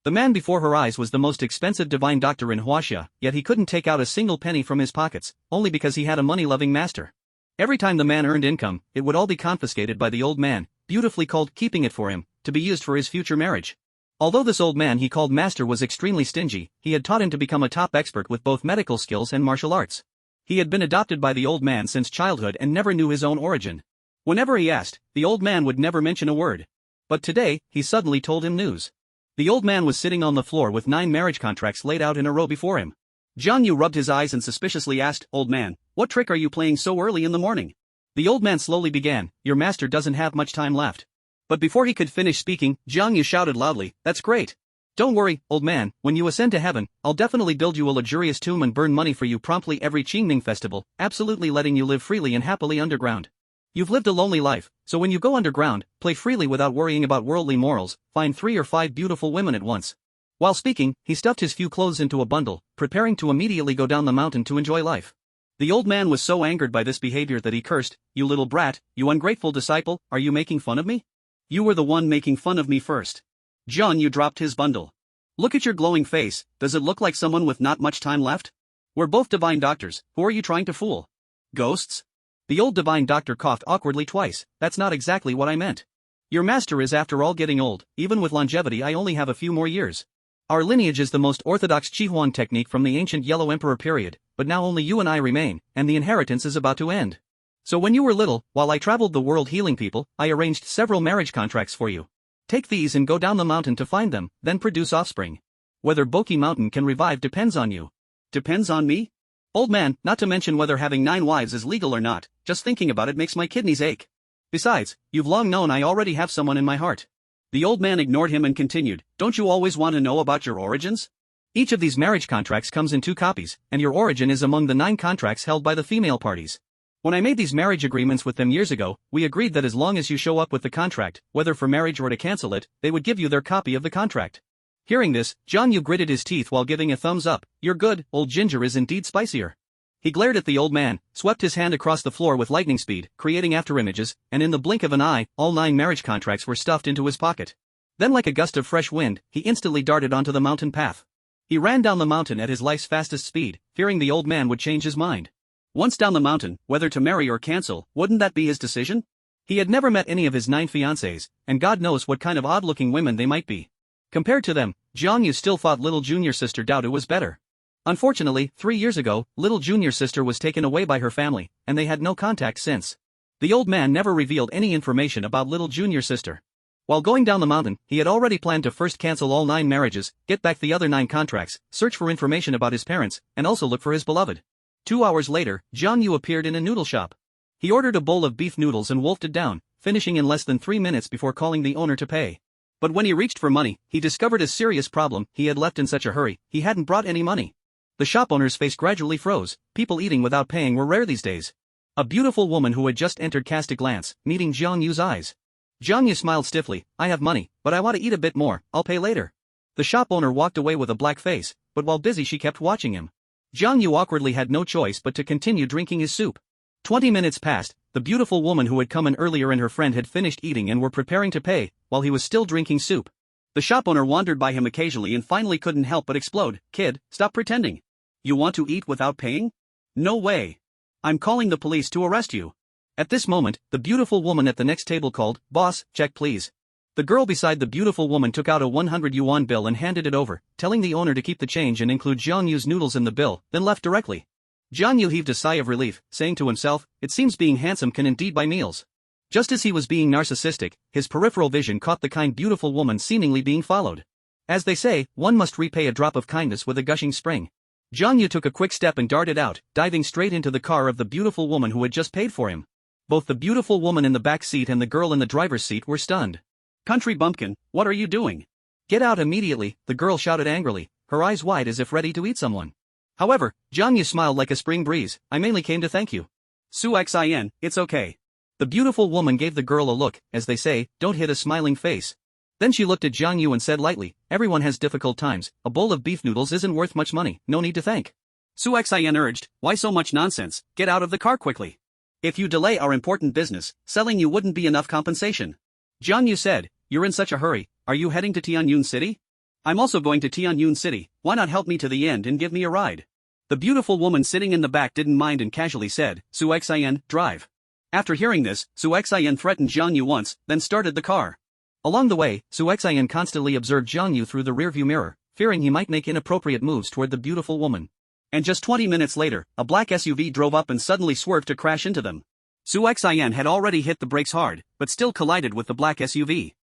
The man before her eyes was the most expensive divine doctor in Huaxia, yet he couldn't take out a single penny from his pockets, only because he had a money-loving master. Every time the man earned income, it would all be confiscated by the old man, beautifully called keeping it for him, to be used for his future marriage. Although this old man he called master was extremely stingy, he had taught him to become a top expert with both medical skills and martial arts. He had been adopted by the old man since childhood and never knew his own origin. Whenever he asked, the old man would never mention a word. But today, he suddenly told him news. The old man was sitting on the floor with 9 marriage contracts laid out in a row before him. Jiang Yu rubbed his eyes and suspiciously asked, "Old man, what trick are you playing so early in the morning?" The old man slowly began, "Your master doesn't have much time left." But before he could finish speaking, Jiang Yu shouted loudly, "That's great! Don't worry, old man, when you ascend to heaven, I'll definitely build you a luxurious tomb and burn money for you promptly every Qingming festival, absolutely letting you live freely and happily underground. You've lived a lonely life, so when you go underground, play freely without worrying about worldly morals, find 3 or 5 beautiful women at once." While speaking, he stuffed his few clothes into a bundle, preparing to immediately go down the mountain to enjoy life. The old man was so angered by this behavior that he cursed, "You little brat, you ungrateful disciple, are you making fun of me? You were the one making fun of me first." Jiang Yu dropped his bundle. "Look at your glowing face, does it look like someone with not much time left? We're both divine doctors, who are you trying to fool? Ghosts?" The old divine doctor coughed awkwardly twice. "That's not exactly what I meant. Your master is after all getting old, even with longevity I only have a few more years. Our lineage is the most orthodox Qihuan technique from the ancient Yellow Emperor period, but now only you and I remain, and the inheritance is about to end. So when you were little, while I traveled the world healing people, I arranged several marriage contracts for you. Take these and go down the mountain to find them, then produce offspring. Whether Boki Mountain can revive depends on you." "Depends on me? Old man, not to mention whether having 9 wives is legal or not, just thinking about it makes my kidneys ache. Besides, you've long known I already have someone in my heart." The old man ignored him and continued, "Don't you always want to know about your origins? Each of these marriage contracts comes in 2 copies, and your origin is among the 9 contracts held by the female parties. When I made these marriage agreements with them years ago, we agreed that as long as you show up with the contract, whether for marriage or to cancel it, they would give you their copy of the contract." Hearing this, Jiang Yu gritted his teeth while giving a thumbs up. "You're good, old ginger is indeed spicier." He glared at the old man, swept his hand across the floor with lightning speed, creating afterimages, and in the blink of an eye, all 9 marriage contracts were stuffed into his pocket. Then like a gust of fresh wind, he instantly darted onto the mountain path. He ran down the mountain at his life's fastest speed, fearing the old man would change his mind. Once down the mountain, whether to marry or cancel, wouldn't that be his decision? He had never met any of his 9 fiancées, and God knows what kind of odd-looking women they might be. Compared to them, Jiang Yu still thought little junior sister Doubtu was better. Unfortunately, 3 years ago, little junior sister was taken away by her family, and they had no contact since. The old man never revealed any information about little junior sister. While going down the mountain, he had already planned to first cancel all 9 marriages, get back the other 9 contracts, search for information about his parents, and also look for his beloved. 2 hours later, Jiang Yu appeared in a noodle shop. He ordered a bowl of beef noodles and wolfed it down, finishing in less than 3 minutes before calling the owner to pay. But when he reached for money, he discovered a serious problem. He had left in such a hurry, he hadn't brought any money. The shop owner's face gradually froze. People eating without paying were rare these days. A beautiful woman who had just entered cast a glance, meeting Jiang Yu's eyes. Jiang Yu smiled stiffly. "I have money, but I want to eat a bit more, I'll pay later." The shop owner walked away with a black face, but while busy she kept watching him. Jiang Yu awkwardly had no choice but to continue drinking his soup. 20 minutes passed, the beautiful woman who had come in earlier and her friend had finished eating and were preparing to pay, while he was still drinking soup. The shop owner wandered by him occasionally and finally couldn't help but explode. "Kid, stop pretending. You want to eat without paying? No way. I'm calling the police to arrest you." At this moment, the beautiful woman at the next table called, "Boss, check please." The girl beside the beautiful woman took out a 100 yuan bill and handed it over, telling the owner to keep the change and include Jiang Yu's noodles in the bill, then left directly. Jiang Yu heaved a sigh of relief, saying to himself, "It seems being handsome can indeed buy meals." Just as he was being narcissistic, his peripheral vision caught the kind beautiful woman seemingly being followed. As they say, one must repay a drop of kindness with a gushing spring. Jiang Yu took a quick step and darted out, diving straight into the car of the beautiful woman who had just paid for him. Both the beautiful woman in the back seat and the girl in the driver's seat were stunned. "Country bumpkin, what are you doing? Get out immediately," the girl shouted angrily, her eyes wide as if ready to eat someone. However, Jiang Yu smiled like a spring breeze. "I mainly came to thank you." "Xin, it's okay." The beautiful woman gave the girl a look, as they say, don't hit a smiling face. Then she looked at Jiang Yu and said lightly, "Everyone has difficult times, a bowl of beef noodles isn't worth much money, no need to thank." Xin urged, "Why so much nonsense, get out of the car quickly. If you delay our important business, selling you wouldn't be enough compensation." Jiang Yu said, "You're in such a hurry, are you heading to Tianyun City?" I'm also going to Tianyun City, why not help me to the end and give me a ride? The beautiful woman sitting in the back didn't mind and casually said, Su Xian, drive. After hearing this, Su Xian threatened Jiang Yu once, then started the car. Along the way, Su Xian constantly observed Jiang Yu through the rearview mirror, fearing he might make inappropriate moves toward the beautiful woman. And just 20 minutes later, a black SUV drove up and suddenly swerved to crash into them. Su Xian had already hit the brakes hard, but still collided with the black SUV.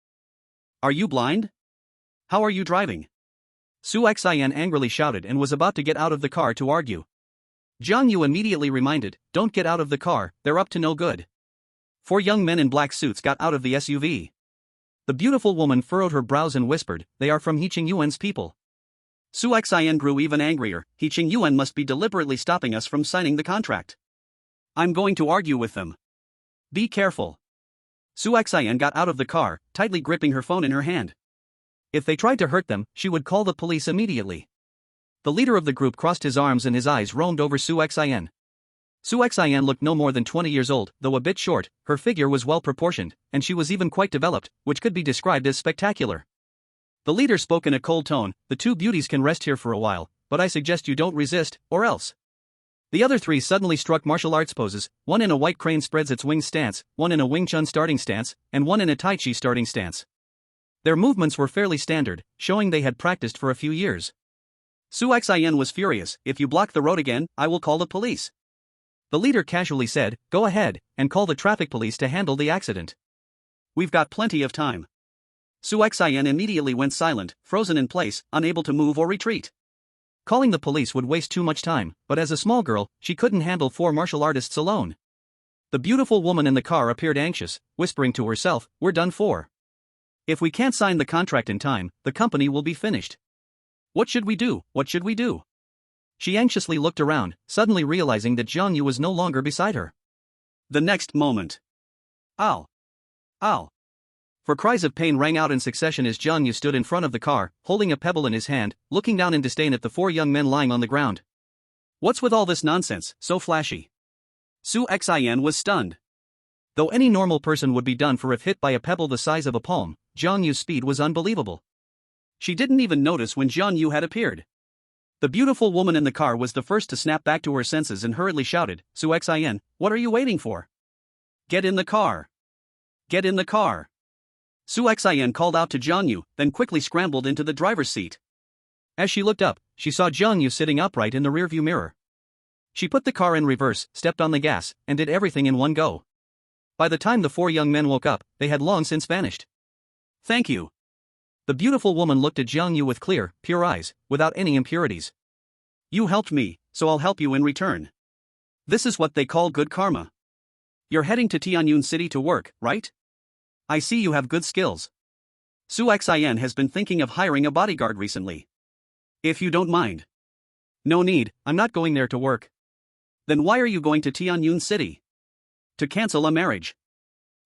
Are you blind? How are you driving? Su Xian angrily shouted and was about to get out of the car to argue. Jiang Yu immediately reminded, don't get out of the car, they're up to no good. 4 young men in black suits got out of the SUV. The beautiful woman furrowed her brows and whispered, they are from He Qingyuan's people. Su Xian grew even angrier, He Qingyuan must be deliberately stopping us from signing the contract. I'm going to argue with them. Be careful. Su Xian got out of the car, tightly gripping her phone in her hand. If they tried to hurt them, she would call the police immediately. The leader of the group crossed his arms and his eyes roamed over Su Xian. Su Xian looked no more than 20 years old, though a bit short, her figure was well proportioned, and she was even quite developed, which could be described as spectacular. The leader spoke in a cold tone, the 2 beauties can rest here for a while, but I suggest you don't resist, or else. The other 3 suddenly struck martial arts poses, one in a white crane spreads its wings stance, one in a Wing Chun starting stance, and one in a Tai Chi starting stance. Their movements were fairly standard, showing they had practiced for a few years. Su Xian was furious, if you block the road again, I will call the police. The leader casually said, go ahead, and call the traffic police to handle the accident. We've got plenty of time. Su Xian immediately went silent, frozen in place, unable to move or retreat. Calling the police would waste too much time, but as a small girl, she couldn't handle 4 martial artists alone. The beautiful woman in the car appeared anxious, whispering to herself, we're done for. If we can't sign the contract in time, the company will be finished. What should we do? What should we do? She anxiously looked around, suddenly realizing that Jiang Yu was no longer beside her. The next moment. Ow! Ow! For cries of pain rang out in succession as Jiang Yu stood in front of the car, holding a pebble in his hand, looking down in disdain at the 4 young men lying on the ground. What's with all this nonsense, so flashy? Su Xian was stunned. Though any normal person would be done for if hit by a pebble the size of a palm, Jiang Yu's speed was unbelievable. She didn't even notice when Jiang Yu had appeared. The beautiful woman in the car was the first to snap back to her senses and hurriedly shouted, Su Xian, what are you waiting for? Get in the car. Get in the car. Su Xian called out to Jiang Yu, then quickly scrambled into the driver's seat. As she looked up, she saw Jiang Yu sitting upright in the rearview mirror. She put the car in reverse, stepped on the gas, and did everything in one go. By the time the 4 young men woke up, they had long since vanished. Thank you. The beautiful woman looked at Jiang Yu with clear, pure eyes, without any impurities. You helped me, so I'll help you in return. This is what they call good karma. You're heading to Tianyun City to work, right? I see you have good skills. Su Xian has been thinking of hiring a bodyguard recently. If you don't mind. No need, I'm not going there to work. Then why are you going to Tianyun City? To cancel a marriage.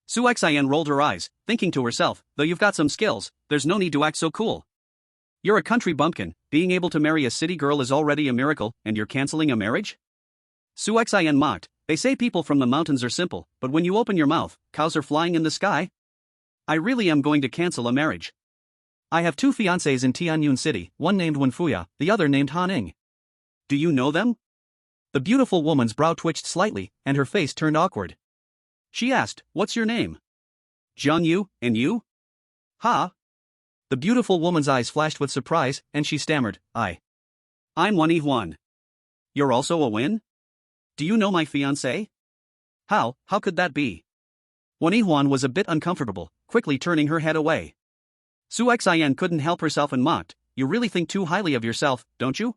Su Xian rolled her eyes, thinking to herself, though you've got some skills, there's no need to act so cool. You're a country bumpkin, being able to marry a city girl is already a miracle, and you're canceling a marriage? Su Xian mocked, they say people from the mountains are simple, but when you open your mouth, cows are flying in the sky? I really am going to cancel a marriage. I have 2 fiancés in Tianyun City, one named Wenfuya, the other named Han Ing. Do you know them? The beautiful woman's brow twitched slightly, and her face turned awkward. She asked, what's your name? Jiang Yu, and you? Ha? The beautiful woman's eyes flashed with surprise, and she stammered, I'm Wan Yihuan. You're also a Wen? Do you know my fiancé? How could that be? Wan Yihuan was a bit uncomfortable, quickly turning her head away. Su Xian couldn't help herself and mocked, you really think too highly of yourself, don't you?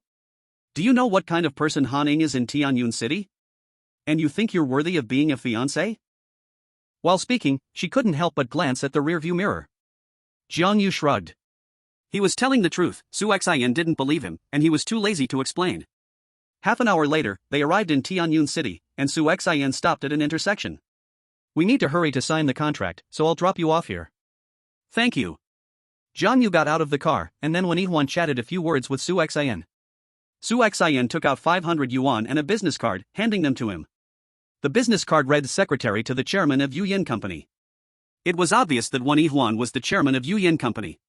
Do you know what kind of person Han Ing is in Tianyun City? And you think you're worthy of being a fiancé? While speaking, she couldn't help but glance at the rearview mirror. Jiang Yu shrugged. He was telling the truth, Su Xian didn't believe him, and he was too lazy to explain. Half an hour later, they arrived in Tianyun City, and Su Xian stopped at an intersection. We need to hurry to sign the contract, so I'll drop you off here. Thank you. Jiang Yu got out of the car, and then Wan Yihuan chatted a few words with Su Xian. Su Xian took out 500 yuan and a business card, handing them to him. The business card read Secretary to the Chairman of Yu Yin Company. It was obvious that Wan Yihuan was the Chairman of Yu Yin Company.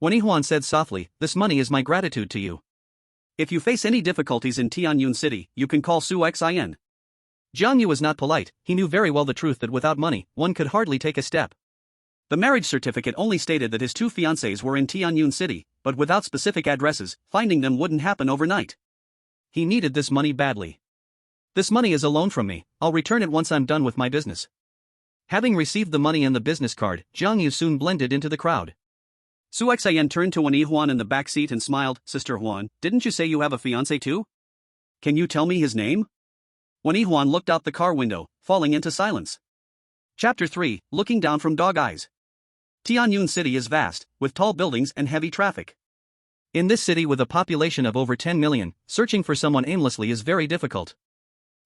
Wen Yihuan said softly, "This money is my gratitude to you. If you face any difficulties in Tianyun City, you can call Su Xin." Jiang Yu was not polite, he knew very well the truth that without money, one could hardly take a step. The marriage certificate only stated that his two fiancées were in Tianyun City, but without specific addresses, finding them wouldn't happen overnight. He needed this money badly. "This money is a loan from me, I'll return it once I'm done with my business." Having received the money and the business card, Jiang Yu soon blended into the crowd. Su Xian turned to Wen Yihuan in the back seat and smiled, "Sister Huan, didn't you say you have a fiancé too? Can you tell me his name?" Wen Yihuan looked out the car window, falling into silence. Chapter 3, Looking Down from Dog Eyes. Tianyun City is vast, with tall buildings and heavy traffic. In this city with a population of over 10 million, searching for someone aimlessly is very difficult.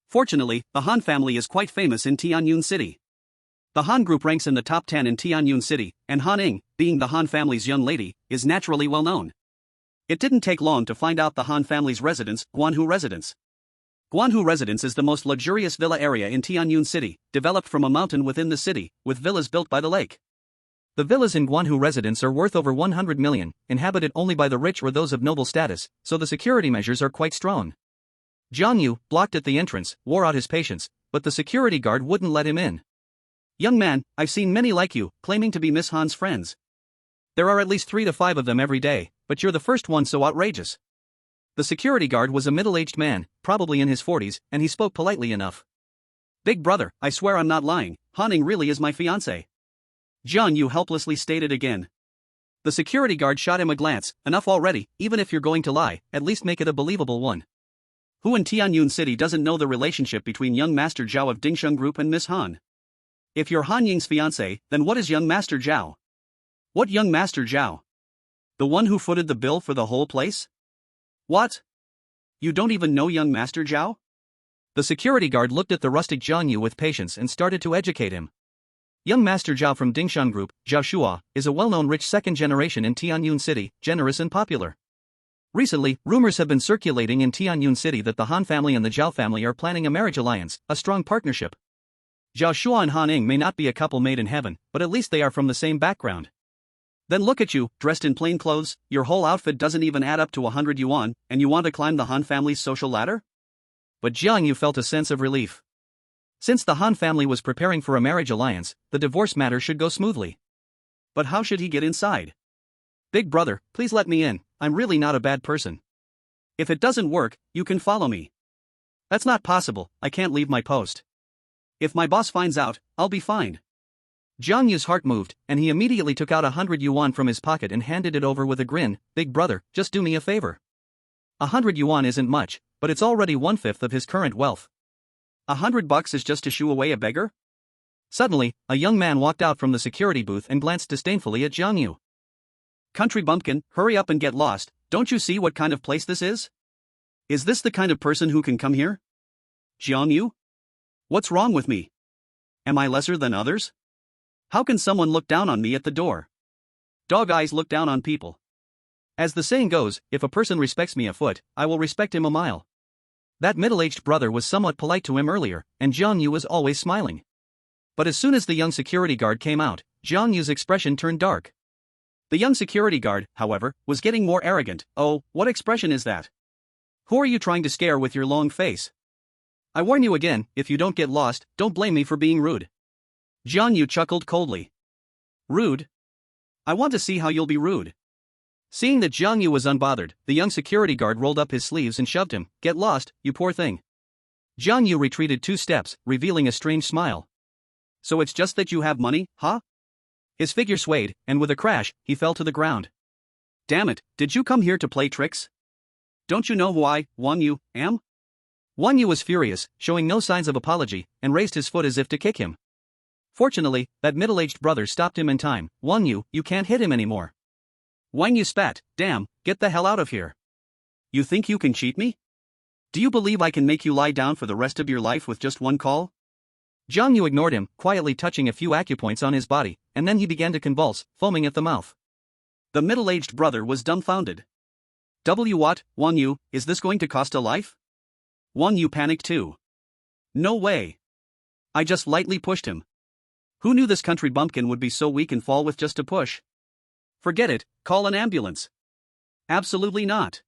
Fortunately, the Han family is quite famous in Tianyun City. The Han group ranks in the top 10 in Tianyun City, and Han Ing, being the Han family's young lady, is naturally well known. It didn't take long to find out the Han family's residence, Guanhu Residence. Guanhu Residence is the most luxurious villa area in Tianyun City, developed from a mountain within the city, with villas built by the lake. The villas in Guanhu Residence are worth over 100 million, inhabited only by the rich or those of noble status, so the security measures are quite strong. Jiang Yu, blocked at the entrance, wore out his patience, but the security guard wouldn't let him in. "Young man, I've seen many like you, claiming to be Miss Han's friends. There are at least 3 to 5 of them every day, but you're the first one so outrageous." The security guard was a middle-aged man, probably in his 40s, and he spoke politely enough. "Big brother, I swear I'm not lying, Han Ing really is my fiancé." Jiang Yu helplessly stated again. The security guard shot him a glance, "Enough already, even if you're going to lie, at least make it a believable one. Who in Tianyun City doesn't know the relationship between young Master Zhao of Dingsheng Group and Miss Han? If you're Han Ying's fiancé, then what is young Master Zhao? What young Master Zhao? The one who footed the bill for the whole place? What? You don't even know young Master Zhao?" The security guard looked at the rustic Jiang Yu with patience and started to educate him. Young Master Zhao from Dingshan Group, Zhao Shua, is a well-known rich second generation in Tianyun City, generous and popular. Recently, rumors have been circulating in Tianyun City that the Han family and the Zhao family are planning a marriage alliance, a strong partnership. Zhao Shua and Han Ing may not be a couple made in heaven, but at least they are from the same background. Then look at you, dressed in plain clothes, your whole outfit doesn't even add up to 100 yuan, and you want to climb the Han family's social ladder? But Jiang Yu felt a sense of relief. Since the Han family was preparing for a marriage alliance, the divorce matter should go smoothly. But how should he get inside? "Big brother, please let me in, I'm really not a bad person. If it doesn't work, you can follow me." "That's not possible, I can't leave my post. If my boss finds out, I'll be fined." Jiang Yu's heart moved, and he immediately took out 100 yuan from his pocket and handed it over with a grin. "Big brother, just do me a favor. 100 yuan isn't much, but it's already 1/5 of his current wealth. $100 is just to shoo away a beggar?" Suddenly, a young man walked out from the security booth and glanced disdainfully at Jiang Yu. "Country bumpkin, hurry up and get lost, don't you see what kind of place this is? Is this the kind of person who can come here? Jiang Yu? What's wrong with me? Am I lesser than others? How can someone look down on me at the door? Dog eyes look down on people. As the saying goes, if a person respects me a foot, I will respect him a mile." That middle-aged brother was somewhat polite to him earlier, and Jiang Yu was always smiling. But as soon as the young security guard came out, Jiang Yu's expression turned dark. The young security guard, however, was getting more arrogant. "Oh, what expression is that? Who are you trying to scare with your long face? I warn you again, if you don't get lost, don't blame me for being rude." Jiang Yu chuckled coldly. "Rude? I want to see how you'll be rude." Seeing that Jiang Yu was unbothered, the young security guard rolled up his sleeves and shoved him. "Get lost, you poor thing." Jiang Yu retreated 2 steps, revealing a strange smile. "So it's just that you have money, huh?" His figure swayed, and with a crash, he fell to the ground. "Damn it, did you come here to play tricks? Don't you know who I, Wang Yu, am?" Wang Yu was furious, showing no signs of apology, and raised his foot as if to kick him. Fortunately, that middle-aged brother stopped him in time. "Wang Yu, you can't hit him anymore." Wang Yu spat. "Damn, get the hell out of here. You think you can cheat me? Do you believe I can make you lie down for the rest of your life with just one call?" Jiang Yu ignored him, quietly touching a few acupoints on his body, and then he began to convulse, foaming at the mouth. The middle-aged brother was dumbfounded. What, Wang Yu, is this going to cost a life?" Wang Yu panicked too. "No way. I just lightly pushed him. Who knew this country bumpkin would be so weak and fall with just a push?" Forget it, call an ambulance. Absolutely not.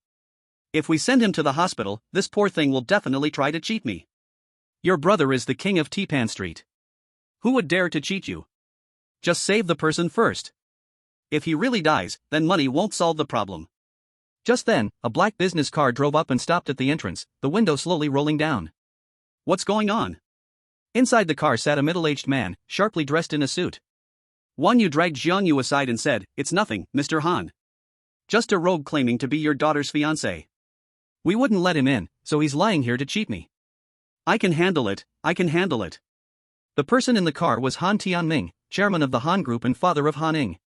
If we send him to the hospital, this poor thing will definitely try to cheat me. Your brother is the king of Teapan Street. Who would dare to cheat you? Just save the person first. If he really dies, then money won't solve the problem. Just then, a black business car drove up and stopped at the entrance, the window slowly rolling down. What's going on? Inside the car sat a middle-aged man, sharply dressed in a suit. Wan Yu dragged Jiang Yu aside and said, "It's nothing, Mr. Han. Just a rogue claiming to be your daughter's fiancé. We wouldn't let him in, so he's lying here to cheat me. I can handle it, I can handle it." The person in the car was Han Tianming, chairman of the Han Group and father of Han Ing.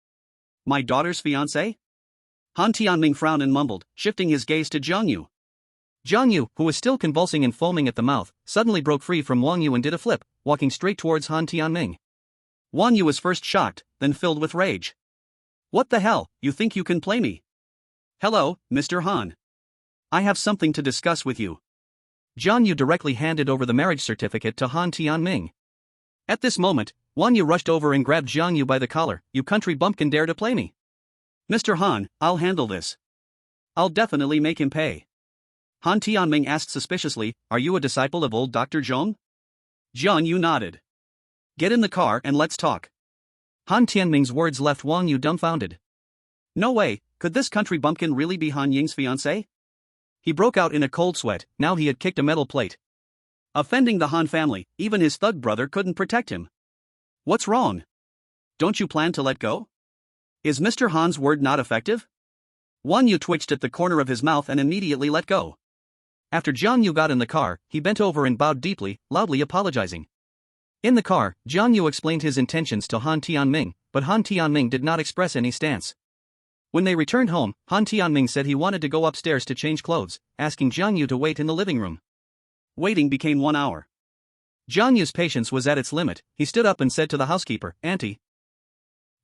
My daughter's fiancé? Han Tianming frowned and mumbled, shifting his gaze to Jiang Yu. Jiang Yu, who was still convulsing and foaming at the mouth, suddenly broke free from Wang Yu and did a flip, walking straight towards Han Tianming. Wang Yu was first shocked, then filled with rage. What the hell, you think you can play me? Hello, Mr. Han. I have something to discuss with you. Jiang Yu directly handed over the marriage certificate to Han Tianming. At this moment, Wang Yu rushed over and grabbed Jiang Yu by the collar. You country bumpkin dare to play me? Mr. Han, I'll handle this. I'll definitely make him pay. Han Tianming asked suspiciously, are you a disciple of old Dr. Zhong? Jiang Yu nodded. Get in the car and let's talk. Han Tianming's words left Wang Yu dumbfounded. No way, could this country bumpkin really be Han Ying's fiancé? He broke out in a cold sweat. Now he had kicked a metal plate. Offending the Han family, even his thug brother couldn't protect him. What's wrong? Don't you plan to let go? Is Mr. Han's word not effective? Wang Yu twitched at the corner of his mouth and immediately let go. After Jiang Yu got in the car, he bent over and bowed deeply, loudly apologizing. In the car, Jiang Yu explained his intentions to Han Tianming, but Han Tianming did not express any stance. When they returned home, Han Tianming said he wanted to go upstairs to change clothes, asking Jiang Yu to wait in the living room. Waiting became 1 hour. Jiang Yu's patience was at its limit. He stood up and said to the housekeeper, Auntie,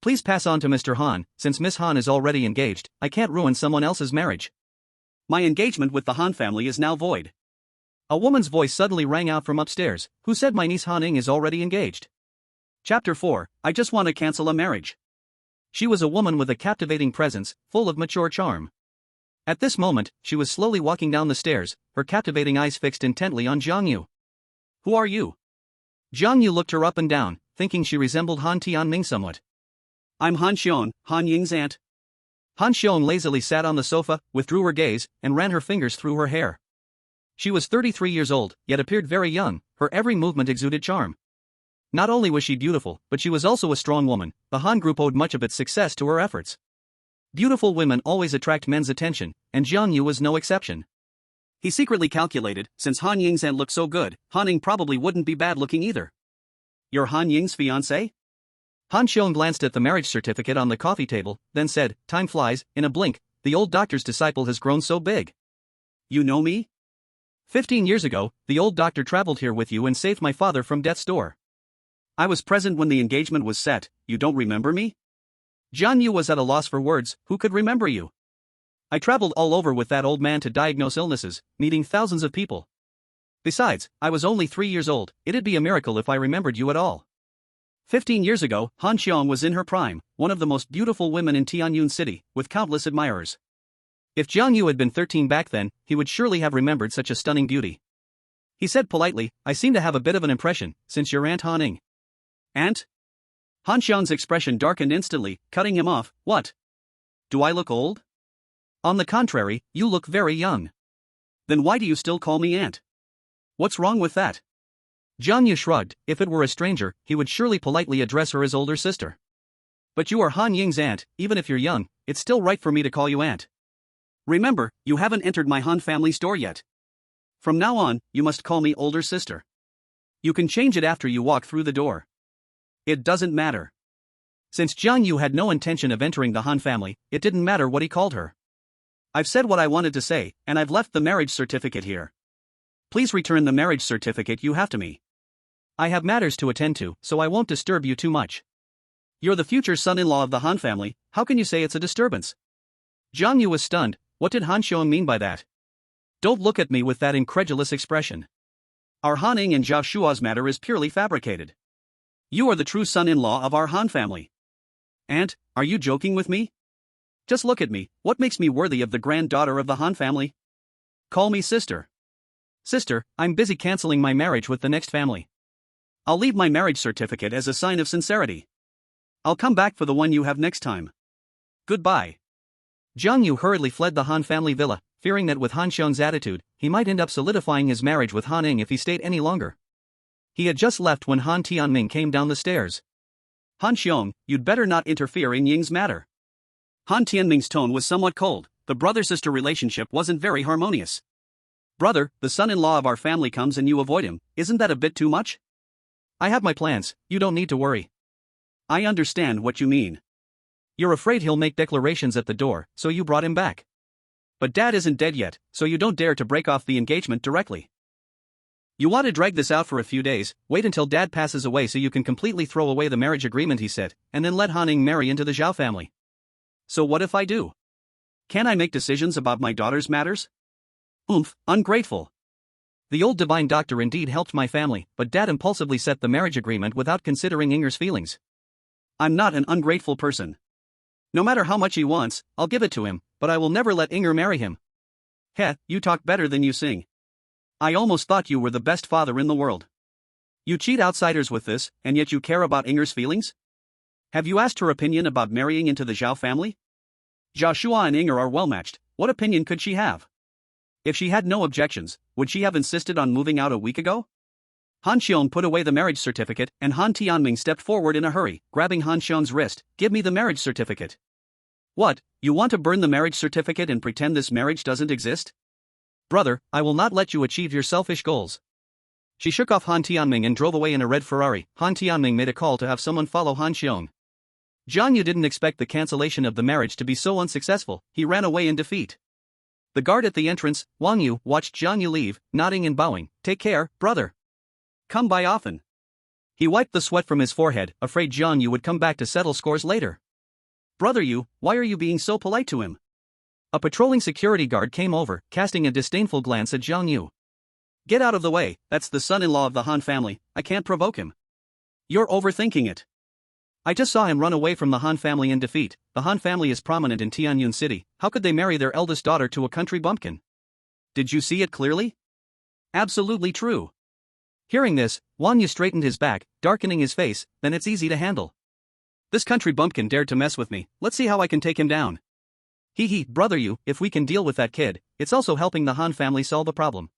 please pass on to Mr. Han, since Miss Han is already engaged, I can't ruin someone else's marriage. My engagement with the Han family is now void. A woman's voice suddenly rang out from upstairs. Who said my niece Han Ing is already engaged? Chapter 4, I just want to cancel a marriage. She was a woman with a captivating presence, full of mature charm. At this moment, she was slowly walking down the stairs, her captivating eyes fixed intently on Jiang Yu. Who are you? Jiang Yu looked her up and down, thinking she resembled Han Tianming somewhat. I'm Han Xiong, Han Ying's aunt. Han Xiong lazily sat on the sofa, withdrew her gaze, and ran her fingers through her hair. She was 33 years old, yet appeared very young. Her every movement exuded charm. Not only was she beautiful, but she was also a strong woman. The Han Group owed much of its success to her efforts. Beautiful women always attract men's attention, and Jiang Yu was no exception. He secretly calculated, since Han Ying's aunt looked so good, Han Ing probably wouldn't be bad looking either. You're Han Ying's fiancé? Han Xiong glanced at the marriage certificate on the coffee table, then said, time flies, in a blink, the old doctor's disciple has grown so big. You know me? 15 years ago, the old doctor traveled here with you and saved my father from death's door. I was present when the engagement was set. You don't remember me? Jiang Yu was at a loss for words. Who could remember you? I traveled all over with that old man to diagnose illnesses, meeting thousands of people. Besides, I was only 3 years old. It'd be a miracle if I remembered you at all. 15 years ago, Han Xiong was in her prime, one of the most beautiful women in Tianyun City, with countless admirers. If Jiang Yu had been 13 back then, he would surely have remembered such a stunning beauty. He said politely, I seem to have a bit of an impression, since your aunt Han Ing. Aunt? Han Xiong's expression darkened instantly, cutting him off. What? Do I look old? On the contrary, you look very young. Then why do you still call me aunt? What's wrong with that? Jiang Yu shrugged. If it were a stranger, he would surely politely address her as older sister. But you are Han Ying's aunt. Even if you're young, it's still right for me to call you aunt. Remember, you haven't entered my Han family store yet. From now on, you must call me older sister. You can change it after you walk through the door. It doesn't matter. Since Jiang Yu had no intention of entering the Han family, it didn't matter what he called her. I've said what I wanted to say, and I've left the marriage certificate here. Please return the marriage certificate you have to me. I have matters to attend to, so I won't disturb you too much. You're the future son-in-law of the Han family, how can you say it's a disturbance? Jiang Yu was stunned. What did Han Xiong mean by that? Don't look at me with that incredulous expression. Our Han Ing and Zhao Shua's matter is purely fabricated. You are the true son-in-law of our Han family. Aunt, are you joking with me? Just look at me, what makes me worthy of the granddaughter of the Han family? Call me sister. Sister, I'm busy canceling my marriage with the next family. I'll leave my marriage certificate as a sign of sincerity. I'll come back for the one you have next time. Goodbye. Jiang Yu hurriedly fled the Han family villa, fearing that with Han Xiong's attitude, he might end up solidifying his marriage with Han Ning if he stayed any longer. He had just left when Han Tianming came down the stairs. Han Xiong, you'd better not interfere in Ying's matter. Han Tianming's tone was somewhat cold. The brother-sister relationship wasn't very harmonious. Brother, the son-in-law of our family comes and you avoid him, isn't that a bit too much? I have my plans, you don't need to worry. I understand what you mean. You're afraid he'll make declarations at the door, so you brought him back. But Dad isn't dead yet, so you don't dare to break off the engagement directly. You want to drag this out for a few days, wait until Dad passes away so you can completely throw away the marriage agreement, he said, and then let Han Ning marry into the Zhao family. So what if I do? Can I make decisions about my daughter's matters? Ungrateful. The old divine doctor indeed helped my family, but Dad impulsively set the marriage agreement without considering Inger's feelings. I'm not an ungrateful person. No matter how much he wants, I'll give it to him, but I will never let Inger marry him. Heh, you talk better than you sing. I almost thought you were the best father in the world. You cheat outsiders with this, and yet you care about Inger's feelings? Have you asked her opinion about marrying into the Zhao family? Joshua and Inger are well matched, what opinion could she have? If she had no objections, would she have insisted on moving out a week ago? Han Xiong put away the marriage certificate, and Han Tianming stepped forward in a hurry, grabbing Han Xiong's wrist. Give me the marriage certificate. What, you want to burn the marriage certificate and pretend this marriage doesn't exist? Brother, I will not let you achieve your selfish goals. She shook off Han Tianming and drove away in a red Ferrari. Han Tianming made a call to have someone follow Han Xiong. Jiang Yu didn't expect the cancellation of the marriage to be so unsuccessful. He ran away in defeat. The guard at the entrance, Wang Yu, watched Jiang Yu leave, nodding and bowing. Take care, brother. Come by often. He wiped the sweat from his forehead, afraid Jiang Yu would come back to settle scores later. Brother Yu, why are you being so polite to him? A patrolling security guard came over, casting a disdainful glance at Jiang Yu. Get out of the way, that's the son-in-law of the Han family, I can't provoke him. You're overthinking it. I just saw him run away from the Han family in defeat. The Han family is prominent in Tianyun City, how could they marry their eldest daughter to a country bumpkin? Did you see it clearly? Absolutely true. Hearing this, Wang Yu straightened his back, darkening his face, then it's easy to handle. This country bumpkin dared to mess with me, let's see how I can take him down. Hee, brother Yu, if we can deal with that kid, it's also helping the Han family solve the problem.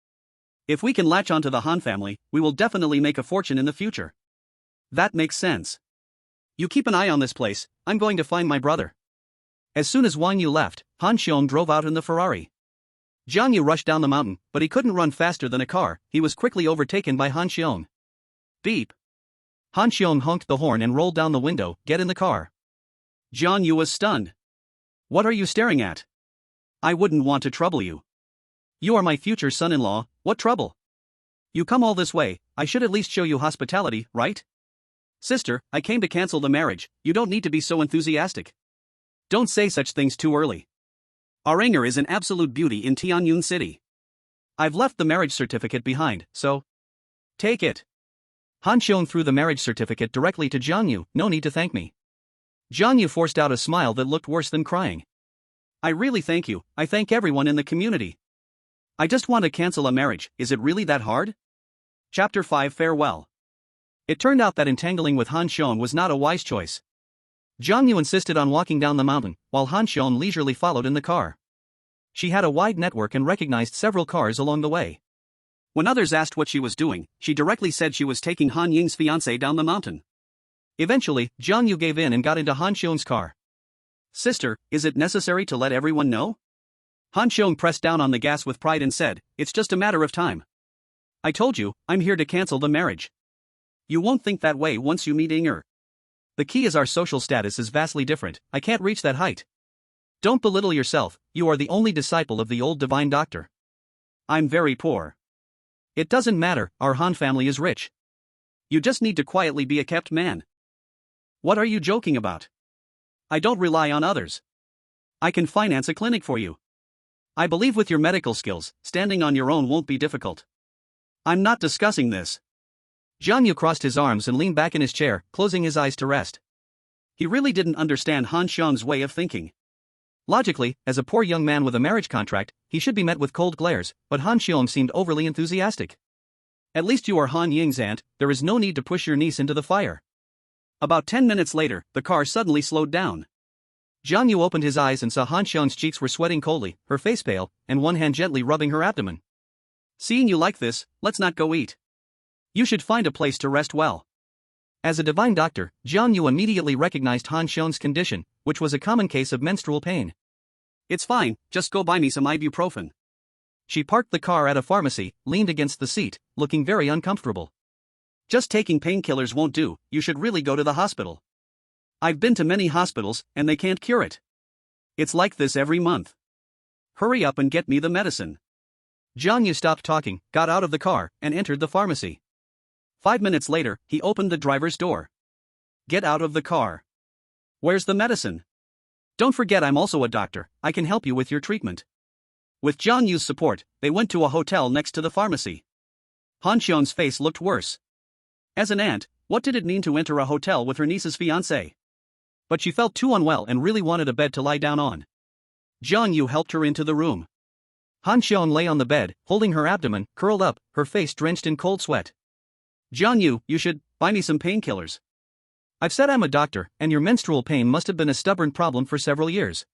If we can latch onto the Han family, we will definitely make a fortune in the future. That makes sense. You keep an eye on this place, I'm going to find my brother. As soon as Wang Yu left, Han Xiong drove out in the Ferrari. Jiang Yu rushed down the mountain, but he couldn't run faster than a car. He was quickly overtaken by Han Xiong. Beep. Han Xiong honked the horn and rolled down the window. Get in the car. Jiang Yu was stunned. What are you staring at? I wouldn't want to trouble you. You are my future son-in-law, what trouble? You come all this way, I should at least show you hospitality, right? Sister, I came to cancel the marriage, you don't need to be so enthusiastic. Don't say such things too early. Our Inger is an absolute beauty in Tianyun City. I've left the marriage certificate behind, so take it. Han Xiong threw the marriage certificate directly to Jiang Yu. No need to thank me. Jiang Yu forced out a smile that looked worse than crying. I really thank you, I thank everyone in the community. I just want to cancel a marriage, is it really that hard? Chapter 5 Farewell. It turned out that entangling with Han Xiong was not a wise choice. Jiang Yu insisted on walking down the mountain, while Han Xiong leisurely followed in the car. She had a wide network and recognized several cars along the way. When others asked what she was doing, she directly said she was taking Han Ying's fiancé down the mountain. Eventually, Jiang Yu gave in and got into Han Xiong's car. Sister, is it necessary to let everyone know? Han Xiong pressed down on the gas with pride and said, it's just a matter of time. I told you, I'm here to cancel the marriage. You won't think that way once you meet Inger. The key is our social status is vastly different, I can't reach that height. Don't belittle yourself, you are the only disciple of the old divine doctor. I'm very poor. It doesn't matter, our Han family is rich. You just need to quietly be a kept man. What are you joking about? I don't rely on others. I can finance a clinic for you. I believe with your medical skills, standing on your own won't be difficult. I'm not discussing this. Jiang Yu crossed his arms and leaned back in his chair, closing his eyes to rest. He really didn't understand Han Xiong's way of thinking. Logically, as a poor young man with a marriage contract, he should be met with cold glares, but Han Xiong seemed overly enthusiastic. At least you are Han Ying's aunt, there is no need to push your niece into the fire. About 10 minutes later, the car suddenly slowed down. Jiang Yu opened his eyes and saw Han Xiong's cheeks were sweating coldly, her face pale, and one hand gently rubbing her abdomen. Seeing you like this, let's not go eat. You should find a place to rest well. As a divine doctor, Jiang Yu immediately recognized Han Xiong's condition, which was a common case of menstrual pain. It's fine, just go buy me some ibuprofen. She parked the car at a pharmacy, leaned against the seat, looking very uncomfortable. Just taking painkillers won't do, you should really go to the hospital. I've been to many hospitals, and they can't cure it. It's like this every month. Hurry up and get me the medicine. Jiang Yu stopped talking, got out of the car, and entered the pharmacy. 5 minutes later, he opened the driver's door. Get out of the car. Where's the medicine? Don't forget I'm also a doctor, I can help you with your treatment. With Jiang Yu's support, they went to a hotel next to the pharmacy. Han Xiong's face looked worse. As an aunt, what did it mean to enter a hotel with her niece's fiancé? But she felt too unwell and really wanted a bed to lie down on. Jiang Yu helped her into the room. Han Xiong lay on the bed, holding her abdomen, curled up, her face drenched in cold sweat. Jiang Yu, you should buy me some painkillers. I've said I'm a doctor, and your menstrual pain must have been a stubborn problem for several years.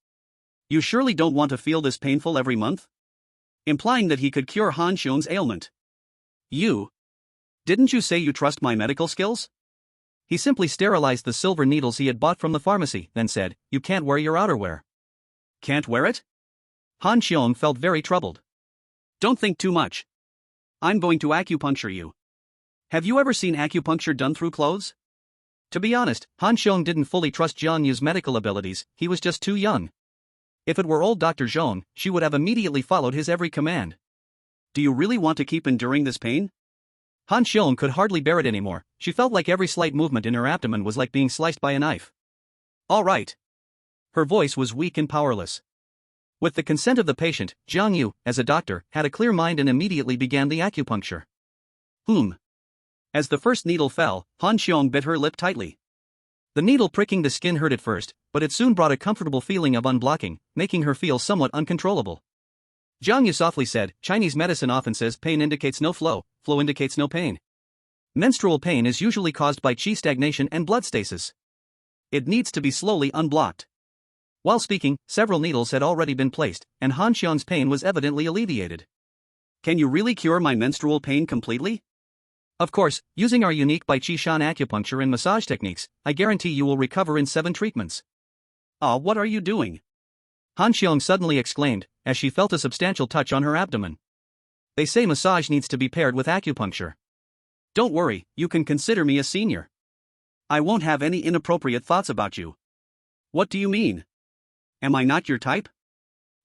You surely don't want to feel this painful every month? Implying that he could cure Han Xiong's ailment. Didn't you say you trust my medical skills? He simply sterilized the silver needles he had bought from the pharmacy, then said, you can't wear your outerwear. Can't wear it? Han Xiong felt very troubled. Don't think too much. I'm going to acupuncture you. Have you ever seen acupuncture done through clothes? To be honest, Han Xiong didn't fully trust Jiang Yu's medical abilities, he was just too young. If it were old Dr. Zhong, she would have immediately followed his every command. Do you really want to keep enduring this pain? Han Xiong could hardly bear it anymore, she felt like every slight movement in her abdomen was like being sliced by a knife. All right. Her voice was weak and powerless. With the consent of the patient, Jiang Yu, as a doctor, had a clear mind and immediately began the acupuncture. As the first needle fell, Han Xiong bit her lip tightly. The needle pricking the skin hurt at first, but it soon brought a comfortable feeling of unblocking, making her feel somewhat uncontrollable. Jiang Yu softly said, Chinese medicine often says pain indicates no flow, flow indicates no pain. Menstrual pain is usually caused by qi stagnation and blood stasis. It needs to be slowly unblocked. While speaking, several needles had already been placed, and Han Xiong's pain was evidently alleviated. Can you really cure my menstrual pain completely? Of course, using our unique Bai Qi Shan acupuncture and massage techniques, I guarantee you will recover in 7 treatments. What are you doing? Han Xiong suddenly exclaimed, as she felt a substantial touch on her abdomen. They say massage needs to be paired with acupuncture. Don't worry, you can consider me a senior. I won't have any inappropriate thoughts about you. What do you mean? Am I not your type?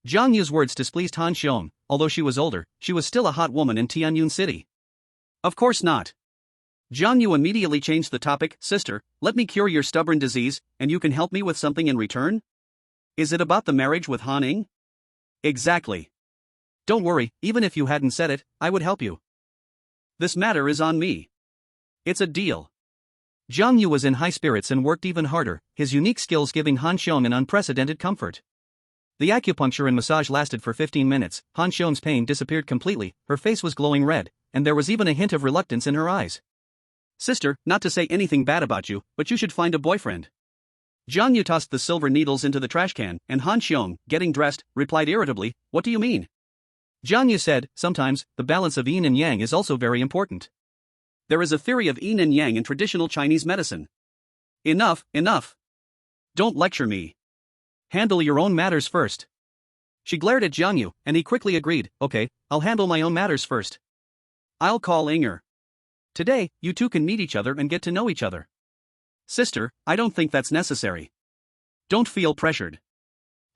Jiang Yu's words displeased Han Xiong, although she was older, she was still a hot woman in Tianyun City. Of course not. Jiang Yu immediately changed the topic, sister, let me cure your stubborn disease, and you can help me with something in return? Is it about the marriage with Han Ing? Exactly. Don't worry, even if you hadn't said it, I would help you. This matter is on me. It's a deal. Jiang Yu was in high spirits and worked even harder, his unique skills giving Han Xiong an unprecedented comfort. The acupuncture and massage lasted for 15 minutes, Han Xiong's pain disappeared completely, her face was glowing red, and there was even a hint of reluctance in her eyes. Sister, not to say anything bad about you, but you should find a boyfriend. Jiang Yu tossed the silver needles into the trash can, and Han Xiong, getting dressed, replied irritably, what do you mean? Jiang Yu said, sometimes, the balance of yin and yang is also very important. There is a theory of yin and yang in traditional Chinese medicine. Enough. Don't lecture me. Handle your own matters first. She glared at Jiang Yu, and he quickly agreed, okay, I'll handle my own matters first. I'll call Inger. Today, you two can meet each other and get to know each other. Sister, I don't think that's necessary. Don't feel pressured.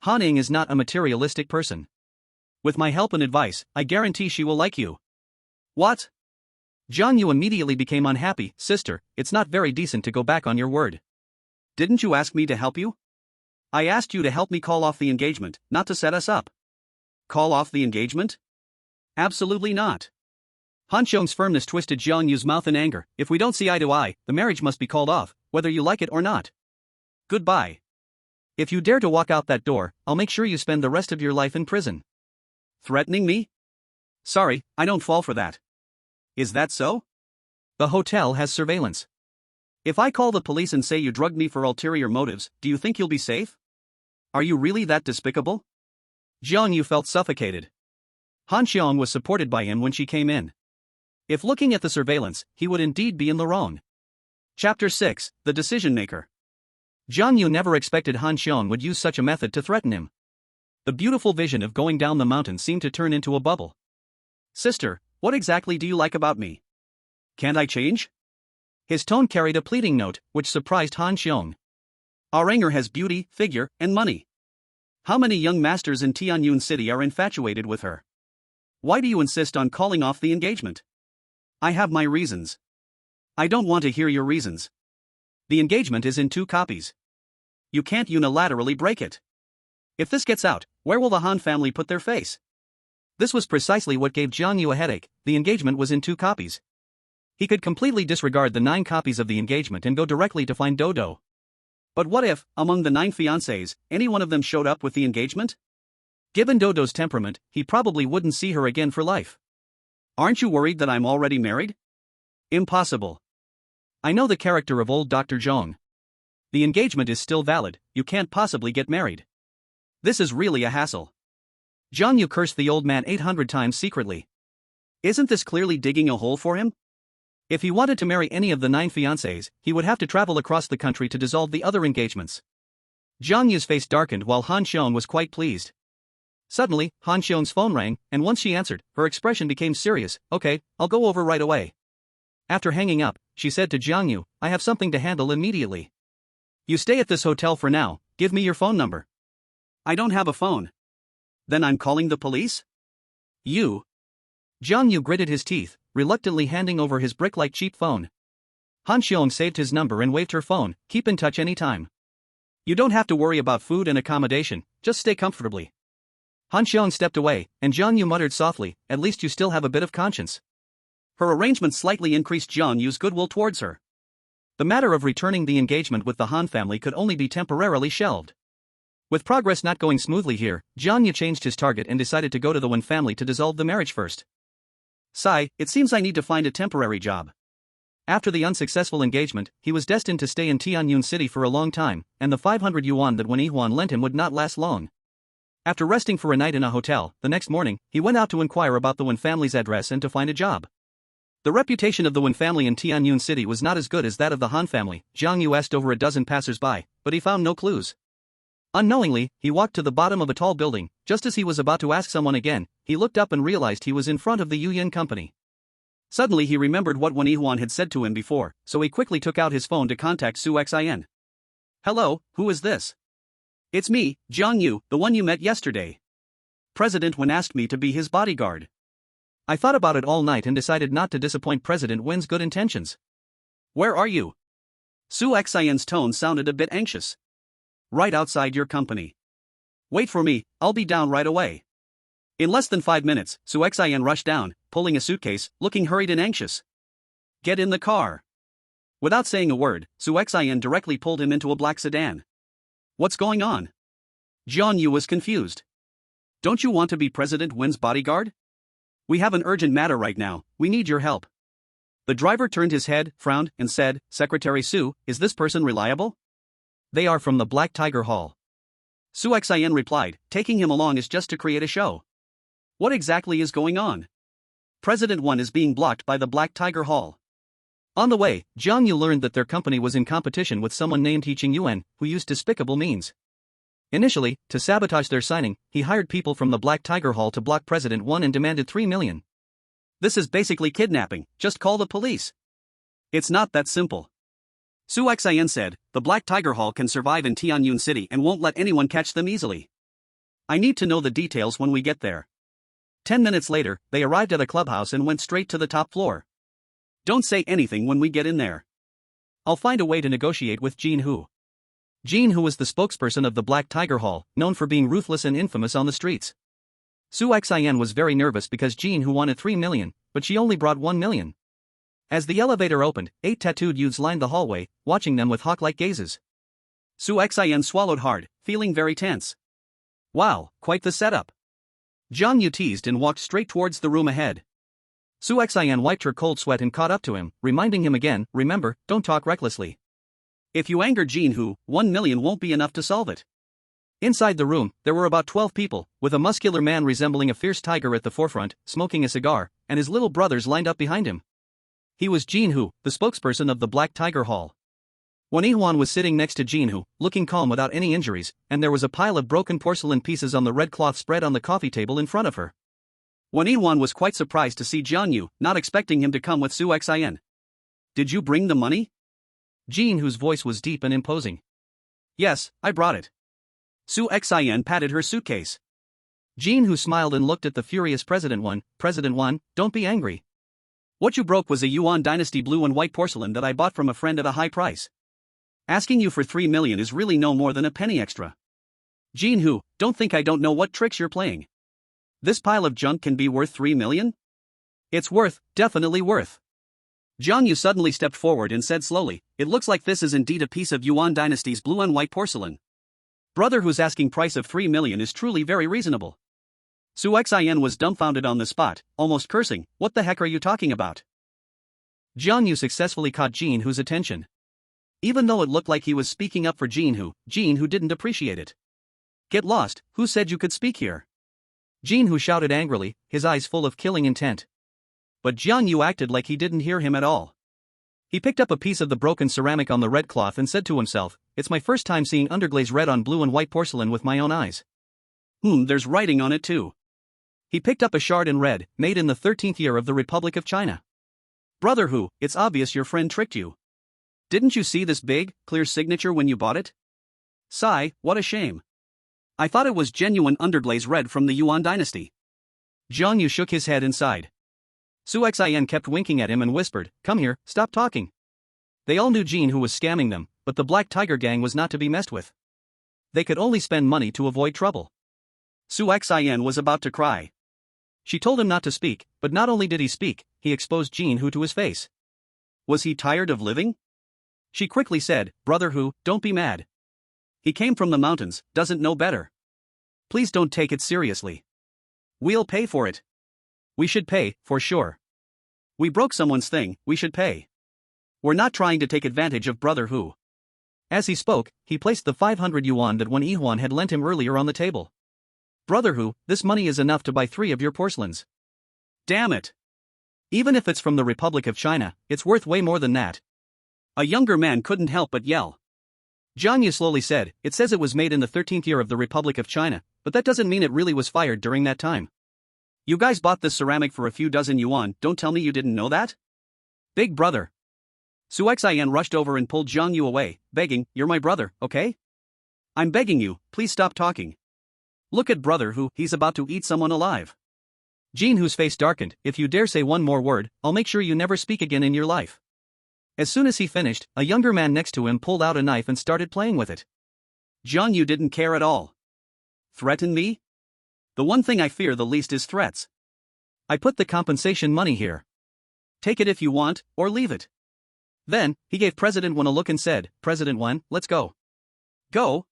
Han Ing is not a materialistic person. With my help and advice, I guarantee she will like you. What? Jiang Yu immediately became unhappy, sister, it's not very decent to go back on your word. Didn't you ask me to help you? I asked you to help me call off the engagement, not to set us up. Call off the engagement? Absolutely not. Han Xiong's firmness twisted Jiang Yu's mouth in anger. If we don't see eye to eye, the marriage must be called off, whether you like it or not. Goodbye. If you dare to walk out that door, I'll make sure you spend the rest of your life in prison. Threatening me? Sorry, I don't fall for that. Is that so? The hotel has surveillance. If I call the police and say you drugged me for ulterior motives, do you think you'll be safe? Are you really that despicable? Jiang Yu felt suffocated. Han Xiong was supported by him when she came in. If looking at the surveillance, he would indeed be in the wrong. Chapter 6, The Decision Maker. Jiang Yu never expected Han Xiong would use such a method to threaten him. The beautiful vision of going down the mountain seemed to turn into a bubble. Sister, what exactly do you like about me? Can't I change? His tone carried a pleading note, which surprised Han Xiong. Aranger has beauty, figure, and money. How many young masters in Tianyun City are infatuated with her? Why do you insist on calling off the engagement? I have my reasons. I don't want to hear your reasons. The engagement is in 2 copies. You can't unilaterally break it. If this gets out, where will the Han family put their face? This was precisely what gave Jiang Yu a headache. The engagement was in 2 copies. He could completely disregard the 9 copies of the engagement and go directly to find Dodo. But what if, among the 9 fiancés, any one of them showed up with the engagement? Given Dodo's temperament, he probably wouldn't see her again for life. Aren't you worried that I'm already married? Impossible. I know the character of old Dr. Zhong. The engagement is still valid, you can't possibly get married. This is really a hassle. Jiang Yu cursed the old man 800 times secretly. Isn't this clearly digging a hole for him? If he wanted to marry any of the 9 fiancés, he would have to travel across the country to dissolve the other engagements. Jiang Yu's face darkened while Han Xiong was quite pleased. Suddenly, Han Xiong's phone rang, and once she answered, her expression became serious. Okay, I'll go over right away. After hanging up, she said to Jiang Yu, I have something to handle immediately. You stay at this hotel for now, give me your phone number. I don't have a phone. Then I'm calling the police? You? Jiang Yu gritted his teeth, reluctantly handing over his brick-like cheap phone. Han Xiong saved his number and waved her phone, keep in touch anytime. You don't have to worry about food and accommodation, just stay comfortably. Han Xiong stepped away, and Jiang Yu muttered softly, at least you still have a bit of conscience. Her arrangement slightly increased Jiang Yu's goodwill towards her. The matter of returning the engagement with the Han family could only be temporarily shelved. With progress not going smoothly here, Jiang Yu changed his target and decided to go to the Wen family to dissolve the marriage first. Sai, it seems I need to find a temporary job. After the unsuccessful engagement, he was destined to stay in Tianyun City for a long time, and the 500 yuan that Wen Yihuan lent him would not last long. After resting for a night in a hotel, the next morning, he went out to inquire about the Wen family's address and to find a job. The reputation of the Wen family in Tianyun City was not as good as that of the Han family. Jiang Yu asked over a dozen passers-by, but he found no clues. Unknowingly, he walked to the bottom of a tall building. Just as he was about to ask someone again, he looked up and realized he was in front of the Yuyan company. Suddenly he remembered what Wen Yihuan had said to him before, so he quickly took out his phone to contact Su Xin. Hello, who is this? It's me, Jiang Yu, the one you met yesterday. President Wen asked me to be his bodyguard. I thought about it all night and decided not to disappoint President Wen's good intentions. Where are you? Su Xin's tone sounded a bit anxious. Right outside your company. Wait for me, I'll be down right away. In less than 5 minutes, Su Xin rushed down, pulling a suitcase, looking hurried and anxious. Get in the car. Without saying a word, Su Xin directly pulled him into a black sedan. What's going on? Jiang Yu was confused. Don't you want to be President Wen's bodyguard? We have an urgent matter right now, we need your help. The driver turned his head, frowned, and said, Secretary Su, is this person reliable? They are from the Black Tiger Hall. Su Xin replied, taking him along is just to create a show. What exactly is going on? President Wen is being blocked by the Black Tiger Hall. On the way, Jiang Yu learned that their company was in competition with someone named He Qing Yuan, who used despicable means. Initially, to sabotage their signing, he hired people from the Black Tiger Hall to block President Wen and demanded 3 million. This is basically kidnapping, just call the police. It's not that simple. Su Xin said, the Black Tiger Hall can survive in Tianyun City and won't let anyone catch them easily. I need to know the details when we get there. 10 minutes later, they arrived at a clubhouse and went straight to the top floor. Don't say anything when we get in there. I'll find a way to negotiate with Jin Hu. Jin Hu was the spokesperson of the Black Tiger Hall, known for being ruthless and infamous on the streets. Su Xin was very nervous because Jin Hu wanted 3 million, but she only brought 1 million. As the elevator opened, 8 tattooed youths lined the hallway, watching them with hawk-like gazes. Su Xian swallowed hard, feeling very tense. Wow, quite the setup. Jiang Yu teased and walked straight towards the room ahead. Su Xian wiped her cold sweat and caught up to him, reminding him again, remember, don't talk recklessly. If you anger Jinhu, 1 million won't be enough to solve it. Inside the room, there were about 12 people, with a muscular man resembling a fierce tiger at the forefront, smoking a cigar, and his little brothers lined up behind him. He was Jinhu, the spokesperson of the Black Tiger Hall. Wan Yihuan was sitting next to Jinhu, looking calm without any injuries, and there was a pile of broken porcelain pieces on the red cloth spread on the coffee table in front of her. Wan Yihuan was quite surprised to see Jiang Yu, not expecting him to come with Su Xian. Did you bring the money? Jinhu's voice was deep and imposing. Yes, I brought it. Su Xian patted her suitcase. Jinhu smiled and looked at the furious President Wan. President Wan, don't be angry. What you broke was a Yuan dynasty blue and white porcelain that I bought from a friend at a high price. Asking you for 3 million is really no more than a penny extra. Jinhu, don't think I don't know what tricks you're playing. This pile of junk can be worth 3 million? It's worth, definitely worth. Jiang Yu suddenly stepped forward and said slowly, it looks like this is indeed a piece of Yuan dynasty's blue and white porcelain. Brother whose asking price of 3 million is truly very reasonable. Su Xian was dumbfounded on the spot, almost cursing, what the heck are you talking about? Jiang Yu successfully caught Jinhu's attention. Even though it looked like he was speaking up for Jinhu didn't appreciate it. Get lost, who said you could speak here? Jinhu shouted angrily, his eyes full of killing intent. But Jiang Yu acted like he didn't hear him at all. He picked up a piece of the broken ceramic on the red cloth and said to himself, it's my first time seeing underglaze red on blue and white porcelain with my own eyes. There's writing on it too. He picked up a shard in red, made in the 13th year of the Republic of China. Brother Hu, it's obvious your friend tricked you. Didn't you see this big, clear signature when you bought it? Sigh, what a shame. I thought it was genuine underglaze red from the Yuan dynasty. Jiang Yu shook his head and sighed. Su Xian kept winking at him and whispered, come here, stop talking. They all knew Jinhu was scamming them, but the Black Tiger gang was not to be messed with. They could only spend money to avoid trouble. Su Xian was about to cry. She told him not to speak, but not only did he speak, he exposed Jinhu to his face. Was he tired of living? She quickly said, Brother Hu, don't be mad. He came from the mountains, doesn't know better. Please don't take it seriously. We'll pay for it. We should pay, for sure. We broke someone's thing, we should pay. We're not trying to take advantage of Brother Hu. As he spoke, he placed the 500 yuan that Wan Yihuan had lent him earlier on the table. Brother Hu, this money is enough to buy 3 of your porcelains. Damn it. Even if it's from the Republic of China, it's worth way more than that. A younger man couldn't help but yell. Jiang Yu slowly said, it says it was made in the 13th year of the Republic of China, but that doesn't mean it really was fired during that time. You guys bought this ceramic for a few dozen yuan, don't tell me you didn't know that? Big brother. Su Xian rushed over and pulled Jiang Yu away, begging, you're my brother, okay? I'm begging you, please stop talking. Look at Brother Hu, he's about to eat someone alive. Jinhu's face darkened, if you dare say one more word, I'll make sure you never speak again in your life. As soon as he finished, a younger man next to him pulled out a knife and started playing with it. Jiang Yu didn't care at all. Threaten me? The one thing I fear the least is threats. I put the compensation money here. Take it if you want, or leave it. Then, he gave President Wan a look and said, President Wan, let's go. Go?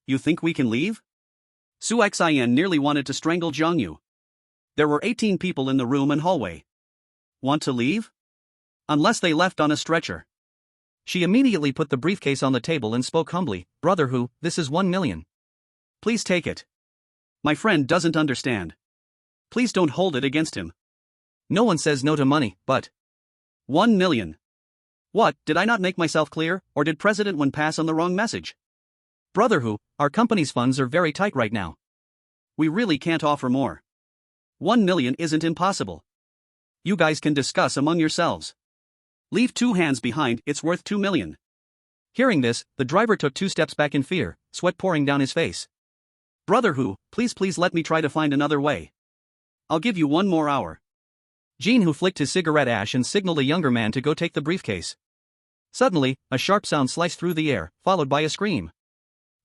You think we can leave? Su Xian nearly wanted to strangle Jiang Yu. There were 18 people in the room and hallway. Want to leave? Unless they left on a stretcher. She immediately put the briefcase on the table and spoke humbly, Brother Hu, this is 1 million. Please take it. My friend doesn't understand. Please don't hold it against him. No one says no to money, but 1 million. What, did I not make myself clear, or did President Wan pass on the wrong message? Brother Hu, our company's funds are very tight right now. We really can't offer more. 1 million isn't impossible. You guys can discuss among yourselves. Leave 2 hands behind, it's worth 2 million. Hearing this, the driver took 2 steps back in fear, sweat pouring down his face. Brother Hu, please let me try to find another way. I'll give you 1 more hour. Jinhu flicked his cigarette ash and signaled a younger man to go take the briefcase. Suddenly, a sharp sound sliced through the air, followed by a scream.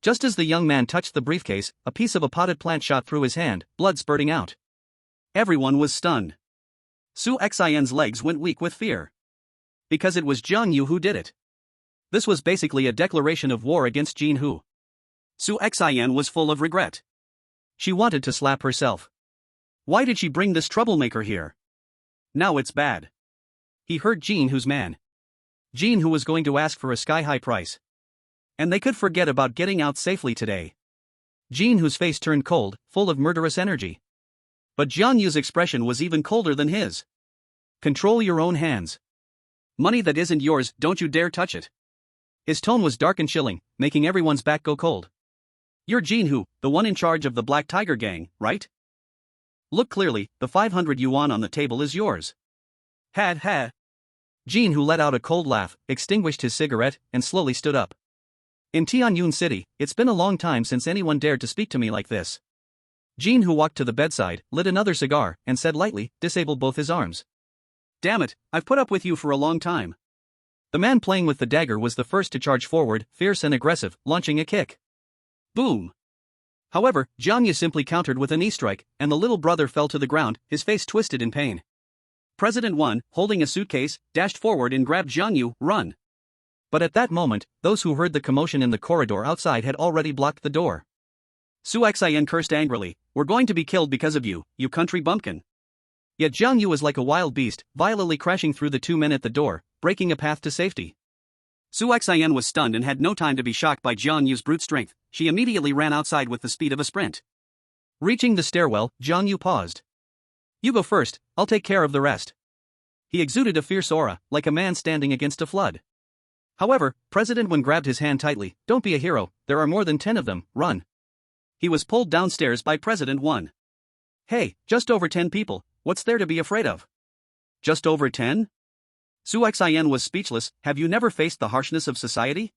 Just as the young man touched the briefcase, a piece of a potted plant shot through his hand, blood spurting out. Everyone was stunned. Su Xian's legs went weak with fear. Because it was Jiang Yu who did it. This was basically a declaration of war against Jin Hu. Su Xian was full of regret. She wanted to slap herself. Why did she bring this troublemaker here? Now it's bad. He heard Jin Hu's man. Jin Hu was going to ask for a sky-high price. And they could forget about getting out safely today. Jin Hu's face turned cold, full of murderous energy. But Jiang Yu's expression was even colder than his. Control your own hands. Money that isn't yours, don't you dare touch it. His tone was dark and chilling, making everyone's back go cold. You're Jin Hu, the one in charge of the Black Tiger gang, right? Look clearly, the 500 yuan on the table is yours. Had. Jin Hu let out a cold laugh, extinguished his cigarette, and slowly stood up. In Tianyun City, it's been a long time since anyone dared to speak to me like this. Jin Hu walked to the bedside, lit another cigar, and said lightly, disabled both his arms. Damn it, I've put up with you for a long time. The man playing with the dagger was the first to charge forward, fierce and aggressive, launching a kick. Boom. However, Jiang Yu simply countered with a knee strike, and the little brother fell to the ground, his face twisted in pain. President Wan, holding a suitcase, dashed forward and grabbed Jiang Yu, run. But at that moment, those who heard the commotion in the corridor outside had already blocked the door. Su Xian cursed angrily, we're going to be killed because of you, you country bumpkin. Yet Jiang Yu was like a wild beast, violently crashing through the two men at the door, breaking a path to safety. Su Xian was stunned and had no time to be shocked by Jiang Yu's brute strength. She immediately ran outside with the speed of a sprint. Reaching the stairwell, Jiang Yu paused. You go first, I'll take care of the rest. He exuded a fierce aura, like a man standing against a flood. However, President Wen grabbed his hand tightly. Don't be a hero, there are more than 10 of them, run. He was pulled downstairs by President Wen. Hey, just over 10 people, what's there to be afraid of? Just over 10? Su Xian was speechless. Have you never faced the harshness of society?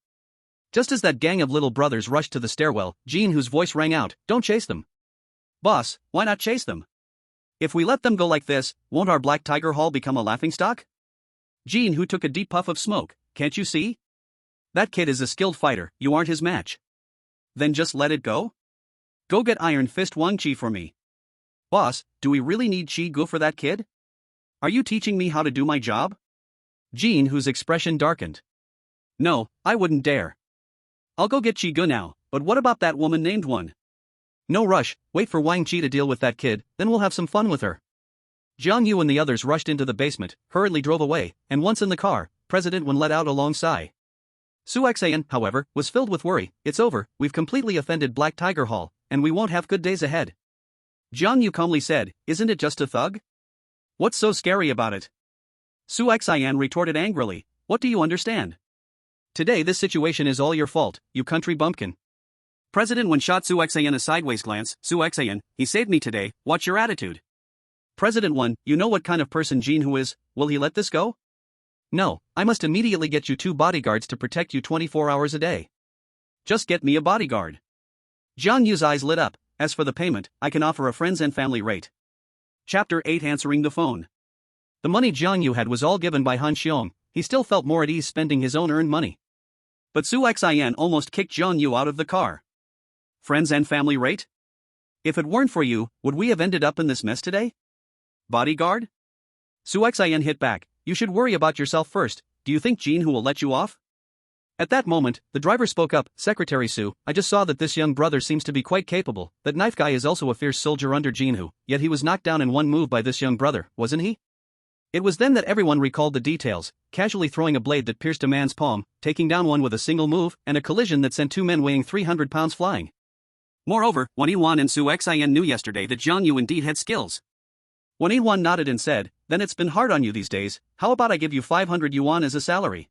Just as that gang of little brothers rushed to the stairwell, Jin Hu's voice rang out, don't chase them. Boss, why not chase them? If we let them go like this, won't our Black Tiger Hall become a laughingstock? Jin Hu took a deep puff of smoke. Can't you see? That kid is a skilled fighter, you aren't his match. Then just let it go? Go get Iron Fist Wang Chi for me. Boss, do we really need Chi Gu for that kid? Are you teaching me how to do my job? Jin Hu's expression darkened. No, I wouldn't dare. I'll go get Chi Gu now, but what about that woman named One? No rush, wait for Wang Chi to deal with that kid, then we'll have some fun with her. Jiang Yu and the others rushed into the basement, hurriedly drove away, and once in the car, President Wen let out a long sigh. Su Xian, however, was filled with worry. It's over, we've completely offended Black Tiger Hall, and we won't have good days ahead. Jiang Yu calmly said, isn't it just a thug? What's so scary about it? Su Xian retorted angrily, what do you understand? Today this situation is all your fault, you country bumpkin. President Wen shot Su Xian a sideways glance. Su Xian, he saved me today, what's your attitude? President Wen, you know what kind of person Jin Hu is, will he let this go? No, I must immediately get you 2 bodyguards to protect you 24 hours a day. Just get me a bodyguard. Jiang Yu's eyes lit up. As for the payment, I can offer a friends and family rate. Chapter 8 Answering the Phone. The money Jiang Yu had was all given by Han Xiong. He still felt more at ease spending his own earned money. But Su Xian almost kicked Jiang Yu out of the car. Friends and family rate? If it weren't for you, would we have ended up in this mess today? Bodyguard? Su Xian hit back. You should worry about yourself first. Do you think Jin Hu will let you off? At that moment, the driver spoke up. Secretary Su, I just saw that this young brother seems to be quite capable. That knife guy is also a fierce soldier under Jin Hu, yet he was knocked down in one move by this young brother, wasn't he? It was then that everyone recalled the details, casually throwing a blade that pierced a man's palm, taking down one with a single move, and a collision that sent 2 men weighing 300 pounds flying. Moreover, Wan Yiwan and Su Xian knew yesterday that Jiang Yu indeed had skills. Wan Yiwan nodded and said, then it's been hard on you these days, how about I give you 500 yuan as a salary?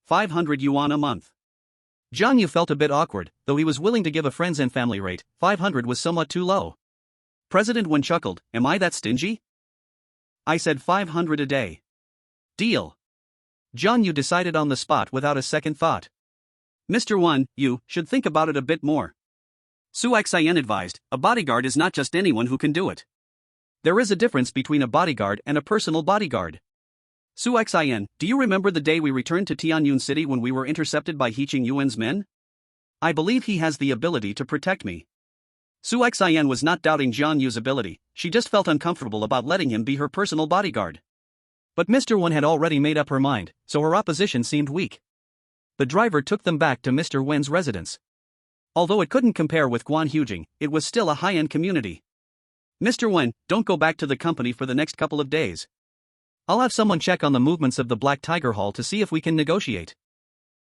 500 yuan a month. Jiang Yu felt a bit awkward, though he was willing to give a friends and family rate. 500 was somewhat too low. President Wen chuckled, am I that stingy? I said 500 a day. Deal. Jiang Yu decided on the spot without a second thought. Mr. Wan, you should think about it a bit more. Su Xian advised, a bodyguard is not just anyone who can do it. There is a difference between a bodyguard and a personal bodyguard. Su Xian, do you remember the day we returned to Tianyun City when we were intercepted by He Qing Yuan's men? I believe he has the ability to protect me. Su Xian was not doubting Jiang Yu's ability, she just felt uncomfortable about letting him be her personal bodyguard. But Mr. Wan had already made up her mind, so her opposition seemed weak. The driver took them back to Mr. Wen's residence. Although it couldn't compare with Guanhujing, it was still a high-end community. Mr. Wen, don't go back to the company for the next couple of days. I'll have someone check on the movements of the Black Tiger Hall to see if we can negotiate.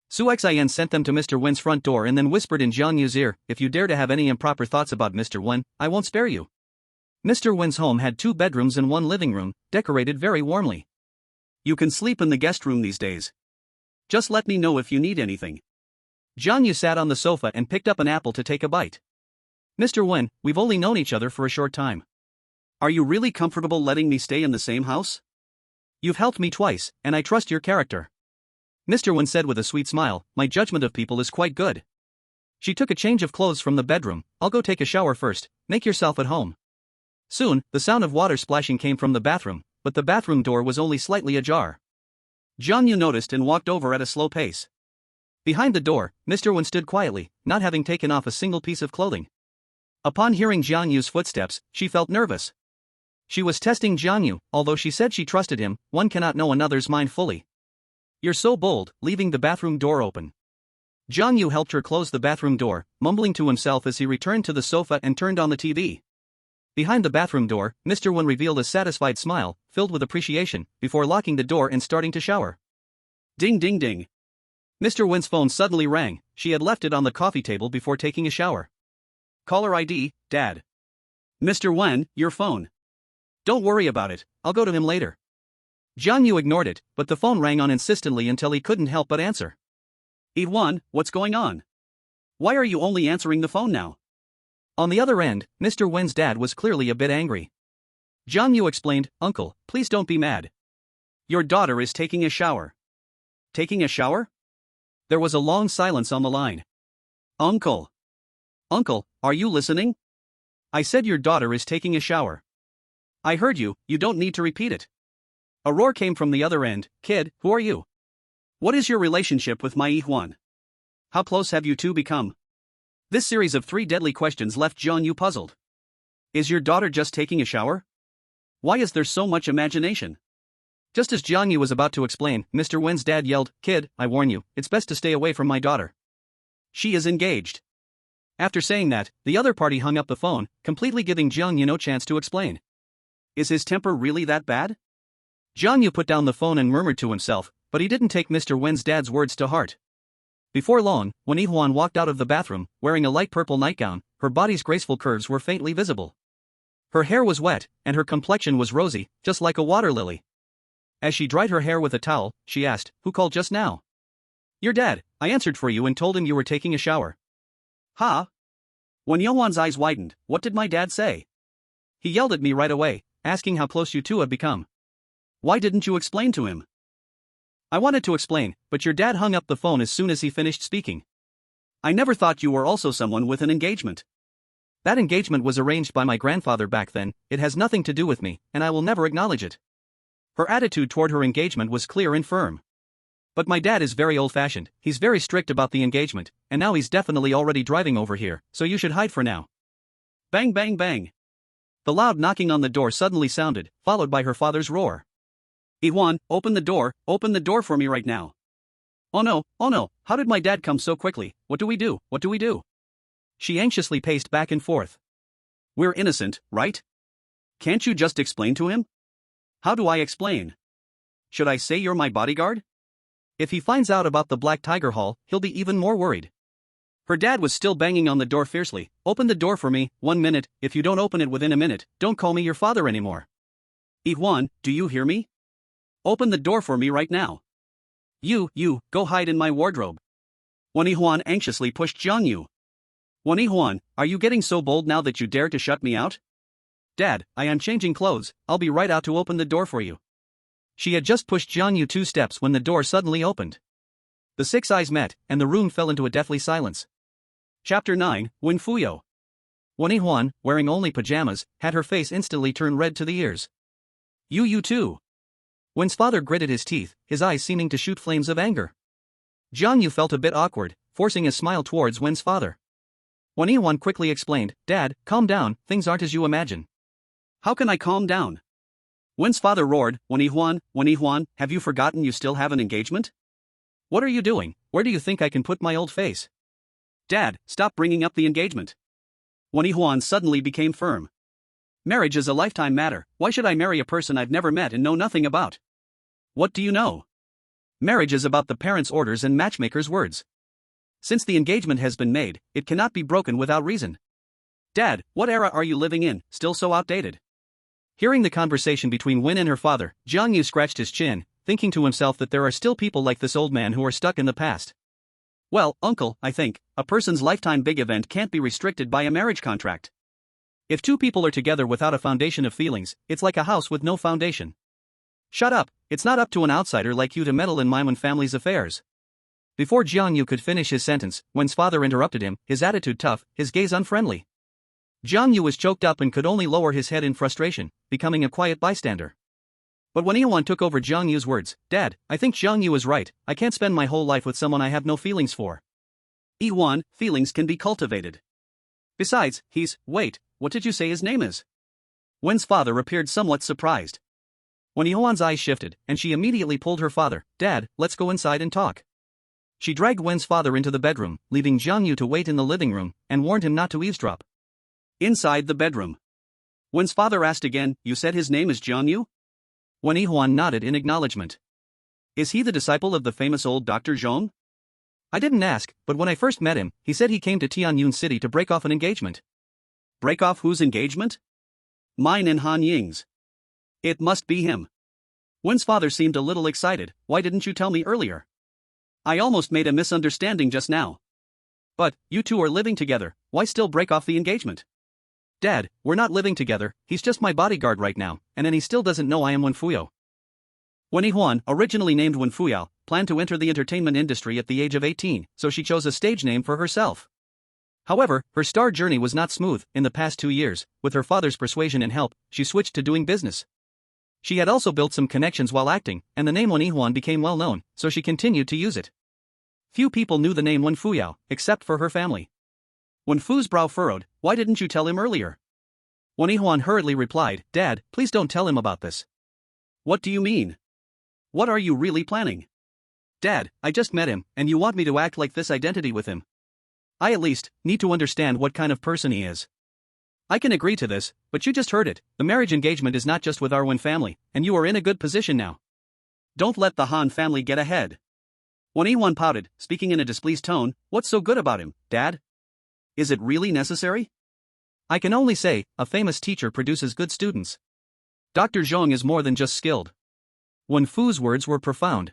Su Xian sent them to Mr. Wen's front door and then whispered in Jiang Yu's ear, if you dare to have any improper thoughts about Mr. Wen, I won't spare you. Mr. Wen's home had 2 bedrooms and 1 living room, decorated very warmly. You can sleep in the guest room these days. Just let me know if you need anything. Jiang Yu sat on the sofa and picked up an apple to take a bite. Mr. Wen, we've only known each other for a short time. Are you really comfortable letting me stay in the same house? You've helped me twice, and I trust your character. Mr. Wen said with a sweet smile, my judgment of people is quite good. She took a change of clothes from the bedroom. I'll go take a shower first, make yourself at home. Soon, the sound of water splashing came from the bathroom, but the bathroom door was only slightly ajar. Jiang Yu noticed and walked over at a slow pace. Behind the door, Mr. Wen stood quietly, not having taken off a single piece of clothing. Upon hearing Jiang Yu's footsteps, she felt nervous. She was testing Jiang Yu, although she said she trusted him, one cannot know another's mind fully. You're so bold, leaving the bathroom door open. Jiang Yu helped her close the bathroom door, mumbling to himself as he returned to the sofa and turned on the TV. Behind the bathroom door, Mr. Wen revealed a satisfied smile, filled with appreciation, before locking the door and starting to shower. Ding ding ding. Mr. Wen's phone suddenly rang. She had left it on the coffee table before taking a shower. Caller ID, Dad. Mr. Wen, your phone. Don't worry about it, I'll go to him later. Jiang Yu ignored it, but the phone rang on insistently until he couldn't help but answer. Yi-Wan, what's going on? Why are you only answering the phone now? On the other end, Mr. Wen's dad was clearly a bit angry. Jiang Yu explained, Uncle, please don't be mad. Your daughter is taking a shower. Taking a shower? There was a long silence on the line. Uncle. Uncle, are you listening? I said your daughter is taking a shower. I heard you, you don't need to repeat it. A roar came from the other end. Kid, who are you? What is your relationship with my Yi-Wan? How close have you two become? This series of 3 deadly questions left Jiang Yu puzzled. Is your daughter just taking a shower? Why is there so much imagination? Just as Jiang Yu was about to explain, Mr. Wen's dad yelled, Kid, I warn you, it's best to stay away from my daughter. She is engaged. After saying that, the other party hung up the phone, completely giving Jiang Yu no chance to explain. Is his temper really that bad? Jiang Yu put down the phone and murmured to himself, but he didn't take Mr. Wen's dad's words to heart. Before long, when Yi-Wan walked out of the bathroom, wearing a light purple nightgown, her body's graceful curves were faintly visible. Her hair was wet, and her complexion was rosy, just like a water lily. As she dried her hair with a towel, she asked, Who called just now? Your dad. I answered for you and told him you were taking a shower. Ha? When Yi-Wan's eyes widened, what did my dad say? He yelled at me right away, asking how close you two have become. Why didn't you explain to him? I wanted to explain, but your dad hung up the phone as soon as he finished speaking. I never thought you were also someone with an engagement. That engagement was arranged by my grandfather back then, it has nothing to do with me, and I will never acknowledge it. Her attitude toward her engagement was clear and firm. But my dad is very old-fashioned, he's very strict about the engagement, and now he's definitely already driving over here, so you should hide for now. Bang bang bang. The loud knocking on the door suddenly sounded, followed by her father's roar. Yi-Wan, open the door for me right now. Oh no, how did my dad come so quickly, what do we do? She anxiously paced back and forth. We're innocent, right? Can't you just explain to him? How do I explain? Should I say you're my bodyguard? If he finds out about the Black Tiger Hall, he'll be even more worried. Her dad was still banging on the door fiercely. Open the door for me, 1 minute, if you don't open it within a minute, don't call me your father anymore. Yi-Wan, do you hear me? Open the door for me right now. You, go hide in my wardrobe. Wan Yi-Wan anxiously pushed Jiang Yu. Wan Yi-Wan, are you getting so bold now that you dare to shut me out? Dad, I am changing clothes, I'll be right out to open the door for you. She had just pushed Jiang Yu 2 steps when the door suddenly opened. The 6 eyes met, and the room fell into a deathly silence. Chapter 9, Wen Fuyo. Wan Yi-Wan, wearing only pajamas, had her face instantly turn red to the ears. You too. Wen's father gritted his teeth, his eyes seeming to shoot flames of anger. Jiang Yu felt a bit awkward, forcing a smile towards Wen's father. Wan Yi-Wan quickly explained, Dad, calm down, things aren't as you imagine. How can I calm down? Wen's father roared, Wan Yi-Wan, have you forgotten you still have an engagement? What are you doing? Where do you think I can put my old face? Dad, stop bringing up the engagement. Wen Yihuan suddenly became firm. Marriage is a lifetime matter. Why should I marry a person I've never met and know nothing about? What do you know? Marriage is about the parents' orders and matchmakers' words. Since the engagement has been made, it cannot be broken without reason. Dad, what era are you living in, still so outdated? Hearing the conversation between Wen and her father, Jiang Yu scratched his chin, thinking to himself that there are still people like this old man who are stuck in the past. Well, uncle, I think, a person's lifetime big event can't be restricted by a marriage contract. If two people are together without a foundation of feelings, it's like a house with no foundation. Shut up, it's not up to an outsider like you to meddle in my own family's affairs. Before Jiang Yu could finish his sentence, Wen's father interrupted him, his attitude tough, his gaze unfriendly. Jiang Yu was choked up and could only lower his head in frustration, becoming a quiet bystander. But when Yihuan took over Jiang Yu's words, Dad, I think Jiang Yu is right, I can't spend my whole life with someone I have no feelings for. Yihuan, feelings can be cultivated. Besides, wait, what did you say his name is? Wen's father appeared somewhat surprised. When Yihuan's eyes shifted, and she immediately pulled her father, Dad, let's go inside and talk. She dragged Wen's father into the bedroom, leaving Jiang Yu to wait in the living room, and warned him not to eavesdrop. Inside the bedroom, Wen's father asked again, you said his name is Jiang Yu? Wen Yihuan nodded in acknowledgement. Is he the disciple of the famous old Dr. Zhong? I didn't ask, but when I first met him, he said he came to Tianyun City to break off an engagement. Break off whose engagement? Mine and Han Ying's. It must be him. Wen's father seemed a little excited, why didn't you tell me earlier? I almost made a misunderstanding just now. But, you two are living together, why still break off the engagement? Dad, we're not living together, he's just my bodyguard right now, and then he still doesn't know I am Wen Fuyao. Wen Yihuan, originally named Wen Fuyao, planned to enter the entertainment industry at the age of 18, so she chose a stage name for herself. However, her star journey was not smooth. In the past 2 years, with her father's persuasion and help, she switched to doing business. She had also built some connections while acting, and the name Wen Yihuan became well known, so she continued to use it. Few people knew the name Wen Fuyao, except for her family. Wen Fu's brow furrowed, why didn't you tell him earlier? Wen Yihuan hurriedly replied, Dad, please don't tell him about this. What do you mean? What are you really planning? Dad, I just met him, and you want me to act like this identity with him. I at least need to understand what kind of person he is. I can agree to this, but you just heard it, the marriage engagement is not just with our Wen family, and you are in a good position now. Don't let the Han family get ahead. Wen Yihuan pouted, speaking in a displeased tone, what's so good about him, Dad? Is it really necessary? I can only say, a famous teacher produces good students. Dr. Zhong is more than just skilled. Wen Fu's words were profound.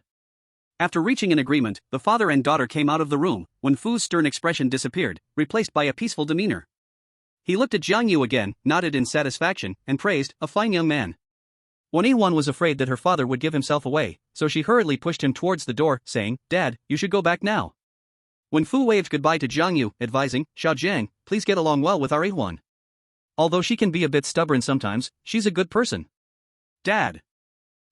After reaching an agreement, the father and daughter came out of the room. Wen Fu's stern expression disappeared, replaced by a peaceful demeanor. He looked at Jiang Yu again, nodded in satisfaction, and praised, a fine young man. Wen Yihuan was afraid that her father would give himself away, so she hurriedly pushed him towards the door, saying, Dad, you should go back now. Wen Fu waved goodbye to Jiang Yu, advising, Xiao Jiang, please get along well with our Yihuan. Although she can be a bit stubborn sometimes, she's a good person. Dad.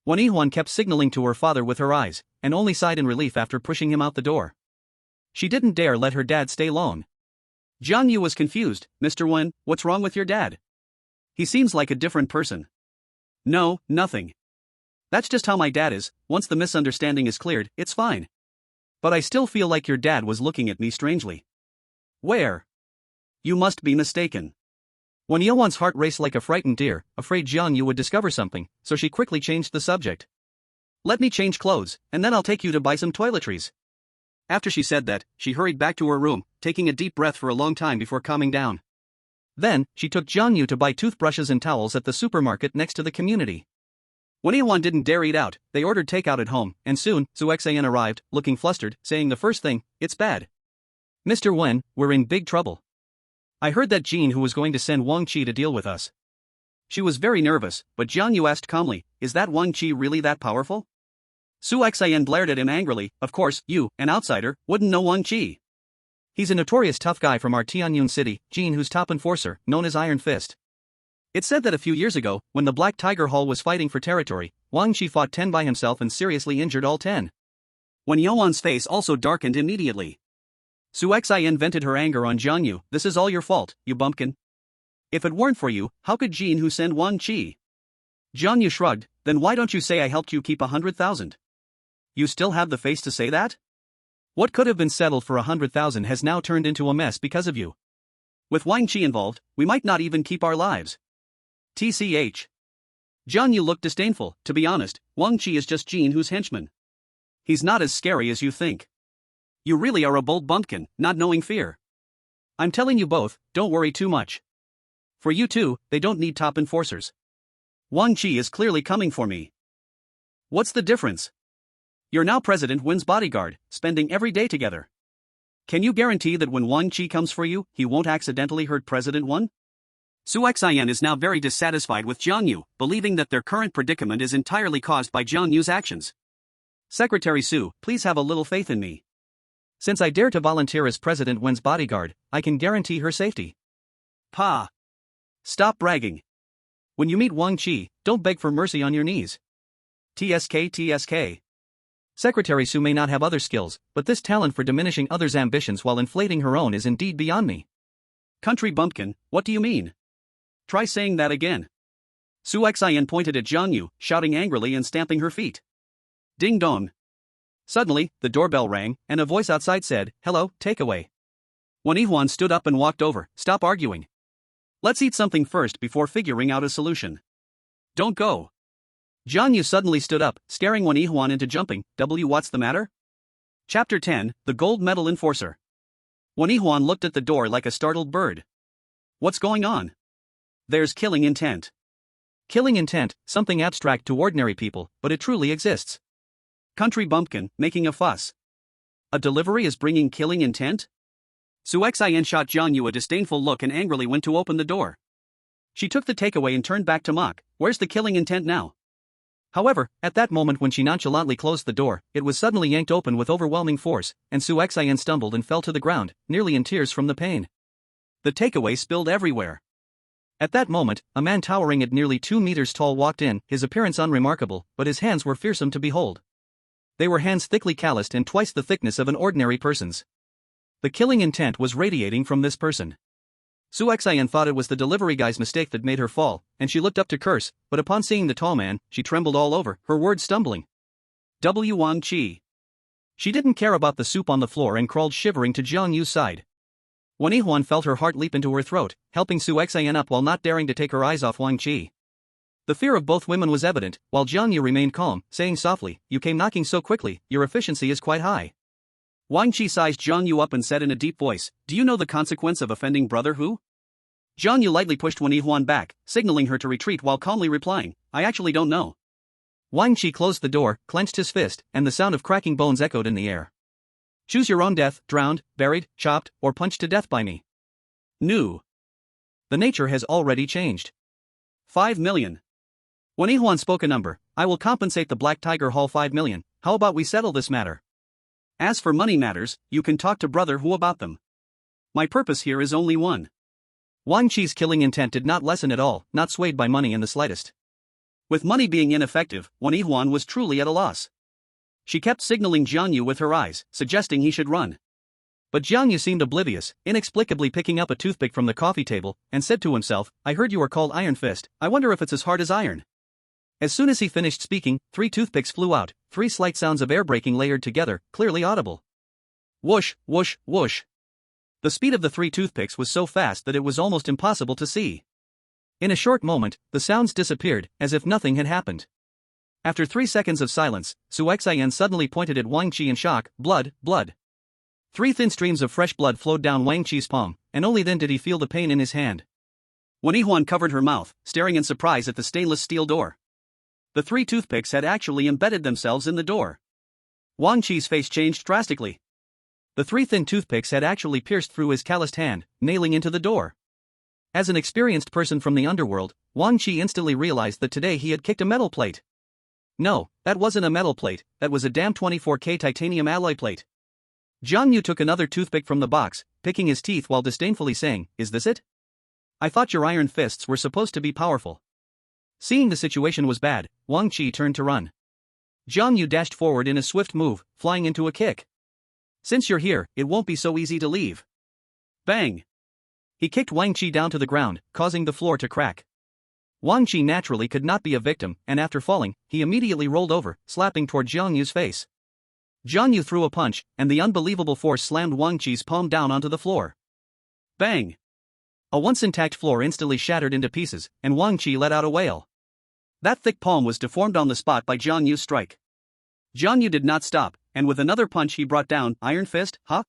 Wen Yihuan kept signaling to her father with her eyes, and only sighed in relief after pushing him out the door. She didn't dare let her dad stay long. Jiang Yu was confused, Mr. Wen, what's wrong with your dad? He seems like a different person. No, nothing. That's just how my dad is, once the misunderstanding is cleared, it's fine. But I still feel like your dad was looking at me strangely. Where? You must be mistaken. Wen Yihuan's heart raced like a frightened deer, afraid Jiang Yu would discover something, so she quickly changed the subject. Let me change clothes, and then I'll take you to buy some toiletries. After she said that, she hurried back to her room, taking a deep breath for a long time before calming down. Then, she took Jiang Yu to buy toothbrushes and towels at the supermarket next to the community. Wen Yihuan didn't dare eat out, they ordered takeout at home, and soon, Su Xian arrived, looking flustered, saying the first thing, it's bad. Mr. Wen, we're in big trouble. I heard that Jean who was going to send Wang Qi to deal with us. She was very nervous, but Jiang Yu asked calmly, is that Wang Qi really that powerful? Su Xian blared at him angrily, of course, you, an outsider, wouldn't know Wang Qi. He's a notorious tough guy from our Tianyun City, Jean who's top enforcer, known as Iron Fist. It's said that a few years ago, when the Black Tiger Hall was fighting for territory, Wang Qi fought 10 by himself and seriously injured all 10. Wen Yihuan's face also darkened immediately. Su Xian vented her anger on Jiang Yu, this is all your fault, you bumpkin. If it weren't for you, how could Jean who send Wang Qi? Jiang Yu shrugged, then why don't you say I helped you keep 100,000? You still have the face to say that? What could have been settled for 100,000 has now turned into a mess because of you. With Wang Chi involved, we might not even keep our lives. TCH. Jiang Yu looked disdainful. To be honest, Wang Chi is just Jean Hu's henchman. He's not as scary as you think. You really are a bold bumpkin, not knowing fear. I'm telling you both, don't worry too much. For you two, they don't need top enforcers. Wang Chi is clearly coming for me. What's the difference? You're now President Wen's bodyguard, spending every day together. Can you guarantee that when Wang Chi comes for you, he won't accidentally hurt President Wen? Su Xian is now very dissatisfied with Jiang Yu, believing that their current predicament is entirely caused by Jiang Yu's actions. Secretary Su, please have a little faith in me. Since I dare to volunteer as President Wen's bodyguard, I can guarantee her safety. Pa! Stop bragging. When you meet Wang Chi, don't beg for mercy on your knees. TSK. Secretary Su may not have other skills, but this talent for diminishing others' ambitions while inflating her own is indeed beyond me. Country bumpkin, what do you mean? Try saying that again. Su Xian pointed at Jiang Yu, shouting angrily and stamping her feet. Ding dong. Suddenly, the doorbell rang, and a voice outside said, "Hello, takeaway." Wen Yihuan stood up and walked over. Stop arguing. Let's eat something first before figuring out a solution. Don't go. Jiang Yu suddenly stood up, scaring Wen Yihuan into jumping. What's the matter? Chapter 10, The Gold Medal Enforcer. Wen Yihuan looked at the door like a startled bird. What's going on? There's killing intent. Killing intent, something abstract to ordinary people, but it truly exists. Country bumpkin, making a fuss. A delivery is bringing killing intent? Su Xian shot Jiang Yu a disdainful look and angrily went to open the door. She took the takeaway and turned back to mock. Where's the killing intent now? However, at that moment when she nonchalantly closed the door, it was suddenly yanked open with overwhelming force, and Su Xian stumbled and fell to the ground, nearly in tears from the pain. The takeaway spilled everywhere. At that moment, a man towering at nearly 2 meters tall walked in, his appearance unremarkable, but his hands were fearsome to behold. They were hands thickly calloused and twice the thickness of an ordinary person's. The killing intent was radiating from this person. Su Xian thought it was the delivery guy's mistake that made her fall, and she looked up to curse, but upon seeing the tall man, she trembled all over, her words stumbling. Wang Chi. She didn't care about the soup on the floor and crawled shivering to Jiang Yu's side. Wen Yihuan felt her heart leap into her throat, helping Su Xian up while not daring to take her eyes off Wang Chi. The fear of both women was evident, while Jiang Yu remained calm, saying softly, "You came knocking so quickly, your efficiency is quite high." Wang Chi sized Jiang Yu up and said in a deep voice, "Do you know the consequence of offending brother Hu?" Jiang Yu lightly pushed Wen Yihuan back, signaling her to retreat while calmly replying, "I actually don't know." Wang Chi closed the door, clenched his fist, and the sound of cracking bones echoed in the air. "Choose your own death, drowned, buried, chopped, or punched to death by me." No. The nature has already changed. 5 million. Wen Yihuan spoke a number. "I will compensate the Black Tiger Hall 5 million, how about we settle this matter?" As for money matters, you can talk to brother Hu about them. My purpose here is only one. Wang Chi's killing intent did not lessen at all, not swayed by money in the slightest. With money being ineffective, Wen Yihuan was truly at a loss. She kept signaling Jiang Yu with her eyes, suggesting he should run. But Jiang Yu seemed oblivious, inexplicably picking up a toothpick from the coffee table, and said to himself, "I heard you are called Iron Fist, I wonder if it's as hard as iron." As soon as he finished speaking, 3 toothpicks flew out, 3 slight sounds of air braking layered together, clearly audible. Whoosh, whoosh, whoosh. The speed of the 3 toothpicks was so fast that it was almost impossible to see. In a short moment, the sounds disappeared, as if nothing had happened. After 3 seconds of silence, Su Xian suddenly pointed at Wang Chi in shock. "Blood, blood." 3 thin streams of fresh blood flowed down Wang Chi's palm, and only then did he feel the pain in his hand. Wen Yihuan covered her mouth, staring in surprise at the stainless steel door. The 3 toothpicks had actually embedded themselves in the door. Wang Chi's face changed drastically. The 3 thin toothpicks had actually pierced through his calloused hand, nailing into the door. As an experienced person from the underworld, Wang Chi instantly realized that today he had kicked a metal plate. No, that wasn't a metal plate, that was a damn 24K titanium alloy plate. Jiang Yu took another toothpick from the box, picking his teeth while disdainfully saying, "Is this it? I thought your iron fists were supposed to be powerful." Seeing the situation was bad, Wang Chi turned to run. Jiang Yu dashed forward in a swift move, flying into a kick. "Since you're here, it won't be so easy to leave." Bang! He kicked Wang Chi down to the ground, causing the floor to crack. Wang Chi naturally could not be a victim, and after falling, he immediately rolled over, slapping toward Jiang Yu's face. Jiang Yu threw a punch, and the unbelievable force slammed Wang Qi's palm down onto the floor. Bang! A once intact floor instantly shattered into pieces, and Wang Qi let out a wail. That thick palm was deformed on the spot by Jiang Yu's strike. Jiang Yu did not stop, and with another punch he brought down, Iron Fist, huh?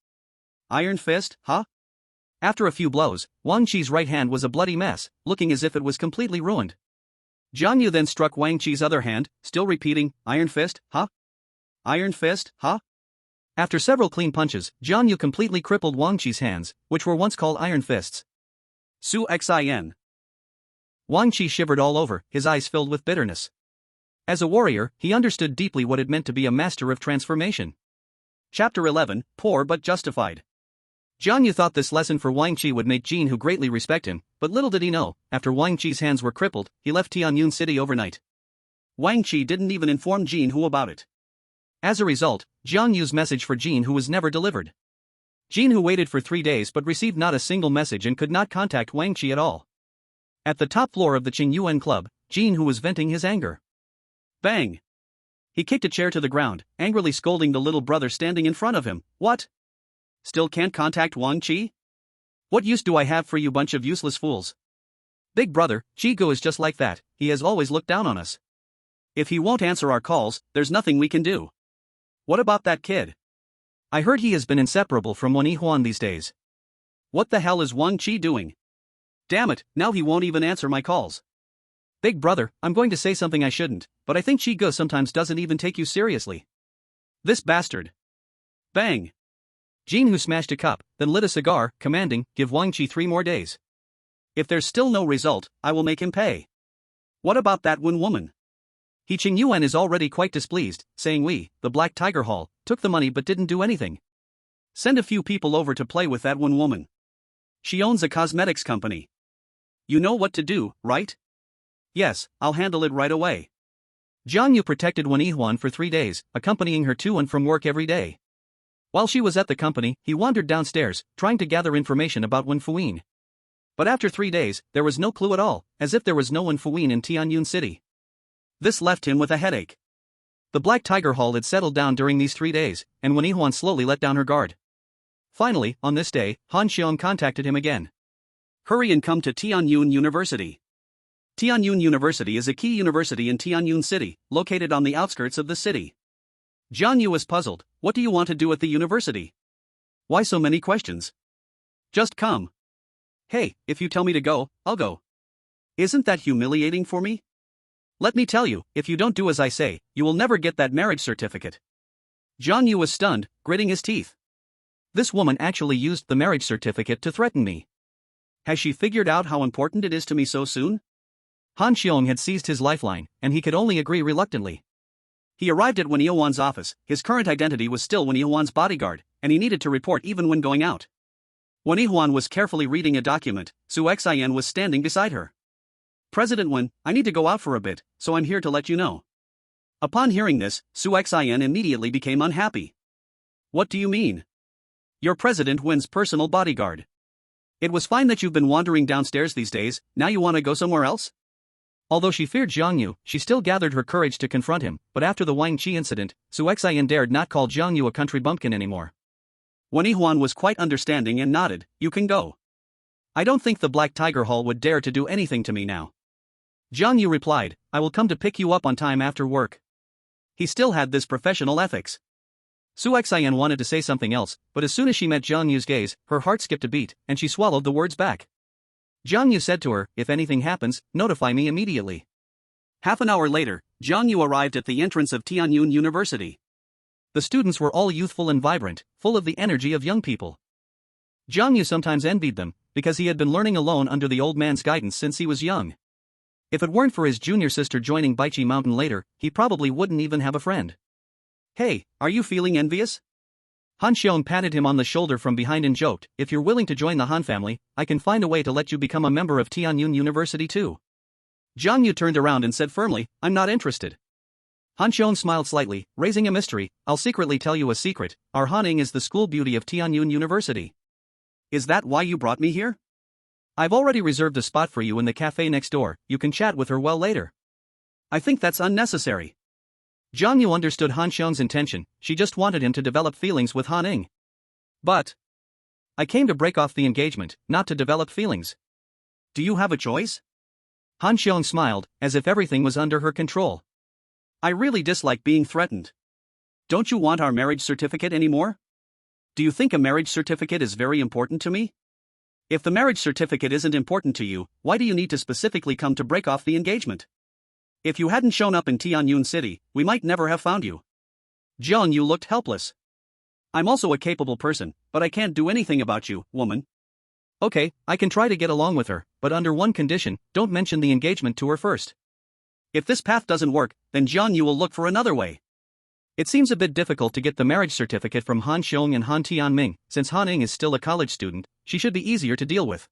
Iron Fist, huh? After a few blows, Wang Qi's right hand was a bloody mess, looking as if it was completely ruined. Jiang Yu then struck Wang Qi's other hand, still repeating, Iron Fist, huh? Iron Fist, huh? After several clean punches, Jiang Yu completely crippled Wang Qi's hands, which were once called Iron Fists. Su Xin. Wang Qi shivered all over, his eyes filled with bitterness. As a warrior, he understood deeply what it meant to be a master of transformation. Chapter 11, Poor but Justified. Jiang Yu thought this lesson for Wang Qi would make Jin, who greatly respect him, but little did he know, after Wang Qi's hands were crippled, he left Tianyun City overnight. Wang Qi didn't even inform Jin Hu about it. As a result, Jiang Yu's message for Jin Hu was never delivered. Jin Hu waited for 3 days but received not a single message and could not contact Wang Qi at all. At the top floor of the Qingyuan Club, Jin Hu was venting his anger. Bang! He kicked a chair to the ground, angrily scolding the little brother standing in front of him. What? Still can't contact Wang Qi? What use do I have for you bunch of useless fools? Big brother, Chigo is just like that, he has always looked down on us. If he won't answer our calls, there's nothing we can do. What about that kid? I heard he has been inseparable from Wen Yihuan these days. What the hell is Wang Qi doing? Damn it, now he won't even answer my calls. Big brother, I'm going to say something I shouldn't, but I think Chigo sometimes doesn't even take you seriously. This bastard. Bang! Jin Hu smashed a cup, then lit a cigar, commanding, give Wang Qi 3 more days. If there's still no result, I will make him pay. What about that Wen woman? He Qingyuan is already quite displeased, saying we, the Black Tiger Hall, took the money but didn't do anything. Send a few people over to play with that Wen woman. She owns a cosmetics company. You know what to do, right? Yes, I'll handle it right away. Jiang Yu protected Wen Yihuan for 3 days, accompanying her to and from work every day. While she was at the company, he wandered downstairs, trying to gather information about Wen Fuyin. But after 3 days, there was no clue at all, as if there was no Wen Fuyin in Tianyun City. This left him with a headache. The Black Tiger Hall had settled down during these 3 days, and Wen Yihuan slowly let down her guard. Finally, on this day, Han Xiong contacted him again. Hurry and come to Tianyun University. Tianyun University is a key university in Tianyun City, located on the outskirts of the city. Jiang Yu was puzzled. What do you want to do at the university? Why so many questions? Just come. Hey, if you tell me to go, I'll go. Isn't that humiliating for me? Let me tell you, if you don't do as I say, you will never get that marriage certificate. Jiang Yu was stunned, gritting his teeth. This woman actually used the marriage certificate to threaten me. Has she figured out how important it is to me so soon? Han Xiong had seized his lifeline, and he could only agree reluctantly. He arrived at Wen Yihuan's office. His current identity was still Wen Yihuan's bodyguard, and he needed to report even when going out. Wen Yihuan was carefully reading a document. Su Xian was standing beside her. President Wen, I need to go out for a bit, so I'm here to let you know. Upon hearing this, Su Xian immediately became unhappy. What do you mean? You're President Wen's personal bodyguard. It was fine that you've been wandering downstairs these days, now you want to go somewhere else? Although she feared Jiang Yu, she still gathered her courage to confront him, but after the Wang Qi incident, Su Xian dared not call Jiang Yu a country bumpkin anymore. Wen Yihuan was quite understanding and nodded. You can go. I don't think the Black Tiger Hall would dare to do anything to me now. Jiang Yu replied, I will come to pick you up on time after work. He still had this professional ethics. Su Xian wanted to say something else, but as soon as she met Jiang Yu's gaze, her heart skipped a beat, and she swallowed the words back. Jiang Yu said to her, if anything happens, notify me immediately. Half an hour later, Jiang Yu arrived at the entrance of Tianyun University. The students were all youthful and vibrant, full of the energy of young people. Jiang Yu sometimes envied them, because he had been learning alone under the old man's guidance since he was young. If it weren't for his junior sister joining Baichi Mountain later, he probably wouldn't even have a friend. Hey, are you feeling envious? Han Xiong patted him on the shoulder from behind and joked, if you're willing to join the Han family, I can find a way to let you become a member of Tianyun University too. Jiang Yu turned around and said firmly, I'm not interested. Han Xiong smiled slightly, raising a mystery, I'll secretly tell you a secret, our Haning is the school beauty of Tianyun University. Is that why you brought me here? I've already reserved a spot for you in the cafe next door, you can chat with her well later. I think that's unnecessary. Jiang Yu understood Han Xiong's intention, she just wanted him to develop feelings with Han Ing. But I came to break off the engagement, not to develop feelings. Do you have a choice? Han Xiong smiled, as if everything was under her control. I really dislike being threatened. Don't you want our marriage certificate anymore? Do you think a marriage certificate is very important to me? If the marriage certificate isn't important to you, why do you need to specifically come to break off the engagement? If you hadn't shown up in Tianyun City, we might never have found you. Jiang Yu looked helpless. I'm also a capable person, but I can't do anything about you, woman. Okay, I can try to get along with her, but under one condition, don't mention the engagement to her first. If this path doesn't work, then Jiang Yu will look for another way. It seems a bit difficult to get the marriage certificate from Han Xiong and Han Tianming, since Han Ing is still a college student, she should be easier to deal with.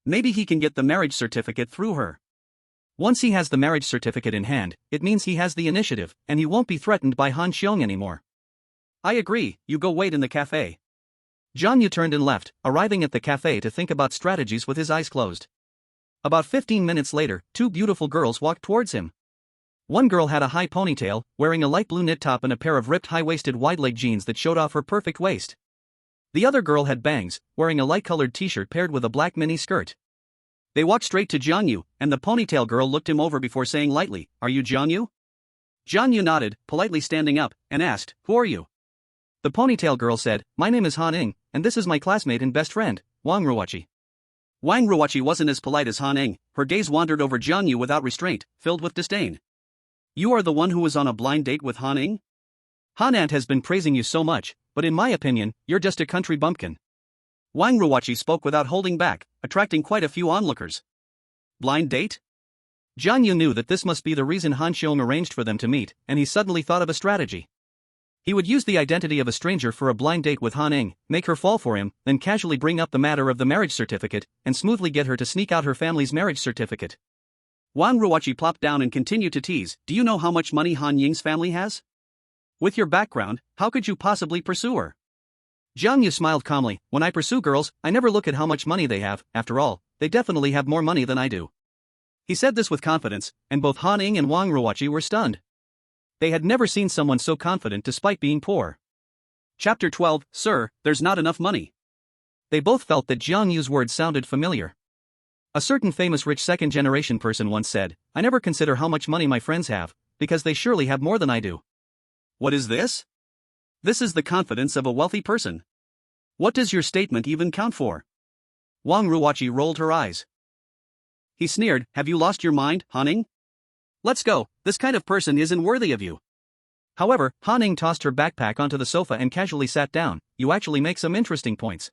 Maybe he can get the marriage certificate through her. Once he has the marriage certificate in hand, it means he has the initiative, and he won't be threatened by Han Xiong anymore. I agree, you go wait in the cafe. Jiang Yu turned and left, arriving at the cafe to think about strategies with his eyes closed. About 15 minutes later, two beautiful girls walked towards him. One girl had a high ponytail, wearing a light blue knit top and a pair of ripped high-waisted wide-leg jeans that showed off her perfect waist. The other girl had bangs, wearing a light-colored t-shirt paired with a black mini skirt. They walked straight to Jiang Yu, and the ponytail girl looked him over before saying lightly, "Are you Jiang Yu?" Jiang Yu nodded, politely standing up, and asked, "Who are you?" The ponytail girl said, "My name is Han Ing, and this is my classmate and best friend, Wang Ruoqi." Wang Ruoqi wasn't as polite as Han Ing, her gaze wandered over Jiang Yu without restraint, filled with disdain. "You are the one who was on a blind date with Han Ing? Han Aunt has been praising you so much, but in my opinion, you're just a country bumpkin." Wang Ruoqi spoke without holding back, attracting quite a few onlookers. Blind date? Jiang Yu knew that this must be the reason Han Xiong arranged for them to meet, and he suddenly thought of a strategy. He would use the identity of a stranger for a blind date with Han Ing, make her fall for him, then casually bring up the matter of the marriage certificate, and smoothly get her to sneak out her family's marriage certificate. Wang Ruoqi plopped down and continued to tease, "Do you know how much money Han Ying's family has? With your background, how could you possibly pursue her?" Jiang Yu smiled calmly, "When I pursue girls, I never look at how much money they have, after all, they definitely have more money than I do." He said this with confidence, and both Han Ing and Wang Ruoqi were stunned. They had never seen someone so confident despite being poor. Chapter 12, Sir, there's not enough money. They both felt that Jiang Yu's words sounded familiar. A certain famous rich second-generation person once said, "I never consider how much money my friends have, because they surely have more than I do." What is this? This is the confidence of a wealthy person. What does your statement even count for? Wang Ruoqi rolled her eyes. He sneered, "Have you lost your mind, Han Ing? Let's go, this kind of person isn't worthy of you." However, Han Ing tossed her backpack onto the sofa and casually sat down. "You actually make some interesting points."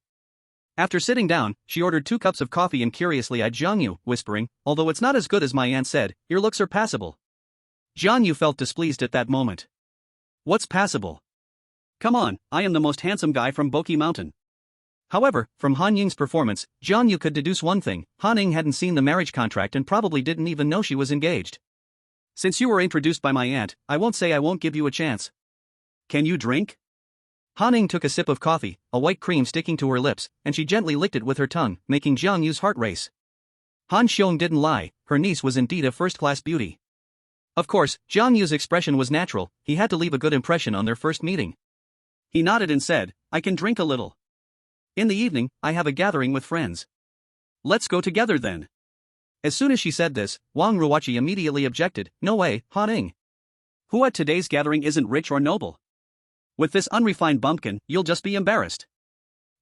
After sitting down, she ordered 2 cups of coffee and curiously eyed Jiang Yu, whispering, "Although it's not as good as my aunt said, your looks are passable." Jiang Yu felt displeased at that moment. What's passable? Come on, I am the most handsome guy from Boki Mountain. However, from Han Ying's performance, Jiang Yu could deduce one thing: Han Ing hadn't seen the marriage contract and probably didn't even know she was engaged. "Since you were introduced by my aunt, I won't say I won't give you a chance. Can you drink?" Han Ing took a sip of coffee, a white cream sticking to her lips, and she gently licked it with her tongue, making Jiang Yu's heart race. Han Xiong didn't lie, her niece was indeed a first-class beauty. Of course, Jiang Yu's expression was natural, he had to leave a good impression on their first meeting. He nodded and said, "I can drink a little. In the evening, I have a gathering with friends. Let's go together then." As soon as she said this, Wang Ruoqi immediately objected, "No way, Han Ing. Who at today's gathering isn't rich or noble? With this unrefined bumpkin, you'll just be embarrassed."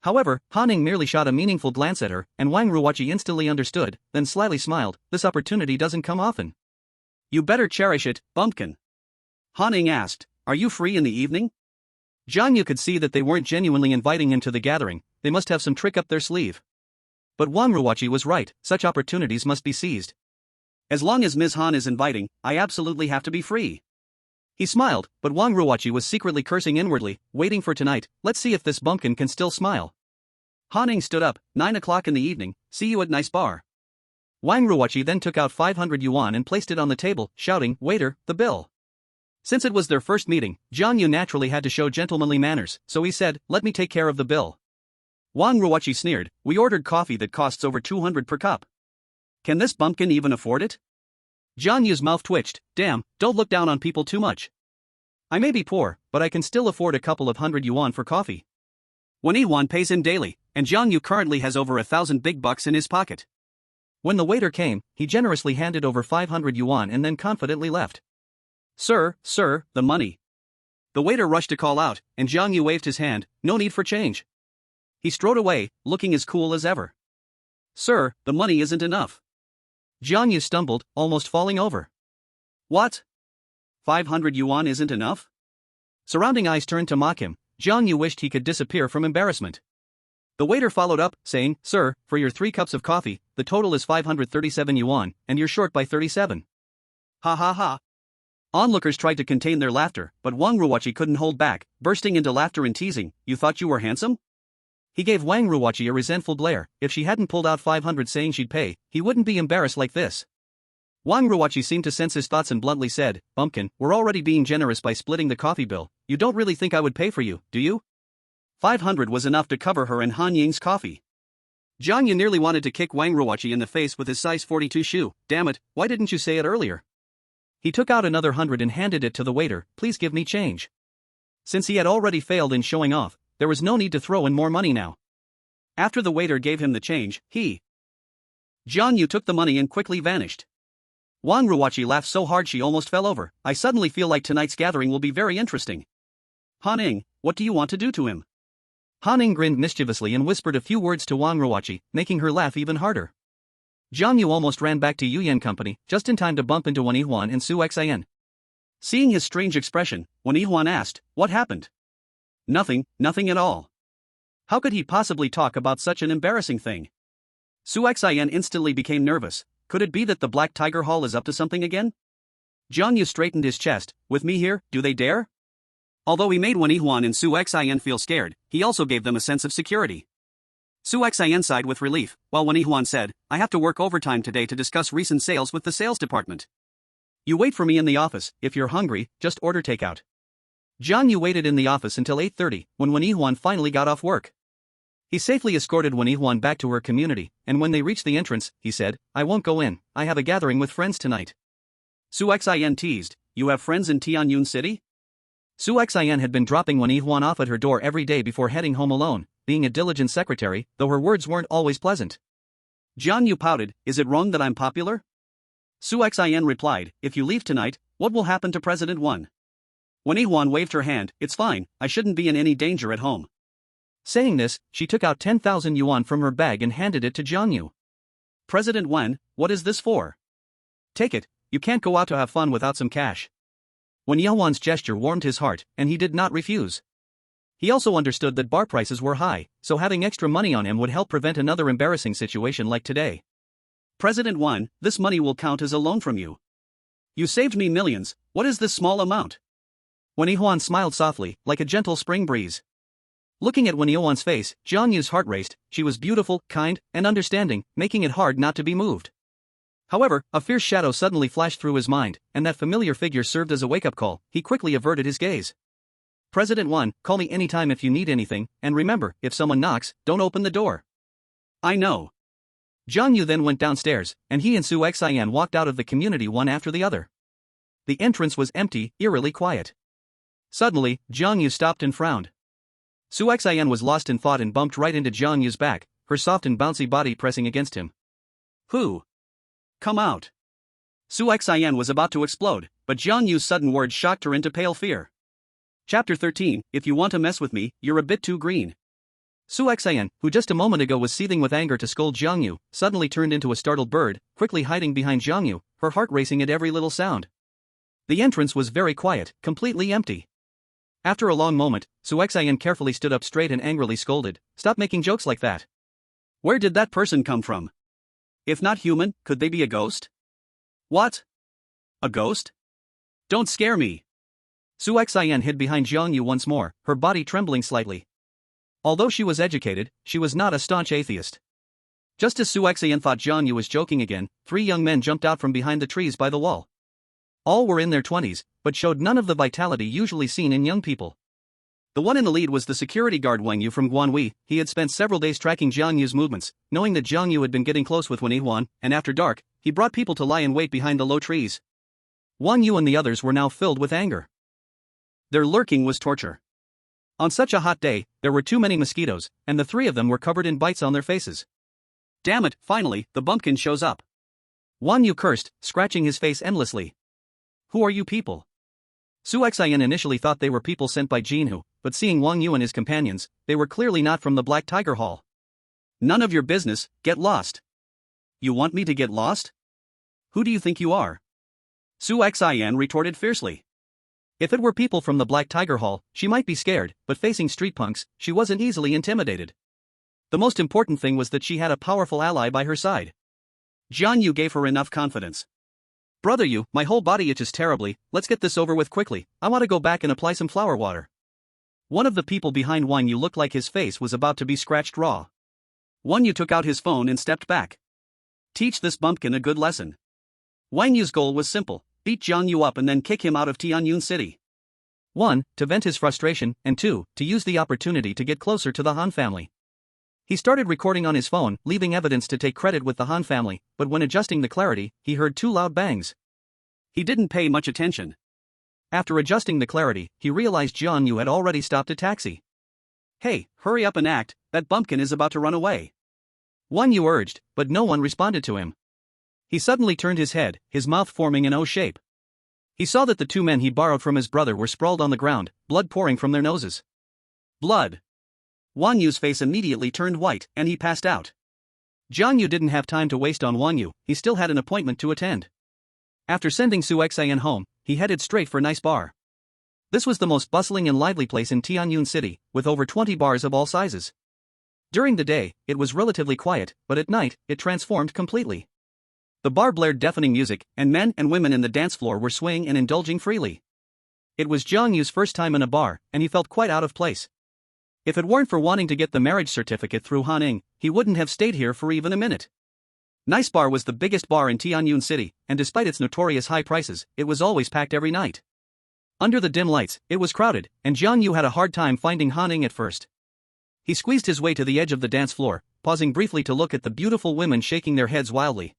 However, Han Ing merely shot a meaningful glance at her, and Wang Ruoqi instantly understood, then slyly smiled, "This opportunity doesn't come often." "You better cherish it, bumpkin." Han Ing asked, "Are you free in the evening?" Jiang Yu could see that they weren't genuinely inviting him to the gathering, they must have some trick up their sleeve. But Wang Ruoqi was right, such opportunities must be seized. "As long as Ms. Han is inviting, I absolutely have to be free." He smiled, but Wang Ruoqi was secretly cursing inwardly, waiting for tonight. Let's see if this bumpkin can still smile. Han Ing stood up, 9 o'clock in the evening, see you at nice bar. Wang Ruoqi then took out 500 yuan and placed it on the table, shouting, "Waiter, the bill." Since it was their first meeting, Jiang Yu naturally had to show gentlemanly manners, so he said, "Let me take care of the bill." Wang Ruoqi sneered, "We ordered coffee that costs over 200 per cup. Can this bumpkin even afford it?" Jiang Yu's mouth twitched, "Damn, don't look down on people too much. I may be poor, but I can still afford a couple of hundred yuan for coffee. Wen Yihuan pays him daily, and Jiang Yu currently has over 1,000 big bucks in his pocket. When the waiter came, he generously handed over 500 yuan and then confidently left. Sir, the money. The waiter rushed to call out, and Jiang Yu waved his hand, no need for change. He strode away, looking as cool as ever. Sir, the money isn't enough. Jiang Yu stumbled, almost falling over. What? 500 yuan isn't enough? Surrounding eyes turned to mock him. Jiang Yu wished he could disappear from embarrassment. The waiter followed up, saying, Sir, for your 3 cups of coffee, the total is 537 yuan, and you're short by 37. Ha ha ha. Onlookers tried to contain their laughter, but Wang Ruoqi couldn't hold back, bursting into laughter and teasing, You thought you were handsome? He gave Wang Ruoqi a resentful glare. If she hadn't pulled out 500 saying she'd pay, he wouldn't be embarrassed like this. Wang Ruoqi seemed to sense his thoughts and bluntly said, Bumpkin, we're already being generous by splitting the coffee bill. You don't really think I would pay for you, do you? 500 was enough to cover her and Han Ying's coffee. Jiang Yu nearly wanted to kick Wang Ruoqi in the face with his size 42 shoe. Damn it, why didn't you say it earlier? He took out another 100 and handed it to the waiter. Please give me change. Since he had already failed in showing off, there was no need to throw in more money now. After the waiter gave him the change, Jiang Yu took the money and quickly vanished. Wang Ruoqi laughed so hard she almost fell over. I suddenly feel like tonight's gathering will be very interesting. Han Ying, what do you want to do to him? Han Ying grinned mischievously and whispered a few words to Wang Ruoqi, making her laugh even harder. Jiang Yu almost ran back to Yuyan Company, just in time to bump into Wen Yihuan and Su Xian. Seeing his strange expression, Wen Yihuan asked, What happened? Nothing at all. How could he possibly talk about such an embarrassing thing? Su Xian instantly became nervous. Could it be that the Black Tiger Hall is up to something again? Jiang Yu straightened his chest. With me here, do they dare? Although he made Wen Yihuan and Su Xian feel scared, he also gave them a sense of security. Su Xian sighed with relief, while Wen Yihuan said, I have to work overtime today to discuss recent sales with the sales department. You wait for me in the office. If you're hungry, just order takeout. Jiang Yu waited in the office until 8:30, when Wen Yihuan finally got off work. He safely escorted Wen Yihuan back to her community, and when they reached the entrance, he said, I won't go in, I have a gathering with friends tonight. Su Xian teased, You have friends in Tianyun City? Su Xian had been dropping Wen Yihuan off at her door every day before heading home alone, being a diligent secretary, though her words weren't always pleasant. Jiang Yu pouted, Is it wrong that I'm popular? Su Xian replied, If you leave tonight, what will happen to President Wen? Wen Yihuan waved her hand, It's fine, I shouldn't be in any danger at home. Saying this, she took out 10,000 yuan from her bag and handed it to Jiang Yu. President Wen, what is this for? Take it, you can't go out to have fun without some cash. Wen Yihuan's gesture warmed his heart, and he did not refuse. He also understood that bar prices were high, so having extra money on him would help prevent another embarrassing situation like today. President Wen, this money will count as a loan from you. You saved me millions, what is this small amount? Wen Yihuan smiled softly, like a gentle spring breeze. Looking at Wen Yihuan's face, Jiang Yu's heart raced. She was beautiful, kind, and understanding, making it hard not to be moved. However, a fierce shadow suddenly flashed through his mind, and that familiar figure served as a wake-up call. He quickly averted his gaze. President Wen, call me anytime if you need anything, and remember, if someone knocks, don't open the door. I know. Jiang Yu then went downstairs, and he and Su Xian walked out of the community one after the other. The entrance was empty, eerily quiet. Suddenly, Jiang Yu stopped and frowned. Su Xian was lost in thought and bumped right into Jiang Yu's back, her soft and bouncy body pressing against him. Who? Come out. Su Xian was about to explode, but Jiang Yu's sudden words shocked her into pale fear. Chapter 13, If you want to mess with me, you're a bit too green. Su Xian, who just a moment ago was seething with anger to scold Jiang Yu, suddenly turned into a startled bird, quickly hiding behind Jiang Yu, her heart racing at every little sound. The entrance was very quiet, completely empty. After a long moment, Su Xian carefully stood up straight and angrily scolded, Stop making jokes like that. Where did that person come from? If not human, could they be a ghost? What? A ghost? Don't scare me. Su Xian hid behind Jiang Yu once more, her body trembling slightly. Although she was educated, she was not a staunch atheist. Just as Su Xian thought Jiang Yu was joking again, 3 young men jumped out from behind the trees by the wall. All were in their 20s, but showed none of the vitality usually seen in young people. The one in the lead was the security guard Wang Yu from Guanhui. He had spent several days tracking Jiang Yu's movements, knowing that Jiang Yu had been getting close with Wen Yihuan, and after dark, he brought people to lie in wait behind the low trees. Wang Yu and the others were now filled with anger. Their lurking was torture. On such a hot day, there were too many mosquitoes, and the three of them were covered in bites on their faces. Damn it, finally, the bumpkin shows up. Wang Yu cursed, scratching his face endlessly. Who are you people? Su Xian initially thought they were people sent by Jinhu, but seeing Wang Yu and his companions, they were clearly not from the Black Tiger Hall. None of your business, get lost. You want me to get lost? Who do you think you are? Su Xian retorted fiercely. If it were people from the Black Tiger Hall, she might be scared, but facing street punks, she wasn't easily intimidated. The most important thing was that she had a powerful ally by her side. Jian Yu gave her enough confidence. Brother Yu, my whole body itches terribly, let's get this over with quickly, I want to go back and apply some flower water. One of the people behind Wang Yu looked like his face was about to be scratched raw. Wang Yu took out his phone and stepped back. Teach this bumpkin a good lesson. Wang Yu's goal was simple, beat Jian Yu up and then kick him out of Tianyun City. 1. To vent his frustration, and 2. To use the opportunity to get closer to the Han family. He started recording on his phone, leaving evidence to take credit with the Han family, but when adjusting the clarity, he heard 2 loud bangs. He didn't pay much attention. After adjusting the clarity, he realized Jian Yu had already stopped a taxi. Hey, hurry up and act, that bumpkin is about to run away. Wang Yu urged, but no one responded to him. He suddenly turned his head, his mouth forming an O shape. He saw that the 2 men he borrowed from his brother were sprawled on the ground, blood pouring from their noses. Blood. Wang Yu's face immediately turned white, and he passed out. Jian Yu didn't have time to waste on Wang Yu, he still had an appointment to attend. After sending Su Xian home, he headed straight for Nice Bar. This was the most bustling and lively place in Tianyun City, with over 20 bars of all sizes. During the day, it was relatively quiet, but at night, it transformed completely. The bar blared deafening music, and men and women in the dance floor were swaying and indulging freely. It was Jiang Yu's first time in a bar, and he felt quite out of place. If it weren't for wanting to get the marriage certificate through Han Ning, he wouldn't have stayed here for even a minute. Nice Bar was the biggest bar in Tianyun City, and despite its notorious high prices, it was always packed every night. Under the dim lights, it was crowded, and Jiang Yu had a hard time finding Han Ning at first. He squeezed his way to the edge of the dance floor, pausing briefly to look at the beautiful women shaking their heads wildly.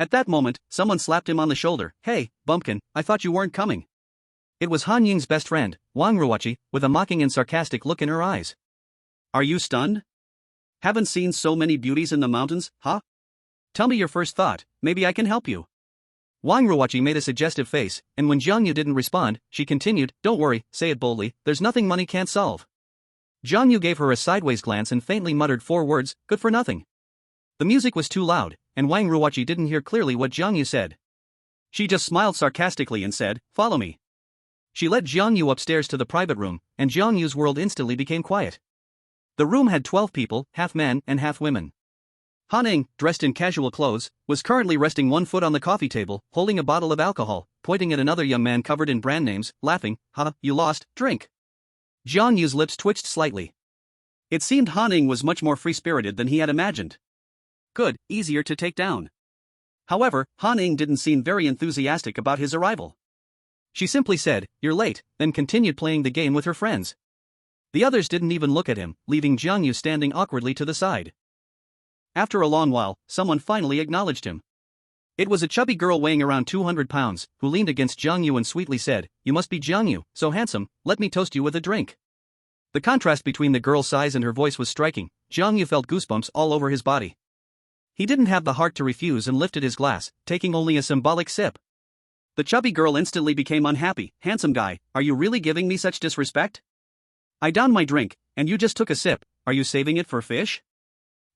At that moment, someone slapped him on the shoulder. Hey, bumpkin, I thought you weren't coming. It was Han Ying's best friend, Wang Ruoqi, with a mocking and sarcastic look in her eyes. Are you stunned? Haven't seen so many beauties in the mountains, huh? Tell me your first thought, maybe I can help you. Wang Ruoqi made a suggestive face, and when Jiang Yu didn't respond, she continued, don't worry, say it boldly, there's nothing money can't solve. Jiang Yu gave her a sideways glance and faintly muttered 4 words, good for nothing. The music was too loud, and Wang Ruoqi didn't hear clearly what Jiang Yu said. She just smiled sarcastically and said, follow me. She led Jiang Yu upstairs to the private room, and Jiang Yu's world instantly became quiet. The room had 12 people, half men and half women. Han Ning, dressed in casual clothes, was currently resting one foot on the coffee table, holding a bottle of alcohol, pointing at another young man covered in brand names, laughing, ha, you lost, drink. Jiang Yu's lips twitched slightly. It seemed Han Ning was much more free-spirited than he had imagined. Good, easier to take down. However, Han Ning didn't seem very enthusiastic about his arrival. She simply said, you're late, then continued playing the game with her friends. The others didn't even look at him, leaving Jiang Yu standing awkwardly to the side. After a long while, someone finally acknowledged him. It was a chubby girl weighing around 200 pounds, who leaned against Jiang Yu and sweetly said, you must be Jiang Yu, so handsome, let me toast you with a drink. The contrast between the girl's size and her voice was striking. Jiang Yu felt goosebumps all over his body. He didn't have the heart to refuse and lifted his glass, taking only a symbolic sip. The chubby girl instantly became unhappy. Handsome guy, are you really giving me such disrespect? I downed my drink, and you just took a sip, are you saving it for fish?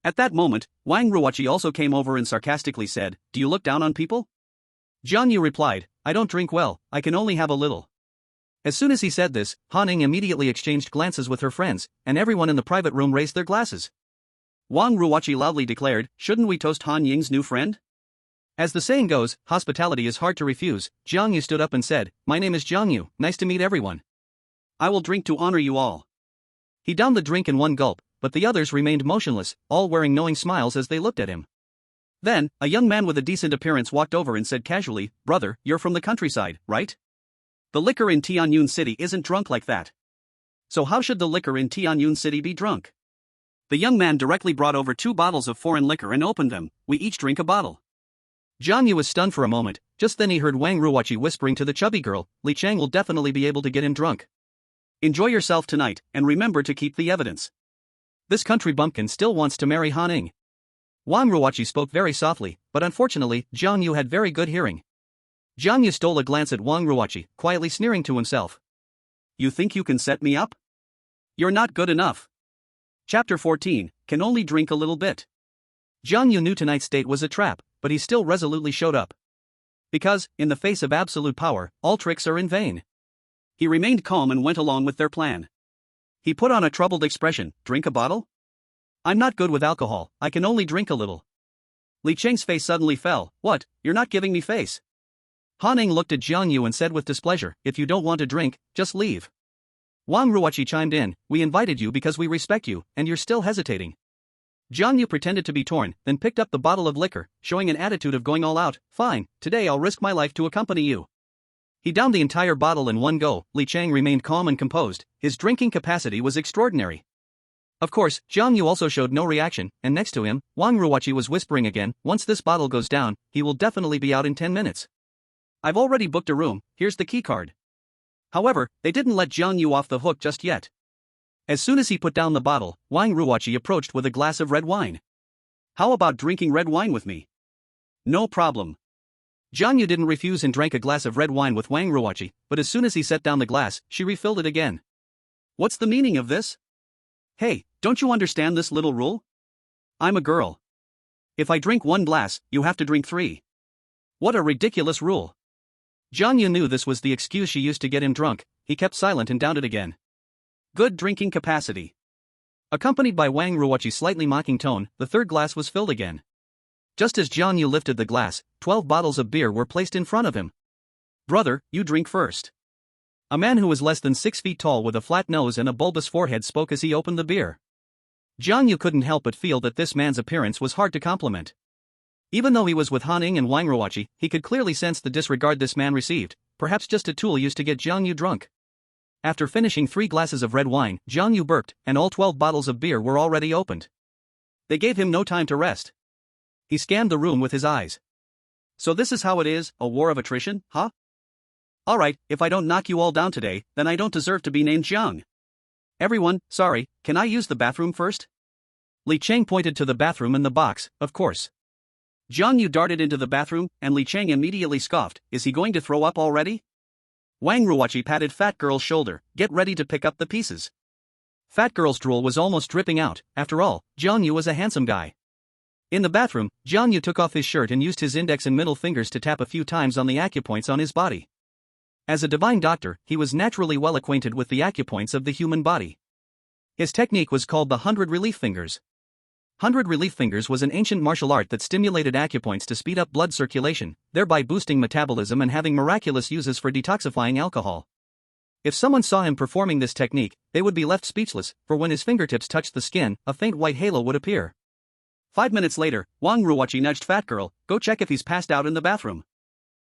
At that moment, Wang Ruoqi also came over and sarcastically said, do you look down on people? Jiang Yu replied, I don't drink well, I can only have a little. As soon as he said this, Han Ning immediately exchanged glances with her friends, and everyone in the private room raised their glasses. Wang Ruoqi loudly declared, shouldn't we toast Han Ying's new friend? As the saying goes, hospitality is hard to refuse. Jiang Yu stood up and said, my name is Jiang Yu, nice to meet everyone. I will drink to honor you all. He downed the drink in one gulp, but the others remained motionless, all wearing knowing smiles as they looked at him. Then, a young man with a decent appearance walked over and said casually, brother, you're from the countryside, right? The liquor in Tianyun City isn't drunk like that. So how should the liquor in Tianyun City be drunk? The young man directly brought over 2 bottles of foreign liquor and opened them. We each drink a bottle. Jiang Yu was stunned for a moment, Just then he heard Wang Ruoqi whispering to the chubby girl, Li Chang will definitely be able to get him drunk. Enjoy yourself tonight, and remember to keep the evidence. This country bumpkin still wants to marry Han Ning. Wang Ruoqi spoke very softly, but unfortunately, Jiang Yu had very good hearing. Jiang Yu stole a glance at Wang Ruoqi, quietly sneering to himself. You think you can set me up? You're not good enough. Chapter 14, Can Only Drink a Little Bit. Jiang Yu knew tonight's date was a trap, but he still resolutely showed up. Because, in the face of absolute power, all tricks are in vain. He remained calm and went along with their plan. He put on a troubled expression, drink a bottle? I'm not good with alcohol, I can only drink a little. Li Cheng's face suddenly fell. What, you're not giving me face? Han Ning looked at Jiang Yu and said with displeasure, if you don't want to drink, just leave. Wang Ruoqi chimed in, we invited you because we respect you, and you're still hesitating. Jiang Yu pretended to be torn, then picked up the bottle of liquor, showing an attitude of going all out. Fine, today I'll risk my life to accompany you. He downed the entire bottle in one go. Li Chang remained calm and composed, his drinking capacity was extraordinary. Of course, Jiang Yu also showed no reaction, and next to him, Wang Ruoqi was whispering again, once this bottle goes down, he will definitely be out in 10 minutes. I've already booked a room, here's the keycard. However, they didn't let Jiang Yu off the hook just yet. As soon as he put down the bottle, Wang Ruoqi approached with a glass of red wine. How about drinking red wine with me? No problem. Jiang Yu didn't refuse and drank a glass of red wine with Wang Ruoqi, but as soon as he set down the glass, she refilled it again. What's the meaning of this? Hey, don't you understand this little rule? I'm a girl. If I drink one glass, you have to drink 3. What a ridiculous rule. Jiang Yu knew this was the excuse she used to get him drunk, he kept silent and downed it again. Good drinking capacity. Accompanied by Wang Ruoqi's slightly mocking tone, the third glass was filled again. Just as Jiang Yu lifted the glass, 12 bottles of beer were placed in front of him. Brother, you drink first. A man who was less than 6 feet tall with a flat nose and a bulbous forehead spoke as he opened the beer. Jiang Yu couldn't help but feel that this man's appearance was hard to compliment. Even though he was with Han Ning and Wang Ruoqi, he could clearly sense the disregard this man received, perhaps just a tool used to get Jiang Yu drunk. After finishing 3 glasses of red wine, Jiang Yu burped, and all 12 bottles of beer were already opened. They gave him no time to rest. He scanned the room with his eyes. So this is how it is, a war of attrition, huh? Alright, if I don't knock you all down today, then I don't deserve to be named Jiang. Everyone, sorry, can I use the bathroom first? Li Chang pointed to the bathroom in the box, of course. Jiang Yu darted into the bathroom, and Li Chang immediately scoffed, is he going to throw up already? Wang Ruoqi patted Fat Girl's shoulder, get ready to pick up the pieces. Fat Girl's drool was almost dripping out, after all, Jiang Yu was a handsome guy. In the bathroom, Jiang Yu took off his shirt and used his index and middle fingers to tap a few times on the acupoints on his body. As a divine doctor, he was naturally well acquainted with the acupoints of the human body. His technique was called the 100 relief fingers. 100 relief fingers was an ancient martial art that stimulated acupoints to speed up blood circulation, thereby boosting metabolism and having miraculous uses for detoxifying alcohol. If someone saw him performing this technique, they would be left speechless, for when his fingertips touched the skin, a faint white halo would appear. 5 minutes later, Wang Ruoqi nudged Fat Girl, go check if he's passed out in the bathroom.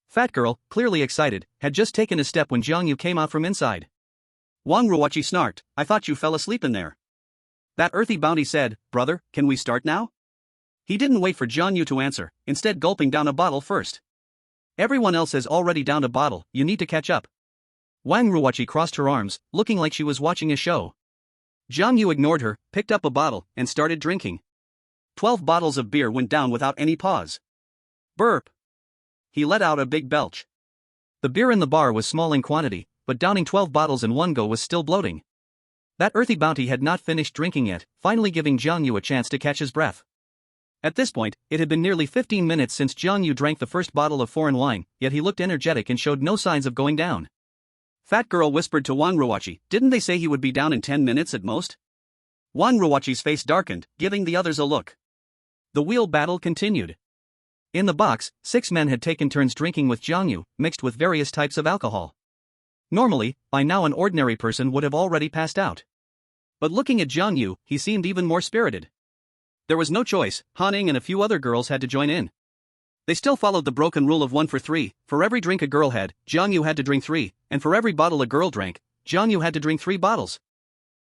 Fat Girl, clearly excited, had just taken a step when Jiang Yu came out from inside. Wang Ruoqi snarked, I thought you fell asleep in there. That earthy bounty said, brother, can we start now? He didn't wait for Jiang Yu to answer, instead gulping down a bottle first. Everyone else has already downed a bottle, you need to catch up. Wang Ruoqi crossed her arms, looking like she was watching a show. Jiang Yu ignored her, picked up a bottle, and started drinking. 12 bottles of beer went down without any pause. Burp. He let out a big belch. The beer in the bar was small in quantity, but downing 12 bottles in one go was still bloating. That earthy bounty had not finished drinking yet, finally giving Jiang Yu a chance to catch his breath. At this point, it had been nearly 15 minutes since Jiang Yu drank the first bottle of foreign wine, yet he looked energetic and showed no signs of going down. Fat Girl whispered to Wang Ruoqi, didn't they say he would be down in 10 minutes at most? Wang Ruoqi's face darkened, giving the others a look. The wheel battle continued. In the box, 6 men had taken turns drinking with Jiang Yu, mixed with various types of alcohol. Normally, by now an ordinary person would have already passed out. But looking at Jiang Yu, he seemed even more spirited. There was no choice, Han Ning and a few other girls had to join in. They still followed the broken rule of 1 for 3, for every drink a girl had, Jiang Yu had to drink 3, and for every bottle a girl drank, Jiang Yu had to drink 3 bottles.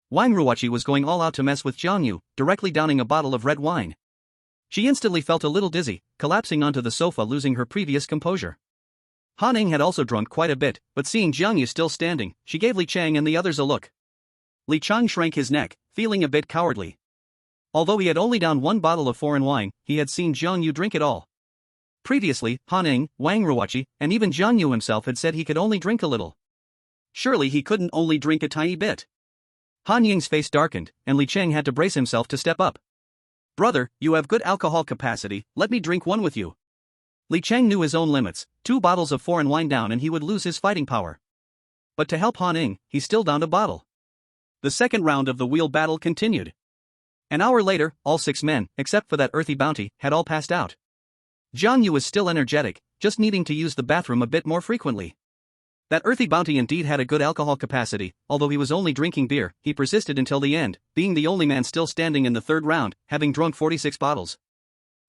Wang Ruoqi was going all out to mess with Jiang Yu, directly downing a bottle of red wine. She instantly felt a little dizzy, collapsing onto the sofa, losing her previous composure. Han Ning had also drunk quite a bit, but seeing Jiang Yu still standing, she gave Li Chang and the others a look. Li Chang shrank his neck, feeling a bit cowardly. Although he had only downed one bottle of foreign wine, he had seen Jiang Yu drink it all. Previously, Han Ning, Wang Ruoqi, and even Jiang Yu himself had said he could only drink a little. Surely he couldn't only drink a tiny bit. Han Ying's face darkened, and Li Chang had to brace himself to step up. Brother, you have good alcohol capacity, let me drink one with you. Li Chang knew his own limits, 2 bottles of foreign wine down and he would lose his fighting power. But to help Han Ning, he still downed a bottle. The second round of the wheel battle continued. An hour later, all 6 men, except for that earthy bounty, had all passed out. Jiang Yu was still energetic, just needing to use the bathroom a bit more frequently. That earthy bounty indeed had a good alcohol capacity, although he was only drinking beer, he persisted until the end, being the only man still standing in the third round, having drunk 46 bottles.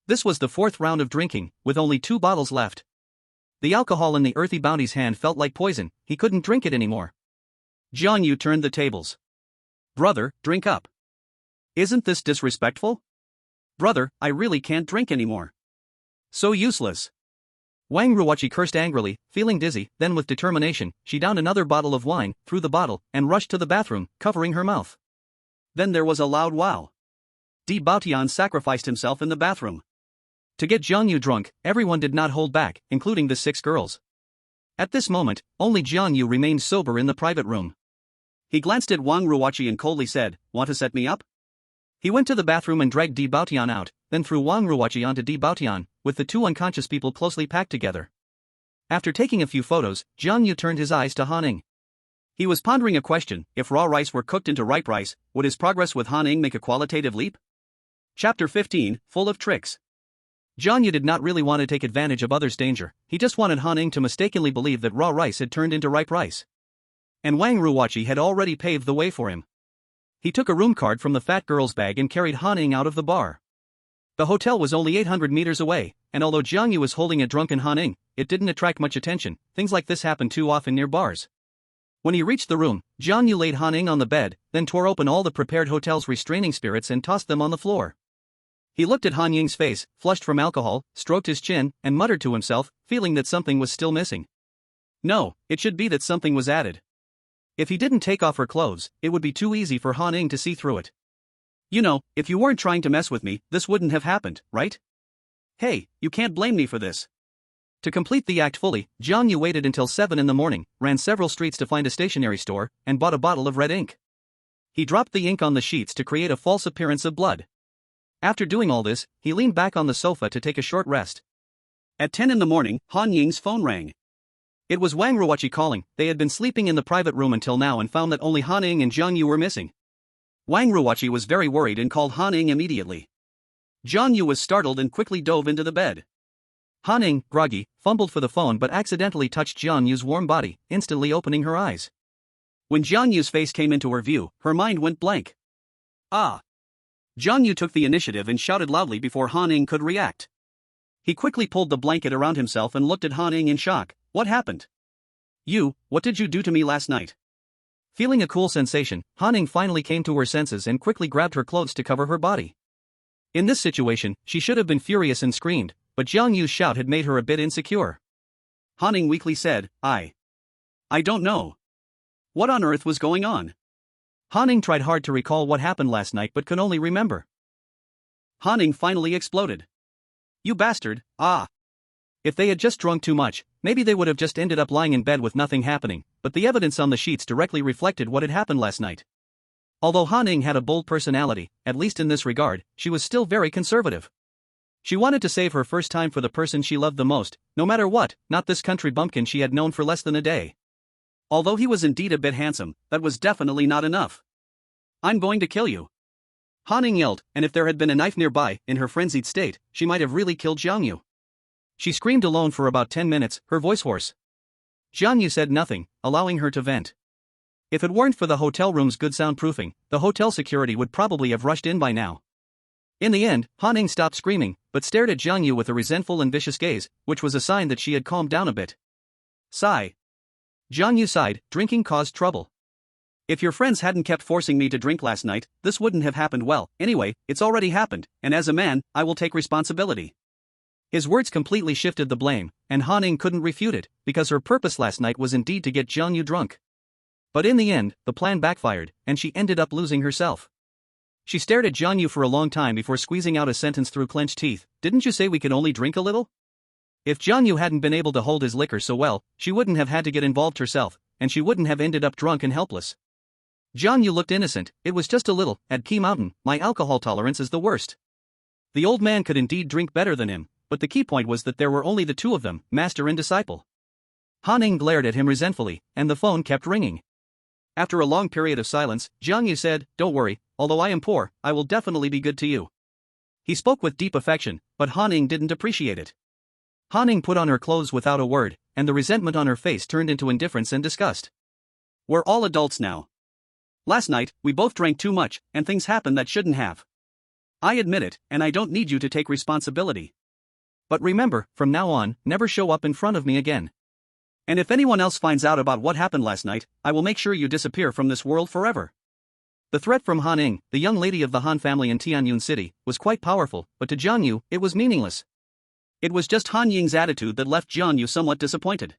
This was the 4th round of drinking, with only 2 bottles left. The alcohol in the earthy bounty's hand felt like poison, he couldn't drink it anymore. Jiang Yu turned the tables. Brother, drink up. Isn't this disrespectful? Brother, I really can't drink anymore. So useless. Wang Ruoqi cursed angrily, feeling dizzy, then with determination, she downed another bottle of wine, threw the bottle, and rushed to the bathroom, covering her mouth. Then there was a loud wow. Di Baotian sacrificed himself in the bathroom. To get Jiang Yu drunk, everyone did not hold back, including the 6 girls. At this moment, only Jiang Yu remained sober in the private room. He glanced at Wang Ruoqi and coldly said, "Want to set me up?" He went to the bathroom and dragged Di Baotian out, then threw Wang Ruoqi onto Di Baotian, with the 2 unconscious people closely packed together. After taking a few photos, Jiang Yu turned his eyes to Han Ning. He was pondering a question: if raw rice were cooked into ripe rice, would his progress with Han Ning make a qualitative leap? Chapter 15, full of tricks. Jiang Yu did not really want to take advantage of others' danger, he just wanted Han Ning to mistakenly believe that raw rice had turned into ripe rice. And Wang Ruoqi had already paved the way for him. He took a room card from the fat girl's bag and carried Han Ning out of the bar. The hotel was only 800 meters away, and although Jiang Yu was holding a drunken Han Ning, it didn't attract much attention. Things like this happen too often near bars. When he reached the room, Jiang Yu laid Han Ning on the bed, then tore open all the prepared hotel's restraining spirits and tossed them on the floor. He looked at Han Ying's face, flushed from alcohol, stroked his chin, and muttered to himself, feeling that something was still missing. No, it should be that something was added. If he didn't take off her clothes, it would be too easy for Han Ning to see through it. You know, if you weren't trying to mess with me, this wouldn't have happened, right? Hey, you can't blame me for this. To complete the act fully, Jiang Yu waited until 7 in the morning, ran several streets to find a stationery store, and bought a bottle of red ink. He dropped the ink on the sheets to create a false appearance of blood. After doing all this, he leaned back on the sofa to take a short rest. At 10 in the morning, Han Ying's phone rang. It was Wang Ruoqi calling. They had been sleeping in the private room until now and found that only Han Ning and Jiang Yu were missing. Wang Ruoqi was very worried and called Han Ning immediately. Jiang Yu was startled and quickly dove into the bed. Han Ning, groggy, fumbled for the phone but accidentally touched Jiang Yu's warm body, instantly opening her eyes. When Jiang Yu's face came into her view, her mind went blank. Ah! Jiang Yu took the initiative and shouted loudly before Han Ning could react. He quickly pulled the blanket around himself and looked at Han Ning in shock. What happened? You, what did you do to me last night? Feeling a cool sensation, Han Ning finally came to her senses and quickly grabbed her clothes to cover her body. In this situation, she should have been furious and screamed, but Jiang Yu's shout had made her a bit insecure. Han Ning weakly said, I don't know. What on earth was going on? Han Ning tried hard to recall what happened last night but could only remember. Han Ning finally exploded. You bastard, ah! If they had just drunk too much, maybe they would have just ended up lying in bed with nothing happening, but the evidence on the sheets directly reflected what had happened last night. Although Han Ning had a bold personality, at least in this regard, she was still very conservative. She wanted to save her first time for the person she loved the most, no matter what, not this country bumpkin she had known for less than a day. Although he was indeed a bit handsome, that was definitely not enough. I'm going to kill you. Han Ning yelled, and if there had been a knife nearby, in her frenzied state, she might have really killed Jiang Yu. She screamed alone for about 10 minutes, her voice hoarse. Jiang Yu said nothing, allowing her to vent. If it weren't for the hotel room's good soundproofing, the hotel security would probably have rushed in by now. In the end, Han Ning stopped screaming, but stared at Jiang Yu with a resentful and vicious gaze, which was a sign that she had calmed down a bit. Sigh. Jiang Yu sighed, drinking caused trouble. If your friends hadn't kept forcing me to drink last night, this wouldn't have happened well. Anyway, it's already happened, and as a man, I will take responsibility. His words completely shifted the blame, and Han Ning couldn't refute it, because her purpose last night was indeed to get Jiang Yu drunk. But in the end, the plan backfired, and she ended up losing herself. She stared at Jiang Yu for a long time before squeezing out a sentence through clenched teeth. "Didn't you say we could only drink a little?" If Jiang Yu hadn't been able to hold his liquor so well, she wouldn't have had to get involved herself, and she wouldn't have ended up drunk and helpless. Jiang Yu looked innocent. "It was just a little. At Qi Mountain, my alcohol tolerance is the worst." The old man could indeed drink better than him, but the key point was that there were only the two of them, master and disciple. Han Ning glared at him resentfully, and the phone kept ringing. After a long period of silence, Jiang Yu said, "Don't worry, although I am poor, I will definitely be good to you." He spoke with deep affection, but Han Ning didn't appreciate it. Han Ning put on her clothes without a word, and the resentment on her face turned into indifference and disgust. "We're all adults now. Last night, we both drank too much, and things happened that shouldn't have. I admit it, and I don't need you to take responsibility. But remember, from now on, never show up in front of me again. And if anyone else finds out about what happened last night, I will make sure you disappear from this world forever." The threat from Han Ning, the young lady of the Han family in Tianyun City, was quite powerful, but to Jiang Yu, it was meaningless. It was just Han Ying's attitude that left Jiang Yu somewhat disappointed.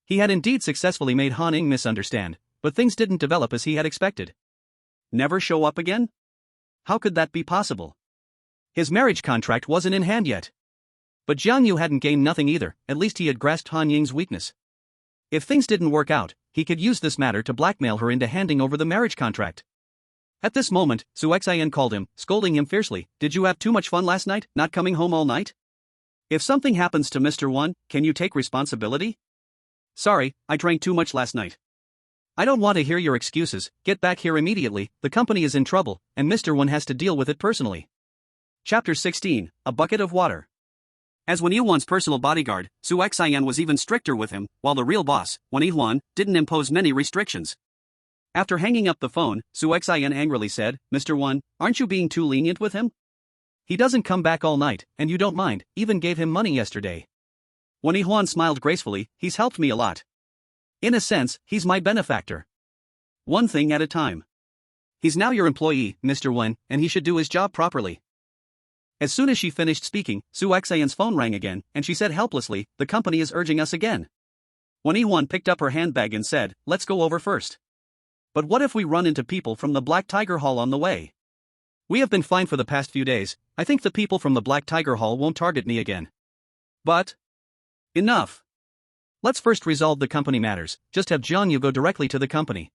He had indeed successfully made Han Ning misunderstand, but things didn't develop as he had expected. Never show up again? How could that be possible? His marriage contract wasn't in hand yet. But Jiang Yu hadn't gained nothing either, at least he had grasped Han Ying's weakness. If things didn't work out, he could use this matter to blackmail her into handing over the marriage contract. At this moment, Su Xian called him, scolding him fiercely. "Did you have too much fun last night, not coming home all night? If something happens to Mr. Wan, can you take responsibility?" "Sorry, I drank too much last night." "I don't want to hear your excuses. Get back here immediately. The company is in trouble, and Mr. Wan has to deal with it personally." Chapter 16, A Bucket of Water. As Wan Yuan's personal bodyguard, Su Xian was even stricter with him, while the real boss, Wan Yuan, didn't impose many restrictions. After hanging up the phone, Su Xian angrily said, "Mr. Wan, aren't you being too lenient with him? He doesn't come back all night, and you don't mind, even gave him money yesterday." Wan Yuan smiled gracefully. "He's helped me a lot. In a sense, he's my benefactor. One thing at a time. He's now your employee, Mr. Wan, and he should do his job properly." As soon as she finished speaking, Su Xian's phone rang again, and she said helplessly, "The company is urging us again." Wan Yuan picked up her handbag and said, "Let's go over first. But what if we run into people from the Black Tiger Hall on the way?" "We have been fine for the past few days. I think the people from the Black Tiger Hall won't target me again." "But enough. Let's first resolve the company matters. Just have Jiang Yu go directly to the company."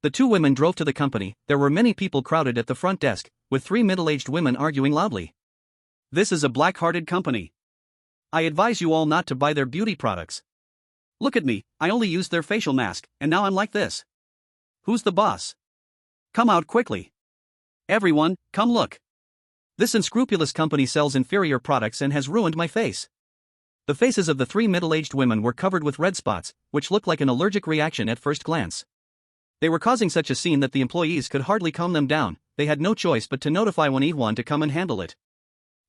The two women drove to the company. There were many people crowded at the front desk, with three middle-aged women arguing loudly. "This is a black-hearted company. I advise you all not to buy their beauty products. Look at me, I only used their facial mask, and now I'm like this. Who's the boss? Come out quickly. Everyone, come look. This unscrupulous company sells inferior products and has ruined my face." The faces of the three middle-aged women were covered with red spots, which looked like an allergic reaction at first glance. They were causing such a scene that the employees could hardly calm them down. They had no choice but to notify Wan Yuan to come and handle it.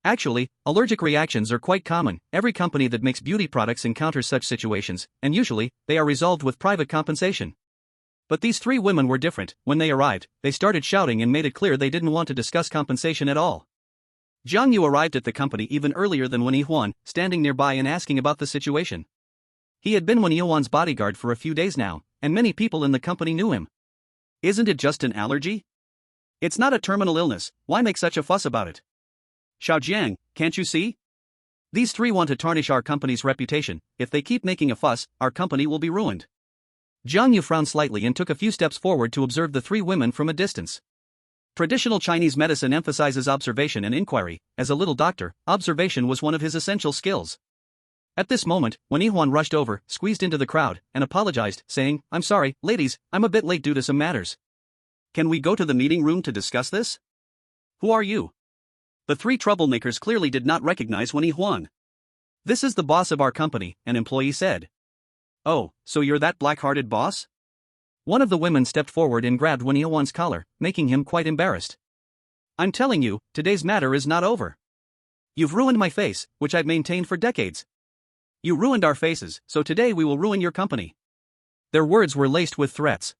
Actually, allergic reactions are quite common. Every company that makes beauty products encounters such situations, and usually, they are resolved with private compensation. But these three women were different. When they arrived, they started shouting and made it clear they didn't want to discuss compensation at all. Jiang Yu arrived at the company even earlier than Wan Yuan, standing nearby and asking about the situation. He had been Wan Yuan's bodyguard for a few days now, and many people in the company knew him. "Isn't it just an allergy? It's not a terminal illness, why make such a fuss about it? Xiaojiang, can't you see? These three want to tarnish our company's reputation. If they keep making a fuss, our company will be ruined." Jiang Yu frowned slightly and took a few steps forward to observe the three women from a distance. Traditional Chinese medicine emphasizes observation and inquiry. As a little doctor, observation was one of his essential skills. At this moment, Wan Yuan rushed over, squeezed into the crowd, and apologized, saying, "I'm sorry, ladies, I'm a bit late due to some matters." "Can we go to the meeting room to discuss this? Who are you?" The three troublemakers clearly did not recognize Wan Yuan. "This is the boss of our company," an employee said. "Oh, so you're that black-hearted boss?" One of the women stepped forward and grabbed Wan Yuan's collar, making him quite embarrassed. "I'm telling you, today's matter is not over. You've ruined my face, which I've maintained for decades. You ruined our faces, so today we will ruin your company." Their words were laced with threats.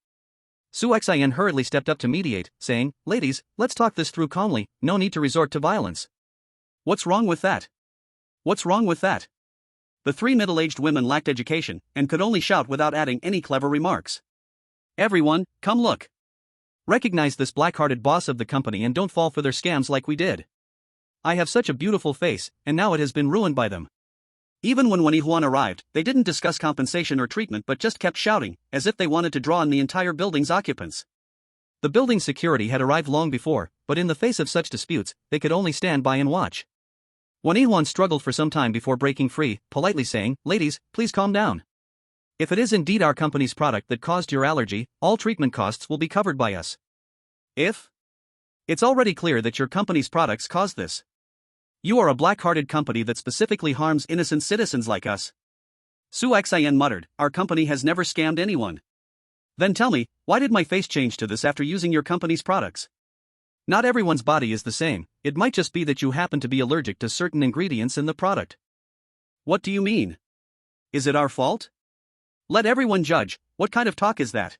Su Xian hurriedly stepped up to mediate, saying, "Ladies, let's talk this through calmly, no need to resort to violence." "What's wrong with that? What's wrong with that? The three middle-aged women lacked education and could only shout without adding any clever remarks. Everyone, come look. Recognize this black-hearted boss of the company and don't fall for their scams like we did. I have such a beautiful face, and now it has been ruined by them. Even when Juan arrived, they didn't discuss compensation or treatment but just kept shouting, as if they wanted to draw on the entire building's occupants. The building's security had arrived long before, but in the face of such disputes, they could only stand by and watch. Juan struggled for some time before breaking free, politely saying, "Ladies, please calm down. If it is indeed our company's product that caused your allergy, all treatment costs will be covered by us." If? It's already clear that your company's products caused this. You are a black-hearted company that specifically harms innocent citizens like us. Su Xian muttered, "Our company has never scammed anyone." Then tell me, why did my face change to this after using your company's products? Not everyone's body is the same, it might just be that you happen to be allergic to certain ingredients in the product. What do you mean? Is it our fault? Let everyone judge. What kind of talk is that?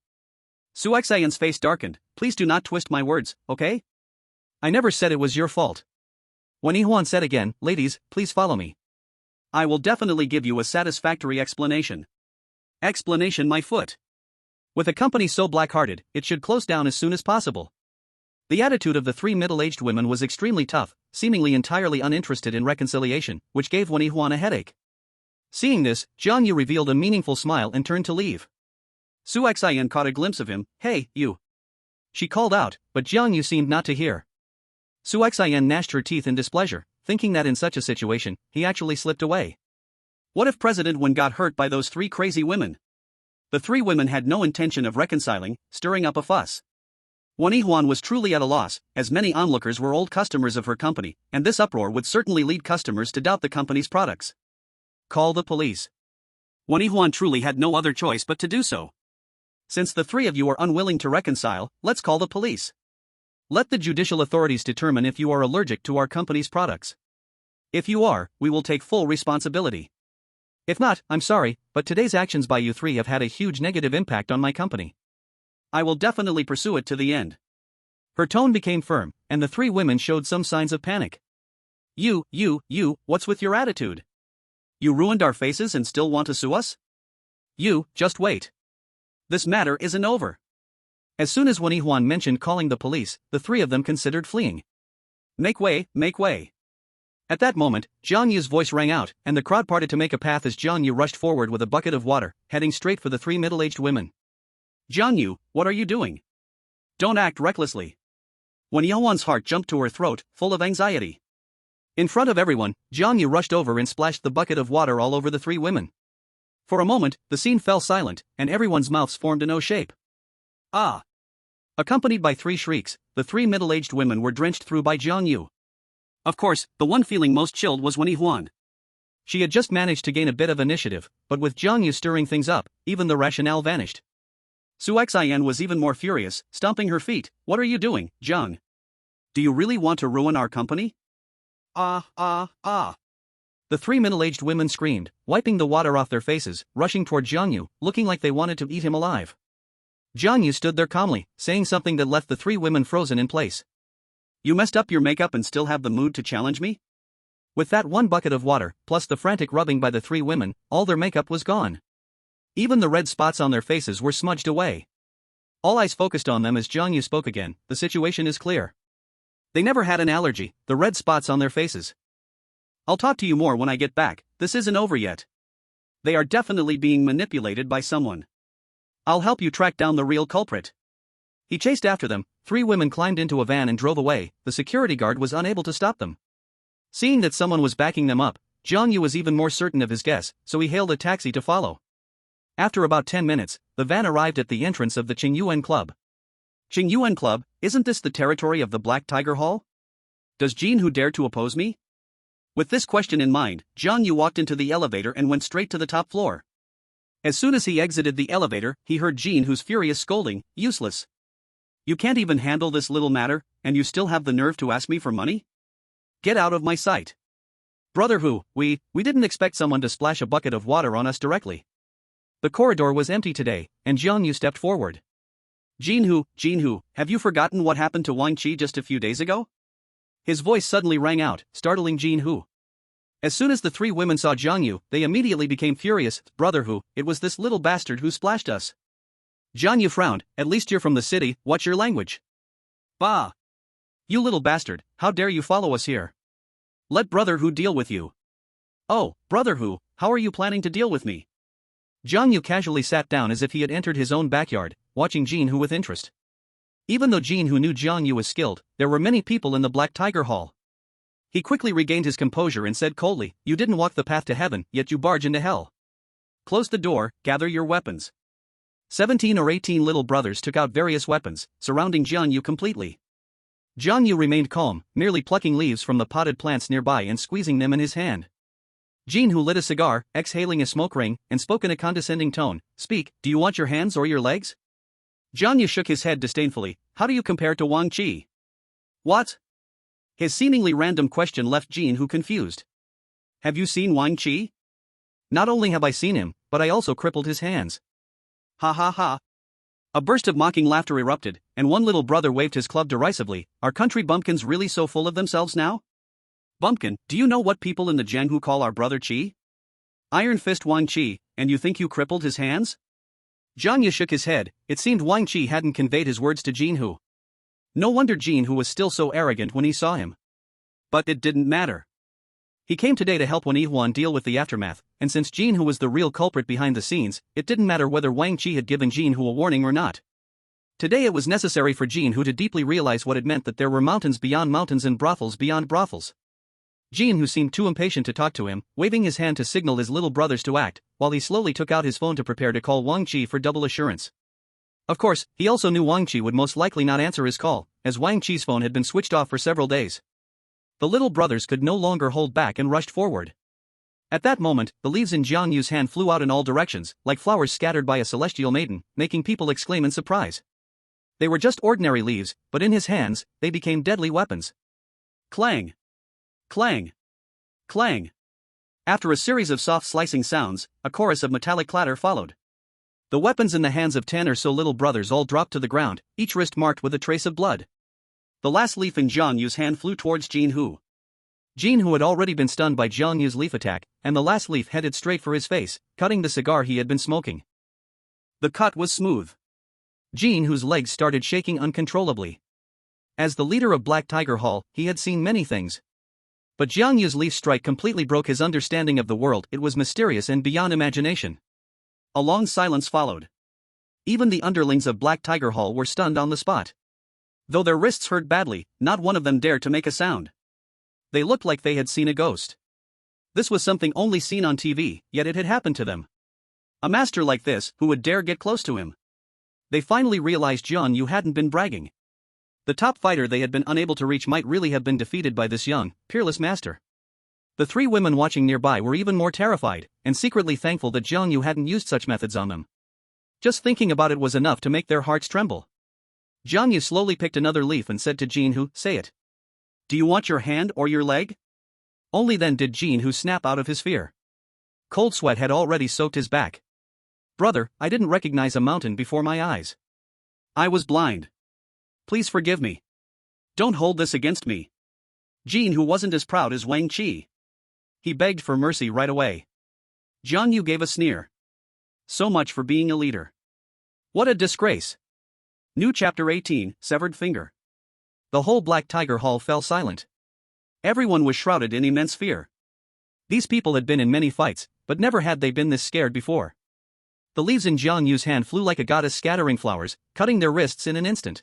Su Xian's face darkened. Please do not twist my words, okay? I never said it was your fault. Juan said again, "Ladies, please follow me. I will definitely give you a satisfactory explanation. Explanation my foot. With a company so black-hearted, it should close down as soon as possible." The attitude of the three middle-aged women was extremely tough, seemingly entirely uninterested in reconciliation, which gave Juan a headache. Seeing this, Jiang Yu revealed a meaningful smile and turned to leave. Su Xian caught a glimpse of him. "Hey, you." She called out, but Jiang Yu seemed not to hear. Su Xian gnashed her teeth in displeasure, thinking that in such a situation, he actually slipped away. What if President Wen got hurt by those three crazy women? The three women had no intention of reconciling, stirring up a fuss. Juan was truly at a loss, as many onlookers were old customers of her company, and this uproar would certainly lead customers to doubt the company's products. Call the police. Juan truly had no other choice but to do so. Since the three of you are unwilling to reconcile, let's call the police. Let the judicial authorities determine if you are allergic to our company's products. If you are, we will take full responsibility. If not, I'm sorry, but today's actions by you three have had a huge negative impact on my company. I will definitely pursue it to the end. Her tone became firm, and the three women showed some signs of panic. You, what's with your attitude? You ruined our faces and still want to sue us? You, just wait. This matter isn't over. As soon as Juan mentioned calling the police, the three of them considered fleeing. Make way, make way. At that moment, Jiang Yu's voice rang out, and the crowd parted to make a path as Jiang Yu rushed forward with a bucket of water, heading straight for the three middle-aged women. Jiang Yu, what are you doing? Don't act recklessly. Juan's heart jumped to her throat, full of anxiety. In front of everyone, Jiang Yu rushed over and splashed the bucket of water all over the three women. For a moment, the scene fell silent, and everyone's mouths formed an O shape. Ah! Accompanied by three shrieks, the three middle-aged women were drenched through by Jiang Yu. Of course, the one feeling most chilled was Juan. She had just managed to gain a bit of initiative, but with Jiang Yu stirring things up, even the rationale vanished. Su Xian was even more furious, stomping her feet. What are you doing, Jiang? Do you really want to ruin our company? Ah. The three middle-aged women screamed, wiping the water off their faces, rushing toward Jiang Yu, looking like they wanted to eat him alive. Jiang Yu stood there calmly, saying something that left the three women frozen in place. You messed up your makeup and still have the mood to challenge me? With that one bucket of water, plus the frantic rubbing by the three women, all their makeup was gone. Even the red spots on their faces were smudged away. All eyes focused on them as Jiang Yu spoke again. The situation is clear. They never had an allergy, the red spots on their faces. I'll talk to you more when I get back, this isn't over yet. They are definitely being manipulated by someone. I'll help you track down the real culprit. He chased after them, three women climbed into a van and drove away, the security guard was unable to stop them. Seeing that someone was backing them up, Jiang Yu was even more certain of his guess, so he hailed a taxi to follow. After about 10 minutes, the van arrived at the entrance of the Qingyuan Club. Qingyuan Club, isn't this the territory of the Black Tiger Hall? Does Jin Hu dare to oppose me? With this question in mind, Jiang Yu walked into the elevator and went straight to the top floor. As soon as he exited the elevator, he heard Jin Hu's furious scolding, "Useless. You can't even handle this little matter, and you still have the nerve to ask me for money? Get out of my sight." "Brother Hu, we didn't expect someone to splash a bucket of water on us directly. The corridor was empty today," and Jiang Yu stepped forward. Jin Hu, have you forgotten what happened to Wang Qi just a few days ago?" His voice suddenly rang out, startling Jin Hu. As soon as the three women saw Jiang Yu, they immediately became furious. Brother Hu, it was this little bastard who splashed us. Jiang Yu frowned. At least you're from the city, what's your language? Bah! You little bastard, how dare you follow us here? Let Brother Hu deal with you. Oh, Brother Hu, how are you planning to deal with me? Jiang Yu casually sat down as if he had entered his own backyard, watching Jin Hu with interest. Even though Jin Hu knew Jiang Yu was skilled, there were many people in the Black Tiger Hall. He quickly regained his composure and said coldly, "You didn't walk the path to heaven, yet you barge into hell. Close the door, gather your weapons." 17 or 18 little brothers took out various weapons, surrounding Jiang Yu completely. Jiang Yu remained calm, merely plucking leaves from the potted plants nearby and squeezing them in his hand. Jin Hu lit a cigar, exhaling a smoke ring, and spoke in a condescending tone, "Speak, do you want your hands or your legs?" Jiang Yu shook his head disdainfully. "How do you compare to Wang Qi?" "What?" His seemingly random question left Jin Hu confused. "Have you seen Wang Qi?" "Not only have I seen him, but I also crippled his hands." "Ha ha ha." A burst of mocking laughter erupted, and one little brother waved his club derisively. "Are country bumpkins really so full of themselves now? Bumpkin, do you know what people in the Jianghu call our brother Qi? Iron Fist Wang Qi, and you think you crippled his hands?" Jiang Yu shook his head. It seemed Wang Qi hadn't conveyed his words to Jin Hu. No wonder Jin Hu was still so arrogant when he saw him. But it didn't matter. He came today to help Wan Yihuan deal with the aftermath, and since Jin Hu was the real culprit behind the scenes, it didn't matter whether Wang Qi had given Jin Hu a warning or not. Today it was necessary for Jin Hu to deeply realize what it meant that there were mountains beyond mountains and brothels beyond brothels. Jin Hu seemed too impatient to talk to him, waving his hand to signal his little brothers to act, while he slowly took out his phone to prepare to call Wang Qi for double assurance. Of course, he also knew Wang Qi would most likely not answer his call, as Wang Qi's phone had been switched off for several days. The little brothers could no longer hold back and rushed forward. At that moment, the leaves in Jiang Yu's hand flew out in all directions, like flowers scattered by a celestial maiden, making people exclaim in surprise. They were just ordinary leaves, but in his hands, they became deadly weapons. Clang! Clang! Clang! After a series of soft slicing sounds, a chorus of metallic clatter followed. The weapons in the hands of 10 or so little brothers all dropped to the ground, each wrist marked with a trace of blood. The last leaf in Jiang Yu's hand flew towards Jin Hu. Jin Hu had already been stunned by Jiang Yu's leaf attack, and the last leaf headed straight for his face, cutting the cigar he had been smoking. The cut was smooth. Jin Hu's legs started shaking uncontrollably. As the leader of Black Tiger Hall, he had seen many things. But Jiang Yu's leaf strike completely broke his understanding of the world. It was mysterious and beyond imagination. A long silence followed. Even the underlings of Black Tiger Hall were stunned on the spot. Though their wrists hurt badly, not one of them dared to make a sound. They looked like they had seen a ghost. This was something only seen on TV, yet it had happened to them. A master like this, who would dare get close to him? They finally realized Jiang Yu hadn't been bragging. The top fighter they had been unable to reach might really have been defeated by this young, peerless master. The three women watching nearby were even more terrified, and secretly thankful that Jiang Yu hadn't used such methods on them. Just thinking about it was enough to make their hearts tremble. Jiang Yu slowly picked another leaf and said to Jin Hu, "Say it. Do you want your hand or your leg?" Only then did Jin Hu snap out of his fear. Cold sweat had already soaked his back. "Brother, I didn't recognize a mountain before my eyes. I was blind. Please forgive me. Don't hold this against me." Jin Hu wasn't as proud as Wang Qi. He begged for mercy right away. Jiang Yu gave a sneer. So much for being a leader. What a disgrace. New Chapter 18, Severed Finger. The whole Black Tiger Hall fell silent. Everyone was shrouded in immense fear. These people had been in many fights, but never had they been this scared before. The leaves in Jiang Yu's hand flew like a goddess scattering flowers, cutting their wrists in an instant.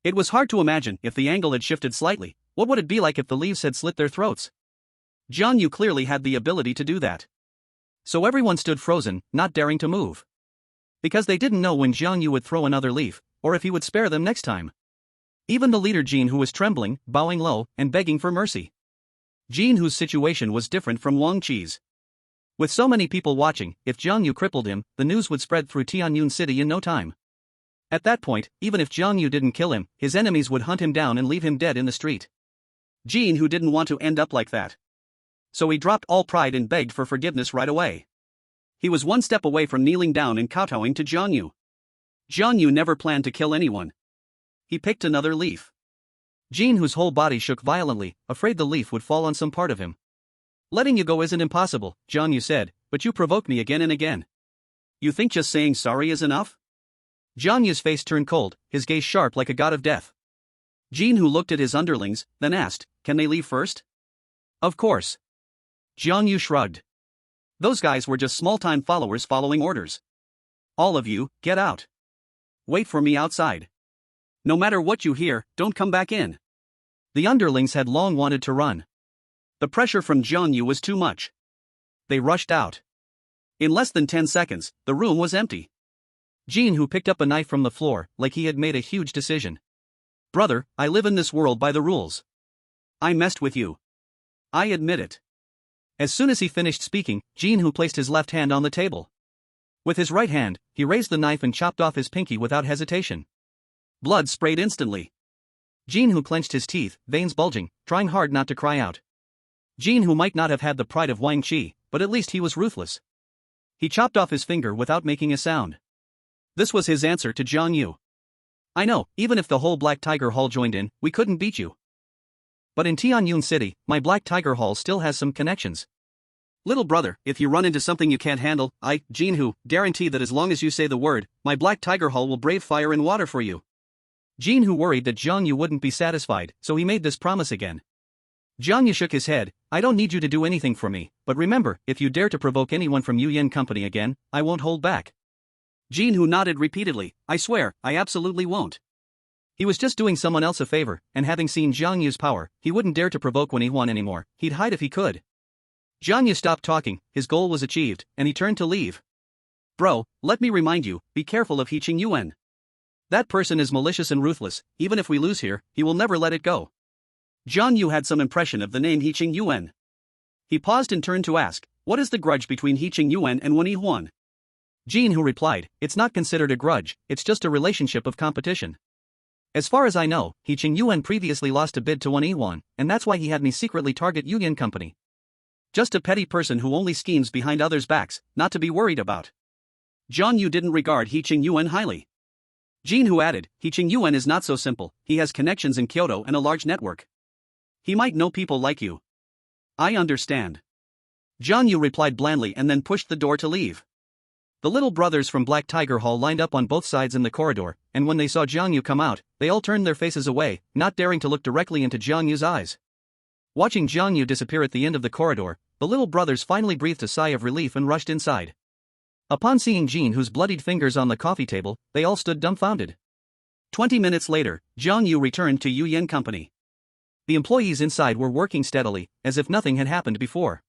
It was hard to imagine if the angle had shifted slightly. What would it be like if the leaves had slit their throats? Jiang Yu clearly had the ability to do that. So everyone stood frozen, not daring to move. Because they didn't know when Jiang Yu would throw another leaf, or if he would spare them next time. Even the leader Jin Hu was trembling, bowing low, and begging for mercy. Jin Hu's situation was different from Wang Qi's. With so many people watching, if Jiang Yu crippled him, the news would spread through Tianyun City in no time. At that point, even if Jiang Yu didn't kill him, his enemies would hunt him down and leave him dead in the street. Jin Hu didn't want to end up like that. So he dropped all pride and begged for forgiveness right away. He was one step away from kneeling down and kowtowing to Jiang Yu. Jiang Yu never planned to kill anyone. He picked another leaf. Jin Hu's whole body shook violently, afraid the leaf would fall on some part of him. Letting you go isn't impossible, John Yu said, but you provoke me again and again. You think just saying sorry is enough? John Yu's face turned cold, his gaze sharp like a god of death. Jin Hu looked at his underlings, then asked, can they leave first? Of course. Jiang Yu shrugged. Those guys were just small-time followers following orders. All of you, get out. Wait for me outside. No matter what you hear, don't come back in. The underlings had long wanted to run. The pressure from Jiang Yu was too much. They rushed out. In less than 10 seconds, the room was empty. Jin Hu picked up a knife from the floor, like he had made a huge decision. Brother, I live in this world by the rules. I messed with you. I admit it. As soon as he finished speaking, Jin Hu placed his left hand on the table. With his right hand, he raised the knife and chopped off his pinky without hesitation. Blood sprayed instantly. Jin Hu clenched his teeth, veins bulging, trying hard not to cry out. Jin Hu might not have had the pride of Wang Qi, but at least he was ruthless. He chopped off his finger without making a sound. This was his answer to Jiang Yu. I know, even if the whole Black Tiger Hall joined in, we couldn't beat you. But in Tianyun City, my Black Tiger Hall still has some connections. Little brother, if you run into something you can't handle, I, Jin Hu, guarantee that as long as you say the word, my Black Tiger Hall will brave fire and water for you. Jin Hu worried that Jiang Yu wouldn't be satisfied, so he made this promise again. Jiang Yu shook his head. I don't need you to do anything for me, but remember, if you dare to provoke anyone from Yu Yen Company again, I won't hold back. Jin Hu nodded repeatedly. I swear, I absolutely won't. He was just doing someone else a favor, and having seen Jiang Yu's power, he wouldn't dare to provoke Wen Yihuan anymore. He'd hide if he could. Jiang Yu stopped talking, his goal was achieved, and he turned to leave. Bro, let me remind you, be careful of He-Ching Yuan. That person is malicious and ruthless. Even if we lose here, he will never let it go. Jiang Yu had some impression of the name He-Ching Yuan. He paused and turned to ask, what is the grudge between He-Ching Yuan and Wen Yihuan? Jin Hu replied, it's not considered a grudge, it's just a relationship of competition. As far as I know, He-Ching Yuan previously lost a bid to Wen Yihuan, and that's why he had me secretly target Yu Yen Company. Just a petty person who only schemes behind others' backs, not to be worried about. Jiang Yu didn't regard He-Ching Yuan highly. Jin Hu added, He-Ching Yuan is not so simple, he has connections in Kyoto and a large network. He might know people like you. I understand. Jiang Yu replied blandly and then pushed the door to leave. The little brothers from Black Tiger Hall lined up on both sides in the corridor, and when they saw Jiang Yu come out, they all turned their faces away, not daring to look directly into Jiang Yu's eyes. Watching Jiang Yu disappear at the end of the corridor, the little brothers finally breathed a sigh of relief and rushed inside. Upon seeing Jin Hu's bloodied fingers on the coffee table, they all stood dumbfounded. 20 minutes later, Jiang Yu returned to Yu Yen Company. The employees inside were working steadily, as if nothing had happened before.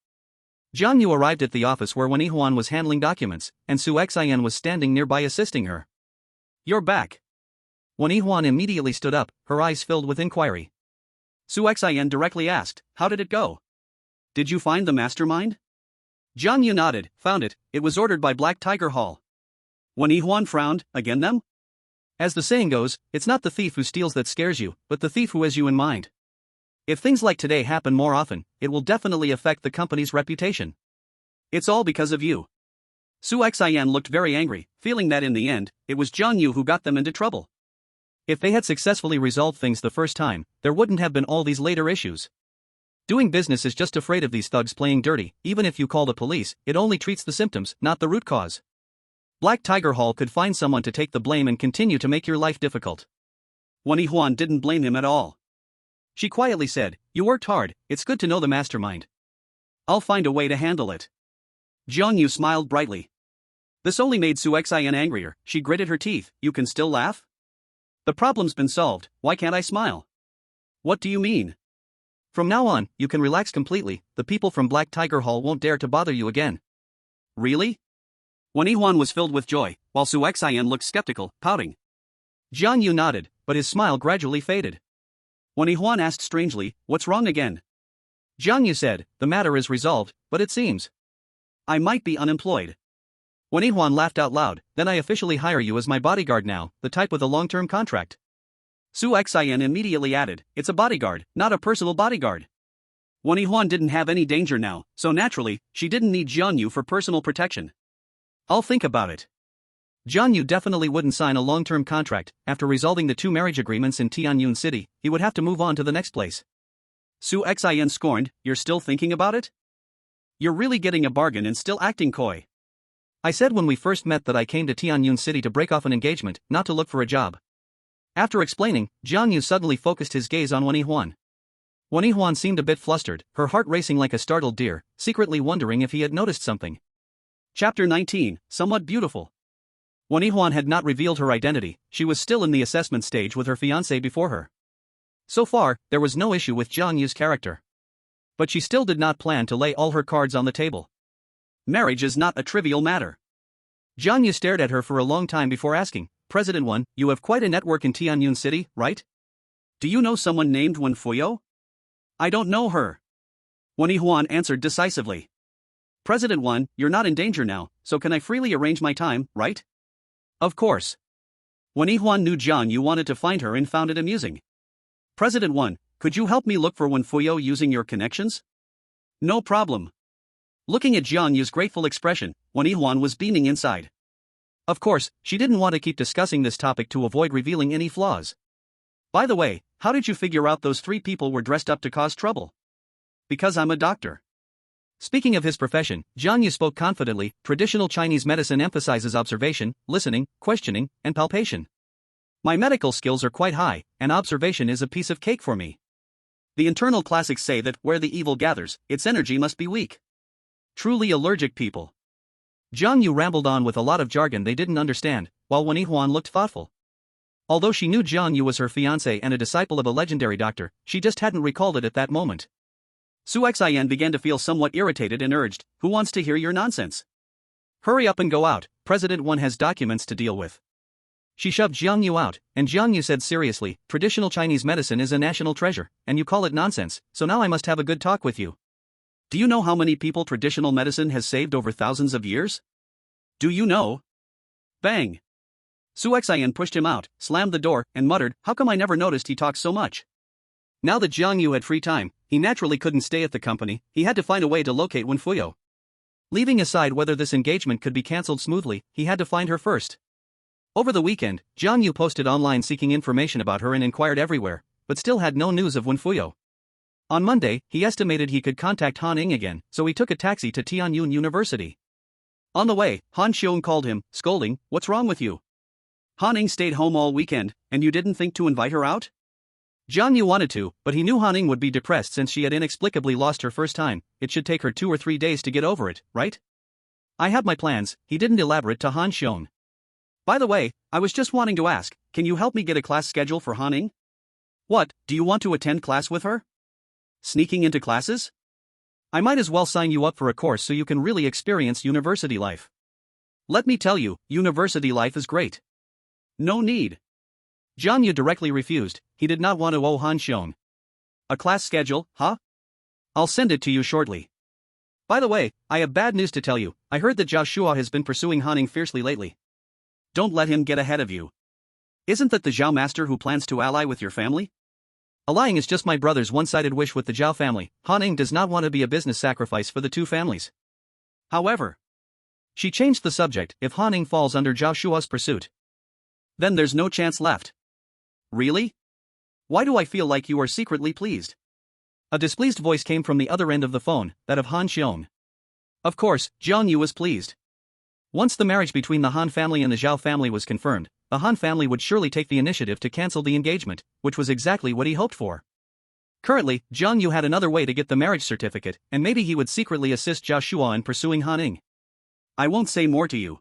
Jiang Yu arrived at the office where Wen Yihuan was handling documents, and Su Xian was standing nearby assisting her. You're back. Wen Yihuan immediately stood up, her eyes filled with inquiry. Su Xian directly asked, how did it go? Did you find the mastermind? Jiang Yu nodded, found it, it was ordered by Black Tiger Hall. Wen Yihuan frowned, again them? As the saying goes, it's not the thief who steals that scares you, but the thief who has you in mind. If things like today happen more often, it will definitely affect the company's reputation. It's all because of you. Su Xian looked very angry, feeling that in the end, it was Jiang Yu who got them into trouble. If they had successfully resolved things the first time, there wouldn't have been all these later issues. Doing business is just afraid of these thugs playing dirty. Even if you call the police, it only treats the symptoms, not the root cause. Black Tiger Hall could find someone to take the blame and continue to make your life difficult. Wen Yihuan didn't blame him at all. She quietly said, you worked hard, it's good to know the mastermind. I'll find a way to handle it. Jiang Yu smiled brightly. This only made Su Xian angrier. She gritted her teeth. You can still laugh? The problem's been solved, why can't I smile? What do you mean? From now on, you can relax completely, the people from Black Tiger Hall won't dare to bother you again. Really? Wen Yihuan was filled with joy, while Su Xian looked skeptical, pouting. Jiang Yu nodded, but his smile gradually faded. Wen Yihuan asked strangely, what's wrong again? Jiang Yu said, the matter is resolved, but it seems I might be unemployed. Wen Yihuan laughed out loud, then I officially hire you as my bodyguard now, the type with a long-term contract. Su Xian immediately added, it's a bodyguard, not a personal bodyguard. Wen Yihuan didn't have any danger now, so naturally, she didn't need Jiang Yu for personal protection. I'll think about it. Jiang Yu definitely wouldn't sign a long-term contract. After resolving the 2 marriage agreements in Tianyun City, he would have to move on to the next place. Su Xian scorned, you're still thinking about it? You're really getting a bargain and still acting coy. I said when we first met that I came to Tianyun City to break off an engagement, not to look for a job. After explaining, Jiang Yu suddenly focused his gaze on Wen Yihuan. Wen Yihuan seemed a bit flustered, her heart racing like a startled deer, secretly wondering if he had noticed something. Chapter 19, Somewhat Beautiful. Wen Yihuan had not revealed her identity, she was still in the assessment stage with her fiancé before her. So far, there was no issue with Jiang Yu's character. But she still did not plan to lay all her cards on the table. Marriage is not a trivial matter. Jiang Yu stared at her for a long time before asking, President Wen, you have quite a network in Tianyun City, right? Do you know someone named Wen Fuyo? I don't know her. Wen Yihuan answered decisively. President Wen, you're not in danger now, so can I freely arrange my time, right? Of course. Wen Yihuan knew Jiang Yu wanted to find her and found it amusing. President Wen, could you help me look for Wen Fuyo using your connections? No problem. Looking at Jiang Yu's grateful expression, Wen Yihuan was beaming inside. Of course, she didn't want to keep discussing this topic to avoid revealing any flaws. By the way, how did you figure out those 3 people were dressed up to cause trouble? Because I'm a doctor. Speaking of his profession, Jiang Yu spoke confidently. Traditional Chinese medicine emphasizes observation, listening, questioning, and palpation. My medical skills are quite high, and observation is a piece of cake for me. The internal classics say that where the evil gathers, its energy must be weak. Truly allergic people. Jiang Yu rambled on with a lot of jargon they didn't understand, while Wen Yihuan looked thoughtful. Although she knew Jiang Yu was her fiancé and a disciple of a legendary doctor, she just hadn't recalled it at that moment. Su Xian began to feel somewhat irritated and urged, who wants to hear your nonsense? Hurry up and go out, President Wen has documents to deal with. She shoved Jiang Yu out, and Jiang Yu said seriously, traditional Chinese medicine is a national treasure, and you call it nonsense, so now I must have a good talk with you. Do you know how many people traditional medicine has saved over thousands of years? Do you know? Bang! Su Xian pushed him out, slammed the door, and muttered, how come I never noticed he talks so much? Now that Jiang Yu had free time, he naturally couldn't stay at the company, he had to find a way to locate Wen Fuyo. Leaving aside whether this engagement could be cancelled smoothly, he had to find her first. Over the weekend, Jiang Yu posted online seeking information about her and inquired everywhere, but still had no news of Wen Fuyo. On Monday, he estimated he could contact Han Ing again, so he took a taxi to Tianyun University. On the way, Han Xiong called him, scolding, what's wrong with you? Han Ing stayed home all weekend, and you didn't think to invite her out? Jiang Yu wanted to, but he knew Han Ing would be depressed since she had inexplicably lost her first time. It should take her 2 or 3 days to get over it, right? I have my plans, he didn't elaborate to Han Xiong. By the way, I was just wanting to ask, can you help me get a class schedule for Han Ing? What, do you want to attend class with her? Sneaking into classes? I might as well sign you up for a course so you can really experience university life. Let me tell you, university life is great. No need. Jiang Yu directly refused, he did not want to owe Han Xiong. A class schedule, huh? I'll send it to you shortly. By the way, I have bad news to tell you, I heard that Zhao Shua has been pursuing Han Ing fiercely lately. Don't let him get ahead of you. Isn't that the Zhao master who plans to ally with your family? Allying is just my brother's one-sided wish with the Zhao family. Han Ing does not want to be a business sacrifice for the 2 families. However, she changed the subject. If Han Ing falls under Zhao Shua's pursuit, then there's no chance left. Really? Why do I feel like you are secretly pleased? A displeased voice came from the other end of the phone, that of Han Xiong. Of course, Jiang Yu was pleased. Once the marriage between the Han family and the Zhao family was confirmed, the Han family would surely take the initiative to cancel the engagement, which was exactly what he hoped for. Currently, Jiang Yu had another way to get the marriage certificate, and maybe he would secretly assist Zhao Shua in pursuing Han Ing. I won't say more to you.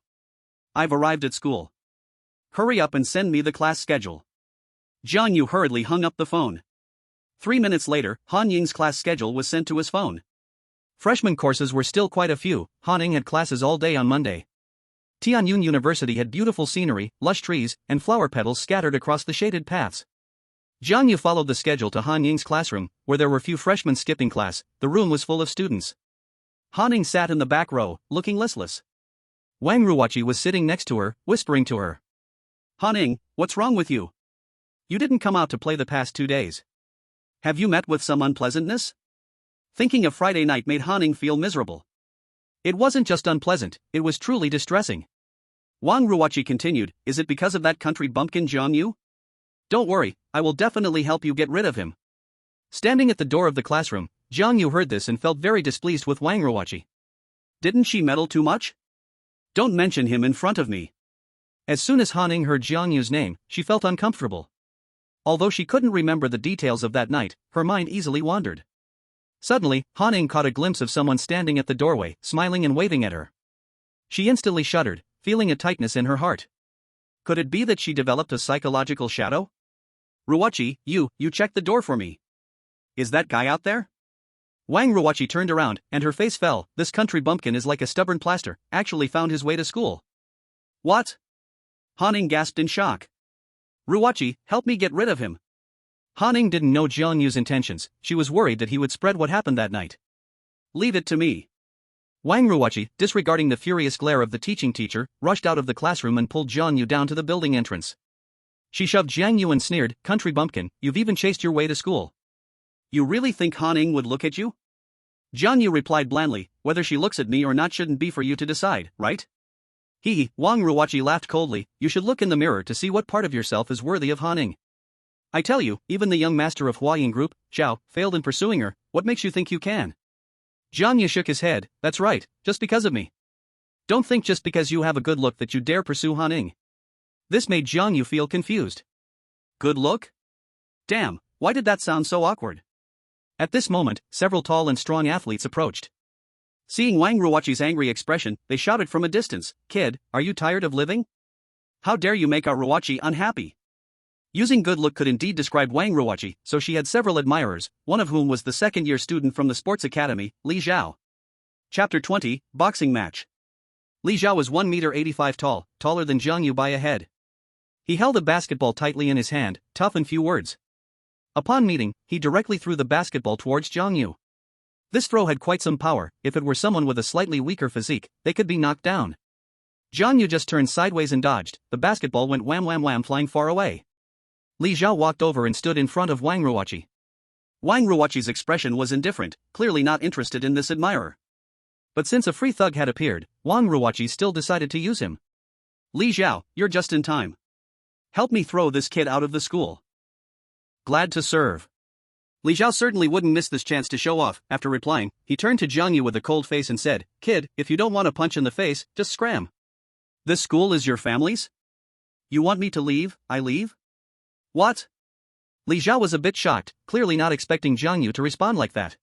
I've arrived at school. Hurry up and send me the class schedule. Jiang Yu hurriedly hung up the phone. 3 minutes later, Han Ying's class schedule was sent to his phone. Freshman courses were still quite a few. Han Ing had classes all day on Monday. Tianyun University had beautiful scenery, lush trees, and flower petals scattered across the shaded paths. Jiang Yu followed the schedule to Han Ying's classroom, where there were few freshmen skipping class. The room was full of students. Han Ing sat in the back row, looking listless. Wang Ruoqi was sitting next to her, whispering to her. Han Ing, what's wrong with you? You didn't come out to play the past 2 days. Have you met with some unpleasantness? Thinking of Friday night made Han Ing feel miserable. It wasn't just unpleasant, it was truly distressing. Wang Ruoqi continued, is it because of that country bumpkin Jiang Yu? Don't worry, I will definitely help you get rid of him. Standing at the door of the classroom, Jiang Yu heard this and felt very displeased with Wang Ruoqi. Didn't she meddle too much? Don't mention him in front of me. As soon as Han Ning heard Jiang Yu's name, she felt uncomfortable. Although she couldn't remember the details of that night, her mind easily wandered. Suddenly, Han Ning caught a glimpse of someone standing at the doorway, smiling and waving at her. She instantly shuddered, feeling a tightness in her heart. Could it be that she developed a psychological shadow? Ruoqi, you check the door for me. Is that guy out there? Wang Ruoqi turned around, and her face fell. This country bumpkin is like a stubborn plaster, actually found his way to school. What? Han Ning gasped in shock. Ruoqi, help me get rid of him. Han Ning didn't know Jiang Yu's intentions, she was worried that he would spread what happened that night. Leave it to me. Wang Ruoqi, disregarding the furious glare of the teaching teacher, rushed out of the classroom and pulled Jiang Yu down to the building entrance. She shoved Jiang Yu and sneered, country bumpkin, you've even chased your way to school. You really think Han Ning would look at you? Jiang Yu replied blandly, whether she looks at me or not shouldn't be for you to decide, right? Wang Ruoqi laughed coldly, you should look in the mirror to see what part of yourself is worthy of Han Ning. I tell you, even the young master of Huaying Group, Zhao, failed in pursuing her, what makes you think you can? Jiang Yu shook his head, that's right, just because of me. Don't think just because you have a good look that you dare pursue Han Ning. This made Jiang Yu feel confused. Good look? Damn, why did that sound so awkward? At this moment, several tall and strong athletes approached. Seeing Wang Ruoqi's angry expression, they shouted from a distance, kid, are you tired of living? How dare you make our Ruoqi unhappy? Using good look could indeed describe Wang Ruoqi, so she had several admirers, one of whom was the second-year student from the sports academy, Li Zhao. Chapter 20, Boxing Match. Li Zhao was 1 meter 85 tall, taller than Jiang Yu by a head. He held a basketball tightly in his hand, tough and few words. Upon meeting, he directly threw the basketball towards Jiang Yu. This throw had quite some power, if it were someone with a slightly weaker physique, they could be knocked down. Jiang Yu just turned sideways and dodged, the basketball went wham wham wham flying far away. Li Zhao walked over and stood in front of Wang Ruoqi. Wang Ruoqi's expression was indifferent, clearly not interested in this admirer. But since a free thug had appeared, Wang Ruoqi still decided to use him. Li Zhao, you're just in time. Help me throw this kid out of the school. Glad to serve. Li Zhao certainly wouldn't miss this chance to show off. After replying, he turned to Jiang Yu with a cold face and said, kid, if you don't want a punch in the face, just scram. This school is your family's? You want me to leave, I leave? What? Li Zhao was a bit shocked, clearly not expecting Jiang Yu to respond like that.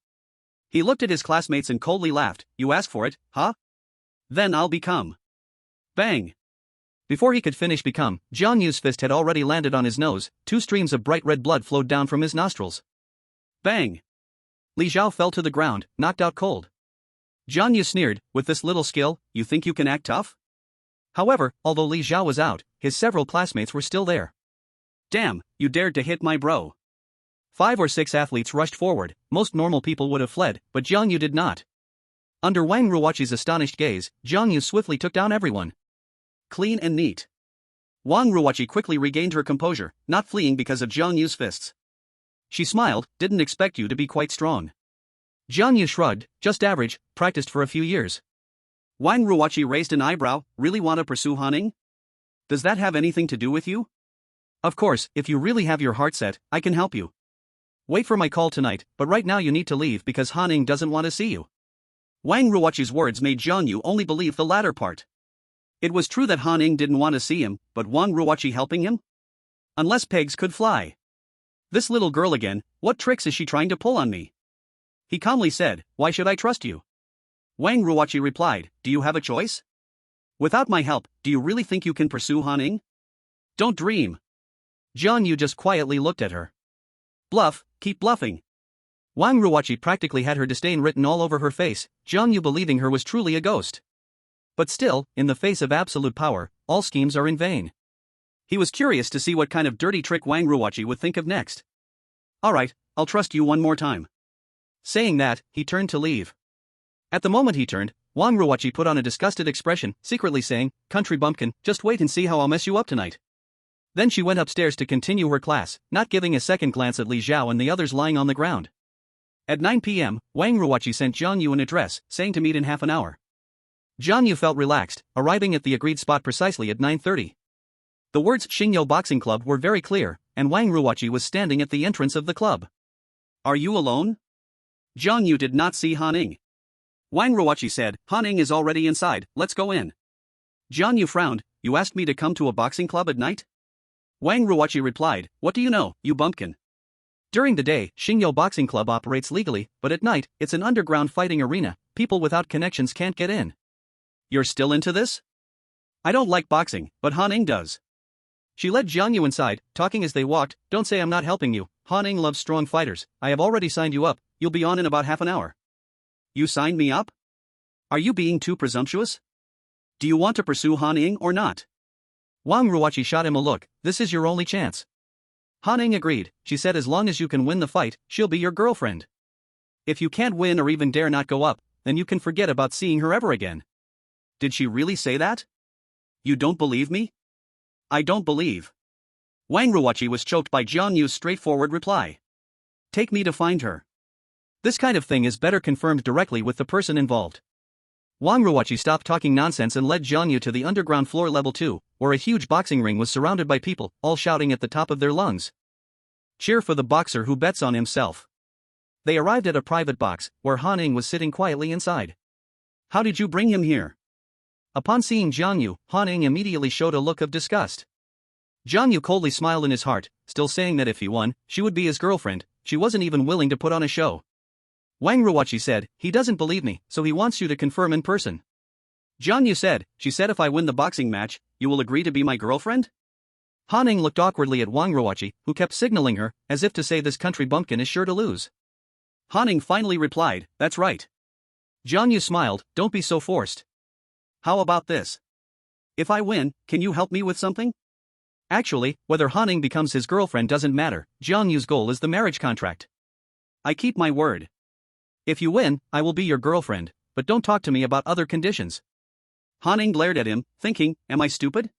He looked at his classmates and coldly laughed, you asked for it, huh? Then I'll become. Bang! Before he could finish become, Jiang Yu's fist had already landed on his nose, 2 streams of bright red blood flowed down from his nostrils. Bang! Li Zhao fell to the ground, knocked out cold. Jiang Yu sneered, with this little skill, you think you can act tough? However, although Li Zhao was out, his several classmates were still there. Damn, you dared to hit my bro. 5 or 6 athletes rushed forward, most normal people would have fled, but Jiang Yu did not. Under Wang Ruoqi's astonished gaze, Jiang Yu swiftly took down everyone. Clean and neat. Wang Ruoqi quickly regained her composure, not fleeing because of Jiang Yu's fists. She smiled, didn't expect you to be quite strong. Jiang Yu shrugged, just average, practiced for a few years. Wang Ruoqi raised an eyebrow, really want to pursue Han Ning? Does that have anything to do with you? Of course, if you really have your heart set, I can help you. Wait for my call tonight, but right now you need to leave because Han Ning doesn't want to see you. Wang Ruoqi's words made Jiang Yu only believe the latter part. It was true that Han Ning didn't want to see him, but Wang Ruoqi helping him? Unless pigs could fly. This little girl again, what tricks is she trying to pull on me? He calmly said, why should I trust you? Wang Ruoqi replied, do you have a choice? Without my help, do you really think you can pursue Han Ning? Don't dream. Jiang Yu just quietly looked at her. Bluff, keep bluffing. Wang Ruoqi practically had her disdain written all over her face, Jiang Yu believing her was truly a ghost. But still, in the face of absolute power, all schemes are in vain. He was curious to see what kind of dirty trick Wang Ruoqi would think of next. Alright, I'll trust you one more time. Saying that, he turned to leave. At the moment he turned, Wang Ruoqi put on a disgusted expression, secretly saying, country bumpkin, just wait and see how I'll mess you up tonight. Then she went upstairs to continue her class, not giving a second glance at Li Zhao and the others lying on the ground. At 9 p.m., Wang Ruoqi sent Jiang Yu an address, saying to meet in half an hour. Jiang Yu felt relaxed, arriving at the agreed spot precisely at 9:30. The words Xingyou Boxing Club were very clear, and Wang Ruoqi was standing at the entrance of the club. Are you alone? Jiang Yu did not see Han Ning. Wang Ruoqi said, Han Ing is already inside, let's go in. Jiang Yu frowned, you asked me to come to a boxing club at night? Wang Ruoqi replied, what do you know, you bumpkin? During the day, Xingyou Boxing Club operates legally, but at night, it's an underground fighting arena, people without connections can't get in. You're still into this? I don't like boxing, but Han Ing does. She led Jiang Yu inside, talking as they walked, don't say I'm not helping you, Han Ing loves strong fighters, I have already signed you up, you'll be on in about half an hour. You signed me up? Are you being too presumptuous? Do you want to pursue Han Ing or not? Wang Ruoqi shot him a look, this is your only chance. Han Ing agreed, she said as long as you can win the fight, she'll be your girlfriend. If you can't win or even dare not go up, then you can forget about seeing her ever again. Did she really say that? You don't believe me? I don't believe. Wang Ruoqi was choked by Jiang Yu's straightforward reply. Take me to find her. This kind of thing is better confirmed directly with the person involved. Wang Ruoqi stopped talking nonsense and led Jiang Yu to the underground floor level 2, where a huge boxing ring was surrounded by people, all shouting at the top of their lungs. Cheer for the boxer who bets on himself. They arrived at a private box, where Han Ing was sitting quietly inside. How did you bring him here? Upon seeing Jiang Yu, Han Ing immediately showed a look of disgust. Jiang Yu coldly smiled in his heart, still saying that if he won, she would be his girlfriend, she wasn't even willing to put on a show. Wang Ruoqi said, he doesn't believe me, so he wants you to confirm in person. Jiang Yu said, she said if I win the boxing match, you will agree to be my girlfriend? Han Ing looked awkwardly at Wang Ruoqi, who kept signaling her, as if to say this country bumpkin is sure to lose. Han Ing finally replied, that's right. Jiang Yu smiled, don't be so forced. How about this? If I win, can you help me with something? Actually, whether Han Ing becomes his girlfriend doesn't matter, Jiang Yu's goal is the marriage contract. I keep my word. If you win, I will be your girlfriend, but don't talk to me about other conditions. Han Ing glared at him, thinking, am I stupid?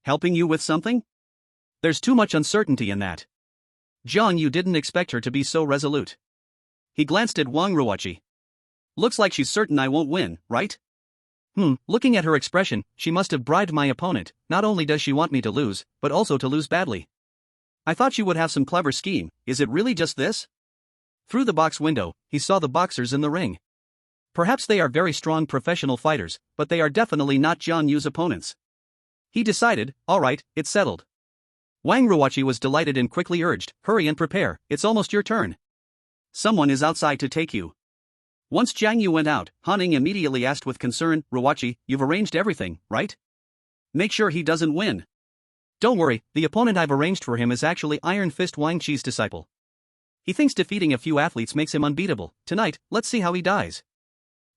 Helping you with something? There's too much uncertainty in that. Jiang Yu didn't expect her to be so resolute. He glanced at Wang Ruoqi. Looks like she's certain I won't win, right? Looking at her expression, she must have bribed my opponent, not only does she want me to lose, but also to lose badly. I thought you would have some clever scheme, is it really just this? Through the box window, he saw the boxers in the ring. Perhaps they are very strong professional fighters, but they are definitely not Jiang Yu's opponents. He decided, alright, it's settled. Wang Ruoqi was delighted and quickly urged, hurry and prepare, it's almost your turn. Someone is outside to take you. Once Jiang Yu went out, Han Ing immediately asked with concern, Ruoqi, you've arranged everything, right? Make sure he doesn't win. Don't worry, the opponent I've arranged for him is actually Iron Fist Wang Qi's disciple. He thinks defeating a few athletes makes him unbeatable. Tonight, let's see how he dies.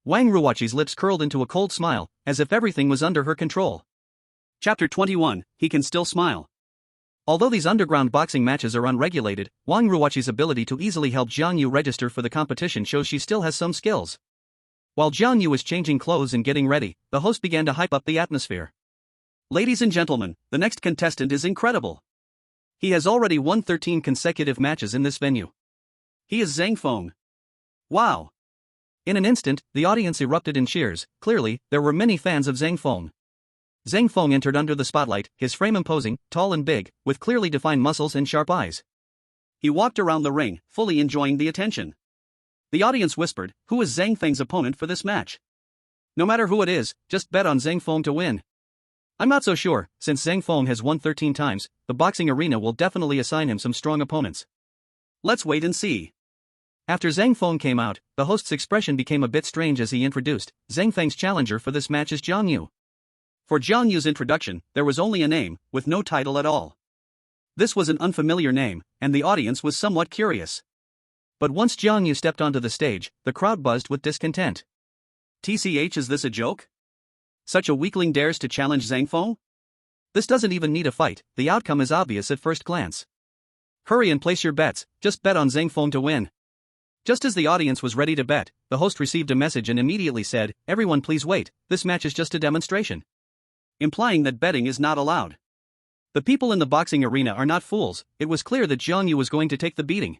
Wang Ruoqi's lips curled into a cold smile, as if everything was under her control. Chapter 21, he can still smile. Although these underground boxing matches are unregulated, Wang Ruoqi's ability to easily help Jiang Yu register for the competition shows she still has some skills. While Jiang Yu was changing clothes and getting ready, the host began to hype up the atmosphere. Ladies and gentlemen, the next contestant is incredible. He has already won 13 consecutive matches in this venue. He is Zhang Feng. Wow. In an instant, the audience erupted in cheers. Clearly, there were many fans of Zhang Feng. Zhang Feng entered under the spotlight, his frame imposing, tall and big, with clearly defined muscles and sharp eyes. He walked around the ring, fully enjoying the attention. The audience whispered, who is Zhang Feng's opponent for this match? No matter who it is, just bet on Zhang Feng to win. I'm not so sure, since Zhang Feng has won 13 times, the boxing arena will definitely assign him some strong opponents. Let's wait and see. After Zhang Feng came out, the host's expression became a bit strange as he introduced, Zhang Feng's challenger for this match is Jiang Yu. For Jiang Yu's introduction, there was only a name, with no title at all. This was an unfamiliar name, and the audience was somewhat curious. But once Jiang Yu stepped onto the stage, the crowd buzzed with discontent. TCH, is this a joke? Such a weakling dares to challenge Zhang Feng? This doesn't even need a fight, the outcome is obvious at first glance. Hurry and place your bets, just bet on Zhang Feng to win. Just as the audience was ready to bet, the host received a message and immediately said, everyone please wait, this match is just a demonstration. Implying that betting is not allowed. The people in the boxing arena are not fools, it was clear that Jiang Yu was going to take the beating.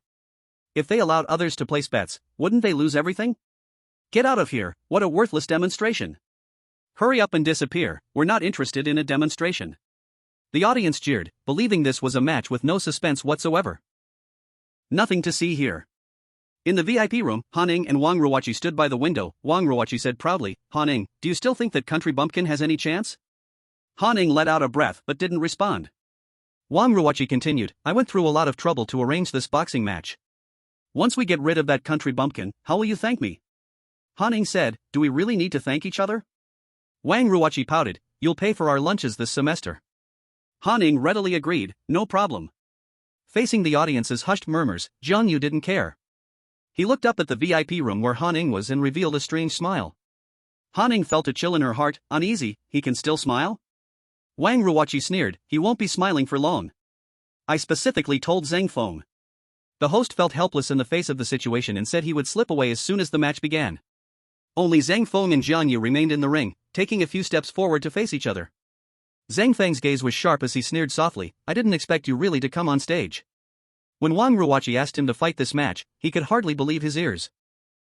If they allowed others to place bets, wouldn't they lose everything? Get out of here, what a worthless demonstration. Hurry up and disappear, we're not interested in a demonstration. The audience jeered, believing this was a match with no suspense whatsoever. Nothing to see here. In the VIP room, Han Ning and Wang Ruoqi stood by the window. Wang Ruoqi said proudly, "Han Ning, do you still think that Country Bumpkin has any chance?" Han Ning let out a breath but didn't respond. Wang Ruoqi continued, "I went through a lot of trouble to arrange this boxing match. Once we get rid of that Country Bumpkin, how will you thank me?" Han Ning said, "Do we really need to thank each other?" Wang Ruoqi pouted, "You'll pay for our lunches this semester." Han Ning readily agreed, "No problem." Facing the audience's hushed murmurs, Jiang Yu didn't care. He looked up at the VIP room where Han Ning was and revealed a strange smile. Han Ning felt a chill in her heart, uneasy. He can still smile? Wang Ruoqi sneered, "He won't be smiling for long. I specifically told Zhang Feng." The host felt helpless in the face of the situation and said he would slip away as soon as the match began. Only Zhang Feng and Jiang Yu remained in the ring, taking a few steps forward to face each other. Zhang Feng's gaze was sharp as he sneered softly, "I didn't expect you really to come on stage." When Wang Ruoqi asked him to fight this match, he could hardly believe his ears.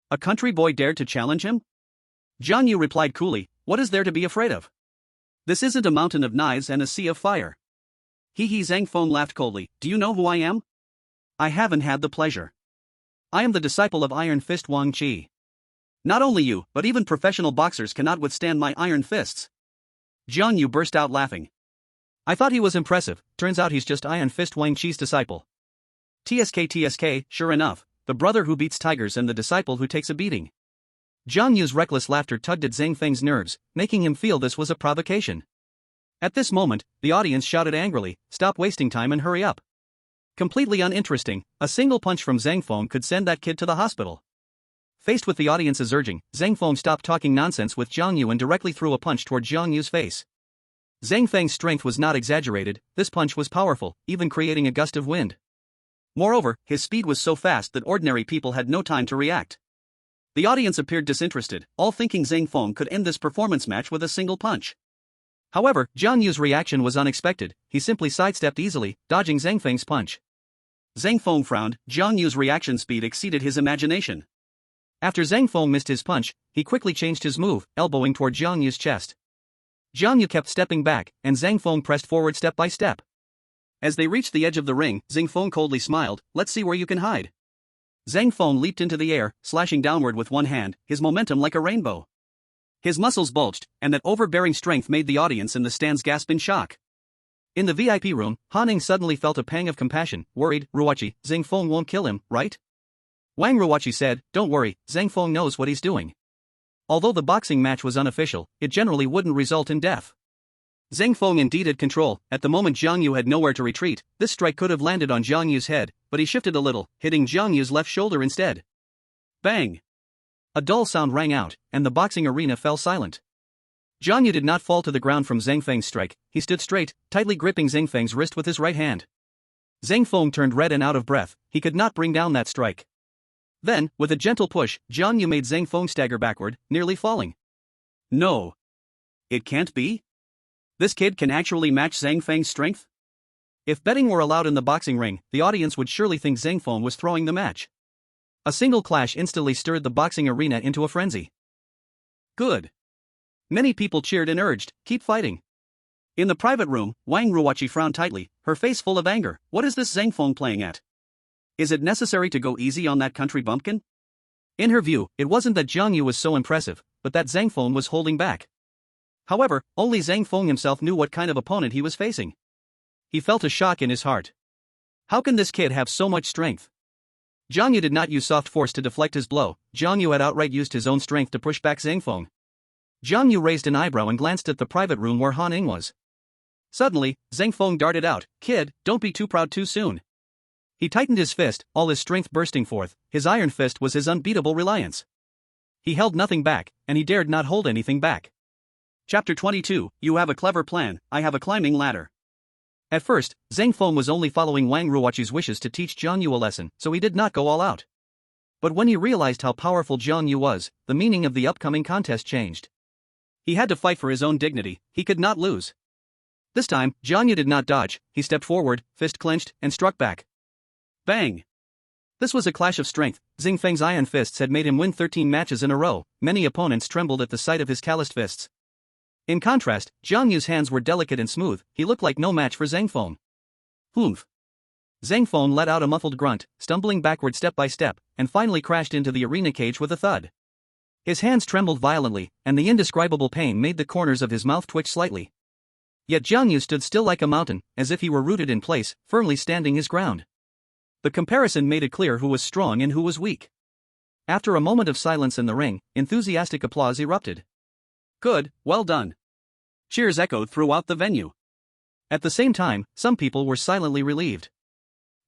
A country boy dared to challenge him? Jiang Yu replied coolly, "What is there to be afraid of? This isn't a mountain of knives and a sea of fire." He Zhang Feng laughed coldly, "Do you know who I am?" "I haven't had the pleasure. I am the disciple of Iron Fist Wang Qi." "Not only you, but even professional boxers cannot withstand my iron fists." Jiang Yu burst out laughing. "I thought he was impressive, turns out he's just Iron Fist Wang Qi's disciple." TSK, sure enough, the brother who beats tigers and the disciple who takes a beating. Jiang Yu's reckless laughter tugged at Zhang Feng's nerves, making him feel this was a provocation. At this moment, the audience shouted angrily, "Stop wasting time and hurry up." Completely uninteresting, a single punch from Zhang Feng could send that kid to the hospital. Faced with the audience's urging, Zhang Feng stopped talking nonsense with Jiang Yu and directly threw a punch toward Jiang Yu's face. Zhang Feng's strength was not exaggerated, this punch was powerful, even creating a gust of wind. Moreover, his speed was so fast that ordinary people had no time to react. The audience appeared disinterested, all thinking Zhang Feng could end this performance match with a single punch. However, Jiang Yu's reaction was unexpected, he simply sidestepped easily, dodging Zhang Feng's punch. Zhang Feng frowned, Jiang Yu's reaction speed exceeded his imagination. After Zhang Feng missed his punch, he quickly changed his move, elbowing toward Jiang Yu's chest. Jiang Yu kept stepping back, and Zhang Feng pressed forward step by step. As they reached the edge of the ring, Zhang Feng coldly smiled, "Let's see where you can hide." Zhang Feng leaped into the air, slashing downward with one hand, his momentum like a rainbow. His muscles bulged, and that overbearing strength made the audience in the stands gasp in shock. In the VIP room, Han Ning suddenly felt a pang of compassion, worried, "Ruoqi, Zhang Feng won't kill him, right?" Wang Ruoqi said, "Don't worry, Zhang Feng knows what he's doing." Although the boxing match was unofficial, it generally wouldn't result in death. Zhang Feng indeed had control, at the moment Jiang Yu had nowhere to retreat, this strike could have landed on Jiang Yu's head, but he shifted a little, hitting Jiang Yu's left shoulder instead. Bang! A dull sound rang out, and the boxing arena fell silent. Jiang Yu did not fall to the ground from Zhang Feng's strike, he stood straight, tightly gripping Zhang Feng's wrist with his right hand. Zhang Feng turned red and out of breath, he could not bring down that strike. Then, with a gentle push, Jiang Yu made Zhang Feng stagger backward, nearly falling. No. It can't be? This kid can actually match Zhang Feng's strength? If betting were allowed in the boxing ring, the audience would surely think Zhang Feng was throwing the match. A single clash instantly stirred the boxing arena into a frenzy. Good. Many people cheered and urged, "Keep fighting." In the private room, Wang Ruoqi frowned tightly, her face full of anger. What is this Zhang Feng playing at? Is it necessary to go easy on that country bumpkin? In her view, it wasn't that Jiang Yu was so impressive, but that Zhang Feng was holding back. However, only Zhang Feng himself knew what kind of opponent he was facing. He felt a shock in his heart. How can this kid have so much strength? Jiang Yu did not use soft force to deflect his blow, Jiang Yu had outright used his own strength to push back Zhang Feng. Jiang Yu raised an eyebrow and glanced at the private room where Han Ning was. Suddenly, Zhang Feng darted out, "Kid, don't be too proud too soon." He tightened his fist, all his strength bursting forth, his iron fist was his unbeatable reliance. He held nothing back, and he dared not hold anything back. Chapter 22, You have a clever plan, I have a climbing ladder. At first, Zhang Feng was only following Wang Ruoqi's wishes to teach Jiang Yu a lesson, so he did not go all out. But when he realized how powerful Jiang Yu was, the meaning of the upcoming contest changed. He had to fight for his own dignity, he could not lose. This time, Jiang Yu did not dodge, he stepped forward, fist clenched, and struck back. Bang! This was a clash of strength, Zhang Feng's iron fists had made him win 13 matches in a row, many opponents trembled at the sight of his calloused fists. In contrast, Jiang Yu's hands were delicate and smooth, he looked like no match for Zhang Feng. Humph. Zhang Feng let out a muffled grunt, stumbling backward step by step, and finally crashed into the arena cage with a thud. His hands trembled violently, and the indescribable pain made the corners of his mouth twitch slightly. Yet Jiang Yu stood still like a mountain, as if he were rooted in place, firmly standing his ground. The comparison made it clear who was strong and who was weak. After a moment of silence in the ring, enthusiastic applause erupted. Good, well done. Cheers echoed throughout the venue. At the same time, some people were silently relieved.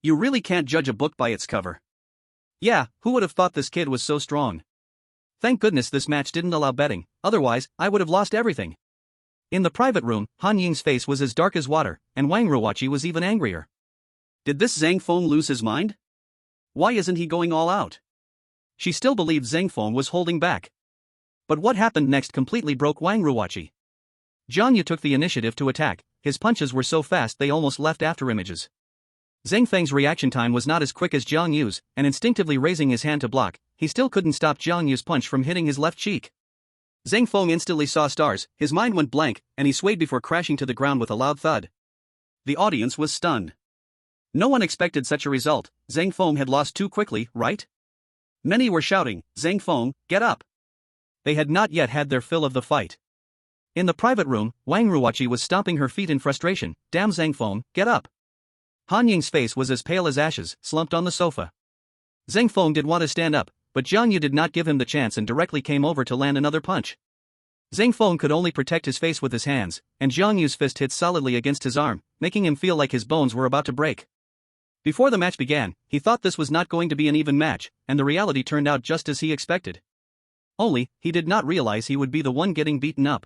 You really can't judge a book by its cover. Yeah, who would have thought this kid was so strong? Thank goodness this match didn't allow betting, otherwise, I would have lost everything. In the private room, Han Ying's face was as dark as water, and Wang Ruoqi was even angrier. Did this Zhang Feng lose his mind? Why isn't he going all out? She still believed Zhang Feng was holding back. But what happened next completely broke Wang Ruoqi. Jiang Yu took the initiative to attack, his punches were so fast they almost left afterimages. Zhang Feng's reaction time was not as quick as Jiang Yu's, and instinctively raising his hand to block, he still couldn't stop Jiang Yu's punch from hitting his left cheek. Zhang Feng instantly saw stars, his mind went blank, and he swayed before crashing to the ground with a loud thud. The audience was stunned. No one expected such a result. Zhang Feng had lost too quickly, right? Many were shouting, Zhang Feng, get up. They had not yet had their fill of the fight. In the private room, Wang Ruoqi was stomping her feet in frustration. Damn Zhang Feng, get up. Han Ying's face was as pale as ashes, slumped on the sofa. Zhang Feng did want to stand up, but Jiang Yu did not give him the chance and directly came over to land another punch. Zhang Feng could only protect his face with his hands, and Jiang Yu's fist hit solidly against his arm, making him feel like his bones were about to break. Before the match began, he thought this was not going to be an even match, and the reality turned out just as he expected. Only, he did not realize he would be the one getting beaten up.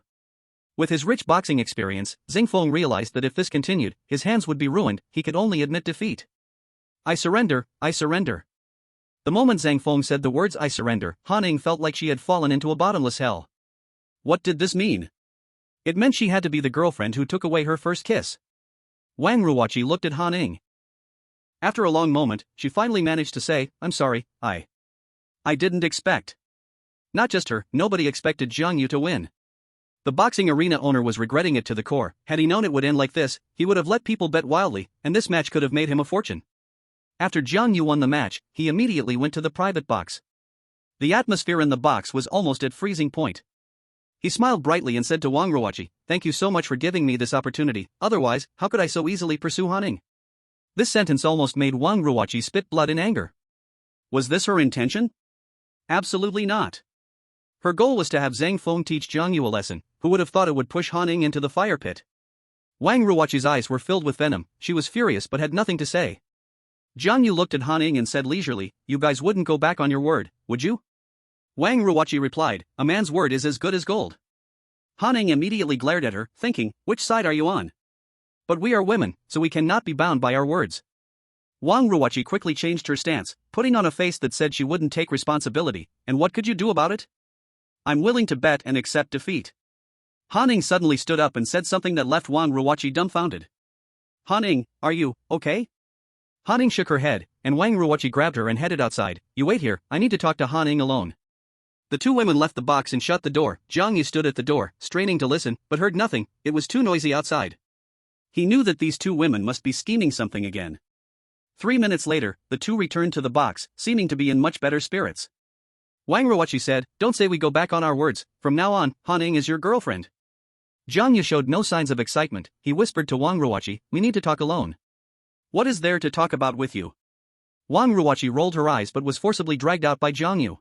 With his rich boxing experience, Zhang Feng realized that if this continued, his hands would be ruined. He could only admit defeat. I surrender, I surrender. The moment Zhang Feng said the words I surrender, Han Ying felt like she had fallen into a bottomless hell. What did this mean? It meant she had to be the girlfriend who took away her first kiss. Wang Ruoqi looked at Han Ying. After a long moment, she finally managed to say, I'm sorry, I didn't expect. Not just her, nobody expected Jiang Yu to win. The boxing arena owner was regretting it to the core. Had he known it would end like this, he would have let people bet wildly, and this match could have made him a fortune. After Jiang Yu won the match, he immediately went to the private box. The atmosphere in the box was almost at freezing point. He smiled brightly and said to Wang Ruoqi, thank you so much for giving me this opportunity, otherwise, how could I so easily pursue Han Ying? This sentence almost made Wang Ruoqi spit blood in anger. Was this her intention? Absolutely not. Her goal was to have Zhang Feng teach Jiang Yu a lesson. Who would have thought it would push Han Ying into the fire pit? Wang Ruoqi's eyes were filled with venom. She was furious but had nothing to say. Jiang Yu looked at Han Ying and said leisurely, you guys wouldn't go back on your word, would you? Wang Ruoqi replied, a man's word is as good as gold. Han Ying immediately glared at her, thinking, which side are you on? But we are women, so we cannot be bound by our words. Wang Ruoqi quickly changed her stance, putting on a face that said she wouldn't take responsibility, and what could you do about it? I'm willing to bet and accept defeat. Han Ying suddenly stood up and said something that left Wang Ruoqi dumbfounded. Han Ying, are you okay? Han Ying shook her head, and Wang Ruoqi grabbed her and headed outside. You wait here, I need to talk to Han Ying alone. The two women left the box and shut the door. Jiang Yu stood at the door, straining to listen, but heard nothing. It was too noisy outside. He knew that these two women must be scheming something again. 3 minutes later, the two returned to the box, seeming to be in much better spirits. Wang Ruoqi said, don't say we go back on our words, from now on, Han Ying is your girlfriend. Jiang Yu showed no signs of excitement. He whispered to Wang Ruoqi, we need to talk alone. What is there to talk about with you? Wang Ruoqi rolled her eyes but was forcibly dragged out by Jiang Yu.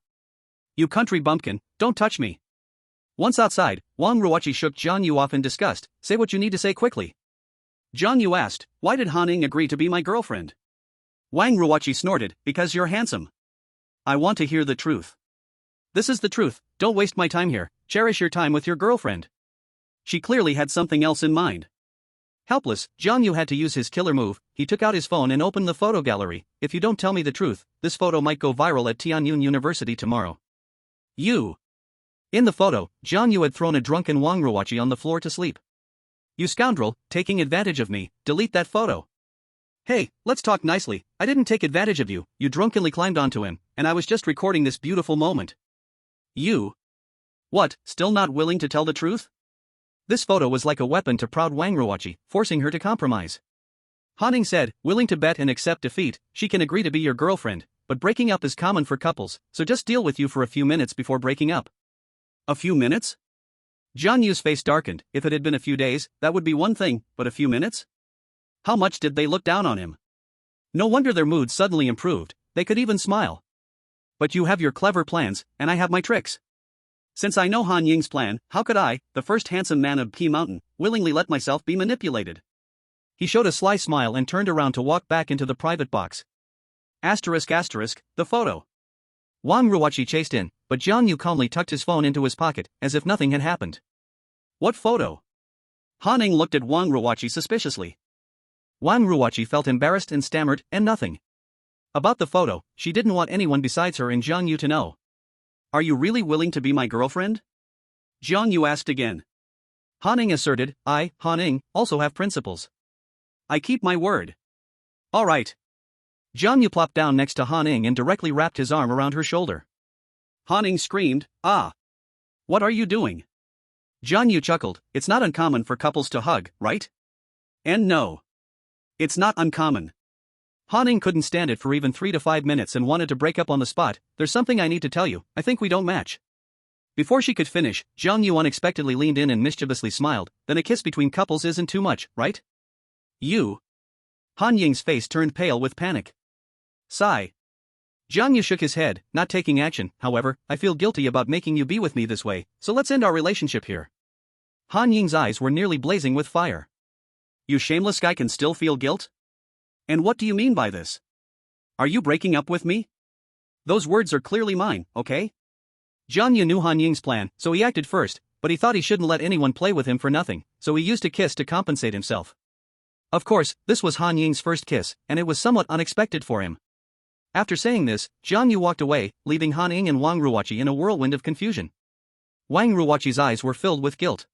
You country bumpkin, don't touch me. Once outside, Wang Ruoqi shook Jiang Yu off in disgust. Say what you need to say quickly. Jiang Yu asked, why did Han Ying agree to be my girlfriend? Wang Ruoqi snorted, because you're handsome. I want to hear the truth. This is the truth, don't waste my time here, cherish your time with your girlfriend. She clearly had something else in mind. Helpless, Jiang Yu had to use his killer move. He took out his phone and opened the photo gallery. If you don't tell me the truth, this photo might go viral at Tianyun University tomorrow. You. In the photo, Jiang Yu had thrown a drunken Wang Ruoqi on the floor to sleep. You scoundrel, taking advantage of me, delete that photo. Hey, let's talk nicely, I didn't take advantage of you, you drunkenly climbed onto him, and I was just recording this beautiful moment. You. What, still not willing to tell the truth? This photo was like a weapon to proud Wang Ruoqi, forcing her to compromise. Han Ning said, willing to bet and accept defeat. She can agree to be your girlfriend, but breaking up is common for couples, so just deal with you for a few minutes before breaking up. A few minutes? Jiang Yu's face darkened. If it had been a few days, that would be one thing, but a few minutes? How much did they look down on him? No wonder their mood suddenly improved, they could even smile. But you have your clever plans, and I have my tricks. Since I know Han Ying's plan, how could I, the first handsome man of Qi Mountain, willingly let myself be manipulated? He showed a sly smile and turned around to walk back into the private box. The photo. Wang Ruoqi chased in, but Jiang Yu calmly tucked his phone into his pocket, as if nothing had happened. What photo? Han Ning looked at Wang Ruoqi suspiciously. Wang Ruoqi felt embarrassed and stammered, and nothing. About the photo, she didn't want anyone besides her and Jiang Yu to know. Are you really willing to be my girlfriend? Jiang Yu asked again. Han Ning asserted, I, Han Ning, also have principles. I keep my word. All right. Jiang Yu plopped down next to Han Ning and directly wrapped his arm around her shoulder. Han Ning screamed, ah! What are you doing? Jiang Yu chuckled, it's not uncommon for couples to hug, right? And no. It's not uncommon. Han Ning couldn't stand it for even 3 to 5 minutes and wanted to break up on the spot. There's something I need to tell you, I think we don't match. Before she could finish, Jiang Yu unexpectedly leaned in and mischievously smiled, then a kiss between couples isn't too much, right? You? Han Ying's face turned pale with panic. Sigh. Jiang Yu shook his head, not taking action. However, I feel guilty about making you be with me this way, so let's end our relationship here. Han Ying's eyes were nearly blazing with fire. You shameless guy can still feel guilt? And what do you mean by this? Are you breaking up with me? Those words are clearly mine, okay? Jiang Yu knew Han Ying's plan, so he acted first, but he thought he shouldn't let anyone play with him for nothing, so he used a kiss to compensate himself. Of course, this was Han Ying's first kiss, and it was somewhat unexpected for him. After saying this, Jiang Yu walked away, leaving Han Ning and Wang Ruoqi in a whirlwind of confusion. Wang Ruoqi's eyes were filled with guilt.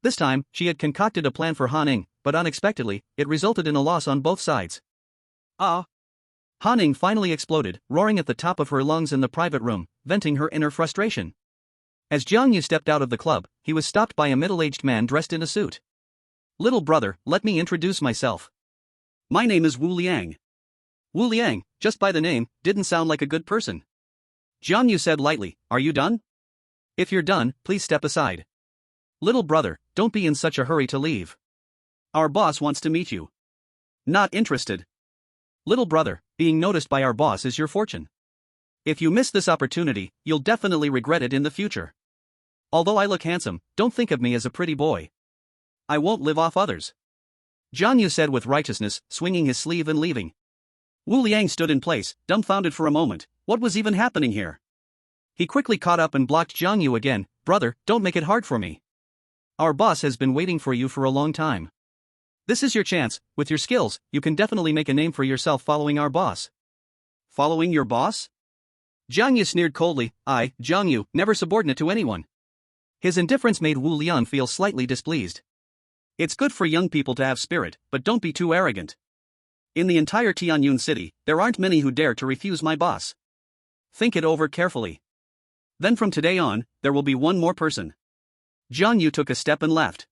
This time, she had concocted a plan for Han Ning, but unexpectedly, it resulted in a loss on both sides. Ah! Han Ning finally exploded, roaring at the top of her lungs in the private room, venting her inner frustration. As Jiang Yu stepped out of the club, he was stopped by a middle-aged man dressed in a suit. Little brother, let me introduce myself. My name is Wu Liang. Wu Liang, just by the name, didn't sound like a good person. Jiang Yu said lightly, are you done? If you're done, please step aside. Little brother, don't be in such a hurry to leave. Our boss wants to meet you. Not interested. Little brother, being noticed by our boss is your fortune. If you miss this opportunity, you'll definitely regret it in the future. Although I look handsome, don't think of me as a pretty boy. I won't live off others. Jiang Yu said with righteousness, swinging his sleeve and leaving. Wu Liang stood in place, dumbfounded for a moment. What was even happening here? He quickly caught up and blocked Jiang Yu again. Brother, don't make it hard for me. Our boss has been waiting for you for a long time. This is your chance. With your skills, you can definitely make a name for yourself following our boss. Following your boss? Jiang Yu sneered coldly. I, Jiang Yu, never subordinate to anyone. His indifference made Wu Liang feel slightly displeased. It's good for young people to have spirit, but don't be too arrogant. In the entire Tianyun city, there aren't many who dare to refuse my boss. Think it over carefully. Then from today on, there will be one more person. Jiang Yu took a step and left.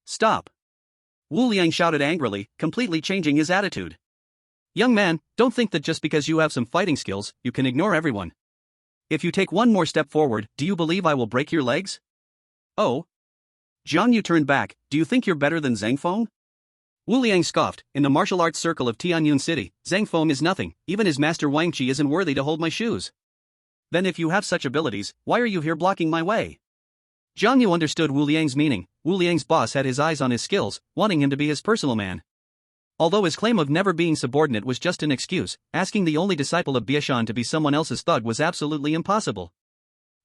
Stop. Wu Liang shouted angrily, completely changing his attitude. Young man, don't think that just because you have some fighting skills, you can ignore everyone. If you take one more step forward, do you believe I will break your legs? Oh? Jiang Yu turned back, do you think you're better than Zhang Feng? Wu Liang scoffed, in the martial arts circle of Tianyun City, Zhang Feng is nothing, even his master Wang Qi isn't worthy to hold my shoes. Then if you have such abilities, why are you here blocking my way? Jiang Yu understood Wu Liang's meaning. Wu Liang's boss had his eyes on his skills, wanting him to be his personal man. Although his claim of never being subordinate was just an excuse, asking the only disciple of Biashan to be someone else's thug was absolutely impossible.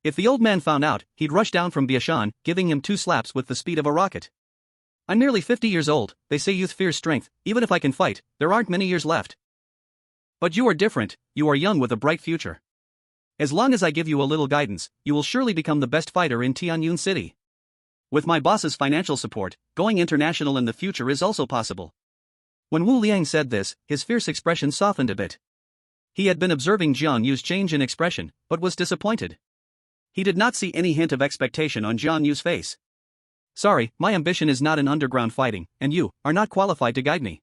If the old man found out, he'd rush down from Biashan, giving him 2 slaps with the speed of a rocket. I'm nearly 50 years old, they say youth fears strength, even if I can fight, there aren't many years left. But you are different, you are young with a bright future. As long as I give you a little guidance, you will surely become the best fighter in Tianyun City. With my boss's financial support, going international in the future is also possible. When Wu Liang said this, his fierce expression softened a bit. He had been observing Jiang Yu's change in expression, but was disappointed. He did not see any hint of expectation on Jiang Yu's face. Sorry, my ambition is not in underground fighting, and you are not qualified to guide me.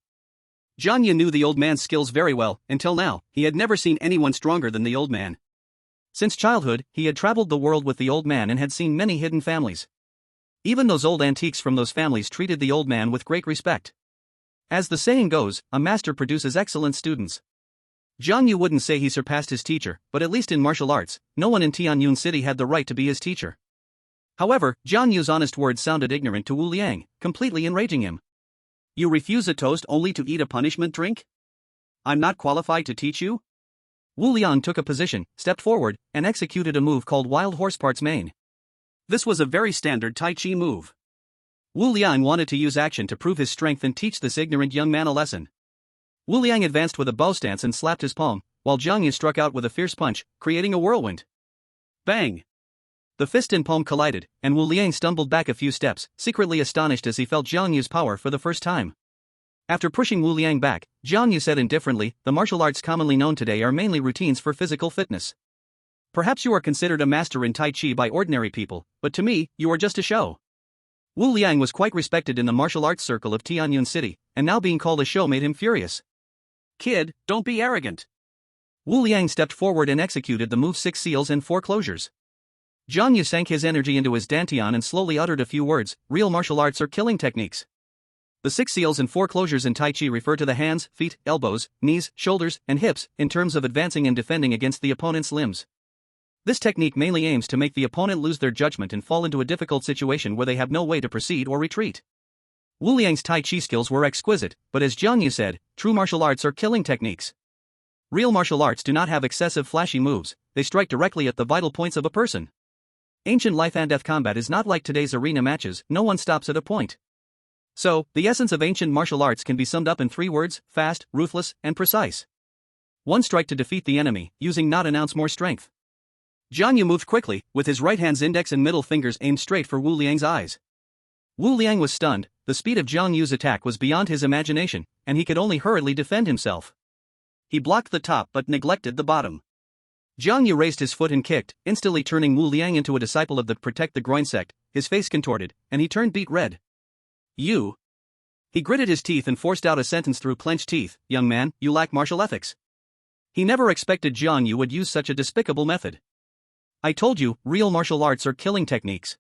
Jiang Yu knew the old man's skills very well. Until now, he had never seen anyone stronger than the old man. Since childhood, he had traveled the world with the old man and had seen many hidden families. Even those old antiques from those families treated the old man with great respect. As the saying goes, a master produces excellent students. Jiang Yu wouldn't say he surpassed his teacher, but at least in martial arts, no one in Tianyun City had the right to be his teacher. However, Jiang Yu's honest words sounded ignorant to Wu Liang, completely enraging him. You refuse a toast only to eat a punishment drink? I'm not qualified to teach you? Wu Liang took a position, stepped forward, and executed a move called Wild Horse Parts Main. This was a very standard Tai Chi move. Wu Liang wanted to use action to prove his strength and teach this ignorant young man a lesson. Wu Liang advanced with a bow stance and slapped his palm, while Jiang Yu struck out with a fierce punch, creating a whirlwind. Bang! The fist and palm collided, and Wu Liang stumbled back a few steps, secretly astonished as he felt Jiang Yu's power for the first time. After pushing Wu Liang back, Jiang Yu said indifferently, "The martial arts commonly known today are mainly routines for physical fitness. Perhaps you are considered a master in Tai Chi by ordinary people, but to me, you are just a show." Wu Liang was quite respected in the martial arts circle of Tianyun City, and now being called a show made him furious. "Kid, don't be arrogant." Wu Liang stepped forward and executed the move 6 seals and 4 closures. Jiang Yu sank his energy into his dantian and slowly uttered a few words. Real martial arts are killing techniques. The 6 seals and 4 closures in Tai Chi refer to the hands, feet, elbows, knees, shoulders, and hips, in terms of advancing and defending against the opponent's limbs. This technique mainly aims to make the opponent lose their judgment and fall into a difficult situation where they have no way to proceed or retreat. Wu Liang's Tai Chi skills were exquisite, but as Jiang Yu said, true martial arts are killing techniques. Real martial arts do not have excessive flashy moves, they strike directly at the vital points of a person. Ancient life and death combat is not like today's arena matches, no one stops at a point. So, the essence of ancient martial arts can be summed up in 3 words: fast, ruthless, and precise. One strike to defeat the enemy, using not an ounce more strength. Jiang Yu moved quickly, with his right hand's index and middle fingers aimed straight for Wu Liang's eyes. Wu Liang was stunned. The speed of Jiang Yu's attack was beyond his imagination, and he could only hurriedly defend himself. He blocked the top but neglected the bottom. Jiang Yu raised his foot and kicked, instantly turning Wu Liang into a disciple of the Protect the Groin sect. His face contorted, and he turned beet red. "You." He gritted his teeth and forced out a sentence through clenched teeth. "Young man, you lack martial ethics." He never expected Jiang Yu would use such a despicable method. "I told you, real martial arts are killing techniques."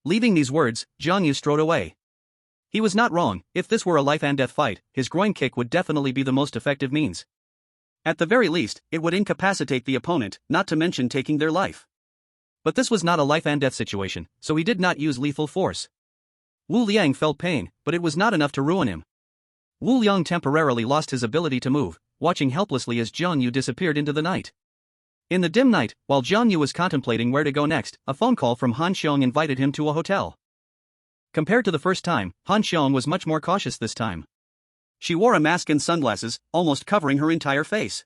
Leaving these words, Jiang Yu strode away. He was not wrong. If this were a life and death fight, his groin kick would definitely be the most effective means. At the very least, it would incapacitate the opponent, not to mention taking their life. But this was not a life and death situation, so he did not use lethal force. Wu Liang felt pain, but it was not enough to ruin him. Wu Liang temporarily lost his ability to move, watching helplessly as Jiang Yu disappeared into the night. In the dim night, while Jiang Yu was contemplating where to go next, a phone call from Han Xiong invited him to a hotel. Compared to the first time, Han Xiong was much more cautious this time. She wore a mask and sunglasses, almost covering her entire face.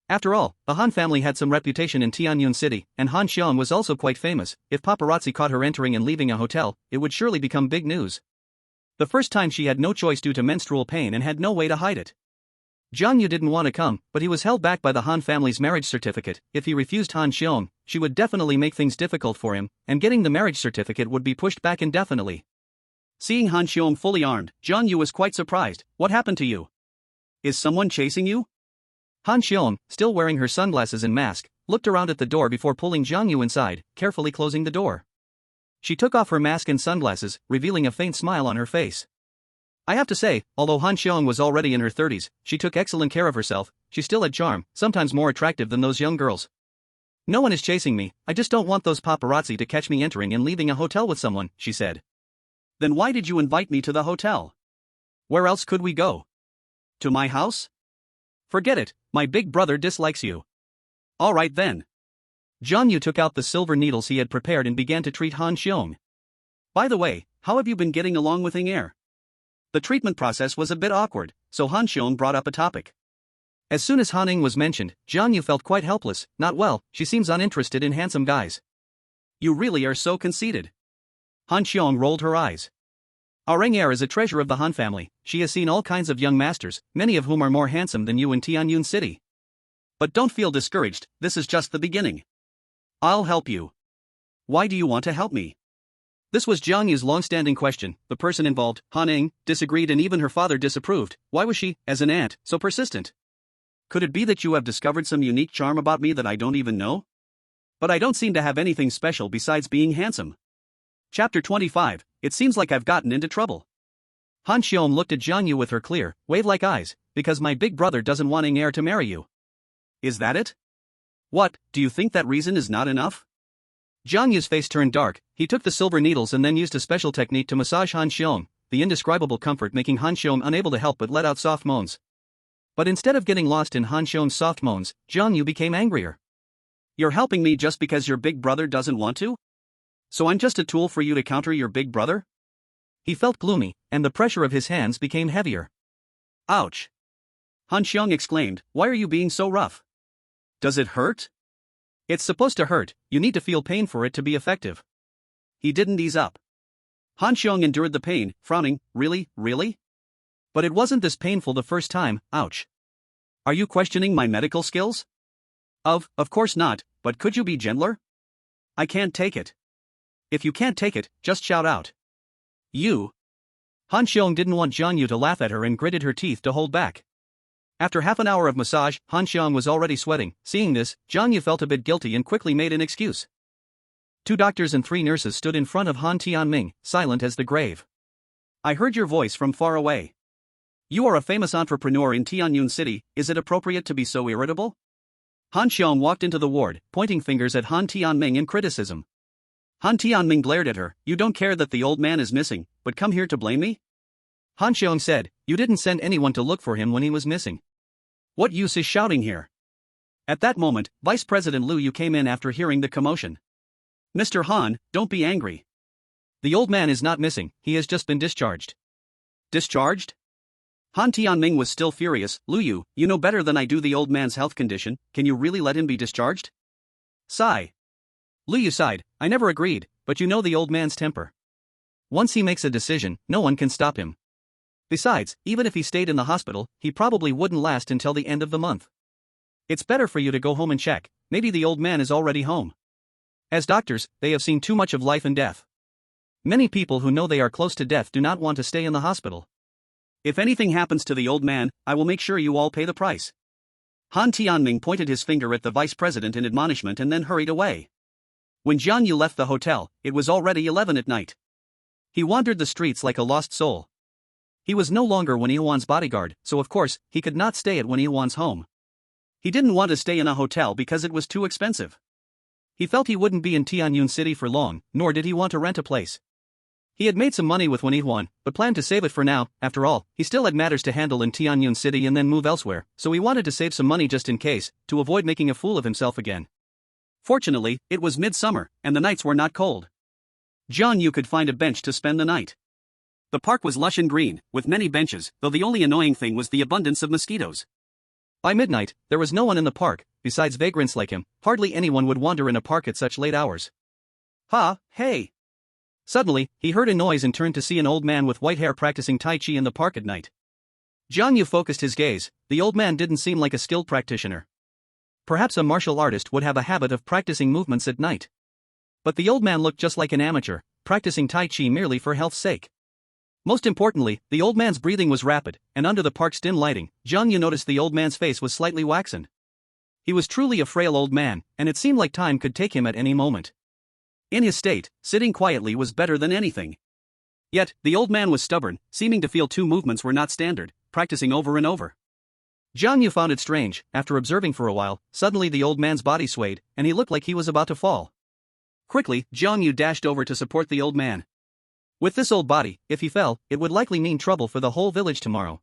After all, the Han family had some reputation in Tianyun City, and Han Xiong was also quite famous. If paparazzi caught her entering and leaving a hotel, it would surely become big news. The first time she had no choice due to menstrual pain and had no way to hide it. Jiang Yu didn't want to come, but he was held back by the Han family's marriage certificate. If he refused Han Xiong, she would definitely make things difficult for him, and getting the marriage certificate would be pushed back indefinitely. Seeing Han Xiong fully armed, Jiang Yu was quite surprised. "What happened to you? Is someone chasing you?" Han Xiong, still wearing her sunglasses and mask, looked around at the door before pulling Jiang Yu inside, carefully closing the door. She took off her mask and sunglasses, revealing a faint smile on her face. I have to say, although Han Xiong was already in her 30s, she took excellent care of herself. She still had charm, sometimes more attractive than those young girls. "No one is chasing me, I just don't want those paparazzi to catch me entering and leaving a hotel with someone," she said. "Then why did you invite me to the hotel? Where else could we go? To my house? Forget it, my big brother dislikes you." "All right then." Jiang Yu took out the silver needles he had prepared and began to treat Han Xiong. "By the way, how have you been getting along with Ing Er?" The treatment process was a bit awkward, so Han Xiong brought up a topic. As soon as Han Ing was mentioned, Jiang Yu felt quite helpless. "Not well, she seems uninterested in handsome guys." "You really are so conceited." Han Xiong rolled her eyes. "Our Ing Er is a treasure of the Han family. She has seen all kinds of young masters, many of whom are more handsome than you in Tianyun City. But don't feel discouraged, this is just the beginning. I'll help you." "Why do you want to help me?" This was Jiang Yu's long-standing question. The person involved, Han Ning, disagreed and even her father disapproved. Why was she, as an aunt, so persistent? Could it be that you have discovered some unique charm about me that I don't even know? But I don't seem to have anything special besides being handsome. Chapter 25, It seems like I've gotten into trouble. Han Xiong looked at Jiang Yu with her clear, wave-like eyes. Because my big brother doesn't want Ning heir to marry you. Is that it? What, do you think that reason is not enough? Jiang Yu's face turned dark. He took the silver needles and then used a special technique to massage Han Xiong, the indescribable comfort making Han Xiong unable to help but let out soft moans. But instead of getting lost in Han Xiong's soft moans, Jiang Yu became angrier. You're helping me just because your big brother doesn't want to? So I'm just a tool for you to counter your big brother? He felt gloomy, and the pressure of his hands became heavier. Ouch! Han Xiong exclaimed, why are you being so rough? Does it hurt? It's supposed to hurt, you need to feel pain for it to be effective. He didn't ease up. Han Xiong endured the pain, frowning, really? But it wasn't this painful the first time, ouch. Are you questioning my medical skills? Of course not, but could you be gentler? I can't take it. If you can't take it, just shout out. You. Han Xiong didn't want Jiang Yu to laugh at her and gritted her teeth to hold back. After half an hour of massage, Han Xiong was already sweating. Seeing this, Jiang Yu felt a bit guilty and quickly made an excuse. 2 doctors and 3 nurses stood in front of Han Tianming, silent as the grave. I heard your voice from far away. You are a famous entrepreneur in Tianyun City, is it appropriate to be so irritable? Han Xiong walked into the ward, pointing fingers at Han Tianming in criticism. Han Tianming glared at her, you don't care that the old man is missing, but come here to blame me? Han Xiong said, you didn't send anyone to look for him when he was missing. What use is shouting here? At that moment, Vice President Liu Yu came in after hearing the commotion. Mr. Han, don't be angry. The old man is not missing, he has just been discharged. Discharged? Han Tianming was still furious. Liu Yu, you know better than I do the old man's health condition, can you really let him be discharged? Sigh. Liu Yu sighed, I never agreed, but you know the old man's temper. Once he makes a decision, no one can stop him. Besides, even if he stayed in the hospital, he probably wouldn't last until the end of the month. It's better for you to go home and check, maybe the old man is already home. As doctors, they have seen too much of life and death. Many people who know they are close to death do not want to stay in the hospital. If anything happens to the old man, I will make sure you all pay the price. Han Tianming pointed his finger at the vice president in admonishment and then hurried away. When Jiang Yu left the hotel, it was already 11 at night. He wandered the streets like a lost soul. He was no longer Wen Yuan's bodyguard, so of course, he could not stay at Wen Yuan's home. He didn't want to stay in a hotel because it was too expensive. He felt he wouldn't be in Tianyun City for long, nor did he want to rent a place. He had made some money with Wen Yuan, but planned to save it for now. After all, he still had matters to handle in Tianyun City and then move elsewhere, so he wanted to save some money just in case, to avoid making a fool of himself again. Fortunately, it was midsummer, and the nights were not cold. Jiang Yu could find a bench to spend the night. The park was lush and green, with many benches, though the only annoying thing was the abundance of mosquitoes. By midnight, there was no one in the park. Besides vagrants like him, hardly anyone would wander in a park at such late hours. Hey! Suddenly, he heard a noise and turned to see an old man with white hair practicing Tai Chi in the park at night. Jiang Yu focused his gaze. The old man didn't seem like a skilled practitioner. Perhaps a martial artist would have a habit of practicing movements at night. But the old man looked just like an amateur, practicing Tai Chi merely for health's sake. Most importantly, the old man's breathing was rapid, and under the park's dim lighting, Jiang Yu noticed the old man's face was slightly waxen. He was truly a frail old man, and it seemed like time could take him at any moment. In his state, sitting quietly was better than anything. Yet, the old man was stubborn, seeming to feel 2 movements were not standard, practicing over and over. Jiang Yu found it strange. After observing for a while, suddenly the old man's body swayed, and he looked like he was about to fall. Quickly, Jiang Yu dashed over to support the old man. With this old body, if he fell, it would likely mean trouble for the whole village tomorrow.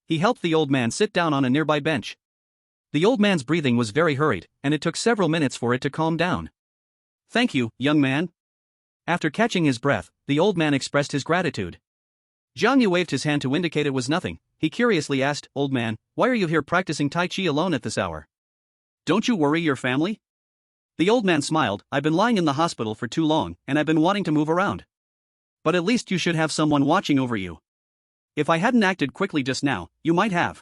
He helped the old man sit down on a nearby bench. The old man's breathing was very hurried, and it took several minutes for it to calm down. Thank you, young man. After catching his breath, the old man expressed his gratitude. Jiang Yu waved his hand to indicate it was nothing. He curiously asked, Old man, why are you here practicing Tai Chi alone at this hour? Don't you worry your family? The old man smiled, I've been lying in the hospital for too long, and I've been wanting to move around. But at least you should have someone watching over you. If I hadn't acted quickly just now, you might have.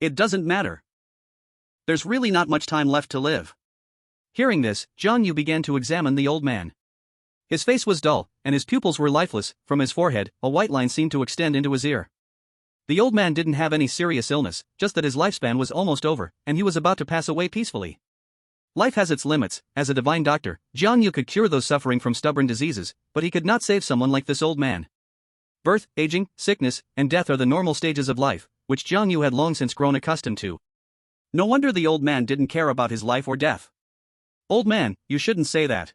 It doesn't matter. There's really not much time left to live. Hearing this, Jiang Yu began to examine the old man. His face was dull, and his pupils were lifeless. From his forehead, a white line seemed to extend into his ear. The old man didn't have any serious illness, just that his lifespan was almost over, and he was about to pass away peacefully. Life has its limits. As a divine doctor, Jiang Yu could cure those suffering from stubborn diseases, but he could not save someone like this old man. Birth, aging, sickness, and death are the normal stages of life, which Jiang Yu had long since grown accustomed to. No wonder the old man didn't care about his life or death. Old man, you shouldn't say that.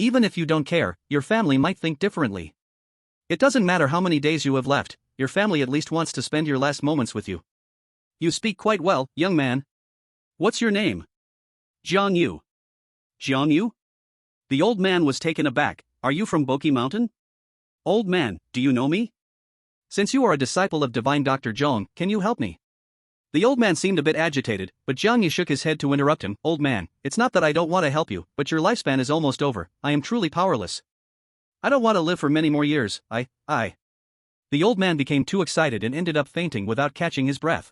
Even if you don't care, your family might think differently. It doesn't matter how many days you have left, your family at least wants to spend your last moments with you. You speak quite well, young man. What's your name? Jiang Yu. Jiang Yu? The old man was taken aback. Are you from Boki Mountain? Old man, do you know me? Since you are a disciple of divine Dr. Zhong, can you help me? The old man seemed a bit agitated, but Jiang Yu shook his head to interrupt him. Old man, it's not that I don't want to help you, but your lifespan is almost over. I am truly powerless. I don't want to live for many more years. The old man became too excited and ended up fainting without catching his breath.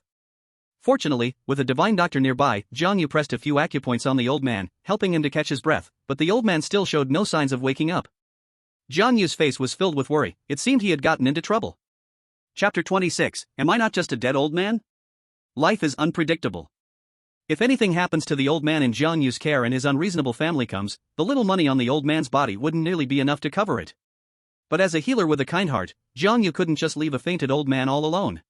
Fortunately, with a divine doctor nearby, Jiang Yu pressed a few acupoints on the old man, helping him to catch his breath, but the old man still showed no signs of waking up. Jiang Yu's face was filled with worry. It seemed he had gotten into trouble. Chapter 26. Am I not just a dead old man? Life is unpredictable. If anything happens to the old man in Jiang Yu's care and his unreasonable family comes, the little money on the old man's body wouldn't nearly be enough to cover it. But as a healer with a kind heart, Jiang Yu couldn't just leave a fainted old man all alone.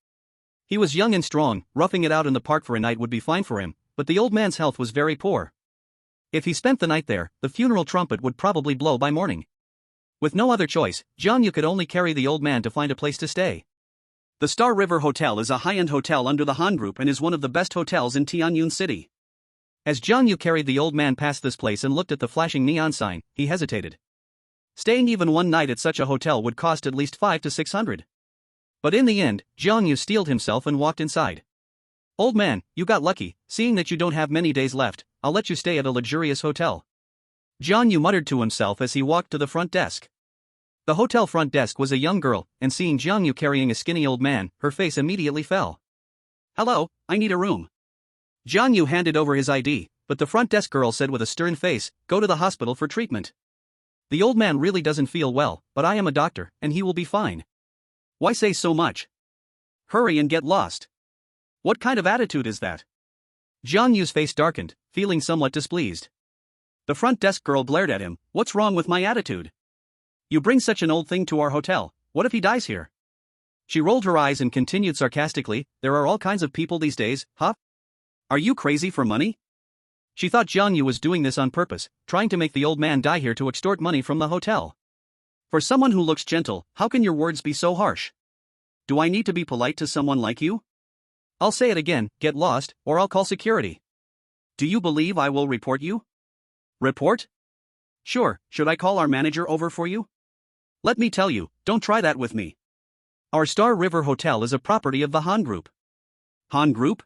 He was young and strong, roughing it out in the park for a night would be fine for him, but the old man's health was very poor. If he spent the night there, the funeral trumpet would probably blow by morning. With no other choice, Jiang Yu could only carry the old man to find a place to stay. The Star River Hotel is a high-end hotel under the Han Group and is one of the best hotels in Tianyun City. As Jiang Yu carried the old man past this place and looked at the flashing neon sign, he hesitated. Staying even one night at such a hotel would cost at least 500 to 600. But in the end, Jiang Yu steeled himself and walked inside. Old man, you got lucky. Seeing that you don't have many days left, I'll let you stay at a luxurious hotel. Jiang Yu muttered to himself as he walked to the front desk. The hotel front desk was a young girl, and seeing Jiang Yu carrying a skinny old man, her face immediately fell. Hello, I need a room. Jiang Yu handed over his ID, but the front desk girl said with a stern face, go to the hospital for treatment. The old man really doesn't feel well, but I am a doctor, and he will be fine. Why say so much? Hurry and get lost. What kind of attitude is that? Jiang Yu's face darkened, feeling somewhat displeased. The front desk girl glared at him. What's wrong with my attitude? You bring such an old thing to our hotel, what if he dies here? She rolled her eyes and continued sarcastically, there are all kinds of people these days, huh? Are you crazy for money? She thought Jiang Yu was doing this on purpose, trying to make the old man die here to extort money from the hotel. For someone who looks gentle, how can your words be so harsh? Do I need to be polite to someone like you? I'll say it again, get lost, or I'll call security. Do you believe I will report you? Report? Sure, should I call our manager over for you? Let me tell you, don't try that with me. Our Star River Hotel is a property of the Han Group. Han Group?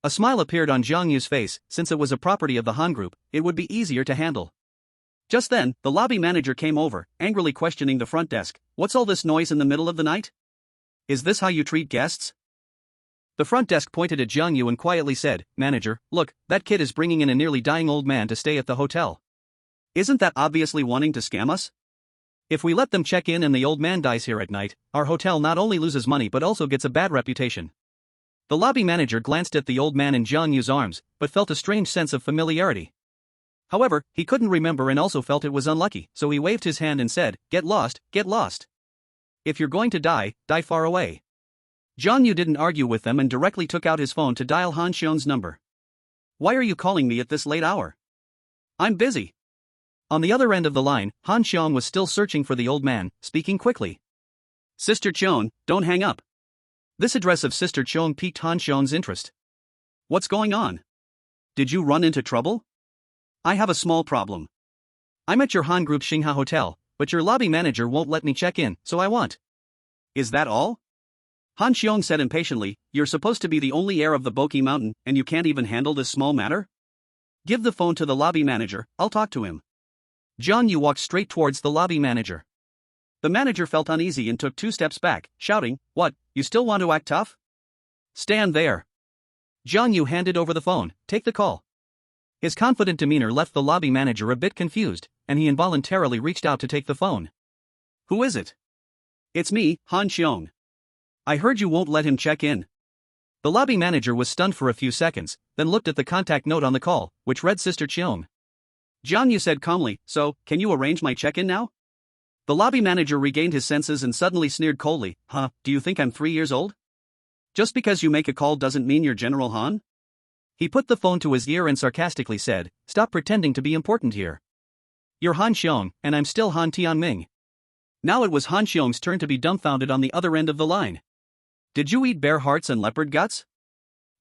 A smile appeared on Jiang Yu's face. Since it was a property of the Han Group, it would be easier to handle. Just then, the lobby manager came over, angrily questioning the front desk. What's all this noise in the middle of the night? Is this how you treat guests? The front desk pointed at Jiang Yu and quietly said, Manager, look, that kid is bringing in a nearly dying old man to stay at the hotel. Isn't that obviously wanting to scam us? If we let them check in and the old man dies here at night, our hotel not only loses money but also gets a bad reputation. The lobby manager glanced at the old man in Jiang Yu's arms, but felt a strange sense of familiarity. However, he couldn't remember and also felt it was unlucky, so he waved his hand and said, Get lost, get lost. If you're going to die, die far away. Jiang Yu didn't argue with them and directly took out his phone to dial Han Xiong's number. Why are you calling me at this late hour? I'm busy. On the other end of the line, Han Xiong was still searching for the old man, speaking quickly. Sister Chon, don't hang up. This address of Sister Chon piqued Han Xiong's interest. What's going on? Did you run into trouble? I have a small problem. I'm at your Han Group Xingha Hotel, but your lobby manager won't let me check in, so I want. Is that all? Han Xiong said impatiently, You're supposed to be the only heir of the Boki Mountain, and you can't even handle this small matter? Give the phone to the lobby manager, I'll talk to him. Jiang Yu walked straight towards the lobby manager. The manager felt uneasy and took 2 steps back, shouting, What, you still want to act tough? Stand there. Jiang Yu handed over the phone, take the call. His confident demeanor left the lobby manager a bit confused, and he involuntarily reached out to take the phone. Who is it? It's me, Han Xiong. I heard you won't let him check in. The lobby manager was stunned for a few seconds, then looked at the contact note on the call, which read Sister Cheong. Jiang Yu said calmly, so, can you arrange my check-in now? The lobby manager regained his senses and suddenly sneered coldly, huh, do you think I'm 3 years old? Just because you make a call doesn't mean you're General Han? He put the phone to his ear and sarcastically said, stop pretending to be important here. You're Han Xiong, and I'm still Han Tianming. Now it was Han Xiong's turn to be dumbfounded on the other end of the line. Did you eat bear hearts and leopard guts?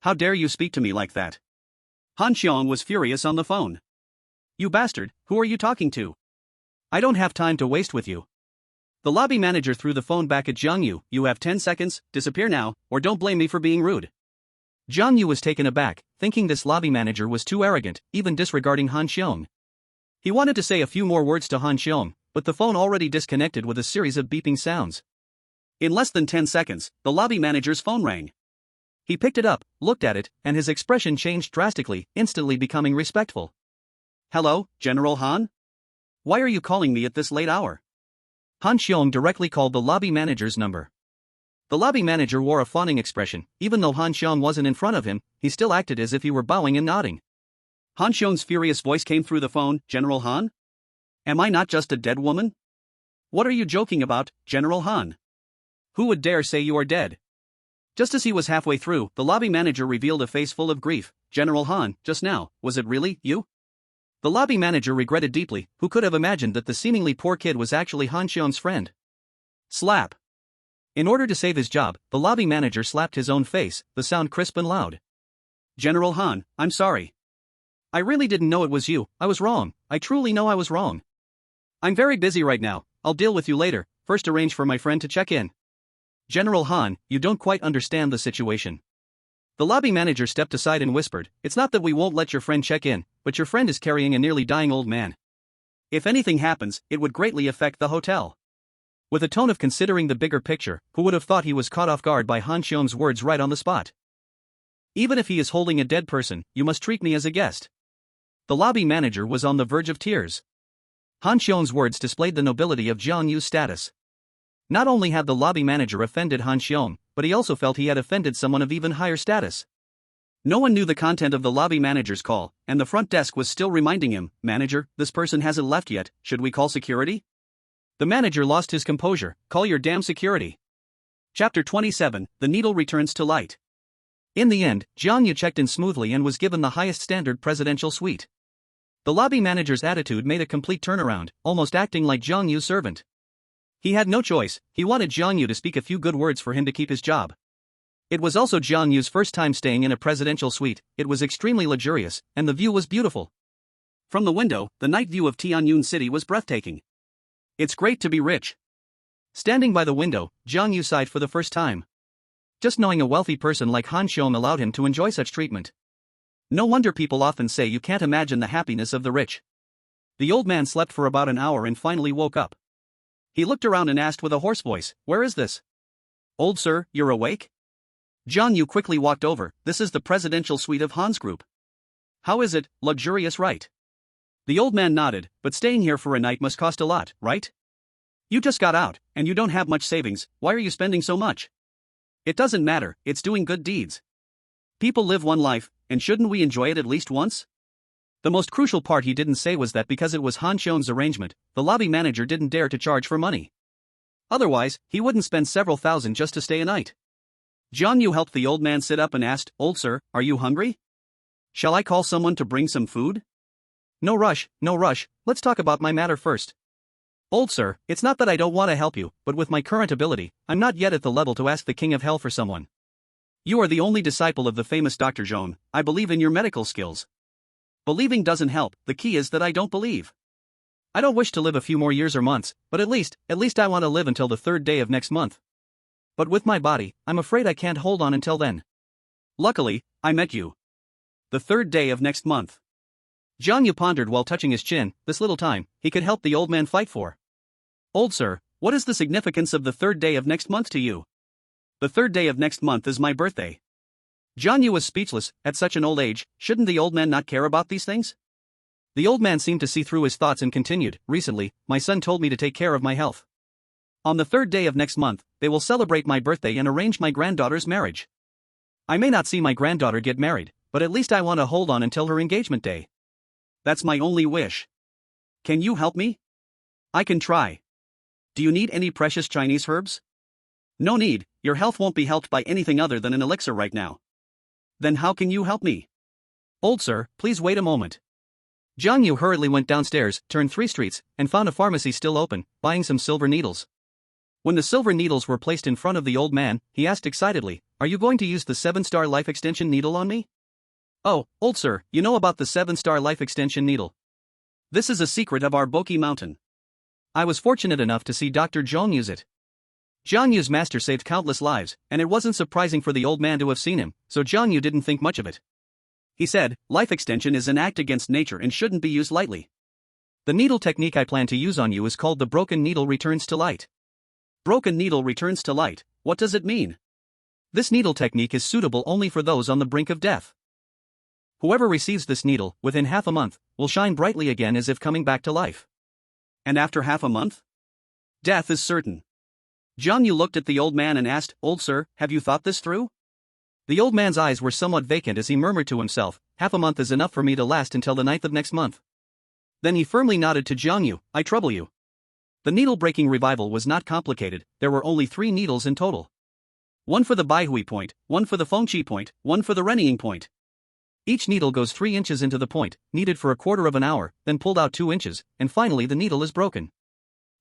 How dare you speak to me like that? Han Xiong was furious on the phone. You bastard, who are you talking to? I don't have time to waste with you. The lobby manager threw the phone back at Jiang Yu. You have 10 seconds, disappear now, or don't blame me for being rude. Jiang Yu was taken aback, thinking this lobby manager was too arrogant, even disregarding Han Xiong. He wanted to say a few more words to Han Xiong, but the phone already disconnected with a series of beeping sounds. In less than 10 seconds, the lobby manager's phone rang. He picked it up, looked at it, and his expression changed drastically, instantly becoming respectful. Hello, General Han? Why are you calling me at this late hour? Han Xiong directly called the lobby manager's number. The lobby manager wore a fawning expression. Even though Han Xiong wasn't in front of him, he still acted as if he were bowing and nodding. Han Xiong's furious voice came through the phone. General Han? Am I not just a dead woman? What are you joking about, General Han? Who would dare say you are dead? Just as he was halfway through, the lobby manager revealed a face full of grief. General Han, just now, was it really you? The lobby manager regretted deeply. Who could have imagined that the seemingly poor kid was actually Han Xiong's friend? Slap. In order to save his job, the lobby manager slapped his own face, the sound crisp and loud. General Han, I'm sorry. I really didn't know it was you. I was wrong. I truly know I was wrong. I'm very busy right now. I'll deal with you later. First arrange for my friend to check in. General Han, you don't quite understand the situation. The lobby manager stepped aside and whispered, it's not that we won't let your friend check in, but your friend is carrying a nearly dying old man. If anything happens, it would greatly affect the hotel. With a tone of considering the bigger picture, who would have thought he was caught off guard by Han Xiong's words right on the spot? Even if he is holding a dead person, you must treat me as a guest. The lobby manager was on the verge of tears. Han Xiong's words displayed the nobility of Jiang Yu's status. Not only had the lobby manager offended Han Xiong, but he also felt he had offended someone of even higher status. No one knew the content of the lobby manager's call, and the front desk was still reminding him, Manager, this person hasn't left yet, should we call security? The manager lost his composure. Call your damn security. Chapter 27, The Needle Returns to Light. In the end, Jiang Yu checked in smoothly and was given the highest standard presidential suite. The lobby manager's attitude made a complete turnaround, almost acting like Jiang Yu's servant. He had no choice. He wanted Jiang Yu to speak a few good words for him to keep his job. It was also Jiang Yu's first time staying in a presidential suite. It was extremely luxurious, and the view was beautiful. From the window, the night view of Tianyun City was breathtaking. It's great to be rich. Standing by the window, Jiang Yu sighed for the first time. Just knowing a wealthy person like Han Xiong allowed him to enjoy such treatment. No wonder people often say you can't imagine the happiness of the rich. The old man slept for about an hour and finally woke up. He looked around and asked with a hoarse voice, where is this? Old sir, you're awake? Jiang Yu quickly walked over. This is the presidential suite of Han's group. How is it, luxurious, right? The old man nodded, but staying here for a night must cost a lot, right? You just got out, and you don't have much savings. Why are you spending so much? It doesn't matter, it's doing good deeds. People live one life, and shouldn't we enjoy it at least once? The most crucial part he didn't say was that because it was Han Xiong's arrangement, the lobby manager didn't dare to charge for money. Otherwise, he wouldn't spend several thousand just to stay a night. Jiang Yu helped the old man sit up and asked, Old sir, are you hungry? Shall I call someone to bring some food? No rush, let's talk about my matter first. Old sir, it's not that I don't want to help you, but with my current ability, I'm not yet at the level to ask the King of Hell for someone. You are the only disciple of the famous Dr. Zhong. I believe in your medical skills. Believing doesn't help, the key is that I don't believe. I don't wish to live a few more years or months, but at least I want to live until the 3rd day of next month. But with my body, I'm afraid I can't hold on until then. Luckily, I met you. The 3rd day of next month. Jiang Yu pondered while touching his chin. This little time, he could help the old man fight for. Old sir, what is the significance of the 3rd day of next month to you? The 3rd day of next month is my birthday. Jiang Yu was speechless. At such an old age, shouldn't the old man not care about these things? The old man seemed to see through his thoughts and continued, recently, my son told me to take care of my health. On the 3rd day of next month, they will celebrate my birthday and arrange my granddaughter's marriage. I may not see my granddaughter get married, but at least I want to hold on until her engagement day. That's my only wish. Can you help me? I can try. Do you need any precious Chinese herbs? No need, your health won't be helped by anything other than an elixir right now. Then how can you help me? Old sir, please wait a moment. Jiang Yu hurriedly went downstairs, turned 3 streets, and found a pharmacy still open, buying some silver needles. When the silver needles were placed in front of the old man, he asked excitedly, are you going to use the 7-star life extension needle on me? Oh, old sir, you know about the 7-star life extension needle. This is a secret of our Boki Mountain. I was fortunate enough to see Dr. Zhong use it. Jiang Yu's master saved countless lives, and it wasn't surprising for the old man to have seen him, so Jiang Yu didn't think much of it. He said, life extension is an act against nature and shouldn't be used lightly. The needle technique I plan to use on you is called the broken needle returns to light. Broken needle returns to light, what does it mean? This needle technique is suitable only for those on the brink of death. Whoever receives this needle, within half a month, will shine brightly again as if coming back to life. And after half a month? Death is certain. Jiang Yu looked at the old man and asked, old sir, have you thought this through? The old man's eyes were somewhat vacant as he murmured to himself, half a month is enough for me to last until the 9th of next month. Then he firmly nodded to Jiang Yu, I trouble you. The needle-breaking revival was not complicated, there were only 3 needles in total. One for the Baihui point, one for the Fengqi point, one for the Renying point. Each needle goes 3 inches into the point, kneaded for a quarter of an hour, then pulled out 2 inches, and finally the needle is broken.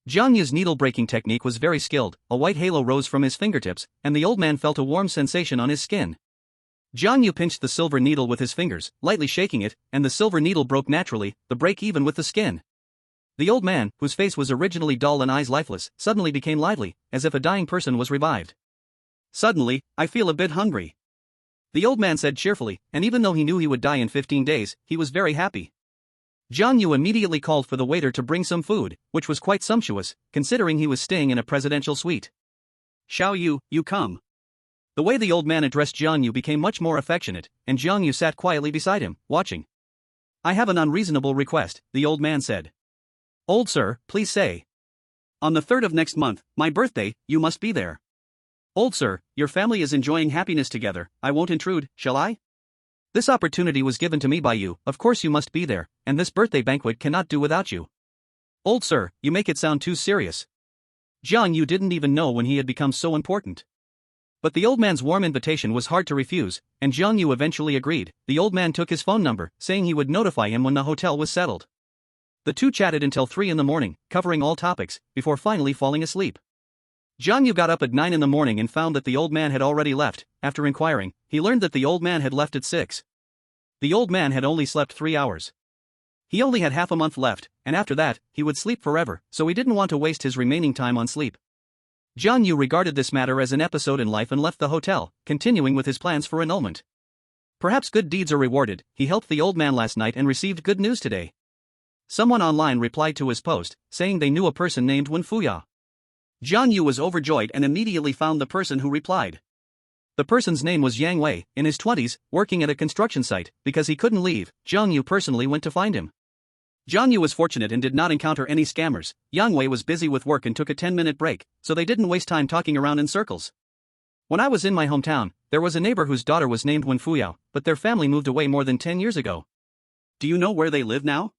Jiang Yu's needle-breaking technique was very skilled, a white halo rose from his fingertips, and the old man felt a warm sensation on his skin. Jiang Yu pinched the silver needle with his fingers, lightly shaking it, and the silver needle broke naturally, the break even with the skin. The old man, whose face was originally dull and eyes lifeless, suddenly became lively, as if a dying person was revived. Suddenly, I feel a bit hungry. The old man said cheerfully, and even though he knew he would die in 15 days, he was very happy. Jiang Yu immediately called for the waiter to bring some food, which was quite sumptuous, considering he was staying in a presidential suite. Xiao Yu, you come. The way the old man addressed Jiang Yu became much more affectionate, and Jiang Yu sat quietly beside him, watching. I have an unreasonable request, the old man said. Old sir, please say. On the 3rd of next month, my birthday, you must be there. Old sir, your family is enjoying happiness together, I won't intrude, shall I? This opportunity was given to me by you, of course you must be there, and this birthday banquet cannot do without you. Old sir, you make it sound too serious. Jiang Yu didn't even know when he had become so important. But the old man's warm invitation was hard to refuse, and Jiang Yu eventually agreed. The old man took his phone number, saying he would notify him when the hotel was settled. The two chatted until 3 in the morning, covering all topics, before finally falling asleep. Jiang Yu got up at 9 in the morning and found that the old man had already left. After inquiring, he learned that the old man had left at 6. The old man had only slept 3 hours. He only had half a month left, and after that, he would sleep forever, so he didn't want to waste his remaining time on sleep. Jiang Yu regarded this matter as an episode in life and left the hotel, continuing with his plans for annulment. Perhaps good deeds are rewarded. He helped the old man last night and received good news today. Someone online replied to his post, saying they knew a person named Wen Fuya. Jiang Yu was overjoyed and immediately found the person who replied. The person's name was Yang Wei, in his 20s, working at a construction site. Because he couldn't leave, Jiang Yu personally went to find him. Jiang Yu was fortunate and did not encounter any scammers. Yang Wei was busy with work and took a 10-minute break, so they didn't waste time talking around in circles. When I was in my hometown, there was a neighbor whose daughter was named Wen Fuyao, but their family moved away more than 10 years ago. Do you know where they live now?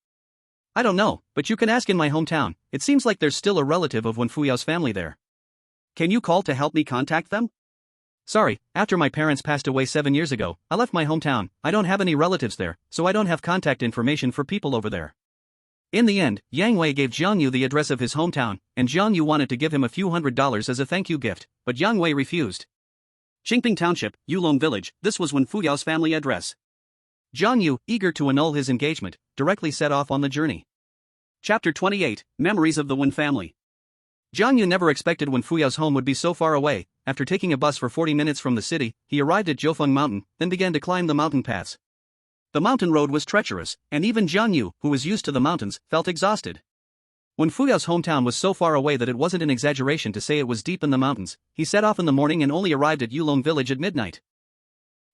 I don't know, but you can ask in my hometown. It seems like there's still a relative of Wen Fuyao's family there. Can you call to help me contact them? Sorry, after my parents passed away 7 years ago, I left my hometown. I don't have any relatives there, so I don't have contact information for people over there. In the end, Yang Wei gave Jiang Yu the address of his hometown, and Jiang Yu wanted to give him a few $100s as a thank you gift, but Yang Wei refused. Qingping Township, Yulong Village, this was Wen Fuyao's family address. Jiang Yu, eager to annul his engagement, directly set off on the journey. Chapter 28, Memories of the Wen Family. Jiang Yu never expected Wen Fuyao's home would be so far away. After taking a bus for 40 minutes from the city, he arrived at Jiufeng Mountain, then began to climb the mountain paths. The mountain road was treacherous, and even Jiang Yu, who was used to the mountains, felt exhausted. Wen Fuyao's hometown was so far away that it wasn't an exaggeration to say it was deep in the mountains. He set off in the morning and only arrived at Yulong village at midnight.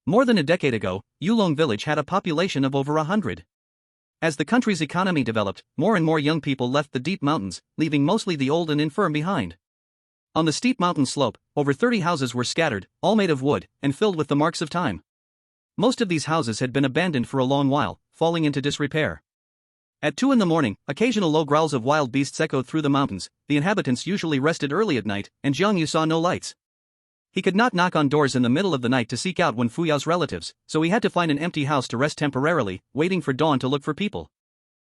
More than a decade ago, Yulong village had a population of over 100. As the country's economy developed, more and more young people left the deep mountains, leaving mostly the old and infirm behind. On the steep mountain slope, over 30 houses were scattered, all made of wood, and filled with the marks of time. Most of these houses had been abandoned for a long while, falling into disrepair. At 2 in the morning, occasional low growls of wild beasts echoed through the mountains. The inhabitants usually rested early at night, and Jiang Yu saw no lights. He could not knock on doors in the middle of the night to seek out Wen Fuyao's relatives, so he had to find an empty house to rest temporarily, waiting for dawn to look for people.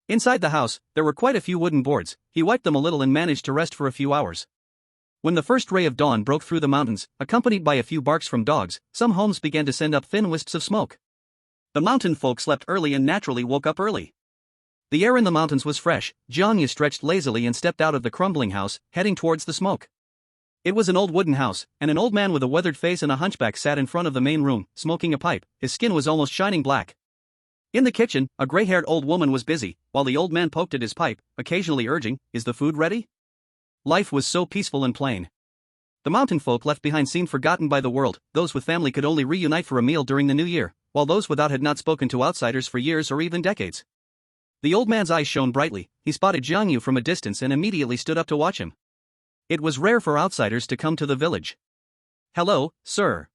Inside the house, there were quite a few wooden boards. He wiped them a little and managed to rest for a few hours. When the first ray of dawn broke through the mountains, accompanied by a few barks from dogs, some homes began to send up thin wisps of smoke. The mountain folk slept early and naturally woke up early. The air in the mountains was fresh. Jiang Yu stretched lazily and stepped out of the crumbling house, heading towards the smoke. It was an old wooden house, and an old man with a weathered face and a hunchback sat in front of the main room, smoking a pipe. His skin was almost shining black. In the kitchen, a gray-haired old woman was busy, while the old man poked at his pipe, occasionally urging, "Is the food ready?" Life was so peaceful and plain. The mountain folk left behind seemed forgotten by the world. Those with family could only reunite for a meal during the new year, while those without had not spoken to outsiders for years or even decades. The old man's eyes shone brightly. He spotted Jiang Yu from a distance and immediately stood up to watch him. It was rare for outsiders to come to the village. "Hello, sir."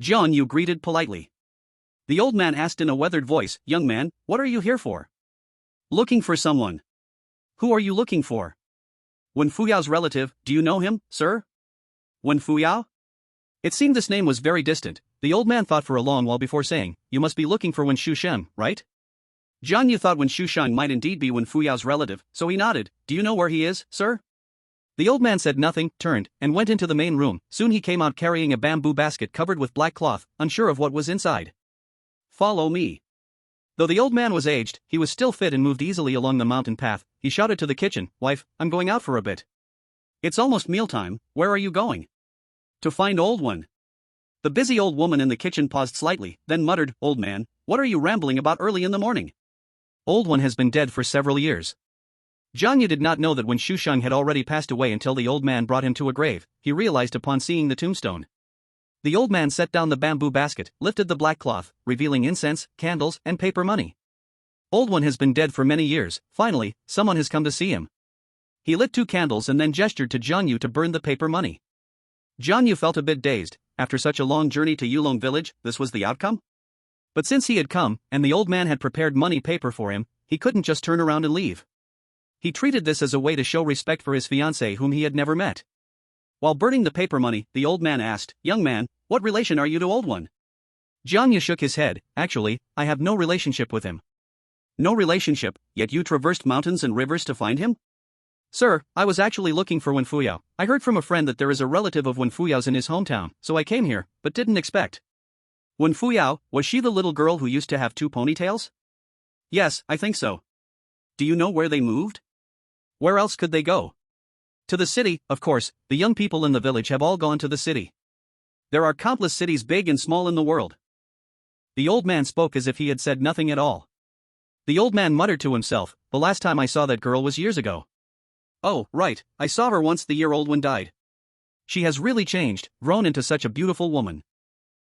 Jiang Yu greeted politely. The old man asked in a weathered voice, "Young man, what are you here for?" "Looking for someone." "Who are you looking for?" "Wen Fuyao's relative. Do you know him, sir?" "Wen Fuyao?" It seemed this name was very distant. The old man thought for a long while before saying, "You must be looking for Wen Shushen, right?" Jiang Yu thought Wen Shushan might indeed be Wen Fuyao's relative, so he nodded. "Do you know where he is, sir?" The old man said nothing, turned, and went into the main room. Soon he came out carrying a bamboo basket covered with black cloth, unsure of what was inside. "Follow me." Though the old man was aged, he was still fit and moved easily along the mountain path. He shouted to the kitchen, "Wife, I'm going out for a bit." "It's almost mealtime. Where are you going?" "To find old one." The busy old woman in the kitchen paused slightly, then muttered, "Old man, what are you rambling about early in the morning?" "Old one has been dead for several years." Jiang Yu did not know that Wen Shusheng had already passed away until the old man brought him to a grave. He realized upon seeing the tombstone. The old man set down the bamboo basket, lifted the black cloth, revealing incense, candles, and paper money. "Old one has been dead for many years. Finally, someone has come to see him." He lit 2 candles and then gestured to Jiang Yu to burn the paper money. Jiang Yu felt a bit dazed. After such a long journey to Yulong village, this was the outcome? But since he had come, and the old man had prepared money paper for him, he couldn't just turn around and leave. He treated this as a way to show respect for his fiancée whom he had never met. While burning the paper money, the old man asked, "Young man, what relation are you to old one?" Jiang Yu shook his head. "Actually, I have no relationship with him." "No relationship, yet you traversed mountains and rivers to find him?" "Sir, I was actually looking for Wen Fuyao. I heard from a friend that there is a relative of Wen Fuyao's in his hometown, so I came here, but didn't expect." "Wen Fuyao, was she the little girl who used to have 2 ponytails?" "Yes, I think so." "Do you know where they moved?" "Where else could they go?" "To the city, of course. The young people in the village have all gone to the city. There are countless cities big and small in the world." The old man spoke as if he had said nothing at all. The old man muttered to himself, "The last time I saw that girl was years ago. Oh, right, I saw her once the year old one died. She has really changed, grown into such a beautiful woman."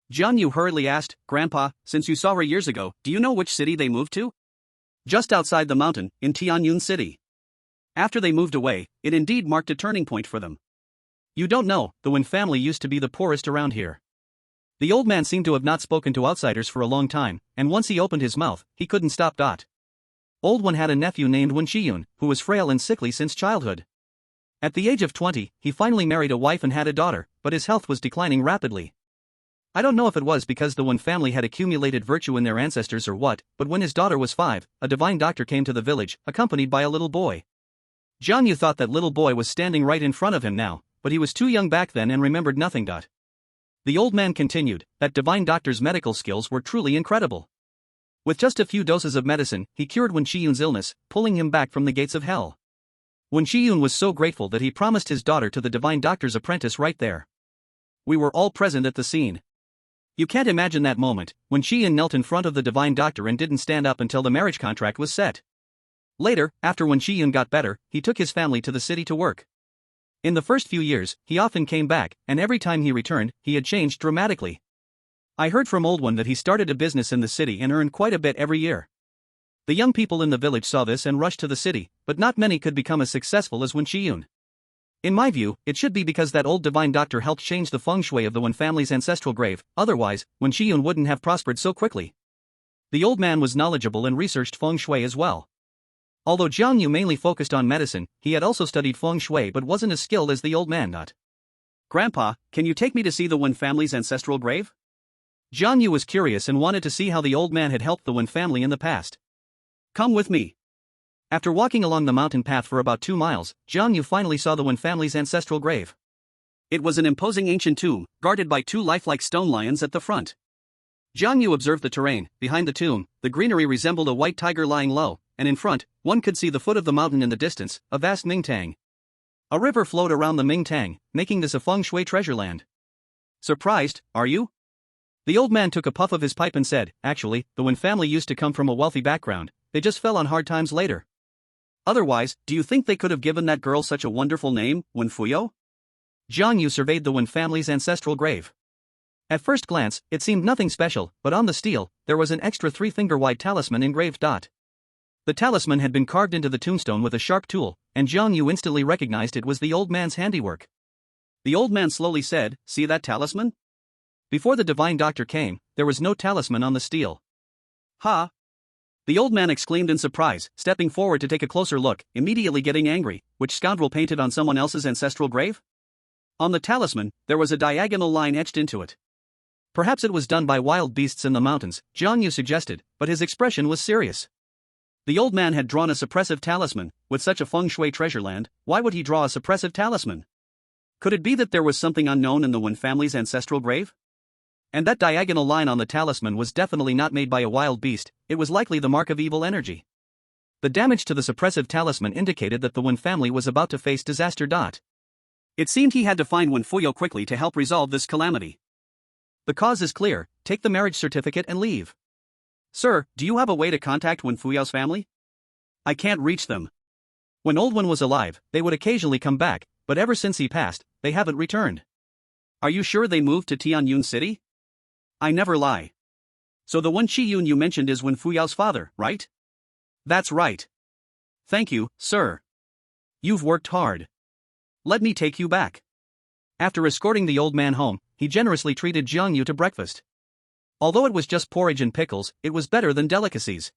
Jiang Yu hurriedly asked, "Grandpa, since you saw her years ago, do you know which city they moved to?" "Just outside the mountain, in Tianyun City." After they moved away, it indeed marked a turning point for them. "You don't know, the Wen family used to be the poorest around here." The old man seemed to have not spoken to outsiders for a long time, and once he opened his mouth, he couldn't stop. Old one had a nephew named Wen Shiyun, who was frail and sickly since childhood. At the age of 20, he finally married a wife and had a daughter, but his health was declining rapidly. I don't know if it was because the Wen family had accumulated virtue in their ancestors or what, but when his daughter was 5, a divine doctor came to the village, accompanied by a little boy. Jiang Yu thought that little boy was standing right in front of him now, but he was too young back then and remembered nothing. The old man continued, that divine doctor's medical skills were truly incredible. With just a few doses of medicine, he cured Wen Shiyun's illness, pulling him back from the gates of hell. Wen Shiyun was so grateful that he promised his daughter to the divine doctor's apprentice right there. We were all present at the scene. You can't imagine that moment, when Shiyun knelt in front of the divine doctor and didn't stand up until the marriage contract was set. Later, after Wen Shiyun got better, he took his family to the city to work. In the first few years, he often came back, and every time he returned, he had changed dramatically. I heard from Old One that he started a business in the city and earned quite a bit every year. The young people in the village saw this and rushed to the city, but not many could become as successful as Wen Qiyun. In my view, it should be because that old divine doctor helped change the feng shui of the Wen family's ancestral grave, otherwise, Wen Qiyun wouldn't have prospered so quickly. The old man was knowledgeable and researched feng shui as well. Although Jiang Yu mainly focused on medicine, he had also studied feng shui but wasn't as skilled as the old man. Grandpa, can you take me to see the Wen family's ancestral grave? Jiang Yu was curious and wanted to see how the old man had helped the Wen family in the past. Come with me. After walking along the mountain path for about 2 miles, Jiang Yu finally saw the Wen family's ancestral grave. It was an imposing ancient tomb, guarded by 2 lifelike stone lions at the front. Jiang Yu observed the terrain. Behind the tomb, the greenery resembled a white tiger lying low, and in front, one could see the foot of the mountain in the distance, a vast Mingtang. A river flowed around the Mingtang, making this a feng shui treasure land. Surprised, are you? The old man took a puff of his pipe and said, actually, the Wen family used to come from a wealthy background, they just fell on hard times later. Otherwise, do you think they could have given that girl such a wonderful name, Wen Fuyo? Jiang Yu surveyed the Wen family's ancestral grave. At first glance, it seemed nothing special, but on the stele, there was an extra 3-finger-wide talisman engraved. The talisman had been carved into the tombstone with a sharp tool, and Jiang Yu instantly recognized it was the old man's handiwork. The old man slowly said, "See that talisman?" Before the divine doctor came, there was no talisman on the stele. Ha! The old man exclaimed in surprise, stepping forward to take a closer look, immediately getting angry. Which scoundrel painted on someone else's ancestral grave? On the talisman, there was a diagonal line etched into it. Perhaps it was done by wild beasts in the mountains, Jiang Yu suggested, but his expression was serious. The old man had drawn a suppressive talisman. With such a feng shui treasure land, why would he draw a suppressive talisman? Could it be that there was something unknown in the Wen family's ancestral grave? And that diagonal line on the talisman was definitely not made by a wild beast, it was likely the mark of evil energy. The damage to the suppressive talisman indicated that the Wen family was about to face disaster. It seemed he had to find Wen Fuyo quickly to help resolve this calamity. The cause is clear, take the marriage certificate and leave. Sir, do you have a way to contact Wen Fuyo's family? I can't reach them. When Old One was alive, they would occasionally come back, but ever since he passed, they haven't returned. Are you sure they moved to Tianyun City? I never lie. So the Wen Qiyun you mentioned is Wen Fuyao's father, right? That's right. Thank you, sir. You've worked hard. Let me take you back. After escorting the old man home, he generously treated Jiang Yu to breakfast. Although it was just porridge and pickles, it was better than delicacies.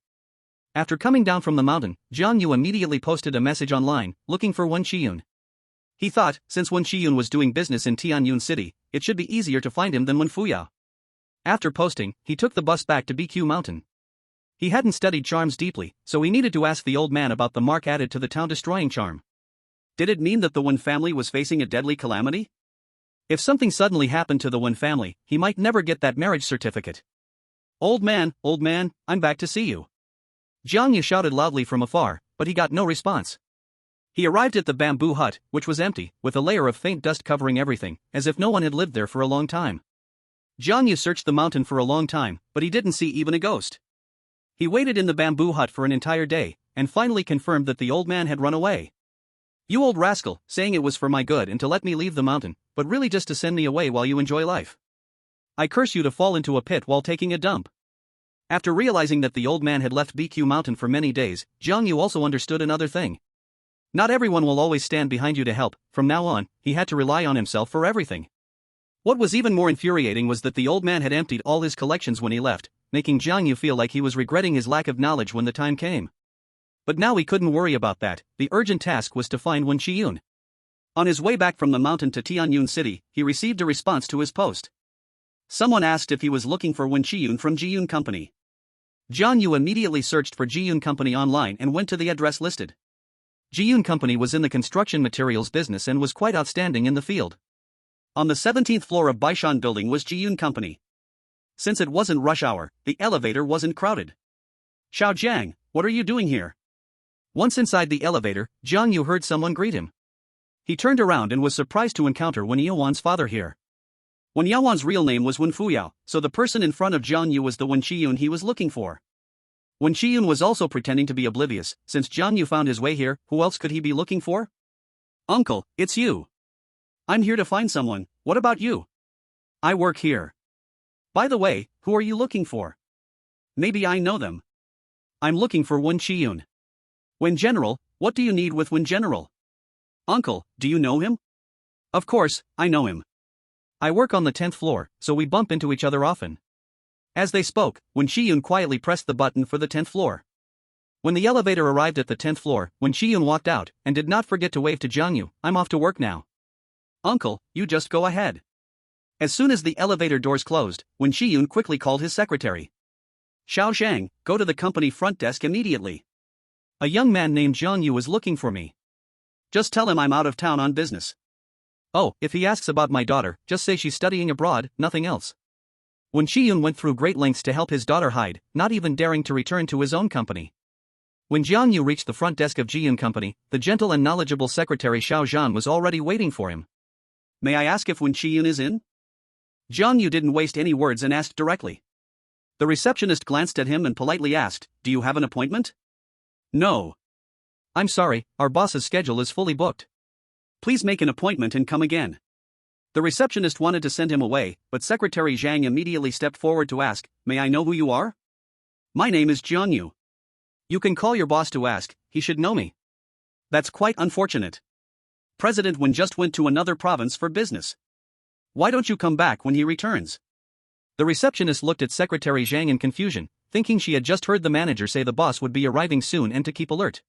After coming down from the mountain, Jiang Yu immediately posted a message online, looking for Wen Qiyun. He thought, since Wen Qiyun was doing business in Tianyun City, it should be easier to find him than Wen Fuyao. After posting, he took the bus back to BQ Mountain. He hadn't studied charms deeply, so he needed to ask the old man about the mark added to the town-destroying charm. Did it mean that the Wen family was facing a deadly calamity? If something suddenly happened to the Wen family, he might never get that marriage certificate. Old man, I'm back to see you. Jiang Yu shouted loudly from afar, but he got no response. He arrived at the bamboo hut, which was empty, with a layer of faint dust covering everything, as if no one had lived there for a long time. Jiang Yu searched the mountain for a long time, but he didn't see even a ghost. He waited in the bamboo hut for an entire day, and finally confirmed that the old man had run away. You old rascal, saying it was for my good and to let me leave the mountain, but really just to send me away while you enjoy life. I curse you to fall into a pit while taking a dump. After realizing that the old man had left BQ Mountain for many days, Jiang Yu also understood another thing. Not everyone will always stand behind you to help. From now on, he had to rely on himself for everything. What was even more infuriating was that the old man had emptied all his collections when he left, making Jiang Yu feel like he was regretting his lack of knowledge when the time came. But now he couldn't worry about that. The urgent task was to find Wen Qiyun. On his way back from the mountain to Tianyun City, he received a response to his post. Someone asked if he was looking for Wen Qiyun from Jiyun Company. Jiang Yu immediately searched for Jiyun Company online and went to the address listed. Jiyun Company was in the construction materials business and was quite outstanding in the field. On the 17th floor of Baishan building was Jiyun Company. Since it wasn't rush hour, the elevator wasn't crowded. Xiao Jiang, what are you doing here? Once inside the elevator, Jiang Yu heard someone greet him. He turned around and was surprised to encounter Wen Yaowan's father here. Wen Yaowan's real name was Wen Fuyao, so the person in front of Jiang Yu was the Wen Qiyun he was looking for. Wen Qiyun was also pretending to be oblivious. Since Jiang Yu found his way here, who else could he be looking for? Uncle, it's you. I'm here to find someone. What about you? I work here. By the way, who are you looking for? Maybe I know them. I'm looking for Wen Chiyun. Wen General, what do you need with Wen General? Uncle, do you know him? Of course, I know him. I work on the 10th floor, so we bump into each other often. As they spoke, Wen Chiyun quietly pressed the button for the 10th floor. When the elevator arrived at the 10th floor, Wen Chiyun walked out and did not forget to wave to Jiang Yu. I'm off to work now. Uncle, you just go ahead. As soon as the elevator doors closed, Wen Chiyun quickly called his secretary. Xiao Zhang, go to the company front desk immediately. A young man named Jiang Yu is looking for me. Just tell him I'm out of town on business. Oh, if he asks about my daughter, just say she's studying abroad, nothing else. Wen Chiyun went through great lengths to help his daughter hide, not even daring to return to his own company. When Jiang Yu reached the front desk of Jiyun Company, the gentle and knowledgeable secretary Xiao Zhan was already waiting for him. May I ask if Wen Chiyun is in? Jiang Yu didn't waste any words and asked directly. The receptionist glanced at him and politely asked, do you have an appointment? No. I'm sorry, our boss's schedule is fully booked. Please make an appointment and come again. The receptionist wanted to send him away, but Secretary Zhang immediately stepped forward to ask, may I know who you are? My name is Jiang Yu. You can call your boss to ask, he should know me. That's quite unfortunate. President Wen just went to another province for business. Why don't you come back when he returns? The receptionist looked at Secretary Zhang in confusion, thinking she had just heard the manager say the boss would be arriving soon and to keep alert.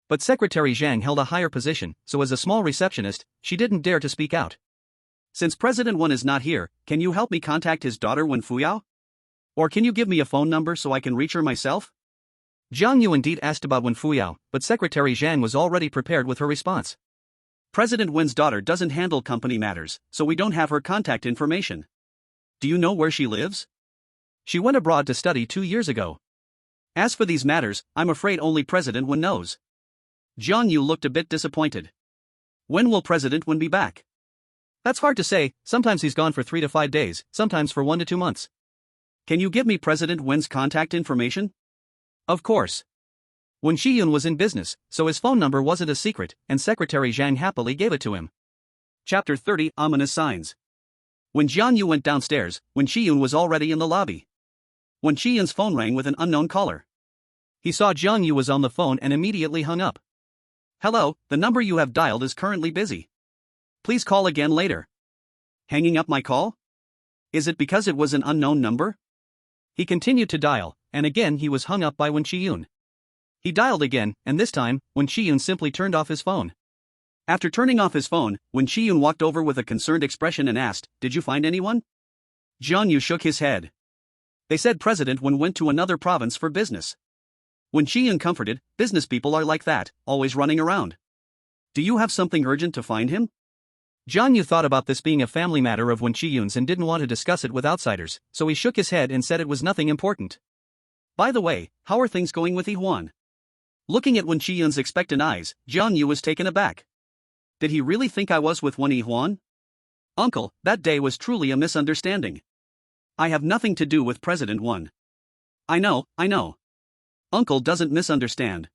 But Secretary Zhang held a higher position, so as a small receptionist, she didn't dare to speak out. Since President Wen is not here, can you help me contact his daughter Wen Fuyao? Or can you give me a phone number so I can reach her myself? Jiang Yu indeed asked about Wen Fuyao, but Secretary Zhang was already prepared with her response. President Wen's daughter doesn't handle company matters, so we don't have her contact information. Do you know where she lives? She went abroad to study 2 years ago. As for these matters, I'm afraid only President Wen knows. Jiang Yu looked a bit disappointed. When will President Wen be back? That's hard to say, sometimes he's gone for 3 to 5 days, sometimes for 1 to 2 months. Can you give me President Wen's contact information? Of course. Wen Chiyun was in business, so his phone number wasn't a secret, and Secretary Zhang happily gave it to him. Chapter 30 Ominous Signs. When Jiang Yu went downstairs, Wen Chiyun was already in the lobby. Wen Chiyun's phone rang with an unknown caller. He saw Jiang Yu was on the phone and immediately hung up. Hello, the number you have dialed is currently busy. Please call again later. Hanging up my call? Is it because it was an unknown number? He continued to dial, and again he was hung up by Wen Chiyun. He dialed again, and this time, Wen Chiyun simply turned off his phone. After turning off his phone, Wen Chiyun walked over with a concerned expression and asked, did you find anyone? Jiang Yu shook his head. They said President Wen went to another province for business. Wen Chiyun comforted, business people are like that, always running around. Do you have something urgent to find him? Jiang Yu thought about this being a family matter of Wen Chiyun's and didn't want to discuss it with outsiders, so he shook his head and said it was nothing important. By the way, how are things going with Yihuan? Looking at Wen Chiyun's expectant eyes, Jiang Yu was taken aback. Did he really think I was with Wen Yihuan? Uncle, that day was truly a misunderstanding. I have nothing to do with President Wen. I know. Uncle doesn't misunderstand.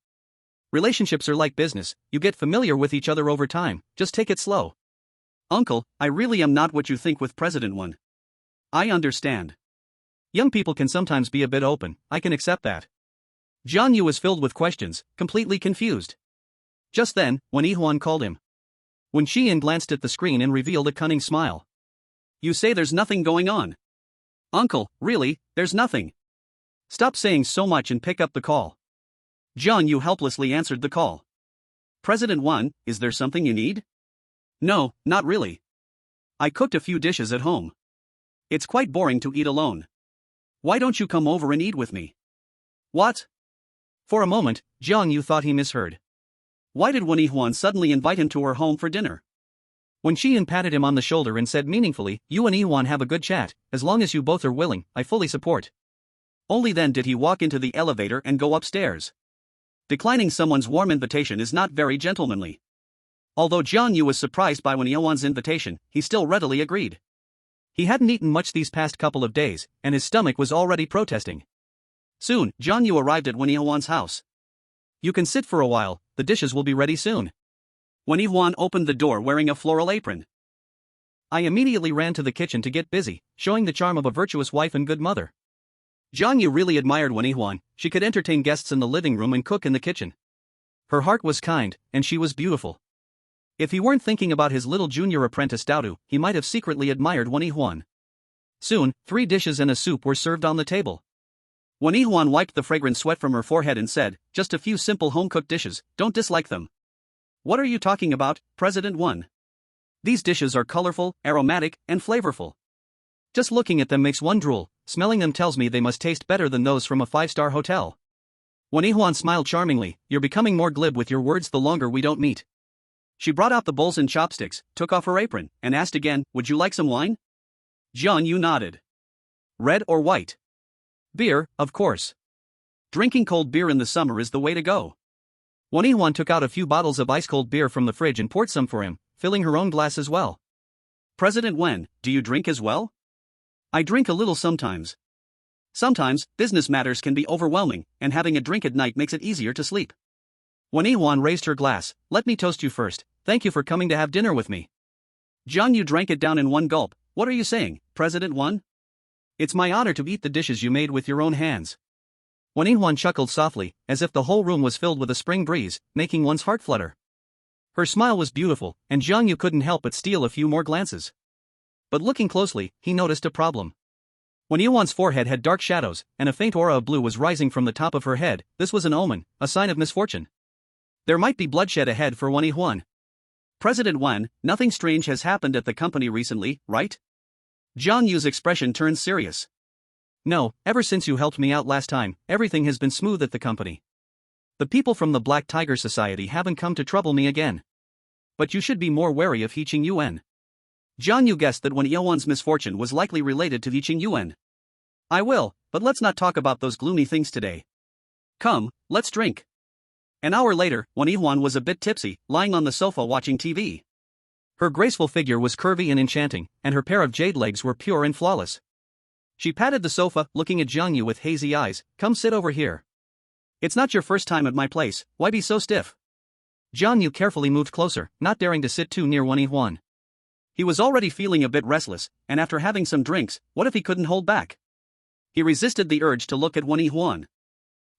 Relationships are like business, you get familiar with each other over time, just take it slow. Uncle, I really am not what you think with President Wen. I understand. Young people can sometimes be a bit open, I can accept that. Jiang Yu was filled with questions, completely confused. Just then, Wen Yihuan called him. Wen Chiyun glanced at the screen and revealed a cunning smile. You say there's nothing going on. Uncle, really, there's nothing. Stop saying so much and pick up the call. Jiang Yu helplessly answered the call. President Wen, is there something you need? No, not really. I cooked a few dishes at home. It's quite boring to eat alone. Why don't you come over and eat with me? What? For a moment, Jiang Yu thought he misheard. Why did Wen Yihuan suddenly invite him to her home for dinner? Wen Chiyun patted him on the shoulder and said meaningfully, you and Yihuan have a good chat, as long as you both are willing, I fully support. Only then did he walk into the elevator and go upstairs. Declining someone's warm invitation is not very gentlemanly. Although Jiang Yu was surprised by Wen Yihuan's invitation, he still readily agreed. He hadn't eaten much these past couple of days, and his stomach was already protesting. Soon, Jiang Yu arrived at Wen Yihuan's house. You can sit for a while, the dishes will be ready soon. Wen Yihuan opened the door wearing a floral apron. I immediately ran to the kitchen to get busy, showing the charm of a virtuous wife and good mother. Jiang Yu really admired Wen Yihuan. She could entertain guests in the living room and cook in the kitchen. Her heart was kind, and she was beautiful. If he weren't thinking about his little junior apprentice Daodu, he might have secretly admired Wen Yihuan. Soon, 3 dishes and a soup were served on the table. Wen Yihuan wiped the fragrant sweat from her forehead and said, "Just a few simple home-cooked dishes, don't dislike them." "What are you talking about, President Wen? These dishes are colorful, aromatic, and flavorful. Just looking at them makes one drool, smelling them tells me they must taste better than those from a 5-star hotel." Wen Yihuan smiled charmingly. "You're becoming more glib with your words the longer we don't meet." She brought out the bowls and chopsticks, took off her apron, and asked again, "Would you like some wine?" Jiang Yu nodded. "Red or white?" "Beer, of course. Drinking cold beer in the summer is the way to go." Wen Yihuan took out a few bottles of ice-cold beer from the fridge and poured some for him, filling her own glass as well. "President Wen, do you drink as well?" "I drink a little sometimes. Sometimes, business matters can be overwhelming, and having a drink at night makes it easier to sleep." Wen Yihuan raised her glass. "Let me toast you first. Thank you for coming to have dinner with me." Jiang Yu drank it down in one gulp. "What are you saying, President Wen?" "It's my honor to eat the dishes you made with your own hands." Wen Yihuan chuckled softly, as if the whole room was filled with a spring breeze, making one's heart flutter. Her smile was beautiful, and Jiang Yu couldn't help but steal a few more glances. But looking closely, he noticed a problem. Wen Yihuan's forehead had dark shadows, and a faint aura of blue was rising from the top of her head. This was an omen, a sign of misfortune. There might be bloodshed ahead for Wen Yihuan. "President Wen, nothing strange has happened at the company recently, right?" Jiang Yu's expression turned serious. "No, ever since you helped me out last time, everything has been smooth at the company. The people from the Black Tiger Society haven't come to trouble me again. But you should be more wary of He Qing Yuan." Jiang Yu guessed that Wen Yihuan's misfortune was likely related to He Qing Yuan. "I will, but let's not talk about those gloomy things today. Come, let's drink." An hour later, Wen Yihuan was a bit tipsy, lying on the sofa watching TV. Her graceful figure was curvy and enchanting, and her pair of jade legs were pure and flawless. She patted the sofa, looking at Jiang Yu with hazy eyes. "Come sit over here. It's not your first time at my place, why be so stiff?" Jiang Yu carefully moved closer, not daring to sit too near Wen Yihuan. He was already feeling a bit restless, and after having some drinks, what if he couldn't hold back? He resisted the urge to look at Wen Yihuan.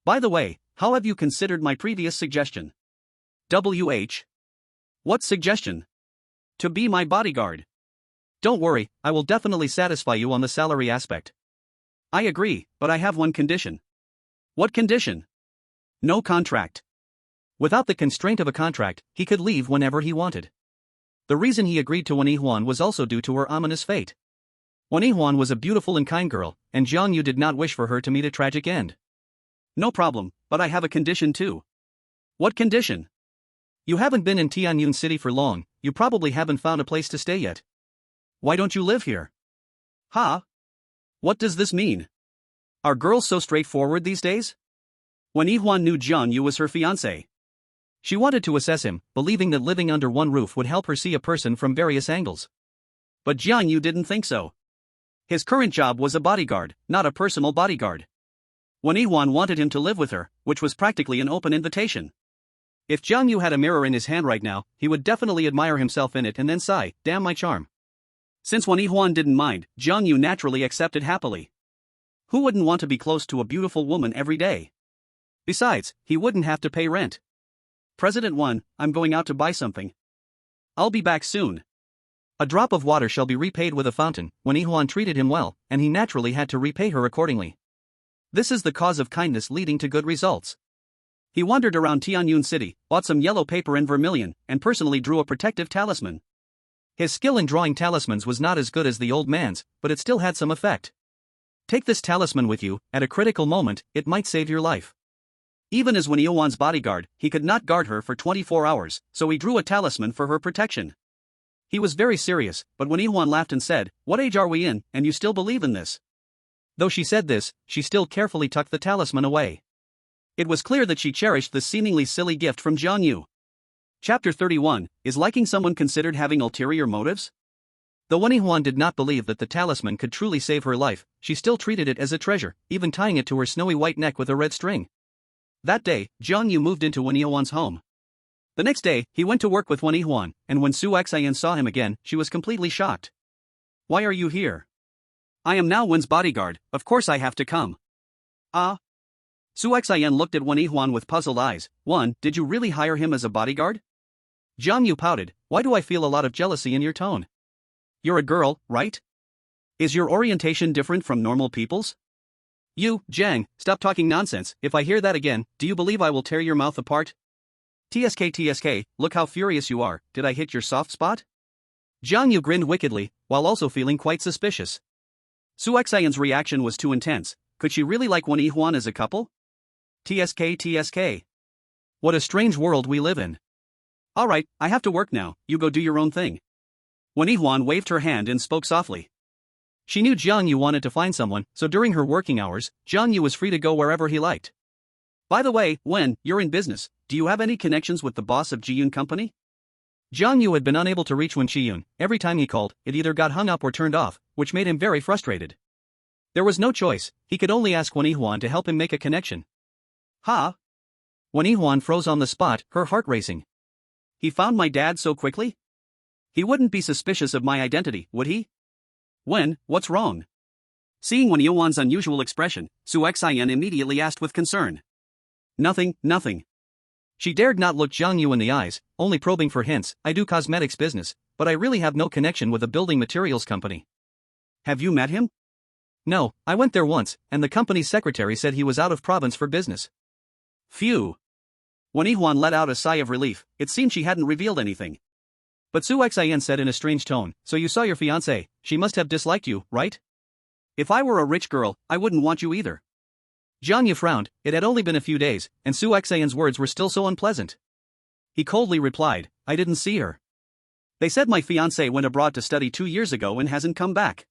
"By the way, how have you considered my previous suggestion?" "WH? What suggestion?" "To be my bodyguard." "Don't worry, I will definitely satisfy you on the salary aspect." "I agree, but I have one condition." "What condition?" "No contract." Without the constraint of a contract, he could leave whenever he wanted. The reason he agreed to Wen Yihuan was also due to her ominous fate. Wen Yihuan was a beautiful and kind girl, and Jiang Yu did not wish for her to meet a tragic end. "No problem, but I have a condition too." "What condition?" "You haven't been in Tianyun City for long, you probably haven't found a place to stay yet. Why don't you live here?" "Huh? What does this mean? Are girls so straightforward these days?" Wen Yihuan knew Jiang Yu was her fiancé. She wanted to assess him, believing that living under one roof would help her see a person from various angles. But Jiang Yu didn't think so. His current job was a bodyguard, not a personal bodyguard. Wen Yihuan wanted him to live with her, which was practically an open invitation. If Jiang Yu had a mirror in his hand right now, he would definitely admire himself in it and then sigh, "Damn my charm." Since Wen Yihuan didn't mind, Jiang Yu naturally accepted happily. Who wouldn't want to be close to a beautiful woman every day? Besides, he wouldn't have to pay rent. "President Wen, I'm going out to buy something. I'll be back soon." A drop of water shall be repaid with a fountain. Wen Yihuan treated him well, and he naturally had to repay her accordingly. This is the cause of kindness leading to good results. He wandered around Tianyun City, bought some yellow paper and vermilion, and personally drew a protective talisman. His skill in drawing talismans was not as good as the old man's, but it still had some effect. Take this talisman with you, at a critical moment, it might save your life. Even as Wen Yihuan's bodyguard, he could not guard her for 24 hours, so he drew a talisman for her protection. He was very serious, but Wen Yihuan laughed and said, "What age are we in, and you still believe in this?" Though she said this, she still carefully tucked the talisman away. It was clear that she cherished the seemingly silly gift from Jiang Yu. Chapter 31, Is liking someone considered having ulterior motives? Though Wen Yihuan did not believe that the talisman could truly save her life, she still treated it as a treasure, even tying it to her snowy white neck with a red string. That day, Jiang Yu moved into Wen Yihuan's home. The next day, he went to work with Wen Yihuan, and when Su Xian saw him again, she was completely shocked. Why are you here? I am now Wen's bodyguard, of course I have to come. Ah? Su Xian looked at Wen Yihuan with puzzled eyes. Did you really hire him as a bodyguard? Jiang Yu pouted, why do I feel a lot of jealousy in your tone? You're a girl, right? Is your orientation different from normal people's? You, Jiang, stop talking nonsense. If I hear that again, do you believe I will tear your mouth apart? TSK, look how furious you are. Did I hit your soft spot? Jiang Yu grinned wickedly, while also feeling quite suspicious. Su Xian's reaction was too intense. Could she really like Wen Yihuan as a couple? TSK. What a strange world we live in. Alright, I have to work now, you go do your own thing. Wen Yihuan waved her hand and spoke softly. She knew Jiang Yu wanted to find someone, so during her working hours, Jiang Yu was free to go wherever he liked. By the way, Wen, you're in business, do you have any connections with the boss of Jiyun Company? Jiang Yu had been unable to reach Wen Qiyun. Every time he called, it either got hung up or turned off, which made him very frustrated. There was no choice, he could only ask Wen Yihuan to help him make a connection. Ha? Wen Yihuan froze on the spot, her heart racing. He found my dad so quickly? He wouldn't be suspicious of my identity, would he? Wen, what's wrong? Seeing Wen Yihuan's unusual expression, Su Xian immediately asked with concern. Nothing. She dared not look Jiang Yu in the eyes, only probing for hints. I do cosmetics business, but I really have no connection with a building materials company. Have you met him? No, I went there once, and the company's secretary said he was out of province for business. Phew. Wen Yihuan let out a sigh of relief. It seemed she hadn't revealed anything. But Su Xian said in a strange tone, so you saw your fiancée, she must have disliked you, right? If I were a rich girl, I wouldn't want you either. Jiang Yu frowned, it had only been a few days, and Su Xian's words were still so unpleasant. He coldly replied, I didn't see her. They said my fiancé went abroad to study 2 years ago and hasn't come back.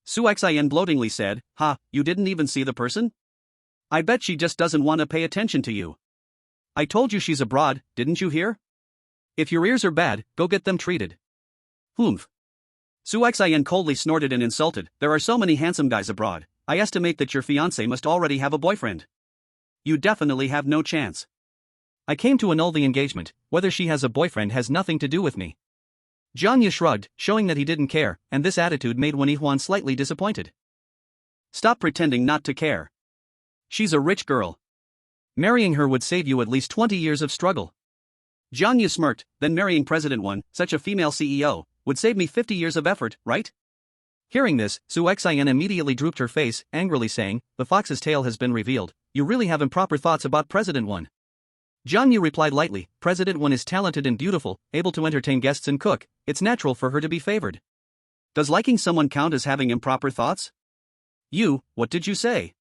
Su Xian gloatingly said, you didn't even see the person? I bet she just doesn't want to pay attention to you. I told you she's abroad, didn't you hear? If your ears are bad, go get them treated. Humph. Su Xian coldly snorted and insulted, there are so many handsome guys abroad, I estimate that your fiancé must already have a boyfriend. You definitely have no chance. I came to annul the engagement, whether she has a boyfriend has nothing to do with me. Jiang Yu shrugged, showing that he didn't care, and this attitude made Wen Yihuan slightly disappointed. Stop pretending not to care. She's a rich girl. Marrying her would save you at least 20 years of struggle. Jiang Yu smirked, then marrying President Wen, such a female CEO, would save me 50 years of effort, right? Hearing this, Su Xian immediately drooped her face, angrily saying, the fox's tail has been revealed, you really have improper thoughts about President Wen. Jiang Yu replied lightly, President Wen is talented and beautiful, able to entertain guests and cook, it's natural for her to be favored. Does liking someone count as having improper thoughts? You, what did you say?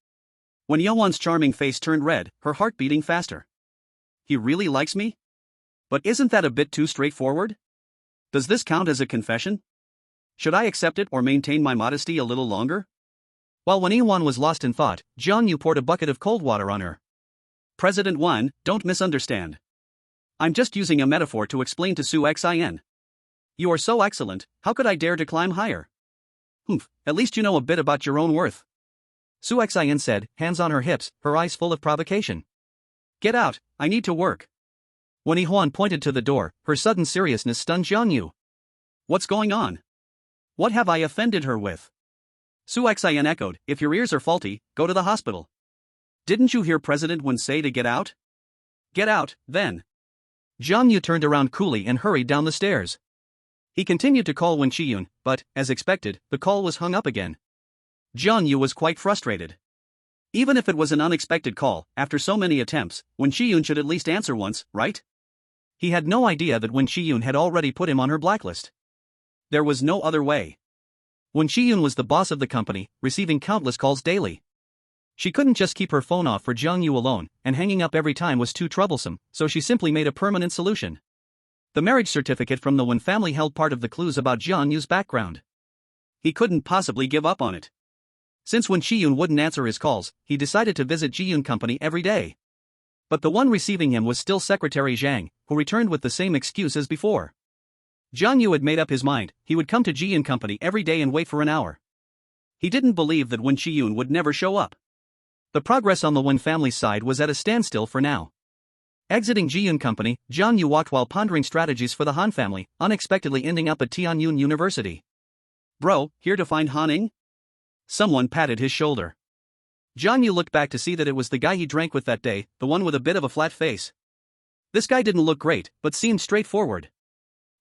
Wen Yihuan's charming face turned red, her heart beating faster. He really likes me? But isn't that a bit too straightforward? Does this count as a confession? Should I accept it or maintain my modesty a little longer? While Wen Yihuan was lost in thought, Jiang Yu poured a bucket of cold water on her. President Wen, don't misunderstand. I'm just using a metaphor to explain to Su Xian. You are so excellent, how could I dare to climb higher? Humph, at least you know a bit about your own worth. Su Xian said, hands on her hips, her eyes full of provocation. Get out, I need to work. Wen Yihuan pointed to the door, her sudden seriousness stunned Jiang Yu. What's going on? What have I offended her with? Su Xian echoed, if your ears are faulty, go to the hospital. Didn't you hear President Wen say to get out? Get out, then. Jiang Yu turned around coolly and hurried down the stairs. He continued to call Wen Qiyun, but, as expected, the call was hung up again. Jiang Yu was quite frustrated. Even if it was an unexpected call, after so many attempts, Wen Qiyun should at least answer once, right? He had no idea that Wen Qiyun had already put him on her blacklist. There was no other way. Wen Qiyun was the boss of the company, receiving countless calls daily. She couldn't just keep her phone off for Jiang Yu alone, and hanging up every time was too troublesome, so she simply made a permanent solution. The marriage certificate from the Wen family held part of the clues about Jiang Yu's background. He couldn't possibly give up on it. Since Wen Qiyun wouldn't answer his calls, he decided to visit Jiyun Company every day. But the one receiving him was still Secretary Zhang, who returned with the same excuse as before. Jiang Yu had made up his mind, he would come to Jiyun Company every day and wait for an hour. He didn't believe that Wen Qiyun would never show up. The progress on the Wen family's side was at a standstill for now. Exiting Jiyun Company, Jiang Yu walked while pondering strategies for the Han family, unexpectedly ending up at Tianyun University. Bro, here to find Hanning? Someone patted his shoulder. Jiang Yu looked back to see that it was the guy he drank with that day, the one with a bit of a flat face. This guy didn't look great, but seemed straightforward.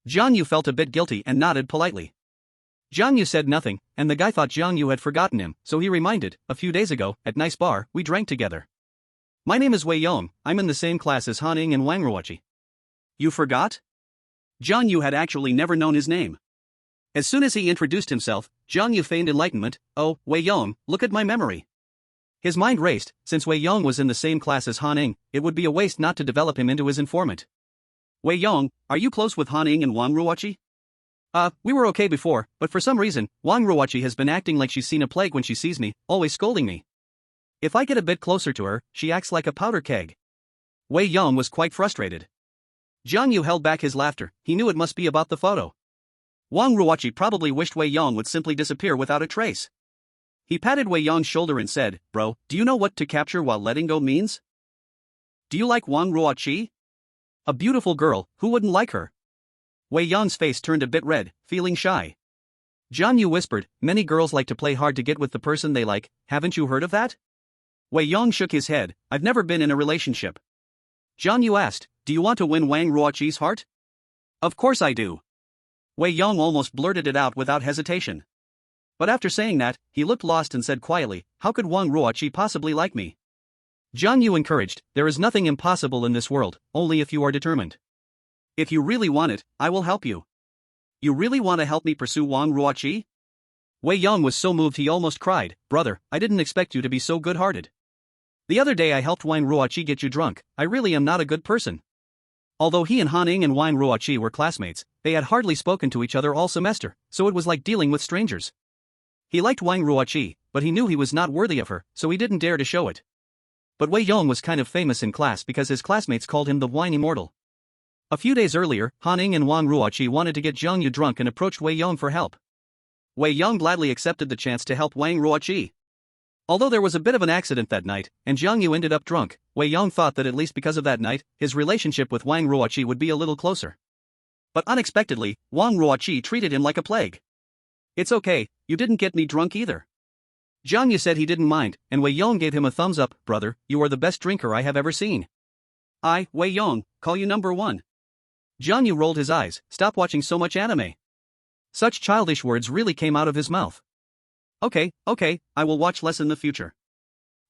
Jiang Yu felt a bit guilty and nodded politely. Jiang Yu said nothing, and the guy thought Jiang Yu had forgotten him, so he reminded, a few days ago, at nice bar, we drank together. My name is Wei Yong, I'm in the same class as Hanning and Wang Ruoqi. You forgot? Jiang Yu had actually never known his name. As soon as he introduced himself, Jiang Yu feigned enlightenment. Oh, Wei Yong, look at my memory. His mind raced. Since Wei Yong was in the same class as Hanning, it would be a waste not to develop him into his informant. Wei Yong, are you close with Hanning and Wang Ruoqi? We were okay before, but for some reason, Wang Ruoqi has been acting like she's seen a plague when she sees me, always scolding me. If I get a bit closer to her, she acts like a powder keg. Wei Yong was quite frustrated. Jiang Yu held back his laughter, he knew it must be about the photo. Wang Ruoqi probably wished Wei Yong would simply disappear without a trace. He patted Wei Yong's shoulder and said, Bro, do you know what to capture while letting go means? Do you like Wang Ruoqi? A beautiful girl, who wouldn't like her? Wei Yong's face turned a bit red, feeling shy. Jiang Yu whispered, many girls like to play hard to get with the person they like, haven't you heard of that? Wei Yong shook his head, I've never been in a relationship. Jiang Yu asked, do you want to win Wang Ruoqi's heart? Of course I do. Wei Yong almost blurted it out without hesitation. But after saying that, he looked lost and said quietly, how could Wang Ruoqi possibly like me? Jiang Yu encouraged, there is nothing impossible in this world, only if you are determined. If you really want it, I will help you. You really want to help me pursue Wang Ruoqi? Wei Yong was so moved he almost cried, brother, I didn't expect you to be so good-hearted. The other day I helped Wang Ruoqi get you drunk, I really am not a good person. Although he and Hanning and Wang Ruoqi were classmates, they had hardly spoken to each other all semester, so it was like dealing with strangers. He liked Wang Ruoqi, but he knew he was not worthy of her, so he didn't dare to show it. But Wei Yong was kind of famous in class because his classmates called him the Wine Immortal. A few days earlier, Hanning and Wang Ruoqi wanted to get Jiang Yu drunk and approached Wei Yong for help. Wei Yong gladly accepted the chance to help Wang Ruoqi. Although there was a bit of an accident that night, and Jiang Yu ended up drunk, Wei Yong thought that at least because of that night, his relationship with Wang Ruoqi would be a little closer. But unexpectedly, Wang Ruoqi treated him like a plague. It's okay, you didn't get me drunk either. Jiang Yu said he didn't mind, and Wei Yong gave him a thumbs up, brother, you are the best drinker I have ever seen. I, Wei Yong, call you number one. Jiang Yu rolled his eyes, stop watching so much anime. Such childish words really came out of his mouth. Okay, I will watch less in the future.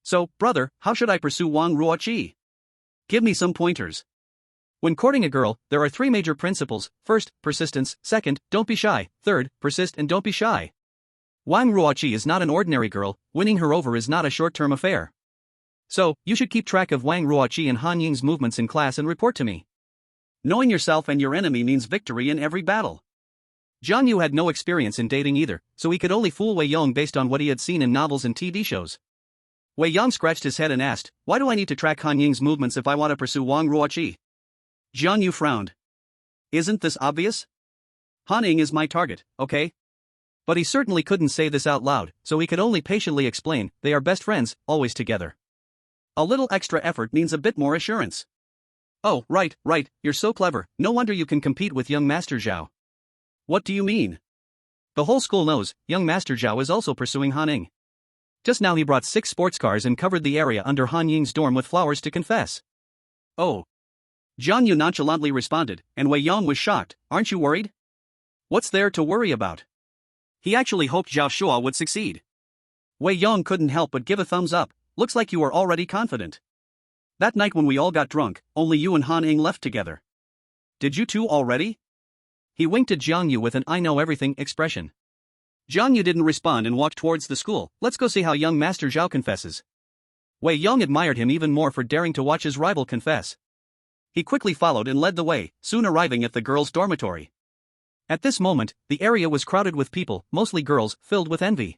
So, brother, how should I pursue Wang Ruoqi? Give me some pointers. When courting a girl, there are 3 major principles. First, persistence. Second, don't be shy. Third, persist and don't be shy. Wang Ruoqi is not an ordinary girl, winning her over is not a short-term affair. So, you should keep track of Wang Ruoqi and Han Ying's movements in class and report to me. Knowing yourself and your enemy means victory in every battle. Jiang Yu had no experience in dating either, so he could only fool Wei Yong based on what he had seen in novels and TV shows. Wei Yong scratched his head and asked, why do I need to track Han Ying's movements if I want to pursue Wang Ruoqi? Jiang Yu frowned. Isn't this obvious? Han Ying is my target, okay? But he certainly couldn't say this out loud, so he could only patiently explain, they are best friends, always together. A little extra effort means a bit more assurance. Oh, right, you're so clever, no wonder you can compete with young Master Zhao. What do you mean? The whole school knows, young Master Zhao is also pursuing Han Ying. Just now he brought 6 sports cars and covered the area under Han Ying's dorm with flowers to confess. Oh. Jiang Yu nonchalantly responded, and Wei Yong was shocked, aren't you worried? What's there to worry about? He actually hoped Zhao Shua would succeed. Wei Yong couldn't help but give a thumbs up, looks like you are already confident. That night when we all got drunk, only you and Han Ying left together. Did you two already? He winked at Jiang Yu with an I know everything expression. Jiang Yu didn't respond and walked towards the school, let's go see how young Master Zhao confesses. Wei Yong admired him even more for daring to watch his rival confess. He quickly followed and led the way, soon arriving at the girls' dormitory. At this moment, the area was crowded with people, mostly girls, filled with envy.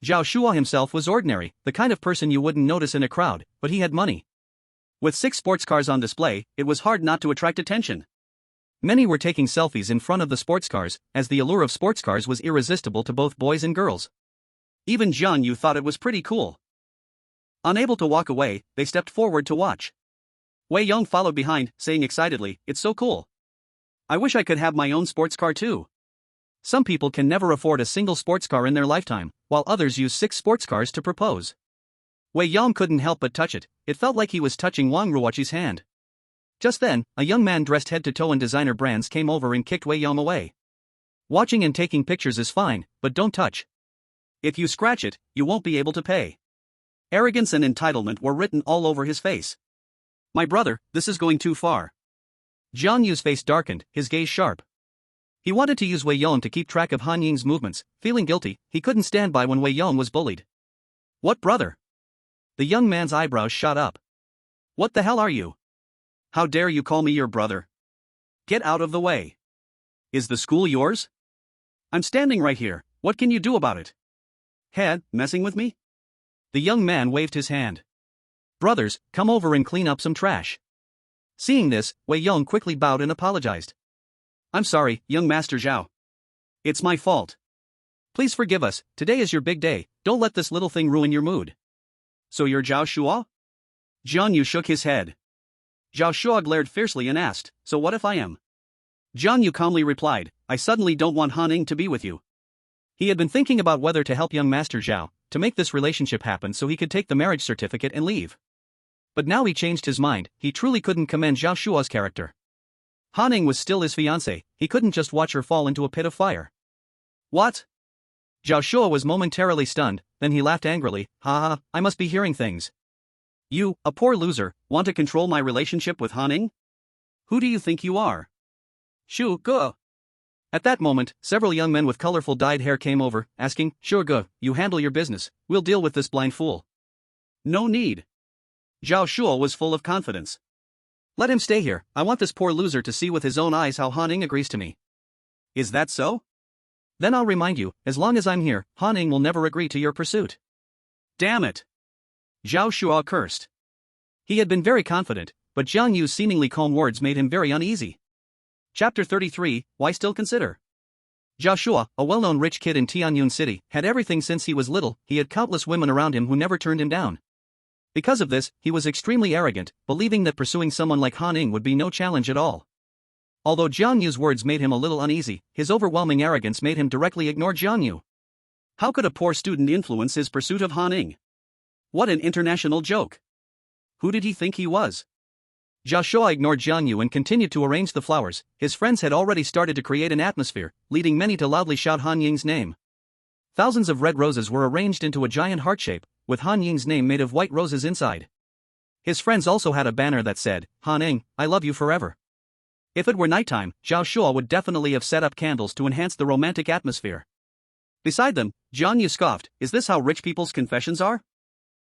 Zhao Shua himself was ordinary, the kind of person you wouldn't notice in a crowd, but he had money. With 6 sports cars on display, it was hard not to attract attention. Many were taking selfies in front of the sports cars, as the allure of sports cars was irresistible to both boys and girls. Even Jiang Yu thought it was pretty cool. Unable to walk away, they stepped forward to watch. Wei Yong followed behind, saying excitedly, it's so cool. I wish I could have my own sports car too. Some people can never afford a single sports car in their lifetime, while others use 6 sports cars to propose. Wei Yong couldn't help but touch it. It felt like he was touching Wang Ruoqi's hand. Just then, a young man dressed head to toe in designer brands came over and kicked Wei Yong away. Watching and taking pictures is fine, but don't touch. If you scratch it, you won't be able to pay. Arrogance and entitlement were written all over his face. My brother, this is going too far. Jiang Yu's face darkened, his gaze sharp. He wanted to use Wei Yong to keep track of Han Ying's movements. Feeling guilty, he couldn't stand by when Wei Yong was bullied. What brother? The young man's eyebrows shot up. What the hell are you? How dare you call me your brother? Get out of the way. Is the school yours? I'm standing right here, what can you do about it? Head, messing with me? The young man waved his hand. Brothers, come over and clean up some trash. Seeing this, Wei Yong quickly bowed and apologized. I'm sorry, young Master Zhao. It's my fault. Please forgive us, today is your big day, don't let this little thing ruin your mood. So you're Zhao Shuo? Jiang Yu shook his head. Zhao Shuo glared fiercely and asked, so what if I am? Jiang Yu calmly replied, I suddenly don't want Han Ying to be with you. He had been thinking about whether to help young Master Zhao to make this relationship happen so he could take the marriage certificate and leave. But now he changed his mind, he truly couldn't commend Zhao Shuo's character. Han Ying was still his fiancée, he couldn't just watch her fall into a pit of fire. What? Zhao Shuo was momentarily stunned, then he laughed angrily, ha, I must be hearing things. You, a poor loser, want to control my relationship with Han Ying? Who do you think you are? Shu Ge. At that moment, several young men with colorful dyed hair came over, asking, Shu Ge, you handle your business, we'll deal with this blind fool. No need. Zhao Shuo was full of confidence. Let him stay here, I want this poor loser to see with his own eyes how Han Ying agrees to me. Is that so? Then I'll remind you, as long as I'm here, Han Ying will never agree to your pursuit. Damn it! Zhao Shuo cursed. He had been very confident, but Jiang Yu's seemingly calm words made him very uneasy. Chapter 33, Why Still Consider? Zhao Shuo, a well-known rich kid in Tianyun City, had everything since he was little, he had countless women around him who never turned him down. Because of this, he was extremely arrogant, believing that pursuing someone like Han Ying would be no challenge at all. Although Jiang Yu's words made him a little uneasy, his overwhelming arrogance made him directly ignore Jiang Yu. How could a poor student influence his pursuit of Han Ying? What an international joke! Who did he think he was? Zhao Shuo ignored Jiang Yu and continued to arrange the flowers. His friends had already started to create an atmosphere, leading many to loudly shout Han Ying's name. Thousands of red roses were arranged into a giant heart shape, with Han Ying's name made of white roses inside. His friends also had a banner that said, Han Ying, I love you forever. If it were nighttime, Zhao Shuo would definitely have set up candles to enhance the romantic atmosphere. Beside them, Jiang Yu scoffed, is this how rich people's confessions are?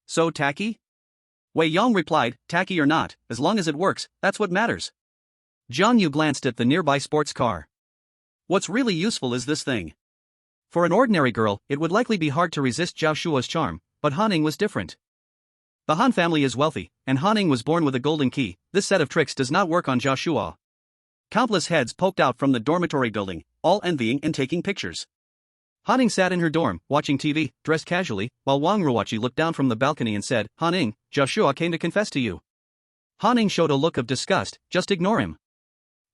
So tacky? Wei Yong replied, tacky or not, as long as it works, that's what matters. Jiang Yu glanced at the nearby sports car. What's really useful is this thing. For an ordinary girl, it would likely be hard to resist Zhao Shuo's charm, but Han Ying was different. The Han family is wealthy, and Han Ying was born with a golden key. This set of tricks does not work on Zhao Shuo. Countless heads poked out from the dormitory building, all envying and taking pictures. Han Ying sat in her dorm, watching TV, dressed casually, while Wang Ruoqi looked down from the balcony and said, Han Ying, Zhao Shuo came to confess to you. Han Ying showed a look of disgust, just ignore him.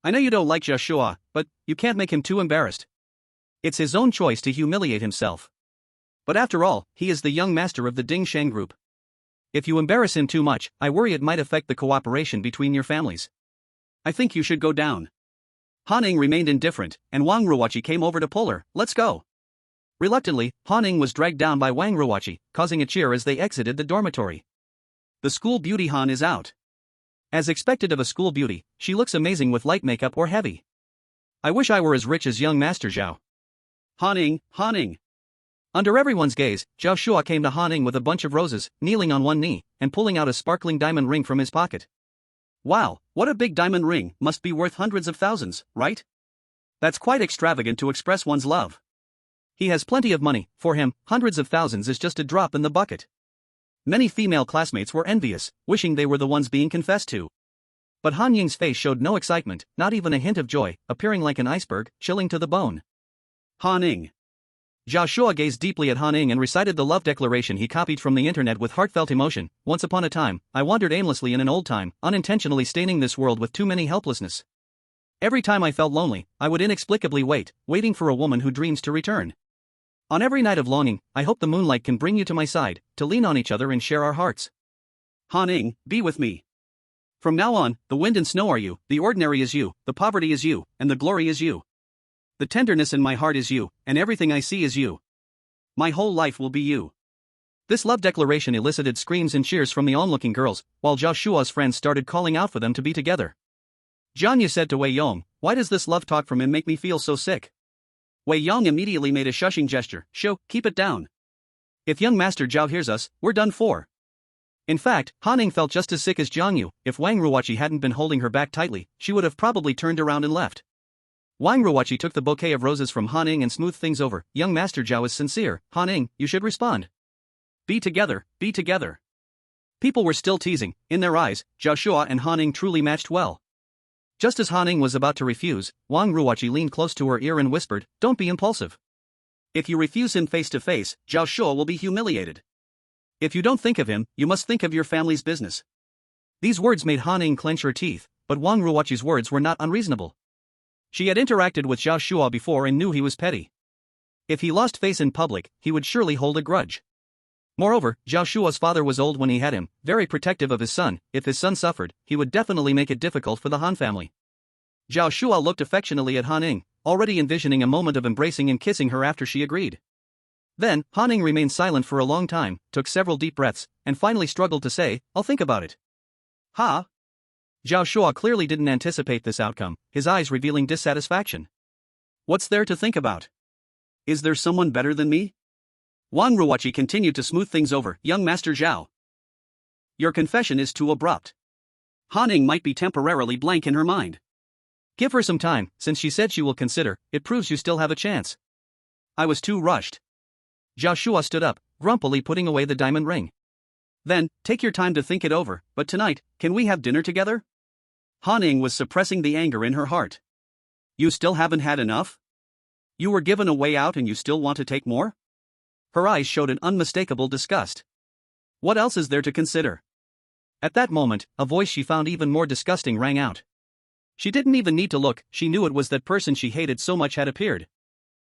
I know you don't like Zhao Shuo, but you can't make him too embarrassed. It's his own choice to humiliate himself. But after all, he is the young master of the Ding Sheng group. If you embarrass him too much, I worry it might affect the cooperation between your families. I think you should go down. Han Ying remained indifferent, and Wang Ruoqi came over to pull her, let's go. Reluctantly, Han Ying was dragged down by Wang Ruoqi, causing a cheer as they exited the dormitory. The school beauty Han is out. As expected of a school beauty, she looks amazing with light makeup or heavy. I wish I were as rich as young Master Zhao. Han Ying, Han Ying. Under everyone's gaze, Zhao Shuo came to Han Ying with a bunch of roses, kneeling on one knee, and pulling out a sparkling diamond ring from his pocket. Wow, what a big diamond ring, must be worth hundreds of thousands, right? That's quite extravagant to express one's love. He has plenty of money, for him, hundreds of thousands is just a drop in the bucket. Many female classmates were envious, wishing they were the ones being confessed to. But Han Ying's face showed no excitement, not even a hint of joy, appearing like an iceberg, chilling to the bone. Han Ying. Zhao Shuo gazed deeply at Han Ying and recited the love declaration he copied from the internet with heartfelt emotion. Once upon a time, I wandered aimlessly in an old time, unintentionally staining this world with too many helplessness. Every time I felt lonely, I would inexplicably wait, waiting for a woman who dreams to return. On every night of longing, I hope the moonlight can bring you to my side, to lean on each other and share our hearts. Han-ing, be with me. From now on, the wind and snow are you, the ordinary is you, the poverty is you, and the glory is you. The tenderness in my heart is you, and everything I see is you. My whole life will be you. This love declaration elicited screams and cheers from the onlooking girls, while Zhao Shua's friends started calling out for them to be together. Jiang Yu said to Wei Yong, "Why does this love talk from him make me feel so sick?" Wei Yong immediately made a shushing gesture. "Shou, keep it down. If young Master Zhao hears us, we're done for." In fact, Han-ing felt just as sick as Jiang Yu. If Wang Ruoqi hadn't been holding her back tightly, she would have probably turned around and left. Wang Ruoqi took the bouquet of roses from Han-ing and smoothed things over. "Young Master Zhao is sincere, Han-ing, you should respond. Be together, be together." People were still teasing. In their eyes, Zhao Shua and Han-ing truly matched well. Just as Han-ing was about to refuse, Wang Ruoqi leaned close to her ear and whispered, "Don't be impulsive. If you refuse him face to face, Zhao Shua will be humiliated. If you don't think of him, you must think of your family's business." These words made Han-ing clench her teeth, but Wang Ruoqi's words were not unreasonable. She had interacted with Zhao Shua before and knew he was petty. If he lost face in public, he would surely hold a grudge. Moreover, Zhao Shua's father was old when he had him, very protective of his son. If his son suffered, he would definitely make it difficult for the Han family. Zhao Shua looked affectionately at Han-ing, already envisioning a moment of embracing and kissing her after she agreed. Then, Han-ing remained silent for a long time, took several deep breaths, and finally struggled to say, "I'll think about it." Ha! Zhao Shua clearly didn't anticipate this outcome, his eyes revealing dissatisfaction. "What's there to think about? Is there someone better than me?" Wang Ruoqi continued to smooth things over. "Young Master Zhao, your confession is too abrupt." Han-ing might be temporarily blank in her mind. "Give her some time, since she said she will consider, it proves you still have a chance." "I was too rushed." Zhao Shua stood up, grumpily putting away the diamond ring. "Then, take your time to think it over, but tonight, can we have dinner together?" Han-ing was suppressing the anger in her heart. "You still haven't had enough? You were given a way out and you still want to take more?" Her eyes showed an unmistakable disgust. "What else is there to consider?" At that moment, a voice she found even more disgusting rang out. She didn't even need to look, she knew it was that person she hated so much had appeared.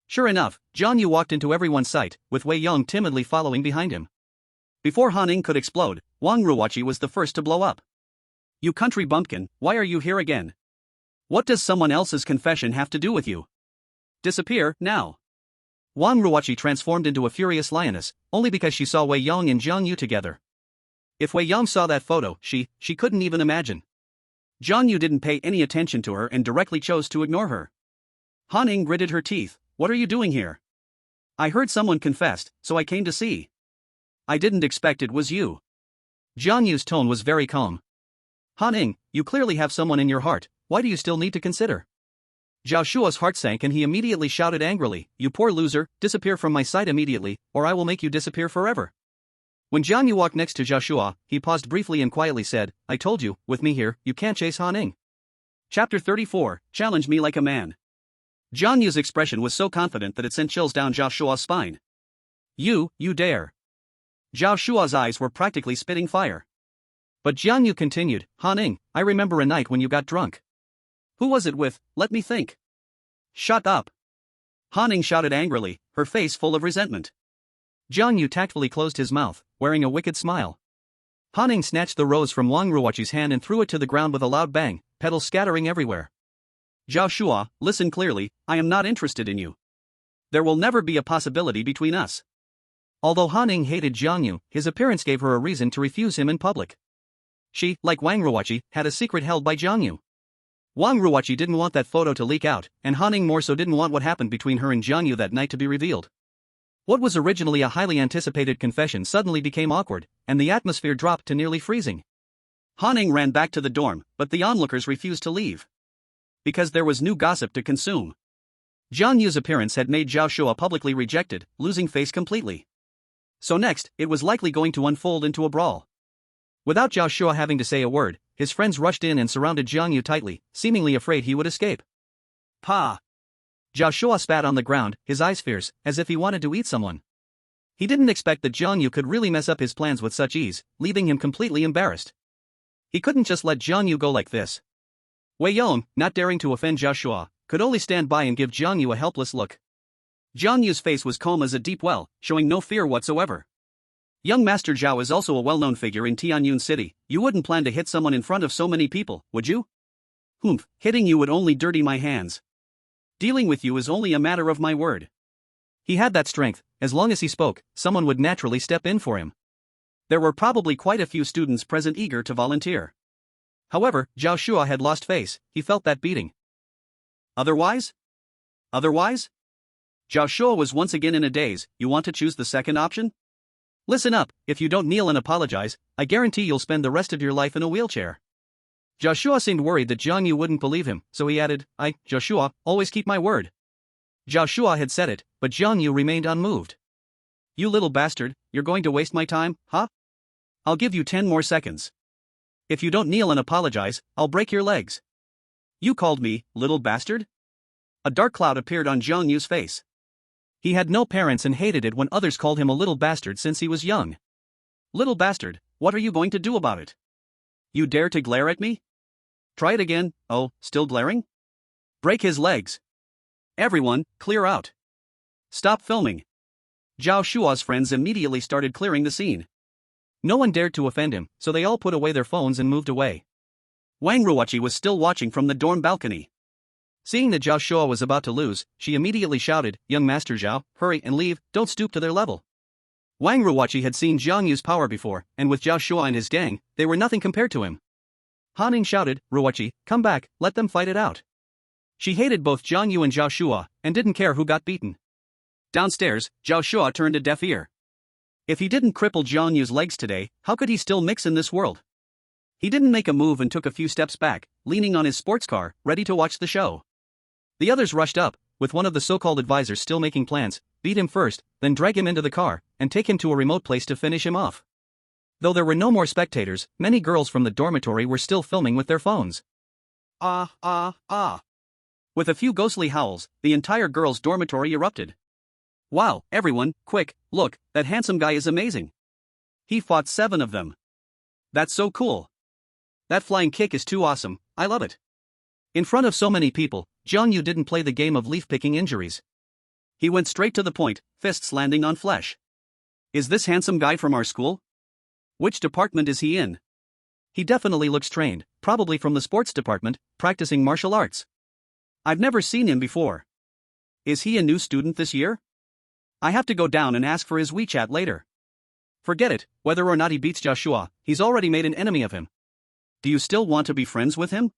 Sure enough, Jiang Yu walked into everyone's sight, with Wei Yong timidly following behind him. Before Han-ing could explode, Wang Ruoqi was the first to blow up. "You country bumpkin, why are you here again? What does someone else's confession have to do with you? Disappear, now." Wang Ruoqi transformed into a furious lioness, only because she saw Wei Yong and Jiang Yu together. If Wei Yong saw that photo, she couldn't even imagine. Jiang Yu didn't pay any attention to her and directly chose to ignore her. Han-ing gritted her teeth. "What are you doing here? I heard someone confessed, so I came to see. I didn't expect it was you." Jiang Yu's tone was very calm. "Han-ing, you clearly have someone in your heart, why do you still need to consider?" Zhao Shua's heart sank and he immediately shouted angrily, "You poor loser, disappear from my sight immediately, or I will make you disappear forever." When Jiang Yu walked next to Zhao Shua, he paused briefly and quietly said, "I told you, with me here, you can't chase Han-ing." Chapter 34, Challenge Me Like a Man. Jiang Yu's expression was so confident that it sent chills down Zhao Shua's spine. You dare." Zhao Shua's eyes were practically spitting fire. But Jiang Yu continued, "Han-ing, I remember a night when you got drunk." "Who was it with? Let me think." "Shut up!" Han-ing shouted angrily, her face full of resentment. Jiang Yu tactfully closed his mouth, wearing a wicked smile. Han-ing snatched the rose from Wang Ruoqi's hand and threw it to the ground with a loud bang, petals scattering everywhere. "Zhao Shua, listen clearly, I am not interested in you. There will never be a possibility between us." Although Han-ing hated Jiang Yu, his appearance gave her a reason to refuse him in public. She, like Wang Ruoqi, had a secret held by Jiang Yu. Wang Ruoqi didn't want that photo to leak out, and Han-ing more so didn't want what happened between her and Jiang Yu that night to be revealed. What was originally a highly anticipated confession suddenly became awkward, and the atmosphere dropped to nearly freezing. Han-ing ran back to the dorm, but the onlookers refused to leave. Because there was new gossip to consume. Jiang Yu's appearance had made Zhao Shua publicly rejected, losing face completely. So next, it was likely going to unfold into a brawl. Without Zhao Shua having to say a word, his friends rushed in and surrounded Jiang Yu tightly, seemingly afraid he would escape. "Pa!" Zhao Shua spat on the ground, his eyes fierce, as if he wanted to eat someone. He didn't expect that Jiang Yu could really mess up his plans with such ease, leaving him completely embarrassed. He couldn't just let Jiang Yu go like this. Wei Yong, not daring to offend Joshua, could only stand by and give Jiang Yu a helpless look. Jiang Yu's face was calm as a deep well, showing no fear whatsoever. Young Master Zhao is also a well-known figure in Tianyun City. You wouldn't plan to hit someone in front of so many people, would you? Humph, hitting you would only dirty my hands. Dealing with you is only a matter of my word. He had that strength. As long as he spoke, someone would naturally step in for him. There were probably quite a few students present eager to volunteer. However, Zhao Shua had lost face. He felt that beating. Otherwise? Zhao Shua was once again in a daze. You want to choose the second option? Listen up, if you don't kneel and apologize, I guarantee you'll spend the rest of your life in a wheelchair. Zhao Shua seemed worried that Jiang Yu wouldn't believe him, so he added, Zhao Shua, always keep my word. Zhao Shua had said it, but Jiang Yu remained unmoved. You little bastard, you're going to waste my time, huh? I'll give you 10 more seconds. If you don't kneel and apologize, I'll break your legs. You called me, little bastard? A dark cloud appeared on Jiang Yu's face. He had no parents and hated it when others called him a little bastard since he was young. Little bastard, what are you going to do about it? You dare to glare at me? Try it again. Oh, still glaring? Break his legs. Everyone, clear out. Stop filming. Zhao Shua's friends immediately started clearing the scene. No one dared to offend him, so they all put away their phones and moved away. Wang Ruoqi was still watching from the dorm balcony. Seeing that Zhao Shua was about to lose, she immediately shouted, "Young Master Zhao, hurry and leave, don't stoop to their level." Wang Ruoqi had seen Jiang Yu's power before, and with Zhao Shua and his gang, they were nothing compared to him. Han Ning shouted, "Ruoqi, come back, let them fight it out." She hated both Jiang Yu and Zhao Shua, and didn't care who got beaten. Downstairs, Zhao Shua turned a deaf ear. If he didn't cripple Jiang Yu's legs today, how could he still mix in this world? He didn't make a move and took a few steps back, leaning on his sports car, ready to watch the show. The others rushed up, with one of the so-called advisors still making plans, beat him first, then drag him into the car, and take him to a remote place to finish him off. Though there were no more spectators, many girls from the dormitory were still filming with their phones. With a few ghostly howls, the entire girls' dormitory erupted. Wow, everyone, quick, look, that handsome guy is amazing. He fought 7 of them. That's so cool. That flying kick is too awesome, I love it. In front of so many people, Jiang Yu didn't play the game of leaf-picking injuries. He went straight to the point, fists landing on flesh. Is this handsome guy from our school? Which department is he in? He definitely looks trained, probably from the sports department, practicing martial arts. I've never seen him before. Is he a new student this year? I have to go down and ask for his WeChat later. Forget it, whether or not he beats Joshua, he's already made an enemy of him. Do you still want to be friends with him?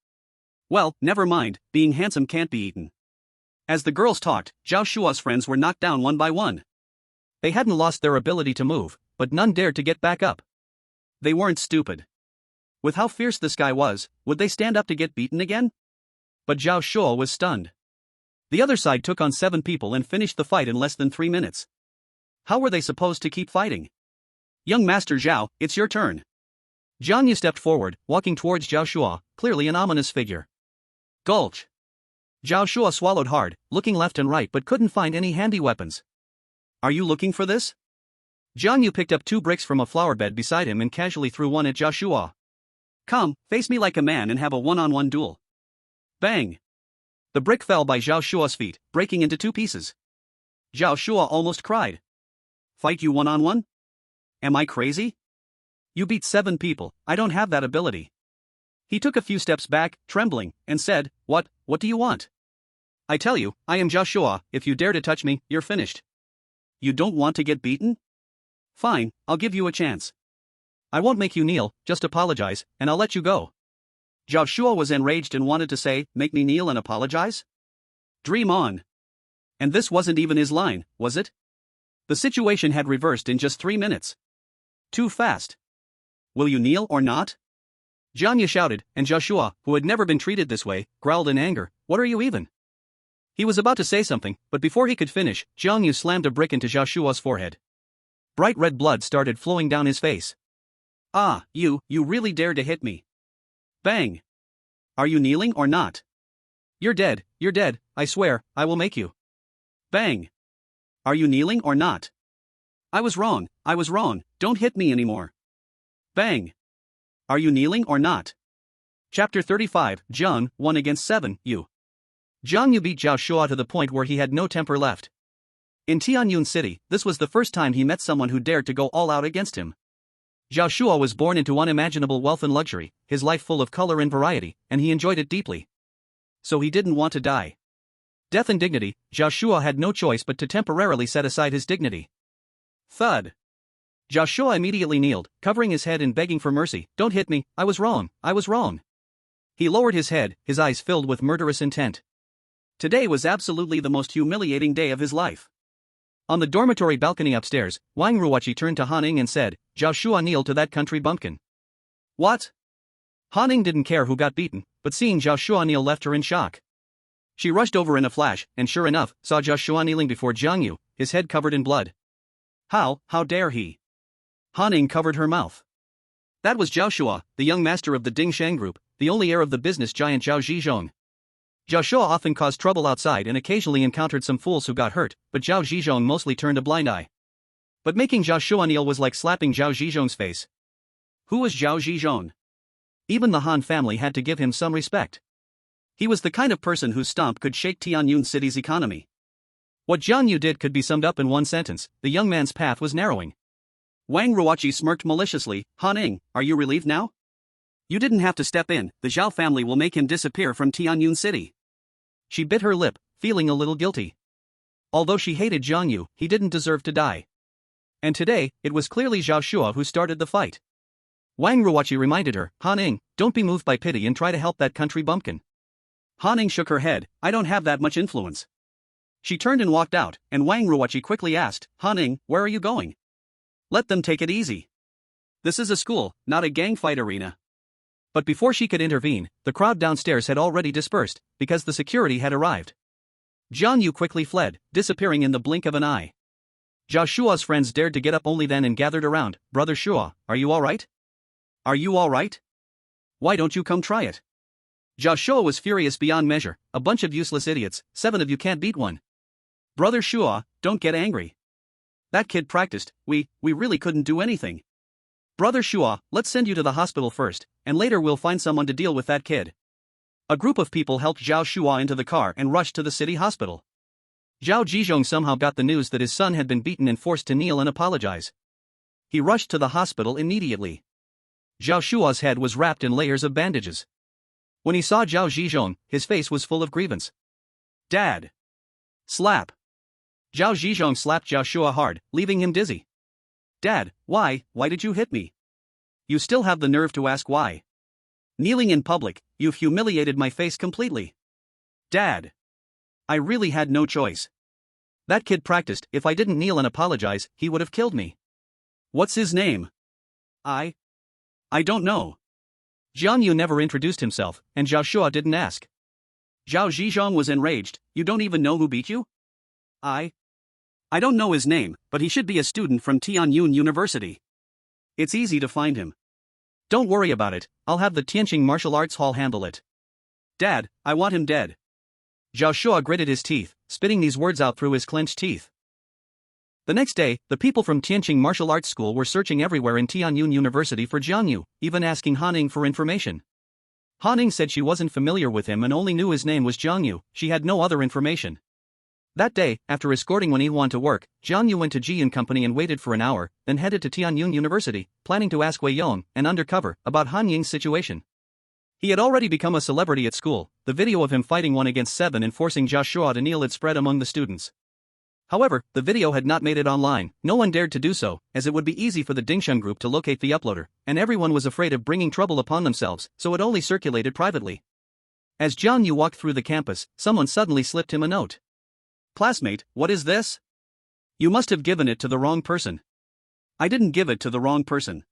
Well, never mind, being handsome can't be eaten. As the girls talked, Zhao Shua's friends were knocked down one by one. They hadn't lost their ability to move, but none dared to get back up. They weren't stupid. With how fierce this guy was, would they stand up to get beaten again? But Zhao Shua was stunned. The other side took on 7 people and finished the fight in less than 3 minutes. How were they supposed to keep fighting? Young Master Zhao, it's your turn. Jiang Yu stepped forward, walking towards Zhao Shua, clearly an ominous figure. Gulch. Zhao Shua swallowed hard, looking left and right but couldn't find any handy weapons. Are you looking for this? Jiang Yu picked up 2 bricks from a flower bed beside him and casually threw one at Zhao Shua. Come, face me like a man and have a one-on-one duel. Bang! The brick fell by Zhao Shua's feet, breaking into 2 pieces. Zhao Shua almost cried. Fight you one-on-one? Am I crazy? You beat 7 people, I don't have that ability. He took a few steps back, trembling, and said, What do you want? I tell you, I am Zhao Shua, if you dare to touch me, you're finished. You don't want to get beaten? Fine, I'll give you a chance. I won't make you kneel, just apologize, and I'll let you go. Zhao Shua was enraged and wanted to say, make me kneel and apologize? Dream on. And this wasn't even his line, was it? The situation had reversed in just 3 minutes. Too fast. Will you kneel or not? Jiang Yu shouted, and Zhao Shua, who had never been treated this way, growled in anger, what are you even? He was about to say something, but before he could finish, Jiang Yu slammed a brick into Zhao Shua's forehead. Bright red blood started flowing down his face. Ah, you really dared to hit me. Bang! Are you kneeling or not? You're dead, I swear, I will make you. Bang! Are you kneeling or not? I was wrong, don't hit me anymore. Bang! Are you kneeling or not? Chapter 35, Zhang, 1 against 7, Yu. Zhang Yu beat Zhao Shua to the point where he had no temper left. In Tianyun City, this was the first time he met someone who dared to go all out against him. Zhao Shua was born into unimaginable wealth and luxury, his life full of color and variety, and he enjoyed it deeply. So he didn't want to die. Death and dignity, Zhao Shua had no choice but to temporarily set aside his dignity. Thud. Zhao Shua immediately kneeled, covering his head and begging for mercy. Don't hit me, I was wrong, I was wrong. He lowered his head, his eyes filled with murderous intent. Today was absolutely the most humiliating day of his life. On the dormitory balcony upstairs, Wang Ruoqi turned to Han Ning and said, Zhao Shua kneel to that country bumpkin. What? Han Ning didn't care who got beaten, but seeing Zhao Shua kneel left her in shock. She rushed over in a flash, and sure enough, saw Zhao Shua kneeling before Zhang Yu, his head covered in blood. How dare he? Han Ning covered her mouth. That was Zhao Shua, the young master of the Dingshang group, the only heir of the business giant Zhao Zhizhong. Zhao Shua often caused trouble outside and occasionally encountered some fools who got hurt, but Zhao Zhizhong mostly turned a blind eye. But making Zhao Shua kneel was like slapping Zhao Zhizhong's face. Who was Zhao Zhizhong? Even the Han family had to give him some respect. He was the kind of person whose stomp could shake Tianyun City's economy. What Zhang Yu did could be summed up in one sentence: the young man's path was narrowing. Wang Ruoqi smirked maliciously. Han Ning, are you relieved now? You didn't have to step in, the Zhao family will make him disappear from Tianyun City. She bit her lip, feeling a little guilty. Although she hated Zhang Yu, he didn't deserve to die. And today, it was clearly Zhao Shua who started the fight. Wang Ruoqi reminded her, Han Ning, don't be moved by pity and try to help that country bumpkin. Han Ning shook her head, I don't have that much influence. She turned and walked out, and Wang Ruoqi quickly asked, Han Ning, where are you going? Let them take it easy. This is a school, not a gang fight arena. But before she could intervene, the crowd downstairs had already dispersed, because the security had arrived. Zhang Yu quickly fled, disappearing in the blink of an eye. Zhao Shua's friends dared to get up only then and gathered around. Brother Shua, are you alright? Are you alright? Why don't you come try it? Zhao Shua was furious beyond measure. A bunch of useless idiots, 7 of you can't beat one. Brother Shua, don't get angry. That kid practiced, we really couldn't do anything. Brother Shua, let's send you to the hospital first, and later we'll find someone to deal with that kid. A group of people helped Zhao Shua into the car and rushed to the city hospital. Zhao Zhizhong somehow got the news that his son had been beaten and forced to kneel and apologize. He rushed to the hospital immediately. Zhao Shua's head was wrapped in layers of bandages. When he saw Zhao Zhizhong, his face was full of grievance. Dad! Slap! Zhao Zhizhong slapped Zhao Shua hard, leaving him dizzy. Dad, why did you hit me? You still have the nerve to ask why. Kneeling in public, you've humiliated my face completely. Dad! I really had no choice. That kid practiced, if I didn't kneel and apologize, he would have killed me. What's his name? I don't know. Zhang Yu never introduced himself, and Zhao Shua didn't ask. Zhao Zhizhong was enraged. You don't even know who beat you? I don't know his name, but he should be a student from Tianyun University. It's easy to find him. Don't worry about it, I'll have the Tianqing Martial Arts Hall handle it. Dad, I want him dead. Zhao Shua gritted his teeth, spitting these words out through his clenched teeth. The next day, the people from Tianqing Martial Arts School were searching everywhere in Tianyun University for Zhang Yu, even asking Han Ning for information. Han Ning said she wasn't familiar with him and only knew his name was Zhang Yu, she had no other information. That day, after escorting Wen Yihuan to work, Zhang Yu went to Ji and Company and waited for an hour, then headed to Tianyun University, planning to ask Wei Yong, an undercover, about Han Ying's situation. He had already become a celebrity at school. The video of him fighting 1 against 7 and forcing Zhao Shua to kneel had spread among the students. However, the video had not made it online. No one dared to do so, as it would be easy for the Dingsheng group to locate the uploader, and everyone was afraid of bringing trouble upon themselves, so it only circulated privately. As Zhang Yu walked through the campus, someone suddenly slipped him a note. Classmate, what is this? You must have given it to the wrong person. I didn't give it to the wrong person.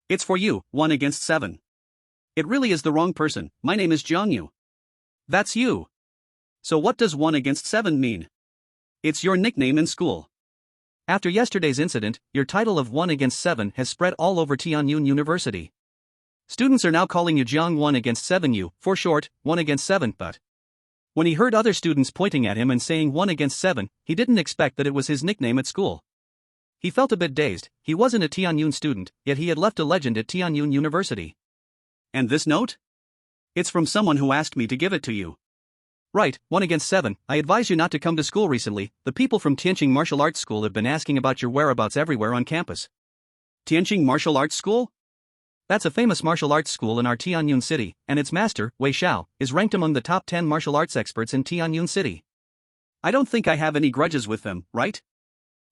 It's for you, 1 against 7. It really is the wrong person. My name is Zhang Yu. That's you. So what does 1 against 7 mean? It's your nickname in school. After yesterday's incident, your title of 1 against 7 has spread all over Tianyun University. Students are now calling you Zhang 1 against 7 Yu, for short, 1 against 7, but when he heard other students pointing at him and saying 1 against 7, he didn't expect that it was his nickname at school. He felt a bit dazed. He wasn't a Tianyun student, yet he had left a legend at Tianyun University. And this note? It's from someone who asked me to give it to you. Right, 1 against 7, I advise you not to come to school recently. The people from Tianqing Martial Arts School have been asking about your whereabouts everywhere on campus. Tianqing Martial Arts School? That's a famous martial arts school in our Tianyun city, and its master, Wei Xiao, is ranked among the top 10 martial arts experts in Tianyun city. I don't think I have any grudges with them, right?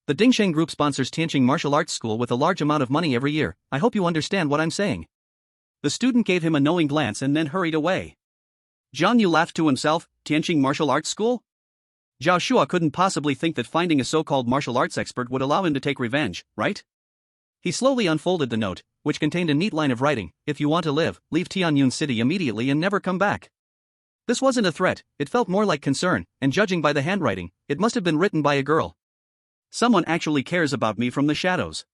The Dingsheng Group sponsors Tianqing Martial Arts School with a large amount of money every year. I hope you understand what I'm saying. The student gave him a knowing glance and then hurried away. Zhang Yu laughed to himself, Tianqing Martial Arts School? Zhao Shua couldn't possibly think that finding a so-called martial arts expert would allow him to take revenge, right? He slowly unfolded the note, which contained a neat line of writing: if you want to live, leave Tianyun City immediately and never come back. This wasn't a threat, it felt more like concern, and judging by the handwriting, it must have been written by a girl. Someone actually cares about me from the shadows.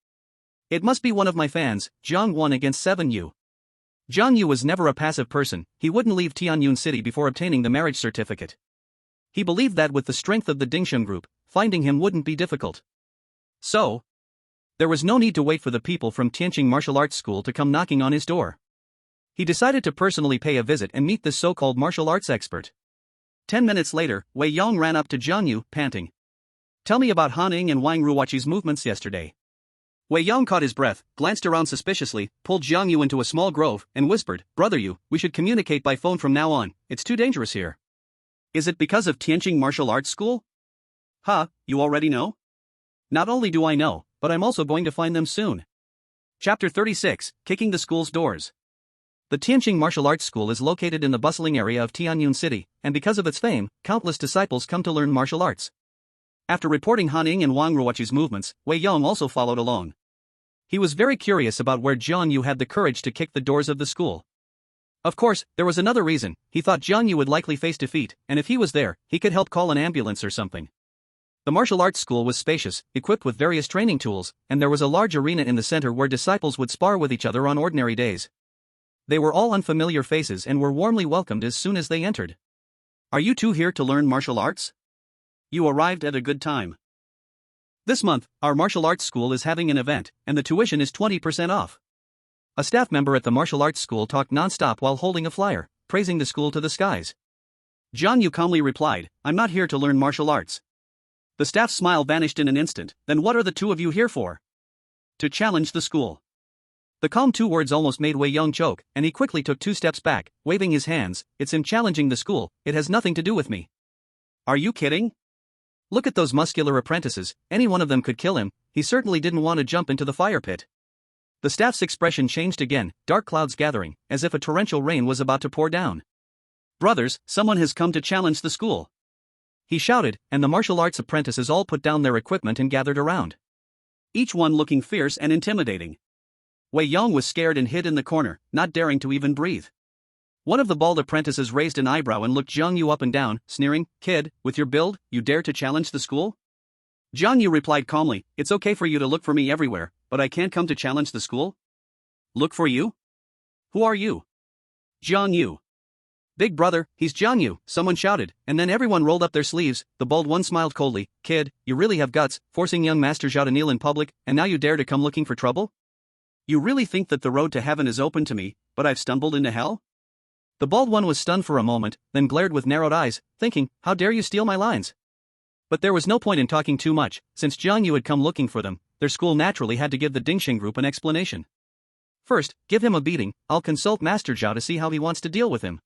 It must be one of my fans. Zhang 1 against 7 Yu. Zhang Yu was never a passive person. He wouldn't leave Tianyun City before obtaining the marriage certificate. He believed that with the strength of the Dingsheng Group, finding him wouldn't be difficult. So, there was no need to wait for the people from Tianqing Martial Arts School to come knocking on his door. He decided to personally pay a visit and meet this so-called martial arts expert. 10 minutes later, Wei Yong ran up to Zhang Yu, panting. Tell me about Han Ing and Wang Ruoqi's movements yesterday. Wei Yong caught his breath, glanced around suspiciously, pulled Zhang Yu into a small grove, and whispered, Brother Yu, we should communicate by phone from now on, it's too dangerous here. Is it because of Tianqing Martial Arts School? You already know? Not only do I know, but I'm also going to find them soon. Chapter 36, Kicking the School's Doors. The Tianqing Martial Arts School is located in the bustling area of Tianyun City, and because of its fame, countless disciples come to learn martial arts. After reporting Han Ing and Wang Ruoqi's movements, Wei Yong also followed along. He was very curious about where Zhang Yu had the courage to kick the doors of the school. Of course, there was another reason. He thought Zhang Yu would likely face defeat, and if he was there, he could help call an ambulance or something. The martial arts school was spacious, equipped with various training tools, and there was a large arena in the center where disciples would spar with each other on ordinary days. They were all unfamiliar faces and were warmly welcomed as soon as they entered. Are you two here to learn martial arts? You arrived at a good time. This month, our martial arts school is having an event, and the tuition is 20% off. A staff member at the martial arts school talked non-stop while holding a flyer, praising the school to the skies. Zhang Yu calmly replied, I'm not here to learn martial arts. The staff's smile vanished in an instant. Then what are the two of you here for? To challenge the school. The calm two words almost made Wei Yong choke, and he quickly took 2 steps back, waving his hands. It's him challenging the school, it has nothing to do with me. Are you kidding? Look at those muscular apprentices, any one of them could kill him. He certainly didn't want to jump into the fire pit. The staff's expression changed again, dark clouds gathering, as if a torrential rain was about to pour down. Brothers, someone has come to challenge the school. He shouted, and the martial arts apprentices all put down their equipment and gathered around. Each one looking fierce and intimidating. Wei Yong was scared and hid in the corner, not daring to even breathe. One of the bald apprentices raised an eyebrow and looked Zhang Yu up and down, sneering, Kid, with your build, you dare to challenge the school? Zhang Yu replied calmly, It's okay for you to look for me everywhere, but I can't come to challenge the school? Look for you? Who are you? Zhang Yu. Big brother, he's Zhang Yu, someone shouted, and then everyone rolled up their sleeves. The bald one smiled coldly, Kid, you really have guts, forcing young Master Zhao to kneel in public, and now you dare to come looking for trouble? You really think that the road to heaven is open to me, but I've stumbled into hell? The bald one was stunned for a moment, then glared with narrowed eyes, thinking, how dare you steal my lines? But there was no point in talking too much. Since Zhang Yu had come looking for them, their school naturally had to give the Dingsheng Group an explanation. First, give him a beating. I'll consult Master Zhao to see how he wants to deal with him.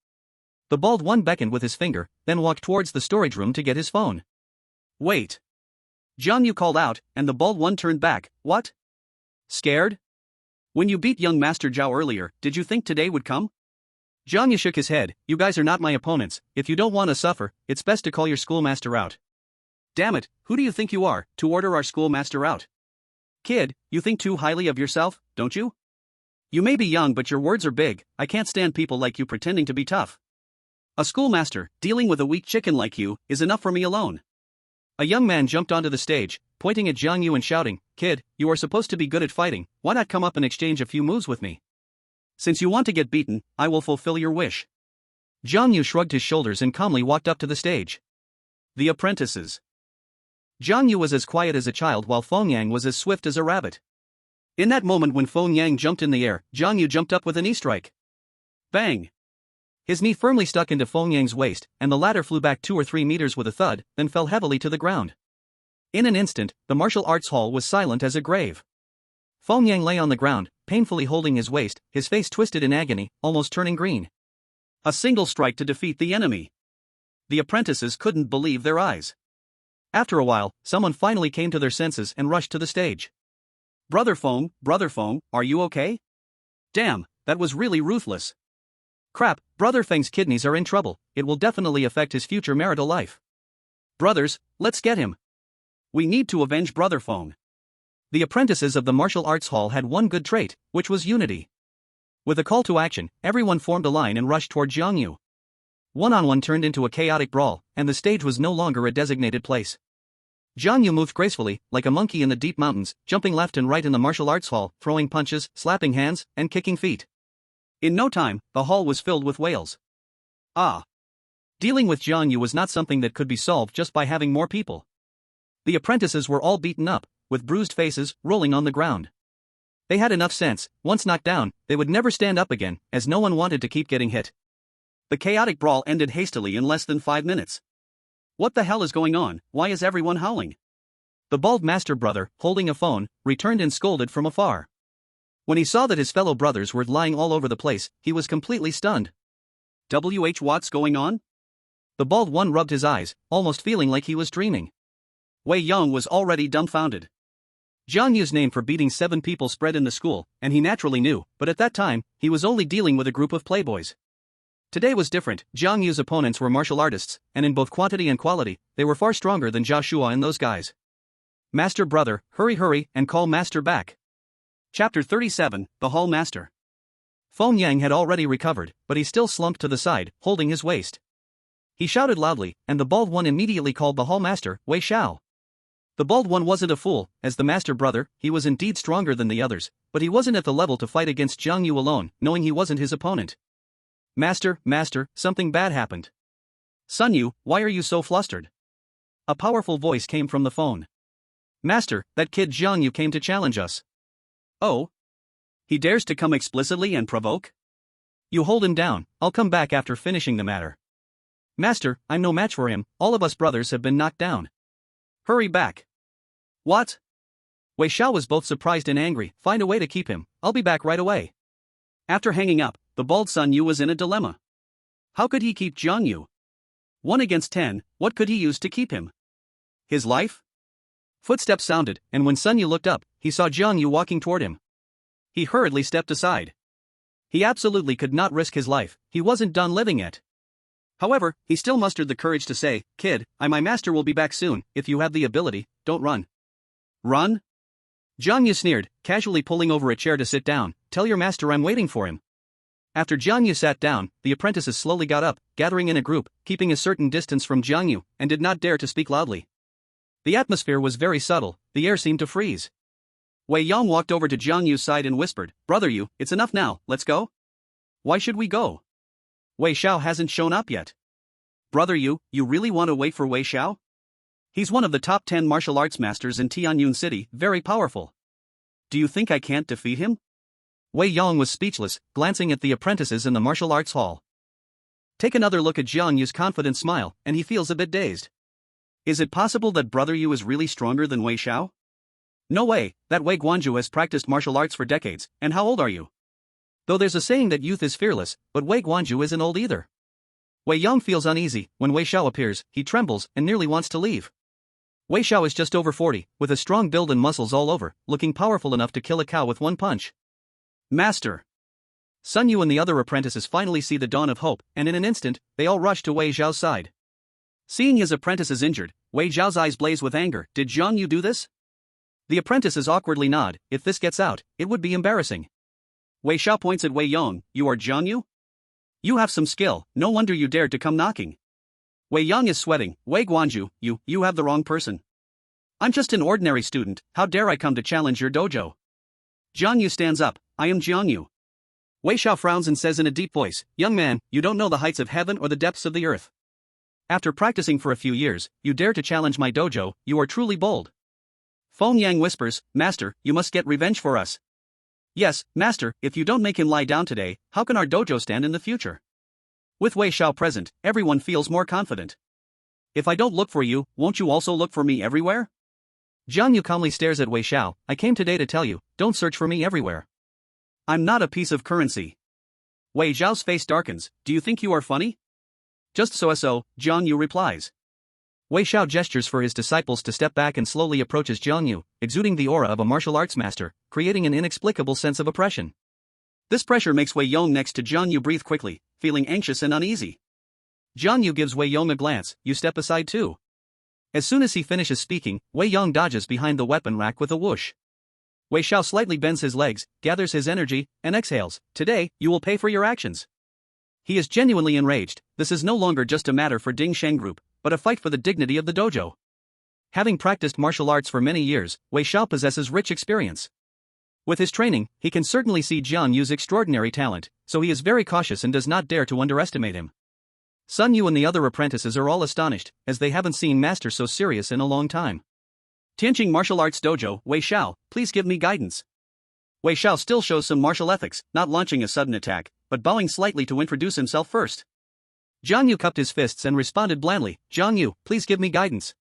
The bald one beckoned with his finger, then walked towards the storage room to get his phone. Wait. Zhang Yu called out, and the bald one turned back. What? Scared? When you beat young Master Zhao earlier, did you think today would come? Zhang Yu shook his head. You guys are not my opponents. If you don't want to suffer, it's best to call your schoolmaster out. Damn it, who do you think you are, to order our schoolmaster out? Kid, you think too highly of yourself, don't you? You may be young, but your words are big. I can't stand people like you pretending to be tough. A schoolmaster, dealing with a weak chicken like you, is enough for me alone. A young man jumped onto the stage, pointing at Zhang Yu and shouting, Kid, you are supposed to be good at fighting, why not come up and exchange a few moves with me? Since you want to get beaten, I will fulfill your wish. Zhang Yu shrugged his shoulders and calmly walked up to the stage. The apprentices. Zhang Yu was as quiet as a child while Feng Yang was as swift as a rabbit. In that moment when Feng Yang jumped in the air, Zhang Yu jumped up with an E-strike. Bang! His knee firmly stuck into Feng Yang's waist, and the latter flew back 2 or 3 meters with a thud, then fell heavily to the ground. In an instant, the martial arts hall was silent as a grave. Feng Yang lay on the ground, painfully holding his waist, his face twisted in agony, almost turning green. A single strike to defeat the enemy. The apprentices couldn't believe their eyes. After a while, someone finally came to their senses and rushed to the stage. Brother Feng, are you okay? Damn, that was really ruthless. Crap, Brother Feng's kidneys are in trouble, it will definitely affect his future marital life. Brothers, let's get him. We need to avenge Brother Feng. The apprentices of the martial arts hall had one good trait, which was unity. With a call to action, everyone formed a line and rushed toward Jiang Yu. One-on-one turned into a chaotic brawl, and the stage was no longer a designated place. Jiang Yu moved gracefully, like a monkey in the deep mountains, jumping left and right in the martial arts hall, throwing punches, slapping hands, and kicking feet. In no time, the hall was filled with wails. Ah! Dealing with Jiang Yu was not something that could be solved just by having more people. The apprentices were all beaten up, with bruised faces, rolling on the ground. They had enough sense, once knocked down, they would never stand up again, as no one wanted to keep getting hit. The chaotic brawl ended hastily in less than 5 minutes. What the hell is going on? Why is everyone howling? The bald master brother, holding a phone, returned and scolded from afar. When he saw that his fellow brothers were lying all over the place, he was completely stunned. What's going on? The bald one rubbed his eyes, almost feeling like he was dreaming. Wei Yong was already dumbfounded. Jiang Yu's name for beating 7 people spread in the school, and he naturally knew, but at that time, he was only dealing with a group of playboys. Today was different. Jiang Yu's opponents were martial artists, and in both quantity and quality, they were far stronger than Joshua and those guys. Master brother, hurry and call master back. Chapter 37, The Hall Master. Feng Yang had already recovered, but he still slumped to the side, holding his waist. He shouted loudly, and the bald one immediately called the hall master, Wei Xiao. The bald one wasn't a fool, as the master brother, he was indeed stronger than the others, but he wasn't at the level to fight against Jiang Yu alone, knowing he wasn't his opponent. Master, something bad happened. Sun Yu, why are you so flustered? A powerful voice came from the phone. Master, that kid Jiang Yu came to challenge us. Oh? He dares to come explicitly and provoke? You hold him down, I'll come back after finishing the matter. Master, I'm no match for him, all of us brothers have been knocked down. Hurry back. What? Wei Xiao was both surprised and angry. Find a way to keep him, I'll be back right away. After hanging up, the bald Sun Yu was in a dilemma. How could he keep Jiang Yu? 1 against 10, what could he use to keep him? His life? Footsteps sounded, and when Sun Yu looked up, he saw Jiang Yu walking toward him. He hurriedly stepped aside. He absolutely could not risk his life, he wasn't done living yet. However, he still mustered the courage to say, Kid, my master will be back soon, if you have the ability, don't run. Run? Jiang Yu sneered, casually pulling over a chair to sit down. Tell your master I'm waiting for him. After Jiang Yu sat down, the apprentices slowly got up, gathering in a group, keeping a certain distance from Jiang Yu, and did not dare to speak loudly. The atmosphere was very subtle, the air seemed to freeze. Wei Yong walked over to Jiang Yu's side and whispered, Brother Yu, it's enough now, let's go? Why should we go? Wei Xiao hasn't shown up yet. Brother Yu, you really want to wait for Wei Xiao? He's one of the top 10 martial arts masters in Tianyun City, very powerful. Do you think I can't defeat him? Wei Yong was speechless, glancing at the apprentices in the martial arts hall. Take another look at Jiang Yu's confident smile, and he feels a bit dazed. Is it possible that Brother Yu is really stronger than Wei Xiao? No way, that Wei Guanju has practiced martial arts for decades, and how old are you? Though there's a saying that youth is fearless, but Wei Guanju isn't old either. Wei Yong feels uneasy. When Wei Xiao appears, he trembles and nearly wants to leave. Wei Xiao is just over 40, with a strong build and muscles all over, looking powerful enough to kill a cow with one punch. Master! Sun Yu and the other apprentices finally see the dawn of hope, and in an instant, they all rush to Wei Xiao's side. Seeing his apprentices injured, Wei Xiao's eyes blaze with anger. Did Jiang Yu do this? The apprentices awkwardly nod. If this gets out, it would be embarrassing. Wei Xiao points at Wei Yong. You are Jiang Yu? You have some skill, no wonder you dared to come knocking. Wei Yong is sweating. Wei Guanju, you have the wrong person. I'm just an ordinary student, how dare I come to challenge your dojo? Jiang Yu stands up. I am Jiang Yu. Wei Xiao frowns and says in a deep voice, Young man, you don't know the heights of heaven or the depths of the earth. After practicing for a few years, you dare to challenge my dojo, you are truly bold. Feng Yang whispers, Master, you must get revenge for us. Yes, Master, if you don't make him lie down today, how can our dojo stand in the future? With Wei Xiao present, everyone feels more confident. If I don't look for you, won't you also look for me everywhere? Jiang Yu calmly stares at Wei Xiao. I came today to tell you, don't search for me everywhere. I'm not a piece of currency. Wei Xiao's face darkens. Do you think you are funny? Just so, Jiang Yu replies. Wei Xiao gestures for his disciples to step back and slowly approaches Jiang Yu, exuding the aura of a martial arts master, creating an inexplicable sense of oppression. This pressure makes Wei Yong next to Jiang Yu breathe quickly, feeling anxious and uneasy. Jiang Yu gives Wei Yong a glance. You step aside too. As soon as he finishes speaking, Wei Yong dodges behind the weapon rack with a whoosh. Wei Xiao slightly bends his legs, gathers his energy, and exhales. Today, you will pay for your actions. He is genuinely enraged. This is no longer just a matter for Ding Sheng Group, but a fight for the dignity of the dojo. Having practiced martial arts for many years, Wei Xiao possesses rich experience. With his training, he can certainly see Jiang Yu's extraordinary talent, so he is very cautious and does not dare to underestimate him. Sun Yu and the other apprentices are all astonished, as they haven't seen Master so serious in a long time. Tianqing Martial Arts Dojo, Wei Xiao, please give me guidance. Wei Xiao still shows some martial ethics, not launching a sudden attack, but bowing slightly to introduce himself first. Jiang Yu cupped his fists and responded blandly, Jiang Yu, please give me guidance.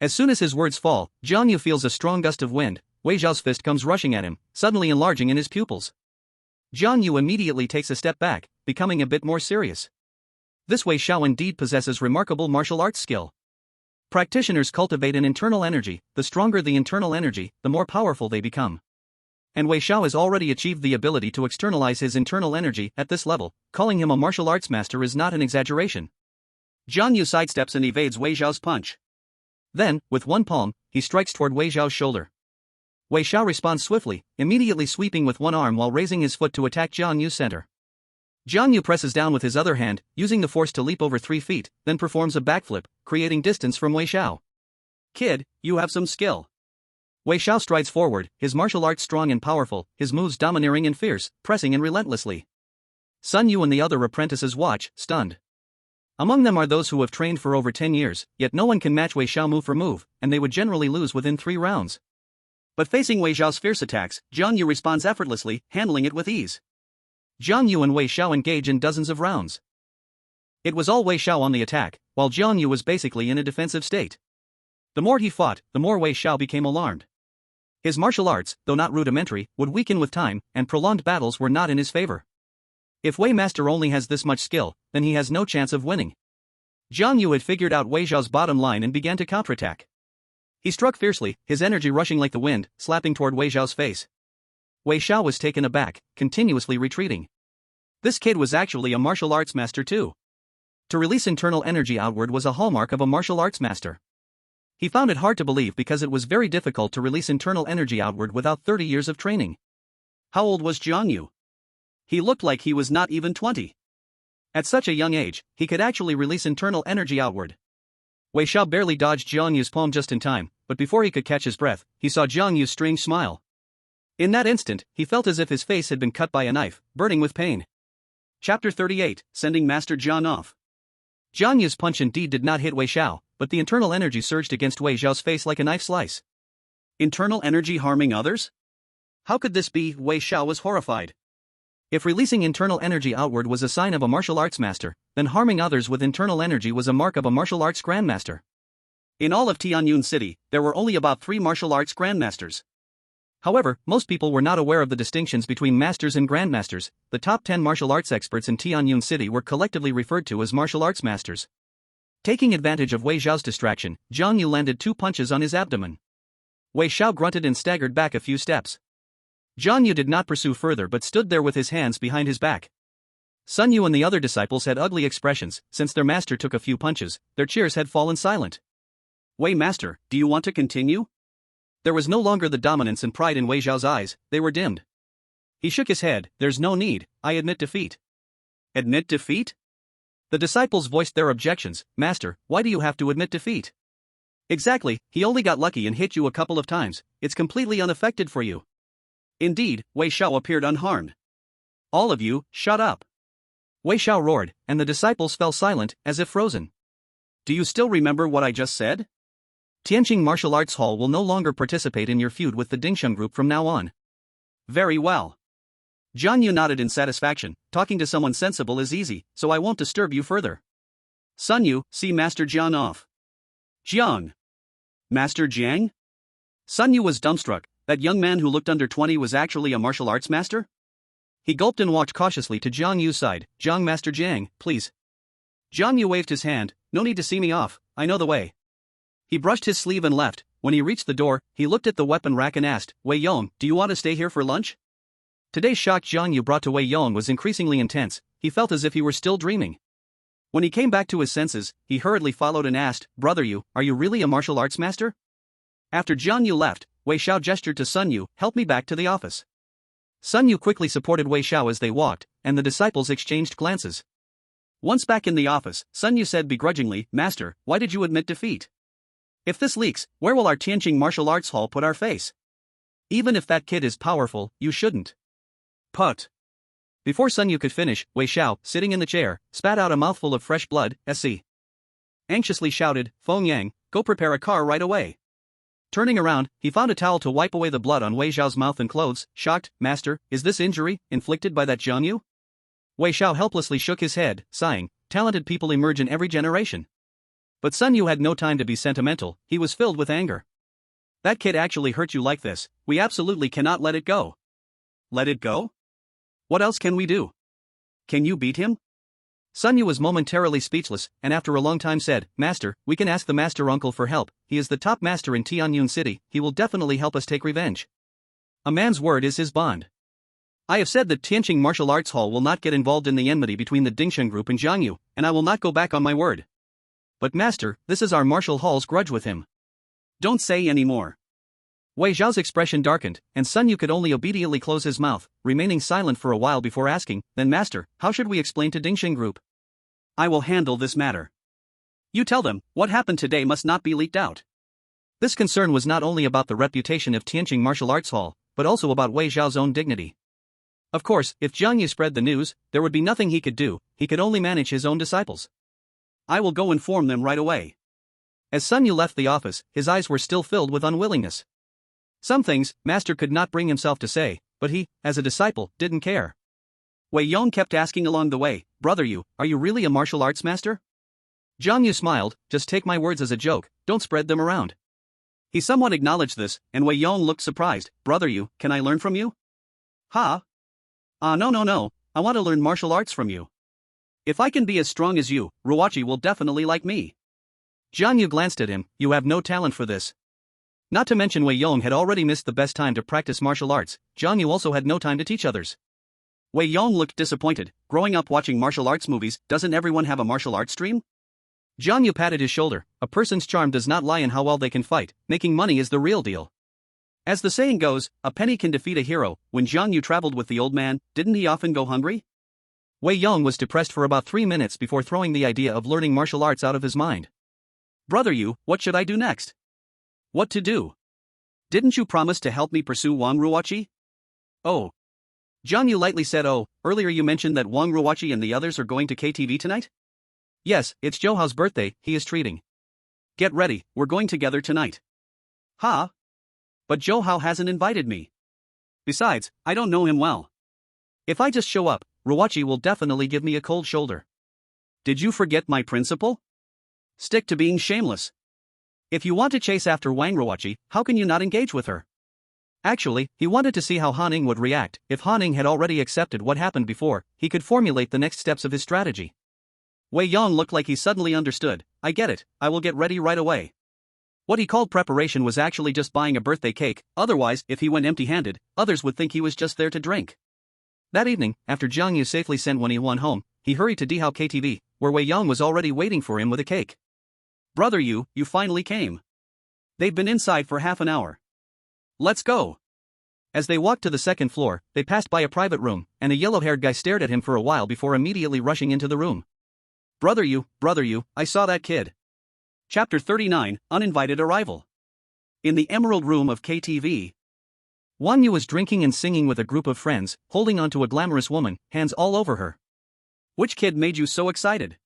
As soon as his words fall, Jiang Yu feels a strong gust of wind. Wei Xiao's fist comes rushing at him, suddenly enlarging in his pupils. Jiang Yu immediately takes a step back, becoming a bit more serious. This Wei Xiao indeed possesses remarkable martial arts skill. Practitioners cultivate an internal energy. The stronger the internal energy, the more powerful they become. And Wei Xiao has already achieved the ability to externalize his internal energy at this level. Calling him a martial arts master is not an exaggeration. Jiang Yu sidesteps and evades Wei Xiao's punch. Then, with one palm, he strikes toward Wei Xiao's shoulder. Wei Xiao responds swiftly, immediately sweeping with one arm while raising his foot to attack Jiang Yu's center. Jiang Yu presses down with his other hand, using the force to leap over 3 feet, then performs a backflip, creating distance from Wei Xiao. Kid, you have some skill. Wei Xiao strides forward, his martial arts strong and powerful, his moves domineering and fierce, pressing and relentlessly. Sun Yu and the other apprentices watch, stunned. Among them are those who have trained for over 10 years, yet no one can match Wei Xiao move for move, and they would generally lose within 3 rounds. But facing Wei Xiao's fierce attacks, Jiang Yu responds effortlessly, handling it with ease. Jiang Yu and Wei Xiao engage in dozens of rounds. It was all Wei Xiao on the attack, while Jiang Yu was basically in a defensive state. The more he fought, the more Wei Xiao became alarmed. His martial arts, though not rudimentary, would weaken with time, and prolonged battles were not in his favor. If Wei Master only has this much skill, then he has no chance of winning. Jiang Yu had figured out Wei Xiao's bottom line and began to counterattack. He struck fiercely, his energy rushing like the wind, slapping toward Wei Xiao's face. Wei Xiao was taken aback, continuously retreating. This kid was actually a martial arts master too. To release internal energy outward was a hallmark of a martial arts master. He found it hard to believe because it was very difficult to release internal energy outward without 30 years of training. How old was Jiang Yu? He looked like he was not even 20. At such a young age, he could actually release internal energy outward. Wei Xiao barely dodged Jiang Yu's palm just in time, but before he could catch his breath, he saw Jiang Yu's strange smile. In that instant, he felt as if his face had been cut by a knife, burning with pain. Chapter 38, Sending Master Jiang off. Jiang Yu's punch indeed did not hit Wei Xiao, but the internal energy surged against Wei Xiao's face like a knife slice. Internal energy harming others? How could this be? Wei Xiao was horrified. If releasing internal energy outward was a sign of a martial arts master, then harming others with internal energy was a mark of a martial arts grandmaster. In all of Tianyun City, there were only about 3 martial arts grandmasters. However, most people were not aware of the distinctions between masters and grandmasters. The top 10 martial arts experts in Tianyun City were collectively referred to as martial arts masters. Taking advantage of Wei Xiao's distraction, Jiang Yu landed 2 punches on his abdomen. Wei Xiao grunted and staggered back a few steps. Jiang Yu did not pursue further but stood there with his hands behind his back. Sun Yu and the other disciples had ugly expressions. Since their master took a few punches, their cheers had fallen silent. Wei Master, do you want to continue? There was no longer the dominance and pride in Wei Xiao's eyes, they were dimmed. He shook his head. There's no need, I admit defeat. Admit defeat? The disciples voiced their objections. Master, why do you have to admit defeat? Exactly, he only got lucky and hit you a couple of times. It's completely unaffected for you. Indeed, Wei Xiao appeared unharmed. All of you, shut up. Wei Xiao roared, and the disciples fell silent, as if frozen. Do you still remember what I just said? Tianqing Martial Arts Hall will no longer participate in your feud with the Dingsheng Group from now on. Very well. Jiang Yu nodded in satisfaction. Talking to someone sensible is easy, so I won't disturb you further. Sun Yu, see Master Jiang off. Jiang. Master Jiang? Sun Yu was dumbstruck. That young man who looked under 20 was actually a martial arts master? He gulped and walked cautiously to Jiang Yu's side. Jiang, Master Jiang, please. Jiang Yu waved his hand. No need to see me off, I know the way. He brushed his sleeve and left. When he reached the door, he looked at the weapon rack and asked, Wei Yong, do you want to stay here for lunch? Today's shock Jiang Yu brought to Wei Yong was increasingly intense. He felt as if he were still dreaming. When he came back to his senses, he hurriedly followed and asked, Brother Yu, are you really a martial arts master? After Jiang Yu left, Wei Xiao gestured to Sun Yu, help me back to the office. Sun Yu quickly supported Wei Xiao as they walked, and the disciples exchanged glances. Once back in the office, Sun Yu said begrudgingly, Master, why did you admit defeat? If this leaks, where will our Tianqing martial arts hall put our face? Even if that kid is powerful, you shouldn't. Put. Before Sun Yu could finish, Wei Xiao, sitting in the chair, spat out a mouthful of fresh blood. Anxiously shouted, Feng Yang, go prepare a car right away. Turning around, he found a towel to wipe away the blood on Wei Xiao's mouth and clothes. Shocked, Master, is this injury inflicted by that Jiang Yu? Wei Xiao helplessly shook his head, sighing. Talented people emerge in every generation. But Sun Yu had no time to be sentimental, he was filled with anger. That kid actually hurt you like this, we absolutely cannot let it go. Let it go? What else can we do? Can you beat him? Sun Yu was momentarily speechless, and after a long time said, Master, we can ask the master uncle for help, he is the top master in Tianyun City, he will definitely help us take revenge. A man's word is his bond. I have said that Tianqing Martial Arts Hall will not get involved in the enmity between the Dingsheng Group and Jiang Yu, and I will not go back on my word. But Master, this is our martial hall's grudge with him. Don't say any more. Wei Xiao's expression darkened, and Sun Yu could only obediently close his mouth, remaining silent for a while before asking, Then Master, how should we explain to Dingsheng Group? I will handle this matter. You tell them, what happened today must not be leaked out. This concern was not only about the reputation of Tianqing Martial Arts Hall, but also about Wei Xiao's own dignity. Of course, if Jiang Yu spread the news, there would be nothing he could do, he could only manage his own disciples. I will go inform them right away. As Sun Yu left the office, his eyes were still filled with unwillingness. Some things, Master could not bring himself to say, but he, as a disciple, didn't care. Wei Yong kept asking along the way, Brother Yu, are you really a martial arts master? Jiang Yu smiled, just take my words as a joke, don't spread them around. He somewhat acknowledged this, and Wei Yong looked surprised, Brother Yu, can I learn from you? Ha? No, I want to learn martial arts from you. If I can be as strong as you, Ruochi will definitely like me. Jiang Yu glanced at him, you have no talent for this. Not to mention Wei Yong had already missed the best time to practice martial arts, Jiang Yu also had no time to teach others. Wei Yong looked disappointed, growing up watching martial arts movies, doesn't everyone have a martial arts stream? Jiang Yu patted his shoulder, a person's charm does not lie in how well they can fight, making money is the real deal. As the saying goes, a penny can defeat a hero. When Jiang Yu traveled with the old man, didn't he often go hungry? Wei Yong was depressed for about 3 minutes before throwing the idea of learning martial arts out of his mind. Brother Yu, what should I do next? What to do? Didn't you promise to help me pursue Wang Ruochi? Oh. Jiang Yu lightly said earlier you mentioned that Wang Ruochi and the others are going to KTV tonight? Yes, it's Zhou Hao's birthday, he is treating. Get ready, we're going together tonight. Ha? But Zhou Hao hasn't invited me. Besides, I don't know him well. If I just show up, Ruochi will definitely give me a cold shoulder. Did you forget my principle? Stick to being shameless. If you want to chase after Wang Ruochi, how can you not engage with her? Actually, he wanted to see how Han Ning would react. If Han Ning had already accepted what happened before, he could formulate the next steps of his strategy. Wei Yong looked like he suddenly understood. I get it, I will get ready right away. What he called preparation was actually just buying a birthday cake, otherwise, if he went empty-handed, others would think he was just there to drink. That evening, after Jiang Yu safely sent Wen Yuan home, he hurried to Dihao KTV, where Wei Yong was already waiting for him with a cake. Brother Yu, you finally came. They've been inside for half an hour. Let's go. As they walked to the second floor, they passed by a private room, and a yellow-haired guy stared at him for a while before immediately rushing into the room. Brother Yu, I saw that kid. Chapter 39, Uninvited Arrival. In the Emerald Room of KTV, Wang Yu was drinking and singing with a group of friends, holding onto a glamorous woman, hands all over her. Which kid made you so excited?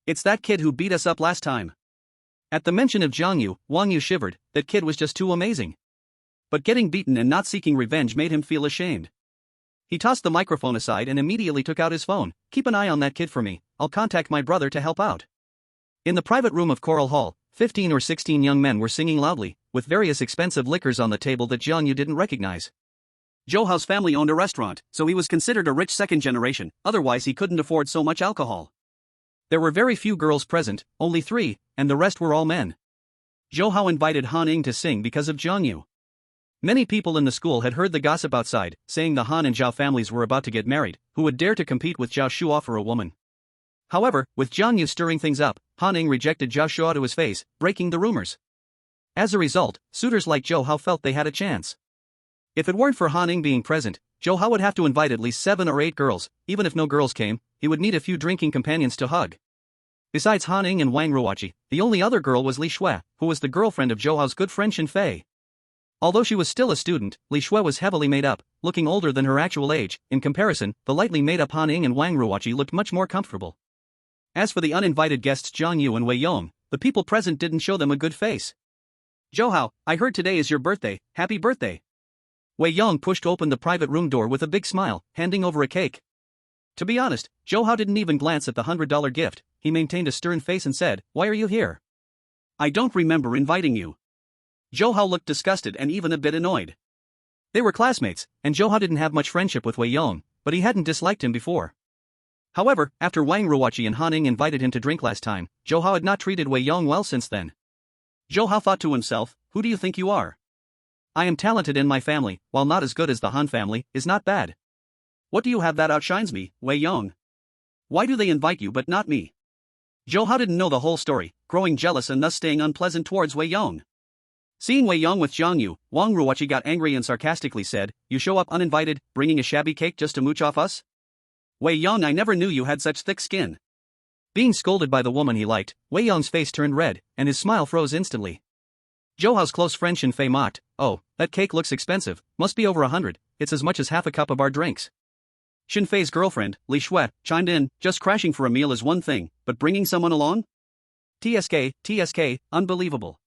It's that kid who beat us up last time. At the mention of Jiang Yu, Wang Yu shivered, that kid was just too amazing. But getting beaten and not seeking revenge made him feel ashamed. He tossed the microphone aside and immediately took out his phone. "Keep an eye on that kid for me, I'll contact my brother to help out." In the private room of Coral Hall, 15 or 16 young men were singing loudly, with various expensive liquors on the table that Jiang Yu didn't recognize. Zhou Hao's family owned a restaurant, so he was considered a rich second generation, otherwise he couldn't afford so much alcohol. There were very few girls present, only 3, and the rest were all men. Zhou Hao invited Han Ning to sing because of Jiang Yu. Many people in the school had heard the gossip outside, saying the Han and Zhao families were about to get married. Who would dare to compete with Zhao Shuo for a woman? However, with Jiang Yu stirring things up, Han Ning rejected Zhao Shuo to his face, breaking the rumors. As a result, suitors like Zhou Hao felt they had a chance. If it weren't for Han Ning being present, Zhou Hao would have to invite at least 7 or 8 girls. Even if no girls came, he would need a few drinking companions to hug. Besides Han Ning and Wang Ruoqi, the only other girl was Li Shui, who was the girlfriend of Zhou Hao's good friend Shen Fei. Although she was still a student, Li Shui was heavily made up, looking older than her actual age. In comparison, the lightly made up Han Ning and Wang Ruoqi looked much more comfortable. As for the uninvited guests Jiang Yu and Wei Yong, the people present didn't show them a good face. "Zhou Hao, I heard today is your birthday, happy birthday." Wei Yong pushed open the private room door with a big smile, handing over a cake. To be honest, Zhou Hao didn't even glance at the $100 gift. He maintained a stern face and said, "Why are you here?" "I don't remember inviting you." Zhou Hao looked disgusted and even a bit annoyed. They were classmates, and Zhou Hao didn't have much friendship with Wei Yong, but he hadn't disliked him before. However, after Wang Ruoqi and Han Ning invited him to drink last time, Zhou Hao had not treated Wei Yong well since then. Zhou Hao thought to himself, "Who do you think you are? I am talented in my family, while not as good as the Han family, is not bad. What do you have that outshines me, Wei Yong? Why do they invite you but not me?" Zhou Hao didn't know the whole story, growing jealous and thus staying unpleasant towards Wei Yong. Seeing Wei Yong with Jiang Yu, Wang Ruoqi got angry and sarcastically said, "You show up uninvited, bringing a shabby cake just to mooch off us? Wei Yong, I never knew you had such thick skin." Being scolded by the woman he liked, Wei Yong's face turned red, and his smile froze instantly. Zhou Hao's close friend Shen Fei mocked, "Oh, that cake looks expensive, must be over 100, it's as much as half a cup of our drinks." Shen Fei's girlfriend, Li Shui, chimed in, "Just crashing for a meal is one thing, but bringing someone along? TSK, unbelievable."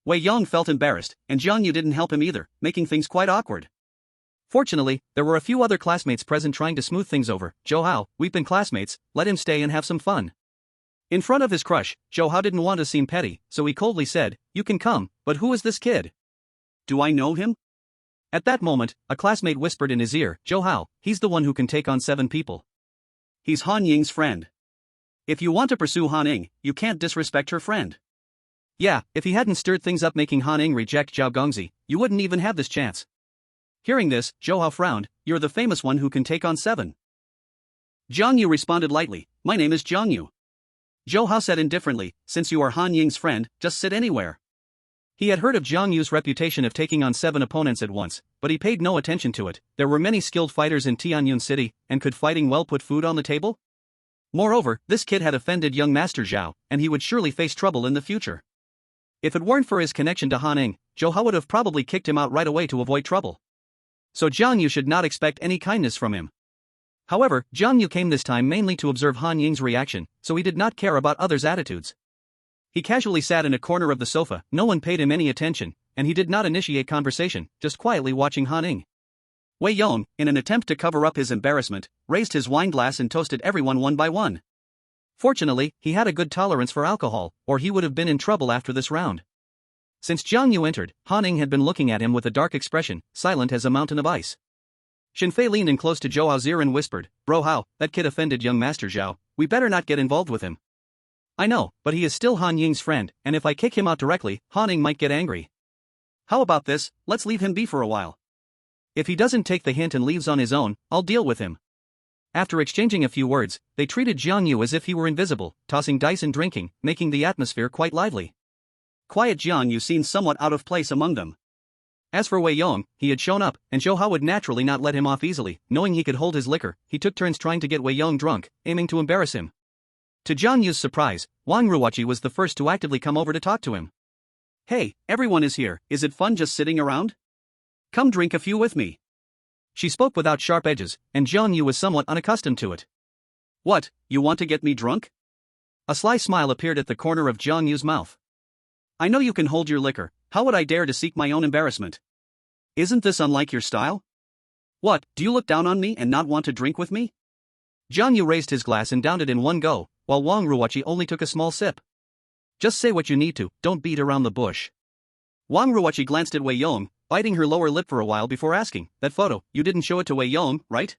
Wei Yong felt embarrassed, and Jiang Yu didn't help him either, making things quite awkward. Fortunately, there were a few other classmates present trying to smooth things over. "Zhou Hao, we've been classmates, let him stay and have some fun." In front of his crush, Zhou Hao didn't want to seem petty, so he coldly said, "You can come, but who is this kid? Do I know him?" At that moment, a classmate whispered in his ear, "Zhou Hao, he's the one who can take on 7 people. He's Han Ying's friend. If you want to pursue Han Ning, you can't disrespect her friend." Yeah, if he hadn't stirred things up making Han Ning reject Zhao Gongzi, you wouldn't even have this chance. Hearing this, Zhou Hao frowned, "You're the famous one who can take on 7. Jiang Yu responded lightly, "My name is Jiang Yu." Zhou Hao said indifferently, "Since you are Han Ying's friend, just sit anywhere." He had heard of Jiang Yu's reputation of taking on 7 opponents at once, but he paid no attention to it. There were many skilled fighters in Tianyun City, and could fighting well put food on the table? Moreover, this kid had offended young Master Zhao, and he would surely face trouble in the future. If it weren't for his connection to Han Ning, Zhou Hao would have probably kicked him out right away to avoid trouble. So Jiang Yu should not expect any kindness from him. However, Jiang Yu came this time mainly to observe Han Ying's reaction, so he did not care about others' attitudes. He casually sat in a corner of the sofa, no one paid him any attention, and he did not initiate conversation, just quietly watching Han Ning. Wei Yong, in an attempt to cover up his embarrassment, raised his wine glass and toasted everyone one by one. Fortunately, he had a good tolerance for alcohol, or he would have been in trouble after this round. Since Jiang Yu entered, Han Ning had been looking at him with a dark expression, silent as a mountain of ice. Shen Fei leaned in close to Zhou Hao's ear and whispered, "Bro Hao, that kid offended young Master Zhao, we better not get involved with him." "I know, but he is still Han Ying's friend, and if I kick him out directly, Han Ning might get angry." "How about this, let's leave him be for a while. If he doesn't take the hint and leaves on his own, I'll deal with him." After exchanging a few words, they treated Jiang Yu as if he were invisible, tossing dice and drinking, making the atmosphere quite lively. Quiet Jiang Yu seemed somewhat out of place among them. As for Wei Yong, he had shown up, and Zhou Hao would naturally not let him off easily. Knowing he could hold his liquor, he took turns trying to get Wei Yong drunk, aiming to embarrass him. To Jiang Yu's surprise, Wang Ruoqi was the first to actively come over to talk to him. "Hey, everyone is here, is it fun just sitting around? Come drink a few with me." She spoke without sharp edges, and Jiang Yu was somewhat unaccustomed to it. "What, you want to get me drunk?" A sly smile appeared at the corner of Jiang Yu's mouth. "I know you can hold your liquor, how would I dare to seek my own embarrassment? Isn't this unlike your style?" What, do you look down on me and not want to drink with me? Jiang Yu raised his glass and downed it in one go, while Wang Ruoqi only took a small sip. Just say what you need to, don't beat around the bush. Wang Ruoqi glanced at Wei Yong, biting her lower lip for a while before asking, that photo, you didn't show it to Wei Yong, right?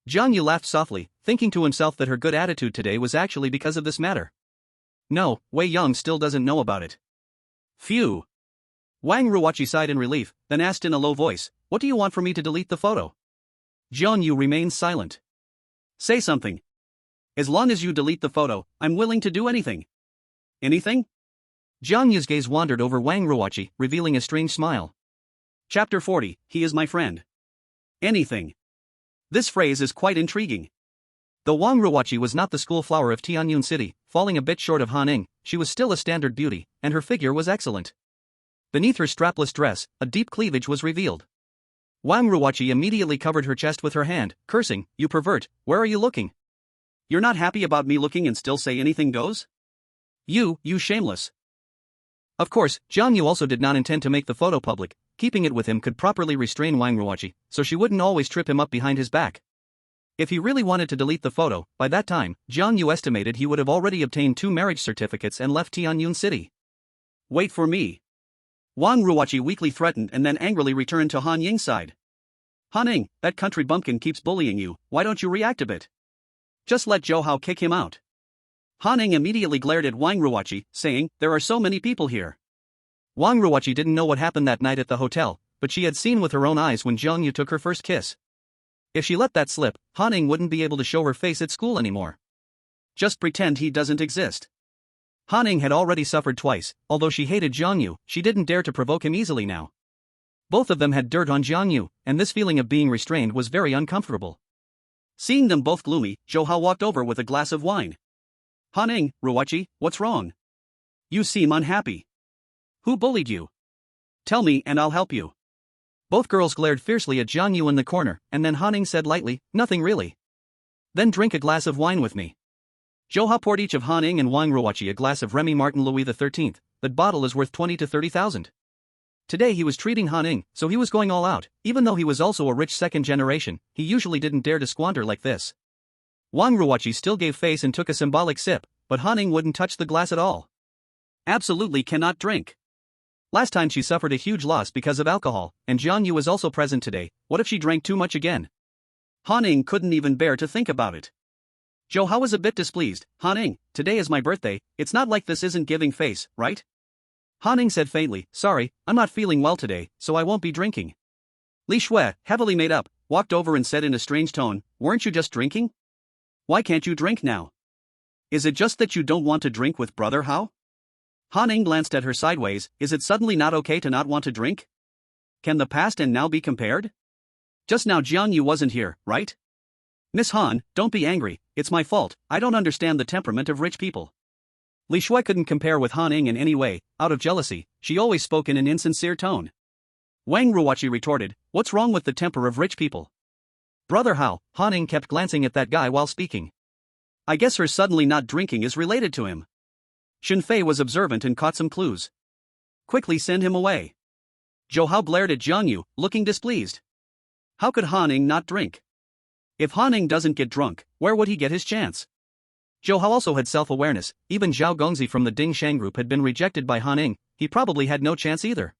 Jiang Yu laughed softly, thinking to himself that her good attitude today was actually because of this matter. No, Wei Yong still doesn't know about it. Phew. Wang Ruoqi sighed in relief, then asked in a low voice, what do you want for me to delete the photo? Jiang Yu remained silent. Say something. As long as you delete the photo, I'm willing to do anything. Anything? Jiang Yu's gaze wandered over Wang Ruoqi, revealing a strange smile. Chapter 40, He is my friend. Anything. This phrase is quite intriguing. Though Wang Ruoqi was not the school flower of Tianyun City, falling a bit short of Han Ning, she was still a standard beauty, and her figure was excellent. Beneath her strapless dress, a deep cleavage was revealed. Wang Ruoqi immediately covered her chest with her hand, cursing, "You pervert, where are you looking? You're not happy about me looking and still say anything goes? You shameless." Of course, Jiang Yu also did not intend to make the photo public. Keeping it with him could properly restrain Wang Ruoqi, so she wouldn't always trip him up behind his back. If he really wanted to delete the photo, by that time, Jiang Yu estimated he would have already obtained 2 marriage certificates and left Tianyun City. Wait for me. Wang Ruoqi weakly threatened and then angrily returned to Han Ying's side. Han Ning, that country bumpkin keeps bullying you, why don't you react a bit? Just let Zhou Hao kick him out. Han Ning immediately glared at Wang Ruoqi, saying, there are so many people here. Wang Ruoqi didn't know what happened that night at the hotel, but she had seen with her own eyes when Jiang Yu took her first kiss. If she let that slip, Han Ning wouldn't be able to show her face at school anymore. Just pretend he doesn't exist. Han Ning had already suffered twice. Although she hated Jiang Yu, she didn't dare to provoke him easily now. Both of them had dirt on Jiang Yu, and this feeling of being restrained was very uncomfortable. Seeing them both gloomy, Zhou Hao walked over with a glass of wine. Han Ning, Ruoqi, what's wrong? You seem unhappy. Who bullied you? Tell me and I'll help you. Both girls glared fiercely at Jiang Yu in the corner, and then Han Ning said lightly, nothing really. Then drink a glass of wine with me. Zhou Hao poured each of Han Ning and Wang Ruoqi a glass of Remy Martin Louis XIII. That bottle is worth 20 to 30,000. Today he was treating Han Ning, so he was going all out. Even though he was also a rich second generation, he usually didn't dare to squander like this. Wang Ruoqi still gave face and took a symbolic sip, but Han Ning wouldn't touch the glass at all. Absolutely cannot drink. Last time she suffered a huge loss because of alcohol, and Jiang Yu was also present today. What if she drank too much again? Han Ning couldn't even bear to think about it. Zhou Hao was a bit displeased. Han Ning, today is my birthday, it's not like this isn't giving face, right? Han Ning said faintly, sorry, I'm not feeling well today, so I won't be drinking. Li Shui, heavily made up, walked over and said in a strange tone, weren't you just drinking? Why can't you drink now? Is it just that you don't want to drink with Brother Hao? Han Ning glanced at her sideways, is it suddenly not okay to not want to drink? Can the past and now be compared? Just now Jiang Yu wasn't here, right? Miss Han, don't be angry, it's my fault, I don't understand the temperament of rich people. Li Shui couldn't compare with Han Ning in any way. Out of jealousy, she always spoke in an insincere tone. Wang Ruoqi retorted, what's wrong with the temper of rich people? Brother Hao, Han Ning kept glancing at that guy while speaking. I guess her suddenly not drinking is related to him. Xunfei was observant and caught some clues. Quickly send him away. Zhou Hao glared at Jiang Yu, looking displeased. How could Han Ning not drink? If Han Ning doesn't get drunk, where would he get his chance? Zhou Hao also had self-awareness. Even Zhao Gongzi from the Ding Shang group had been rejected by Han Ning. He probably had no chance either.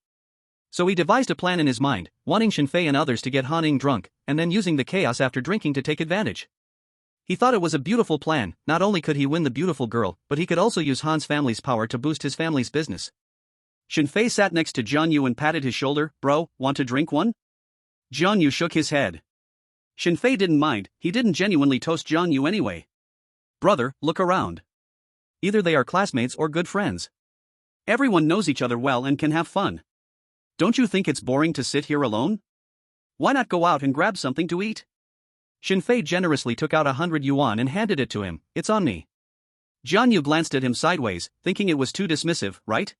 So he devised a plan in his mind, wanting Xunfei and others to get Han Ning drunk, and then using the chaos after drinking to take advantage. He thought it was a beautiful plan. Not only could he win the beautiful girl, but he could also use Han's family's power to boost his family's business. Xunfei sat next to Jiang Yu and patted his shoulder, bro, want to drink one? Jiang Yu shook his head. Xunfei didn't mind, he didn't genuinely toast Jiang Yu anyway. Brother, look around. Either they are classmates or good friends. Everyone knows each other well and can have fun. Don't you think it's boring to sit here alone? Why not go out and grab something to eat? Xunfei generously took out 100 yuan and handed it to him, it's on me. Jiang Yu glanced at him sideways, thinking it was too dismissive, right?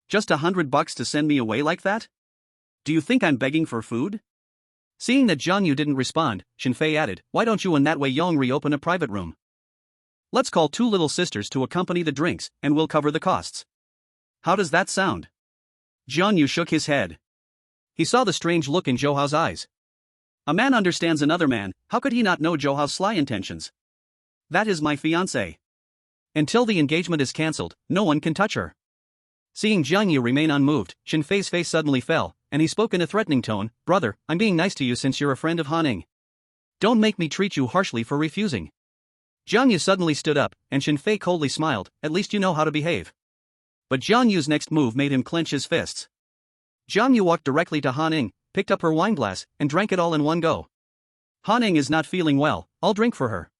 Just $100 to send me away like that? Do you think I'm begging for food? Seeing that Jiang Yu didn't respond, Xunfei added, why don't you and that Wei Yong reopen a private room? Let's call 2 little sisters to accompany the drinks, and we'll cover the costs. How does that sound? Jiang Yu shook his head. He saw the strange look in Zhou Hao's eyes. A man understands another man, how could he not know Zhou Hao's sly intentions? That is my fiancée. Until the engagement is cancelled, no one can touch her. Seeing Jiang Yu remain unmoved, Shen Fei's face suddenly fell, and he spoke in a threatening tone, "Brother, I'm being nice to you since you're a friend of Han Ning. Don't make me treat you harshly for refusing." Jiang Yu suddenly stood up, and Shen Fei coldly smiled, "At least you know how to behave." But Jiang Yu's next move made him clench his fists. Jiang Yu walked directly to Han Ning, picked up her wine glass, and drank it all in one go. "Han Ning is not feeling well, I'll drink for her."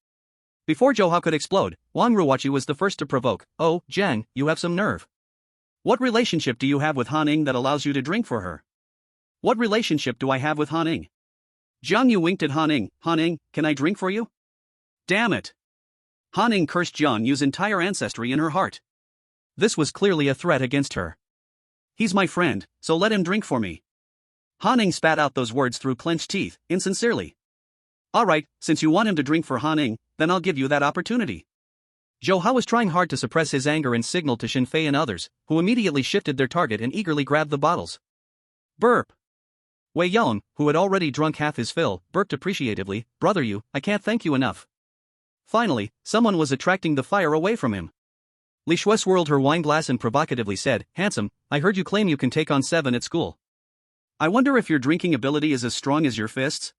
Before Zhou Hao could explode, Wang Ruoqi was the first to provoke, "Oh, Jiang, you have some nerve. What relationship do you have with Han Ning that allows you to drink for her?" "What relationship do I have with Han Ning?" Jiang Yu winked at Han Ning, "Han Ning, can I drink for you?" Damn it! Han Ning cursed Jiang Yu's entire ancestry in her heart. This was clearly a threat against her. "He's my friend, so let him drink for me." Han Ning spat out those words through clenched teeth, insincerely. "Alright, since you want him to drink for Han Ning, then I'll give you that opportunity." Zhou Hao was trying hard to suppress his anger and signaled to Shen Fei and others, who immediately shifted their target and eagerly grabbed the bottles. Burp. Wei Yong, who had already drunk half his fill, burped appreciatively, "Brother Yu, I can't thank you enough." Finally, someone was attracting the fire away from him. Li Shui swirled her wine glass and provocatively said, "Handsome, I heard you claim you can take on 7 at school. I wonder if your drinking ability is as strong as your fists?"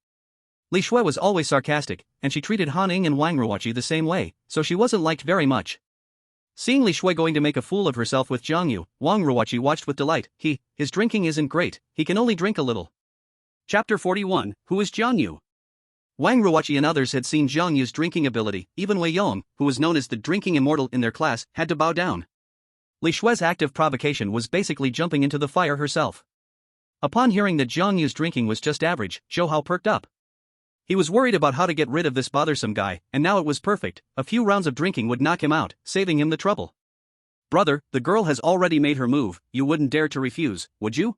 Li Shui was always sarcastic, and she treated Han Ning and Wang Ruoqi the same way, so she wasn't liked very much. Seeing Li Shui going to make a fool of herself with Jiang Yu, Wang Ruoqi watched with delight. His drinking isn't great, he can only drink a little. Chapter 41, Who is Jiang Yu? Wang Ruoqi and others had seen Jiang Yu's drinking ability, even Wei Yong, who was known as the drinking immortal in their class, had to bow down. Li Shui's active provocation was basically jumping into the fire herself. Upon hearing that Jiang Yu's drinking was just average, Zhou Hao perked up. He was worried about how to get rid of this bothersome guy, and now it was perfect. A few rounds of drinking would knock him out, saving him the trouble. "Brother, the girl has already made her move, you wouldn't dare to refuse, would you?"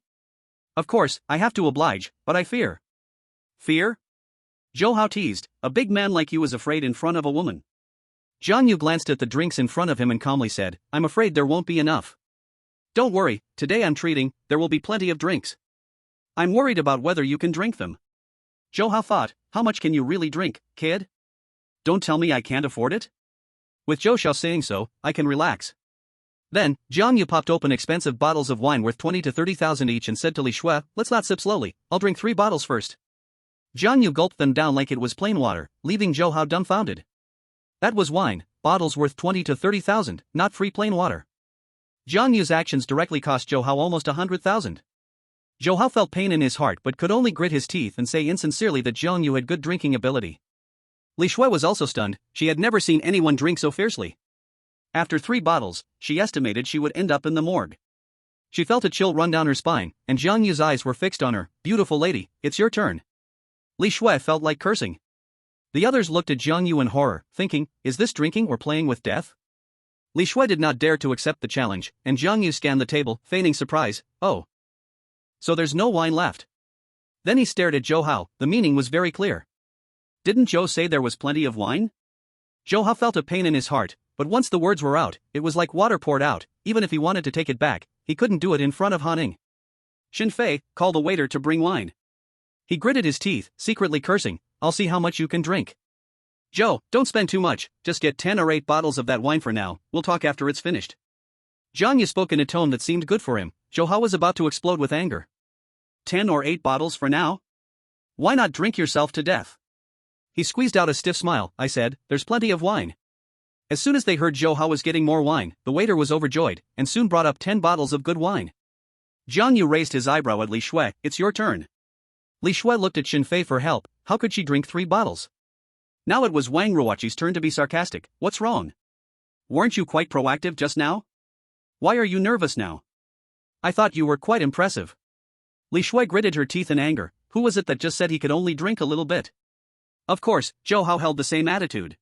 "Of course, I have to oblige, but I fear." "Fear?" Zhou Hao teased, "A big man like you is afraid in front of a woman." Jiang Yu glanced at the drinks in front of him and calmly said, "I'm afraid there won't be enough." "Don't worry, today I'm treating, there will be plenty of drinks. I'm worried about whether you can drink them." Zhou Hao thought, "How much can you really drink, kid? Don't tell me I can't afford it?" With Zhou Xiao saying so, I can relax. Then, Jiang Yu popped open expensive bottles of wine worth 20 to 30,000 each and said to Li Shui, "Let's not sip slowly, I'll drink 3 bottles first." Jiang Yu gulped them down like it was plain water, leaving Zhou Hao dumbfounded. That was wine, bottles worth 20 to 30,000, not free plain water. Jiang Yu's actions directly cost Zhou Hao almost 100,000. Zhou Hao felt pain in his heart but could only grit his teeth and say insincerely that Jiang Yu had good drinking ability. Li Shui was also stunned, she had never seen anyone drink so fiercely. After 3 bottles, she estimated she would end up in the morgue. She felt a chill run down her spine, and Jiang Yu's eyes were fixed on her. "Beautiful lady, it's your turn." Li Shui felt like cursing. The others looked at Jiang Yu in horror, thinking, is this drinking or playing with death? Li Shui did not dare to accept the challenge, and Jiang Yu scanned the table, feigning surprise. "Oh. So there's no wine left." Then he stared at Zhou Hao, the meaning was very clear. Didn't Zhou say there was plenty of wine? Zhou Hao felt a pain in his heart, but once the words were out, it was like water poured out. Even if he wanted to take it back, he couldn't do it in front of Han Ning. Shen Fei called a waiter to bring wine. He gritted his teeth, secretly cursing, "I'll see how much you can drink." "Zhou, don't spend too much, just get 10 or 8 bottles of that wine for now, we'll talk after it's finished." Jiang Yu spoke in a tone that seemed good for him. Zhou Hao was about to explode with anger. 10 or 8 bottles for now? Why not drink yourself to death? He squeezed out a stiff smile. "I said, there's plenty of wine." As soon as they heard Zhou Hao was getting more wine, the waiter was overjoyed, and soon brought up 10 bottles of good wine. Jiang Yu raised his eyebrow at Li Shui. "It's your turn." Li Shui looked at Shen Fei for help. How could she drink 3 bottles? Now it was Wang Ruoqi's turn to be sarcastic. "What's wrong? Weren't you quite proactive just now? Why are you nervous now? I thought you were quite impressive." Li Shui gritted her teeth in anger. Who was it that just said he could only drink a little bit? Of course, Zhou Hao held the same attitude.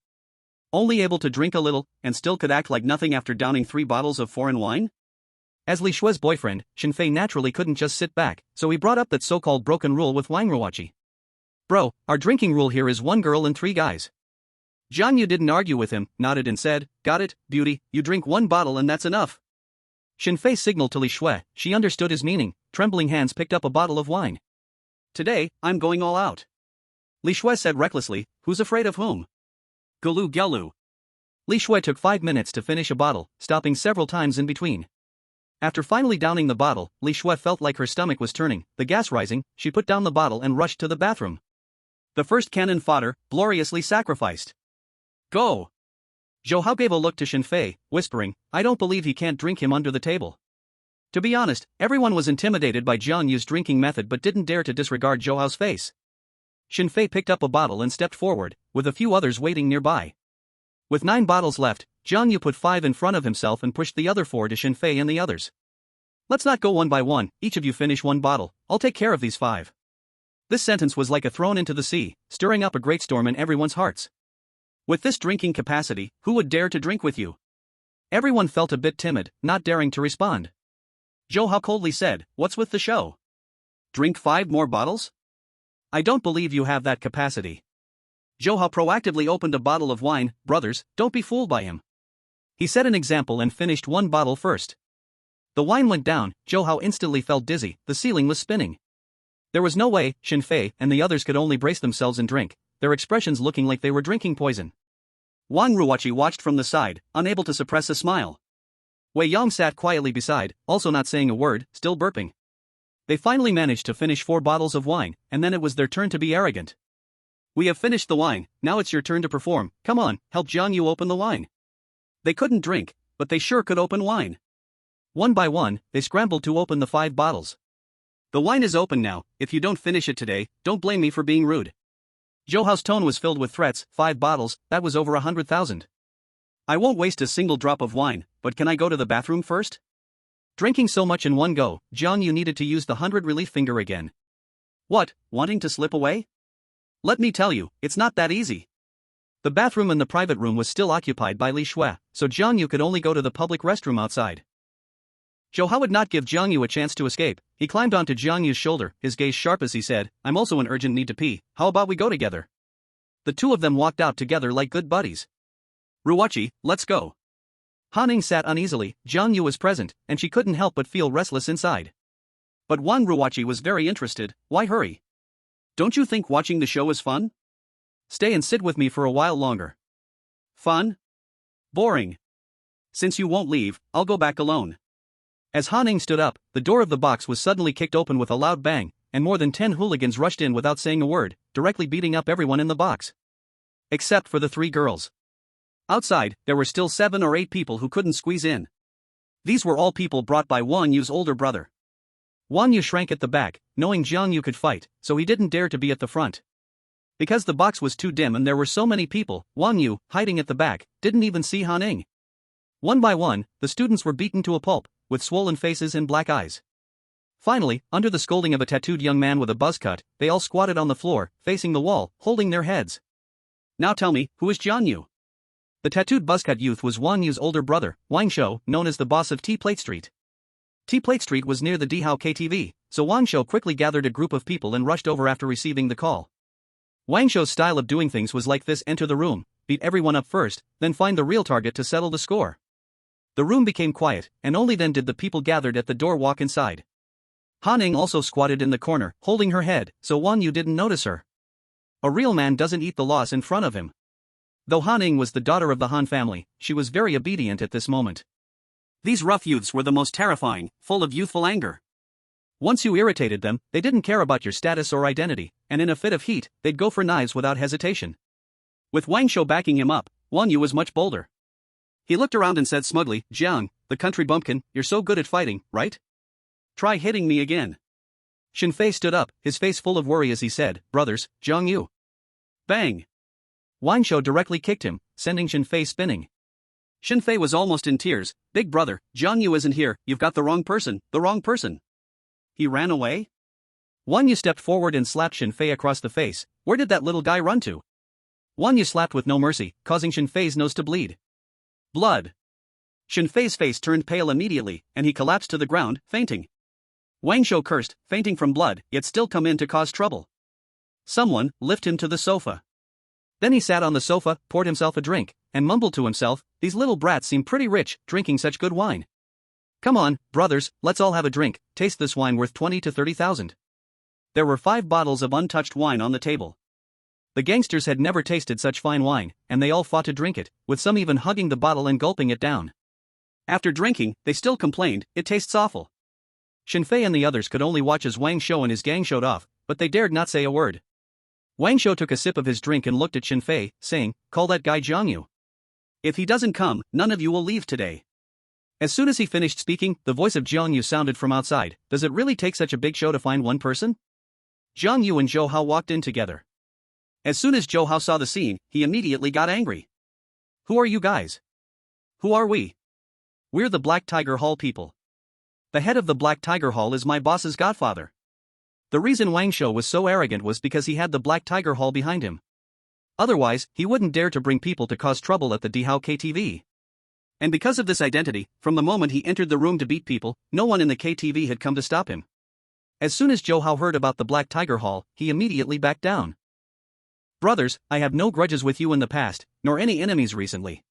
Only able to drink a little, and still could act like nothing after downing 3 bottles of foreign wine? As Li Shui's boyfriend, Shen Fei naturally couldn't just sit back, so he brought up that so-called broken rule with Wang Ruoqi. "Bro, our drinking rule here is 1 girl and 3 guys." Jiang Yu didn't argue with him, nodded and said, "Got it, beauty, you drink 1 bottle and that's enough." Shen Fei signaled to Li Shui, she understood his meaning, trembling hands picked up a bottle of wine. "Today, I'm going all out. Li Shui said recklessly, who's afraid of whom? Gulu Gelu. Li Shui took 5 minutes to finish a bottle, stopping several times in between. After finally downing the bottle, Li Shui felt like her stomach was turning, the gas rising. She put down the bottle and rushed to the bathroom. The first cannon fodder, gloriously sacrificed. Go! Zhou Hao gave a look to Shen Fei, whispering, I don't believe he can't drink him under the table. To be honest, everyone was intimidated by Jiang Yu's drinking method but didn't dare to disregard Zhou Hao's face. Shen Fei picked up a bottle and stepped forward, with a few others waiting nearby. With 9 bottles left, Jiang Yu put 5 in front of himself and pushed the other 4 to Shen Fei and the others. Let's not go one by one, each of you finish 1 bottle, I'll take care of these 5. This sentence was like a thrown into the sea, stirring up a great storm in everyone's hearts. With this drinking capacity, who would dare to drink with you? Everyone felt a bit timid, not daring to respond. Zhou Hao coldly said, what's with the show? Drink 5 more bottles? I don't believe you have that capacity. Zhou Hao proactively opened a bottle of wine. Brothers, don't be fooled by him. He set an example and finished 1 bottle first. The wine went down. Zhou Hao instantly felt dizzy, the ceiling was spinning. There was no way. Shen Fei and the others could only brace themselves and drink, their expressions looking like they were drinking poison. Wang Ruoqi watched from the side, unable to suppress a smile. Wei Yang sat quietly beside, also not saying a word, still burping. They finally managed to finish 4 bottles of wine, and then it was their turn to be arrogant. We have finished the wine, now it's your turn to perform. Come on, help Jiang Yu open the wine. They couldn't drink, but they sure could open wine. One by one, they scrambled to open the 5 bottles. The wine is open now. If you don't finish it today, don't blame me for being rude. Zhou Hao's tone was filled with threats. 5 bottles, that was over 100,000. I won't waste a single drop of wine, but can I go to the bathroom first? Drinking so much in one go, Jiang Yu needed to use the 100 relief finger again. What, wanting to slip away? Let me tell you, it's not that easy. The bathroom in the private room was still occupied by Li Shui, so Jiang Yu could only go to the public restroom outside. Zhou Hao would not give Jiang Yu a chance to escape. He climbed onto Jiang Yu's shoulder, his gaze sharp as he said, I'm also in urgent need to pee, how about we go together? The 2 of them walked out together like good buddies. Ruoqi, let's go. Han Ning sat uneasily. Jiang Yu was present, and she couldn't help but feel restless inside. But Wang Ruoqi was very interested. Why hurry? Don't you think watching the show is fun? Stay and sit with me for a while longer. Fun? Boring. Since you won't leave, I'll go back alone. As Han Ning stood up, the door of the box was suddenly kicked open with a loud bang, and more than 10 hooligans rushed in without saying a word, directly beating up everyone in the box. Except for the 3 girls. Outside, there were still 7 or 8 people who couldn't squeeze in. These were all people brought by Wang Yu's older brother. Wang Yu shrank at the back, knowing Jiang Yu could fight, so he didn't dare to be at the front. Because the box was too dim and there were so many people, Wang Yu, hiding at the back, didn't even see Han Ning. One by one, the students were beaten to a pulp, with swollen faces and black eyes. Finally, under the scolding of a tattooed young man with a buzz cut, they all squatted on the floor, facing the wall, holding their heads. Now tell me, who is Jiang Yu? The tattooed buzzcut youth was Wang Yu's older brother, Wang Shou, known as the boss of T-Plate Street. T-Plate Street was near the Dihao KTV, so Wang Shou quickly gathered a group of people and rushed over after receiving the call. Wang Shou's style of doing things was like this: enter the room, beat everyone up first, then find the real target to settle the score. The room became quiet, and only then did the people gathered at the door walk inside. Han Ning also squatted in the corner, holding her head, so Wang Yu didn't notice her. A real man doesn't eat the loss in front of him. Though Han Ning was the daughter of the Han family, she was very obedient at this moment. These rough youths were the most terrifying, full of youthful anger. Once you irritated them, they didn't care about your status or identity, and in a fit of heat, they'd go for knives without hesitation. With Wang Shou backing him up, Wang Yu was much bolder. He looked around and said smugly, Jiang, the country bumpkin, you're so good at fighting, right? Try hitting me again. Shen Fei stood up, his face full of worry as he said, brothers, Jiang Yu. Bang! Wang Shou directly kicked him, sending Shen Fei spinning. Shen Fei was almost in tears. Big brother, Jiang Yu isn't here, you've got the wrong person, the wrong person. He ran away? Wang Yu stepped forward and slapped Shen Fei across the face. Where did that little guy run to? Wang Yu slapped with no mercy, causing Shen Fei's nose to bleed. Blood. Shen Fei's face turned pale immediately, and he collapsed to the ground, fainting. Wang Shou cursed, fainting from blood, yet still come in to cause trouble. Someone, lift him to the sofa. Then he sat on the sofa, poured himself a drink, and mumbled to himself, these little brats seem pretty rich, drinking such good wine. Come on, brothers, let's all have a drink, taste this wine worth 20 to 30,000. There were 5 bottles of untouched wine on the table. The gangsters had never tasted such fine wine, and they all fought to drink it, with some even hugging the bottle and gulping it down. After drinking, they still complained, "It tastes awful." Shinfei and the others could only watch as Wang Shou and his gang showed off, but they dared not say a word. Wang Shou took a sip of his drink and looked at Shinfei, saying, "Call that guy Jiang Yu. If he doesn't come, none of you will leave today." As soon as he finished speaking, the voice of Jiang Yu sounded from outside. "Does it really take such a big show to find one person?" Jiang Yu and Zhou Hao walked in together. As soon as Zhou Hao saw the scene, he immediately got angry. "Who are you guys?" "Who are we?" "We're the Black Tiger Hall people. The head of the Black Tiger Hall is my boss's godfather." The reason Wang Shou was so arrogant was because he had the Black Tiger Hall behind him. Otherwise, he wouldn't dare to bring people to cause trouble at the Dihao KTV. And because of this identity, from the moment he entered the room to beat people, no one in the KTV had come to stop him. As soon as Zhou Hao heard about the Black Tiger Hall, he immediately backed down. "Brothers, I have no grudges with you in the past, nor any enemies recently.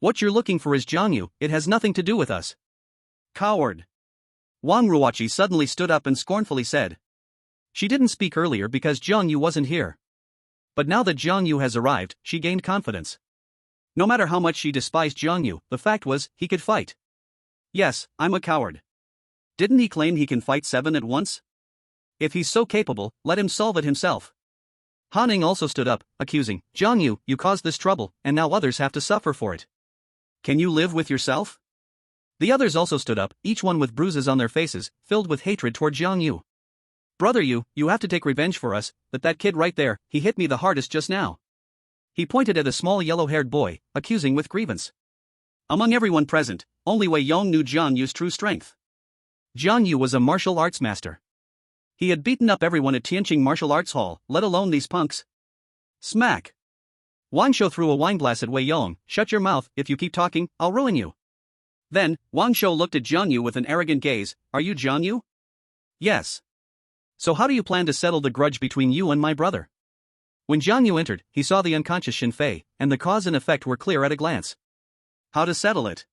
What you're looking for is Jiang Yu, it has nothing to do with us." "Coward." Wang Ruoqi suddenly stood up and scornfully said. She didn't speak earlier because Jiang Yu wasn't here. But now that Jiang Yu has arrived, she gained confidence. No matter how much she despised Jiang Yu, the fact was, he could fight. "Yes, I'm a coward." "Didn't he claim he can fight 7 at once?" "If he's so capable, let him solve it himself." Han Ning also stood up, accusing, "Jiang Yu, you caused this trouble, and now others have to suffer for it. Can you live with yourself?" The others also stood up, each one with bruises on their faces, filled with hatred toward Jiang Yu. "Brother Yu, you have to take revenge for us, but that kid right there, he hit me the hardest just now." He pointed at a small yellow-haired boy, accusing with grievance. Among everyone present, only Wei Yong knew Jiang Yu's true strength. Jiang Yu was a martial arts master. He had beaten up everyone at Tianqing Martial Arts Hall, let alone these punks. Smack! Wang Shou threw a wine glass at Wei Yong. "Shut your mouth, if you keep talking, I'll ruin you." Then, Wang Shou looked at Jiang Yu with an arrogant gaze. "Are you Jiang Yu?" "Yes." "So how do you plan to settle the grudge between you and my brother?" When Jiang Yu entered, he saw the unconscious Shinfei, and the cause and effect were clear at a glance. "How to settle it?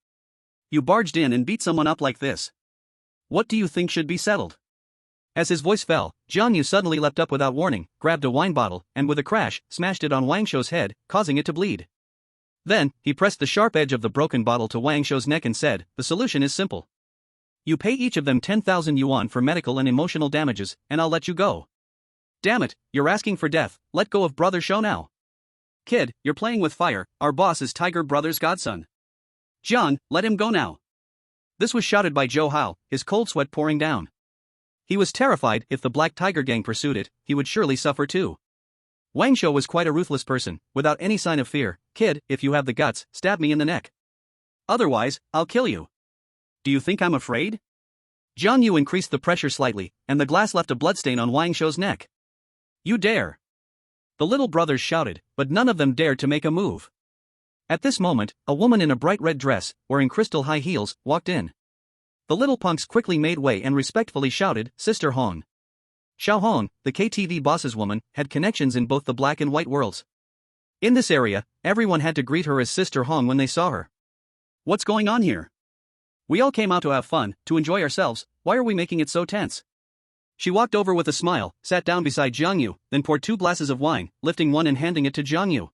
You barged in and beat someone up like this. What do you think should be settled?" As his voice fell, Jiang Yu suddenly leapt up without warning, grabbed a wine bottle, and with a crash, smashed it on Wang Shou's head, causing it to bleed. Then, he pressed the sharp edge of the broken bottle to Wang Shou's neck and said, "The solution is simple. You pay each of them 10,000 yuan for medical and emotional damages, and I'll let you go." "Damn it, you're asking for death, let go of Brother Shou now." "Kid, you're playing with fire, our boss is Tiger Brother's godson. Jiang, let him go now." This was shouted by Zhou Hao, his cold sweat pouring down. He was terrified if the Black Tiger gang pursued it, he would surely suffer too. Wang Shou was quite a ruthless person, without any sign of fear. "Kid, if you have the guts, stab me in the neck. Otherwise, I'll kill you. Do you think I'm afraid?" Jiang Yu increased the pressure slightly, and the glass left a bloodstain on Wang Shou's neck. "You dare!" The little brothers shouted, but none of them dared to make a move. At this moment, a woman in a bright red dress, wearing crystal high heels, walked in. The little punks quickly made way and respectfully shouted, "Sister Hong." Xiao Hong, the KTV boss's woman, had connections in both the black and white worlds. In this area, everyone had to greet her as Sister Hong when they saw her. "What's going on here? We all came out to have fun, to enjoy ourselves, why are we making it so tense?" She walked over with a smile, sat down beside Jiang Yu, then poured 2 glasses of wine, lifting one and handing it to Jiang Yu.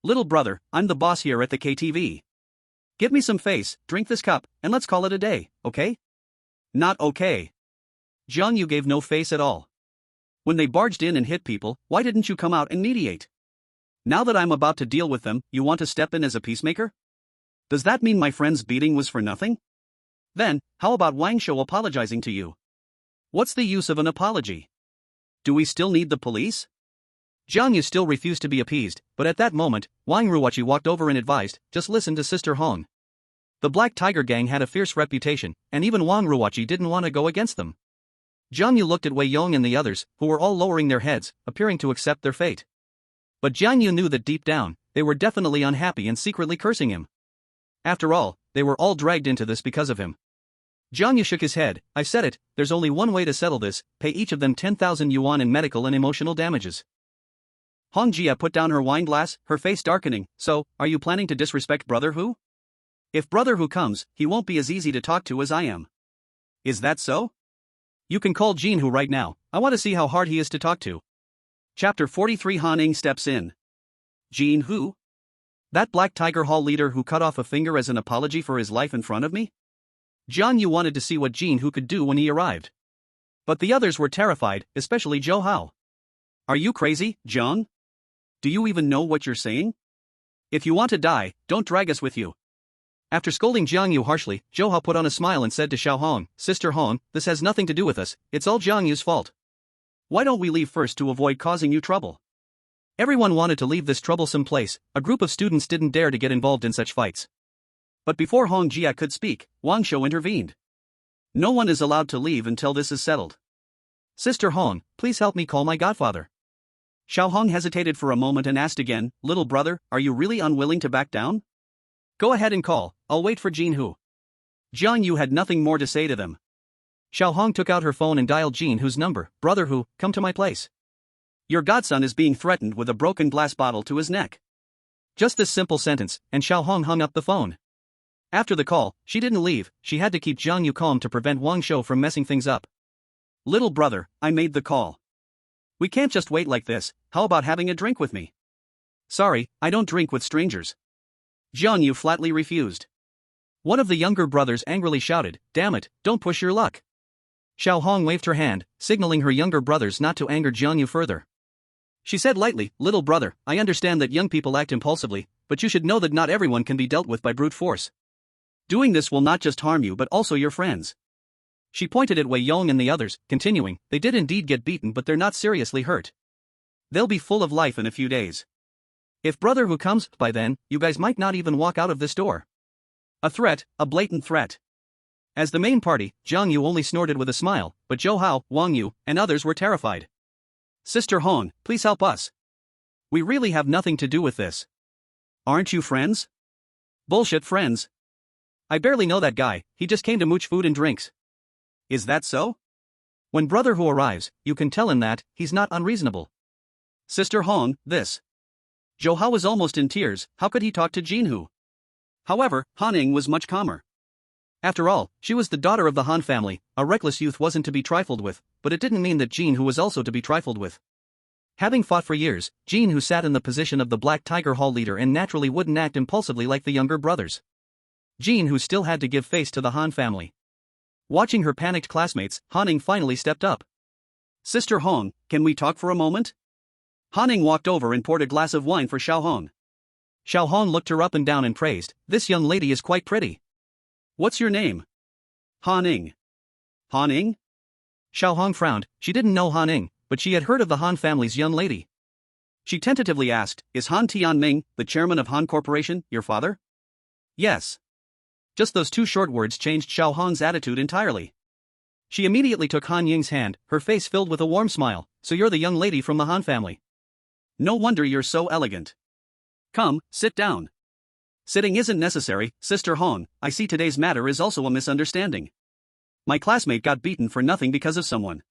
"Little brother, I'm the boss here at the KTV. Give me some face, drink this cup, and let's call it a day, okay?" "Not okay." Jiang Yu gave no face at all. "When they barged in and hit people, why didn't you come out and mediate? Now that I'm about to deal with them, you want to step in as a peacemaker? Does that mean my friend's beating was for nothing? Then, how about Wang Shou apologizing to you? What's the use of an apology? Do we still need the police?" Jiang Yu still refused to be appeased, but at that moment, Wang Ruoqi walked over and advised, "Just listen to Sister Hong. The Black Tiger gang had a fierce reputation, and even Wang Ruoqi didn't want to go against them." Jiang Yu looked at Wei Yong and the others, who were all lowering their heads, appearing to accept their fate. But Jiang Yu knew that deep down, they were definitely unhappy and secretly cursing him. After all, they were all dragged into this because of him. Jiang Yu shook his head. "I said it, there's only one way to settle this, pay each of them 10,000 yuan in medical and emotional damages." Hong Jia put down her wine glass, her face darkening. "So, are you planning to disrespect Brother Hu? If Brother Hu comes, he won't be as easy to talk to as I am. Is that so?" "You can call Jin Hu right now, I want to see how hard he is to talk to." Chapter 43 Han Ing steps in. Jin who? That Black Tiger Hall leader who cut off a finger as an apology for his life in front of me? Jiang Yu wanted to see what Jin who could do when he arrived. But the others were terrified, especially Zhou Hao. Are you crazy, Jiang? Do you even know what you're saying? If you want to die, don't drag us with you. After scolding Jiang Yu harshly, Zhou Hao put on a smile and said to Xiao Hong, Sister Hong, this has nothing to do with us, it's all Jiang Yu's fault. Why don't we leave first to avoid causing you trouble? Everyone wanted to leave this troublesome place, a group of students didn't dare to get involved in such fights. But before Hong Jia could speak, Wang Shou intervened. No one is allowed to leave until this is settled. Sister Hong, please help me call my godfather. Xiao Hong hesitated for a moment and asked again, Little brother, are you really unwilling to back down? Go ahead and call, I'll wait for Jin Hu. Jiang Yu had nothing more to say to them. Xiao Hong took out her phone and dialed Jin Hu's number, Brother Hu, come to my place. Your godson is being threatened with a broken glass bottle to his neck. Just this simple sentence, and Xiao Hong hung up the phone. After the call, she didn't leave, she had to keep Jiang Yu calm to prevent Wang Shou from messing things up. Little brother, I made the call. We can't just wait like this, how about having a drink with me? Sorry, I don't drink with strangers. Jiang Yu flatly refused. One of the younger brothers angrily shouted, Damn it, don't push your luck. Xiao Hong waved her hand, signaling her younger brothers not to anger Jiang Yu further. She said lightly, Little brother, I understand that young people act impulsively, but you should know that not everyone can be dealt with by brute force. Doing this will not just harm you but also your friends. She pointed at Wei Yong and the others, continuing, they did indeed get beaten but they're not seriously hurt. They'll be full of life in a few days. If Brother Hu comes, by then, you guys might not even walk out of this door. A threat, a blatant threat. As the main party, Jiang Yu only snorted with a smile, but Zhou Hao, Wang Yu, and others were terrified. Sister Hong, please help us. We really have nothing to do with this. Aren't you friends? Bullshit friends. I barely know that guy, he just came to mooch food and drinks. Is that so? When Brother Hu arrives, you can tell him that, he's not unreasonable. Sister Hong, this. Zhou Hao was almost in tears, how could he talk to Jin Hu? However, Han Ing was much calmer. After all, she was the daughter of the Han family, a reckless youth wasn't to be trifled with, but it didn't mean that Jin Hu was also to be trifled with. Having fought for years, Jin Hu sat in the position of the Black Tiger Hall leader and naturally wouldn't act impulsively like the younger brothers. Jin Hu still had to give face to the Han family. Watching her panicked classmates, Han Ing finally stepped up. Sister Hong, can we talk for a moment? Han Ing walked over and poured a glass of wine for Xiao Hong. Xiao Hong looked her up and down and praised, this young lady is quite pretty. What's your name? Han Ing. Han Ing? Xiao Hong frowned, she didn't know Han Ing, but she had heard of the Han family's young lady. She tentatively asked, is Han Tianming, the chairman of Han Corporation, your father? Yes. Just those two short words changed Xiao Hong's attitude entirely. She immediately took Han Ying's hand, her face filled with a warm smile, so you're the young lady from the Han family. No wonder you're so elegant. Come, sit down. Sitting isn't necessary, Sister Hong, I see today's matter is also a misunderstanding. My classmate got beaten for nothing because of someone.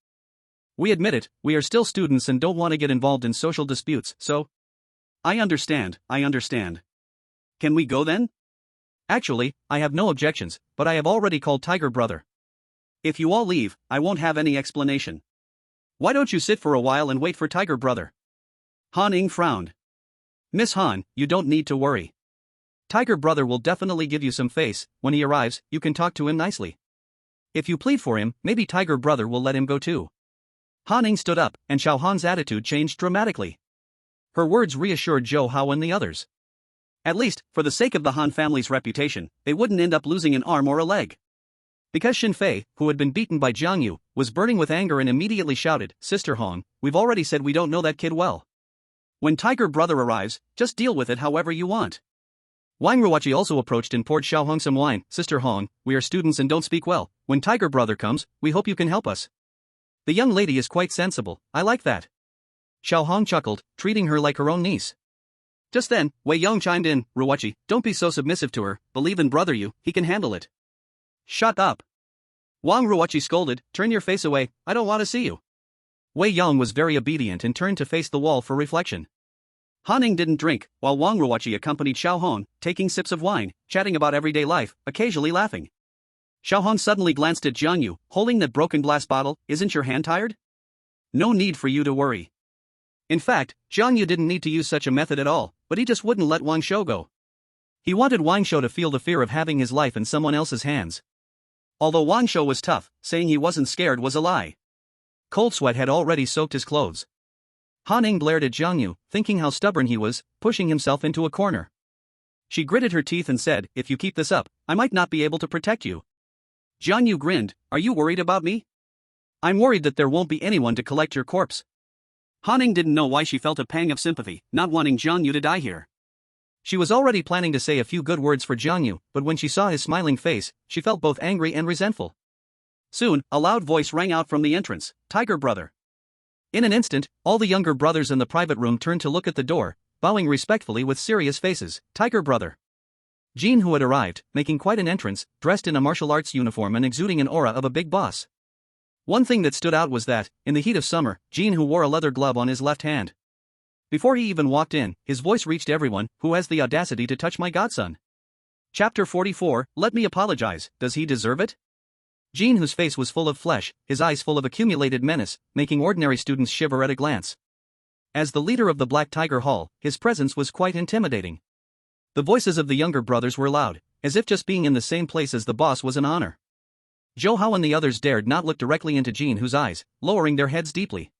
We admit it, we are still students and don't want to get involved in social disputes, so... I understand. Can we go then? Actually, I have no objections, but I have already called Tiger Brother. If you all leave, I won't have any explanation. Why don't you sit for a while and wait for Tiger Brother? Han Ing frowned. Miss Han, you don't need to worry. Tiger Brother will definitely give you some face, when he arrives, you can talk to him nicely. If you plead for him, maybe Tiger Brother will let him go too. Han Ing stood up, and Xiao Han's attitude changed dramatically. Her words reassured Zhou Hao and the others. At least, for the sake of the Han family's reputation, they wouldn't end up losing an arm or a leg. Because Xin Fei, who had been beaten by Jiang Yu, was burning with anger and immediately shouted, Sister Hong, we've already said we don't know that kid well. When Tiger Brother arrives, just deal with it however you want. Wang Ruoqi also approached and poured Xiao Hong some wine. Sister Hong, we are students and don't speak well. When Tiger Brother comes, we hope you can help us. The young lady is quite sensible, I like that. Xiao Hong chuckled, treating her like her own niece. Just then, Wei Yong chimed in, Ruoqi, don't be so submissive to her, believe in Brother Yu, he can handle it. Shut up. Wang Ruoqi scolded, turn your face away, I don't want to see you. Wei Yong was very obedient and turned to face the wall for reflection. Han Ing didn't drink, while Wang Ruoqi accompanied Xiao Hong, taking sips of wine, chatting about everyday life, occasionally laughing. Xiao Hong suddenly glanced at Jiang Yu, holding that broken glass bottle, isn't your hand tired? No need for you to worry. In fact, Jiang Yu didn't need to use such a method at all, but he just wouldn't let Wang Shou go. He wanted Wang Shou to feel the fear of having his life in someone else's hands. Although Wang Shou was tough, saying he wasn't scared was a lie. Cold sweat had already soaked his clothes. Han Ning glared at Jiang Yu, thinking how stubborn he was, pushing himself into a corner. She gritted her teeth and said, "If you keep this up, I might not be able to protect you." Jiang Yu grinned, "Are you worried about me?" "I'm worried that there won't be anyone to collect your corpse." Han Ning didn't know why she felt a pang of sympathy, not wanting Jiang Yu to die here. She was already planning to say a few good words for Jiang Yu, but when she saw his smiling face, she felt both angry and resentful. Soon, a loud voice rang out from the entrance, "Tiger brother." In an instant, all the younger brothers in the private room turned to look at the door, bowing respectfully with serious faces. "Tiger brother." Jean, who had arrived, making quite an entrance, dressed in a martial arts uniform and exuding an aura of a big boss. One thing that stood out was that, in the heat of summer, Jean who wore a leather glove on his left hand. Before he even walked in, his voice reached everyone. "Who has the audacity to touch my godson?" Chapter 44, Let Me Apologize, Does He Deserve It? Jean, whose face was full of flesh, his eyes full of accumulated menace, making ordinary students shiver at a glance. As the leader of the Black Tiger Hall, his presence was quite intimidating. The voices of the younger brothers were loud, as if just being in the same place as the boss was an honor. Zhou Hao and the others dared not look directly into Jean, whose eyes, lowering their heads deeply.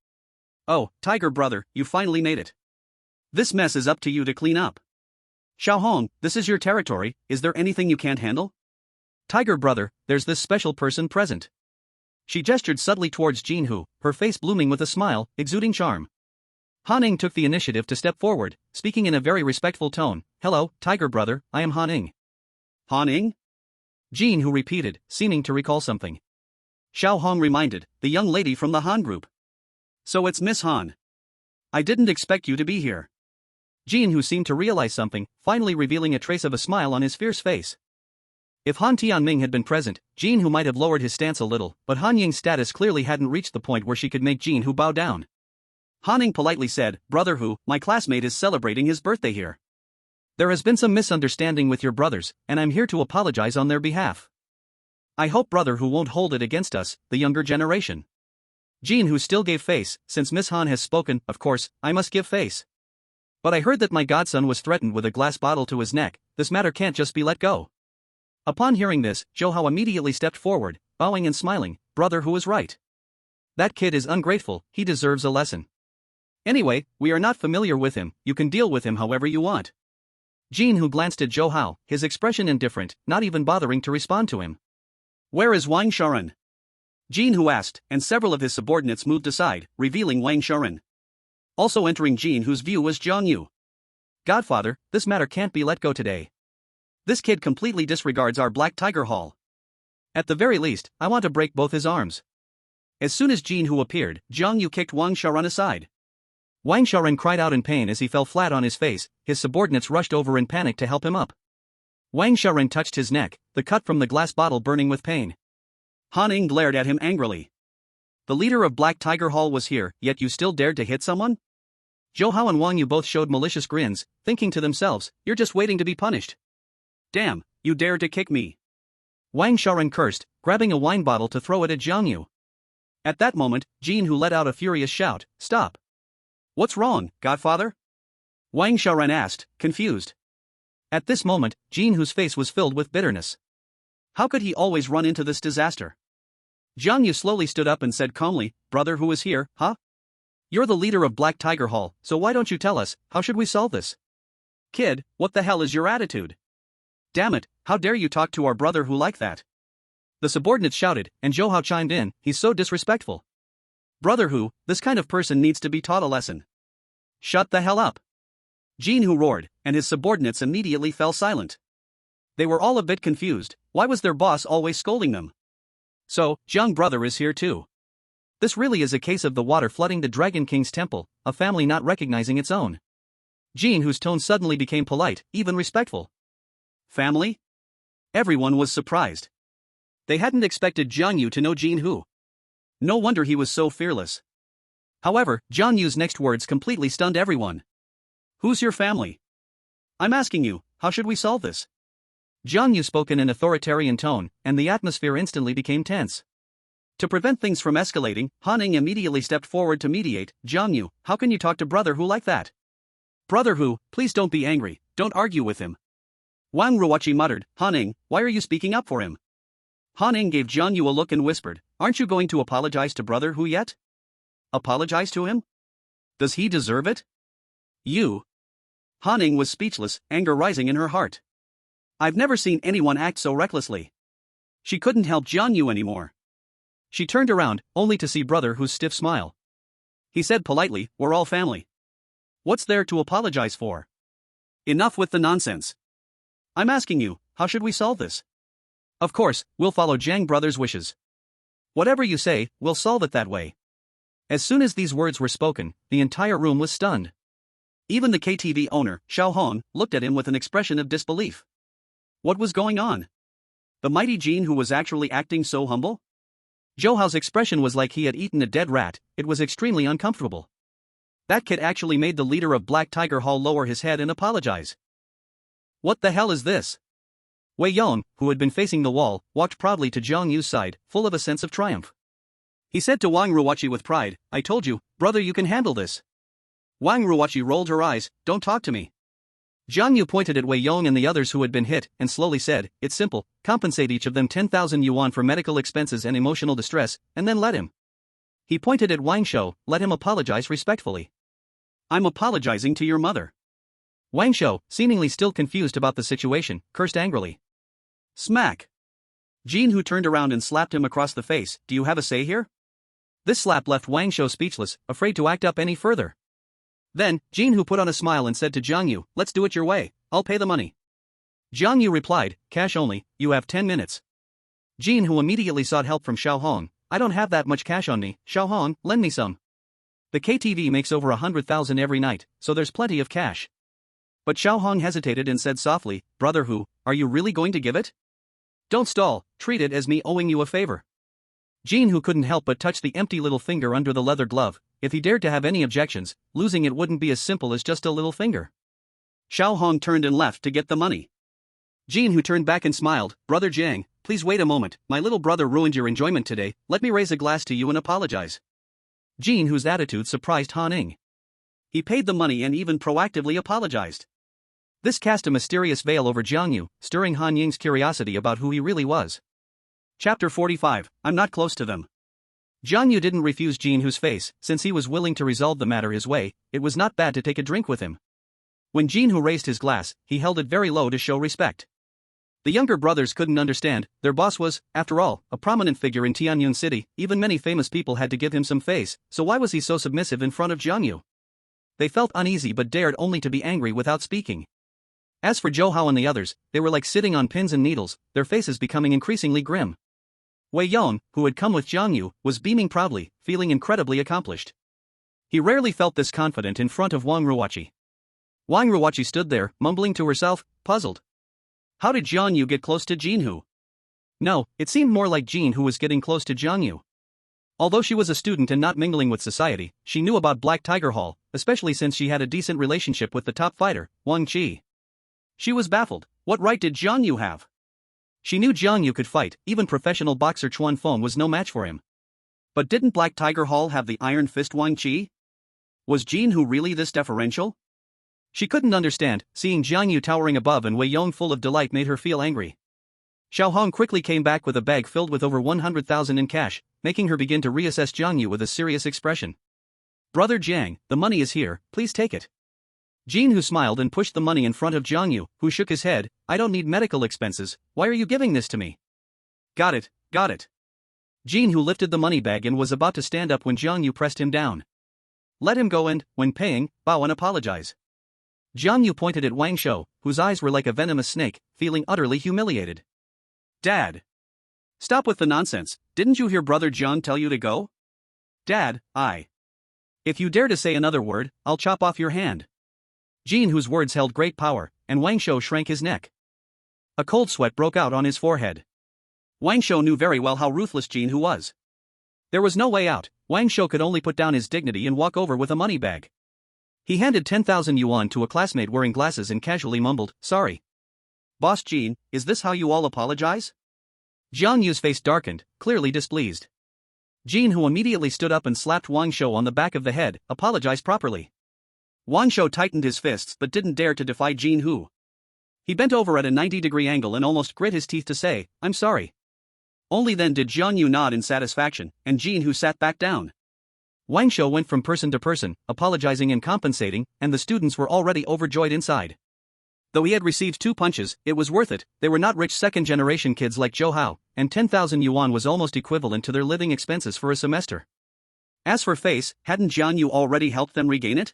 "Oh, Tiger brother, you finally made it. This mess is up to you to clean up. Xiaohong, this is your territory, is there anything you can't handle?" "Tiger brother, there's this special person present." She gestured subtly towards Jean, who, her face blooming with a smile, exuding charm. Han Ning took the initiative to step forward, speaking in a very respectful tone. "Hello, Tiger brother, I am Han Ning." "Han Ning?" Jean, who repeated, seeming to recall something. Xiao Hong reminded, "The young lady from the Han group. So it's Miss Han. I didn't expect you to be here." Jean, who seemed to realize something, finally revealing a trace of a smile on his fierce face. If Han Tianming had been present, Jean Hu might have lowered his stance a little, but Han Ying's status clearly hadn't reached the point where she could make Jean Hu bow down. Han Ning politely said, "Brother Hu, my classmate is celebrating his birthday here. There has been some misunderstanding with your brothers, and I'm here to apologize on their behalf. I hope Brother Hu won't hold it against us, the younger generation." Jean Hu still gave face. "Since Miss Han has spoken, of course, I must give face. But I heard that my godson was threatened with a glass bottle to his neck. This matter can't just be let go." Upon hearing this, Zhou Hao immediately stepped forward, bowing and smiling. "Brother Hu is right. That kid is ungrateful, he deserves a lesson. Anyway, we are not familiar with him, you can deal with him however you want." Jean Hu glanced at Zhou Hao, his expression indifferent, not even bothering to respond to him. "Where is Wang Shaoren?" Jean Hu asked, and several of his subordinates moved aside, revealing Wang Shaoren. Also entering Jean Hu's view was Jiang Yu. "Godfather, this matter can't be let go today. This kid completely disregards our Black Tiger Hall. At the very least, I want to break both his arms." As soon as Jean Hu appeared, Jiang Yu kicked Wang Shaoren aside. Wang Shaoren cried out in pain as he fell flat on his face. His subordinates rushed over in panic to help him up. Wang Shaoren touched his neck, the cut from the glass bottle burning with pain. Han Ning glared at him angrily. "The leader of Black Tiger Hall was here, yet you still dared to hit someone?" Zhou Hao and Wang Yu both showed malicious grins, thinking to themselves, "You're just waiting to be punished. Damn, you dared to kick me." Wang Shaoren cursed, grabbing a wine bottle to throw it at Jiang Yu. At that moment, Jean Hu let out a furious shout, "Stop! What's wrong, Godfather?" Wang Shaoren asked, confused. At this moment, Jean Hu's face was filled with bitterness. How could he always run into this disaster? Jiang Yu slowly stood up and said calmly, "Brother Hu is here, huh? You're the leader of Black Tiger Hall, so why don't you tell us, how should we solve this?" "Kid, what the hell is your attitude? Damn it, how dare you talk to our Brother Hu like that?" The subordinates shouted, and Zhou Hao chimed in, "He's so disrespectful. Brother Hu, this kind of person needs to be taught a lesson." "Shut the hell up!" Jean Hu roared, and his subordinates immediately fell silent. They were all a bit confused. Why was their boss always scolding them? So, Jiang brother is here too. This really is a case of the water flooding the Dragon King's temple, a family not recognizing its own. Jean Hu's tone suddenly became polite, even respectful. Family? Everyone was surprised. They hadn't expected Jiang Yu to know Jean Hu. No wonder he was so fearless. However, Jiang Yu's next words completely stunned everyone. "Who's your family? I'm asking you, how should we solve this?" Jiang Yu spoke in an authoritarian tone, and the atmosphere instantly became tense. To prevent things from escalating, Han Ning immediately stepped forward to mediate. Jiang Yu, how can you talk to Brother Hu like that? Brother Hu, please don't be angry, don't argue with him. Wang Ruoqi muttered, Han Ning, why are you speaking up for him? Han Ning gave Jiang Yu a look and whispered, aren't you going to apologize to Brother Hu yet? Apologize to him? Does he deserve it? You? Han Ning was speechless, anger rising in her heart. I've never seen anyone act so recklessly. She couldn't help Jiang Yu anymore. She turned around, only to see Brother Hu's stiff smile. He said politely, we're all family. What's there to apologize for? Enough with the nonsense. I'm asking you, how should we solve this? Of course, we'll follow Jiang Brothers' wishes. Whatever you say, we'll solve it that way. As soon as these words were spoken, the entire room was stunned. Even the KTV owner, Xiao Hong, looked at him with an expression of disbelief. What was going on? The mighty Jin who was actually acting so humble? Zhou Hao's expression was like he had eaten a dead rat, it was extremely uncomfortable. That kid actually made the leader of Black Tiger Hall lower his head and apologize. What the hell is this? Wei Yong, who had been facing the wall, walked proudly to Jiang Yu's side, full of a sense of triumph. He said to Wang Ruoqi with pride, I told you, brother, you can handle this. Wang Ruoqi rolled her eyes, don't talk to me. Jiang Yu pointed at Wei Yong and the others who had been hit, and slowly said, it's simple, compensate each of them 10,000 yuan for medical expenses and emotional distress, and then let him. He pointed at Wang Shou, let him apologize respectfully. I'm apologizing to your mother. Wang Shou, seemingly still confused about the situation, cursed angrily. Smack. Jin Hu turned around and slapped him across the face, do you have a say here? This slap left Wang Shou speechless, afraid to act up any further. Then, Jin Hu put on a smile and said to Jiang Yu, let's do it your way, I'll pay the money. Jiang Yu replied, cash only, you have 10 minutes. Jin Hu immediately sought help from Xiao Hong, I don't have that much cash on me, Xiao Hong, lend me some. The KTV makes over 100,000 every night, so there's plenty of cash. But Xiao Hong hesitated and said softly, Brother Hu, are you really going to give it? Don't stall, treat it as me owing you a favor. Jin Hu couldn't help but touch the empty little finger under the leather glove. If he dared to have any objections, losing it wouldn't be as simple as just a little finger. Xiao Hong turned and left to get the money. Jin Hu turned back and smiled, Brother Jiang, please wait a moment, my little brother ruined your enjoyment today, let me raise a glass to you and apologize. Jin Hu's attitude surprised Han Ning. He paid the money and even proactively apologized. This cast a mysterious veil over Jiang Yu, stirring Han Ying's curiosity about who he really was. Chapter 45, I'm not close to them. Jiang Yu didn't refuse Jin Hu's face, since he was willing to resolve the matter his way, it was not bad to take a drink with him. When Jin Hu raised his glass, he held it very low to show respect. The younger brothers couldn't understand, their boss was, after all, a prominent figure in Tianyun City, even many famous people had to give him some face, so why was he so submissive in front of Jiang Yu? They felt uneasy but dared only to be angry without speaking. As for Zhou Hao and the others, they were like sitting on pins and needles, their faces becoming increasingly grim. Wei Yong, who had come with Jiang Yu, was beaming proudly, feeling incredibly accomplished. He rarely felt this confident in front of Wang Ruoqi. Wang Ruoqi stood there, mumbling to herself, puzzled. How did Jiang Yu get close to Jin Hu? No, it seemed more like Jin Hu was getting close to Jiang Yu. Although she was a student and not mingling with society, she knew about Black Tiger Hall, especially since she had a decent relationship with the top fighter, Wang Qi. She was baffled, what right did Jiang Yu have? She knew Jiang Yu could fight, even professional boxer Chuan Feng was no match for him. But didn't Black Tiger Hall have the Iron Fist Wang Qi? Was Jin Hu really this deferential? She couldn't understand, seeing Jiang Yu towering above and Wei Yong full of delight made her feel angry. Xiao Hong quickly came back with a bag filled with over 100,000 in cash, making her begin to reassess Jiang Yu with a serious expression. Brother Jiang, the money is here, please take it. Jin Hu smiled and pushed the money in front of Jiang Yu, who shook his head, I don't need medical expenses, why are you giving this to me? Got it, got it. Jin Hu lifted the money bag and was about to stand up when Jiang Yu pressed him down. Let him go and, when paying, bow and apologize. Jiang Yu pointed at Wang Shou, whose eyes were like a venomous snake, feeling utterly humiliated. Dad! Stop with the nonsense, didn't you hear Brother Jiang tell you to go? Dad, if you dare to say another word, I'll chop off your hand. Jin Hu's words held great power, and Wang Shou shrank his neck. A cold sweat broke out on his forehead. Wang Shou knew very well how ruthless Jin Hu was. There was no way out, Wang Shou could only put down his dignity and walk over with a money bag. He handed 10,000 yuan to a classmate wearing glasses and casually mumbled, sorry. Boss Jin, is this how you all apologize? Jiang Yu's face darkened, clearly displeased. Jin, who immediately stood up and slapped Wang Shou on the back of the head, apologized properly. Wang Shou tightened his fists but didn't dare to defy Jin Hu. He bent over at a 90-degree angle and almost grit his teeth to say, "I'm sorry." Only then did Jiang Yu nod in satisfaction, and Jin Hu sat back down. Wang Shou went from person to person, apologizing and compensating, and the students were already overjoyed inside. Though he had received 2 punches, it was worth it. They were not rich second-generation kids like Zhou Hao, and 10,000 yuan was almost equivalent to their living expenses for a semester. As for face, hadn't Jiang Yu already helped them regain it?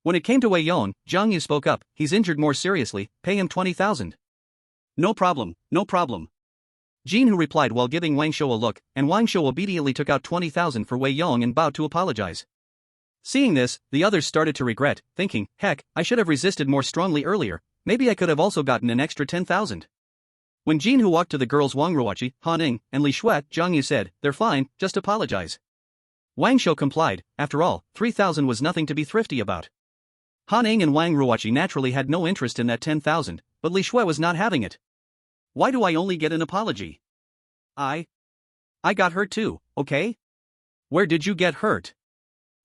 When it came to Wei Yong, Jiang Yu spoke up. "He's injured more seriously, pay him 20,000. No problem, no problem. Jin Hu replied while giving Wang Shou a look, and Wang Shou immediately took out 20,000 for Wei Yong and bowed to apologize. Seeing this, the others started to regret, thinking, heck, I should have resisted more strongly earlier, maybe I could have also gotten an extra 10,000. When Jin Hu walked to the girls Wang Ruoqi, Han Ning, and Li Shui, Jiang Yu said, "They're fine, just apologize." Wang Shou complied. After all, 3,000 was nothing to be thrifty about. Han Ning and Wang Ruoqi naturally had no interest in that 10,000, but Li Shui was not having it. Why do I only get an apology? I got hurt too, okay? Where did you get hurt?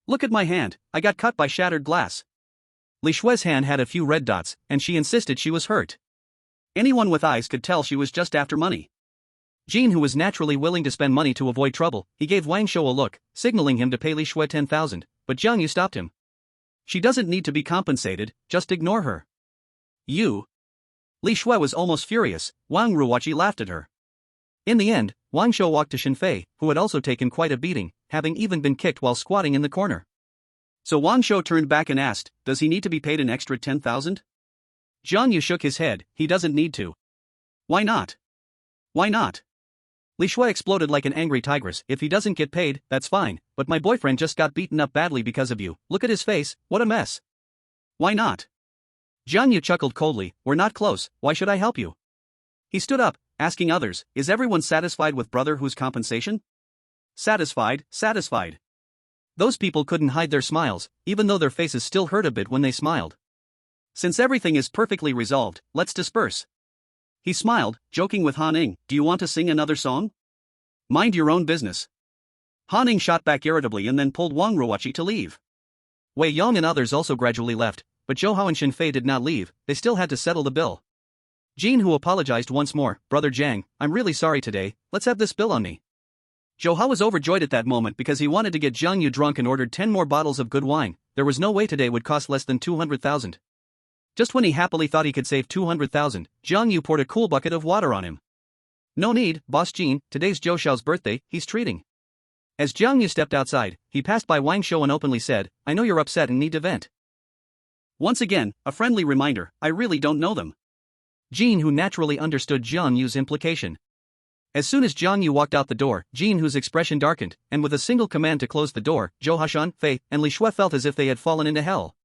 Look at my hand, I got cut by shattered glass. Li Shui's hand had a few red dots, and she insisted she was hurt. Anyone with eyes could tell she was just after money. Jin, who was naturally willing to spend money to avoid trouble, he gave Wang Shou a look, signaling him to pay Li Shui 10,000, but Jiang Yu stopped him. "She doesn't need to be compensated, just ignore her." "You?" Li Shui was almost furious. Wang Ruoqi laughed at her. In the end, Wang Shou walked to Shinfei, who had also taken quite a beating, having even been kicked while squatting in the corner. So Wang Shou turned back and asked, "Does he need to be paid an extra 10,000? Jiang Yu shook his head. "He doesn't need to." "Why not? Why not?" Li Shui exploded like an angry tigress. "If he doesn't get paid, that's fine, but my boyfriend just got beaten up badly because of you. Look at his face, what a mess." "Why not?" Jiang Yu chuckled coldly. "We're not close, why should I help you?" He stood up, asking others, "Is everyone satisfied with Brother Hu's compensation?" "Satisfied, satisfied." Those people couldn't hide their smiles, even though their faces still hurt a bit when they smiled. "Since everything is perfectly resolved, let's disperse." He smiled, joking with Han Ning. "Do you want to sing another song?" "Mind your own business." Han Ning shot back irritably and then pulled Wang Ruoqi to leave. Wei Yong and others also gradually left, but Zhou Hao and Shinfei did not leave. They still had to settle the bill. Jin, who apologized once more, "Brother Jiang, I'm really sorry today, let's have this bill on me." Zhou Hao was overjoyed at that moment because he wanted to get Jiang Yu drunk and ordered 10 more bottles of good wine. There was no way today would cost less than 200,000. Just when he happily thought he could save 200,000, Jiang Yu poured a cool bucket of water on him. "No need, Boss Jin, today's Zhou Xiao's birthday, he's treating." As Jiang Yu stepped outside, he passed by Wang Shou and openly said, "I know you're upset and need to vent." Once again, a friendly reminder, I really don't know them. Jin, who naturally understood Jiang Yu's implication. As soon as Jiang Yu walked out the door, Jin, whose expression darkened, and with a single command to close the door, Zhou Hashan, Fei, and Li Shui felt as if they had fallen into hell.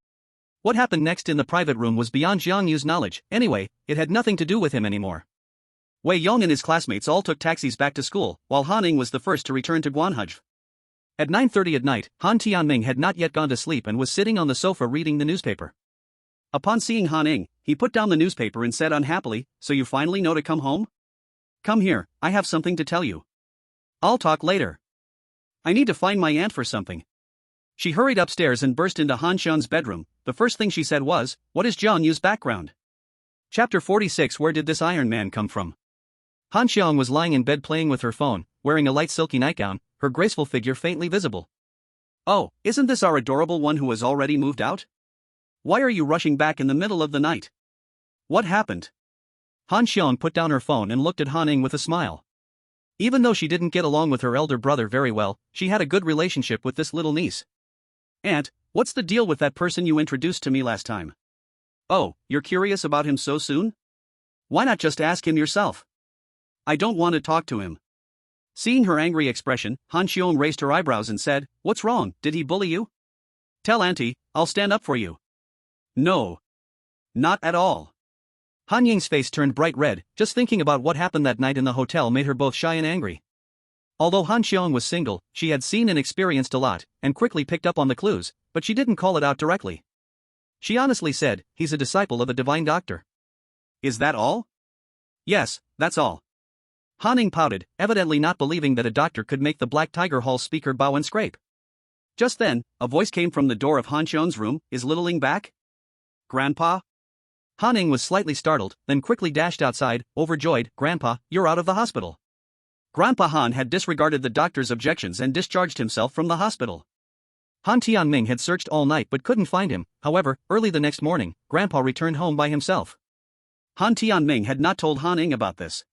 What happened next in the private room was beyond Jiang Yu's knowledge. Anyway, it had nothing to do with him anymore. Wei Yong and his classmates all took taxis back to school, while Han Ning was the first to return to Guanhaj. At 9:30 at night, Han Tianming had not yet gone to sleep and was sitting on the sofa reading the newspaper. Upon seeing Han Ning, he put down the newspaper and said unhappily, "So you finally know to come home? Come here, I have something to tell you." "I'll talk later. I need to find my aunt for something." She hurried upstairs and burst into Han Xiang's bedroom. The first thing she said was, "What is Jiang Yu's background?" Chapter 46. Where did this Iron Man come from? Han Xiang was lying in bed playing with her phone, wearing a light silky nightgown, her graceful figure faintly visible. "Oh, isn't this our adorable one who has already moved out? Why are you rushing back in the middle of the night? What happened?" Han Xiang put down her phone and looked at Han Ning with a smile. Even though she didn't get along with her elder brother very well, she had a good relationship with this little niece. "Aunt, what's the deal with that person you introduced to me last time?" "Oh, you're curious about him so soon? Why not just ask him yourself?" "I don't want to talk to him." Seeing her angry expression, Han Xiong raised her eyebrows and said, "What's wrong, did he bully you?" "Tell Auntie, I'll stand up for you." "No. Not at all." Han Ying's face turned bright red. Just thinking about what happened that night in the hotel made her both shy and angry. Although Han Xiong was single, she had seen and experienced a lot, and quickly picked up on the clues, but she didn't call it out directly. She honestly said, "He's a disciple of a divine doctor." "Is that all?" "Yes, that's all." Han Ning pouted, evidently not believing that a doctor could make the Black Tiger Hall speaker bow and scrape. Just then, a voice came from the door of Han Xiong's room. Is little Ling back? Grandpa? Han Ning was slightly startled, then quickly dashed outside, overjoyed. Grandpa, you're out of the hospital. Grandpa Han had disregarded the doctor's objections and discharged himself from the hospital. Han Tianming had searched all night but couldn't find him. However, early the next morning, Grandpa returned home by himself. Han Tianming had not told Han Ning about this.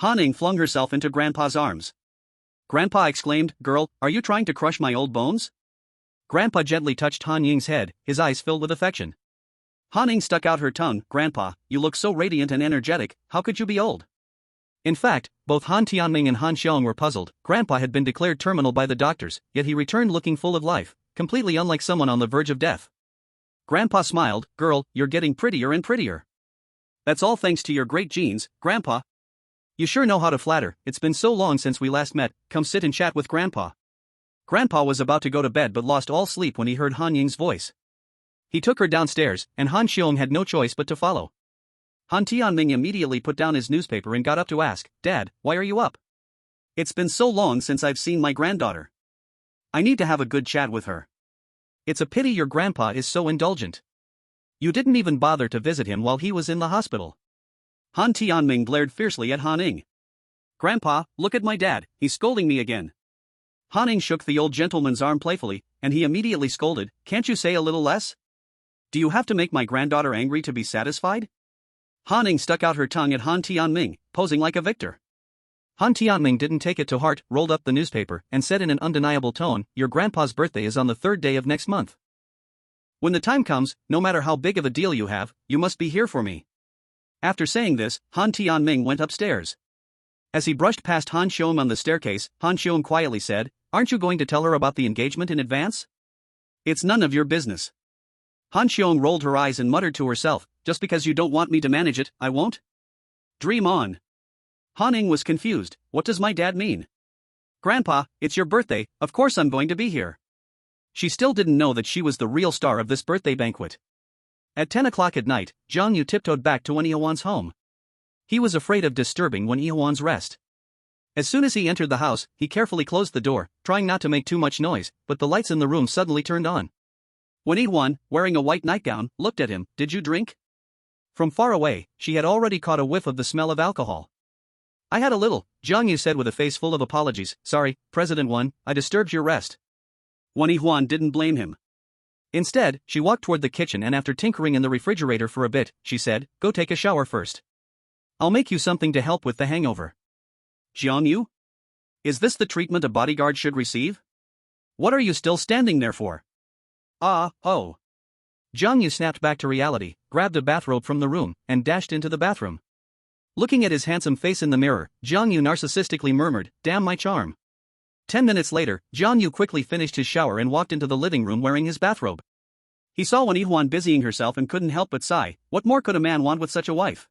Han Ning flung herself into Grandpa's arms. Grandpa exclaimed, Girl, are you trying to crush my old bones? Grandpa gently touched Han Ying's head, his eyes filled with affection. Han Ning stuck out her tongue. Grandpa, you look so radiant and energetic, how could you be old? In fact, both Han Tianming and Han Xiong were puzzled. Grandpa had been declared terminal by the doctors, yet he returned looking full of life, completely unlike someone on the verge of death. Grandpa smiled. Girl, you're getting prettier and prettier. That's all thanks to your great genes, Grandpa. You sure know how to flatter. It's been so long since we last met. Come sit and chat with Grandpa. Grandpa was about to go to bed but lost all sleep when he heard Han Ying's voice. He took her downstairs, and Han Xiong had no choice but to follow. Han Tianming immediately put down his newspaper and got up to ask, Dad, why are you up? It's been so long since I've seen my granddaughter. I need to have a good chat with her. It's a pity your grandpa is so indulgent. You didn't even bother to visit him while he was in the hospital. Han Tianming glared fiercely at Han Ning. Grandpa, look at my dad, he's scolding me again. Han Ning shook the old gentleman's arm playfully, and he immediately scolded, Can't you say a little less? Do you have to make my granddaughter angry to be satisfied? Han Ning stuck out her tongue at Han Tianming, posing like a victor. Han Tianming didn't take it to heart, rolled up the newspaper, and said in an undeniable tone, Your grandpa's birthday is on the 3rd day of next month. When the time comes, no matter how big of a deal you have, you must be here for me. After saying this, Han Tianming went upstairs. As he brushed past Han Xiong on the staircase, Han Xiong quietly said, Aren't you going to tell her about the engagement in advance? It's none of your business. Han Xiong rolled her eyes and muttered to herself, Just because you don't want me to manage it, I won't? Dream on. Han Ning was confused. What does my dad mean? Grandpa, it's your birthday, of course I'm going to be here. She still didn't know that she was the real star of this birthday banquet. At 10 o'clock at night, Zhang Yu tiptoed back to Wen Yihuan's home. He was afraid of disturbing Wen Yihuan's rest. As soon as he entered the house, he carefully closed the door, trying not to make too much noise, but the lights in the room suddenly turned on. Wen Yihuan, wearing a white nightgown, looked at him. Did you drink? From far away, she had already caught a whiff of the smell of alcohol. I had a little, Zhang Yu said with a face full of apologies. Sorry, President Wen, I disturbed your rest. Wen Yihuan didn't blame him. Instead, she walked toward the kitchen and after tinkering in the refrigerator for a bit, she said, Go take a shower first. I'll make you something to help with the hangover. Zhang Yu? Is this the treatment a bodyguard should receive? What are you still standing there for? Oh. Zhang Yu snapped back to reality, grabbed a bathrobe from the room, and dashed into the bathroom. Looking at his handsome face in the mirror, Zhang Yu narcissistically murmured, Damn my charm. 10 minutes later, Zhang Yu quickly finished his shower and walked into the living room wearing his bathrobe. He saw Wen Yihuan busying herself and couldn't help but sigh. What more could a man want with such a wife?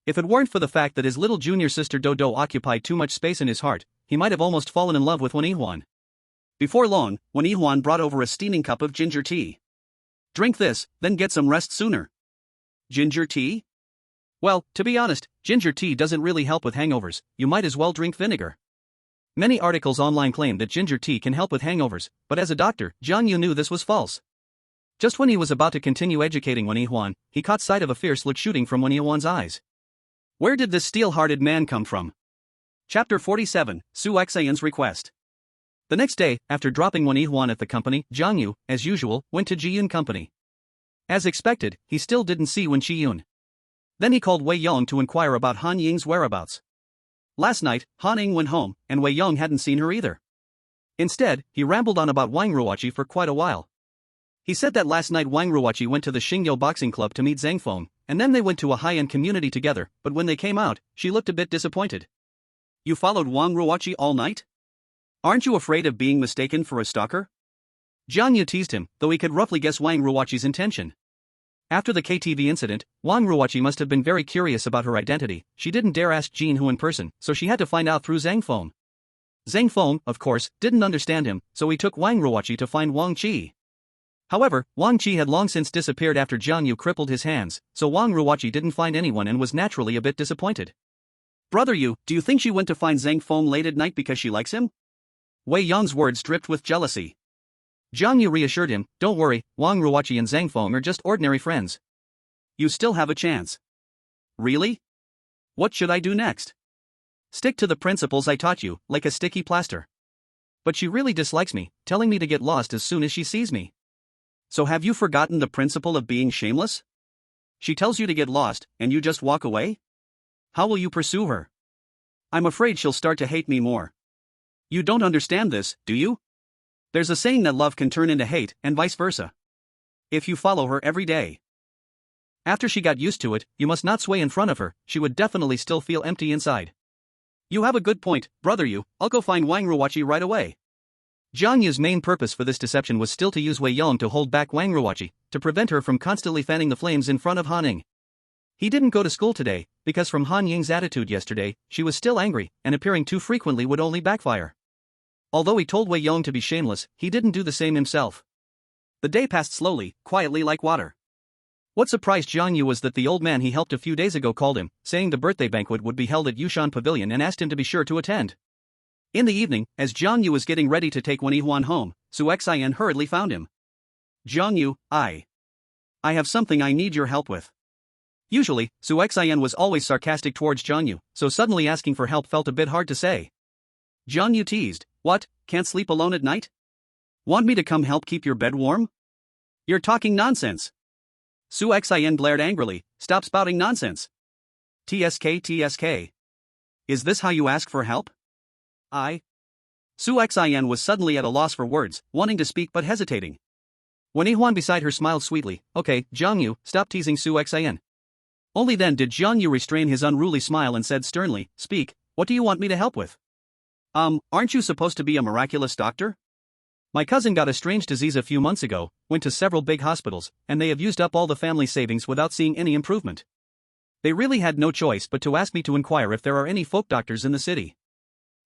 If it weren't for the fact that his little junior sister Dodo occupied too much space in his heart, he might have almost fallen in love with Wen Yihuan. Before long, Wen Yihuan brought over a steaming cup of ginger tea. Drink this, then get some rest sooner. Ginger tea? Well, to be honest, ginger tea doesn't really help with hangovers, you might as well drink vinegar. Many articles online claim that ginger tea can help with hangovers, but as a doctor, Zhang Yu knew this was false. Just when he was about to continue educating Wen Yihuan, he caught sight of a fierce look shooting from Wen Yihuan's eyes. Where did this steel-hearted man come from? Chapter 47, Su Xian's Request. The next day, after dropping Wen Yihuan at the company, Zhang Yu, as usual, went to Jiyun Company. As expected, he still didn't see Wen Qiyun. Then he called Wei Yong to inquire about Han Ying's whereabouts. Last night, Han Ying went home, and Wei Yong hadn't seen her either. Instead, he rambled on about Wang Ruoqi for quite a while. He said that last night Wang Ruoqi went to the Xingyou Boxing Club to meet Zhang Feng, and then they went to a high-end community together, but when they came out, she looked a bit disappointed. You followed Wang Ruoqi all night? Aren't you afraid of being mistaken for a stalker? Zhang Yu teased him, though he could roughly guess Wang Ruoqi's intention. After the KTV incident, Wang Ruoqi must have been very curious about her identity. She didn't dare ask Jin Hu in person, so she had to find out through Zhang Feng. Zhang Feng, of course, didn't understand him, so he took Wang Ruoqi to find Wang Qi. However, Wang Qi had long since disappeared after Zhang Yu crippled his hands, so Wang Ruoqi didn't find anyone and was naturally a bit disappointed. Brother Yu, do you think she went to find Zhang Feng late at night because she likes him? Wei Yong's words dripped with jealousy. Jiang Yu reassured him, don't worry, Wang Ruoqi and Zhang Feng are just ordinary friends. You still have a chance. Really? What should I do next? Stick to the principles I taught you, like a sticky plaster. But she really dislikes me, telling me to get lost as soon as she sees me. So have you forgotten the principle of being shameless? She tells you to get lost, and you just walk away? How will you pursue her? I'm afraid she'll start to hate me more. You don't understand this, do you? There's a saying that love can turn into hate, and vice versa. If you follow her every day. After she got used to it, you must not sway in front of her, she would definitely still feel empty inside. You have a good point, brother Yu, I'll go find Wang Ruoqi right away. Jiang Yu's main purpose for this deception was still to use Wei Yong to hold back Wang Ruoqi, to prevent her from constantly fanning the flames in front of Han Ning. He didn't go to school today, because from Han Ying's attitude yesterday, she was still angry, and appearing too frequently would only backfire. Although he told Wei Yong to be shameless, he didn't do the same himself. The day passed slowly, quietly like water. What surprised Jiang Yu was that the old man he helped a few days ago called him, saying the birthday banquet would be held at Yushan Pavilion and asked him to be sure to attend. In the evening, as Jiang Yu was getting ready to take Wen Yihuan home, Su Xian hurriedly found him. Jiang Yu, I have something I need your help with. Usually, Su Xian was always sarcastic towards Jiang Yu, so suddenly asking for help felt a bit hard to say. Jiang Yu teased, what, can't sleep alone at night? Want me to come help keep your bed warm? You're talking nonsense. Su Xian glared angrily, stop spouting nonsense. TSK. Is this how you ask for help? Su Xian was suddenly at a loss for words, wanting to speak but hesitating. Wen Yihuan beside her smiled sweetly, okay, Jiang Yu, stop teasing Su Xian. Only then did Jiang Yu restrain his unruly smile and said sternly, speak, what do you want me to help with? Aren't you supposed to be a miraculous doctor? My cousin got a strange disease a few months ago, went to several big hospitals, and they have used up all the family savings without seeing any improvement. They really had no choice but to ask me to inquire if there are any folk doctors in the city.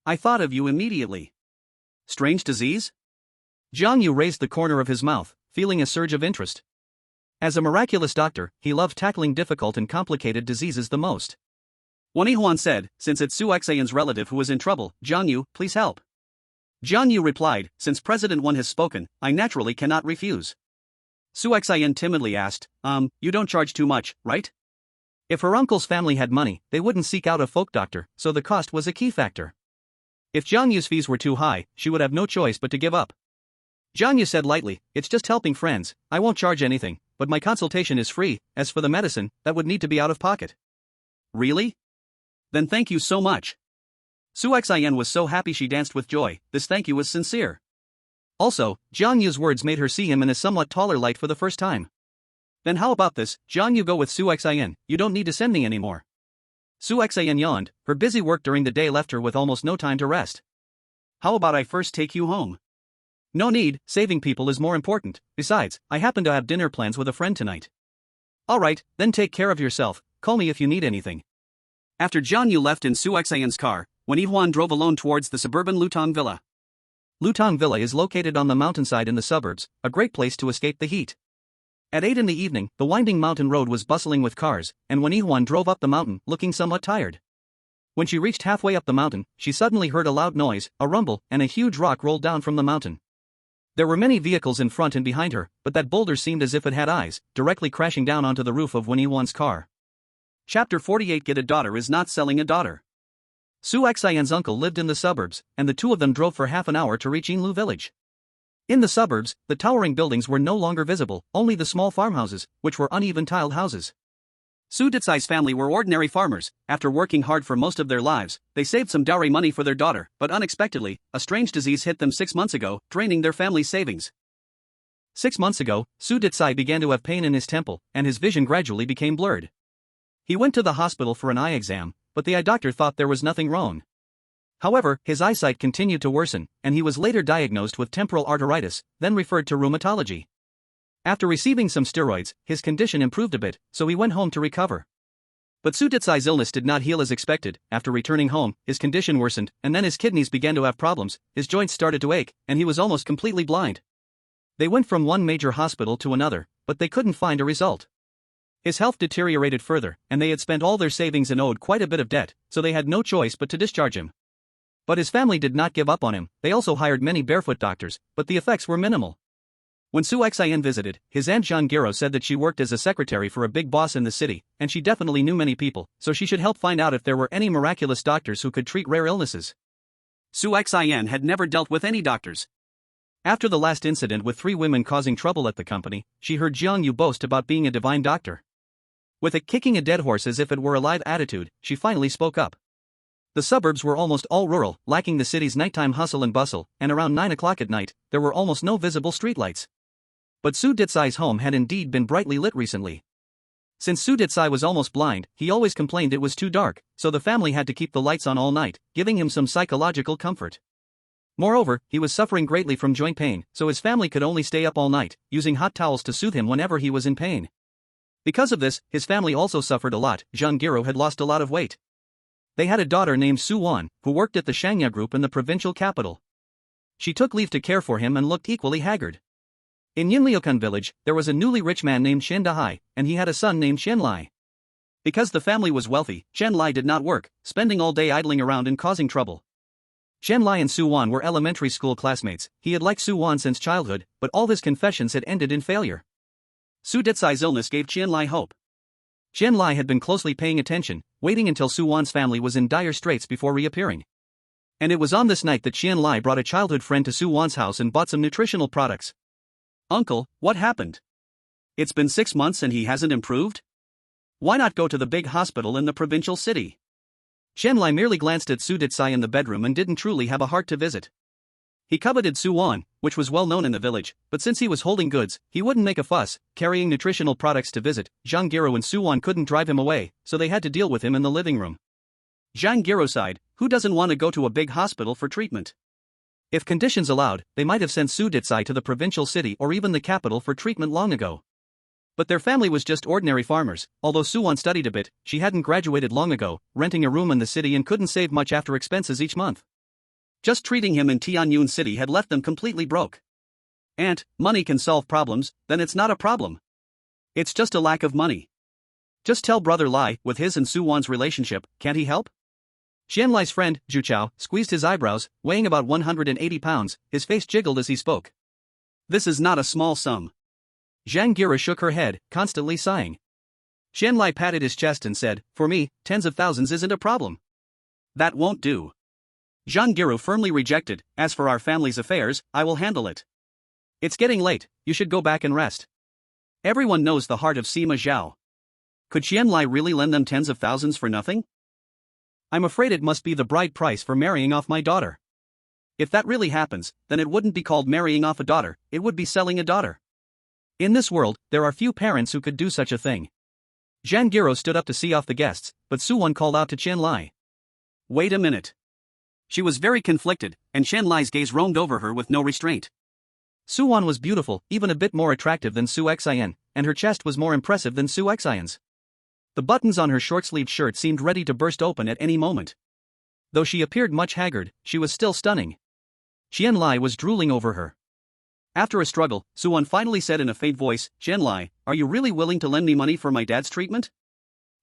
I thought of you immediately. Strange disease? Jiang Yu raised the corner of his mouth, feeling a surge of interest. As a miraculous doctor, he loved tackling difficult and complicated diseases the most. Wen Yihuan said, since it's Su Xian's relative who is in trouble, Jiang Yu, please help. Jiang Yu replied, since President Wen has spoken, I naturally cannot refuse. Su Xian timidly asked, you don't charge too much, right? If her uncle's family had money, they wouldn't seek out a folk doctor, so the cost was a key factor. If Jiang Yu's fees were too high, she would have no choice but to give up. Jiang Yu said lightly, it's just helping friends, I won't charge anything, but my consultation is free, as for the medicine, that would need to be out of pocket. Really? Then thank you so much. Su Xian was so happy she danced with joy, this thank you was sincere. Also, Jiang Yu's words made her see him in a somewhat taller light for the first time. Then how about this, Jiang Yu, go with Su Xian, you don't need to send me anymore. Su Xian yawned, her busy work during the day left her with almost no time to rest. How about I first take you home? No need, saving people is more important, besides, I happen to have dinner plans with a friend tonight. Alright, then take care of yourself, call me if you need anything. After Jiang Yu left in Su Xian's car, Wen Yihuan drove alone towards the suburban Lutong Villa. Lutong Villa is located on the mountainside in the suburbs, a great place to escape the heat. At 8 in the evening, the winding mountain road was bustling with cars, and Wen Yihuan drove up the mountain, looking somewhat tired. When she reached halfway up the mountain, she suddenly heard a loud noise, a rumble, and a huge rock rolled down from the mountain. There were many vehicles in front and behind her, but that boulder seemed as if it had eyes, directly crashing down onto the roof of Wen Yihuan's car. Chapter 48. Get a daughter is not selling a daughter. Su Xian's uncle lived in the suburbs, and the two of them drove for half an hour to reach Yinglu village. In the suburbs, the towering buildings were no longer visible, only the small farmhouses, which were uneven tiled houses. Su Detsai's family were ordinary farmers. After working hard for most of their lives, they saved some dowry money for their daughter, but unexpectedly, a strange disease hit them 6 months ago, draining their family's savings. 6 months ago, Su Detsai began to have pain in his temple, and his vision gradually became blurred. He went to the hospital for an eye exam, but the eye doctor thought there was nothing wrong. However, his eyesight continued to worsen, and he was later diagnosed with temporal arteritis, then referred to rheumatology. After receiving some steroids, his condition improved a bit, so he went home to recover. But Su Detsai's illness did not heal as expected. After returning home, his condition worsened, and then his kidneys began to have problems, his joints started to ache, and he was almost completely blind. They went from one major hospital to another, but they couldn't find a result. His health deteriorated further, and they had spent all their savings and owed quite a bit of debt, so they had no choice but to discharge him. But his family did not give up on him. They also hired many barefoot doctors, but the effects were minimal. When Su Xian visited, his aunt Jean Giro said that she worked as a secretary for a big boss in the city, and she definitely knew many people, so she should help find out if there were any miraculous doctors who could treat rare illnesses. Su Xian had never dealt with any doctors. After the last incident with 3 women causing trouble at the company, she heard Jiang Yu boast about being a divine doctor. With a kicking a dead horse as if it were alive attitude, she finally spoke up. The suburbs were almost all rural, lacking the city's nighttime hustle and bustle, and around 9 o'clock at night, there were almost no visible streetlights. But Su Ditsai's home had indeed been brightly lit recently. Since Su Ditsai was almost blind, he always complained it was too dark, so the family had to keep the lights on all night, giving him some psychological comfort. Moreover, he was suffering greatly from joint pain, so his family could only stay up all night, using hot towels to soothe him whenever he was in pain. Because of this, his family also suffered a lot. Jean Giro had lost a lot of weight. They had a daughter named Su Wan, who worked at the Shangya group in the provincial capital. She took leave to care for him and looked equally haggard. In Yinliukan village, there was a newly rich man named Shen Dahai, and he had a son named Shen Lai. Because the family was wealthy, Shen Lai did not work, spending all day idling around and causing trouble. Shen Lai and Su Wan were elementary school classmates. He had liked Su Wan since childhood, but all his confessions had ended in failure. Su Ditsai's illness gave Shen Lai hope. Shen Lai had been closely paying attention, waiting until Su Wan's family was in dire straits before reappearing. And it was on this night that Shen Lai brought a childhood friend to Su Wan's house and bought some nutritional products. Uncle, what happened? It's been 6 months and he hasn't improved? Why not go to the big hospital in the provincial city? Shen Lai merely glanced at Su Ditsai in the bedroom and didn't truly have a heart to visit. He coveted Su Wan, which was well known in the village, but since he was holding goods, he wouldn't make a fuss, carrying nutritional products to visit. Zhang Giro and Su Wan couldn't drive him away, so they had to deal with him in the living room. Zhang Giro sighed, who doesn't want to go to a big hospital for treatment? If conditions allowed, they might have sent Su Ditsai to the provincial city or even the capital for treatment long ago. But their family was just ordinary farmers. Although Su Wan studied a bit, she hadn't graduated long ago, renting a room in the city and couldn't save much after expenses each month. Just treating him in Tianyun City had left them completely broke. Aunt, money can solve problems, then it's not a problem. It's just a lack of money. Just tell Brother Lai, with his and Su Wan's relationship, can't he help? Xian Lai's friend, Zhu Chao, squeezed his eyebrows, weighing about 180 pounds, his face jiggled as he spoke. This is not a small sum. Zhang Gira shook her head, constantly sighing. Xian Lai patted his chest and said, for me, tens of thousands isn't a problem. That won't do. Zhang Giro firmly rejected, as for our family's affairs, I will handle it. It's getting late, you should go back and rest. Everyone knows the heart of Sima Zhao. Could Xian Lai really lend them tens of thousands for nothing? I'm afraid it must be the bride price for marrying off my daughter. If that really happens, then it wouldn't be called marrying off a daughter, it would be selling a daughter. In this world, there are few parents who could do such a thing. Zhang Giro stood up to see off the guests, but Su Wan called out to Chen Lai. Wait a minute. She was very conflicted, and Chen Lai's gaze roamed over her with no restraint. Su Wan was beautiful, even a bit more attractive than Su Xian, and her chest was more impressive than Su Xian's. The buttons on her short-sleeved shirt seemed ready to burst open at any moment. Though she appeared much haggard, she was still stunning. Chen Lai was drooling over her. After a struggle, Su Wan finally said in a faint voice, Chen Lai, are you really willing to lend me money for my dad's treatment?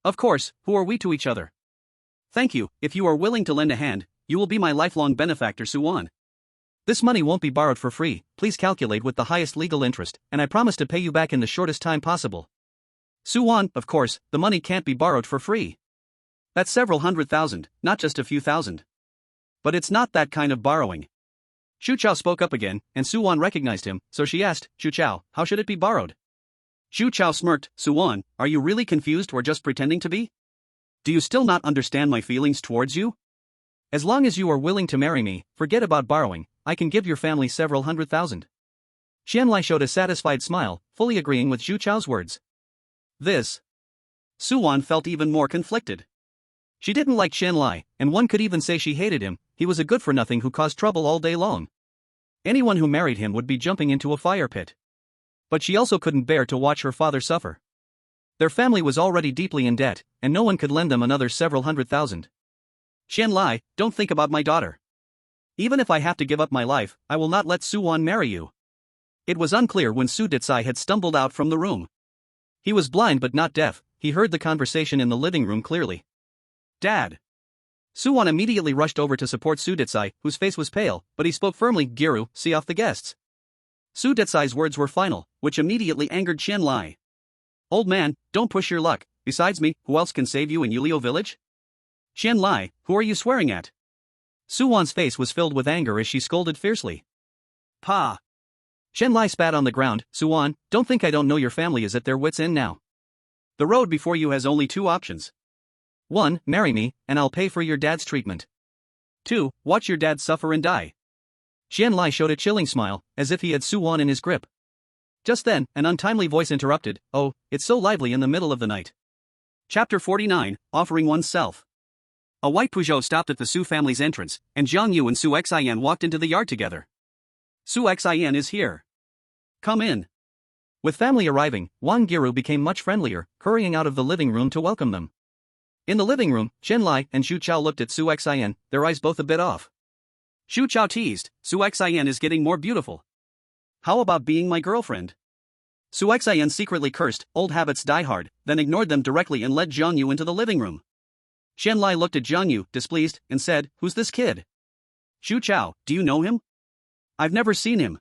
Of course, who are we to each other? Thank you, if you are willing to lend a hand, you will be my lifelong benefactor, Su Wan. This money won't be borrowed for free, please calculate with the highest legal interest, and I promise to pay you back in the shortest time possible. Su Wan, of course, the money can't be borrowed for free. That's several 100,000, not just a few thousand. But it's not that kind of borrowing. Zhu Chao spoke up again, and Su Wan recognized him, so she asked, Zhu Chao, how should it be borrowed? Zhu Chao smirked, Su Wan, are you really confused or just pretending to be? Do you still not understand my feelings towards you? As long as you are willing to marry me, forget about borrowing, I can give your family several 100,000. Xian Lai showed a satisfied smile, fully agreeing with Zhu Chao's words. This. Su Wan felt even more conflicted. She didn't like Chen Lai, and one could even say she hated him. He was a good-for-nothing who caused trouble all day long. Anyone who married him would be jumping into a fire pit. But she also couldn't bear to watch her father suffer. Their family was already deeply in debt, and no one could lend them another several 100,000. Chen Lai, don't think about my daughter. Even if I have to give up my life, I will not let Su Wan marry you. It was unclear when Su Ditsai had stumbled out from the room. He was blind but not deaf, he heard the conversation in the living room clearly. Dad. Suwon immediately rushed over to support Su Detsai, whose face was pale, but he spoke firmly, Giru, see off the guests. Su Detsai's words were final, which immediately angered Chen Lai. Old man, don't push your luck, besides me, who else can save you in Yulio village? Chen Lai, who are you swearing at? Suwon's face was filled with anger as she scolded fiercely. Pa! Chen Lai spat on the ground, Suwon, don't think I don't know your family is at their wits' end now. The road before you has only two options. 1. Marry me, and I'll pay for your dad's treatment. 2. Watch your dad suffer and die. Chen Lai showed a chilling smile, as if he had Suwon in his grip. Just then, an untimely voice interrupted, oh, it's so lively in the middle of the night. Chapter 49, Offering Oneself. A white Peugeot stopped at the Su family's entrance, and Zhang Yu and Su Xian walked into the yard together. Su Xian is here. Come in. With family arriving, Wang Giru became much friendlier, hurrying out of the living room to welcome them. In the living room, Chen Lai and Xu Chao looked at Su Xian, their eyes both a bit off. Xu Chao teased, Su Xian is getting more beautiful. How about being my girlfriend? Su Xian secretly cursed, old habits die hard, then ignored them directly and led Zhang Yu into the living room. Chen Lai looked at Zhang Yu, displeased, and said, who's this kid? Xu Chao, do you know him? I've never seen him.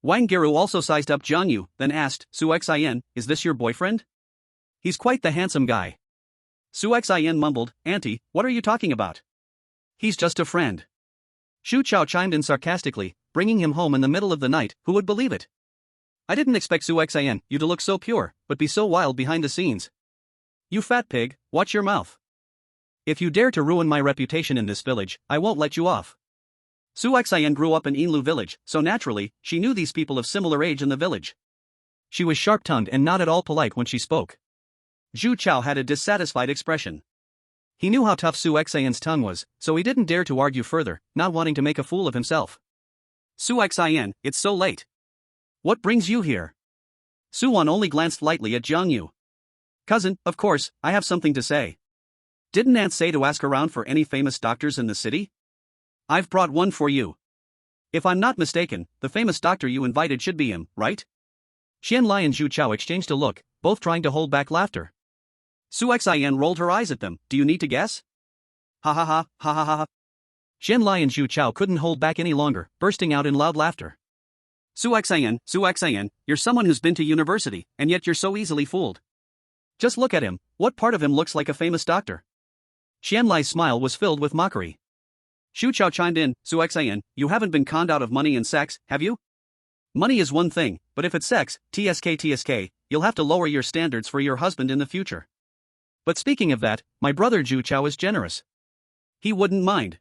Wang Giru also sized up Zhang Yu, then asked, Su Xian, is this your boyfriend? He's quite the handsome guy. Su Xian mumbled, Auntie, what are you talking about? He's just a friend. Xu Chao chimed in sarcastically, bringing him home in the middle of the night, who would believe it? I didn't expect Su Xian, you to look so pure, but be so wild behind the scenes. You fat pig, watch your mouth. If you dare to ruin my reputation in this village, I won't let you off. Su Xian grew up in Yinlu village, so naturally, she knew these people of similar age in the village. She was sharp-tongued and not at all polite when she spoke. Xu Chao had a dissatisfied expression. He knew how tough Su Xian's tongue was, so he didn't dare to argue further, not wanting to make a fool of himself. Su Xian, it's so late. What brings you here? Suwon only glanced lightly at Zhang Yu. Cousin, of course, I have something to say. Didn't Aunt say to ask around for any famous doctors in the city? I've brought one for you. If I'm not mistaken, the famous doctor you invited should be him, right? Qian Lai and Zhu Chao exchanged a look, both trying to hold back laughter. Su Xian rolled her eyes at them, do you need to guess? Ha ha ha, ha ha ha. Qian Lai and Zhu Chao couldn't hold back any longer, bursting out in loud laughter. Su Xian, you're someone who's been to university, and yet you're so easily fooled. Just look at him, what part of him looks like a famous doctor? Qian Lai's smile was filled with mockery. Xu Chao chimed in, Su Xian, you haven't been conned out of money and sex, have you? Money is one thing, but if it's sex, TSK, you'll have to lower your standards for your husband in the future. But speaking of that, my brother Zhu Chao is generous. He wouldn't mind.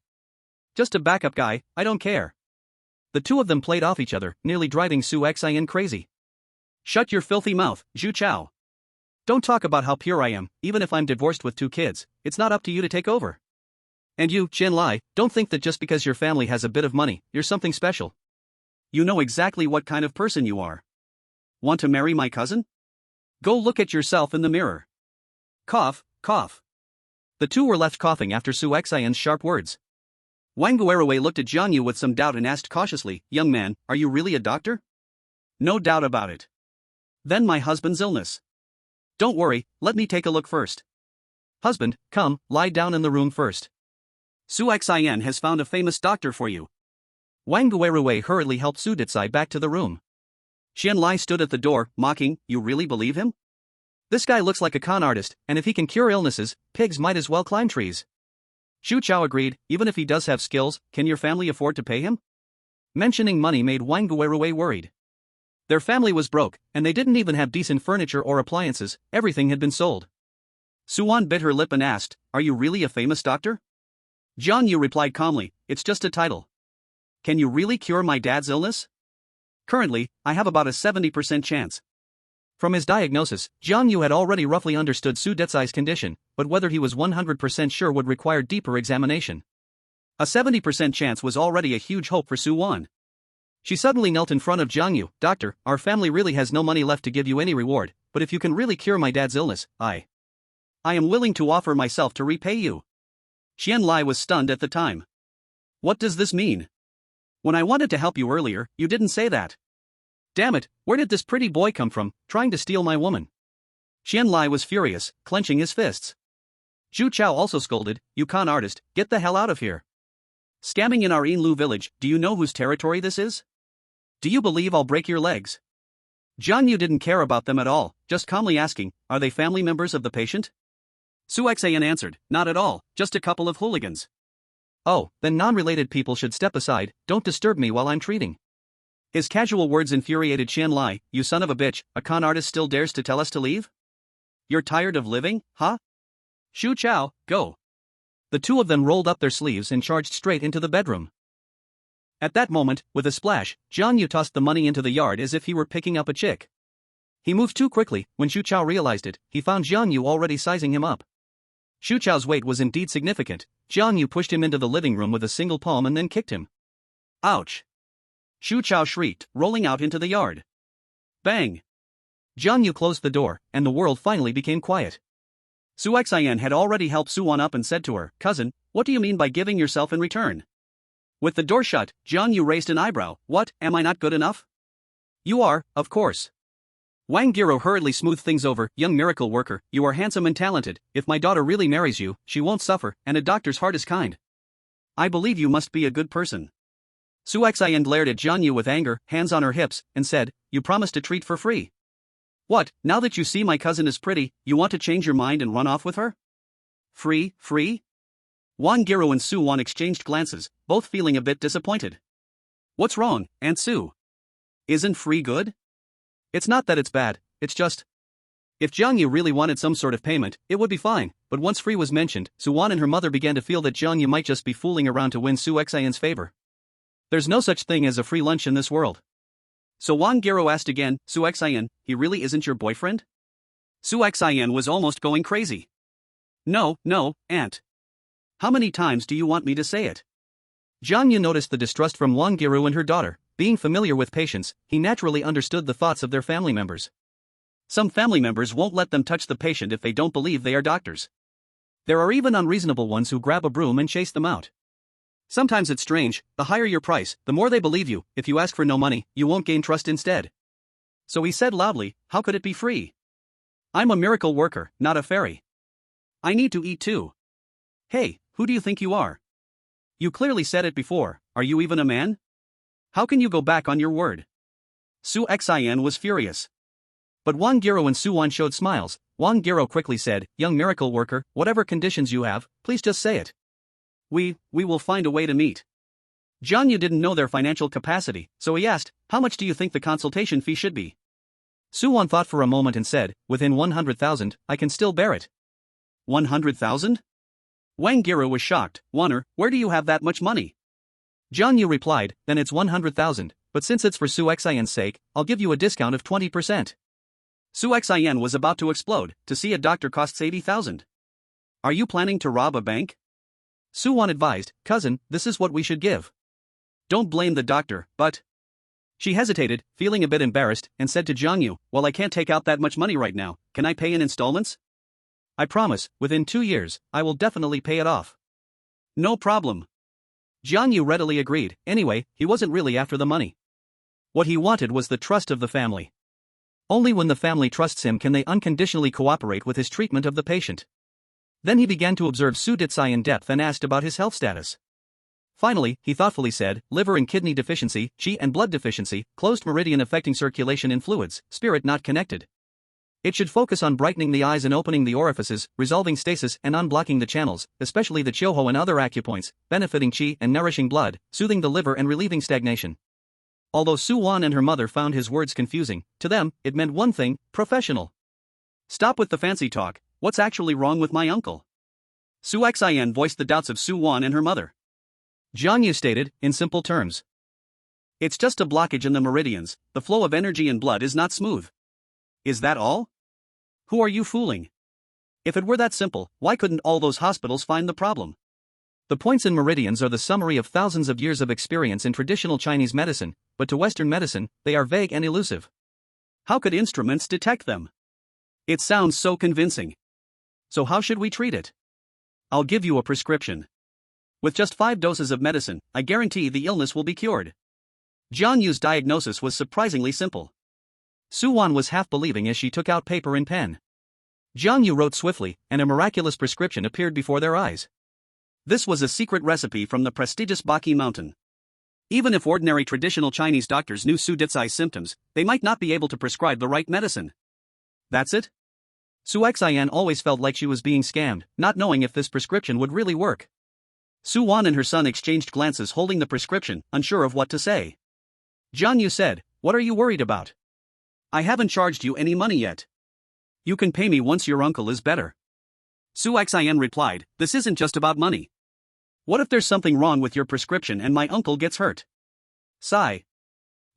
Just a backup guy, I don't care. The two of them played off each other, nearly driving Su Xian crazy. Shut your filthy mouth, Zhu Chao. Don't talk about how pure I am, even if I'm divorced with 2 kids, it's not up to you to take over. And you, Qian Lai, don't think that just because your family has a bit of money, you're something special. You know exactly what kind of person you are. Want to marry my cousin? Go look at yourself in the mirror. Cough, cough. The two were left coughing after Su Xian's sharp words. Wang Guerrewei looked at Zhang Yu with some doubt and asked cautiously, young man, are you really a doctor? No doubt about it. Then my husband's illness. Don't worry, let me take a look first. Husband, come, lie down in the room first. Su Xian has found a famous doctor for you. Wang Guerrewei hurriedly helped Su Detsai back to the room. Qian Lai stood at the door, mocking, you really believe him? This guy looks like a con artist, and if he can cure illnesses, pigs might as well climb trees. Xu Chao agreed, even if he does have skills, can your family afford to pay him? Mentioning money made Wang Guerrewei worried. Their family was broke, and they didn't even have decent furniture or appliances, everything had been sold. Suwon bit her lip and asked, are you really a famous doctor? Zhang Yu replied calmly, it's just a title. Can you really cure my dad's illness? Currently, I have about a 70% chance. From his diagnosis, Zhang Yu had already roughly understood Su Detsai's condition, but whether he was 100% sure would require deeper examination. A 70% chance was already a huge hope for Suwon. She suddenly knelt in front of Zhang Yu, Doctor, our family really has no money left to give you any reward, but if you can really cure my dad's illness, I am willing to offer myself to repay you. Qian Lai was stunned at the time. What does this mean? When I wanted to help you earlier, you didn't say that. Damn it, where did this pretty boy come from, trying to steal my woman? Qian Lai was furious, clenching his fists. Zhu Chao also scolded, "You con artist, get the hell out of here. Scamming in our Inlu village, do you know whose territory this is? Do you believe I'll break your legs?" Jian Yu didn't care about them at all, just calmly asking, "Are they family members of the patient?" Su Xian answered, "Not at all, just a couple of hooligans." "Oh, then non-related people should step aside, don't disturb me while I'm treating." His casual words infuriated Qian Lai. "You son of a bitch, a con artist still dares to tell us to leave? You're tired of living, huh? Shu Chao, go." The two of them rolled up their sleeves and charged straight into the bedroom. At that moment, with a splash, Jian Yu tossed the money into the yard as if he were picking up a chick. He moved too quickly. When Shu Chao realized it, he found Jian Yu already sizing him up. Shu Chao's weight was indeed significant. Jian Yu pushed him into the living room with a single palm and then kicked him. Ouch! Shu Chao shrieked, rolling out into the yard. Bang! Jian Yu closed the door, and the world finally became quiet. Su Xian had already helped Su Wan up and said to her, "Cousin, what do you mean by giving yourself in return?" With the door shut, Jian Yu raised an eyebrow. "What, am I not good enough?" "You are, of course." Wang Giro hurriedly smoothed things over. "Young miracle worker, you are handsome and talented. If my daughter really marries you, she won't suffer, and a doctor's heart is kind. I believe you must be a good person." Su Xian glared at Jian Yu with anger, hands on her hips, and said, "You promised to treat for free. What, now that you see my cousin is pretty, you want to change your mind and run off with her? Free? Wang Giro and Su Wan exchanged glances, both feeling a bit disappointed. "What's wrong, Aunt Su? Isn't free good?" "It's not that it's bad, it's just... If Jiang Yu really wanted some sort of payment, it would be fine," but once free was mentioned, Su Wan and her mother began to feel that Jiang Yu might just be fooling around to win Su Xian's favor. There's no such thing as a free lunch in this world. So Wang Giro asked again, "Su Xian, he really isn't your boyfriend?" Su Xian was almost going crazy. No, Aunt. How many times do you want me to say it?" Jiang Yu noticed the distrust from Wang Giro and her daughter. Being familiar with patients, he naturally understood the thoughts of their family members. Some family members won't let them touch the patient if they don't believe they are doctors. There are even unreasonable ones who grab a broom and chase them out. Sometimes it's strange, the higher your price, the more they believe you. If you ask for no money, you won't gain trust instead. So he said loudly, "How could it be free? I'm a miracle worker, not a fairy. I need to eat too. Hey, who do you think you are? You clearly said it before, are you even a man? How can you go back on your word?" Su Xian was furious. But Wang Giro and Su Wan showed smiles. Wang Giro quickly said, "Young miracle worker, whatever conditions you have, please just say it. We will find a way to meet." Jian Yu didn't know their financial capacity, so he asked, "How much do you think the consultation fee should be?" Su Wan thought for a moment and said, "Within 100,000, I can still bear it." 100,000? Wang Giro was shocked. "Wanner, where do you have that much money?" Jian Yu replied, "Then it's 100,000, but since it's for Su Xian's sake, I'll give you a discount of 20%. Su Xian was about to explode. To see a doctor costs 80,000. Are you planning to rob a bank? Su Wan advised, "Cousin, this is what we should give." Don't blame the doctor, but... She hesitated, feeling a bit embarrassed, and said to Jiang Yu, "Well, I can't take out that much money right now, can I pay in installments?" "I promise, within 2 years, I will definitely pay it off." "No problem." Jiang Yu readily agreed. Anyway, he wasn't really after the money. What he wanted was the trust of the family. Only when the family trusts him can they unconditionally cooperate with his treatment of the patient. Then he began to observe Su Ditsai in depth and asked about his health status. Finally, he thoughtfully said, "Liver and kidney deficiency, qi and blood deficiency, closed meridian affecting circulation in fluids, spirit not connected. It should focus on brightening the eyes and opening the orifices, resolving stasis and unblocking the channels, especially the Chioho and other acupoints, benefiting qi and nourishing blood, soothing the liver and relieving stagnation." Although Su Wan and her mother found his words confusing, to them, it meant one thing: professional. "Stop with the fancy talk, what's actually wrong with my uncle?" Su Xian voiced the doubts of Su Wan and her mother. Jiang Yu stated, in simple terms. "It's just a blockage in the meridians, the flow of energy and blood is not smooth." "Is that all? Who are you fooling? If it were that simple, why couldn't all those hospitals find the problem?" The points in meridians are the summary of thousands of years of experience in traditional Chinese medicine, but to Western medicine, they are vague and elusive. How could instruments detect them? It sounds so convincing. So how should we treat it? I'll give you a prescription. With just 5 doses of medicine, I guarantee the illness will be cured. Jiang Yu's diagnosis was surprisingly simple. Su Wan was half believing as she took out paper and pen. Jiang Yu wrote swiftly, and a miraculous prescription appeared before their eyes. This was a secret recipe from the prestigious Baki mountain. Even if ordinary traditional Chinese doctors knew Su Ditsai's symptoms, they might not be able to prescribe the right medicine. That's it? Su Xian always felt like she was being scammed, not knowing if this prescription would really work. Su Wan and her son exchanged glances holding the prescription, unsure of what to say. Jiang Yu said, "What are you worried about? I haven't charged you any money yet. You can pay me once your uncle is better." Su Xian replied, "This isn't just about money. What if there's something wrong with your prescription and my uncle gets hurt?" Sigh.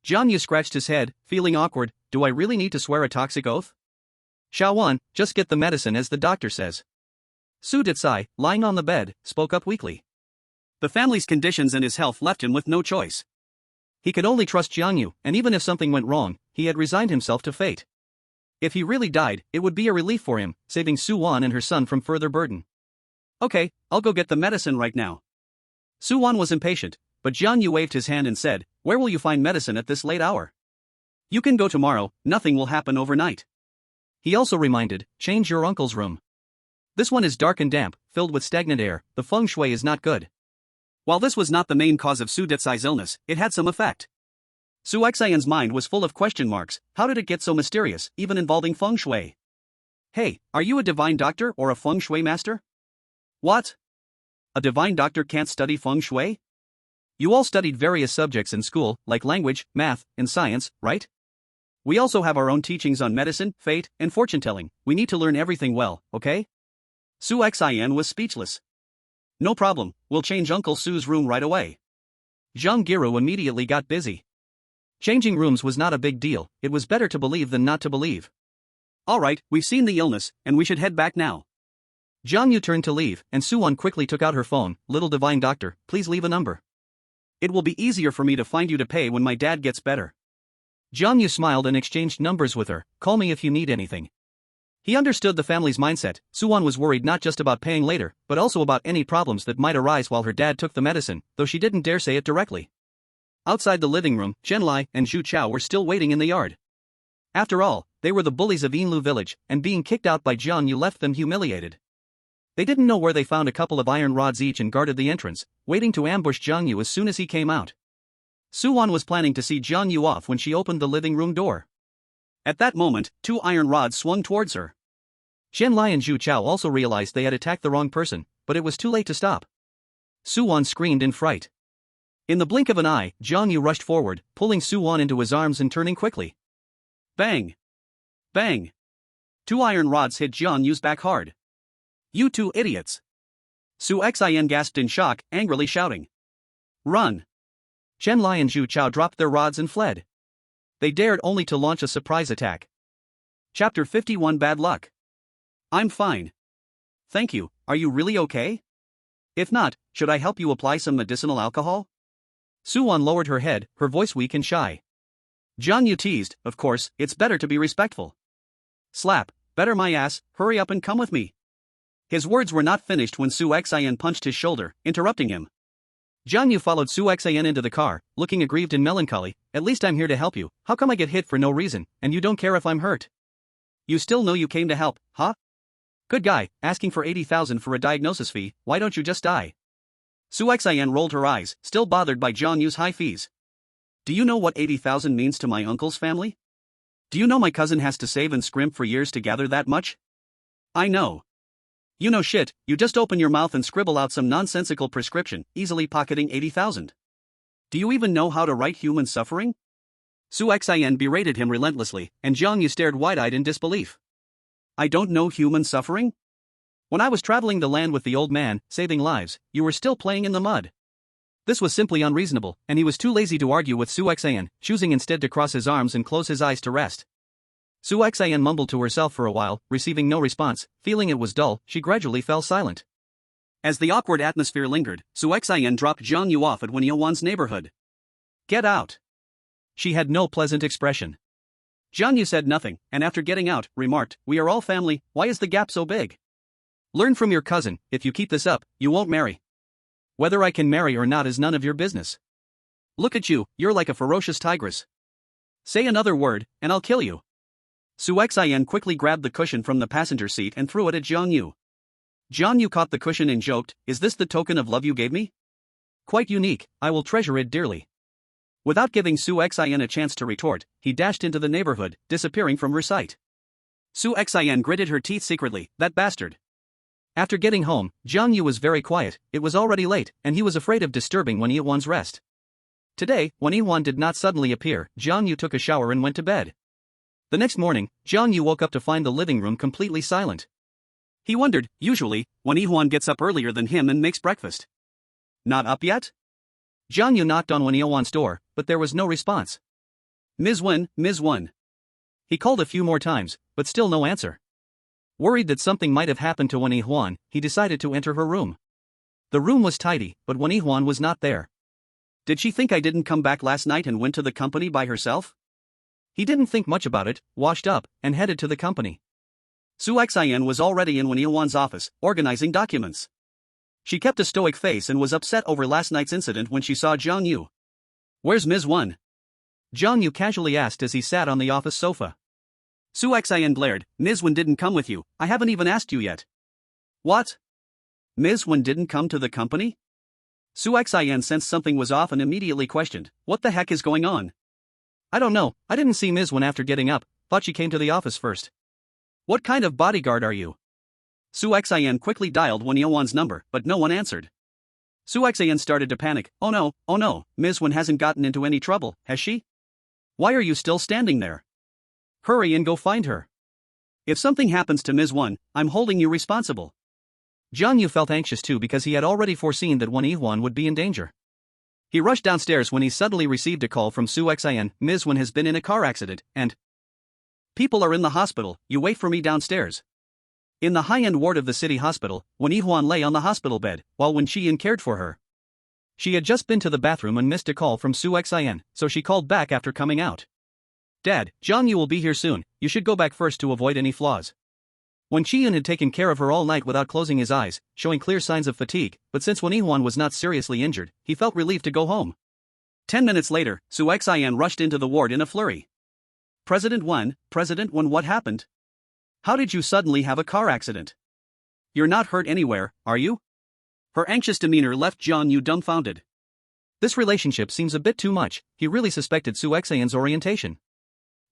Jiang Yu scratched his head, feeling awkward. Do I really need to swear a toxic oath? Xiaowan, just get the medicine as the doctor says. Su Ditsai, lying on the bed, spoke up weakly. The family's conditions and his health left him with no choice. He could only trust Jiang Yu, and even if something went wrong, he had resigned himself to fate. If he really died, it would be a relief for him, saving Su Wan and her son from further burden. Okay, I'll go get the medicine right now. Su Wan was impatient, but Jiang Yu waved his hand and said, "Where will you find medicine at this late hour?" "You can go tomorrow, nothing will happen overnight." He also reminded, "Change your uncle's room. This one is dark and damp, filled with stagnant air, the feng shui is not good." While this was not the main cause of Su Ditsai's illness, it had some effect. Su Xian's mind was full of question marks. How did it get so mysterious, even involving feng shui? "Hey, are you a divine doctor or a feng shui master?" "What? A divine doctor can't study feng shui?" "You all studied various subjects in school, like language, math, and science, right? We also have our own teachings on medicine, fate, and fortune-telling. We need to learn everything well, okay?" Su Xian was speechless. "No problem, we'll change Uncle Su's room right away." Zhang Giru immediately got busy. Changing rooms was not a big deal, it was better to believe than not to believe. "Alright, we've seen the illness, and we should head back now." Jiang Yu turned to leave, and Su Wan quickly took out her phone. "Little divine doctor, please leave a number. It will be easier for me to find you to pay when my dad gets better." Jiang Yu smiled and exchanged numbers with her. "Call me if you need anything." He understood the family's mindset. Su Wan was worried not just about paying later, but also about any problems that might arise while her dad took the medicine, though she didn't dare say it directly. Outside the living room, Chen Lai and Zhu Chao were still waiting in the yard. After all, they were the bullies of Yinlu village, and being kicked out by Jiang Yu left them humiliated. They didn't know where they found a couple of iron rods each and guarded the entrance, waiting to ambush Jiang Yu as soon as he came out. Su Wan was planning to see Jiang Yu off when she opened the living room door. At that moment, 2 iron rods swung towards her. Chen Lai and Zhu Chao also realized they had attacked the wrong person, but it was too late to stop. Su Wan screamed in fright. In the blink of an eye, Jiang Yu rushed forward, pulling Su Wan into his arms and turning quickly. Bang! Bang! 2 iron rods hit Jiang Yu's back hard. "You 2 idiots!" Su Xian gasped in shock, angrily shouting. "Run!" Chen Lai and Zhu Chao dropped their rods and fled. They dared only to launch a surprise attack. Chapter 51 Bad Luck. "I'm fine. Thank you, are you really okay? If not, should I help you apply some medicinal alcohol?" Su Wan lowered her head, her voice weak and shy. Jiang Yu teased, "Of course, it's better to be respectful." "Slap, better my ass, hurry up and come with me." His words were not finished when Su Xian punched his shoulder, interrupting him. Jiang Yu followed Su Xian into the car, looking aggrieved and melancholy. "At least I'm here to help you, how come I get hit for no reason, and you don't care if I'm hurt?" "You still know you came to help, huh? Good guy, asking for 80,000 for a diagnosis fee, why don't you just die?" Su Xian rolled her eyes, still bothered by Jiang Yu's high fees. "Do you know what 80,000 means to my uncle's family? Do you know my cousin has to save and scrimp for years to gather that much?" "I know. You know shit, you just open your mouth and scribble out some nonsensical prescription, easily pocketing 80,000. Do you even know how to write human suffering?" Su Xian berated him relentlessly, and Jiang Yu stared wide-eyed in disbelief. "I don't know human suffering? When I was traveling the land with the old man, saving lives, you were still playing in the mud." This was simply unreasonable, and he was too lazy to argue with Su Xian, choosing instead to cross his arms and close his eyes to rest. Su Xian mumbled to herself for a while, receiving no response. Feeling it was dull, she gradually fell silent. As the awkward atmosphere lingered, Su Xian dropped Jiang Yu off at Wan's neighborhood. "Get out." She had no pleasant expression. Jiang Yu said nothing, and after getting out, remarked, "We are all family, why is the gap so big? Learn from your cousin, if you keep this up, you won't marry. Whether I can marry or not is none of your business. Look at you, you're like a ferocious tigress. Say another word, and I'll kill you." Su Xian quickly grabbed the cushion from the passenger seat and threw it at Jiang Yu. Jiang Yu caught the cushion and joked, "Is this the token of love you gave me? Quite unique, I will treasure it dearly." Without giving Su Xian a chance to retort, he dashed into the neighborhood, disappearing from her sight. Su Xian gritted her teeth secretly, that bastard. After getting home, Jiang Yu was very quiet. It was already late, and he was afraid of disturbing Wen Yihuan's rest. Today, when Yihuan did not suddenly appear, Jiang Yu took a shower and went to bed. The next morning, Jiang Yu woke up to find the living room completely silent. He wondered, usually, when Yihuan gets up earlier than him and makes breakfast. Not up yet? Jiang Yu knocked on Wen Yihuan's door, but there was no response. Ms. Wen, Ms. Wen. He called a few more times, but still no answer. Worried that something might have happened to Wen Yihuan, he decided to enter her room. The room was tidy, but Wen Yihuan was not there. Did she think I didn't come back last night and went to the company by herself? He didn't think much about it, washed up, and headed to the company. Su Xian was already in Wen Yihuan's office, organizing documents. She kept a stoic face and was upset over last night's incident when she saw Jiang Yu. "Where's Ms. Wen?" Jiang Yu casually asked as he sat on the office sofa. Su Xian glared, "Ms. Wen didn't come with you, I haven't even asked you yet." "What? Ms. Wen didn't come to the company?" Su Xian sensed something was off and immediately questioned, "What the heck is going on?" "I don't know, I didn't see Ms. Wen after getting up, thought she came to the office first." "What kind of bodyguard are you?" Su Xian quickly dialed Wen Yihuan's number, but no one answered. Su Xian started to panic. Oh no, Ms. Wen hasn't gotten into any trouble, has she? Why are you still standing there? Hurry and go find her. If something happens to Ms. Wen, I'm holding you responsible." Jiang Yu felt anxious too because he had already foreseen that Wen Yihuan would be in danger. He rushed downstairs when he suddenly received a call from Su Xian. "Ms. Wen has been in a car accident, and people are in the hospital, you wait for me downstairs." In the high-end ward of the city hospital, Wen Yihuan lay on the hospital bed, while Wen Qian cared for her. She had just been to the bathroom and missed a call from Su Xian, so she called back after coming out. "Dad, Jiang Yu will be here soon, you should go back first to avoid any flaws." Wen Qian had taken care of her all night without closing his eyes, showing clear signs of fatigue, but since Wen Yihuan was not seriously injured, he felt relieved to go home. 10 minutes later, Su Xian rushed into the ward in a flurry. President Wen, what happened? How did you suddenly have a car accident? You're not hurt anywhere, are you?" Her anxious demeanor left Jiang Yu dumbfounded. This relationship seems a bit too much. He really suspected Su Xian's orientation.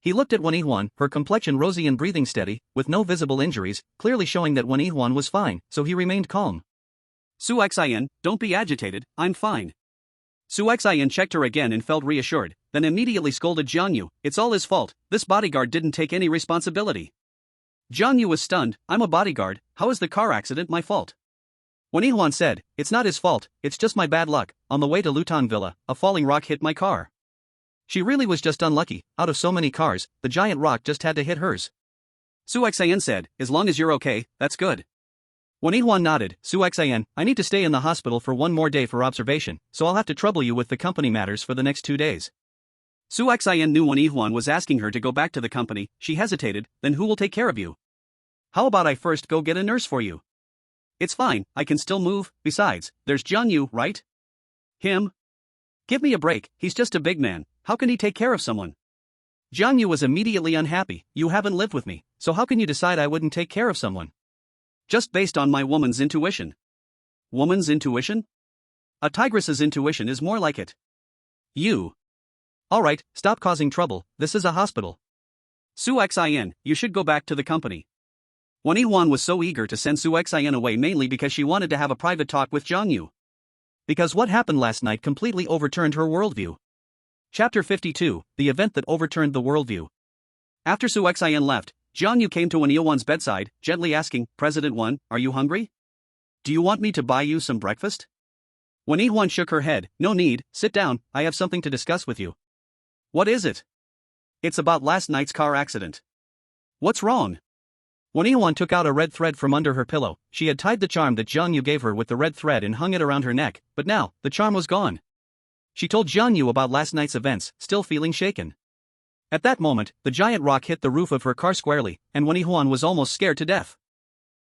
He looked at Wen Yihuan, her complexion rosy and breathing steady, with no visible injuries, clearly showing that Wen Yihuan was fine, so he remained calm. "Su Xian, don't be agitated, I'm fine." Su Xian checked her again and felt reassured, then immediately scolded Jiang Yu, "It's all his fault, this bodyguard didn't take any responsibility." Jiang Yu was stunned, "I'm a bodyguard, how is the car accident my fault?" Wen Yihuan said, "It's not his fault, it's just my bad luck. On the way to Luton Villa, a falling rock hit my car. She really was just unlucky, out of so many cars, the giant rock just had to hit hers." Su Xian said, "As long as you're okay, that's good." Wen Yihuan nodded. "Su Xian, I need to stay in the hospital for one more day for observation, so I'll have to trouble you with the company matters for the next 2 days." Su Xian knew Wen Yihuan was asking her to go back to the company. She hesitated, "Then who will take care of you?" "How about I first go get a nurse for you?" "It's fine, I can still move, besides, there's Jiang Yu, right?" "Him? Give me a break, he's just a big man, how can he take care of someone?" Jiang Yu was immediately unhappy. "You haven't lived with me, so how can you decide I wouldn't take care of someone?" "Just based on my woman's intuition." "Woman's intuition? A tigress's intuition is more like it." "You." "Alright, stop causing trouble, this is a hospital." "Su Xian, you should go back to the company." Wen Yihuan was so eager to send Su Xian away mainly because she wanted to have a private talk with Jiang Yu. Because what happened last night completely overturned her worldview. Chapter 52, the event that overturned the worldview. After Su Xian left, Jiang Yu came to Wen Yihuan's bedside, gently asking, "President Wen, are you hungry? Do you want me to buy you some breakfast?" Wen Yihuan shook her head, "No need, sit down, I have something to discuss with you." "What is it?" "It's about last night's car accident." "What's wrong?" Wen Yihuan took out a red thread from under her pillow. She had tied the charm that Jiang Yu gave her with the red thread and hung it around her neck, but now, the charm was gone. She told Jiang Yu about last night's events, still feeling shaken. At that moment, the giant rock hit the roof of her car squarely, and Wen Yihuan was almost scared to death.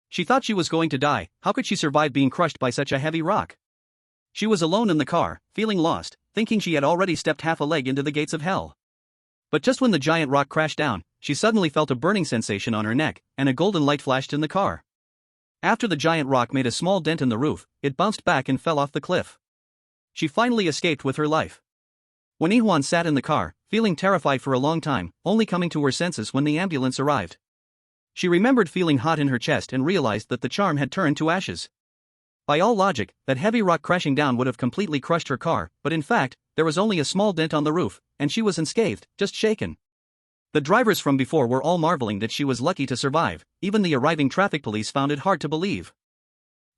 She thought she was going to die. How could she survive being crushed by such a heavy rock? She was alone in the car, feeling lost, thinking she had already stepped half a leg into the gates of hell. But just when the giant rock crashed down, she suddenly felt a burning sensation on her neck, and a golden light flashed in the car. After the giant rock made a small dent in the roof, it bounced back and fell off the cliff. She finally escaped with her life. Wen Yihuan sat in the car, feeling terrified for a long time, only coming to her senses when the ambulance arrived. She remembered feeling hot in her chest and realized that the charm had turned to ashes. By all logic, that heavy rock crashing down would have completely crushed her car, but in fact, there was only a small dent on the roof, and she was unscathed, just shaken. The drivers from before were all marveling that she was lucky to survive. Even the arriving traffic police found it hard to believe.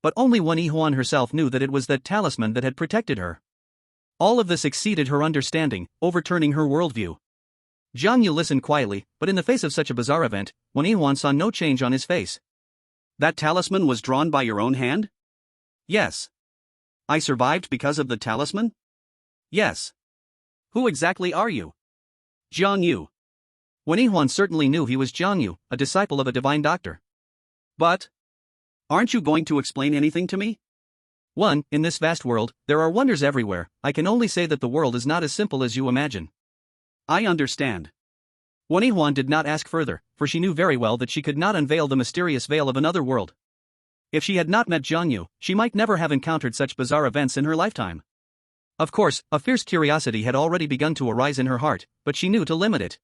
But only Wen Yihuan herself knew that it was that talisman that had protected her. All of this exceeded her understanding, overturning her worldview. Jiang Yu listened quietly, but in the face of such a bizarre event, Wen Yihuan saw no change on his face. That talisman was drawn by your own hand? Yes. I survived because of the talisman? Yes. Who exactly are you? Jiang Yu. Wen Yihuan certainly knew he was Jiang Yu, a disciple of a divine doctor. But aren't you going to explain anything to me? In this vast world, there are wonders everywhere. I can only say that the world is not as simple as you imagine. I understand. Wen Yihuan did not ask further, for she knew very well that she could not unveil the mysterious veil of another world. If she had not met Jiang Yu, she might never have encountered such bizarre events in her lifetime. Of course, a fierce curiosity had already begun to arise in her heart, but she knew to limit it.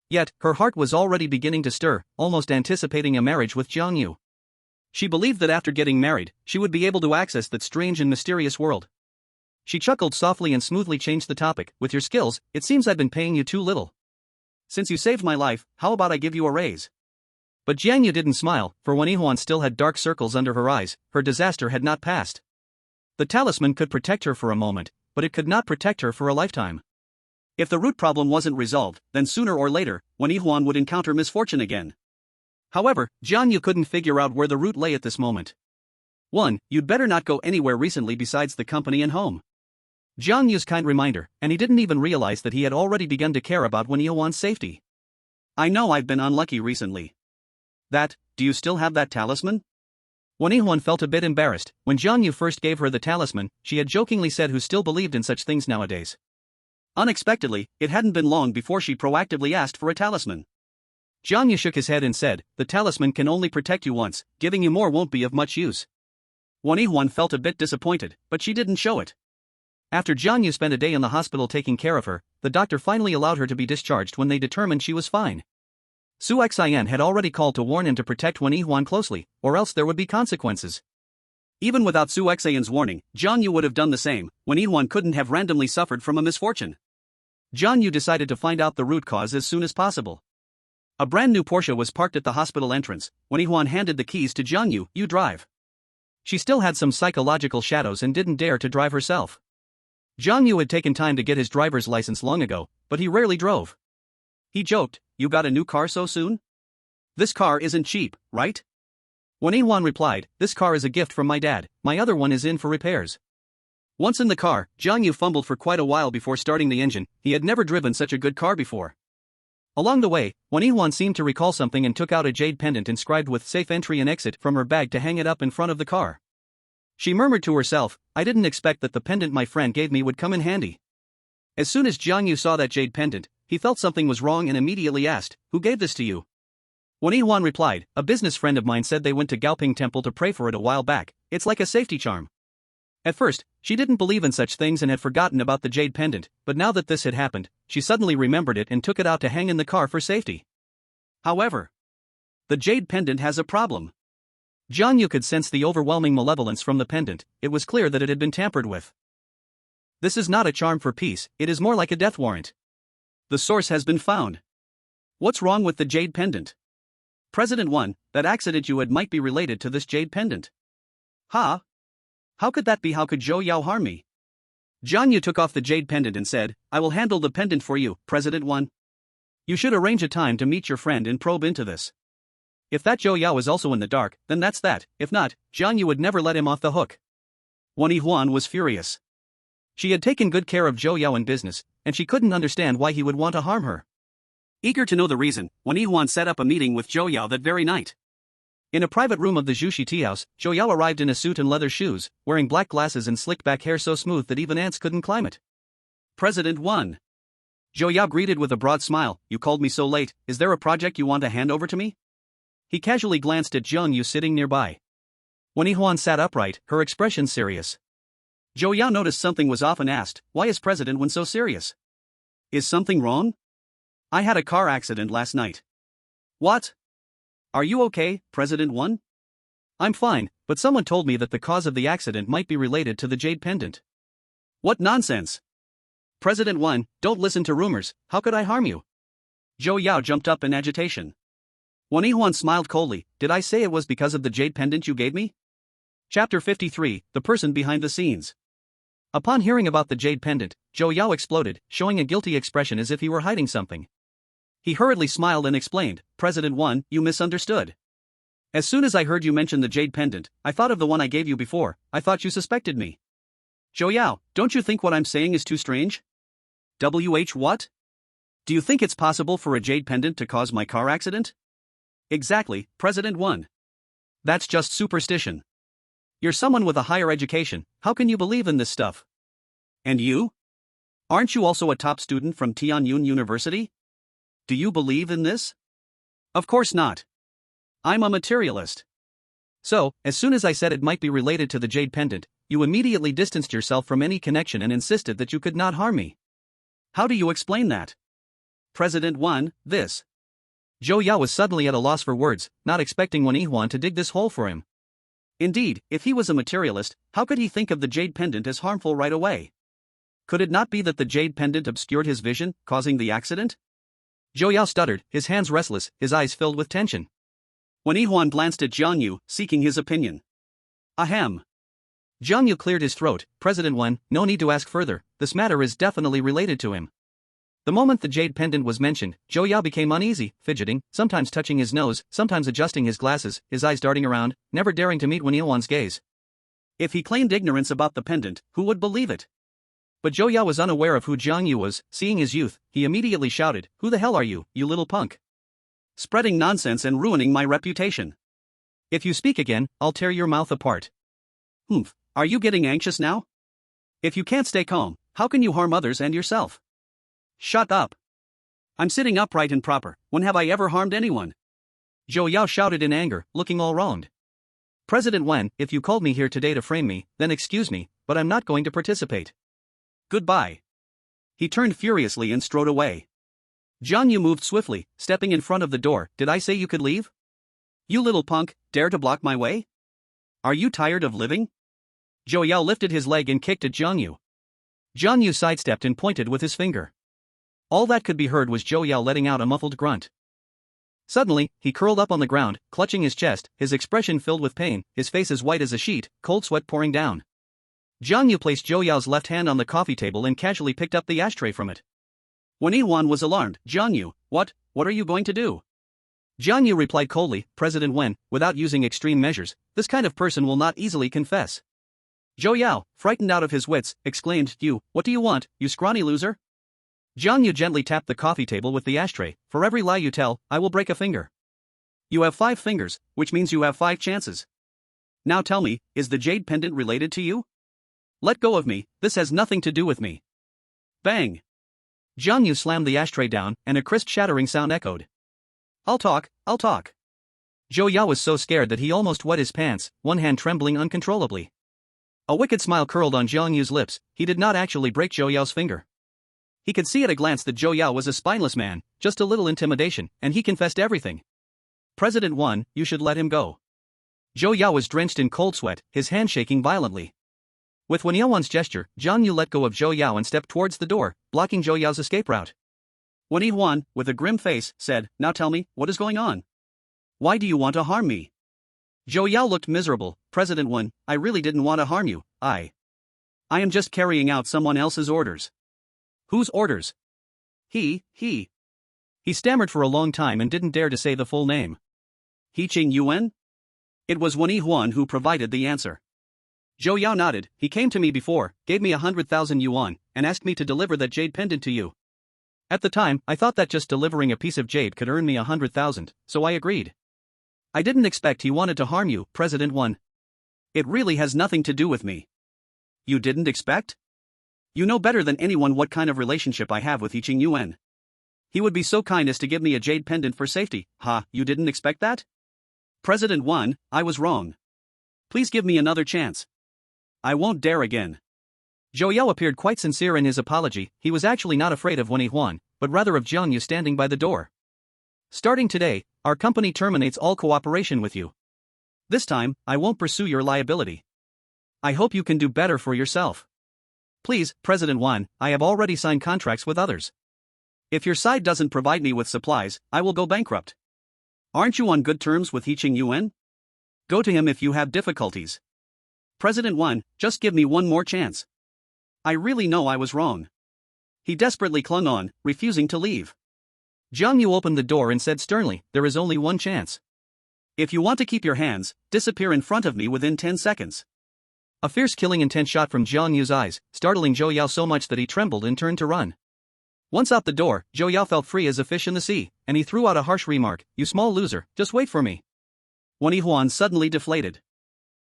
Yet, her heart was already beginning to stir, almost anticipating a marriage with Jiang Yu. She believed that after getting married, she would be able to access that strange and mysterious world. She chuckled softly and smoothly changed the topic. With your skills, it seems I've been paying you too little. Since you saved my life, how about I give you a raise? But Jiang Yu didn't smile, for Wen Yihuan still had dark circles under her eyes. Her disaster had not passed. The talisman could protect her for a moment, but it could not protect her for a lifetime. If the root problem wasn't resolved, then sooner or later, Wen Yihuan would encounter misfortune again. However, Jiang Yu couldn't figure out where the root lay at this moment. You'd better not go anywhere recently besides the company and home. Jiang Yu's kind reminder, and he didn't even realize that he had already begun to care about Wen Yihuan's safety. I know I've been unlucky recently. Do you still have that talisman? Wen Yihuan felt a bit embarrassed. When Jiang Yu first gave her the talisman, she had jokingly said who still believed in such things nowadays. Unexpectedly, it hadn't been long before she proactively asked for a talisman. Jiang Yu shook his head and said, the talisman can only protect you once, giving you more won't be of much use. Wen Yihuan felt a bit disappointed, but she didn't show it. After Jiang Yu spent a day in the hospital taking care of her, the doctor finally allowed her to be discharged when they determined she was fine. Su Xian had already called to warn him to protect Wen Yihuan closely, or else there would be consequences. Even without Su Xian's warning, Jiang Yu would have done the same. Wen Yihuan couldn't have randomly suffered from a misfortune. Jiang Yu decided to find out the root cause as soon as possible. A brand new Porsche was parked at the hospital entrance. Wen Yihuan handed the keys to Jiang Yu. You drive. She still had some psychological shadows and didn't dare to drive herself. Jiang Yu had taken time to get his driver's license long ago, but he rarely drove. He joked, you got a new car so soon? This car isn't cheap, right? Wen Yihuan replied, this car is a gift from my dad, my other one is in for repairs. Once in the car, Jiang Yu fumbled for quite a while before starting the engine. He had never driven such a good car before. Along the way, Wen Yihuan seemed to recall something and took out a jade pendant inscribed with safe entry and exit from her bag to hang it up in front of the car. She murmured to herself, I didn't expect that the pendant my friend gave me would come in handy. As soon as Jiang Yu saw that jade pendant, he felt something was wrong and immediately asked, who gave this to you? Wen Yihuan replied, a business friend of mine said they went to Gaoping Temple to pray for it a while back. It's like a safety charm. At first, she didn't believe in such things and had forgotten about the jade pendant, but now that this had happened, she suddenly remembered it and took it out to hang in the car for safety. However, the jade pendant has a problem. Jiang Yu could sense the overwhelming malevolence from the pendant. It was clear that it had been tampered with. This is not a charm for peace, it is more like a death warrant. The source has been found. What's wrong with the jade pendant? President 1, that accident you had might be related to this jade pendant. Huh? How could that be? How could Zhou Yao harm me? Jiang Yu took off the jade pendant and said, I will handle the pendant for you, President 1. You should arrange a time to meet your friend and probe into this. If that Zhou Yao is also in the dark, then that's that. If not, Jiang Yu would never let him off the hook. Wen Yihuan was furious. She had taken good care of Zhou Yao in business, and she couldn't understand why he would want to harm her. Eager to know the reason, Wen Yihuan set up a meeting with Zhou Yao that very night. In a private room of the Zhuxi tea house, Zhou Yao arrived in a suit and leather shoes, wearing black glasses and slicked back hair so smooth that even ants couldn't climb it. President 1. Zhou Yao greeted with a broad smile. You called me so late, is there a project you want to hand over to me? He casually glanced at Zhang Yu sitting nearby. When Yihuan sat upright, her expression serious. Zhou Yao noticed something was off and asked, why is President Wen so serious? Is something wrong? I had a car accident last night. What? Are you okay, President Wen? I'm fine, but someone told me that the cause of the accident might be related to the jade pendant. What nonsense! President Wen, don't listen to rumors, how could I harm you? Zhou Yao jumped up in agitation. Wen Yihuan smiled coldly, did I say it was because of the jade pendant you gave me? Chapter 53, The Person Behind the Scenes. Upon hearing about the jade pendant, Zhou Yao exploded, showing a guilty expression as if he were hiding something. He hurriedly smiled and explained, President Wen, you misunderstood. As soon as I heard you mention the jade pendant, I thought of the one I gave you before. I thought you suspected me. Zhou Yao, don't you think what I'm saying is too strange? What? Do you think it's possible for a jade pendant to cause my car accident? Exactly, President Wen. That's just superstition. You're someone with a higher education, how can you believe in this stuff? And you? Aren't you also a top student from Tianyun University? Do you believe in this? Of course not. I'm a materialist. So, as soon as I said it might be related to the jade pendant, you immediately distanced yourself from any connection and insisted that you could not harm me. How do you explain that? President Wen, this. Zhou Yao was suddenly at a loss for words, not expecting Wen Yihuan to dig this hole for him. Indeed, if he was a materialist, how could he think of the jade pendant as harmful right away? Could it not be that the jade pendant obscured his vision, causing the accident? Zhou Yao stuttered, his hands restless, his eyes filled with tension. Wen Yihuan glanced at Zhang Yu, seeking his opinion. Ahem. Zhang Yu cleared his throat, President Wen, no need to ask further, this matter is definitely related to him. The moment the jade pendant was mentioned, Zhou Yao became uneasy, fidgeting, sometimes touching his nose, sometimes adjusting his glasses, his eyes darting around, never daring to meet Wen Yihuan's gaze. If he claimed ignorance about the pendant, who would believe it? But Zhou Yao was unaware of who Zhang Yu was. Seeing his youth, he immediately shouted, who the hell are you, you little punk? Spreading nonsense and ruining my reputation. If you speak again, I'll tear your mouth apart. Humph, are you getting anxious now? If you can't stay calm, how can you harm others and yourself? Shut up. I'm sitting upright and proper, when have I ever harmed anyone? Zhou Yao shouted in anger, looking all wronged. President Wen, if you called me here today to frame me, then excuse me, but I'm not going to participate. Goodbye. He turned furiously and strode away. Zhang Yu moved swiftly, stepping in front of the door. Did I say you could leave? You little punk, dare to block my way? Are you tired of living? Zhou Yao lifted his leg and kicked at Zhang Yu. Zhang Yu sidestepped and pointed with his finger. All that could be heard was Zhou Yao letting out a muffled grunt. Suddenly, he curled up on the ground, clutching his chest, his expression filled with pain, his face as white as a sheet, cold sweat pouring down. Zhang Yu placed Zhou Yao's left hand on the coffee table and casually picked up the ashtray from it. Wen Yihuan was alarmed. Zhang Yu, what are you going to do? Zhang Yu replied coldly, President Wen, without using extreme measures, this kind of person will not easily confess. Zhou Yao, frightened out of his wits, exclaimed, what do you want, you scrawny loser? Zhang Yu gently tapped the coffee table with the ashtray, for every lie you tell, I will break a finger. You have 5 fingers, which means you have 5 chances. Now tell me, is the jade pendant related to you? Let go of me, this has nothing to do with me. Bang! Zhang Yu slammed the ashtray down, and a crisp shattering sound echoed. I'll talk. Zhou Yao was so scared that he almost wet his pants, one hand trembling uncontrollably. A wicked smile curled on Zhang Yu's lips, he did not actually break Zhou Yao's finger. He could see at a glance that Zhou Yao was a spineless man, just a little intimidation, and he confessed everything. President Wen, you should let him go. Zhou Yao was drenched in cold sweat, his hand shaking violently. With Wen Yihuan's gesture, Zhang Yu let go of Zhou Yao and stepped towards the door, blocking Zhou Yao's escape route. Wen Yihuan, with a grim face, said, now tell me, what is going on? Why do you want to harm me? Zhou Yao looked miserable. President Wen, I really didn't want to harm you, I am just carrying out someone else's orders. Whose orders? He stammered for a long time and didn't dare to say the full name. He Qing Yuan? It was Wen Yihuan who provided the answer. Zhou Yao nodded, he came to me before, gave me 100,000 yuan, and asked me to deliver that jade pendant to you. At the time, I thought that just delivering a piece of jade could earn me 100,000, so I agreed. I didn't expect he wanted to harm you, President Wen. It really has nothing to do with me. You didn't expect? You know better than anyone what kind of relationship I have with Yiching Yuan. He would be so kind as to give me a jade pendant for safety. Ha, you didn't expect that? President 1, I was wrong. Please give me another chance. I won't dare again. Zhou Yao appeared quite sincere in his apology. He was actually not afraid of Wen Yihuan, but rather of Jiang Yu standing by the door. Starting today, our company terminates all cooperation with you. This time, I won't pursue your liability. I hope you can do better for yourself. Please, President Wan, I have already signed contracts with others. If your side doesn't provide me with supplies, I will go bankrupt. Aren't you on good terms with Yiching Yuan? Go to him if you have difficulties. President Wan, just give me one more chance. I really know I was wrong. He desperately clung on, refusing to leave. Jiang Yu opened the door and said sternly, there is only one chance. If you want to keep your hands, disappear in front of me within 10 seconds. A fierce killing intent shot from Jiang Yu's eyes, startling Zhou Yao so much that he trembled and turned to run. Once out the door, Zhou Yao felt free as a fish in the sea, and he threw out a harsh remark, you small loser, just wait for me. Wen Yihuan suddenly deflated.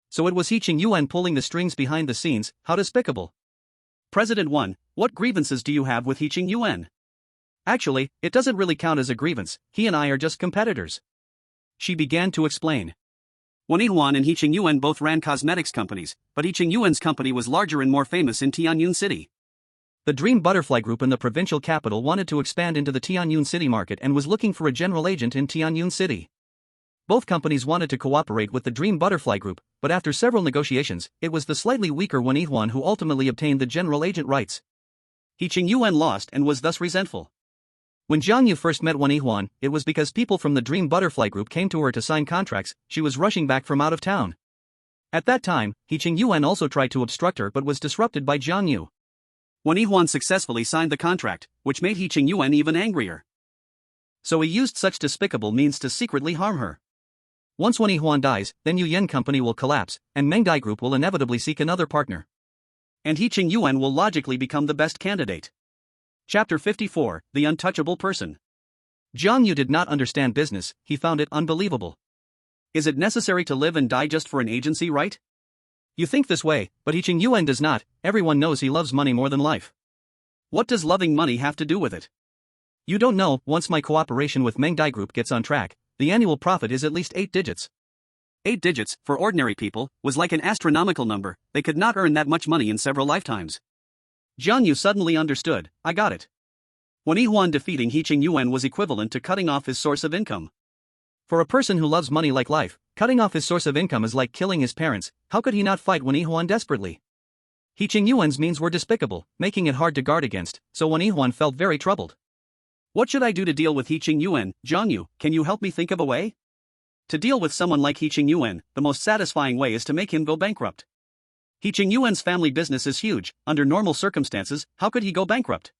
So it was Yiching Yuan pulling the strings behind the scenes, how despicable. President 1, what grievances do you have with Yiching Yuan? Actually, it doesn't really count as a grievance, he and I are just competitors. She began to explain. Wen Yihuan and Yiching Yuan both ran cosmetics companies, but Yiching Yuan's company was larger and more famous in Tianyun City. The Dream Butterfly Group in the provincial capital wanted to expand into the Tianyun City market and was looking for a general agent in Tianyun City. Both companies wanted to cooperate with the Dream Butterfly Group, but after several negotiations, it was the slightly weaker Wen Yihuan who ultimately obtained the general agent rights. Yiching Yuan lost and was thus resentful. When Jiang Yu first met Wen Yihuan, it was because people from the Dream Butterfly Group came to her to sign contracts. She was rushing back from out of town. At that time, Yiching Yuan also tried to obstruct her but was disrupted by Jiang Yu. Wen Yihuan successfully signed the contract, which made Yiching Yuan even angrier. So he used such despicable means to secretly harm her. Once Wen Yihuan dies, then Yu Yen Company will collapse, and Manga Group will inevitably seek another partner. And Yiching Yuan will logically become the best candidate. Chapter 54, The Untouchable Person. Jiang Yu did not understand business, he found it unbelievable. Is it necessary to live and die just for an agency, right? You think this way, but Yiching Yuan does not. Everyone knows he loves money more than life. What does loving money have to do with it? You don't know. Once my cooperation with Manga Group gets on track, the annual profit is at least 8 digits. 8 digits, for ordinary people, was like an astronomical number. They could not earn that much money in several lifetimes. Jiang Yu suddenly understood, I got it. Wen Yihuan defeating Yiching Yuan was equivalent to cutting off his source of income. For a person who loves money like life, cutting off his source of income is like killing his parents. How could he not fight Wen Yihuan desperately? Yiching Yuan's means were despicable, making it hard to guard against, so Wen Yihuan felt very troubled. What should I do to deal with Yiching Yuan? Jiang Yu, can you help me think of a way? To deal with someone like Yiching Yuan, the most satisfying way is to make him go bankrupt. Yiching Yuan's family business is huge. Under normal circumstances, how could he go bankrupt?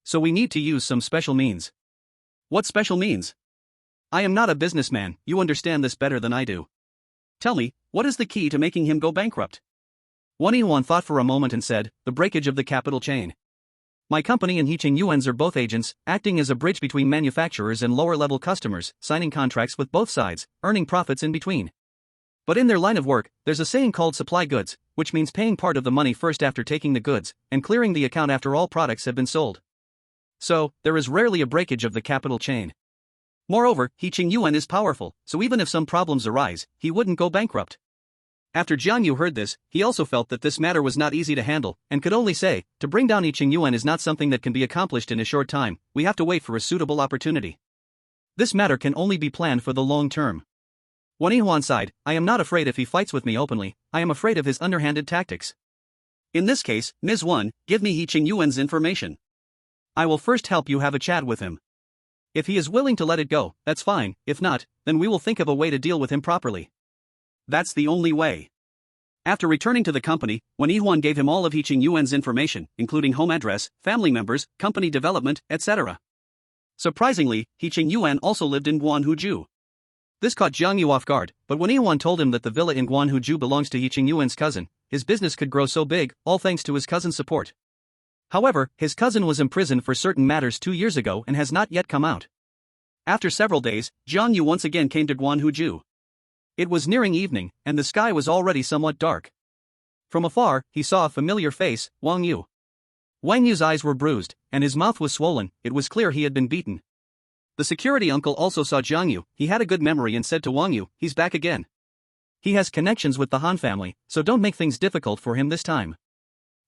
So we need to use some special means. What special means? I am not a businessman, you understand this better than I do. Tell me, what is the key to making him go bankrupt? Wen Yihuan thought for a moment and said, the breakage of the capital chain. My company and Yiching Yuan's are both agents, acting as a bridge between manufacturers and lower-level customers, signing contracts with both sides, earning profits in between. But in their line of work, there's a saying called supply goods, which means paying part of the money first after taking the goods, and clearing the account after all products have been sold. So, there is rarely a breakage of the capital chain. Moreover, Yiching Yuan is powerful, so even if some problems arise, he wouldn't go bankrupt. After Jiang Yu heard this, he also felt that this matter was not easy to handle, and could only say, to bring down Yiching Yuan is not something that can be accomplished in a short time, we have to wait for a suitable opportunity. This matter can only be planned for the long term. Wen Yihuan sighed, I am not afraid if he fights with me openly, I am afraid of his underhanded tactics. In this case, Ms. Wan, give me Yiching Yuan's information. I will first help you have a chat with him. If he is willing to let it go, that's fine, if not, then we will think of a way to deal with him properly. That's the only way. After returning to the company, Wen Yihuan gave him all of Yiching Yuan's information, including home address, family members, company development, etc. Surprisingly, Yiching Yuan also lived in Guanhuju. This caught Jiang Yu off guard, but when Yihuan told him that the villa in Guanhuju belongs to Yiching Yuan's cousin, his business could grow so big, all thanks to his cousin's support. However, his cousin was imprisoned for certain matters 2 years ago and has not yet come out. After several days, Jiang Yu once again came to Guanhuju. It was nearing evening, and the sky was already somewhat dark. From afar, he saw a familiar face, Wang Yu. Wang Yu's eyes were bruised, and his mouth was swollen. It was clear he had been beaten. The security uncle also saw Jiang Yu. He had a good memory and said to Wang Yu, "He's back again. He has connections with the Han family, so don't make things difficult for him this time."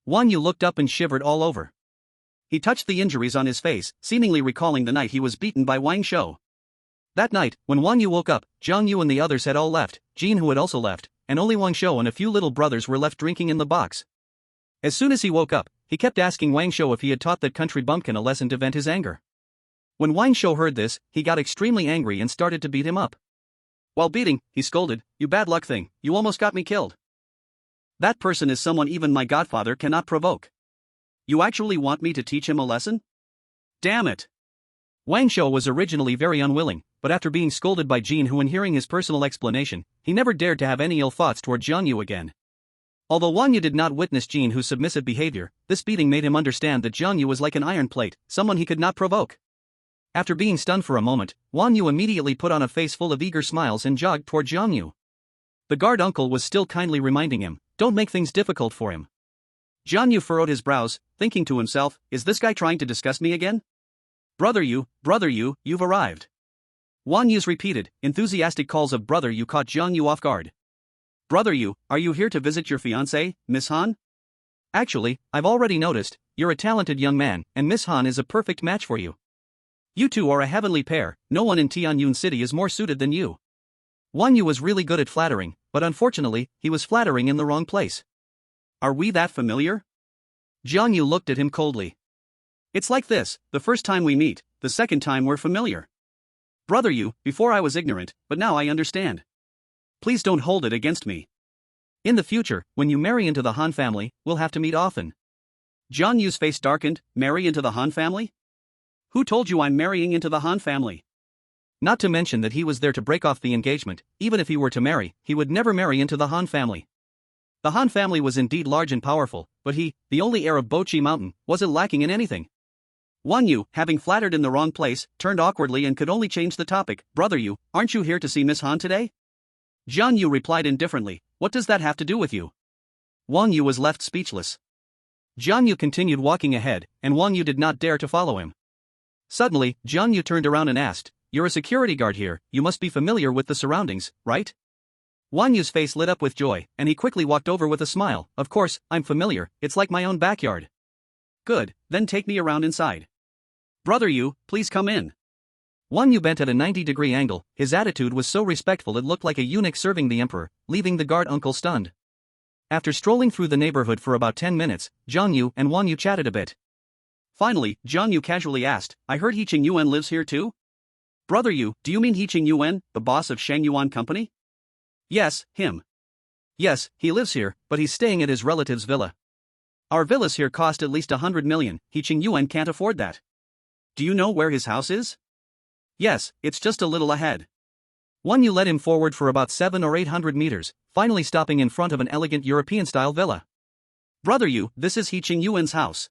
Wang Yu looked up and shivered all over. He touched the injuries on his face, seemingly recalling the night he was beaten by Wang Shou. That night, when Wang Yu woke up, Jiang Yu and the others had all left, Jin who had also left, and only Wang Shou and a few little brothers were left drinking in the box. As soon as he woke up, he kept asking Wang Shou if he had taught that country bumpkin a lesson to vent his anger. When Wang Shou heard this, he got extremely angry and started to beat him up. While beating, he scolded, "You bad luck thing, you almost got me killed. That person is someone even my godfather cannot provoke. You actually want me to teach him a lesson? Damn it!" Wang Shou was originally very unwilling, but after being scolded by Jin Hu and hearing his personal explanation, he never dared to have any ill thoughts toward Jiang Yu again. Although Wang Yu did not witness Jin Hu's submissive behavior, this beating made him understand that Jiang Yu was like an iron plate, someone he could not provoke. After being stunned for a moment, Wang Yu immediately put on a face full of eager smiles and jogged toward Jiang Yu. The guard uncle was still kindly reminding him, "Don't make things difficult for him." Jiang Yu furrowed his brows, thinking to himself, "Is this guy trying to disgust me again? Brother Yu, you've arrived." Wang Yu's repeated, enthusiastic calls of "Brother Yu" caught Jiang Yu off guard. "Brother Yu, are you here to visit your fiancée, Miss Han?" "Actually, I've already noticed, you're a talented young man, and Miss Han is a perfect match for you. You two are a heavenly pair, no one in Tianyun City is more suited than you." Wang Yu was really good at flattering, but unfortunately, he was flattering in the wrong place. "Are we that familiar?" Jiang Yu looked at him coldly. "It's like this, the first time we meet, the second time we're familiar. Brother Yu, before I was ignorant, but now I understand. Please don't hold it against me. In the future, when you marry into the Han family, we'll have to meet often." Jiang Yu's face darkened. "Marry into the Han family? Who told you I'm marrying into the Han family?" Not to mention that he was there to break off the engagement. Even if he were to marry, he would never marry into the Han family. The Han family was indeed large and powerful, but he, the only heir of Bochi Mountain, wasn't lacking in anything. Wang Yu, having flattered in the wrong place, turned awkwardly and could only change the topic. "Brother Yu, aren't you here to see Miss Han today?" Jiang Yu replied indifferently, "What does that have to do with you?" Wang Yu was left speechless. Jiang Yu continued walking ahead, and Wang Yu did not dare to follow him. Suddenly, Jiang Yu turned around and asked, "You're a security guard here, you must be familiar with the surroundings, right?" Wang Yu's face lit up with joy, and he quickly walked over with a smile. "Of course, I'm familiar, it's like my own backyard." "Good, then take me around inside." "Brother Yu, please come in." Wang Yu bent at a 90-degree angle, his attitude was so respectful it looked like a eunuch serving the emperor, leaving the guard uncle stunned. After strolling through the neighborhood for about 10 minutes, Jiang Yu and Wang Yu chatted a bit. Finally, Jiang Yu casually asked, "I heard He Qing Yuan lives here too?" "Brother Yu, do you mean He Qing Yuan, the boss of Shang Yuan Company?" "Yes, him. Yes, he lives here, but he's staying at his relative's villa. Our villas here cost at least 100 million, He Qing Yuan can't afford that." "Do you know where his house is?" "Yes, it's just a little ahead." Wang Yu led him forward for about 700 or 800 meters, finally stopping in front of an elegant European-style villa. "Brother Yu, this is He Qing Yuan's house."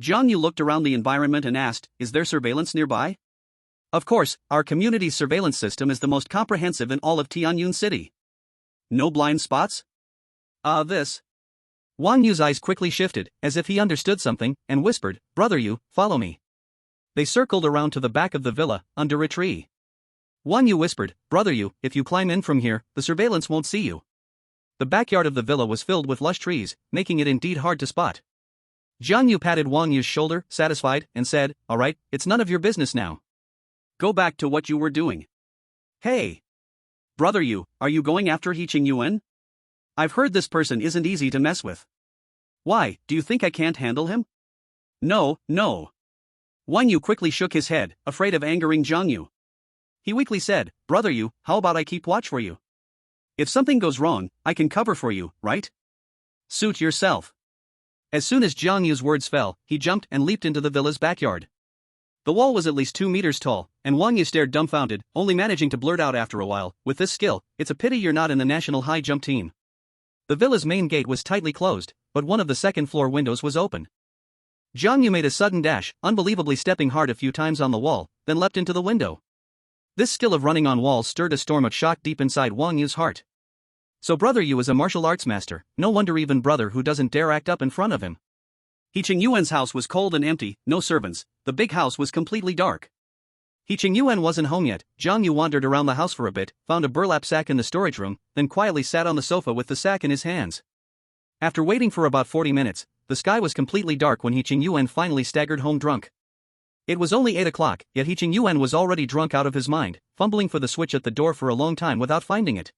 Jiang Yu looked around the environment and asked, "Is there surveillance nearby?" "Of course, our community's surveillance system is the most comprehensive in all of Tianyun City." "No blind spots?" This. Wang Yu's eyes quickly shifted, as if he understood something, and whispered, "Brother Yu, follow me." They circled around to the back of the villa, under a tree. Wang Yu whispered, "Brother Yu, if you climb in from here, the surveillance won't see you." The backyard of the villa was filled with lush trees, making it indeed hard to spot. Jiang Yu patted Wang Yu's shoulder, satisfied, and said, "All right, it's none of your business now. Go back to what you were doing." "Hey! Brother Yu, are you going after He Qing Yuan? I've heard this person isn't easy to mess with." "Why, do you think I can't handle him?" No. Wang Yu quickly shook his head, afraid of angering Jiang Yu. He weakly said, "Brother Yu, how about I keep watch for you? If something goes wrong, I can cover for you, right? Suit yourself." As soon as Jiang Yu's words fell, he jumped and leaped into the villa's backyard. The wall was at least 2 meters tall, and Wang Yu stared dumbfounded, only managing to blurt out after a while, "With this skill, it's a pity you're not in the national high jump team." The villa's main gate was tightly closed, but one of the second-floor windows was open. Jiang Yu made a sudden dash, unbelievably stepping hard a few times on the wall, then leapt into the window. This skill of running on walls stirred a storm of shock deep inside Wang Yu's heart. So Brother Yu is a martial arts master, no wonder even Brother Hu doesn't dare act up in front of him. He Ching Yuan's house was cold and empty, no servants, the big house was completely dark. He Ching Yuan wasn't home yet. Jiang Yu wandered around the house for a bit, found a burlap sack in the storage room, then quietly sat on the sofa with the sack in his hands. After waiting for about 40 minutes, the sky was completely dark when He Ching Yuan finally staggered home drunk. It was only 8 o'clock, yet He Ching Yuan was already drunk out of his mind, fumbling for the switch at the door for a long time without finding it.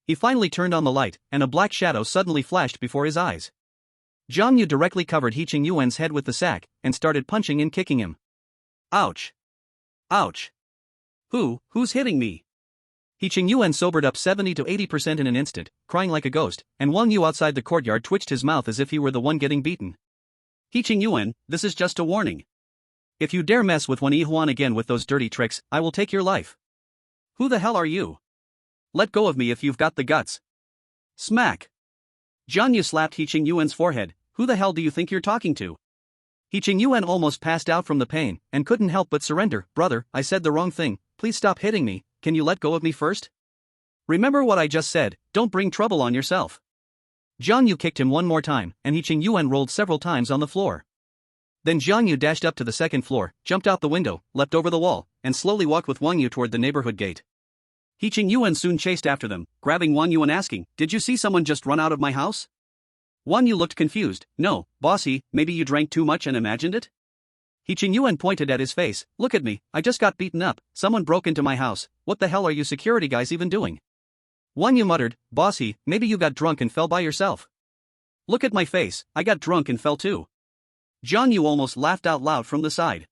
He finally turned on the light, and a black shadow suddenly flashed before his eyes. Jiang Yu directly covered He Ching Yuan's head with the sack, and started punching and kicking him. Ouch! Ouch! Who's hitting me? He Ching Yuan sobered up 70 to 80% in an instant, crying like a ghost, and Wang Yu outside the courtyard twitched his mouth as if he were the one getting beaten. He Ching Yuan, this is just a warning. If you dare mess with Wen Yihuan again with those dirty tricks, I will take your life. Who the hell are you? Let go of me if you've got the guts. Smack! Jiang Yu slapped He Ching Yuan's forehead. Who the hell do you think you're talking to? He Ching Yuan almost passed out from the pain, and couldn't help but surrender. Brother, I said the wrong thing, please stop hitting me, can you let go of me first? Remember what I just said, don't bring trouble on yourself. Jiang Yu kicked him one more time, and He Ching Yuan rolled several times on the floor. Then Jiang Yu dashed up to the second floor, jumped out the window, leapt over the wall, and slowly walked with Wang Yu toward the neighborhood gate. He Ching Yuan soon chased after them, grabbing Wang Yu and asking, "Did you see someone just run out of my house?" Wang Yu looked confused. "No, bossy, maybe you drank too much and imagined it?" He Ching Yuan pointed at his face. "Look at me, I just got beaten up, someone broke into my house, what the hell are you security guys even doing?" Wang Yu muttered, "Bossy, maybe you got drunk and fell by yourself." "Look at my face, I got drunk and fell too." Jiang Yu almost laughed out loud from the side.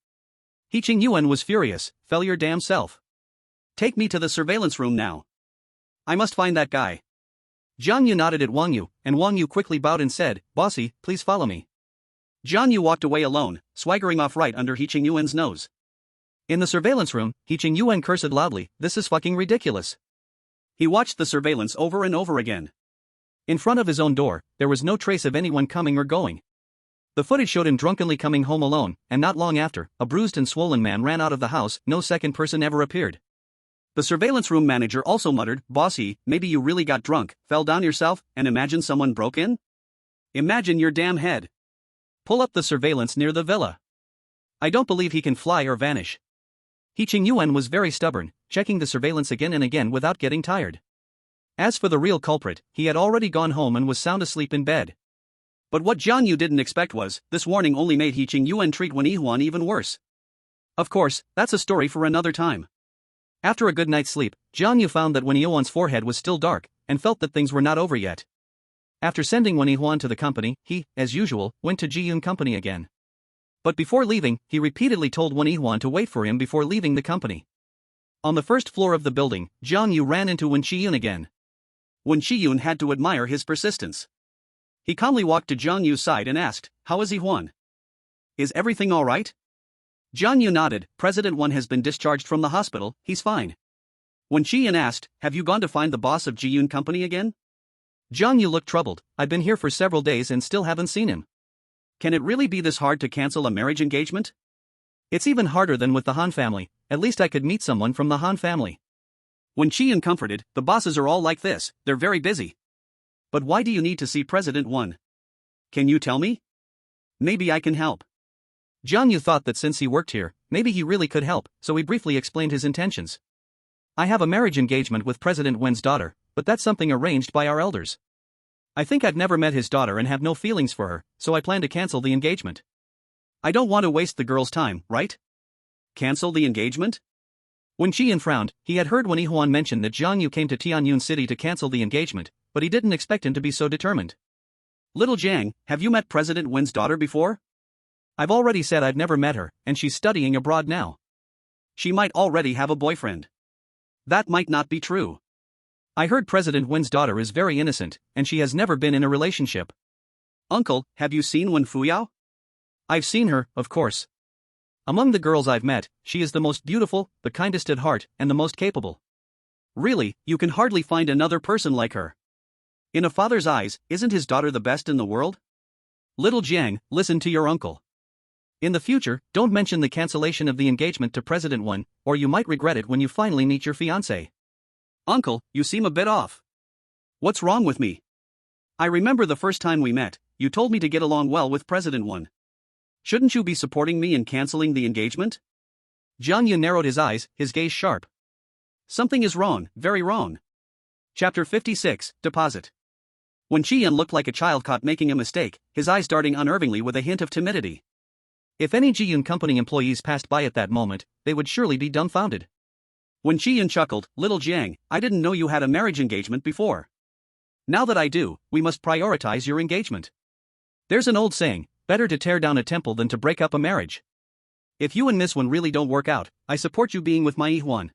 He Ching Yuan was furious. "Fell your damn self. Take me to the surveillance room now. I must find that guy." Jiang Yu nodded at Wang Yu, and Wang Yu quickly bowed and said, "Bossy, please follow me." Jiang Yu walked away alone, swaggering off right under He Ching Yuan's nose. In the surveillance room, He Ching Yuan cursed loudly, "This is fucking ridiculous." He watched the surveillance over and over again. In front of his own door, there was no trace of anyone coming or going. The footage showed him drunkenly coming home alone, and not long after, a bruised and swollen man ran out of the house. No second person ever appeared. The surveillance room manager also muttered, "Bossy, maybe you really got drunk, fell down yourself, and imagine someone broke in? Imagine your damn head. Pull up the surveillance near the villa. I don't believe he can fly or vanish." He Ching Yuan was very stubborn, checking the surveillance again and again without getting tired. As for the real culprit, he had already gone home and was sound asleep in bed. But what Jiang Yu didn't expect was, this warning only made He Ching Yuan treat Wen Yihuan even worse. Of course, that's a story for another time. After a good night's sleep, Jiang Yu found that Wen Yihuan's forehead was still dark, and felt that things were not over yet. After sending Wen Yihuan to the company, he, as usual, went to Ji Yun Company again. But before leaving, he repeatedly told Wen Yihuan to wait for him before leaving the company. On the first floor of the building, Jiang Yu ran into Wen Qiyun again. Wen Qiyun had to admire his persistence. He calmly walked to Jiang Yu's side and asked, "How is Yihuan? Is everything all right?" Jiang Yu nodded. "President Wen has been discharged from the hospital, he's fine." Wen Qiyun asked, "Have you gone to find the boss of Ji Yun Company again?" Jiang Yu looked troubled. "I've been here for several days and still haven't seen him." "Can it really be this hard to cancel a marriage engagement?" "It's even harder than with the Han family, at least I could meet someone from the Han family." Wen Qiyun comforted, "The bosses are all like this, they're very busy. But why do you need to see President Wen? Can you tell me? Maybe I can help." Jiang Yu thought that since he worked here, maybe he really could help, so he briefly explained his intentions. "I have a marriage engagement with President Wen's daughter, but that's something arranged by our elders. I think I've never met his daughter and have no feelings for her, so I plan to cancel the engagement." "I don't want to waste the girl's time, right? Cancel the engagement?" Wen Qiyun frowned. He had heard Wen Yihuan mention that Jiang Yu came to Tianyun City to cancel the engagement, but he didn't expect him to be so determined. "Little Jiang, have you met President Wen's daughter before?" "I've already said I've never met her, and she's studying abroad now." "She might already have a boyfriend." "That might not be true." "I heard President Wen's daughter is very innocent, and she has never been in a relationship." "Uncle, have you seen Wen Fuyao?" "I've seen her, of course. Among the girls I've met, she is the most beautiful, the kindest at heart, and the most capable." "Really, you can hardly find another person like her. In a father's eyes, isn't his daughter the best in the world?" "Little Jiang, listen to your uncle. In the future, don't mention the cancellation of the engagement to President Wen, or you might regret it when you finally meet your fiancé." "Uncle, you seem a bit off. What's wrong with me? I remember the first time we met, you told me to get along well with President 1. Shouldn't you be supporting me in canceling the engagement? Jiang Yun narrowed his eyes, his gaze sharp. Something is wrong, very wrong. Chapter 56, Deposit. When Qian looked like a child caught making a mistake, his eyes darting unnervingly with a hint of timidity. If any Jiyun Company employees passed by at that moment, they would surely be dumbfounded. When Qian chuckled, "Little Jiang, I didn't know you had a marriage engagement before. Now that I do, we must prioritize your engagement. There's an old saying, better to tear down a temple than to break up a marriage. If you and Miss Wan really don't work out, I support you being with my Yihuan."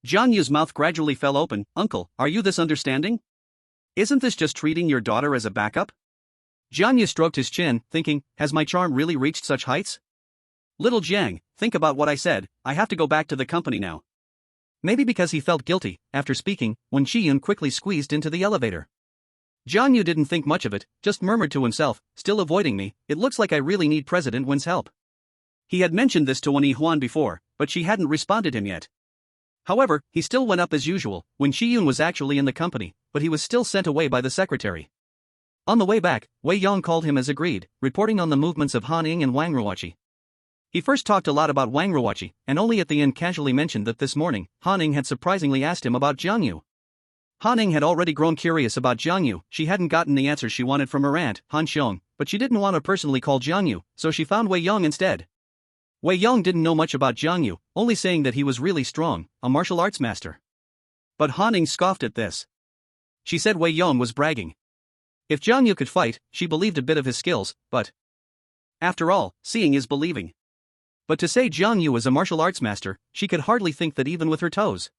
Jiang Yu's mouth gradually fell open. "Uncle, are you this understanding? Isn't this just treating your daughter as a backup?" Jiang Yu stroked his chin, thinking, has my charm really reached such heights? "Little Jiang, think about what I said, I have to go back to the company now." Maybe because he felt guilty, after speaking, when Qiyun quickly squeezed into the elevator. Jiang Yu didn't think much of it, just murmured to himself, "Still avoiding me, it looks like I really need President Wen's help." He had mentioned this to Wan Yihuan before, but she hadn't responded him yet. However, he still went up as usual, when Qiyun was actually in the company, but he was still sent away by the secretary. On the way back, Wei Yong called him as agreed, reporting on the movements of Han Ying and Wang Ruoqi. He first talked a lot about Wang Ruoqi, and only at the end casually mentioned that this morning, Han Ying had surprisingly asked him about Jiang Yu. Han Ying had already grown curious about Jiang Yu. She hadn't gotten the answers she wanted from her aunt, Han Xiong, but she didn't want to personally call Jiang Yu, so she found Wei Yong instead. Wei Yong didn't know much about Jiang Yu, only saying that he was really strong, a martial arts master. But Han Ying scoffed at this. She said Wei Yong was bragging. If Jiang Yu could fight, she believed a bit of his skills, but after all, seeing is believing. But to say Jiang Yu was a martial arts master, she could hardly think that even with her toes.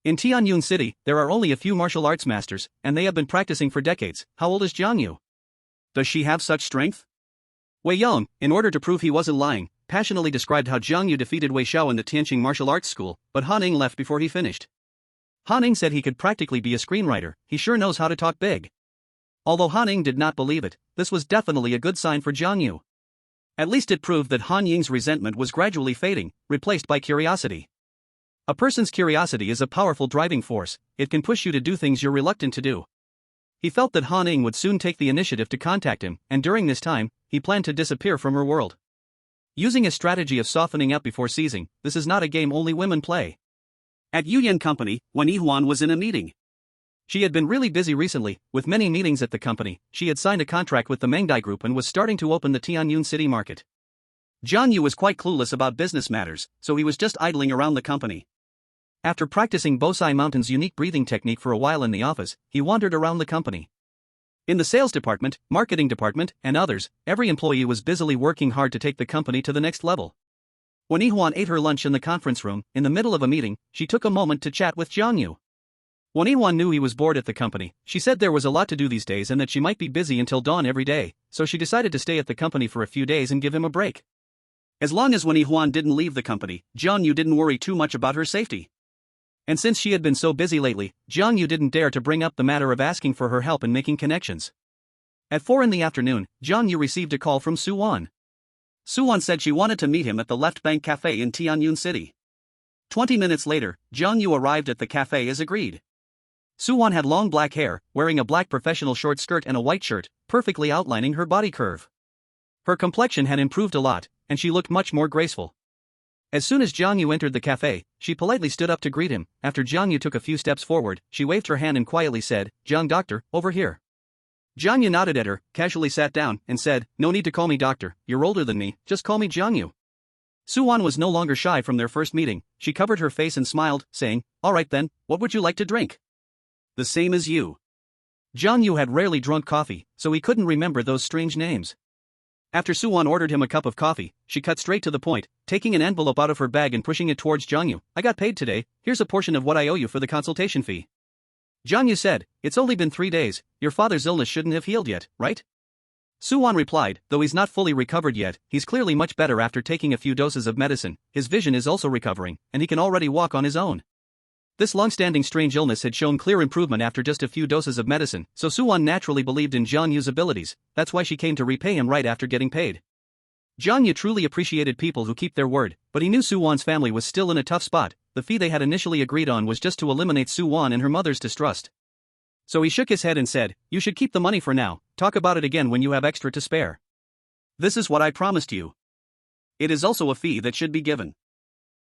In Tianyun City, there are only a few martial arts masters, and they have been practicing for decades. How old is Jiang Yu? Does she have such strength? Wei Yong, in order to prove he wasn't lying, passionately described how Jiang Yu defeated Wei Xiao in the Tianqing martial arts school, but Han Ying left before he finished. Han Ying said he could practically be a screenwriter, he sure knows how to talk big. Although Han Ying did not believe it, this was definitely a good sign for Jiang Yu. At least it proved that Han Ying's resentment was gradually fading, replaced by curiosity. A person's curiosity is a powerful driving force, it can push you to do things you're reluctant to do. He felt that Han Ying would soon take the initiative to contact him, and during this time, he planned to disappear from her world. Using a strategy of softening up before seizing, this is not a game only women play. At Yuyan Company, Wan Yihuan was in a meeting. She had been really busy recently, with many meetings at the company. She had signed a contract with the Manga Group and was starting to open the Tianyun City market. Jiang Yu was quite clueless about business matters, so he was just idling around the company. After practicing Bosai Mountain's unique breathing technique for a while in the office, he wandered around the company. In the sales department, marketing department, and others, every employee was busily working hard to take the company to the next level. When Yihuan ate her lunch in the conference room, in the middle of a meeting, she took a moment to chat with Jiang Yu. When Yihuan knew he was bored at the company, she said there was a lot to do these days and that she might be busy until dawn every day, so she decided to stay at the company for a few days and give him a break. As long as Wan Yihuan didn't leave the company, Jiang Yu didn't worry too much about her safety. And since she had been so busy lately, Jiang Yu didn't dare to bring up the matter of asking for her help in making connections. At 4 in the afternoon, Jiang Yu received a call from Su Wan. Su Wan said she wanted to meet him at the Left Bank Cafe in Tianyun City. 20 minutes later, Jiang Yu arrived at the cafe as agreed. Su Wan had long black hair, wearing a black professional short skirt and a white shirt, perfectly outlining her body curve. Her complexion had improved a lot, and she looked much more graceful. As soon as Jiang Yu entered the cafe, she politely stood up to greet him. After Jiang Yu took a few steps forward, she waved her hand and quietly said, "Jiang doctor, over here." Jiang Yu nodded at her, casually sat down, and said, "No need to call me doctor, you're older than me, just call me Jiang Yu." Su Wan was no longer shy from their first meeting. She covered her face and smiled, saying, "All right then, what would you like to drink?" "The same as you." Jiang Yu had rarely drunk coffee, so he couldn't remember those strange names. After Su Wan ordered him a cup of coffee, she cut straight to the point, taking an envelope out of her bag and pushing it towards Jiang Yu. "I got paid today, here's a portion of what I owe you for the consultation fee." Jiang Yu said, "It's only been 3 days, your father's illness shouldn't have healed yet, right?" Su Wan replied, "Though he's not fully recovered yet, he's clearly much better after taking a few doses of medicine, his vision is also recovering, and he can already walk on his own." This long-standing strange illness had shown clear improvement after just a few doses of medicine, so Su Wan naturally believed in Jiang Yu's abilities, that's why she came to repay him right after getting paid. Jiang Yu truly appreciated people who keep their word, but he knew Su Wan's family was still in a tough spot. The fee they had initially agreed on was just to eliminate Su Wan and her mother's distrust. So he shook his head and said, "You should keep the money for now, talk about it again when you have extra to spare. This is what I promised you. It is also a fee that should be given.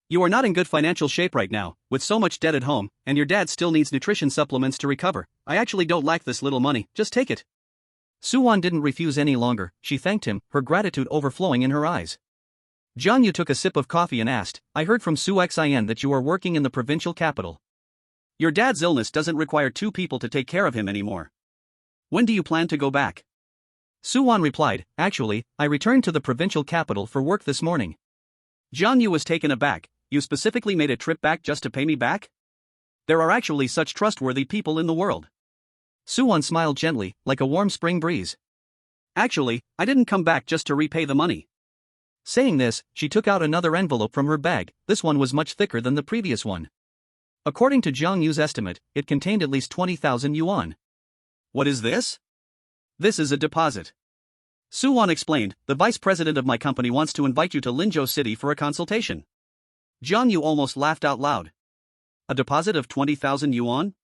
You are not in good financial shape right now, with so much debt at home, and your dad still needs nutrition supplements to recover. I actually don't lack this little money, just take it. Suwon didn't refuse any longer, she thanked him, her gratitude overflowing in her eyes. Jiang Yu took a sip of coffee and asked, I heard from Su Xian that you are working in the provincial capital. Your dad's illness doesn't require 2 people to take care of him anymore. When do you plan to go back? Suwon replied, actually, I returned to the provincial capital for work this morning. Jiang Yu was taken aback. You specifically made a trip back just to pay me back? There are actually such trustworthy people in the world. Suwon smiled gently, like a warm spring breeze. Actually, I didn't come back just to repay the money. Saying this, she took out another envelope from her bag. This one was much thicker than the previous one. According to Jiang Yu's estimate, it contained at least 20,000 yuan. What is this? This is a deposit. Suwon explained, the vice president of my company wants to invite you to Linzhou City for a consultation. Jiang Yu almost laughed out loud. A deposit of 20,000 yuan?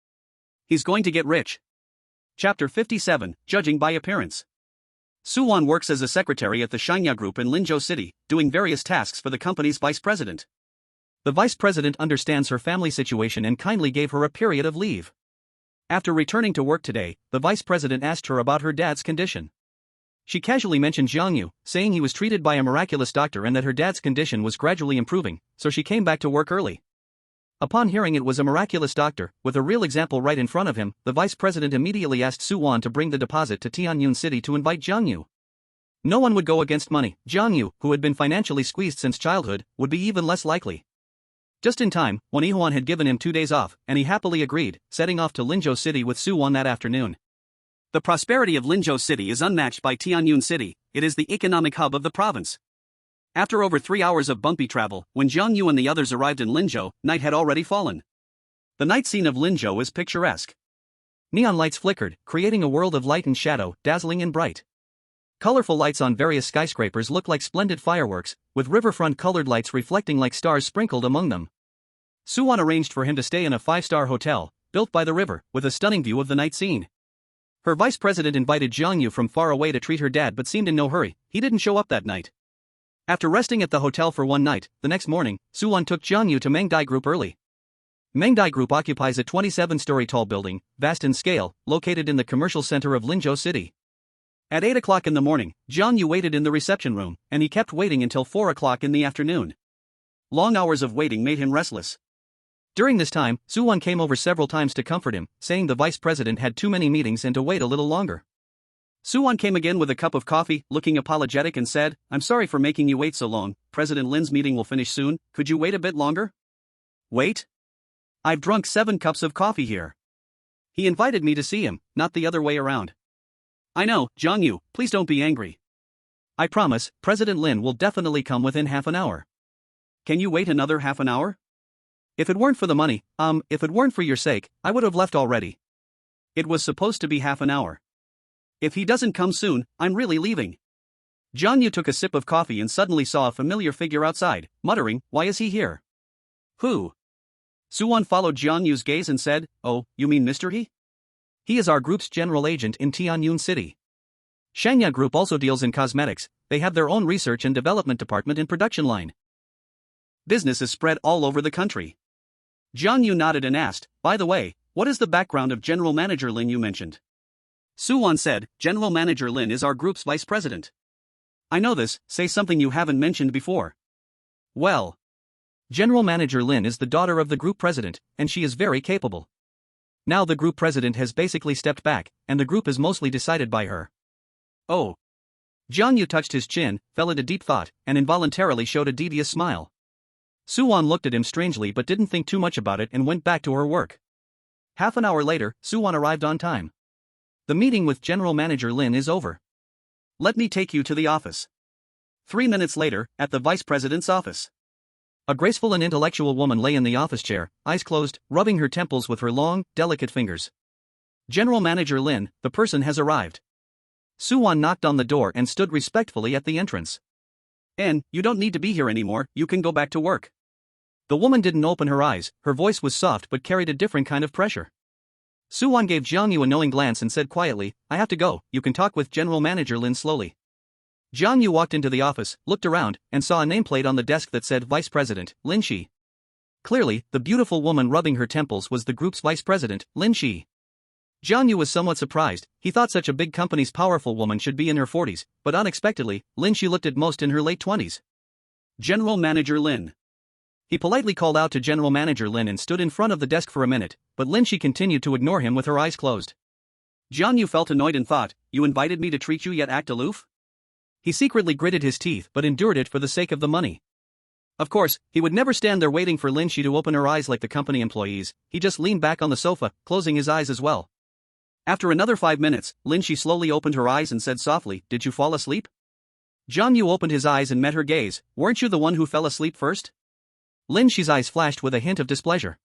He's going to get rich. Chapter 57, Judging by Appearance. Suwon works as a secretary at the Shanya Group in Linzhou City, doing various tasks for the company's vice president. The vice president understands her family situation and kindly gave her a period of leave. After returning to work today, the vice president asked her about her dad's condition. She casually mentioned Jiang Yu, saying he was treated by a miraculous doctor and that her dad's condition was gradually improving, so she came back to work early. Upon hearing it was a miraculous doctor, with a real example right in front of him, the vice president immediately asked Suwon to bring the deposit to Tianyun City to invite Jiang Yu. No one would go against money. Jiang Yu, who had been financially squeezed since childhood, would be even less likely. Just in time, Wan Yihuan had given him 2 days off, and he happily agreed, setting off to Linzhou City with Suwon that afternoon. The prosperity of Linzhou City is unmatched by Tianyun City. It is the economic hub of the province. After over 3 hours of bumpy travel, when Jiang Yu and the others arrived in Linzhou, night had already fallen. The night scene of Linzhou is picturesque. Neon lights flickered, creating a world of light and shadow, dazzling and bright. Colorful lights on various skyscrapers look like splendid fireworks, with riverfront colored lights reflecting like stars sprinkled among them. Suwon arranged for him to stay in a 5-star hotel, built by the river, with a stunning view of the night scene. Her vice president invited Jiang Yu from far away to treat her dad but seemed in no hurry. He didn't show up that night. After resting at the hotel for one night, the next morning, Suwon took Jiang Yu to Mangdai Group early. Mangdai Group occupies a 27-story tall building, vast in scale, located in the commercial center of Linzhou City. At 8 o'clock in the morning, Jiang Yu waited in the reception room, and he kept waiting until 4 o'clock in the afternoon. Long hours of waiting made him restless. During this time, Suwon came over several times to comfort him, saying the vice president had too many meetings and to wait a little longer. Suwon came again with a cup of coffee, looking apologetic and said, I'm sorry for making you wait so long. President Lin's meeting will finish soon. Could you wait a bit longer? Wait? I've drunk 7 cups of coffee here. He invited me to see him, not the other way around. I know, Jiang Yu, please don't be angry. I promise, President Lin will definitely come within half an hour. Can you wait another half an hour? If it weren't for the money, if it weren't for your sake, I would have left already. It was supposed to be half an hour. If he doesn't come soon, I'm really leaving. Jiang Yu took a sip of coffee and suddenly saw a familiar figure outside, muttering, why is he here? Who? Suwon followed Jiang Yu's gaze and said, oh, you mean Mr. He? He is our group's general agent in Tianyun City. Shanya Group also deals in cosmetics. They have their own research and development department and production line. Business is spread all over the country. Jiang Yu nodded and asked, by the way, what is the background of General Manager Lin you mentioned? Suwon said, General Manager Lin is our group's vice president. I know this, say something you haven't mentioned before. Well, General Manager Lin is the daughter of the group president, and she is very capable. Now the group president has basically stepped back, and the group is mostly decided by her. Oh. Jiang Yu touched his chin, fell into deep thought, and involuntarily showed a devious smile. Suwon looked at him strangely but didn't think too much about it and went back to her work. Half an hour later, Suwon arrived on time. The meeting with General Manager Lin is over. Let me take you to the office. 3 minutes later, at the vice president's office. A graceful and intellectual woman lay in the office chair, eyes closed, rubbing her temples with her long, delicate fingers. General Manager Lin, the person has arrived. Suwon knocked on the door and stood respectfully at the entrance. And, you don't need to be here anymore, you can go back to work. The woman didn't open her eyes, her voice was soft but carried a different kind of pressure. Suwon gave Jiang Yu a knowing glance and said quietly, I have to go, you can talk with General Manager Lin slowly. Jiang Yu walked into the office, looked around, and saw a nameplate on the desk that said Vice President, Lin Shi. Clearly, the beautiful woman rubbing her temples was the group's vice president, Lin Shi. Jiang Yu was somewhat surprised. He thought such a big company's powerful woman should be in her 40s, but unexpectedly, Lin Shi looked at most in her late 20s. General Manager Lin. He politely called out to General Manager Lin and stood in front of the desk for a minute, but Lin Shi continued to ignore him with her eyes closed. Jiang Yu felt annoyed and thought, you invited me to treat you yet act aloof? He secretly gritted his teeth but endured it for the sake of the money. Of course, he would never stand there waiting for Lin Shi to open her eyes like the company employees. He just leaned back on the sofa, closing his eyes as well. After another 5 minutes, Lin Shi slowly opened her eyes and said softly, did you fall asleep? Jiang Yu opened his eyes and met her gaze. Weren't you the one who fell asleep first? Lin Shi's eyes flashed with a hint of displeasure.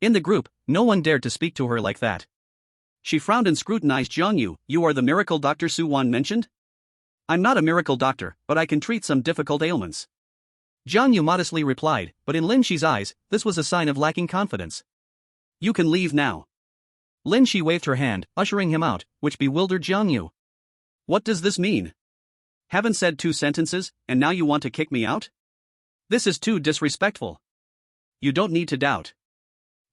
In the group, no one dared to speak to her like that. She frowned and scrutinized Jiang Yu. You are the miracle doctor Suwon mentioned? I'm not a miracle doctor, but I can treat some difficult ailments. Jiang Yu modestly replied, but in Lin Shi's eyes, this was a sign of lacking confidence. You can leave now. Lin Shi waved her hand, ushering him out, which bewildered Jiang Yu. What does this mean? Haven't said 2 sentences, and now you want to kick me out? This is too disrespectful. You don't need to doubt.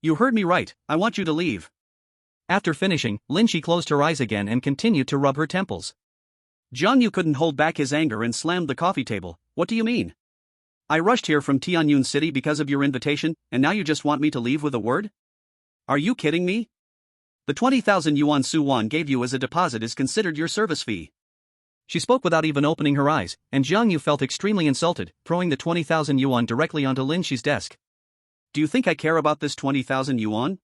You heard me right, I want you to leave. After finishing, Lin Shi closed her eyes again and continued to rub her temples. Jiang Yu couldn't hold back his anger and slammed the coffee table. What do you mean? I rushed here from Tianyun City because of your invitation, and now you just want me to leave with a word? Are you kidding me? The 20,000 yuan Suwon gave you as a deposit is considered your service fee. She spoke without even opening her eyes, and Jiang Yu felt extremely insulted, throwing the 20,000 yuan directly onto Lin Shi's desk. Do you think I care about this 20,000 yuan?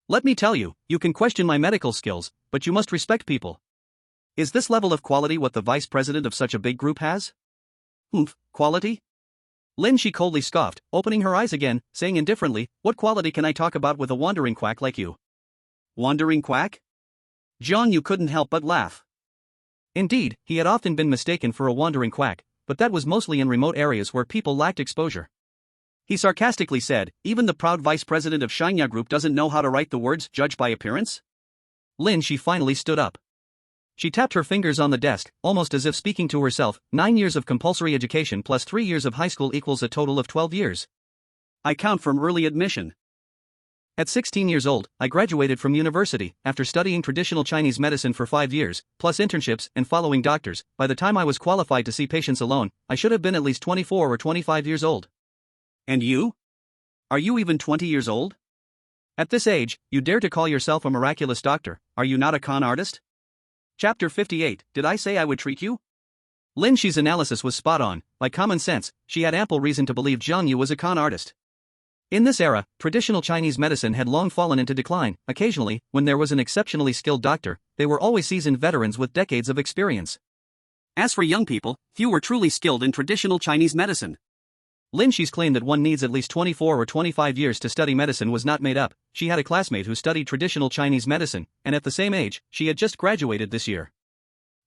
Let me tell you, you can question my medical skills, but you must respect people. Is this level of quality what the vice president of such a big group has? Quality? Lin Shi coldly scoffed, opening her eyes again, saying indifferently, what quality can I talk about with a wandering quack like you? Wandering quack? Jiang Yu couldn't help but laugh. Indeed, he had often been mistaken for a wandering quack, but that was mostly in remote areas where people lacked exposure. He sarcastically said, even the proud vice president of Shinya Group doesn't know how to write the words judged by appearance? Lin Shi finally stood up. She tapped her fingers on the desk, almost as if speaking to herself. 9 years of compulsory education plus 3 years of high school equals a total of 12 years. I count from early admission. At 16 years old, I graduated from university, after studying traditional Chinese medicine for 5 years, plus internships and following doctors. By the time I was qualified to see patients alone, I should have been at least 24 or 25 years old. And you? Are you even 20 years old? At this age, you dare to call yourself a miraculous doctor. Are you not a con artist? Chapter 58, Did I say I would treat you? Lin Shi's analysis was spot on. By common sense, she had ample reason to believe Jiang Yu was a con artist. In this era, traditional Chinese medicine had long fallen into decline. Occasionally, when there was an exceptionally skilled doctor, they were always seasoned veterans with decades of experience. As for young people, few were truly skilled in traditional Chinese medicine. Lin Shi's claim that one needs at least 24 or 25 years to study medicine was not made up. She had a classmate who studied traditional Chinese medicine, and at the same age, she had just graduated this year.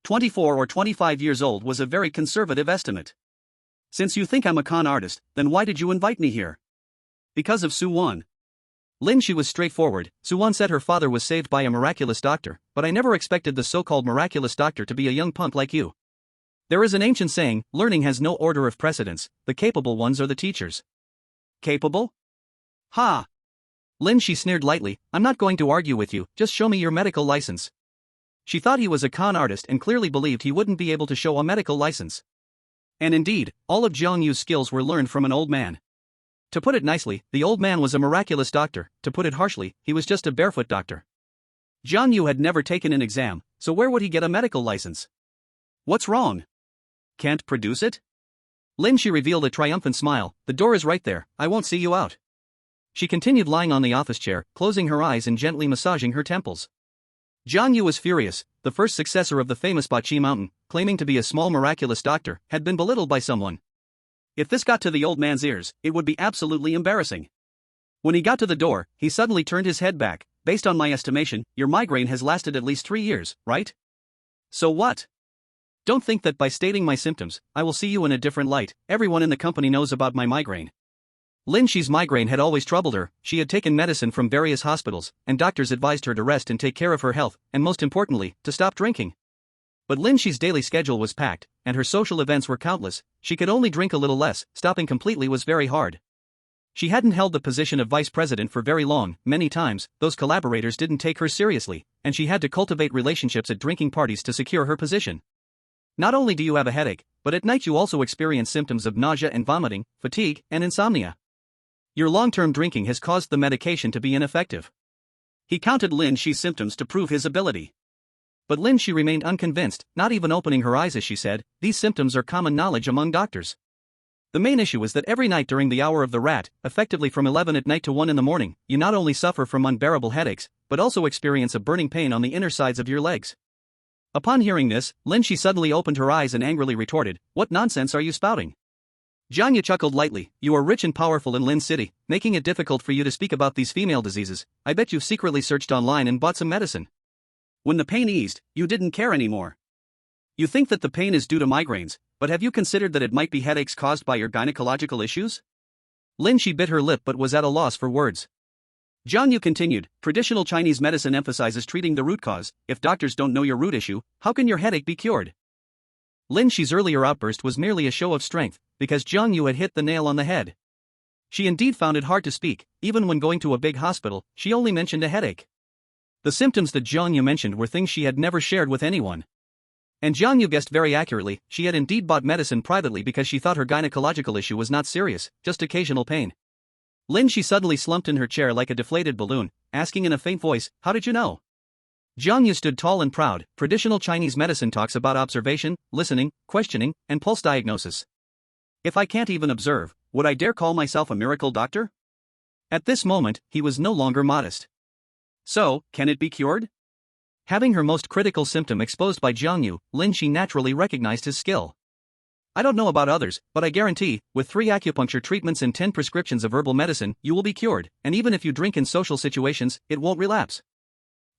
24 or 25 years old was a very conservative estimate. Since you think I'm a con artist, then why did you invite me here? Because of Suwon. Lin Shi was straightforward. Suwon said her father was saved by a miraculous doctor, but I never expected the so-called miraculous doctor to be a young punk like you. There is an ancient saying, learning has no order of precedence, the capable ones are the teachers. Capable? Ha! Lin Shi sneered lightly, I'm not going to argue with you, just show me your medical license. She thought he was a con artist and clearly believed he wouldn't be able to show a medical license. And indeed, all of Jiang Yu's skills were learned from an old man. To put it nicely, the old man was a miraculous doctor. To put it harshly, he was just a barefoot doctor. Jiang Yu had never taken an exam, so where would he get a medical license? What's wrong? Can't produce it? Lin Shi revealed a triumphant smile, the door is right there, I won't see you out. She continued lying on the office chair, closing her eyes and gently massaging her temples. Jiang Yu was furious. The first successor of the famous Bachi Mountain, claiming to be a small miraculous doctor, had been belittled by someone. If this got to the old man's ears, it would be absolutely embarrassing. When he got to the door, he suddenly turned his head back. Based on my estimation, your migraine has lasted at least 3 years, right? So what? Don't think that by stating my symptoms, I will see you in a different light. Everyone in the company knows about my migraine. Lin Shi's migraine had always troubled her. She had taken medicine from various hospitals, and doctors advised her to rest and take care of her health, and most importantly, to stop drinking. But Lin Shi's daily schedule was packed, and her social events were countless. She could only drink a little less. Stopping completely was very hard. She hadn't held the position of vice president for very long. Many times, those collaborators didn't take her seriously, and she had to cultivate relationships at drinking parties to secure her position. Not only do you have a headache, but at night you also experience symptoms of nausea and vomiting, fatigue, and insomnia. Your long-term drinking has caused the medication to be ineffective. He counted Lin Shi's symptoms to prove his ability. But Lin Shi remained unconvinced, not even opening her eyes as she said, "These symptoms are common knowledge among doctors." The main issue is that every night during the hour of the rat, effectively from 11 at night to 1 in the morning, you not only suffer from unbearable headaches, but also experience a burning pain on the inner sides of your legs. Upon hearing this, Lin Shi suddenly opened her eyes and angrily retorted, "What nonsense are you spouting?" Jiang Yu chuckled lightly, "You are rich and powerful in Lin City, making it difficult for you to speak about these female diseases. I bet you've secretly searched online and bought some medicine." When the pain eased, you didn't care anymore. You think that the pain is due to migraines, but have you considered that it might be headaches caused by your gynecological issues? Lin Shi bit her lip but was at a loss for words. Jiang Yu continued, "Traditional Chinese medicine emphasizes treating the root cause. If doctors don't know your root issue, how can your headache be cured?" Lin Shi's earlier outburst was merely a show of strength, because Jiang Yu had hit the nail on the head. She indeed found it hard to speak. Even when going to a big hospital, she only mentioned a headache. The symptoms that Jiang Yu mentioned were things she had never shared with anyone. And Jiang Yu guessed very accurately, she had indeed bought medicine privately because she thought her gynecological issue was not serious, just occasional pain. Lin Shi suddenly slumped in her chair like a deflated balloon, asking in a faint voice, "How did you know?" Jiang Yu stood tall and proud. Traditional Chinese medicine talks about observation, listening, questioning, and pulse diagnosis. If I can't even observe, would I dare call myself a miracle doctor? At this moment, he was no longer modest. So, can it be cured? Having her most critical symptom exposed by Jiang Yu, Lin Shi naturally recognized his skill. "I don't know about others, but I guarantee, with 3 acupuncture treatments and 10 prescriptions of herbal medicine, you will be cured, and even if you drink in social situations, it won't relapse."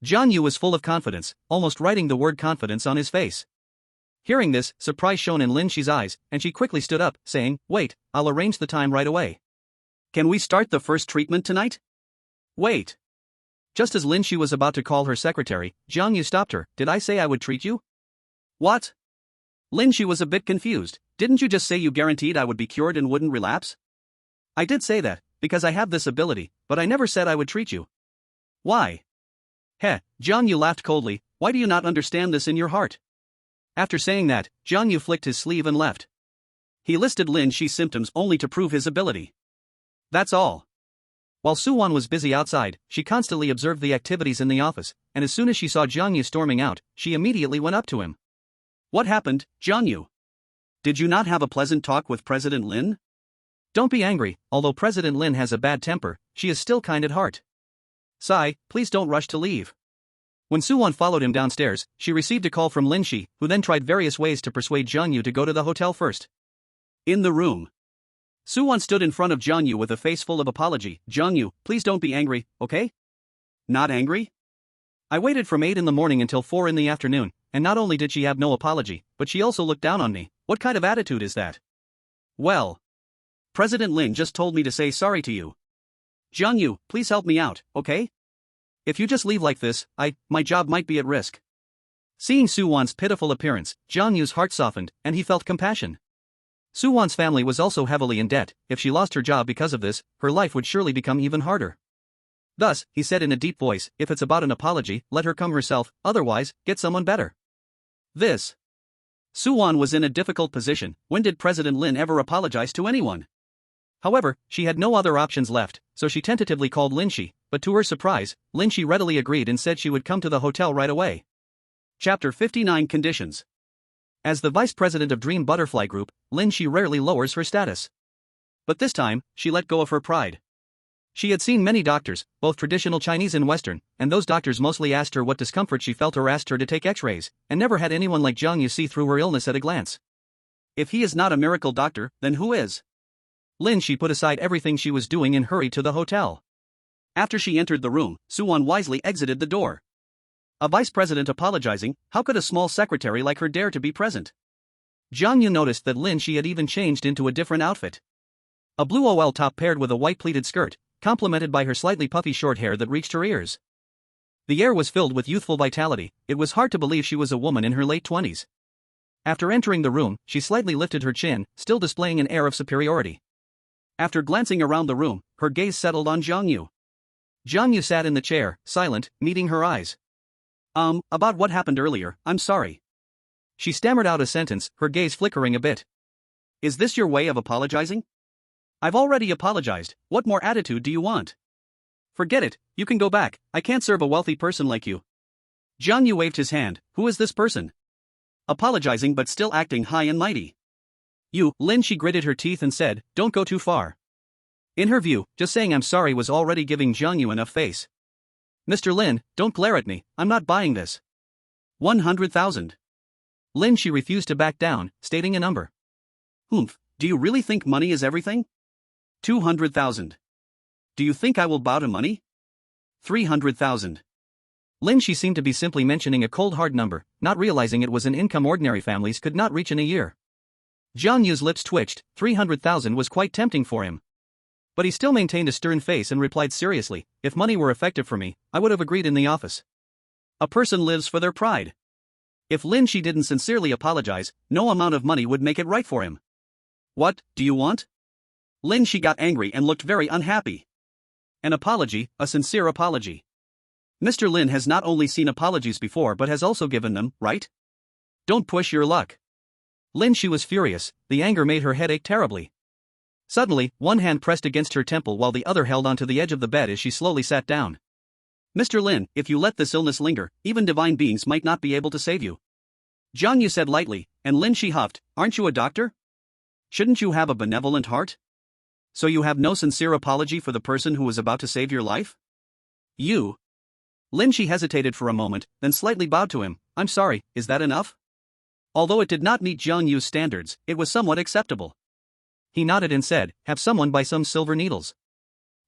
Jiang Yu was full of confidence, almost writing the word confidence on his face. Hearing this, surprise shone in Lin Shi's eyes, and she quickly stood up, saying, "Wait, I'll arrange the time right away." "Can we start the first treatment tonight?" "Wait." Just as Lin Shi was about to call her secretary, Jiang Yu stopped her. "Did I say I would treat you?" "What?" Lin Shi was a bit confused. "Didn't you just say you guaranteed I would be cured and wouldn't relapse?" "I did say that, because I have this ability, but I never said I would treat you." "Why?" "Heh," Jiang Yu laughed coldly, "why do you not understand this in your heart?" After saying that, Jiang Yu flicked his sleeve and left. He listed Lin Shi's symptoms only to prove his ability. That's all. While Su Wan was busy outside, she constantly observed the activities in the office, and as soon as she saw Jiang Yu storming out, she immediately went up to him. "What happened, Jiang Yu? Did you not have a pleasant talk with President Lin?" "Don't be angry, although President Lin has a bad temper, she is still kind at heart. Sai, please don't rush to leave." When Su Wan followed him downstairs, she received a call from Lin Shi, who then tried various ways to persuade Jiang Yu to go to the hotel first. In the room, Su Wan stood in front of Jiang Yu with a face full of apology. "Jiang Yu, please don't be angry, okay?" "Not angry?" "I waited from 8 in the morning until 4 in the afternoon, and not only did she have no apology, but she also looked down on me. What kind of attitude is that?" "Well, President Lin just told me to say sorry to you. Jiang Yu, please help me out, okay? If you just leave like this, my job might be at risk." Seeing Su Wan's pitiful appearance, Jiang Yu's heart softened, and he felt compassion. Su Wan's family was also heavily in debt. If she lost her job because of this, her life would surely become even harder. Thus, he said in a deep voice, "If it's about an apology, let her come herself, otherwise, get someone better." This. Su Wan was in a difficult position. When did President Lin ever apologize to anyone? However, she had no other options left, so she tentatively called Lin Shi, but to her surprise, Lin Shi readily agreed and said she would come to the hotel right away. Chapter 59 Conditions. As the vice president of Dream Butterfly Group, Lin Shi rarely lowers her status. But this time, she let go of her pride. She had seen many doctors, both traditional Chinese and Western, and those doctors mostly asked her what discomfort she felt or asked her to take x-rays, and never had anyone like Jiang Yu see through her illness at a glance. If he is not a miracle doctor, then who is? Lin Shi put aside everything she was doing and hurried to the hotel. After she entered the room, Su Wan wisely exited the door. A vice president apologizing, how could a small secretary like her dare to be present? Jiang Yu noticed that Lin Shi had even changed into a different outfit. A blue OL top paired with a white pleated skirt, complemented by her slightly puffy short hair that reached her ears. The air was filled with youthful vitality. It was hard to believe she was a woman in her late 20s. After entering the room, she slightly lifted her chin, still displaying an air of superiority. After glancing around the room, her gaze settled on Jiang Yu. Jiang Yu sat in the chair, silent, meeting her eyes. About what happened earlier, I'm sorry. She stammered out a sentence, her gaze flickering a bit. Is this your way of apologizing? I've already apologized, what more attitude do you want? Forget it, you can go back, I can't serve a wealthy person like you. Jiang Yu waved his hand, who is this person? Apologizing but still acting high and mighty. You, Lin, she gritted her teeth and said, don't go too far. In her view, just saying I'm sorry was already giving Jiang Yu enough face. Mr. Lin, don't glare at me, I'm not buying this. 100,000. Lin, she refused to back down, stating a number. Humph, do you really think money is everything? 200,000. Do you think I will bow to money? 300,000. Lin, she seemed to be simply mentioning a cold hard number, not realizing it was an income ordinary families could not reach in a year. Jiang Yu's lips twitched, 300,000 was quite tempting for him. But he still maintained a stern face and replied seriously, if money were effective for me, I would have agreed in the office. A person lives for their pride. If Lin she didn't sincerely apologize, no amount of money would make it right for him. What do you want? Lin she got angry and looked very unhappy. An apology, a sincere apology. Mr. Lin has not only seen apologies before but has also given them, right? Don't push your luck. Lin she was furious, the anger made her head ache terribly. Suddenly, one hand pressed against her temple while the other held onto the edge of the bed as she slowly sat down. Mr. Lin, if you let this illness linger, even divine beings might not be able to save you. Jiang Yu said lightly, and Lin she huffed, aren't you a doctor? Shouldn't you have a benevolent heart? So you have no sincere apology for the person who was about to save your life? You? Lin she hesitated for a moment, then slightly bowed to him, I'm sorry, is that enough? Although it did not meet Jiang Yu's standards, it was somewhat acceptable. He nodded and said, have someone buy some silver needles.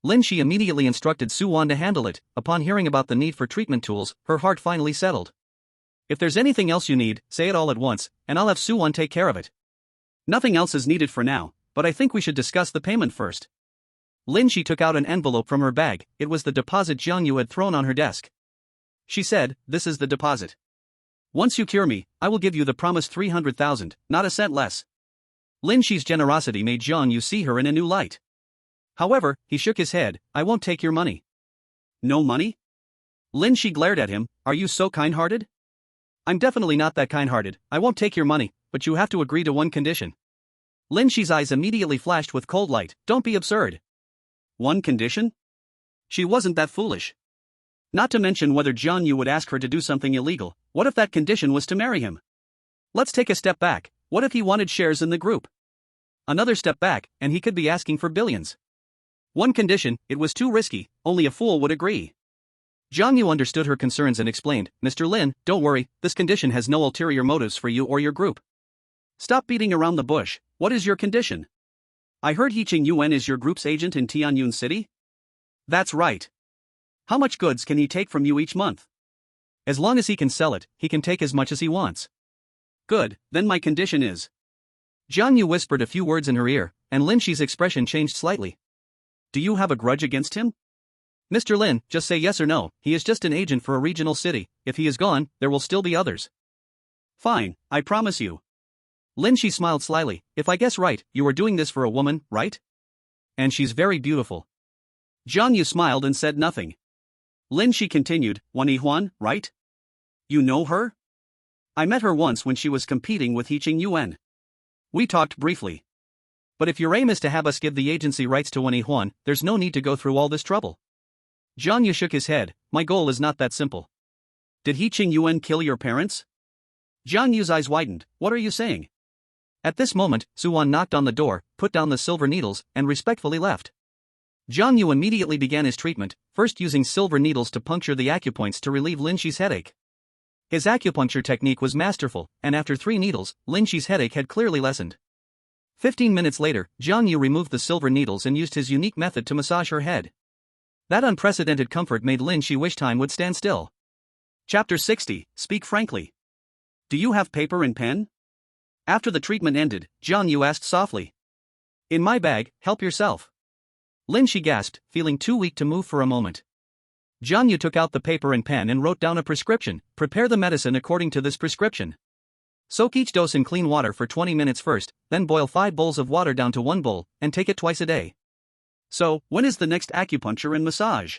Lin she immediately instructed Su Wan to handle it. Upon hearing about the need for treatment tools, her heart finally settled. If there's anything else you need, say it all at once, and I'll have Su Wan take care of it. Nothing else is needed for now, but I think we should discuss the payment first. Lin she took out an envelope from her bag, it was the deposit Jiang Yu had thrown on her desk. She said, this is the deposit. Once you cure me, I will give you the promised 300,000, not a cent less. Lin Shi's generosity made Jiang Yu see her in a new light. However, he shook his head, I won't take your money. No money? Lin Shi glared at him, are you so kind-hearted? I'm definitely not that kind-hearted, I won't take your money, but you have to agree to one condition. Lin Shi's eyes immediately flashed with cold light, don't be absurd. One condition? She wasn't that foolish. Not to mention whether Jiang Yu would ask her to do something illegal, what if that condition was to marry him? Let's take a step back, what if he wanted shares in the group? Another step back, and he could be asking for billions. One condition, it was too risky, only a fool would agree. Jiang Yu understood her concerns and explained, Mr. Lin, don't worry, this condition has no ulterior motives for you or your group. Stop beating around the bush, what is your condition? I heard He Qing Yuan is your group's agent in Tianyun City? That's right. How much goods can he take from you each month? As long as he can sell it, he can take as much as he wants. Good, then my condition is. Jiang Yu whispered a few words in her ear, and Lin Shi's expression changed slightly. Do you have a grudge against him? Mr. Lin, just say yes or no, he is just an agent for a regional city, if he is gone, there will still be others. Fine, I promise you. Lin Shi smiled slyly, if I guess right, you are doing this for a woman, right? And she's very beautiful. Jiang Yu smiled and said nothing. Lin Shi continued, Wan Yihuan, right? You know her? I met her once when she was competing with He Qing Yuan. We talked briefly. But if your aim is to have us give the agency rights to Wan Yihuan, there's no need to go through all this trouble. Jiang Yu shook his head, my goal is not that simple. Did He Qing Yuan kill your parents? Jiang Yu's eyes widened, what are you saying? At this moment, Su Wan knocked on the door, put down the silver needles, and respectfully left. Jiang Yu immediately began his treatment, first using silver needles to puncture the acupoints to relieve Lin Shi's headache. His acupuncture technique was masterful, and after 3 needles, Lin Shi's headache had clearly lessened. 15 minutes later, Jiang Yu removed the silver needles and used his unique method to massage her head. That unprecedented comfort made Lin Shi wish time would stand still. Chapter 60, Speak Frankly. Do you have paper and pen? After the treatment ended, Jiang Yu asked softly. In my bag, help yourself. Lin, she gasped, feeling too weak to move for a moment. Jiang Yu took out the paper and pen and wrote down a prescription. Prepare the medicine according to this prescription. Soak each dose in clean water for 20 minutes first, then boil 5 bowls of water down to 1 bowl, and take it twice a day. So, when is the next acupuncture and massage?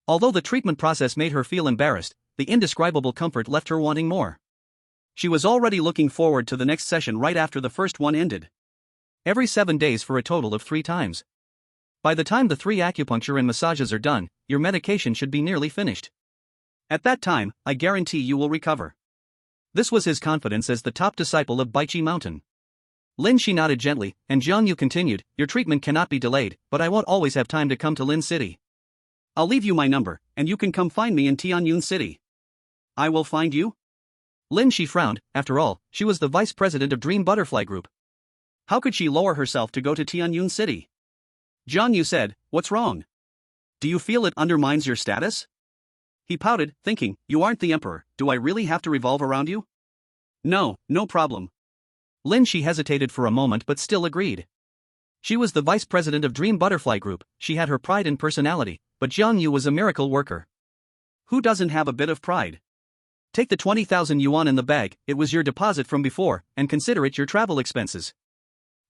Although the treatment process made her feel embarrassed, the indescribable comfort left her wanting more. She was already looking forward to the next session right after the first one ended. Every 7 days for a total of 3 times. By the time the 3 acupuncture and massages are done, your medication should be nearly finished. At that time, I guarantee you will recover. This was his confidence as the top disciple of Baichi Mountain. Lin, she nodded gently, and Jiang Yu continued, your treatment cannot be delayed, but I won't always have time to come to Lin City. I'll leave you my number, and you can come find me in Tianyun City. I will find you? Lin, she frowned. After all, she was the vice president of Dream Butterfly Group. How could she lower herself to go to Tianyun City? Jiang Yu said, what's wrong? Do you feel it undermines your status? He pouted, thinking, you aren't the emperor, do I really have to revolve around you? No, no problem. Lin, she hesitated for a moment but still agreed. She was the vice president of Dream Butterfly Group, she had her pride and personality, but Jiang Yu was a miracle worker. Who doesn't have a bit of pride? Take the 20,000 yuan in the bag, it was your deposit from before, and consider it your travel expenses.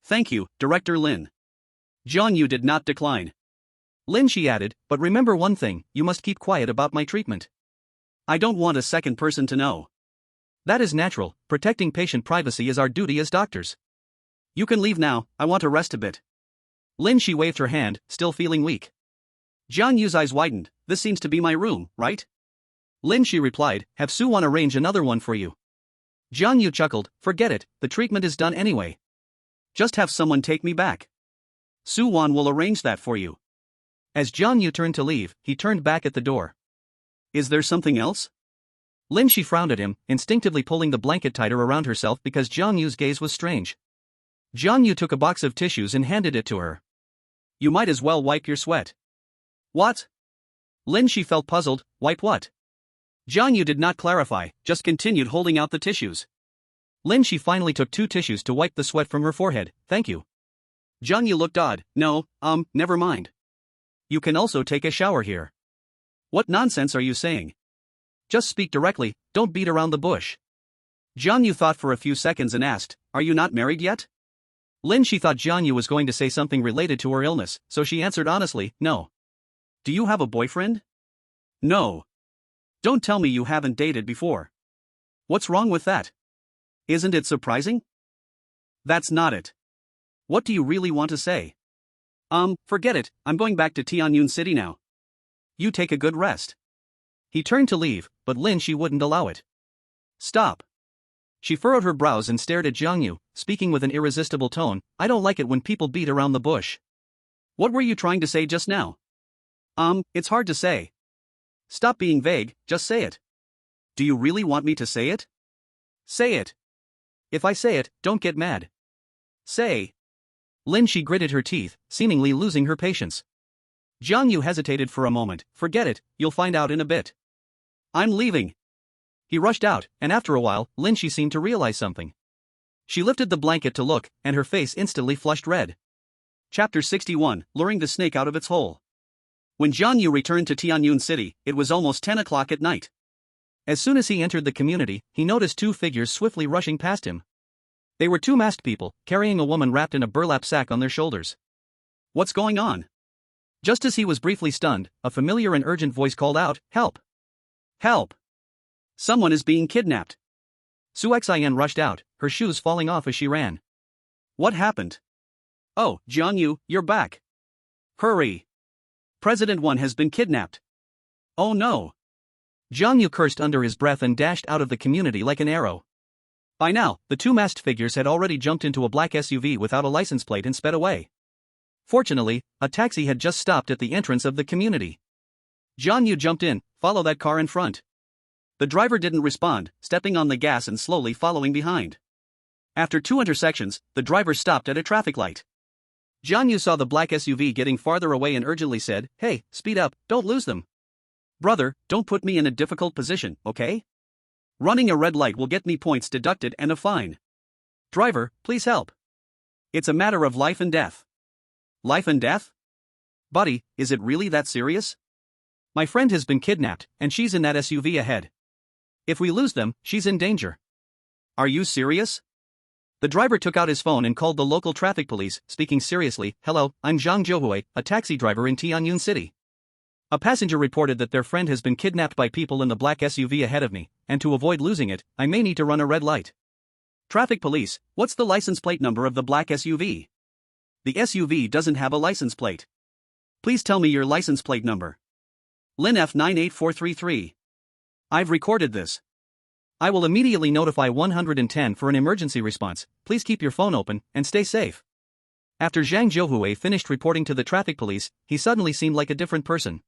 Thank you, Director Lin. Jiang Yu did not decline. Lin, she added, but remember one thing, you must keep quiet about my treatment. I don't want a second person to know. That is natural, protecting patient privacy is our duty as doctors. You can leave now, I want to rest a bit. Lin, she waved her hand, still feeling weak. Jiang Yu's eyes widened, this seems to be my room, right? Lin, she replied, have Su-wan arrange another one for you. Jiang Yu chuckled, forget it, the treatment is done anyway. Just have someone take me back. Su-wan will arrange that for you. As Jiang Yu turned to leave, he turned back at the door. Is there something else? Lin, she frowned at him, instinctively pulling the blanket tighter around herself because Jiang Yu's gaze was strange. Jiang Yu took a box of tissues and handed it to her. You might as well wipe your sweat. What? Lin, she felt puzzled, wipe what? Jiang Yu did not clarify, just continued holding out the tissues. Lin, she finally took 2 tissues to wipe the sweat from her forehead, thank you. Jiang Yu looked odd, no, never mind. You can also take a shower here. What nonsense are you saying? Just speak directly, don't beat around the bush. Jiang Yu thought for a few seconds and asked, are you not married yet? Lin, she thought Jiang Yu was going to say something related to her illness, so she answered honestly, no. Do you have a boyfriend? No. Don't tell me you haven't dated before. What's wrong with that? Isn't it surprising? That's not it. What do you really want to say? Forget it, I'm going back to Tianyun City now. You take a good rest. He turned to leave, but Lin, she wouldn't allow it. Stop. She furrowed her brows and stared at Jiang Yu, speaking with an irresistible tone, I don't like it when people beat around the bush. What were you trying to say just now? It's hard to say. Stop being vague, just say it. Do you really want me to say it? Say it. If I say it, don't get mad. Say. Lin, she gritted her teeth, seemingly losing her patience. Jiang Yu hesitated for a moment, forget it, you'll find out in a bit. I'm leaving. He rushed out, and after a while, Lin, she seemed to realize something. She lifted the blanket to look, and her face instantly flushed red. Chapter 61, Luring the Snake Out of Its Hole. When Jiang Yu returned to Tianyun City, it was almost 10 o'clock at night. As soon as he entered the community, he noticed 2 figures swiftly rushing past him. They were 2 masked people, carrying a woman wrapped in a burlap sack on their shoulders. What's going on? Just as he was briefly stunned, a familiar and urgent voice called out, help! Help! Someone is being kidnapped. Su Xian rushed out, her shoes falling off as she ran. What happened? Oh, Jiang Yu, you're back. Hurry! President 1 has been kidnapped. Oh no! Jiang Yu cursed under his breath and dashed out of the community like an arrow. By now, the 2 masked figures had already jumped into a black SUV without a license plate and sped away. Fortunately, a taxi had just stopped at the entrance of the community. Jiang Yu jumped in, follow that car in front. The driver didn't respond, stepping on the gas and slowly following behind. After 2 intersections, the driver stopped at a traffic light. Jiang Yu saw the black SUV getting farther away and urgently said, hey, speed up, don't lose them. Brother, don't put me in a difficult position, okay? Running a red light will get me points deducted and a fine. Driver, please help. It's a matter of life and death. Life and death? Buddy, is it really that serious? My friend has been kidnapped, and she's in that SUV ahead. If we lose them, she's in danger. Are you serious? The driver took out his phone and called the local traffic police, speaking seriously. Hello, I'm Zhang Zhouhui, a taxi driver in Tianyun City. A passenger reported that their friend has been kidnapped by people in the black SUV ahead of me, and to avoid losing it, I may need to run a red light. Traffic police, what's the license plate number of the black SUV? The SUV doesn't have a license plate. Please tell me your license plate number. Lin F98433. I've recorded this. I will immediately notify 110 for an emergency response. Please keep your phone open and stay safe. After Zhang Zhouhui finished reporting to the traffic police, he suddenly seemed like a different person.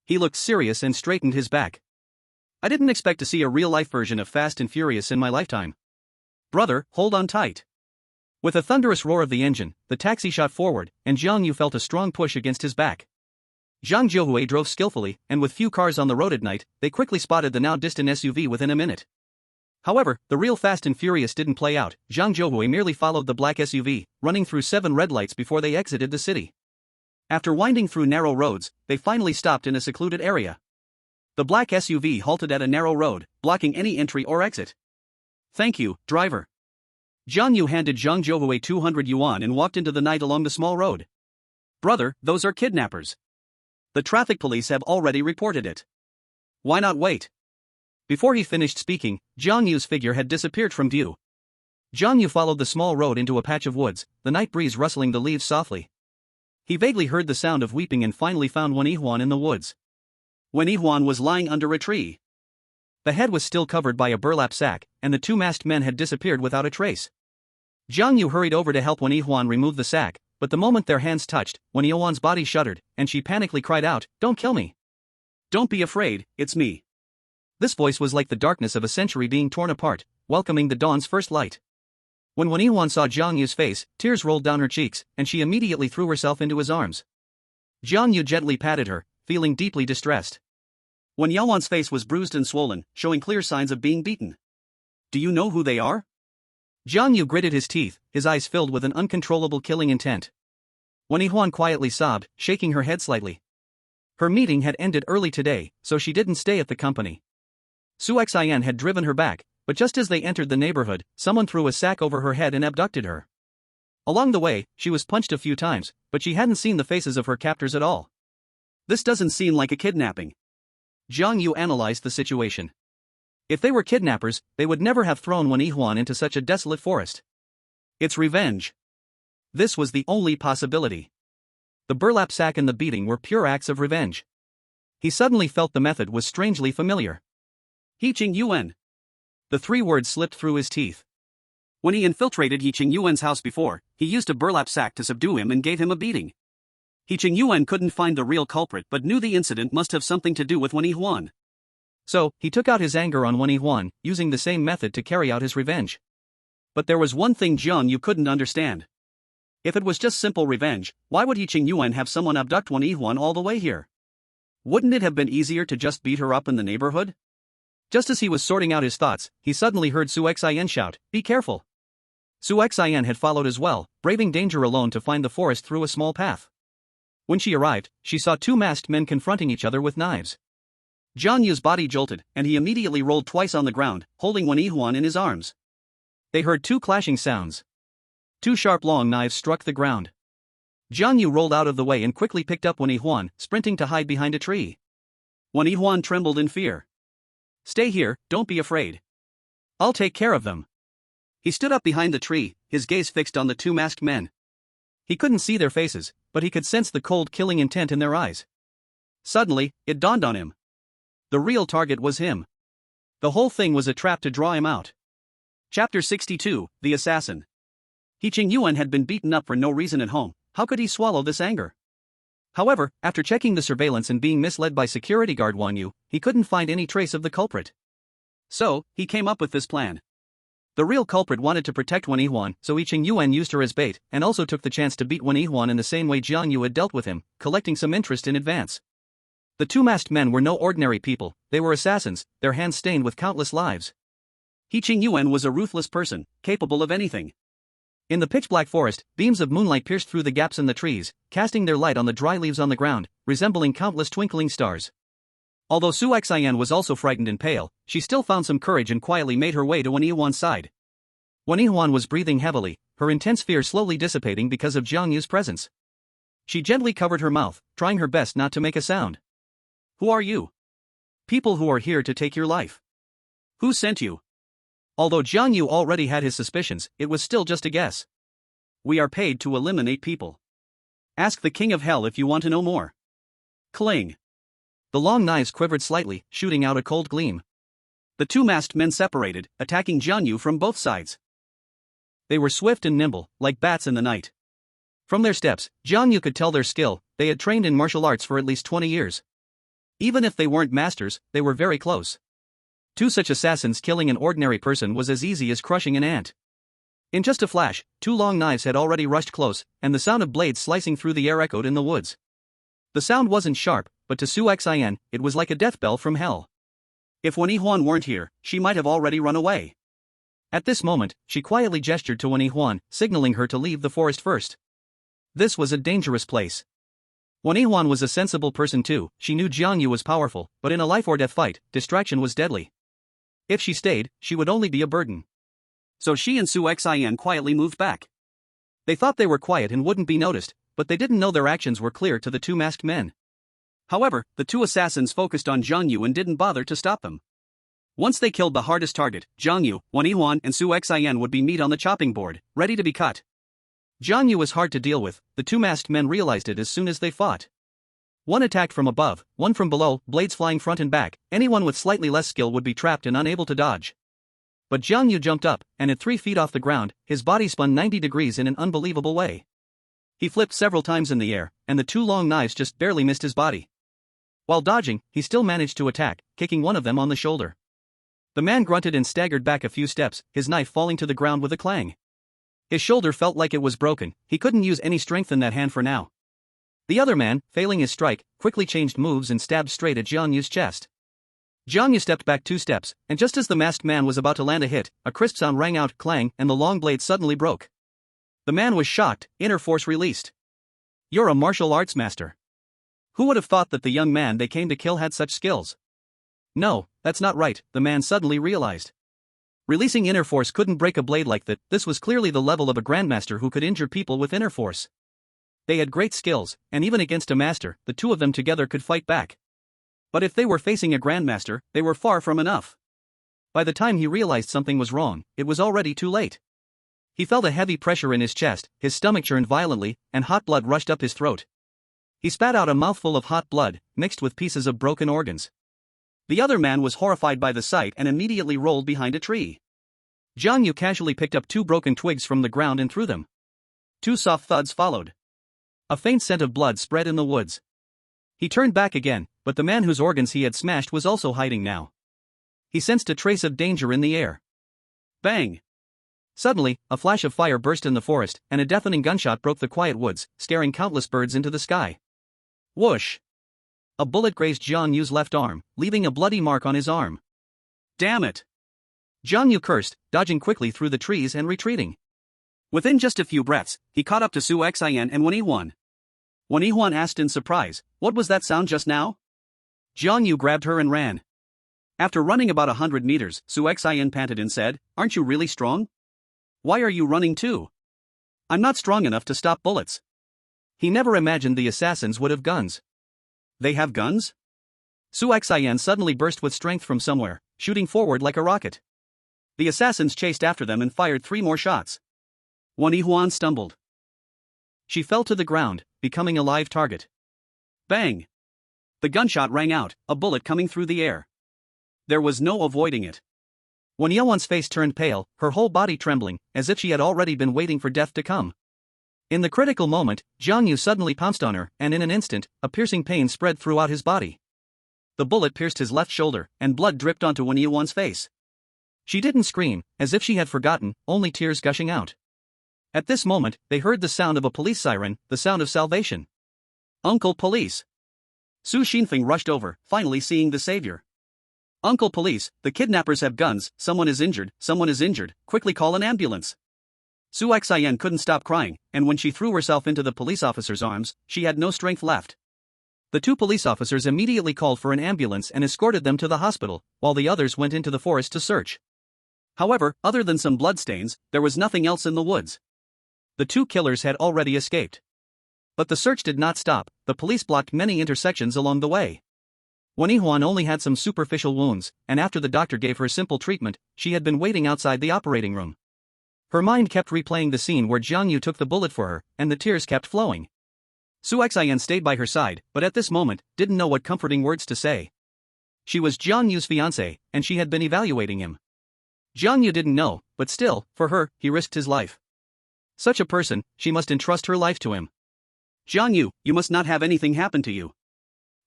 He looked serious and straightened his back. I didn't expect to see a real-life version of Fast and Furious in my lifetime. Brother, hold on tight. With a thunderous roar of the engine, the taxi shot forward, and Zhang Yu felt a strong push against his back. Zhang Zhouhui drove skillfully, and with few cars on the road at night, they quickly spotted the now distant SUV within a minute. However, the real Fast and Furious didn't play out. Zhang Zhouhui merely followed the black SUV, running through 7 red lights before they exited the city. After winding through narrow roads, they finally stopped in a secluded area. The black SUV halted at a narrow road, blocking any entry or exit. Thank you, driver. Zhang Yu handed Zhang Zhouhui 200 yuan and walked into the night along the small road. Brother, those are kidnappers. The traffic police have already reported it. Why not wait? Before he finished speaking, Zhang Yu's figure had disappeared from view. Zhang Yu followed the small road into a patch of woods, the night breeze rustling the leaves softly. He vaguely heard the sound of weeping and finally found Wen Yihuan in the woods. Wen Yihuan was lying under a tree. The head was still covered by a burlap sack, and the 2 masked men had disappeared without a trace. Zhang Yu hurried over to help Wen Yihuan remove the sack, but the moment their hands touched, Wen Yihuan's body shuddered, and she panically cried out, "Don't kill me." Don't be afraid, it's me. This voice was like the darkness of a century being torn apart, welcoming the dawn's first light. When Wen Yihuan saw Zhang Yu's face, tears rolled down her cheeks, and she immediately threw herself into his arms. Zhang Yu gently patted her, feeling deeply distressed. Wen Yihuan's face was bruised and swollen, showing clear signs of being beaten. Do you know who they are? Zhang Yu gritted his teeth, his eyes filled with an uncontrollable killing intent. Wen Yihuan quietly sobbed, shaking her head slightly. Her meeting had ended early today, so she didn't stay at the company. Su Xian had driven her back, but just as they entered the neighborhood, someone threw a sack over her head and abducted her. Along the way, she was punched a few times, but she hadn't seen the faces of her captors at all. This doesn't seem like a kidnapping. Zhang Yu analyzed the situation. If they were kidnappers, they would never have thrown Wen Yihuan into such a desolate forest. It's revenge. This was the only possibility. The burlap sack and the beating were pure acts of revenge. He suddenly felt the method was strangely familiar. Yiqing Yuan. The 3 words slipped through his teeth. When he infiltrated Yiqing Yuan's house before, he used a burlap sack to subdue him and gave him a beating. Yiqing Yuan couldn't find the real culprit but knew the incident must have something to do with Wen Yihuan. So, he took out his anger on Wen Yihuan, using the same method to carry out his revenge. But there was one thing Zhang Yu couldn't understand. If it was just simple revenge, why would Yiqing Yuan have someone abduct Wen Yihuan all the way here? Wouldn't it have been easier to just beat her up in the neighborhood? Just as he was sorting out his thoughts, he suddenly heard Su Xian shout, "Be careful!" Su Xian had followed as well, braving danger alone to find the forest through a small path. When she arrived, she saw 2 masked men confronting each other with knives. Zhang Yu's body jolted, and he immediately rolled twice on the ground, holding Wen Yihuan in his arms. They heard 2 clashing sounds. 2 sharp long knives struck the ground. Zhang Yu rolled out of the way and quickly picked up Wen Yihuan, sprinting to hide behind a tree. Wen Yihuan trembled in fear. "Stay here, don't be afraid. I'll take care of them." He stood up behind the tree, his gaze fixed on the 2 masked men. He couldn't see their faces, but he could sense the cold killing intent in their eyes. Suddenly, it dawned on him. The real target was him. The whole thing was a trap to draw him out. Chapter 62, The Assassin. Yiqing Yuan had been beaten up for no reason at home. How could he swallow this anger? However, after checking the surveillance and being misled by security guard Wang Yu, he couldn't find any trace of the culprit. So, he came up with this plan. The real culprit wanted to protect Wen Yihuan, so Yiqing Yuan used her as bait, and also took the chance to beat Wen Yihuan in the same way Zhang Yu had dealt with him, collecting some interest in advance. The 2 masked men were no ordinary people, they were assassins, their hands stained with countless lives. Yiqing Yuan was a ruthless person, capable of anything. In the pitch-black forest, beams of moonlight pierced through the gaps in the trees, casting their light on the dry leaves on the ground, resembling countless twinkling stars. Although Su Xian was also frightened and pale, she still found some courage and quietly made her way to Wen Yihuan's side. Wen Yihuan was breathing heavily, her intense fear slowly dissipating because of Jiang Yu's presence. She gently covered her mouth, trying her best not to make a sound. Who are you? People who are here to take your life. Who sent you? Although Jiang Yu already had his suspicions, it was still just a guess. We are paid to eliminate people. Ask the King of Hell if you want to know more. Cling. The long knives quivered slightly, shooting out a cold gleam. The two masked men separated, attacking Jiang Yu from both sides. They were swift and nimble, like bats in the night. From their steps, Jiang Yu could tell their skill. They had trained in martial arts for at least 20 years. Even if they weren't masters, they were very close. Two such assassins killing an ordinary person was as easy as crushing an ant. In just a flash, two long knives had already rushed close, and the sound of blades slicing through the air echoed in the woods. The sound wasn't sharp, but to Su Xian, it was like a death bell from hell. If Wen Yihuan weren't here, she might have already run away. At this moment, she quietly gestured to Wen Yihuan, signaling her to leave the forest first. This was a dangerous place. Wen Yihuan was a sensible person too. She knew Jiang Yu was powerful, but in a life-or-death fight, distraction was deadly. If she stayed, she would only be a burden. So she and Su Xian quietly moved back. They thought they were quiet and wouldn't be noticed, but they didn't know their actions were clear to the two masked men. However, the two assassins focused on Jiang Yu and didn't bother to stop them. Once they killed the hardest target, Jiang Yu, Wen Yihuan and Su Xian would be meat on the chopping board, ready to be cut. Jiang Yu was hard to deal with. The two masked men realized it as soon as they fought. One attacked from above, one from below, blades flying front and back. Anyone with slightly less skill would be trapped and unable to dodge. But Jiang Yu jumped up, and at 3 feet off the ground, his body spun 90 degrees in an unbelievable way. He flipped several times in the air, and the two long knives just barely missed his body. While dodging, he still managed to attack, kicking one of them on the shoulder. The man grunted and staggered back a few steps, his knife falling to the ground with a clang. His shoulder felt like it was broken. He couldn't use any strength in that hand for now. The other man, failing his strike, quickly changed moves and stabbed straight at Jiang Yu's chest. Jiang Yu stepped back 2 steps, and just as the masked man was about to land a hit, a crisp sound rang out, clang, and the long blade suddenly broke. The man was shocked, inner force released. You're a martial arts master. Who would have thought that the young man they came to kill had such skills? No, that's not right, the man suddenly realized. Releasing inner force couldn't break a blade like that. This was clearly the level of a grandmaster who could injure people with inner force. They had great skills, and even against a master, the two of them together could fight back. But if they were facing a grandmaster, they were far from enough. By the time he realized something was wrong, it was already too late. He felt a heavy pressure in his chest, his stomach churned violently, and hot blood rushed up his throat. He spat out a mouthful of hot blood, mixed with pieces of broken organs. The other man was horrified by the sight and immediately rolled behind a tree. Jiang Yu casually picked up 2 broken twigs from the ground and threw them. 2 soft thuds followed. A faint scent of blood spread in the woods. He turned back again, but the man whose organs he had smashed was also hiding now. He sensed a trace of danger in the air. Bang! Suddenly, a flash of fire burst in the forest, and a deafening gunshot broke the quiet woods, scaring countless birds into the sky. Whoosh! A bullet grazed Jiang Yu's left arm, leaving a bloody mark on his arm. Damn it! Jiang Yu cursed, dodging quickly through the trees and retreating. Within just a few breaths, he caught up to Su Xian and Wen Yihuan. Wen Yihuan asked in surprise, "What was that sound just now?" Jiang Yu grabbed her and ran. After running about 100 meters, Su Xian panted and said, "Aren't you really strong? Why are you running too?" "I'm not strong enough to stop bullets." He never imagined the assassins would have guns. They have guns? Su Xian suddenly burst with strength from somewhere, shooting forward like a rocket. The assassins chased after them and fired 3 more shots. Wen Yihuan stumbled. She fell to the ground, becoming a live target. Bang! The gunshot rang out, a bullet coming through the air. There was no avoiding it. Wen Yihuan's face turned pale, her whole body trembling, as if she had already been waiting for death to come. In the critical moment, Jiang Yu suddenly pounced on her, and in an instant, a piercing pain spread throughout his body. The bullet pierced his left shoulder, and blood dripped onto Wen Yihuan's face. She didn't scream, as if she had forgotten, only tears gushing out. At this moment, they heard the sound of a police siren, the sound of salvation. "Uncle Police!" Su Xinfeng rushed over, finally seeing the savior. "Uncle Police, the kidnappers have guns, someone is injured, quickly call an ambulance." Su Xian couldn't stop crying, and when she threw herself into the police officer's arms, she had no strength left. The two police officers immediately called for an ambulance and escorted them to the hospital, while the others went into the forest to search. However, other than some bloodstains, there was nothing else in the woods. The two killers had already escaped. But the search did not stop. The police blocked many intersections along the way. Wen Yihuan only had some superficial wounds, and after the doctor gave her simple treatment, she had been waiting outside the operating room. Her mind kept replaying the scene where Jiang Yu took the bullet for her, and the tears kept flowing. Su Xian stayed by her side, but at this moment, didn't know what comforting words to say. She was Jiang Yu's fiancé, and she had been evaluating him. Jiang Yu didn't know, but still, for her, he risked his life. Such a person, she must entrust her life to him. Jiang Yu, you must not have anything happen to you.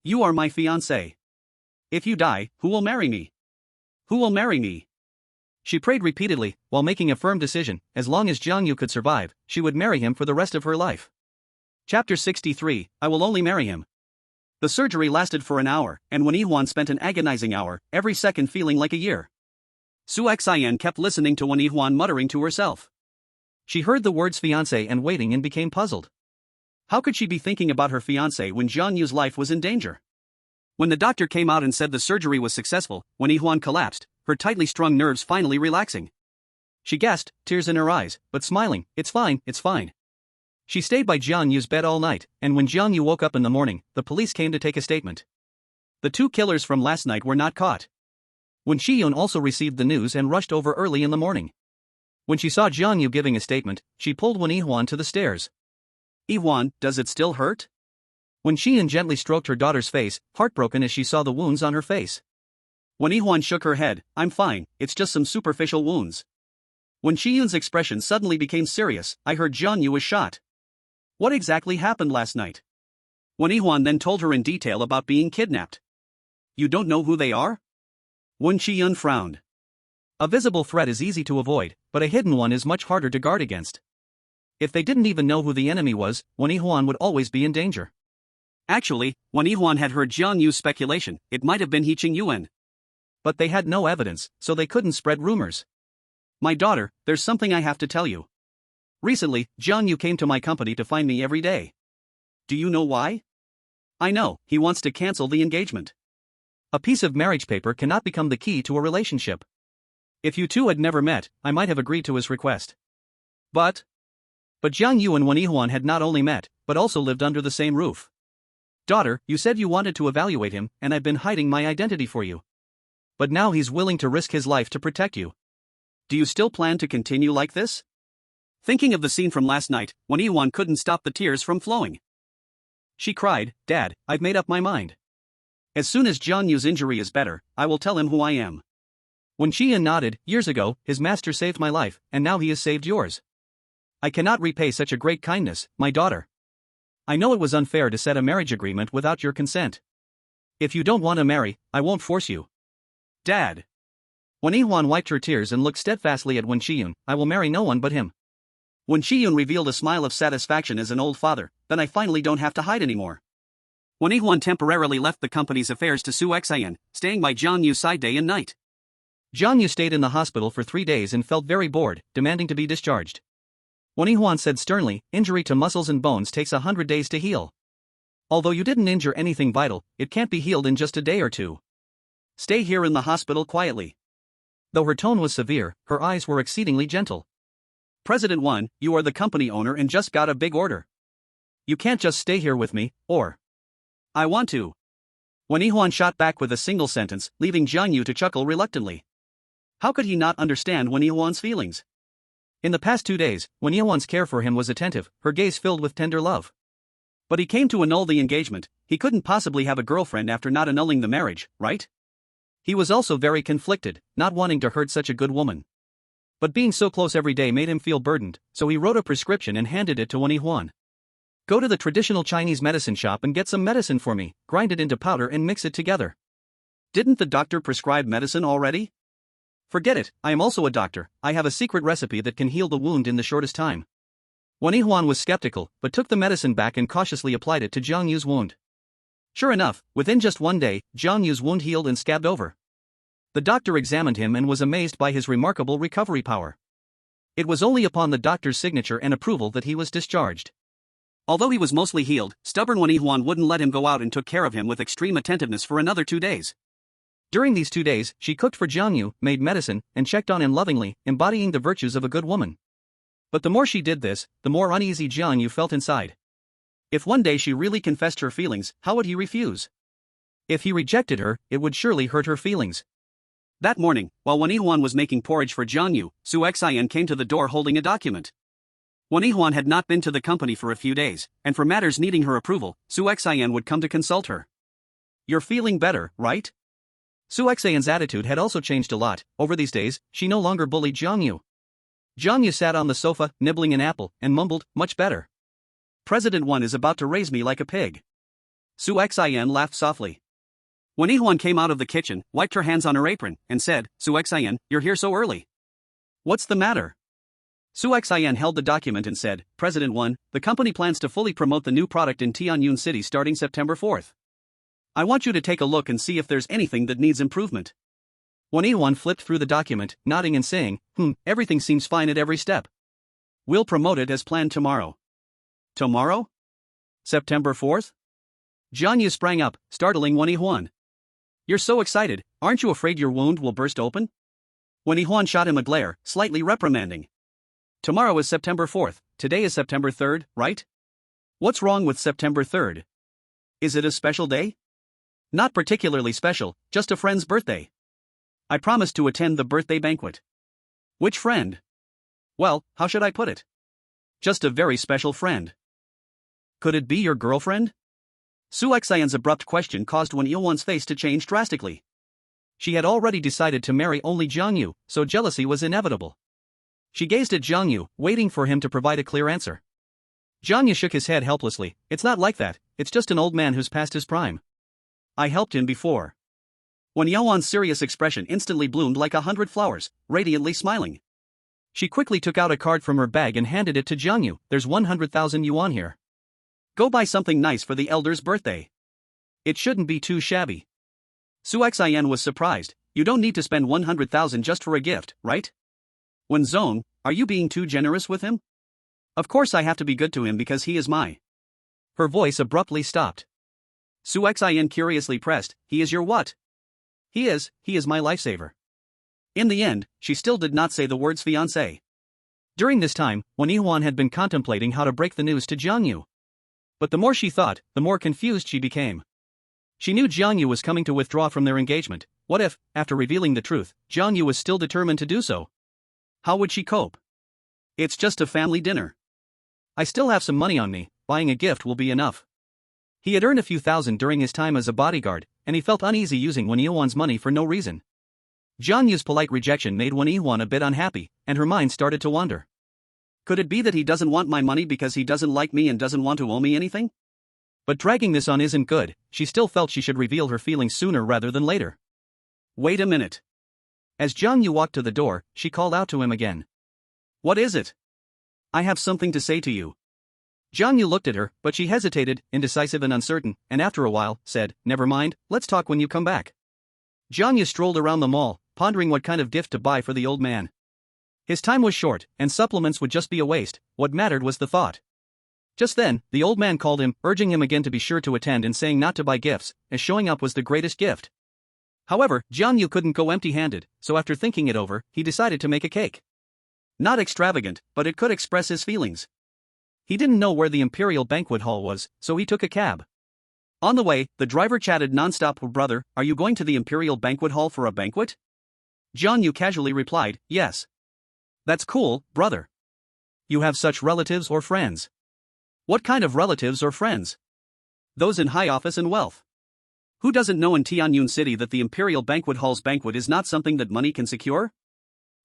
You are my fiancé. If you die, who will marry me? Who will marry me? She prayed repeatedly, while making a firm decision. As long as Jiang Yu could survive, she would marry him for the rest of her life. Chapter 63, I will only marry him. The surgery lasted for an hour, and Wen Yihuan spent an agonizing hour, every second feeling like a year. Su Xian kept listening to Wen Yihuan muttering to herself. She heard the words fiancé and waiting and became puzzled. How could she be thinking about her fiancé when Jiang Yu's life was in danger? When the doctor came out and said the surgery was successful, Wen Yihuan collapsed, her tightly strung nerves finally relaxing. She gasped, tears in her eyes, but smiling, it's fine, it's fine. She stayed by Jiang Yu's bed all night, and when Jiang Yu woke up in the morning, the police came to take a statement. The two killers from last night were not caught. Wen Shiyun also received the news and rushed over early in the morning. When she saw Jiang Yu giving a statement, she pulled Wen Yihuan to the stairs. Yihuan, does it still hurt? Wen Shiyun gently stroked her daughter's face, heartbroken as she saw the wounds on her face. Wen Yihuan shook her head, I'm fine, it's just some superficial wounds. When Shiyun's expression suddenly became serious, I heard Jiang Yu was shot. What exactly happened last night? Wen Yihuan then told her in detail about being kidnapped. You don't know who they are? Wen Shiyun frowned. A visible threat is easy to avoid, but a hidden one is much harder to guard against. If they didn't even know who the enemy was, Wen Yihuan would always be in danger. Actually, Wen Yihuan had heard Jiang Yu's speculation, it might have been He Qingyuan. But they had no evidence, so they couldn't spread rumors. My daughter, there's something I have to tell you. Recently, Jiang Yu came to my company to find me every day. Do you know why? I know, he wants to cancel the engagement. A piece of marriage paper cannot become the key to a relationship. If you two had never met, I might have agreed to his request. But Jiang Yu and Wen Yihuan had not only met, but also lived under the same roof. Daughter, you said you wanted to evaluate him, and I've been hiding my identity for you. But now he's willing to risk his life to protect you. Do you still plan to continue like this? Thinking of the scene from last night, Wen Yihuan couldn't stop the tears from flowing. She cried, Dad, I've made up my mind. As soon as Jiang Yu's injury is better, I will tell him who I am. Wen Shiyun nodded, years ago, his master saved my life, and now he has saved yours. I cannot repay such a great kindness, my daughter. I know it was unfair to set a marriage agreement without your consent. If you don't want to marry, I won't force you. Dad. Wen Yihuan wiped her tears and looked steadfastly at Wen Shiyun, I will marry no one but him. Wen Shiyun revealed a smile of satisfaction as an old father, then I finally don't have to hide anymore. Wen Yihuan temporarily left the company's affairs to Su Xian, staying by Jiang Yu's side day and night. Jiang Yu stayed in the hospital for 3 days and felt very bored, demanding to be discharged. Wen Yihuan said sternly, injury to muscles and bones takes 100 days to heal. Although you didn't injure anything vital, it can't be healed in just a day or two. Stay here in the hospital quietly. Though her tone was severe, her eyes were exceedingly gentle. President 1, you are the company owner and just got a big order. You can't just stay here with me, or... I want to. Wen Yihuan shot back with a single sentence, leaving Jiang Yu to chuckle reluctantly. How could he not understand Wen Yihuan's feelings? In the past 2 days, Wen Yihuan's care for him was attentive, her gaze filled with tender love. But he came to annul the engagement, he couldn't possibly have a girlfriend after not annulling the marriage, right? He was also very conflicted, not wanting to hurt such a good woman. But being so close every day made him feel burdened, so he wrote a prescription and handed it to Wen Yihuan. Go to the traditional Chinese medicine shop and get some medicine for me, grind it into powder and mix it together. Didn't the doctor prescribe medicine already? Forget it, I am also a doctor, I have a secret recipe that can heal the wound in the shortest time. Wen Yihuan was skeptical, but took the medicine back and cautiously applied it to Jiang Yu's wound. Sure enough, within just 1 day, Jiang Yu's wound healed and scabbed over. The doctor examined him and was amazed by his remarkable recovery power. It was only upon the doctor's signature and approval that he was discharged. Although he was mostly healed, stubborn Wen Yihuan wouldn't let him go out and took care of him with extreme attentiveness for another 2 days. During these 2 days, she cooked for Jiang Yu, made medicine, and checked on him lovingly, embodying the virtues of a good woman. But the more she did this, the more uneasy Jiang Yu felt inside. If one day she really confessed her feelings, how would he refuse? If he rejected her, it would surely hurt her feelings. That morning, while Wen Yihuan was making porridge for Jiang Yu, Su Xian came to the door holding a document. Wen Yihuan had not been to the company for a few days, and for matters needing her approval, Su Xian would come to consult her. "You're feeling better, right?" Su Xian's attitude had also changed a lot. Over these days, she no longer bullied Jiang Yu. Jiang Yu sat on the sofa, nibbling an apple, and mumbled, "Much better." President Wen is about to raise me like a pig. Su Xian laughed softly. Wen Yihuan came out of the kitchen, wiped her hands on her apron, and said, "Su Xian, you're here so early. What's the matter?" Su Xian held the document and said, "President Wen, the company plans to fully promote the new product in Tianyun City starting September 4th. I want you to take a look and see if there's anything that needs improvement." Wen Yihuan flipped through the document, nodding and saying, "Everything seems fine at every step. We'll promote it as planned tomorrow." Tomorrow? September 4th? Jiang Yu sprang up, startling Wen Yihuan. "You're so excited, aren't you afraid your wound will burst open?" Wen Yihuan shot him a glare, slightly reprimanding. "Tomorrow is September 4th, today is September 3rd, right? What's wrong with September 3rd? Is it a special day?" "Not particularly special, just a friend's birthday. I promised to attend the birthday banquet." "Which friend?" "Well, how should I put it? Just a very special friend." "Could it be your girlfriend?" Su Xian's abrupt question caused Wen Yihuan's face to change drastically. She had already decided to marry only Jiang Yu, so jealousy was inevitable. She gazed at Jiang Yu, waiting for him to provide a clear answer. Jiang Yu shook his head helplessly. "It's not like that, it's just an old man who's past his prime. I helped him before." Wen Yihuan's serious expression instantly bloomed like 100 flowers, radiantly smiling. She quickly took out a card from her bag and handed it to Jiang Yu. "There's 100,000 yuan here. Go buy something nice for the elder's birthday. It shouldn't be too shabby." Su Xian was surprised. "You don't need to spend 100,000 just for a gift, right? Wen Zong, are you being too generous with him? Of course I have to be good to him because he is my..." Her voice abruptly stopped. Su Xian curiously pressed, "He is your what?" He is my lifesaver." In the end, she still did not say the words fiancé. During this time, Wen Yihuan had been contemplating how to break the news to Jiang Yu. But the more she thought, the more confused she became. She knew Jiang Yu was coming to withdraw from their engagement. What if, after revealing the truth, Jiang Yu was still determined to do so? How would she cope? "It's just a family dinner. I still have some money on me, buying a gift will be enough." He had earned a few thousand during his time as a bodyguard, and he felt uneasy using Wen Yihuan's money for no reason. Jiang Yu's polite rejection made Wen Yihuan a bit unhappy, and her mind started to wander. Could it be that he doesn't want my money because he doesn't like me and doesn't want to owe me anything? But dragging this on isn't good. She still felt she should reveal her feelings sooner rather than later. "Wait a minute." As Jiang Yu walked to the door, she called out to him again. "What is it?" "I have something to say to you." Jiang Yu looked at her, but she hesitated, indecisive and uncertain, and after a while, said, "Never mind, let's talk when you come back." Jiang Yu strolled around the mall, pondering what kind of gift to buy for the old man. His time was short, and supplements would just be a waste. What mattered was the thought. Just then, the old man called him, urging him again to be sure to attend and saying not to buy gifts, as showing up was the greatest gift. However, Jiang Yu couldn't go empty-handed, so after thinking it over, he decided to make a cake. Not extravagant, but it could express his feelings. He didn't know where the Imperial Banquet Hall was, so he took a cab. On the way, the driver chatted nonstop. "Brother, are you going to the Imperial Banquet Hall for a banquet?" Jiang Yu casually replied, "Yes." "That's cool, brother. You have such relatives or friends?" "What kind of relatives or friends?" "Those in high office and wealth. Who doesn't know in Tianyun City that the Imperial Banquet Hall's banquet is not something that money can secure?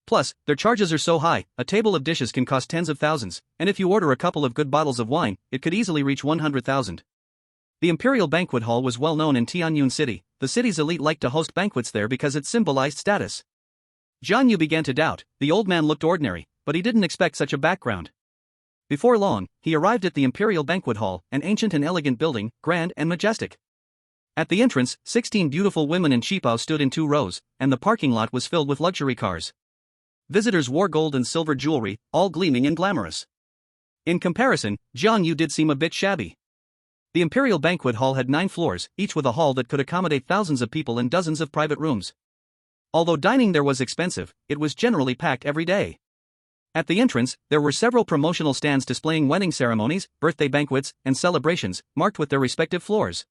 Plus, their charges are so high, a table of dishes can cost tens of thousands, and if you order a couple of good bottles of wine, it could easily reach 100,000. The Imperial Banquet Hall was well known in Tianyun City. The city's elite liked to host banquets there because it symbolized status. Jiang Yu began to doubt. The old man looked ordinary, but he didn't expect such a background. Before long, he arrived at the Imperial Banquet Hall, an ancient and elegant building, grand and majestic. At the entrance, 16 beautiful women in qipao stood in 2 rows, and the parking lot was filled with luxury cars. Visitors wore gold and silver jewelry, all gleaming and glamorous. In comparison, Jiang Yu did seem a bit shabby. The Imperial Banquet Hall had 9 floors, each with a hall that could accommodate thousands of people and dozens of private rooms. Although dining there was expensive, it was generally packed every day. At the entrance, there were several promotional stands displaying wedding ceremonies, birthday banquets, and celebrations, marked with their respective floors.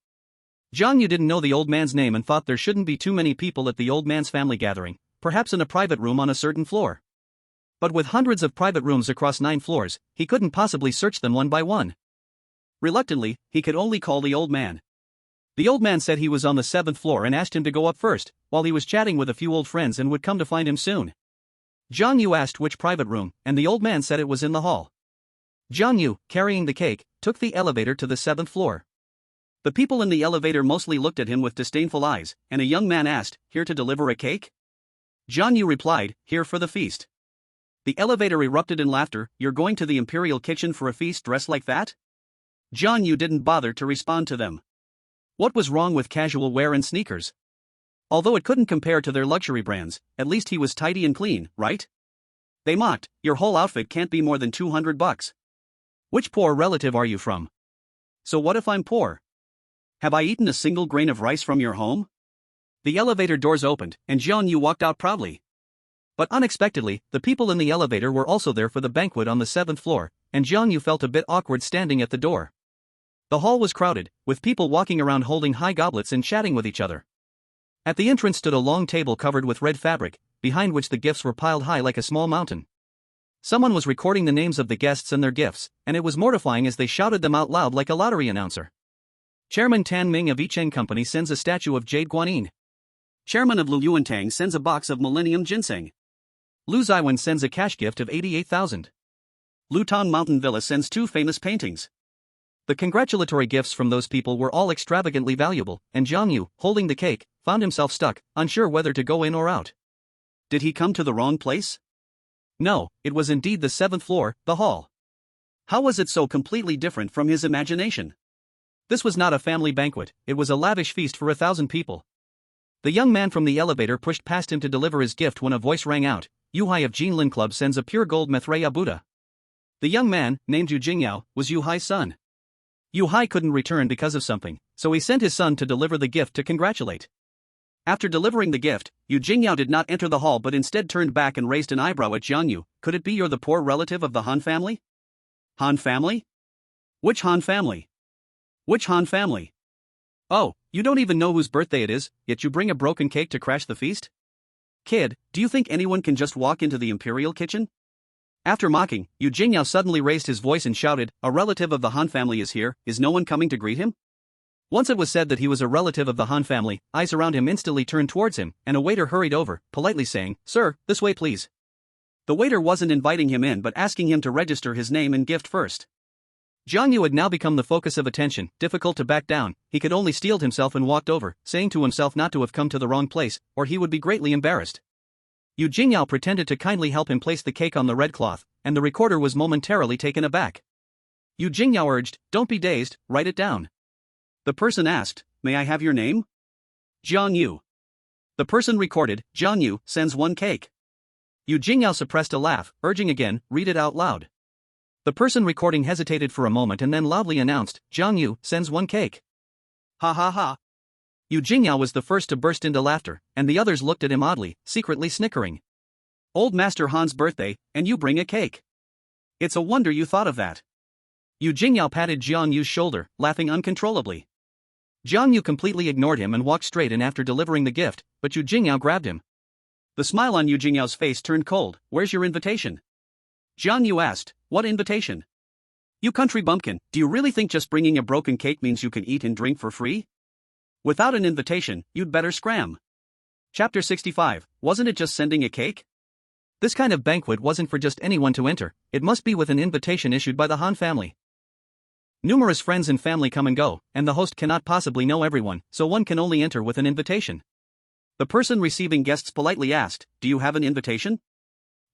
Jiang Yu didn't know the old man's name and thought there shouldn't be too many people at the old man's family gathering, perhaps in a private room on a certain floor. But with hundreds of private rooms across 9 floors, he couldn't possibly search them one by one. Reluctantly, he could only call the old man. The old man said he was on the 7th floor and asked him to go up first, while he was chatting with a few old friends and would come to find him soon. Jiang Yu asked which private room, and the old man said it was in the hall. Jiang Yu, carrying the cake, took the elevator to the 7th floor. The people in the elevator mostly looked at him with disdainful eyes, and a young man asked, "Here to deliver a cake?" Jiang Yu replied, "Here for the feast." The elevator erupted in laughter. "You're going to the imperial kitchen for a feast dressed like that?" Jiang Yu didn't bother to respond to them. What was wrong with casual wear and sneakers? Although it couldn't compare to their luxury brands, at least he was tidy and clean, right? They mocked, "Your whole outfit can't be more than $200. Which poor relative are you from?" "So what if I'm poor? Have I eaten a single grain of rice from your home?" The elevator doors opened, and Jiang Yu walked out proudly. But unexpectedly, the people in the elevator were also there for the banquet on the 7th floor, and Jiang Yu felt a bit awkward standing at the door. The hall was crowded, with people walking around holding high goblets and chatting with each other. At the entrance stood a long table covered with red fabric, behind which the gifts were piled high like a small mountain. Someone was recording the names of the guests and their gifts, and it was mortifying as they shouted them out loud like a lottery announcer. Chairman Tan Ming of Yicheng Company sends a statue of Jade Guanyin. Chairman of Lu Yuantang sends a box of Millennium Ginseng. Lu Ziwen sends a cash gift of 88,000. Luton Mountain Villa sends 2 famous paintings. The congratulatory gifts from those people were all extravagantly valuable, and Jiang Yu, holding the cake, found himself stuck, unsure whether to go in or out. Did he come to the wrong place? No, it was indeed the 7th floor, the hall. How was it so completely different from his imagination? This was not a family banquet, it was a lavish feast for 1,000 people. The young man from the elevator pushed past him to deliver his gift when a voice rang out, "Yu Hai of Jinlin Club sends a pure gold Maitreya Buddha." The young man, named Yu Jingyao, was Yu Hai's son. Yu Hai couldn't return because of something, so he sent his son to deliver the gift to congratulate. After delivering the gift, Yu Jingyao did not enter the hall but instead turned back and raised an eyebrow at Jiang Yu. "Could it be you're the poor relative of the Han family?" "Han family? Which Han family? Which Han family? Oh, you don't even know whose birthday it is, yet you bring a broken cake to crash the feast? Kid, do you think anyone can just walk into the imperial kitchen?" After mocking, Yu Jingyao suddenly raised his voice and shouted, "A relative of the Han family is here, is no one coming to greet him?" Once it was said that he was a relative of the Han family, eyes around him instantly turned towards him, and a waiter hurried over, politely saying, "Sir, this way please." The waiter wasn't inviting him in but asking him to register his name and gift first. Jiang Yu had now become the focus of attention, difficult to back down. He could only steeled himself and walked over, saying to himself not to have come to the wrong place, or he would be greatly embarrassed. Yu Jingyao pretended to kindly help him place the cake on the red cloth, and the recorder was momentarily taken aback. Yu Jingyao urged, "Don't be dazed, write it down." The person asked, "May I have your name?" "Jiang Yu." The person recorded, "Jiang Yu sends 1 cake." Yu Jingyao suppressed a laugh, urging again, "Read it out loud." The person recording hesitated for a moment and then loudly announced, "Jiang Yu sends 1 cake." "Ha ha ha." Yu Jingyao was the first to burst into laughter, and the others looked at him oddly, secretly snickering. "Old Master Han's birthday, and you bring a cake. It's a wonder you thought of that." Yu Jingyao patted Jiang Yu's shoulder, laughing uncontrollably. Jiang Yu completely ignored him and walked straight in after delivering the gift, but Yu Jingyao grabbed him. The smile on Yu Jingyao's face turned cold. "Where's your invitation?" Jiang Yu asked. "What invitation? You country bumpkin, do you really think just bringing a broken cake means you can eat and drink for free? Without an invitation, you'd better scram." Chapter 65, wasn't it just sending a cake? This kind of banquet wasn't for just anyone to enter, it must be with an invitation issued by the Han family. Numerous friends and family come and go, and the host cannot possibly know everyone, so one can only enter with an invitation. The person receiving guests politely asked, "Do you have an invitation?"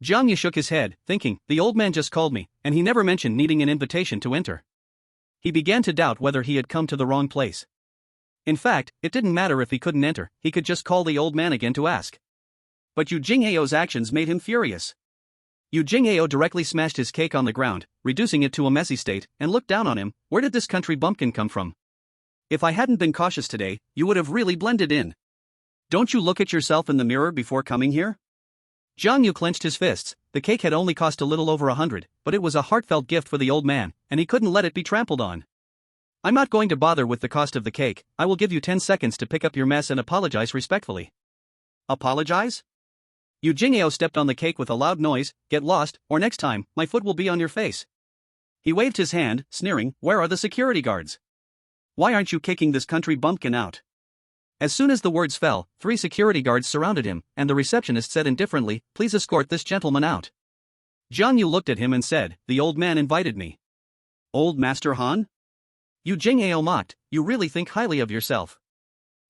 Jiang Yu shook his head, thinking, the old man just called me, and he never mentioned needing an invitation to enter. He began to doubt whether he had come to the wrong place. In fact, it didn't matter if he couldn't enter, he could just call the old man again to ask. But Yu Jingheo's actions made him furious. Yu Jingheo directly smashed his cake on the ground, reducing it to a messy state, and looked down on him. Where did this country bumpkin come from? If I hadn't been cautious today, you would have really blended in. Don't you look at yourself in the mirror before coming here? Jiang Yu clenched his fists. The cake had only cost a little over 100, but it was a heartfelt gift for the old man, and he couldn't let it be trampled on. I'm not going to bother with the cost of the cake. I will give you 10 seconds to pick up your mess and apologize respectfully. Apologize? Yu Jingheo stepped on the cake with a loud noise. Get lost, or next time, my foot will be on your face. He waved his hand, sneering. Where are the security guards? Why aren't you kicking this country bumpkin out? As soon as the words fell, 3 security guards surrounded him, and the receptionist said indifferently, please escort this gentleman out. Jiang Yu looked at him and said, the old man invited me. Old Master Han? Yu Jingheo mocked, you really think highly of yourself.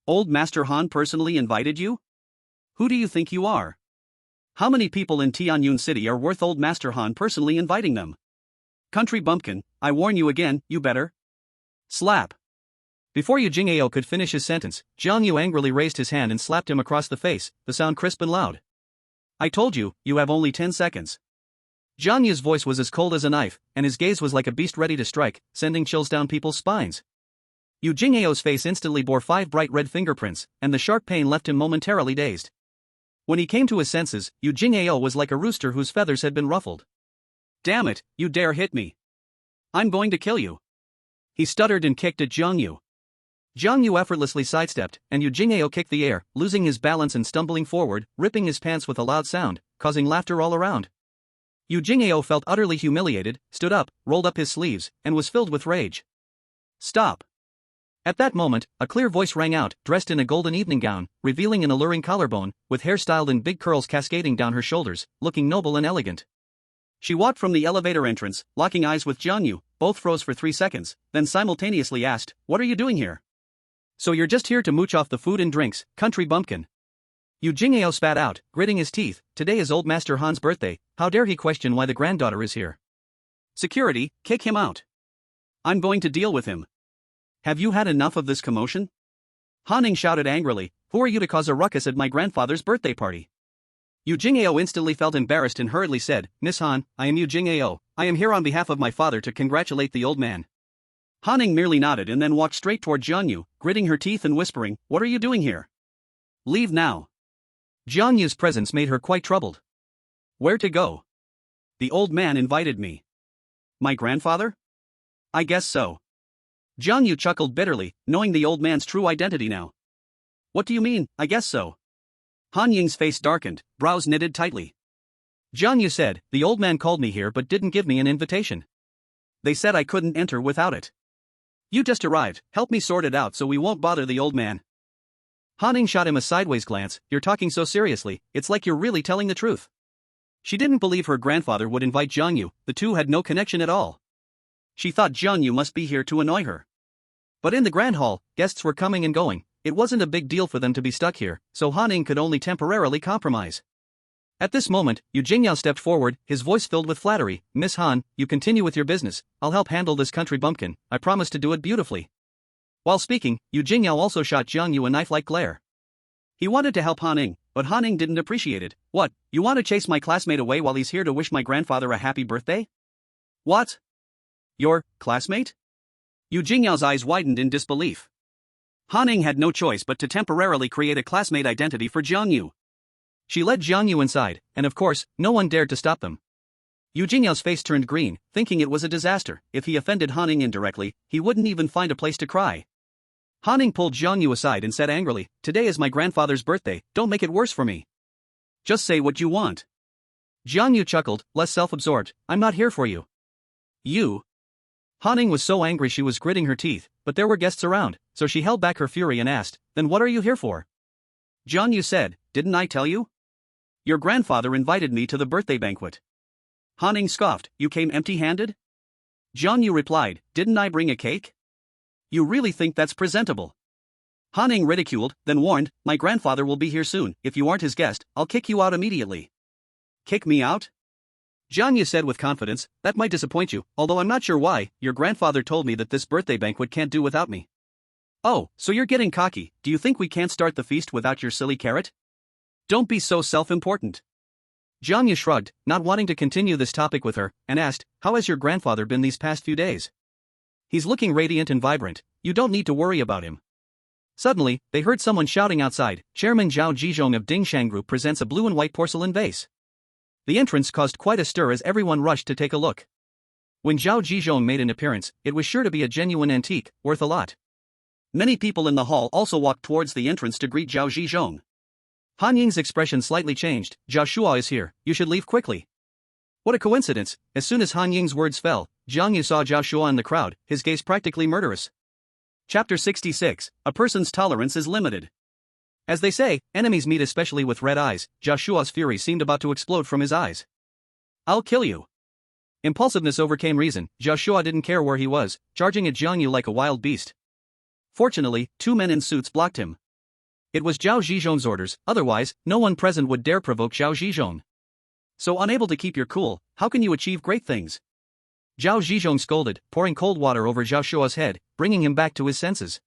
Old Master Han personally invited you? Who do you think you are? How many people in Tianyun City are worth old Master Han personally inviting them? Country bumpkin, I warn you again, you better. Slap. Before Yu Jingheo could finish his sentence, Jiang Yu angrily raised his hand and slapped him across the face, the sound crisp and loud. I told you, you have only 10 seconds. Jiang Yu's voice was as cold as a knife, and his gaze was like a beast ready to strike, sending chills down people's spines. Yu Jingheo's face instantly bore 5 bright red fingerprints, and the sharp pain left him momentarily dazed. When he came to his senses, Yu Jingheo was like a rooster whose feathers had been ruffled. Damn it, you dare hit me. I'm going to kill you. He stuttered and kicked at Jiang Yu. Jiang Yu effortlessly sidestepped, and Yu Jingheo kicked the air, losing his balance and stumbling forward, ripping his pants with a loud sound, causing laughter all around. Yu Jingheo felt utterly humiliated, stood up, rolled up his sleeves, and was filled with rage. Stop. At that moment, a clear voice rang out, dressed in a golden evening gown, revealing an alluring collarbone, with hair styled in big curls cascading down her shoulders, looking noble and elegant. She walked from the elevator entrance, locking eyes with Jiang Yu. Both froze for 3 seconds, then simultaneously asked, what are you doing here? So you're just here to mooch off the food and drinks, country bumpkin. Yu Jingheo spat out, gritting his teeth. Today is old Master Han's birthday, how dare he question why the granddaughter is here? Security, kick him out. I'm going to deal with him. Have you had enough of this commotion? Hanning shouted angrily, who are you to cause a ruckus at my grandfather's birthday party? Yu Jingheo instantly felt embarrassed and hurriedly said, Miss Han, I am Yu Jingheo. I am here on behalf of my father to congratulate the old man. Hanning merely nodded and then walked straight toward Jiang Yu, gritting her teeth and whispering, what are you doing here? Leave now. Jiang Yu's presence made her quite troubled. Where to go? The old man invited me. My grandfather? I guess so. Jiang Yu chuckled bitterly, knowing the old man's true identity now. What do you mean, I guess so? Han Ying's face darkened, brows knitted tightly. Jiang Yu said, the old man called me here but didn't give me an invitation. They said I couldn't enter without it. You just arrived, help me sort it out so we won't bother the old man. Hanning shot him a sideways glance, you're talking so seriously, it's like you're really telling the truth. She didn't believe her grandfather would invite Jiang Yu, the two had no connection at all. She thought Jiang Yu must be here to annoy her. But in the grand hall, guests were coming and going, it wasn't a big deal for them to be stuck here, so Hanning could only temporarily compromise. At this moment, Yu Jingyao stepped forward, his voice filled with flattery, Miss Han, you continue with your business, I'll help handle this country bumpkin, I promise to do it beautifully. While speaking, Yu Jingyao also shot Jiang Yu a knife-like glare. He wanted to help Hanning, but Hanning didn't appreciate it. What, you want to chase my classmate away while he's here to wish my grandfather a happy birthday? What? Your classmate? Yu Jingyao's eyes widened in disbelief. Hanning had no choice but to temporarily create a classmate identity for Jiang Yu. She led Jiang Yu inside, and of course, no one dared to stop them. Yu Jingyao's face turned green, thinking it was a disaster. If he offended Hanning indirectly, he wouldn't even find a place to cry. Hanning pulled Jiang Yu aside and said angrily, today is my grandfather's birthday, don't make it worse for me. Just say what you want. Jiang Yu chuckled, less self-absorbed, I'm not here for you. You? Hanning was so angry she was gritting her teeth, but there were guests around, so she held back her fury and asked, then what are you here for? Jiang Yu said, didn't I tell you? Your grandfather invited me to the birthday banquet. Hanning scoffed, you came empty-handed? Jiang Yu replied, didn't I bring a cake? You really think that's presentable? Hanning ridiculed, then warned, my grandfather will be here soon, if you aren't his guest, I'll kick you out immediately. Kick me out? Jiang Yu said with confidence, that might disappoint you, although I'm not sure why, your grandfather told me that this birthday banquet can't do without me. Oh, so you're getting cocky, do you think we can't start the feast without your silly carrot? Don't be so self-important. Jiang Yu shrugged, not wanting to continue this topic with her, and asked, how has your grandfather been these past few days? He's looking radiant and vibrant, you don't need to worry about him. Suddenly, they heard someone shouting outside, Chairman Zhao Zhizhong of Dingshan Group presents a blue and white porcelain vase. The entrance caused quite a stir as everyone rushed to take a look. When Zhao Zhizhong made an appearance, it was sure to be a genuine antique, worth a lot. Many people in the hall also walked towards the entrance to greet Zhao Zhizhong. Han Ying's expression slightly changed, Zhao Shua is here, you should leave quickly. What a coincidence, as soon as Han Ying's words fell, Jiang Yu saw Zhao Shua in the crowd, his gaze practically murderous. Chapter 66, A Person's Tolerance is Limited. As they say, enemies meet especially with red eyes. Zhao Shua's fury seemed about to explode from his eyes. I'll kill you. Impulsiveness overcame reason, Zhao Shua didn't care where he was, charging at Jiang Yu like a wild beast. Fortunately, two men in suits blocked him. It was Zhao Zhizhong's orders, otherwise, no one present would dare provoke Zhao Zhizhong. So unable to keep your cool, how can you achieve great things? Zhao Zhizhong scolded, pouring cold water over Zhao Shua's head, bringing him back to his senses.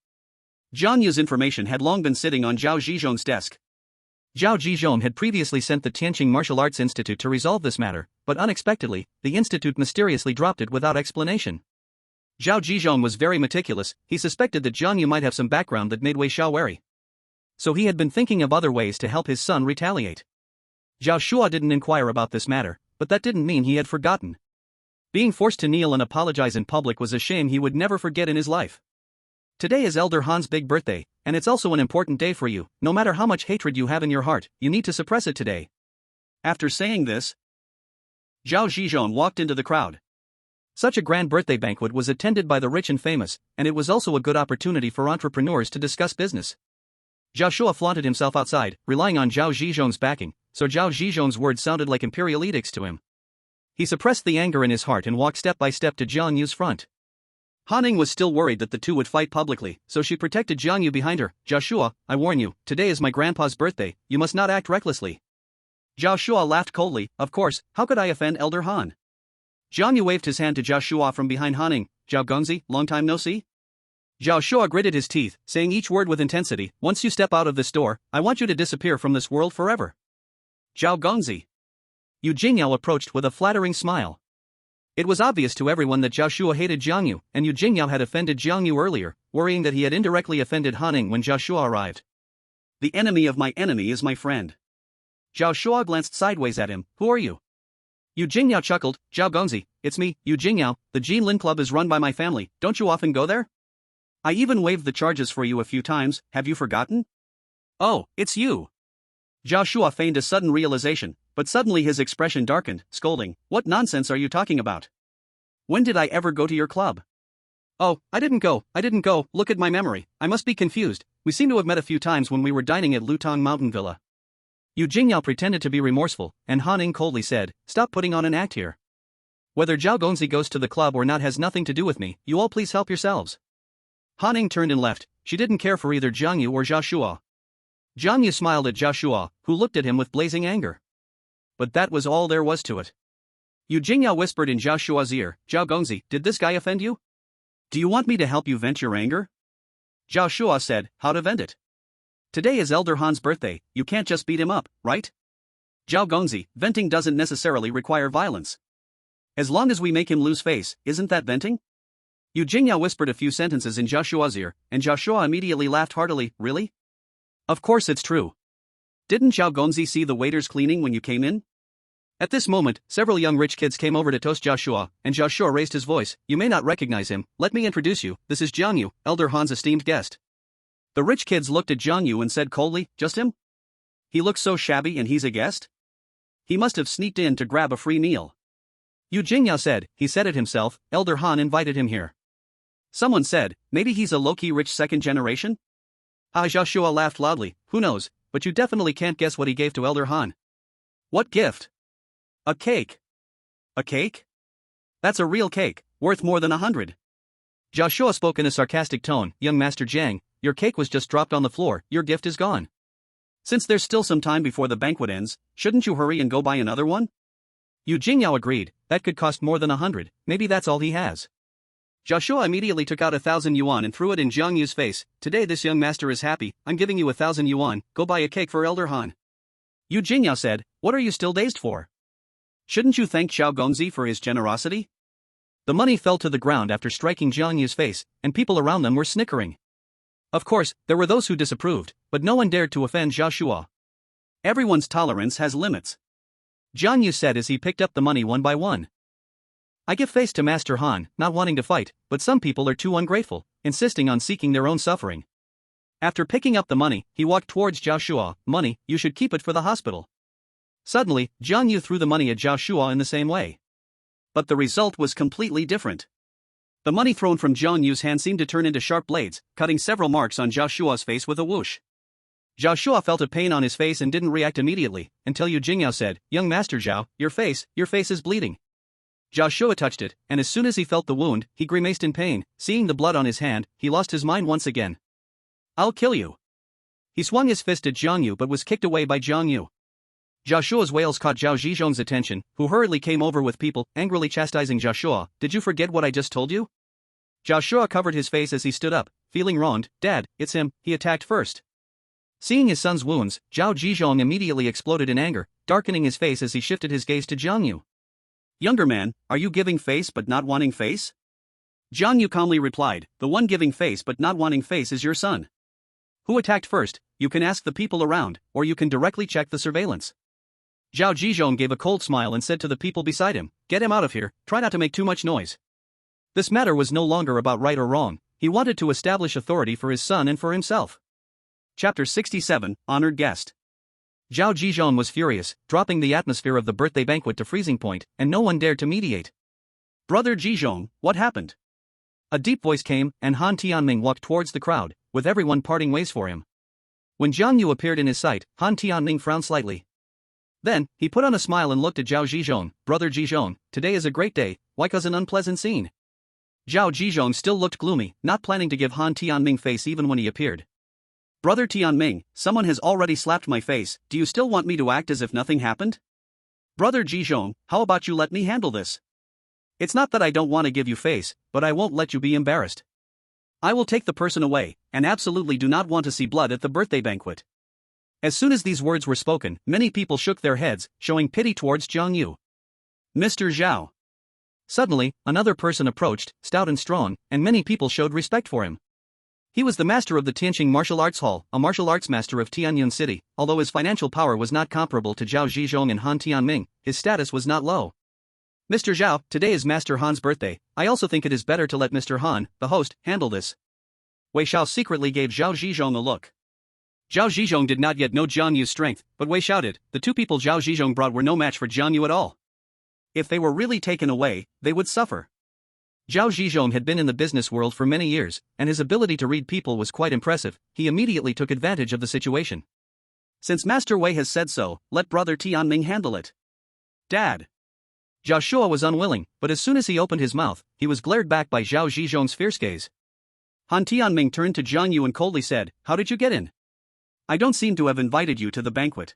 Jiang Yu's information had long been sitting on Zhao Zhizhong's desk. Zhao Zhizhong had previously sent the Tianqing Martial Arts Institute to resolve this matter, but unexpectedly, the institute mysteriously dropped it without explanation. Zhao Zhizhong was very meticulous, he suspected that Jiang Yu might have some background that made Wei Xiao wary. So he had been thinking of other ways to help his son retaliate. Zhao Shua didn't inquire about this matter, but that didn't mean he had forgotten. Being forced to kneel and apologize in public was a shame he would never forget in his life. Today is Elder Han's big birthday, and it's also an important day for you. No matter how much hatred you have in your heart, you need to suppress it today. After saying this, Zhao Zhizhong walked into the crowd. Such a grand birthday banquet was attended by the rich and famous, and it was also a good opportunity for entrepreneurs to discuss business. Zhao Shua flaunted himself outside, relying on Zhao Zhizhong's backing, so Zhao Zhizhong's words sounded like imperial edicts to him. He suppressed the anger in his heart and walked step by step to Jiang Yu's front. Han Ning was still worried that the two would fight publicly, so she protected Jiang Yu behind her. Zhao Shua, I warn you, today is my grandpa's birthday, you must not act recklessly. Zhao Shua laughed coldly, of course, how could I offend Elder Han? Jiang Yu waved his hand to Zhao Shua from behind Han Ning, Zhao Gongzi, long time no see? Zhao Shua gritted his teeth, saying each word with intensity, once you step out of this door, I want you to disappear from this world forever. Zhao Gongzi. Yu Jingyao approached with a flattering smile. It was obvious to everyone that Zhao Shua hated Jiang Yu, and Yu Jingyao had offended Jiang Yu earlier, worrying that he had indirectly offended Han Ning when Zhao Shua arrived. The enemy of my enemy is my friend. Zhao Shua glanced sideways at him, who are you? Yu Jingyao chuckled, Zhao Gongzi, it's me, Yu Jingyao, the Jinlin Club is run by my family, don't you often go there? I even waived the charges for you a few times, have you forgotten? Oh, it's you. Zhao Shua feigned a sudden realization, but suddenly his expression darkened, scolding, what nonsense are you talking about? When did I ever go to your club? Oh, I didn't go, look at my memory, I must be confused, we seem to have met a few times when we were dining at Lutong Mountain Villa. Yu Jingyao pretended to be remorseful, and Han Ning coldly said, stop putting on an act here. Whether Zhao Gongzi goes to the club or not has nothing to do with me, you all please help yourselves. Han Ning turned and left, she didn't care for either Jiang Yu or Zhao Shua. Jiang Yu smiled at Zhao Shua, who looked at him with blazing anger. But that was all there was to it. Yu Jingyao whispered in Zhao Shua's ear, Zhao Gongzi, did this guy offend you? Do you want me to help you vent your anger? Zhao Shua said, how to vent it? Today is Elder Han's birthday, you can't just beat him up, right? Zhao Gongzi, venting doesn't necessarily require violence. As long as we make him lose face, isn't that venting? Yu Jingyao whispered a few sentences in Zhao Shua's ear, and Zhao Shua immediately laughed heartily, really? Of course it's true. Didn't Zhao Gongzi see the waiters cleaning when you came in? At this moment, several young rich kids came over to toast Zhao Shua, and Zhao Shua raised his voice, you may not recognize him, let me introduce you, this is Jiang Yu, Elder Han's esteemed guest. The rich kids looked at Jiang Yu and said coldly, just him? He looks so shabby and he's a guest? He must have sneaked in to grab a free meal. Yu Jingyao said, he said it himself, Elder Han invited him here. Someone said, maybe he's a low-key rich second generation? Zhao Shua laughed loudly, who knows, but you definitely can't guess what he gave to Elder Han. What gift? A cake. A cake? That's a real cake, worth more than 100. Zhao Shua spoke in a sarcastic tone, young Master Jiang, your cake was just dropped on the floor, your gift is gone. Since there's still some time before the banquet ends, shouldn't you hurry and go buy another one? Yu Jingyao agreed, that could cost more than 100, maybe that's all he has. Zhao Shua immediately took out 1,000 yuan and threw it in Jiang Yu's face, today this young master is happy, I'm giving you 1,000 yuan, go buy a cake for Elder Han. Yu Jingyao said, "What are you still dazed for? Shouldn't you thank Xiao Gongzi for his generosity?" The money fell to the ground after striking Jiang Yu's face, and people around them were snickering. Of course, there were those who disapproved, but no one dared to offend Zhao Shua. Everyone's tolerance has limits, Jiang Yu said as he picked up the money one by one. I give face to Master Han, not wanting to fight, but some people are too ungrateful, insisting on seeking their own suffering. After picking up the money, he walked towards Zhao Shua. Money, you should keep it for the hospital. Suddenly, Jiang Yu threw the money at Zhao Shua in the same way. But the result was completely different. The money thrown from Jiang Yu's hand seemed to turn into sharp blades, cutting several marks on Zhao Shua's face with a whoosh. Zhao Shua felt a pain on his face and didn't react immediately, until Yu Jingyao said, "Young Master Zhao, your face is bleeding." Zhao Shua touched it, and as soon as he felt the wound, he grimaced in pain. Seeing the blood on his hand, he lost his mind once again. "I'll kill you." He swung his fist at Jiang Yu but was kicked away by Jiang Yu. Zhao Shua's wails caught Zhao Zhizhong's attention, who hurriedly came over with people, angrily chastising Zhao Shua. "Did you forget what I just told you?" Zhao Shua covered his face as he stood up, feeling wronged. "Dad, it's him, he attacked first." Seeing his son's wounds, Zhao Zhizhong immediately exploded in anger, darkening his face as he shifted his gaze to Jiang Yu. "Younger man, are you giving face but not wanting face?" Jiang Yu calmly replied, "The one giving face but not wanting face is your son. Who attacked first? You can ask the people around, or you can directly check the surveillance." Zhao Zhizhong gave a cold smile and said to the people beside him, "Get him out of here, try not to make too much noise." This matter was no longer about right or wrong, he wanted to establish authority for his son and for himself. Chapter 67, Honored Guest. Zhao Zhizhong was furious, dropping the atmosphere of the birthday banquet to freezing point, and no one dared to mediate. "Brother Zhizhong, what happened?" A deep voice came, and Han Tianming walked towards the crowd, with everyone parting ways for him. When Jiang Yu appeared in his sight, Han Tianming frowned slightly. Then, he put on a smile and looked at Zhao Zhizhong. "Brother Zhizhong, today is a great day, why cause an unpleasant scene?" Zhao Zhizhong still looked gloomy, not planning to give Han Tianming face even when he appeared. "Brother Tianming, someone has already slapped my face, do you still want me to act as if nothing happened?" "Brother Zhizhong, how about you let me handle this? It's not that I don't want to give you face, but I won't let you be embarrassed. I will take the person away, and absolutely do not want to see blood at the birthday banquet." As soon as these words were spoken, many people shook their heads, showing pity towards Jiang Yu. "Mr. Zhao." Suddenly, another person approached, stout and strong, and many people showed respect for him. He was the master of the Tianqing Martial Arts Hall, a martial arts master of Tianyun City. Although his financial power was not comparable to Zhao Zhizhong and Han Tianming, his status was not low. "Mr. Zhao, today is Master Han's birthday. I also think it is better to let Mr. Han, the host, handle this." Wei Xiao secretly gave Zhao Zhizhong a look. Zhao Zhizhong did not yet know Jiang Yu's strength, but Wei shouted, "The two people Zhao Zhizhong brought were no match for Jiang Yu at all. If they were really taken away, they would suffer." Zhao Zhizhong had been in the business world for many years, and his ability to read people was quite impressive. He immediately took advantage of the situation. "Since Master Wei has said so, let Brother Tianming handle it." "Dad." Zhao Shua was unwilling, but as soon as he opened his mouth, he was glared back by Zhao Zhizhong's fierce gaze. Han Tianming turned to Jiang Yu and coldly said, "How did you get in? I don't seem to have invited you to the banquet.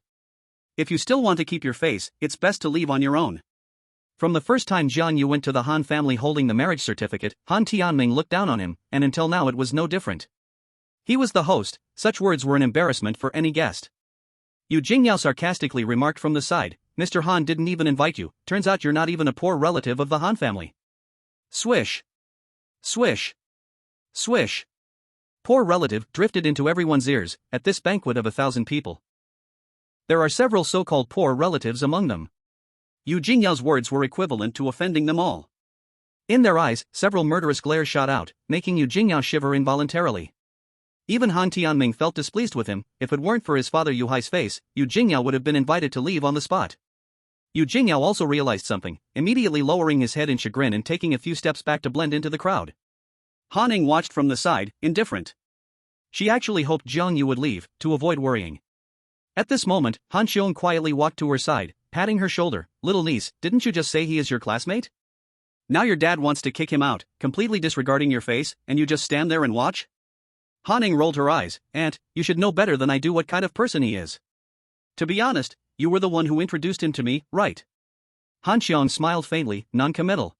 If you still want to keep your face, it's best to leave on your own." From the first time Jiang Yu went to the Han family holding the marriage certificate, Han Tianming looked down on him, and until now it was no different. He was the host, such words were an embarrassment for any guest. Yu Jingyao sarcastically remarked from the side, "Mr. Han didn't even invite you, turns out you're not even a poor relative of the Han family." Swish. Swish. Swish. Poor relative drifted into everyone's ears, at this banquet of 1,000 people. There are several so-called poor relatives among them. Yu Jingyao's words were equivalent to offending them all. In their eyes, several murderous glares shot out, making Yu Jingyao shiver involuntarily. Even Han Tianming felt displeased with him. If it weren't for his father Yu Hai's face, Yu Jingyao would have been invited to leave on the spot. Yu Jingyao also realized something, immediately lowering his head in chagrin and taking a few steps back to blend into the crowd. Han Ning watched from the side, indifferent. She actually hoped Jiang Yu would leave, to avoid worrying. At this moment, Han Xiong quietly walked to her side, patting her shoulder. "Little niece, didn't you just say he is your classmate? Now your dad wants to kick him out, completely disregarding your face, and you just stand there and watch?" Han Ning rolled her eyes. "Aunt, you should know better than I do what kind of person he is. To be honest, you were the one who introduced him to me, right?" Han Xiong smiled faintly, non-committal.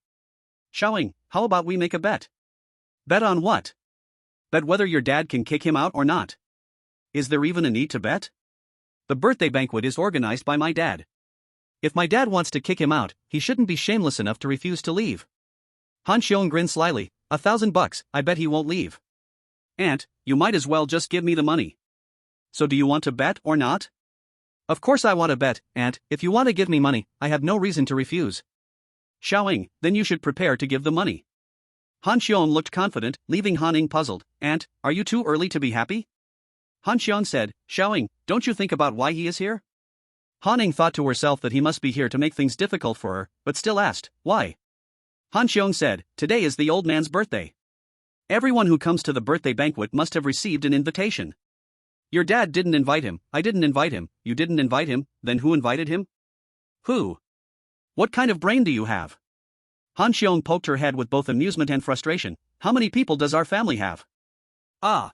"Xiaoing, how about we make a bet?" "Bet on what?" "Bet whether your dad can kick him out or not." "Is there even a need to bet?" The birthday banquet is organized by my dad. If my dad wants to kick him out, he shouldn't be shameless enough to refuse to leave. Han Xiong grinned slyly. $1,000, I bet he won't leave. Aunt, you might as well just give me the money. So do you want to bet or not? Of course I want to bet, Aunt. If you want to give me money, I have no reason to refuse. Xiaoying, then you should prepare to give the money. Han Xiong looked confident, leaving Han Ning puzzled. Aunt, are you too early to be happy? Han Xiong said, Xiaoying, don't you think about why he is here? Han Ning thought to herself that he must be here to make things difficult for her, but still asked, why? Han Xiong said, today is the old man's birthday. Everyone who comes to the birthday banquet must have received an invitation. Your dad didn't invite him, I didn't invite him, you didn't invite him, then who invited him? Who? What kind of brain do you have? Han Xiong poked her head with both amusement and frustration. How many people does our family have? Ah.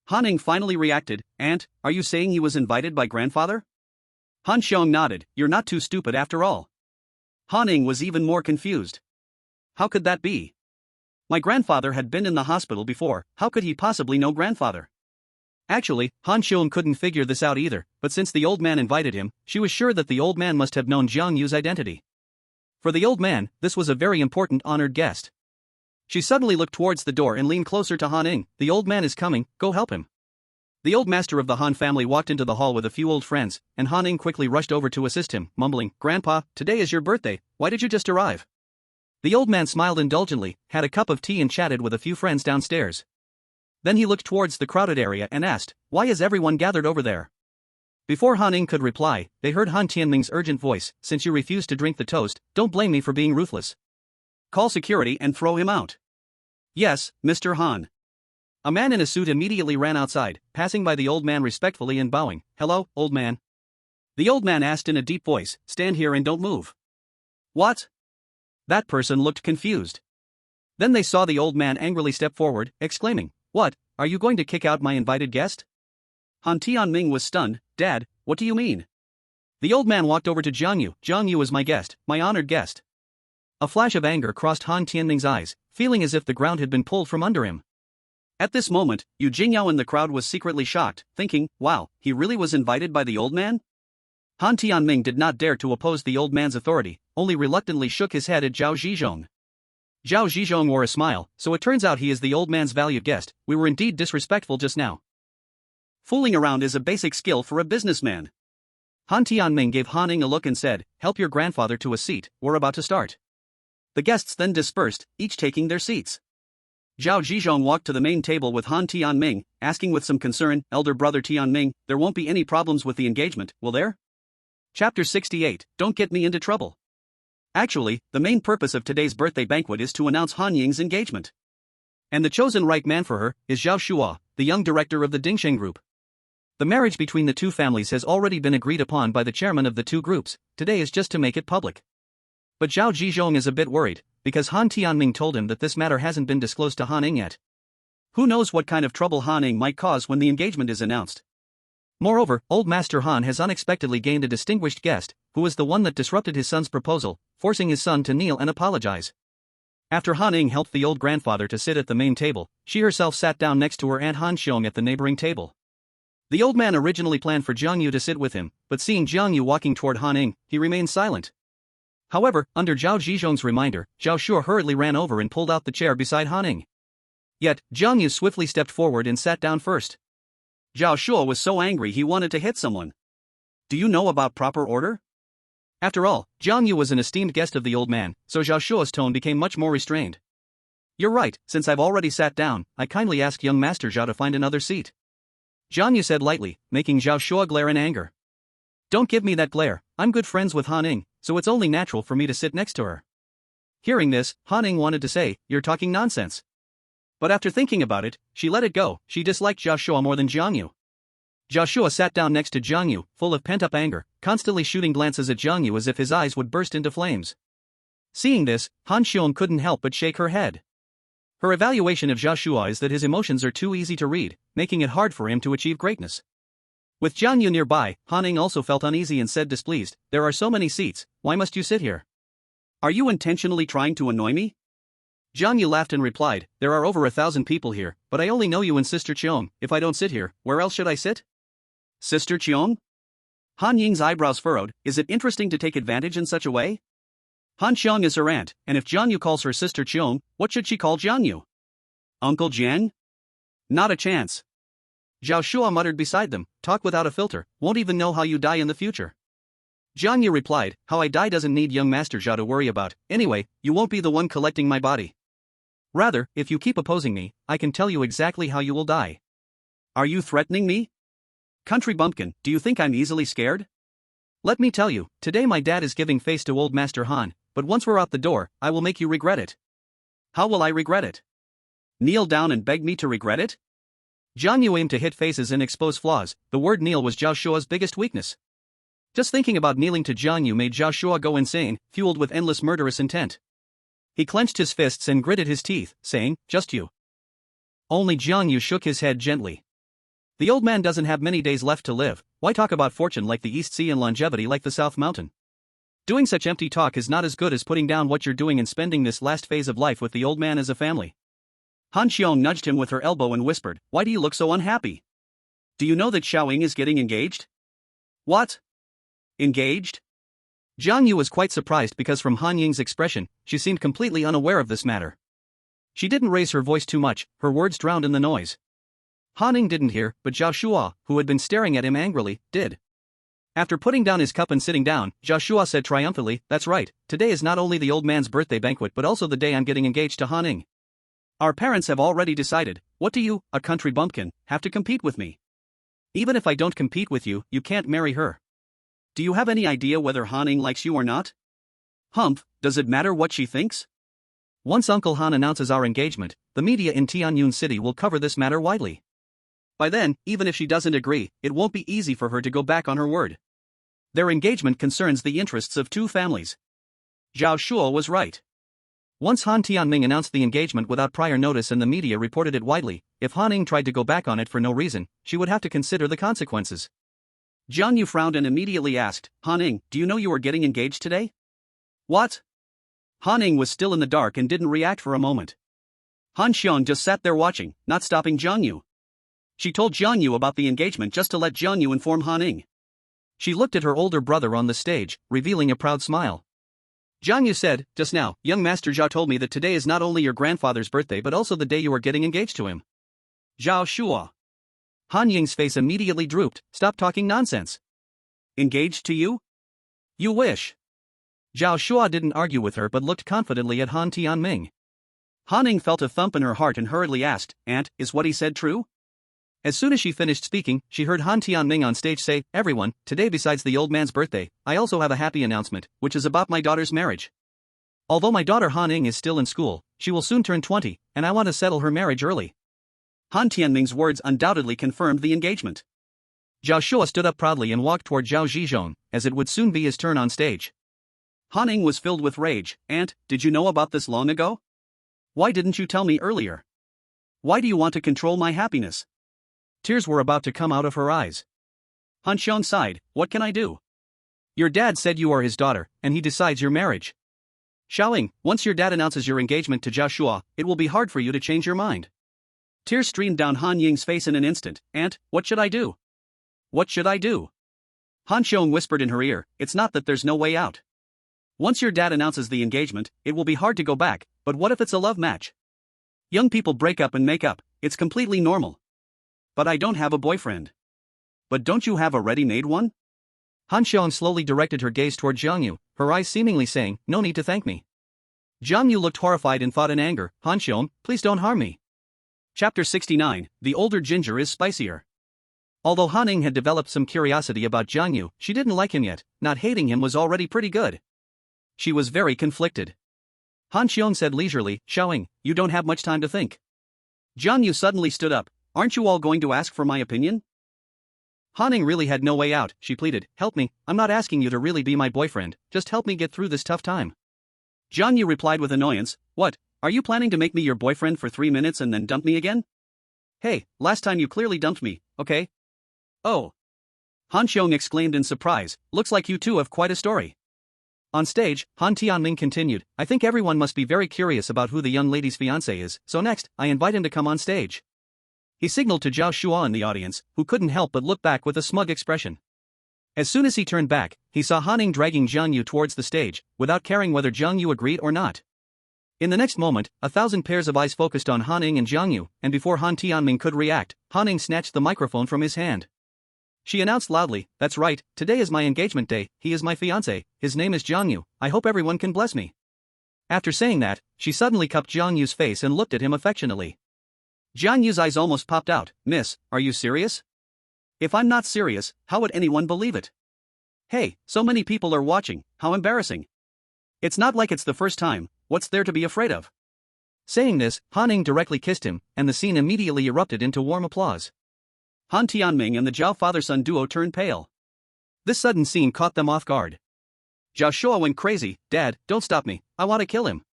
Han Ning finally reacted. Aunt, are you saying he was invited by grandfather? Han Xiong nodded. You're not too stupid after all. Han Ning was even more confused. How could that be? My grandfather had been in the hospital before, how could he possibly know grandfather? Actually, Han Xiong couldn't figure this out either, but since the old man invited him, she was sure that the old man must have known Jiang Yu's identity. For the old man, this was a very important honored guest. She suddenly looked towards the door and leaned closer to Han Ning. The old man is coming, go help him. The old master of the Han family walked into the hall with a few old friends, and Han Ning quickly rushed over to assist him, mumbling, Grandpa, today is your birthday, why did you just arrive? The old man smiled indulgently, had a cup of tea and chatted with a few friends downstairs. Then he looked towards the crowded area and asked, why is everyone gathered over there? Before Han Ning could reply, they heard Han Tianming's urgent voice, since you refused to drink the toast, don't blame me for being ruthless. Call security and throw him out. Yes, Mr. Han. A man in a suit immediately ran outside, passing by the old man respectfully and bowing. Hello, old man. The old man asked in a deep voice, stand here and don't move. What? That person looked confused. Then they saw the old man angrily step forward, exclaiming, what, are you going to kick out my invited guest? Han Tianming was stunned. Dad, what do you mean? The old man walked over to Jiang Yu. Jiang Yu is my guest, my honored guest. A flash of anger crossed Han Tianming's eyes, feeling as if the ground had been pulled from under him. At this moment, Yu Jingyao in the crowd was secretly shocked, thinking, wow, he really was invited by the old man? Han Tianming did not dare to oppose the old man's authority, only reluctantly shook his head at Zhao Zhizhong. Zhao Zhizhong wore a smile, so it turns out he is the old man's valued guest. We were indeed disrespectful just now. Fooling around is a basic skill for a businessman. Han Tianming gave Han Ning a look and said, help your grandfather to a seat, we're about to start. The guests then dispersed, each taking their seats. Zhao Zhizhong walked to the main table with Han Tianming, asking with some concern, elder brother Tianming, there won't be any problems with the engagement, will there? Chapter 68, Don't Get Me Into Trouble. Actually, the main purpose of today's birthday banquet is to announce Han Ying's engagement. And the chosen right man for her is Zhao Shuo, the young director of the Dingsheng Group. The marriage between the two families has already been agreed upon by the chairman of the two groups, today is just to make it public. But Zhao Zhizhong is a bit worried, because Han Tianming told him that this matter hasn't been disclosed to Han Ning yet. Who knows what kind of trouble Han Ning might cause when the engagement is announced. Moreover, old Master Han has unexpectedly gained a distinguished guest, who is the one that disrupted his son's proposal, forcing his son to kneel and apologize. After Han Ning helped the old grandfather to sit at the main table, she herself sat down next to her aunt Han Xiong at the neighboring table. The old man originally planned for Jiang Yu to sit with him, but seeing Jiang Yu walking toward Han Ning, he remained silent. However, under Zhao Zhizhong's reminder, Zhao Shuo hurriedly ran over and pulled out the chair beside Han Ning. Yet, Jiang Yu swiftly stepped forward and sat down first. Zhao Shuo was so angry he wanted to hit someone. Do you know about proper order? After all, Jiang Yu was an esteemed guest of the old man, so Zhao Shuo's tone became much more restrained. You're right, since I've already sat down, I kindly ask young Master Zhao to find another seat. Jiang Yu said lightly, making Zhao Shuo glare in anger. Don't give me that glare, I'm good friends with Han Ning, so it's only natural for me to sit next to her. Hearing this, Han Ning wanted to say, you're talking nonsense. But after thinking about it, she let it go. She disliked Zhao Shuo more than Jiang Yu. Zhao Shuo sat down next to Jiang Yu, full of pent-up anger, constantly shooting glances at Jiang Yu as if his eyes would burst into flames. Seeing this, Han Xiong couldn't help but shake her head. Her evaluation of Zhao Shuo is that his emotions are too easy to read, making it hard for him to achieve greatness. With Jiang Yu nearby, Han Ning also felt uneasy and said displeased, there are so many seats, why must you sit here? Are you intentionally trying to annoy me? Jiang Yu laughed and replied, there are over 1,000 people here, but I only know you and Sister Cheong, if I don't sit here, where else should I sit? Sister Cheong? Han Ying's eyebrows furrowed. Is it interesting to take advantage in such a way? Han Xiong is her aunt, and if Jiang Yu calls her sister Qiong, what should she call Jiang Yu? Uncle Jiang? Not a chance. Zhao Shua muttered beside them, talk without a filter, won't even know how you die in the future. Jiang Yu replied, how I die doesn't need young Master Zhao to worry about, anyway, you won't be the one collecting my body. Rather, if you keep opposing me, I can tell you exactly how you will die. Are you threatening me? Country bumpkin, do you think I'm easily scared? Let me tell you, today my dad is giving face to old Master Han, but once we're out the door, I will make you regret it. How will I regret it? Kneel down and beg me to regret it? Jiang Yu aimed to hit faces and expose flaws. The word kneel was Zhao Shua's biggest weakness. Just thinking about kneeling to Jiang Yu made Zhao Shua go insane, fueled with endless murderous intent. He clenched his fists and gritted his teeth, saying, just you. Only Jiang Yu shook his head gently. The old man doesn't have many days left to live, why talk about fortune like the East Sea and longevity like the South Mountain? Doing such empty talk is not as good as putting down what you're doing and spending this last phase of life with the old man as a family. Han Xiong nudged him with her elbow and whispered, why do you look so unhappy? Do you know that Xiaoying is getting engaged? What? Engaged? Jiang Yu was quite surprised because from Han Ying's expression, she seemed completely unaware of this matter. She didn't raise her voice too much, her words drowned in the noise. Han Ying didn't hear, but Zhao Shua, who had been staring at him angrily, did. After putting down his cup and sitting down, Zhao Shua said triumphantly, that's right, today is not only the old man's birthday banquet but also the day I'm getting engaged to Han Ying. Our parents have already decided, what do you, a country bumpkin, have to compete with me? Even if I don't compete with you, you can't marry her. Do you have any idea whether Han Ying likes you or not? Humph, does it matter what she thinks? Once Uncle Han announces our engagement, the media in Tianyun City will cover this matter widely. By then, even if she doesn't agree, it won't be easy for her to go back on her word. Their engagement concerns the interests of two families. Zhao Shua was right. Once Han Tianming announced the engagement without prior notice and the media reported it widely, if Han Ying tried to go back on it for no reason, she would have to consider the consequences. Jiang Yu frowned and immediately asked, Han Ying, do you know you are getting engaged today? What? Han Ying was still in the dark and didn't react for a moment. Han Xiong just sat there watching, not stopping Jiang Yu. She told Jiang Yu about the engagement just to let Jiang Yu inform Han Ying. She looked at her older brother on the stage, revealing a proud smile. Jiang Yu said, just now, young Master Zhao told me that today is not only your grandfather's birthday but also the day you are getting engaged to him. Zhao Shua. Han Ying's face immediately drooped, stop talking nonsense. Engaged to you? You wish. Zhao Shua didn't argue with her but looked confidently at Han Tianming. Han Ying felt a thump in her heart and hurriedly asked, Aunt, is what he said true? As soon as she finished speaking, she heard Han Tianming on stage say, everyone, today besides the old man's birthday, I also have a happy announcement, which is about my daughter's marriage. Although my daughter Han Ying is still in school, she will soon turn 20, and I want to settle her marriage early. Han Tianming's words undoubtedly confirmed the engagement. Zhao Shua stood up proudly and walked toward Zhao Zhizhong, as it would soon be his turn on stage. Han Ying was filled with rage. Aunt, did you know about this long ago? Why didn't you tell me earlier? Why do you want to control my happiness? Tears were about to come out of her eyes. Han Xiong sighed, what can I do? Your dad said you are his daughter, and he decides your marriage. Xiaoying, once your dad announces your engagement to Zhao Shua, it will be hard for you to change your mind. Tears streamed down Han Ying's face in an instant. Aunt, what should I do? What should I do? Han Xiong whispered in her ear, it's not that there's no way out. Once your dad announces the engagement, it will be hard to go back, but what if it's a love match? Young people break up and make up, it's completely normal. But I don't have a boyfriend. But don't you have a ready-made one? Han Xiong slowly directed her gaze toward Jiang Yu, her eyes seemingly saying, no need to thank me. Jiang Yu looked horrified and thought in anger, Han Xiong, please don't harm me. Chapter 69, The Older Ginger is Spicier. Although Han Ying had developed some curiosity about Jiang Yu, she didn't like him yet, not hating him was already pretty good. She was very conflicted. Han Xiong said leisurely, Xiaoying, you don't have much time to think. Jiang Yu suddenly stood up, aren't you all going to ask for my opinion? Han Ying really had no way out, she pleaded, help me, I'm not asking you to really be my boyfriend, just help me get through this tough time. Jiang Yu replied with annoyance, what, are you planning to make me your boyfriend for 3 minutes and then dump me again? Hey, last time you clearly dumped me, okay? Oh. Han Xiong exclaimed in surprise, looks like you two have quite a story. On stage, Han Tianming continued, I think everyone must be very curious about who the young lady's fiancé is, so next, I invite him to come on stage. He signaled to Zhao Shua in the audience, who couldn't help but look back with a smug expression. As soon as he turned back, he saw Han Ning dragging Jiang Yu towards the stage, without caring whether Jiang Yu agreed or not. In the next moment, 1,000 pairs of eyes focused on Han Ning and Jiang Yu, and before Han Tianming could react, Han Ning snatched the microphone from his hand. She announced loudly, "That's right, today is my engagement day, he is my fiancé, his name is Jiang Yu, I hope everyone can bless me." After saying that, she suddenly cupped Jiang Yu's face and looked at him affectionately. Jiang Yu's eyes almost popped out. "Miss, are you serious?" "If I'm not serious, how would anyone believe it?" "Hey, so many people are watching, how embarrassing." "It's not like it's the first time, what's there to be afraid of?" Saying this, Han Ning directly kissed him, and the scene immediately erupted into warm applause. Han Tianming and the Zhao father-son duo turned pale. This sudden scene caught them off guard. Zhao Shuo went crazy. "Dad, don't stop me, I want to kill him."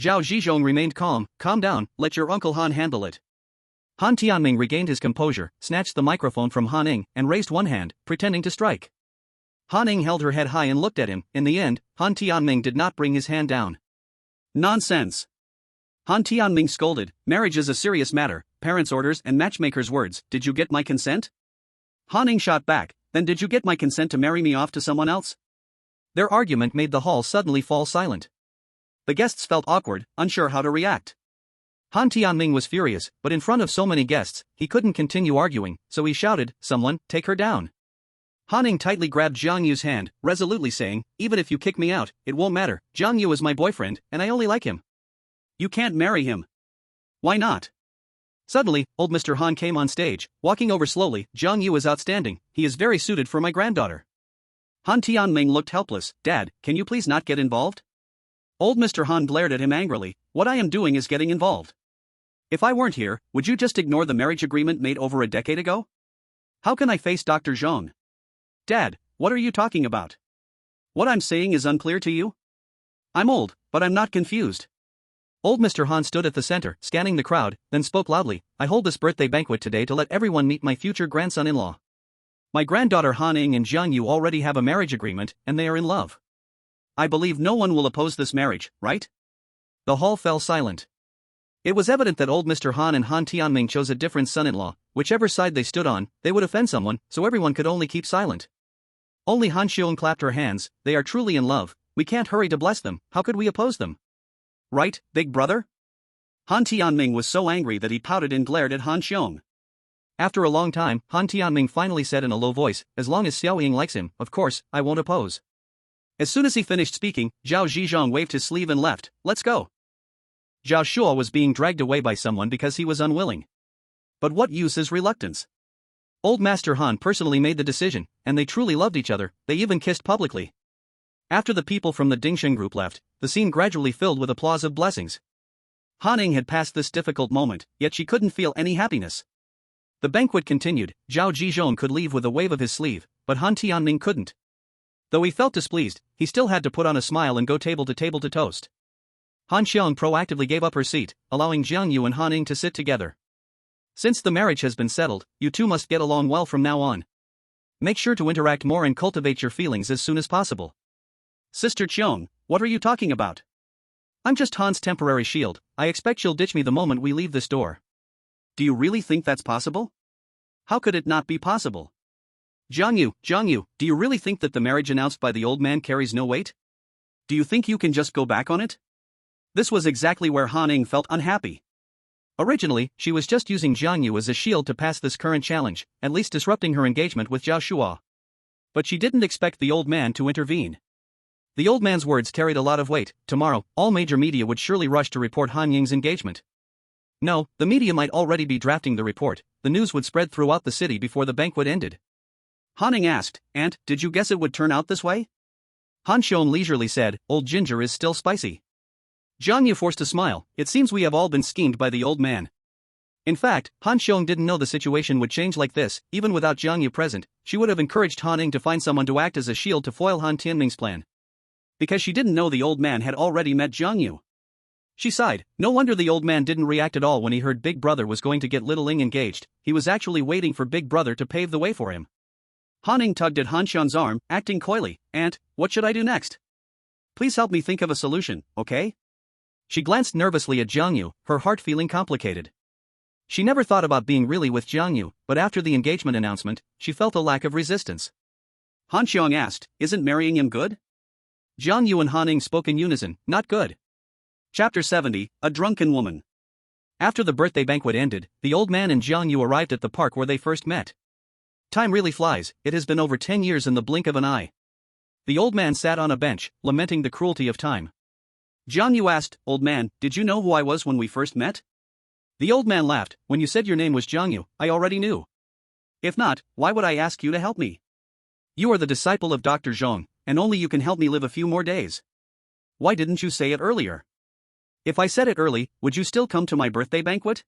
Zhao Zhizhong remained calm. "Calm down, let your Uncle Han handle it." Han Tianming regained his composure, snatched the microphone from Han Ning, and raised one hand, pretending to strike. Han Ning held her head high and looked at him. In the end, Han Tianming did not bring his hand down. "Nonsense!" Han Tianming scolded. "Marriage is a serious matter, parents' orders and matchmakers' words, did you get my consent?" Han Ning shot back, "Then did you get my consent to marry me off to someone else?" Their argument made the hall suddenly fall silent. The guests felt awkward, unsure how to react. Han Tianming was furious, but in front of so many guests, he couldn't continue arguing, so he shouted, "Someone, take her down." Han Ning tightly grabbed Jiang Yu's hand, resolutely saying, "Even if you kick me out, it won't matter, Jiang Yu is my boyfriend, and I only like him." "You can't marry him." "Why not?" Suddenly, old Mr. Han came on stage, walking over slowly. "Jiang Yu is outstanding, he is very suited for my granddaughter." Han Tianming looked helpless. "Dad, can you please not get involved?" Old Mr. Han glared at him angrily. "What I am doing is getting involved. If I weren't here, would you just ignore the marriage agreement made over a decade ago? How can I face Dr. Zhong?" "Dad, what are you talking about? What I'm saying is unclear to you?" "I'm old, but I'm not confused." Old Mr. Han stood at the center, scanning the crowd, then spoke loudly, "I hold this birthday banquet today to let everyone meet my future grandson-in-law. My granddaughter Han Ning and Jiang Yu already have a marriage agreement, and they are in love. I believe no one will oppose this marriage, right?" The hall fell silent. It was evident that old Mr. Han and Han Tianming chose a different son-in-law. Whichever side they stood on, they would offend someone, so everyone could only keep silent. Only Han Xiong clapped her hands. "They are truly in love, we can't hurry to bless them, how could we oppose them? Right, big brother?" Han Tianming was so angry that he pouted and glared at Han Xiong. After a long time, Han Tianming finally said in a low voice, "As long as Xiao Ying likes him, of course, I won't oppose." As soon as he finished speaking, Zhao Zhizhong waved his sleeve and left. "Let's go." Zhao Shuo was being dragged away by someone because he was unwilling. But what use is reluctance? Old Master Han personally made the decision, and they truly loved each other, they even kissed publicly. After the people from the Dingsheng group left, the scene gradually filled with applause of blessings. Han Ning had passed this difficult moment, yet she couldn't feel any happiness. The banquet continued. Zhao Zhizhong could leave with a wave of his sleeve, but Han Tianming couldn't. Though he felt displeased, he still had to put on a smile and go table to toast. Han Xiong proactively gave up her seat, allowing Jiang Yu and Han Ning to sit together. "Since the marriage has been settled, you two must get along well from now on. Make sure to interact more and cultivate your feelings as soon as possible." "Sister Qiong, what are you talking about?" "I'm just Han's temporary shield, I expect you'll ditch me the moment we leave this door." "Do you really think that's possible? How could it not be possible?" Jiang Yu, do you really think that the marriage announced by the old man carries no weight? Do you think you can just go back on it?" This was exactly where Han Ning felt unhappy. Originally, she was just using Jiang Yu as a shield to pass this current challenge, at least disrupting her engagement with Zhao Shuo. But she didn't expect the old man to intervene. The old man's words carried a lot of weight. Tomorrow, all major media would surely rush to report Han Ying's engagement. No, the media might already be drafting the report, the news would spread throughout the city before the banquet ended. Han Ning asked, "Aunt, did you guess it would turn out this way?" Han Xiong leisurely said, "Old ginger is still spicy." Jiang Yu forced a smile. "It seems we have all been schemed by the old man." In fact, Han Xiong didn't know the situation would change like this. Even without Jiang Yu present, she would have encouraged Han Ning to find someone to act as a shield to foil Han Tianming's plan. Because she didn't know the old man had already met Jiang Yu. She sighed. No wonder the old man didn't react at all when he heard Big Brother was going to get Little Ling engaged. He was actually waiting for Big Brother to pave the way for him. Han Ning tugged at Han Xiong's arm, acting coyly. "Aunt, what should I do next? Please help me think of a solution, okay?" She glanced nervously at Jiang Yu, her heart feeling complicated. She never thought about being really with Jiang Yu, but after the engagement announcement, she felt a lack of resistance. Han Xiong asked, isn't marrying him good? Jiang Yu and Han Ning spoke in unison, not good. Chapter 70, A Drunken Woman. After the birthday banquet ended, the old man and Jiang Yu arrived at the park where they first met. Time really flies, it has been over 10 years in the blink of an eye. The old man sat on a bench, lamenting the cruelty of time. Jiang Yu asked, old man, did you know who I was when we first met? The old man laughed, when you said your name was Jiang Yu, I already knew. If not, why would I ask you to help me? You are the disciple of Dr. Zhong, and only you can help me live a few more days. Why didn't you say it earlier? If I said it early, would you still come to my birthday banquet?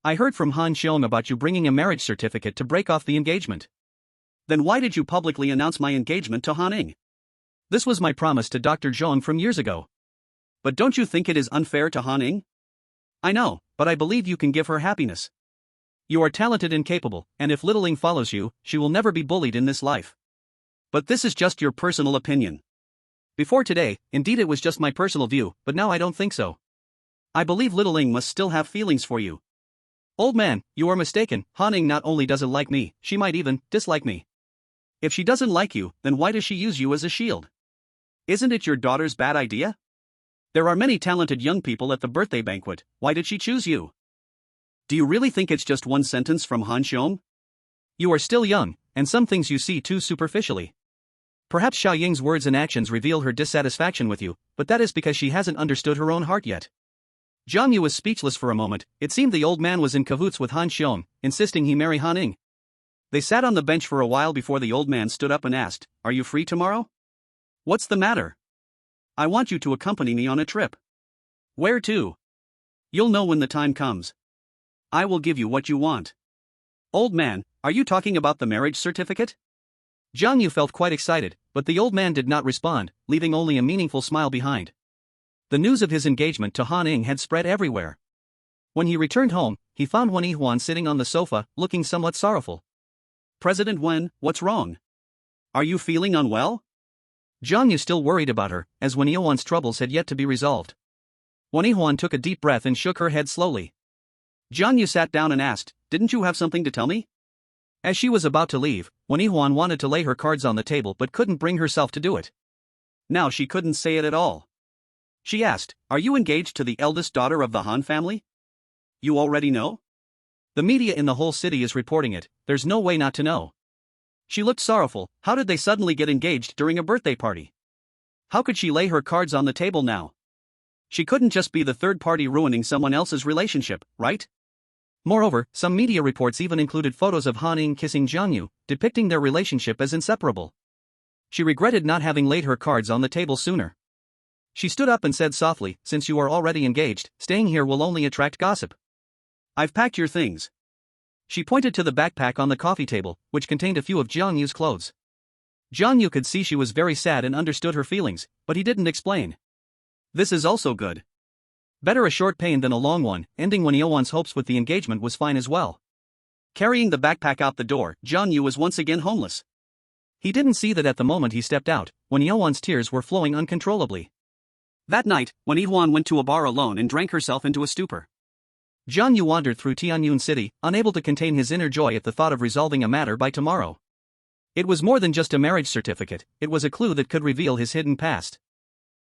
I heard from Han Xiong about you bringing a marriage certificate to break off the engagement. Then why did you publicly announce my engagement to Han Ning? This was my promise to Dr. Zhong from years ago. But don't you think it is unfair to Han Ning? I know, but I believe you can give her happiness. You are talented and capable, and if Little Ling follows you, she will never be bullied in this life. But this is just your personal opinion. Before today, indeed it was just my personal view, but now I don't think so. I believe Little Ling must still have feelings for you. Old man, you are mistaken, Han Ning not only doesn't like me, she might even dislike me. If she doesn't like you, then why does she use you as a shield? Isn't it your daughter's bad idea? There are many talented young people at the birthday banquet, why did she choose you? Do you really think it's just one sentence from Han Xiong? You are still young, and some things you see too superficially. Perhaps Xia Ying's words and actions reveal her dissatisfaction with you, but that is because she hasn't understood her own heart yet. Jiang Yu was speechless for a moment. It seemed the old man was in cahoots with Han Xiong, insisting he marry Han Ning. They sat on the bench for a while before the old man stood up and asked, are you free tomorrow? What's the matter? I want you to accompany me on a trip. Where to? You'll know when the time comes. I will give you what you want. Old man, are you talking about the marriage certificate? Jiang Yu felt quite excited, but the old man did not respond, leaving only a meaningful smile behind. The news of his engagement to Han Ning had spread everywhere. When he returned home, he found Wen Yihuan sitting on the sofa, looking somewhat sorrowful. President Wen, what's wrong? Are you feeling unwell? Jiang Yu still worried about her, as Wen Yihuan's troubles had yet to be resolved. Wen Yihuan took a deep breath and shook her head slowly. Jiang Yu sat down and asked, didn't you have something to tell me? As she was about to leave, Wen Yihuan wanted to lay her cards on the table but couldn't bring herself to do it. Now she couldn't say it at all. She asked, are you engaged to the eldest daughter of the Han family? You already know? The media in the whole city is reporting it, there's no way not to know. She looked sorrowful. How did they suddenly get engaged during a birthday party? How could she lay her cards on the table now? She couldn't just be the third party ruining someone else's relationship, right? Moreover, some media reports even included photos of Han Ning kissing Jiang Yu, depicting their relationship as inseparable. She regretted not having laid her cards on the table sooner. She stood up and said softly, since you are already engaged, staying here will only attract gossip. I've packed your things. She pointed to the backpack on the coffee table, which contained a few of Jiang Yu's clothes. Jiang Yu could see she was very sad and understood her feelings, but he didn't explain. This is also good. Better a short pain than a long one, ending Wen Yihuan's hopes with the engagement was fine as well. Carrying the backpack out the door, Jiang Yu was once again homeless. He didn't see that at the moment he stepped out, Wen Yihuan's tears were flowing uncontrollably. That night, Wen Yihuan went to a bar alone and drank herself into a stupor. Jiang Yu wandered through Tianyun City, unable to contain his inner joy at the thought of resolving a matter by tomorrow. It was more than just a marriage certificate, it was a clue that could reveal his hidden past.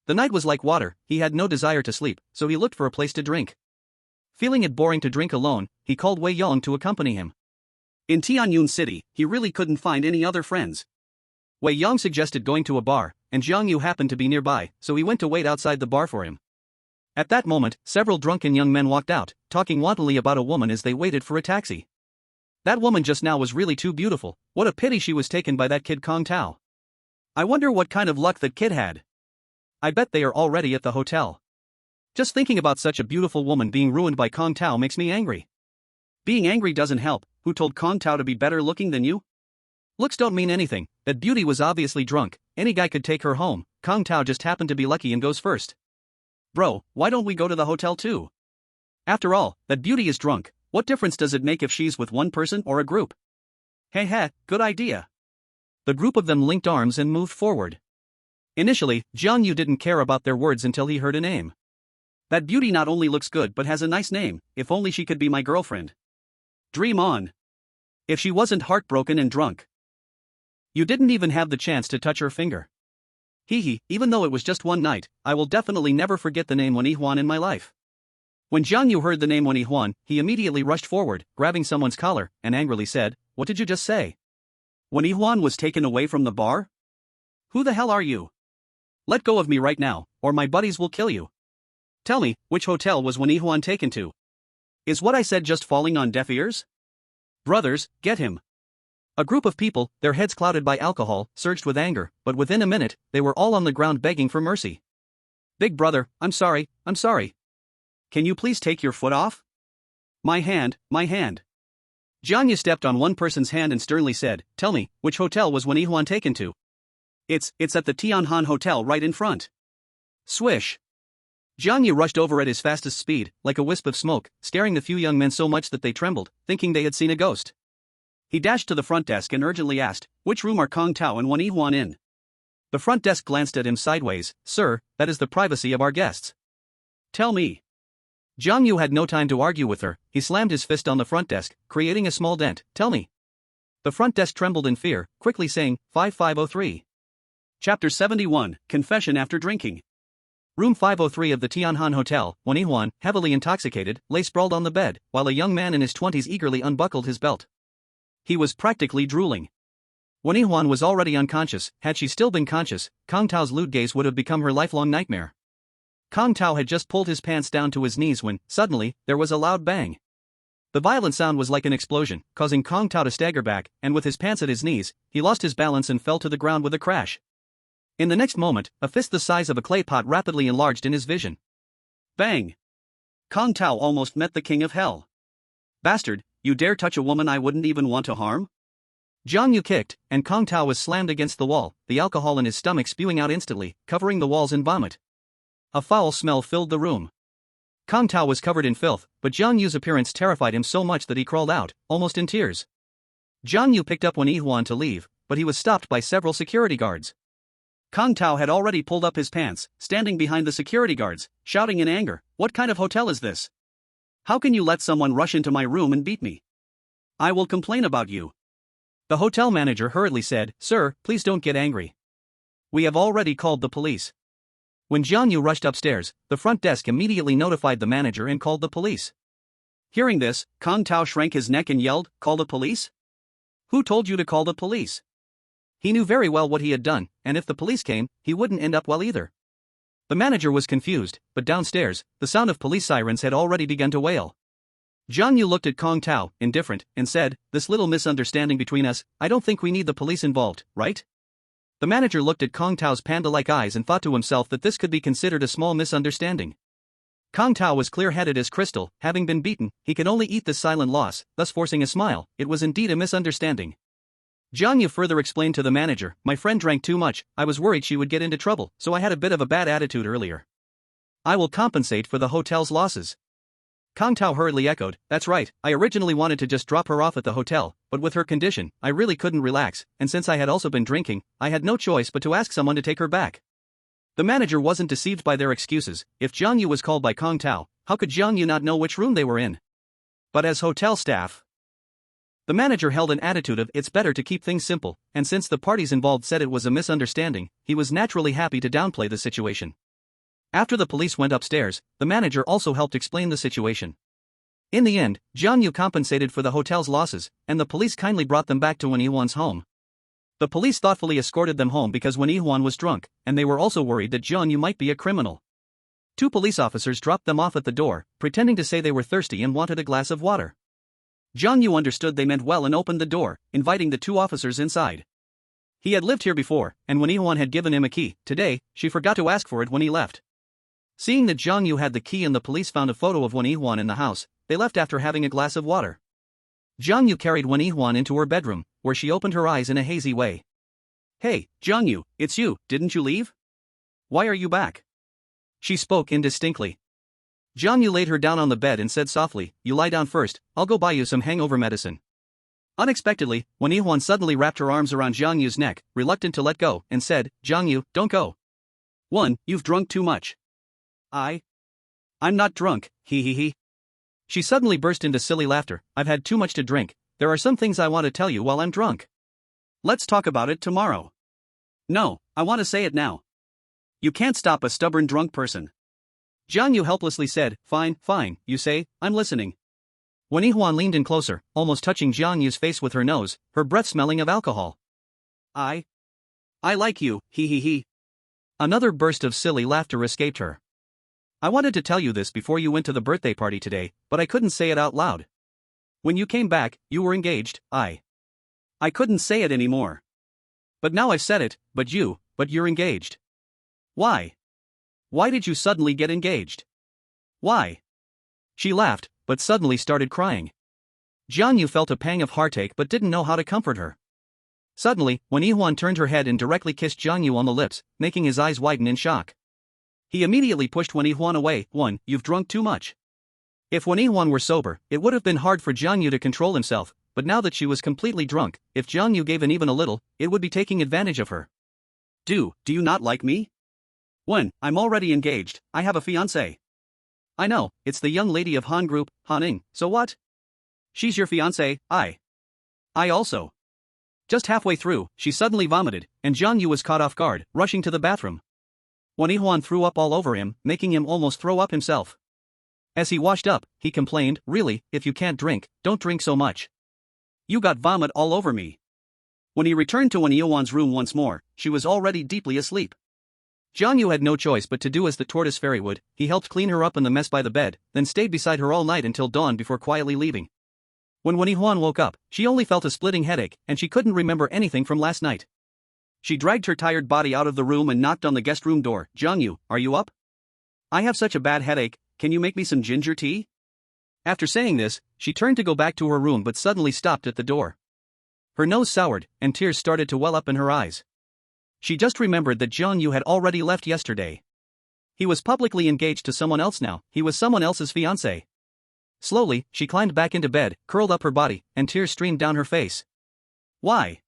The night was like water, he had no desire to sleep, so he looked for a place to drink. Feeling it boring to drink alone, he called Wei Yong to accompany him. In Tianyun City, he really couldn't find any other friends. Wei Yong suggested going to a bar, and Jiang Yu happened to be nearby, so he went to wait outside the bar for him. At that moment, several drunken young men walked out, talking wantonly about a woman as they waited for a taxi. That woman just now was really too beautiful, what a pity she was taken by that kid Kong Tao. I wonder what kind of luck that kid had. I bet they are already at the hotel. Just thinking about such a beautiful woman being ruined by Kong Tao makes me angry. Being angry doesn't help, who told Kong Tao to be better looking than you? Looks don't mean anything, that beauty was obviously drunk, any guy could take her home, Kong Tao just happened to be lucky and goes first. Bro, why don't we go to the hotel too? After all, that beauty is drunk, what difference does it make if she's with one person or a group? Hey, good idea. The group of them linked arms and moved forward. Initially, Jiang Yu didn't care about their words until he heard a name. That beauty not only looks good but has a nice name, if only she could be my girlfriend. Dream on. If she wasn't heartbroken and drunk. You didn't even have the chance to touch her finger. Hee hee, even though it was just one night, I will definitely never forget the name Wen Yihuan in my life. When Jiang Yu heard the name Wen Yihuan, he immediately rushed forward, grabbing someone's collar, and angrily said, "What did you just say? Wen Yihuan was taken away from the bar? Who the hell are you? Let go of me right now, or my buddies will kill you. Tell me, which hotel was Wen Yihuan taken to? Is what I said just falling on deaf ears? Brothers, get him." A group of people, their heads clouded by alcohol, surged with anger, but within a minute, they were all on the ground begging for mercy. "Big brother, I'm sorry. Can you please take your foot off? My hand. Jiang Yu stepped on one person's hand and sternly said, "Tell me, which hotel was Wen Yihuan taken to?" It's at the Tianhan Hotel right in front." Swish. Jiang Yu rushed over at his fastest speed, like a wisp of smoke, scaring the few young men so much that they trembled, thinking they had seen a ghost. He dashed to the front desk and urgently asked, "Which room are Kong Tao and Wen Yihuan in?" The front desk glanced at him sideways. "Sir, that is the privacy of our guests." "Tell me." Jiang Yu had no time to argue with her. He slammed his fist on the front desk, creating a small dent. "Tell me." The front desk trembled in fear, quickly saying, 5503. Chapter 71, Confession After Drinking. Room 503 of the Tianhan Hotel. Wen Yihuan, heavily intoxicated, lay sprawled on the bed, while a young man in his 20s eagerly unbuckled his belt. He was practically drooling. Wen Yihuan was already unconscious. Had she still been conscious, Kong Tao's lewd gaze would have become her lifelong nightmare. Kong Tao had just pulled his pants down to his knees when, suddenly, there was a loud bang. The violent sound was like an explosion, causing Kong Tao to stagger back, and with his pants at his knees, he lost his balance and fell to the ground with a crash. In the next moment, a fist the size of a clay pot rapidly enlarged in his vision. Bang! Kong Tao almost met the king of hell. "Bastard, you dare touch a woman I wouldn't even want to harm?" Jiang Yu kicked, and Kong Tao was slammed against the wall, the alcohol in his stomach spewing out instantly, covering the walls in vomit. A foul smell filled the room. Kong Tao was covered in filth, but Jiang Yu's appearance terrified him so much that he crawled out, almost in tears. Jiang Yu picked up Wen Yihuan to leave, but he was stopped by several security guards. Kong Tao had already pulled up his pants, standing behind the security guards, shouting in anger, "What kind of hotel is this? How can you let someone rush into my room and beat me? I will complain about you." The hotel manager hurriedly said, "Sir, please don't get angry. We have already called the police." When Jiang Yu rushed upstairs, the front desk immediately notified the manager and called the police. Hearing this, Kong Tao shrank his neck and yelled, "Call the police? Who told you to call the police?" He knew very well what he had done, and if the police came, he wouldn't end up well either. The manager was confused, but downstairs, the sound of police sirens had already begun to wail. Jiang Yu looked at Kong Tao, indifferent, and said, "This little misunderstanding between us, I don't think we need the police involved, right?" The manager looked at Kong Tao's panda-like eyes and thought to himself that this could be considered a small misunderstanding. Kong Tao was clear-headed as crystal. Having been beaten, he could only eat this silent loss, thus forcing a smile. It was indeed a misunderstanding. Jiang Yu further explained to the manager, "My friend drank too much, I was worried she would get into trouble, so I had a bit of a bad attitude earlier. I will compensate for the hotel's losses." Kong Tao hurriedly echoed, "That's right, I originally wanted to just drop her off at the hotel, but with her condition, I really couldn't relax, and since I had also been drinking, I had no choice but to ask someone to take her back." The manager wasn't deceived by their excuses. If Jiang Yu was called by Kong Tao, how could Jiang Yu not know which room they were in? But as hotel staff, the manager held an attitude of "it's better to keep things simple," and since the parties involved said it was a misunderstanding, he was naturally happy to downplay the situation. After the police went upstairs, the manager also helped explain the situation. In the end, Jiang Yu compensated for the hotel's losses, and the police kindly brought them back to Wen Yihuan's home. The police thoughtfully escorted them home because Wen Yihuan was drunk, and they were also worried that Jiang Yu might be a criminal. 2 police officers dropped them off at the door, pretending to say they were thirsty and wanted a glass of water. Jiang Yu understood they meant well and opened the door, inviting the 2 officers inside. He had lived here before, and Wen Yihuan had given him a key. Today, she forgot to ask for it when he left. Seeing that Jiang Yu had the key and the police found a photo of Wen Yihuan in the house, they left after having a glass of water. Jiang Yu carried Wen Yihuan into her bedroom, where she opened her eyes in a hazy way. "Hey, Jiang Yu, it's you, didn't you leave? Why are you back?" She spoke indistinctly. Jiang Yu laid her down on the bed and said softly, "You lie down first, I'll go buy you some hangover medicine." Unexpectedly, Wen Yihuan suddenly wrapped her arms around Jiang Yu's neck, reluctant to let go, and said, "Jiang Yu, don't go. 1. You've drunk too much. I'm not drunk, he. She suddenly burst into silly laughter. "I've had too much to drink. There are some things I want to tell you while I'm drunk." Let's talk about it tomorrow. No, I want to say it now. You can't stop a stubborn drunk person. Jiang Yu helplessly said, fine, fine, you say, I'm listening. Wen Yihuan leaned in closer, almost touching Jiang Yu's face with her nose, her breath smelling of alcohol. I like you, he he he. Another burst of silly laughter escaped her. I wanted to tell you this before you went to the birthday party today, but I couldn't say it out loud. When you came back, you were engaged, I couldn't say it anymore. But now I've said it, but you're engaged. Why? Why did you suddenly get engaged? Why? She laughed, but suddenly started crying. Jiang Yu felt a pang of heartache but didn't know how to comfort her. Suddenly, Wen Yihuan turned her head and directly kissed Jiang Yu on the lips, making his eyes widen in shock. He immediately pushed Wen Yihuan away. You've drunk too much. If Wen Yihuan were sober, it would have been hard for Jiang Yu to control himself, but now that she was completely drunk, if Jiang Yu gave in even a little, it would be taking advantage of her. Do you not like me? I'm already engaged, I have a fiancé. I know, it's the young lady of Han Group, Han Ning, so what? She's your fiancé, I also. Just halfway through, she suddenly vomited, and Jiang Yu was caught off guard, rushing to the bathroom. Wen Yihuan threw up all over him, making him almost throw up himself. As he washed up, he complained, really, if you can't drink, don't drink so much. You got vomit all over me. When he returned to Wen Yihuan's room once more, she was already deeply asleep. Jiang Yu had no choice but to do as the tortoise fairy would. He helped clean her up in the mess by the bed, then stayed beside her all night until dawn before quietly leaving. When Wen Yihuan woke up, she only felt a splitting headache, and she couldn't remember anything from last night. She dragged her tired body out of the room and knocked on the guest room door. Jiang Yu, are you up? I have such a bad headache, can you make me some ginger tea? After saying this, she turned to go back to her room but suddenly stopped at the door. Her nose soured, and tears started to well up in her eyes. She just remembered that Jiang Yu had already left yesterday. He was publicly engaged to someone else now, he was someone else's fiancé. Slowly, she climbed back into bed, curled up her body, and tears streamed down her face. Why?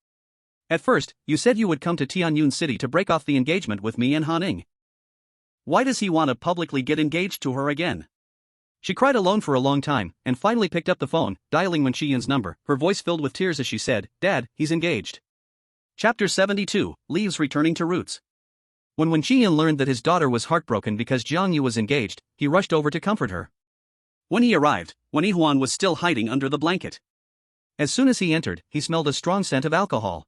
At first, you said you would come to Tianyun City to break off the engagement with me and Han Ning. Why does he want to publicly get engaged to her again? She cried alone for a long time, and finally picked up the phone, dialing Wen Shiyun's number, her voice filled with tears as she said, Dad, he's engaged. Chapter 72, Leaves Returning to Roots. When Wen Shiyun learned that his daughter was heartbroken because Jiang Yu was engaged, he rushed over to comfort her. When he arrived, Wen Yihuan was still hiding under the blanket. As soon as he entered, he smelled a strong scent of alcohol.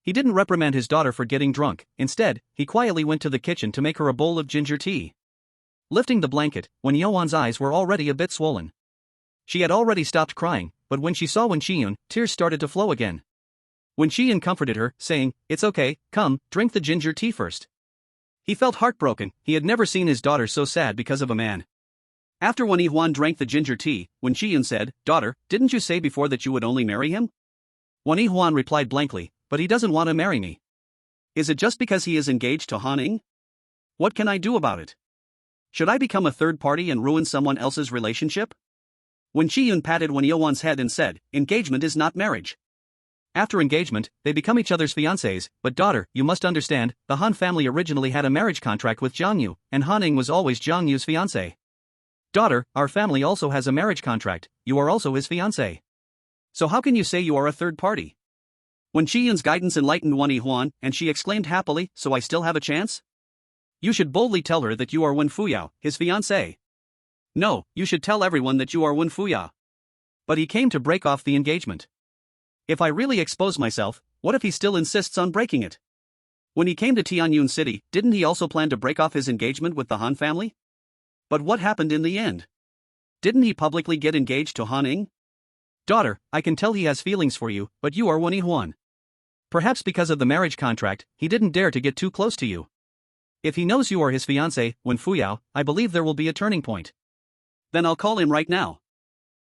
He didn't reprimand his daughter for getting drunk, instead, he quietly went to the kitchen to make her a bowl of ginger tea. Lifting the blanket, Wen Yihuan's eyes were already a bit swollen. She had already stopped crying, but when she saw Wen Shiyun, tears started to flow again. Wen Shiyun comforted her, saying, It's okay, come, drink the ginger tea first. He felt heartbroken, he had never seen his daughter so sad because of a man. After Wen Yihuan drank the ginger tea, Wen Shiyun said, Daughter, didn't you say before that you would only marry him? Wen Yihuan replied blankly, But he doesn't want to marry me. Is it just because he is engaged to Han Ning? What can I do about it? Should I become a third party and ruin someone else's relationship? Wen Shiyun patted Wen Yihuan's head and said, Engagement is not marriage. After engagement, they become each other's fiancés, but daughter, you must understand, the Han family originally had a marriage contract with Jiang Yu, and Han Ning was always Jiang Yu's fiancé. Daughter, our family also has a marriage contract, you are also his fiancé. So how can you say you are a third party? Wen Shiyun's guidance enlightened Wen Yihuan, and she exclaimed happily, So I still have a chance? You should boldly tell her that you are Wen Fuyao, his fiancé. No, you should tell everyone that you are Wen Fuyao. But he came to break off the engagement. If I really expose myself, what if he still insists on breaking it? When he came to Tianyun City, didn't he also plan to break off his engagement with the Han family? But what happened in the end? Didn't he publicly get engaged to Han Ning? Daughter, I can tell he has feelings for you, but you are Wen Yihuan. Perhaps because of the marriage contract, he didn't dare to get too close to you. If he knows you are his fiancé, Wen Fuyao, I believe there will be a turning point. Then I'll call him right now.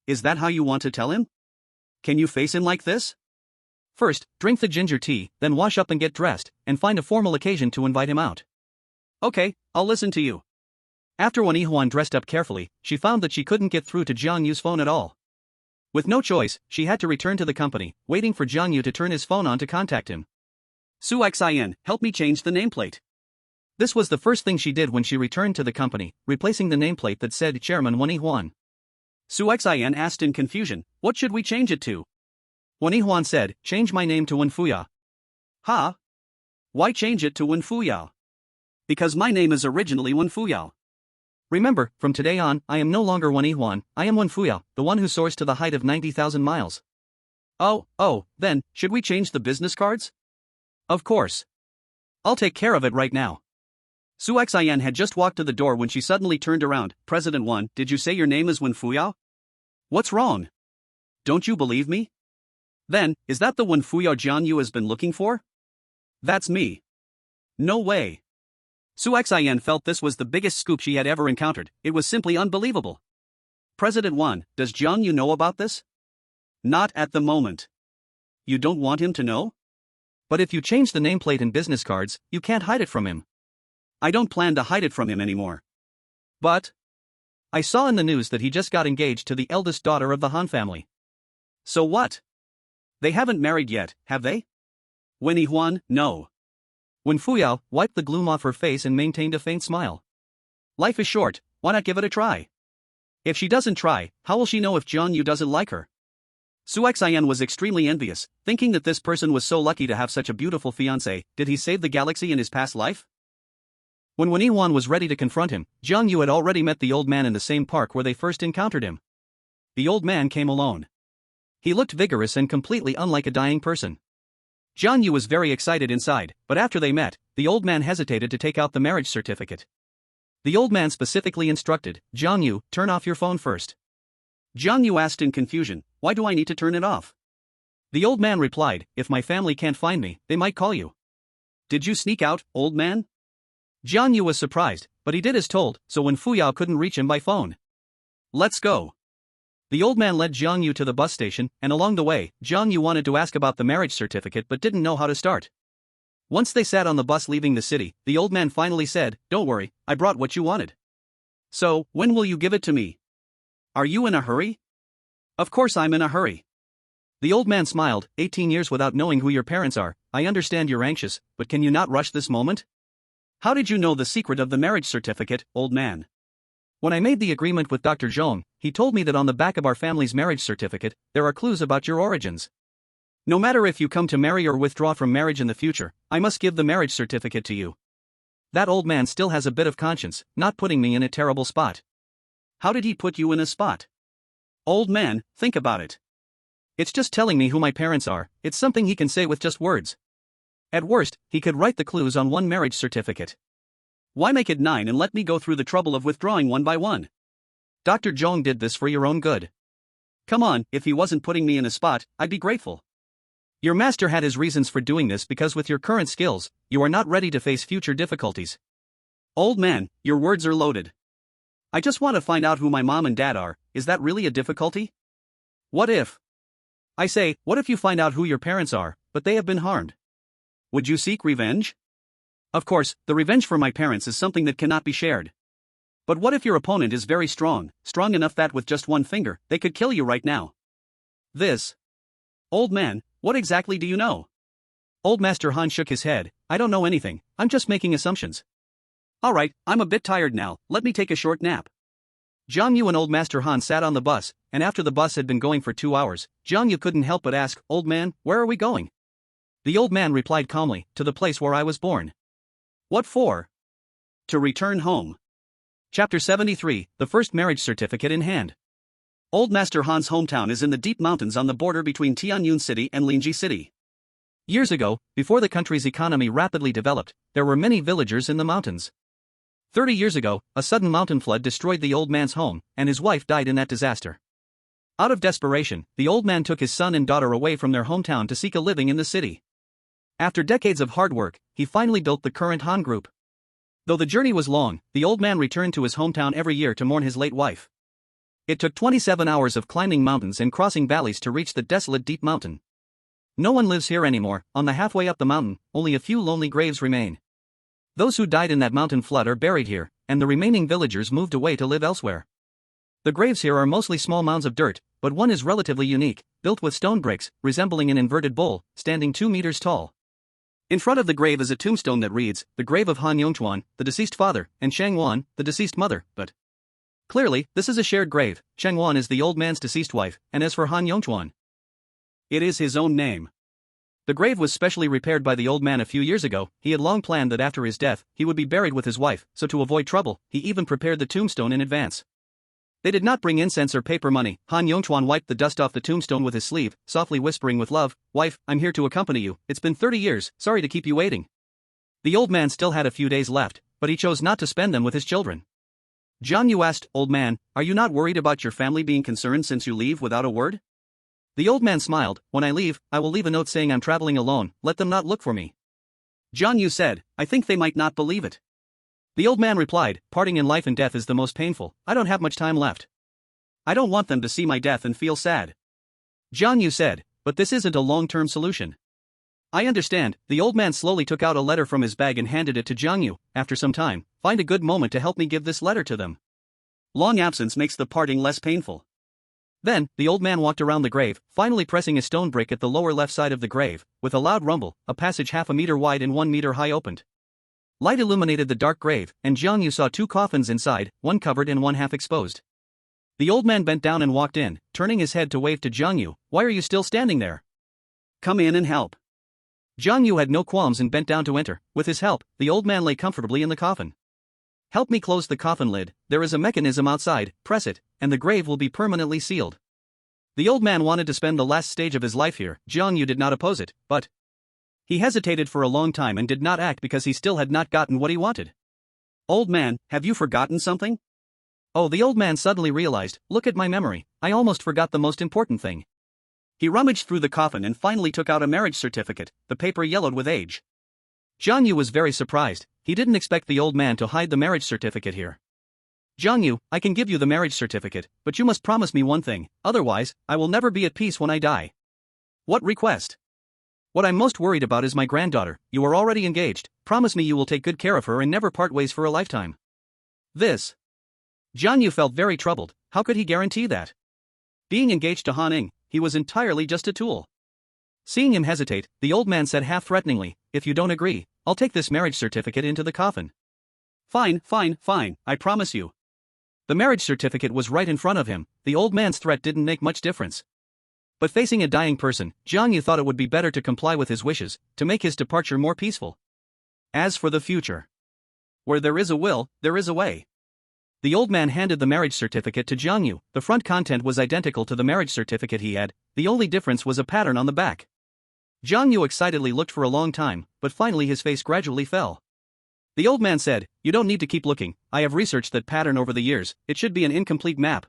Is that how you want to tell him? Can you face him like this? First, drink the ginger tea, then wash up and get dressed, and find a formal occasion to invite him out. Okay, I'll listen to you. After Wen Yihuan dressed up carefully, she found that she couldn't get through to Jiang Yu's phone at all. With no choice, she had to return to the company, waiting for Jiang Yu to turn his phone on to contact him. Su Xin, help me change the nameplate. This was the first thing she did when she returned to the company, replacing the nameplate that said Chairman Wen Yihuan. Su Xin asked in confusion, What should we change it to? Wen Yihuan said, Change my name to Wen Fuya. Ha? Why change it to Wen Fuyao? Because my name is originally Wen Fuyao. Remember, from today on, I am no longer Wen Yihuan, I am Wen Fuyao, the one who soars to the height of 90,000 miles. Oh, then, should we change the business cards? Of course. I'll take care of it right now. Su Xian had just walked to the door when she suddenly turned around. President Wan, did you say your name is Wen Fuyao? What's wrong? Don't you believe me? Then, is that the Wen Fuyao Jian Yu has been looking for? That's me. No way. Su Xian felt this was the biggest scoop she had ever encountered. It was simply unbelievable. President Wan, does Jiang Yu know about this? Not at the moment. You don't want him to know? But if you change the nameplate in business cards, you can't hide it from him. I don't plan to hide it from him anymore. But I saw in the news that he just got engaged to the eldest daughter of the Han family. So what? They haven't married yet, have they? Wen Yihuan, no. Wen Fuyao wiped the gloom off her face and maintained a faint smile. Life is short, why not give it a try? If she doesn't try, how will she know if Jiang Yu doesn't like her? Su Xian was extremely envious, thinking that this person was so lucky to have such a beautiful fiancée. Did he save the galaxy in his past life? When Wen Yihuan was ready to confront him, Jiang Yu had already met the old man in the same park where they first encountered him. The old man came alone. He looked vigorous and completely unlike a dying person. Jiang Yu was very excited inside, but after they met, the old man hesitated to take out the marriage certificate. The old man specifically instructed, Jiang Yu, turn off your phone first. Jiang Yu asked in confusion, why do I need to turn it off? The old man replied, if my family can't find me, they might call you. Did you sneak out, old man? Jiang Yu was surprised, but he did as told, so Wen Fuyao couldn't reach him by phone. Let's go. The old man led Jiang Yu to the bus station, and along the way, Jiang Yu wanted to ask about the marriage certificate but didn't know how to start. Once they sat on the bus leaving the city, the old man finally said, don't worry, I brought what you wanted. So, when will you give it to me? Are you in a hurry? Of course I'm in a hurry. The old man smiled, 18 years without knowing who your parents are, I understand you're anxious, but can you not rush this moment? How did you know the secret of the marriage certificate, old man? When I made the agreement with Dr. Zhong, he told me that on the back of our family's marriage certificate, there are clues about your origins. No matter if you come to marry or withdraw from marriage in the future, I must give the marriage certificate to you. That old man still has a bit of conscience, not putting me in a terrible spot. How did he put you in a spot? Old man, think about it. It's just telling me who my parents are, it's something he can say with just words. At worst, he could write the clues on one marriage certificate. Why make it 9 and let me go through the trouble of withdrawing one by one? Dr. Zhong did this for your own good. Come on, if he wasn't putting me in a spot, I'd be grateful. Your master had his reasons for doing this because with your current skills, you are not ready to face future difficulties. Old man, your words are loaded. I just want to find out who my mom and dad are, is that really a difficulty? What if? I say, what if you find out who your parents are, but they have been harmed? Would you seek revenge? Of course, the revenge for my parents is something that cannot be shared. But what if your opponent is very strong, strong enough that with just one finger, they could kill you right now? This. Old man, what exactly do you know? Old Master Han shook his head, I don't know anything, I'm just making assumptions. Alright, I'm a bit tired now, let me take a short nap. Jiang Yu and Old Master Han sat on the bus, and after the bus had been going for 2 hours, Jiang Yu couldn't help but ask, Old man, where are we going? The old man replied calmly, to the place where I was born. What for? To return home. Chapter 73, the first marriage certificate in hand. Old Master Han's hometown is in the deep mountains on the border between Tianyun City and Linji City. Years ago, before the country's economy rapidly developed, there were many villagers in the mountains. 30 years ago, a sudden mountain flood destroyed the old man's home, and his wife died in that disaster. Out of desperation, the old man took his son and daughter away from their hometown to seek a living in the city. After decades of hard work, he finally built the current Han Group. Though the journey was long, the old man returned to his hometown every year to mourn his late wife. It took 27 hours of climbing mountains and crossing valleys to reach the desolate deep mountain. No one lives here anymore. On the halfway up the mountain, only a few lonely graves remain. Those who died in that mountain flood are buried here, and the remaining villagers moved away to live elsewhere. The graves here are mostly small mounds of dirt, but one is relatively unique, built with stone bricks, resembling an inverted bowl, standing 2 meters tall. In front of the grave is a tombstone that reads, the grave of Han Yongchuan, the deceased father, and Shang Wan, the deceased mother, but clearly, this is a shared grave. Shang Wan is the old man's deceased wife, and as for Han Yongchuan, it is his own name. The grave was specially repaired by the old man a few years ago. He had long planned that after his death, he would be buried with his wife, so to avoid trouble, he even prepared the tombstone in advance. They did not bring incense or paper money. Han Yongchuan wiped the dust off the tombstone with his sleeve, softly whispering with love, "Wife, I'm here to accompany you. It's been 30 years, sorry to keep you waiting." The old man still had a few days left, but he chose not to spend them with his children. Jiang Yu asked, "Old man, are you not worried about your family being concerned since you leave without a word?" The old man smiled, "When I leave, I will leave a note saying I'm traveling alone, let them not look for me." Jiang Yu said, "I think they might not believe it." The old man replied, "Parting in life and death is the most painful. I don't have much time left. I don't want them to see my death and feel sad." Jiang Yu said, "But this isn't a long-term solution." "I understand." The old man slowly took out a letter from his bag and handed it to Jiang Yu. "After some time, find a good moment to help me give this letter to them. Long absence makes the parting less painful." Then, the old man walked around the grave, finally pressing a stone brick at the lower left side of the grave. With a loud rumble, a passage half a meter wide and 1 meter high opened. Light illuminated the dark grave, and Jiang Yu saw 2 coffins inside, one covered and one half exposed. The old man bent down and walked in, turning his head to wave to Jiang Yu. "Why are you still standing there? Come in and help." Jiang Yu had no qualms and bent down to enter. With his help, the old man lay comfortably in the coffin. "Help me close the coffin lid. There is a mechanism outside, press it, and the grave will be permanently sealed." The old man wanted to spend the last stage of his life here. Jiang Yu did not oppose it, but he hesitated for a long time and did not act because he still had not gotten what he wanted. "Old man, have you forgotten something?" Oh, the old man suddenly realized, "Look at my memory, I almost forgot the most important thing." He rummaged through the coffin and finally took out a marriage certificate, the paper yellowed with age. Jiang Yu was very surprised. He didn't expect the old man to hide the marriage certificate here. "Jiang Yu, I can give you the marriage certificate, but you must promise me one thing, otherwise, I will never be at peace when I die." "What request?" "What I'm most worried about is my granddaughter. You are already engaged, promise me you will take good care of her and never part ways for a lifetime." This. Jiang Yu felt very troubled. How could he guarantee that? Being engaged to Han Ning, he was entirely just a tool. Seeing him hesitate, the old man said half threateningly, "If you don't agree, I'll take this marriage certificate into the coffin." Fine, I promise you." The marriage certificate was right in front of him. The old man's threat didn't make much difference. But facing a dying person, Jiang Yu thought it would be better to comply with his wishes, to make his departure more peaceful. As for the future, where there is a will, there is a way. The old man handed the marriage certificate to Jiang Yu. The front content was identical to the marriage certificate he had, the only difference was a pattern on the back. Jiang Yu excitedly looked for a long time, but finally his face gradually fell. The old man said, "You don't need to keep looking, I have researched that pattern over the years, it should be an incomplete map.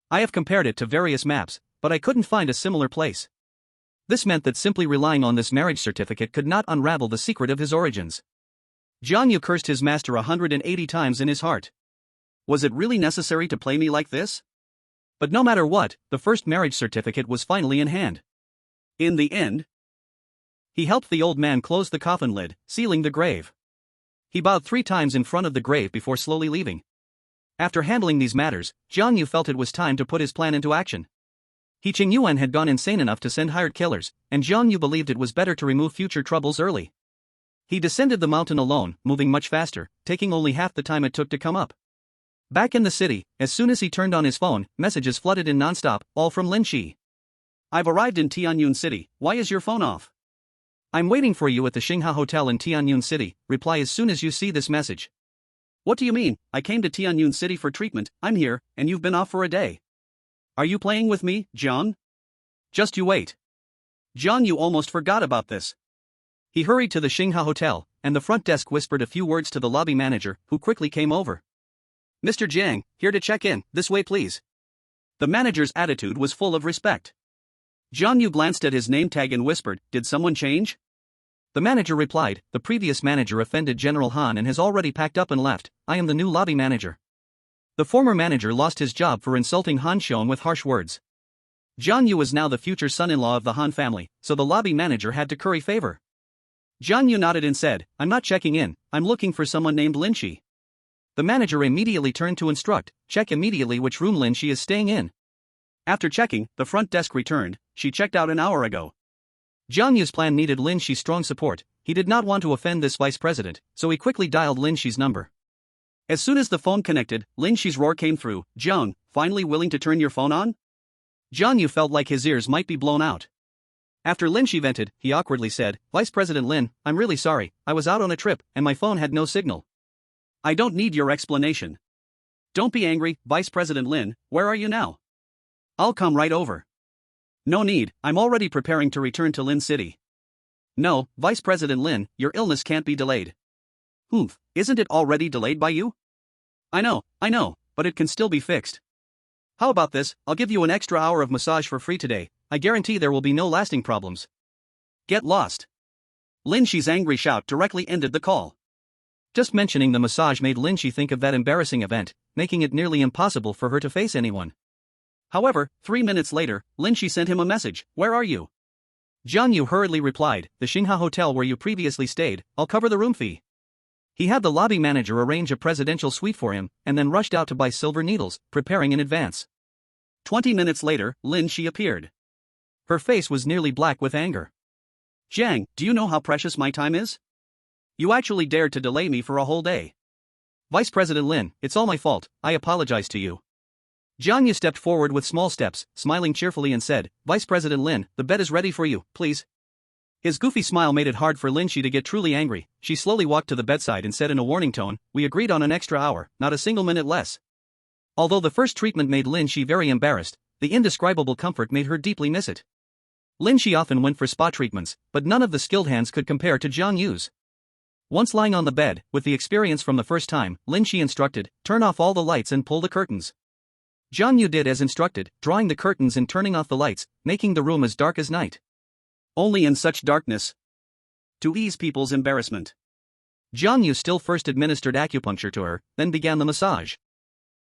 I have compared it to various maps, but I couldn't find a similar place." This meant that simply relying on this marriage certificate could not unravel the secret of his origins. Jiang Yu cursed his master 180 times in his heart. Was it really necessary to play me like this? But no matter what, the first marriage certificate was finally in hand. In the end, he helped the old man close the coffin lid, sealing the grave. He bowed 3 times in front of the grave before slowly leaving. After handling these matters, Jiang Yu felt it was time to put his plan into action. He Qing Yuan had gone insane enough to send hired killers, and Jiang Yu believed it was better to remove future troubles early. He descended the mountain alone, moving much faster, taking only half the time it took to come up. Back in the city, as soon as he turned on his phone, messages flooded in non-stop, all from Lin Shi. "I've arrived in Tianyun City, why is your phone off? I'm waiting for you at the Xingha Hotel in Tianyun City, reply as soon as you see this message." "What do you mean? I came to Tianyun City for treatment, I'm here, and you've been off for a day. Are you playing with me, Jiang?" "Just you wait." Jiang Yu almost forgot about this. He hurried to the Xingha Hotel, and the front desk whispered a few words to the lobby manager, who quickly came over. "Mr. Jiang, here to check in, this way please." The manager's attitude was full of respect. Jiang Yu glanced at his name tag and whispered, "Did someone change?" The manager replied, "The previous manager offended General Han and has already packed up and left, I am the new lobby manager." The former manager lost his job for insulting Han Xiong with harsh words. Jiang Yu was now the future son-in-law of the Han family, so the lobby manager had to curry favor. Jiang Yu nodded and said, "I'm not checking in, I'm looking for someone named Lin Shi." The manager immediately turned to instruct, "Check immediately which room Lin Shi is staying in." After checking, the front desk returned, "She checked out an hour ago." Jiang Yu's plan needed Lin Shi's strong support. He did not want to offend this vice president, so he quickly dialed Lin Shi's number. As soon as the phone connected, Lin Shi's roar came through, "Jiang, finally willing to turn your phone on?" Jiang Yu felt like his ears might be blown out. After Lin Shi vented, he awkwardly said, "Vice President Lin, I'm really sorry, I was out on a trip, and my phone had no signal." I don't need your explanation. Don't be angry, Vice President Lin, where are you now? I'll come right over. No need, I'm already preparing to return to Lin City. No, Vice President Lin, your illness can't be delayed. Humph, isn't it already delayed by you? I know, but it can still be fixed. How about this, I'll give you an extra hour of massage for free today, I guarantee there will be no lasting problems. Get lost. Lin Shi's angry shout directly ended the call. Just mentioning the massage made Lin Shi think of that embarrassing event, making it nearly impossible for her to face anyone. However, 3 minutes later, Lin Shi sent him a message, "Where are you?" Jiang Yu hurriedly replied, "The Xingha Hotel where you previously stayed, I'll cover the room fee." He had the lobby manager arrange a presidential suite for him, and then rushed out to buy silver needles, preparing in advance. 20 minutes later, Lin Shi appeared. Her face was nearly black with anger. "Jiang, do you know how precious my time is? You actually dared to delay me for a whole day." "Vice President Lin, it's all my fault, I apologize to you." Jiang Yu stepped forward with small steps, smiling cheerfully and said, "Vice President Lin, the bed is ready for you, please." His goofy smile made it hard for Lin Shi to get truly angry. She slowly walked to the bedside and said in a warning tone, "We agreed on an extra hour, not a single minute less." Although the first treatment made Lin Shi very embarrassed, the indescribable comfort made her deeply miss it. Lin Shi often went for spa treatments, but none of the skilled hands could compare to Jiang Yu's. Once lying on the bed, with the experience from the first time, Lin Shi instructed, "Turn off all the lights and pull the curtains." Jiang Yu did as instructed, drawing the curtains and turning off the lights, making the room as dark as night. Only in such darkness. To ease people's embarrassment. Jiang Yu still first administered acupuncture to her, then began the massage.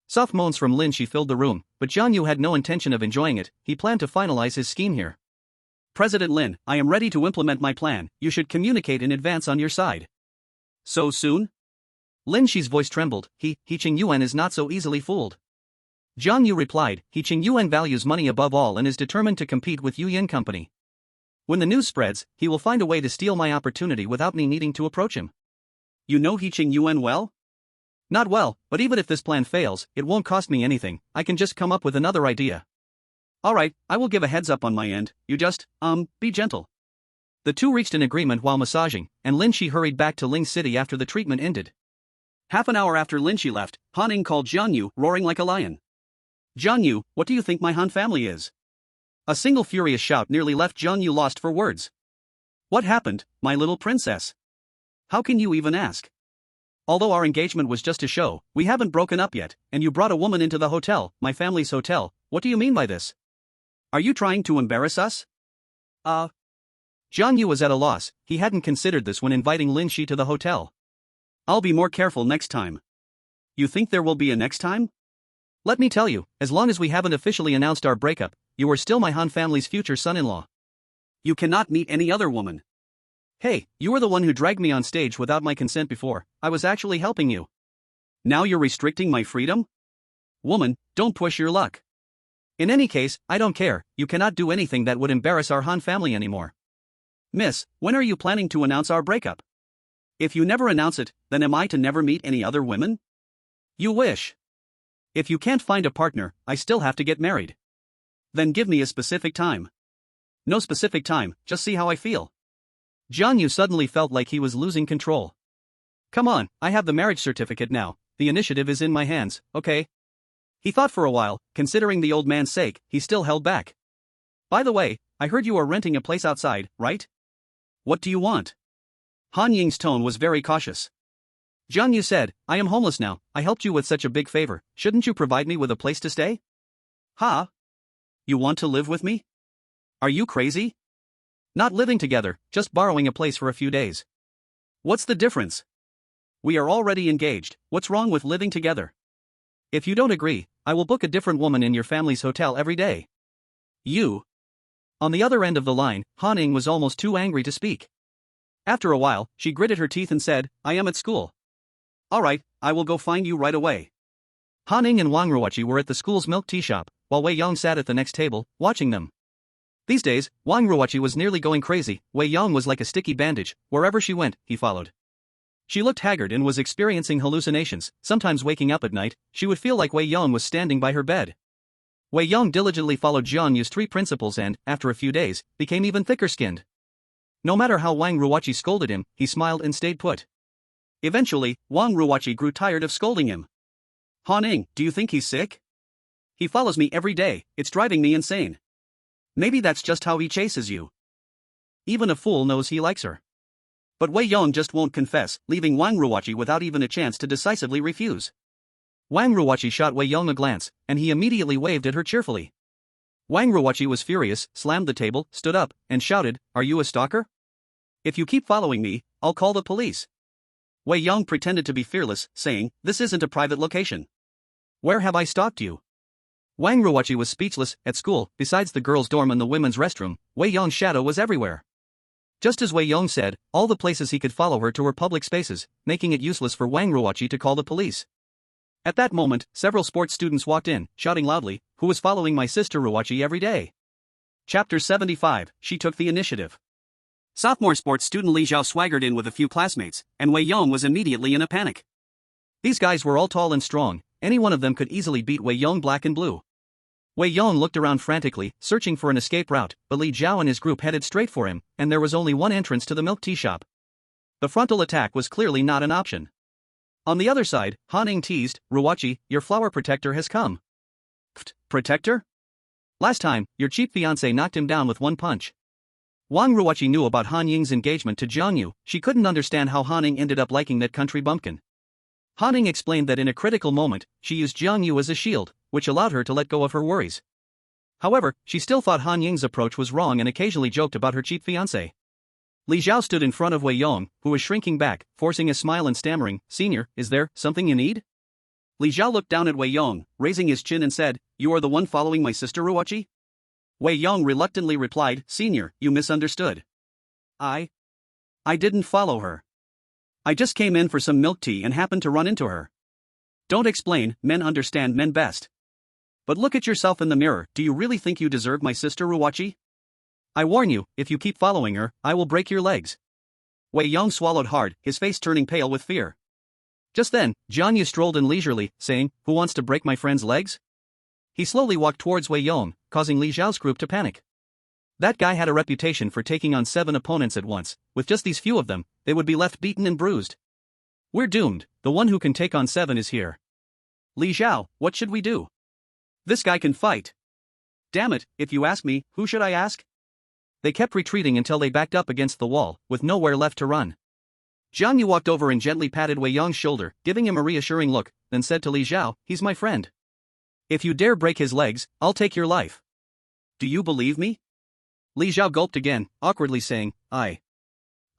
Soft moans from Lin Shi filled the room, but Jiang Yu had no intention of enjoying it. He planned to finalize his scheme here. "President Lin, I am ready to implement my plan, you should communicate in advance on your side." "So soon?" Lin Shi's voice trembled. He Qing Yuan is not so easily fooled. Jiang Yu replied, Qing Yuan values money above all and is determined to compete with Yu Yin Company. When the news spreads, he will find a way to steal my opportunity without me needing to approach him. You know Qing Yuan well? Not well, but even if this plan fails, it won't cost me anything, I can just come up with another idea. Alright, I will give a heads up on my end, you just, be gentle. The two reached an agreement while massaging, and Lin Shi hurried back to Ling City after the treatment ended. Half an hour after Lin Shi left, Han Ning called Jiang Yu, roaring like a lion. "Jiang Yu, what do you think my Han family is?" A single furious shout nearly left Jiang Yu lost for words. "What happened, my little princess? How can you even ask? Although our engagement was just a show, we haven't broken up yet, and you brought a woman into the hotel, my family's hotel, what do you mean by this? Are you trying to embarrass us?" Jiang Yu was at a loss, he hadn't considered this when inviting Lin Shi to the hotel. "I'll be more careful next time." "You think there will be a next time?" "Let me tell you, as long as we haven't officially announced our breakup, you are still my Han family's future son-in-law. You cannot meet any other woman." "Hey, you were the one who dragged me on stage without my consent before, I was actually helping you. Now you're restricting my freedom? Woman, don't push your luck." "In any case, I don't care, you cannot do anything that would embarrass our Han family anymore." "Miss, when are you planning to announce our breakup? If you never announce it, then am I to never meet any other women?" "You wish. If you can't find a partner, I still have to get married." "Then give me a specific time." "No specific time, just see how I feel." Jiang Yu suddenly felt like he was losing control. "Come on, I have the marriage certificate now, the initiative is in my hands, okay?" He thought for a while, considering the old man's sake, he still held back. "By the way, I heard you are renting a place outside, right?" "What do you want?" Han Ying's tone was very cautious. Jiang Yu said, "I am homeless now, I helped you with such a big favor, shouldn't you provide me with a place to stay?" "Huh? You want to live with me? Are you crazy?" "Not living together, just borrowing a place for a few days." "What's the difference? We are already engaged, what's wrong with living together?" "If you don't agree, I will book a different woman in your family's hotel every day." "You?" On the other end of the line, Han Ying was almost too angry to speak. After a while, she gritted her teeth and said, "I am at school." "Alright, I will go find you right away." Han Ying and Wang Ruoqi were at the school's milk tea shop, while Wei Yong sat at the next table, watching them. These days, Wang Ruoqi was nearly going crazy. Wei Yong was like a sticky bandage, wherever she went, he followed. She looked haggard and was experiencing hallucinations, sometimes waking up at night, she would feel like Wei Yong was standing by her bed. Wei Yong diligently followed Jian Yu's 3 principles and, after a few days, became even thicker-skinned. No matter how Wang Ruoqi scolded him, he smiled and stayed put. Eventually, Wang Ruoqi grew tired of scolding him. Han Ning, do you think he's sick? He follows me every day, it's driving me insane. Maybe that's just how he chases you. Even a fool knows he likes her. But Wei Yong just won't confess, leaving Wang Ruoqi without even a chance to decisively refuse. Wang Ruoqi shot Wei Yong a glance, and he immediately waved at her cheerfully. Wang Ruoqi was furious, slammed the table, stood up, and shouted, "Are you a stalker? If you keep following me, I'll call the police." Wei Yong pretended to be fearless, saying, "This isn't a private location. Where have I stalked you?" Wang Ruoqi was speechless. At school, besides the girls' dorm and the women's restroom, Wei Yong's shadow was everywhere. Just as Wei Yong said, all the places he could follow her to were public spaces, making it useless for Wang Ruoqi to call the police. At that moment, several sports students walked in, shouting loudly, "Who was following my sister Ruoqi every day?" Chapter 75, She Took the Initiative. Sophomore sports student Li Zhao swaggered in with a few classmates, and Wei Yong was immediately in a panic. These guys were all tall and strong, any one of them could easily beat Wei Yong black and blue. Wei Yong looked around frantically, searching for an escape route, but Li Zhao and his group headed straight for him, and there was only one entrance to the milk tea shop. The frontal attack was clearly not an option. On the other side, Han Ning teased, "Ruoqi, your flower protector has come." Protector? Last time, your cheap fiancé knocked him down with one punch. Wang Ruoqi knew about Han Ying's engagement to Jian Yu. She couldn't understand how Han Ning ended up liking that country bumpkin. Han Ning explained that in a critical moment, she used Jian Yu as a shield, which allowed her to let go of her worries. However, she still thought Han Ying's approach was wrong and occasionally joked about her cheap fiancé. Li Zhao stood in front of Wei Yong, who was shrinking back, forcing a smile and stammering, "Senior, is there something you need?" Li Zhao looked down at Wei Yong, raising his chin and said, "You are the one following my sister Ruoqi?" Wei Yong reluctantly replied, "Senior, you misunderstood. I didn't follow her. I just came in for some milk tea and happened to run into her." "Don't explain, men understand men best. But look at yourself in the mirror, do you really think you deserve my sister Ruoqi? I warn you, if you keep following her, I will break your legs." Wei Yong swallowed hard, his face turning pale with fear. Just then, Jian Yu strolled in leisurely, saying, "Who wants to break my friend's legs?" He slowly walked towards Wei Yong, causing Li Zhao's group to panic. That guy had a reputation for taking on 7 opponents at once. With just these few of them, they would be left beaten and bruised. "We're doomed, the one who can take on 7 is here. Li Zhao, what should we do? This guy can fight. Damn it, if you ask me, who should I ask?" They kept retreating until they backed up against the wall, with nowhere left to run. Jian Yu walked over and gently patted Wei Yong's shoulder, giving him a reassuring look, then said to Li Zhao, "He's my friend. If you dare break his legs, I'll take your life." "Do you believe me?" Li Zhao gulped again, awkwardly saying, I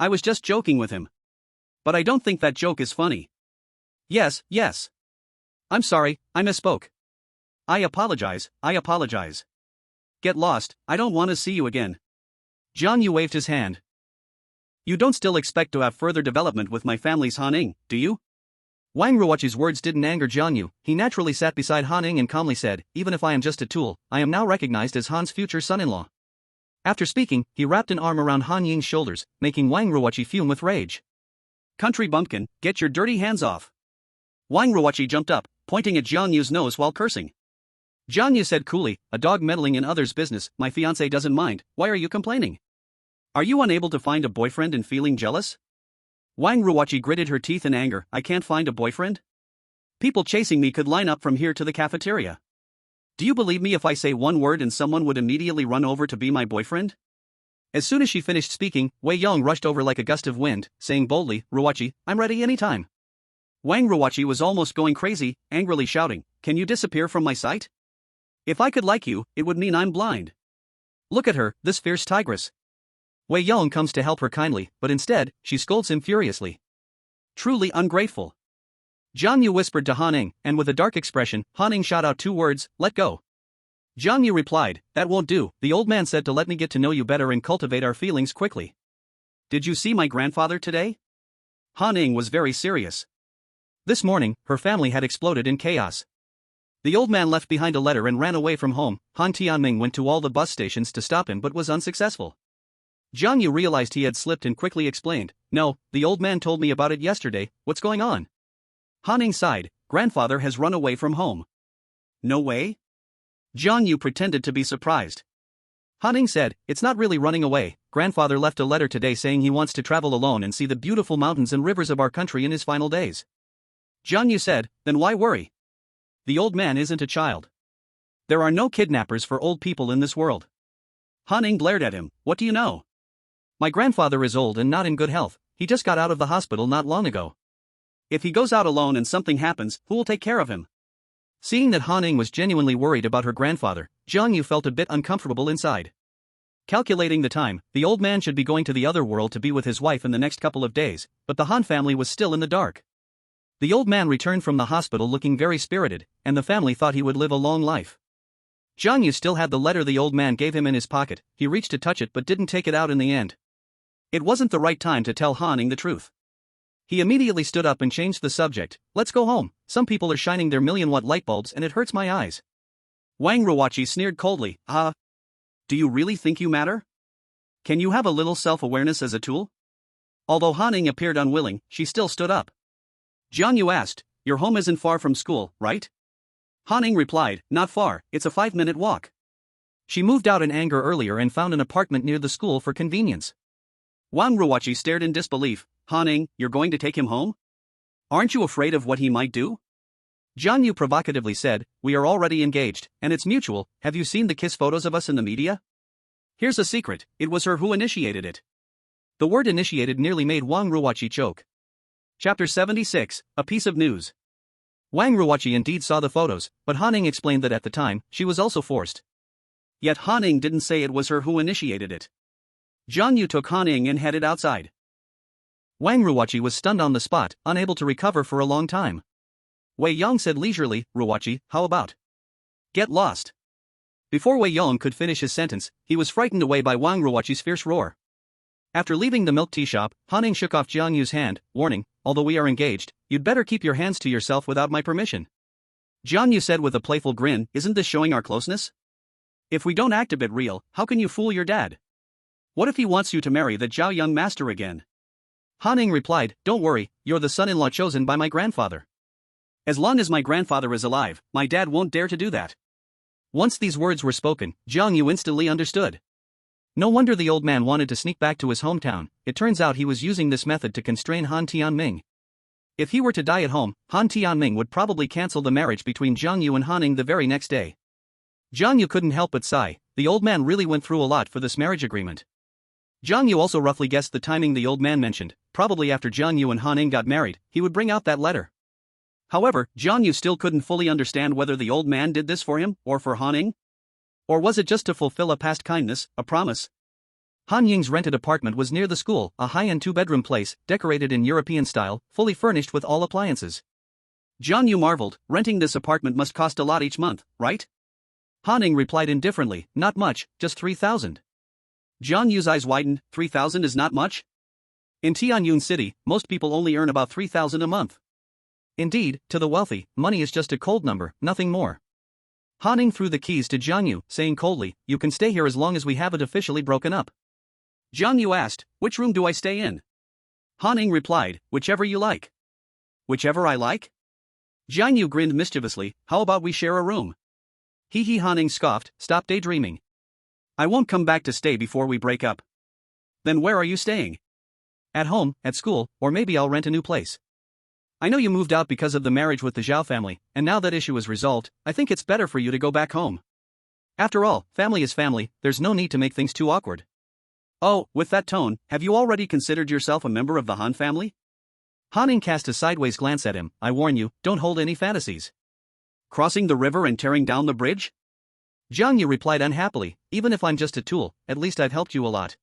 was just joking with him. But I don't think that joke is funny." Yes. I'm sorry, I misspoke. I apologize. Get lost, I don't want to see you again." Jian Yu waved his hand. "You don't still expect to have further development with my family's Han Ning, do you?" Wang Ruoqi's words didn't anger Jian Yu. He naturally sat beside Han Ning and calmly said, "Even if I am just a tool, I am now recognized as Han's future son-in-law." After speaking, he wrapped an arm around Han Ying's shoulders, making Wang Ruoqi fume with rage. "Country bumpkin, get your dirty hands off." Wang Ruoqi jumped up, pointing at Jian Yu's nose while cursing. Jian Yu said coolly, "A dog meddling in others' business, my fiancé doesn't mind, why are you complaining? Are you unable to find a boyfriend and feeling jealous?" Wang Ruoqi gritted her teeth in anger, "I can't find a boyfriend? People chasing me could line up from here to the cafeteria. Do you believe me if I say one word and someone would immediately run over to be my boyfriend?" As soon as she finished speaking, Wei Yong rushed over like a gust of wind, saying boldly, "Ruoqi, I'm ready anytime." Wang Ruoqi was almost going crazy, angrily shouting, "Can you disappear from my sight? If I could like you, it would mean I'm blind. Look at her, this fierce tigress." Wei Yong comes to help her kindly, but instead, she scolds him furiously. Truly ungrateful. Jian Yu whispered to Han Ning, and with a dark expression, Han Ning shot out 2 words, "Let go." Jian Yu replied, "That won't do, the old man said to let me get to know you better and cultivate our feelings quickly." "Did you see my grandfather today?" Han Ning was very serious. This morning, her family had exploded in chaos. The old man left behind a letter and ran away from home. Han Tianming went to all the bus stations to stop him but was unsuccessful. Jian Yu realized he had slipped and quickly explained, "No, the old man told me about it yesterday, what's going on?" Han Ning sighed, "Grandfather has run away from home." "No way? Jiang Yu pretended to be surprised. Han said, "It's not really running away. Grandfather left a letter today saying he wants to travel alone and see the beautiful mountains and rivers of our country in his final days." Jiang Yu said, "Then why worry? The old man isn't a child. There are no kidnappers for old people in this world." Han glared at him, "What do you know?" "My grandfather is old and not in good health. He just got out of the hospital not long ago." "If he goes out alone and something happens, who will take care of him?" Seeing that Han was genuinely worried about her grandfather, Jiang Yu felt a bit uncomfortable inside. Calculating the time, the old man should be going to the other world to be with his wife in the next couple of days, but the Han family was still in the dark. The old man returned from the hospital looking very spirited, and the family thought he would live a long life. Jiang Yu still had the letter the old man gave him in his pocket. He reached to touch it but didn't take it out in the end. It wasn't the right time to tell Han the truth. He immediately stood up and changed the subject. "Let's go home. Some people are shining their million-watt light bulbs and it hurts my eyes." Wang Ruoqi sneered coldly, do you really think you matter? Can you have a little self-awareness as a tool?" Although Han appeared unwilling, she still stood up. Jiang Yu asked, "Your home isn't far from school, right?" Han replied, "Not far, it's a 5-minute walk." She moved out in anger earlier and found an apartment near the school for convenience. Wang Ruoqi stared in disbelief. "Han, you're going to take him home? Aren't you afraid of what he might do?" Jiang Yu provocatively said, "We are already engaged, and it's mutual. Have you seen the kiss photos of us in the media?" Here's a secret, it was her who initiated it. The word initiated nearly made Wang Ruoqi choke. Chapter 76, A Piece of News. Wang Ruoqi indeed saw the photos, but Han explained that at the time, she was also forced. Yet Han didn't say it was her who initiated it. Jiang Yu took Han and headed outside. Wang Ruoqi was stunned on the spot, unable to recover for a long time. Wei Yong said leisurely, "Ruoqi, how about? Get lost." Before Wei Yong could finish his sentence, he was frightened away by Wang Ruoqi's fierce roar. After leaving the milk tea shop, Han shook off Jiang Yu's hand, warning, "Although we are engaged, you'd better keep your hands to yourself without my permission." Jiang Yu said with a playful grin, "Isn't this showing our closeness? If we don't act a bit real, how can you fool your dad? What if he wants you to marry the Zhao Young master again?" Han replied, "Don't worry, you're the son-in-law chosen by my grandfather. As long as my grandfather is alive, my dad won't dare to do that." Once these words were spoken, Jiang Yu instantly understood. No wonder the old man wanted to sneak back to his hometown. It turns out he was using this method to constrain Han Tianming. If he were to die at home, Han Tianming would probably cancel the marriage between Jiang Yu and Han the very next day. Jiang Yu couldn't help but sigh. The old man really went through a lot for this marriage agreement. Jiang Yu also roughly guessed the timing the old man mentioned. Probably after Jiang Yu and Han got married, he would bring out that letter. However, Jiang Yu still couldn't fully understand whether the old man did this for him, or for Han. Or was it just to fulfill a past kindness, a promise? Han Ying's rented apartment was near the school, a high-end 2-bedroom place, decorated in European style, fully furnished with all appliances. Jiang Yu marveled, renting this apartment must cost a lot each month, right? Han replied indifferently, "Not much, just 3,000. Jiang Yu's eyes widened, 3,000 is not much? In Tianyun City, most people only earn about 3,000 a month. Indeed, to the wealthy, money is just a cold number, nothing more. Han threw the keys to Jiang Yu, saying coldly, "You can stay here as long as we haven't officially broken up." Jiang Yu asked, "Which room do I stay in?" Han replied, "Whichever you like." "Whichever I like?" Jiang Yu grinned mischievously, "How about we share a room?" He Han scoffed, "Stop daydreaming. I won't come back to stay before we break up." "Then where are you staying?" "At home, at school, or maybe I'll rent a new place. I know you moved out because of the marriage with the Zhao family, and now that issue is resolved, I think it's better for you to go back home. After all, family is family, there's no need to make things too awkward." "Oh, with that tone, have you already considered yourself a member of the Han family?" Han cast a sideways glance at him. "I warn you, don't hold any fantasies." "Crossing the river and tearing down the bridge?" Jiang Yu replied unhappily, "Even if I'm just a tool, at least I've helped you a lot.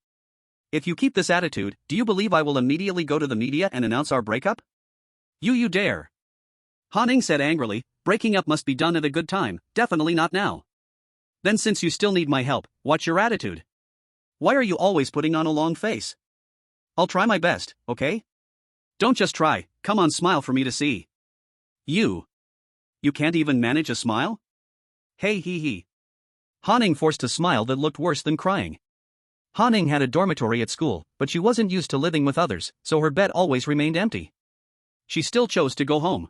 If you keep this attitude, do you believe I will immediately go to the media and announce our breakup? You dare." Han said angrily, "Breaking up must be done at a good time, definitely not now." "Then since you still need my help, what's your attitude? Why are you always putting on a long face?" "I'll try my best, okay?" "Don't just try, come on, smile for me to see." You can't even manage a smile?" "Hey he. Han forced a smile that looked worse than crying. Han had a dormitory at school, but she wasn't used to living with others, so her bed always remained empty. She still chose to go home.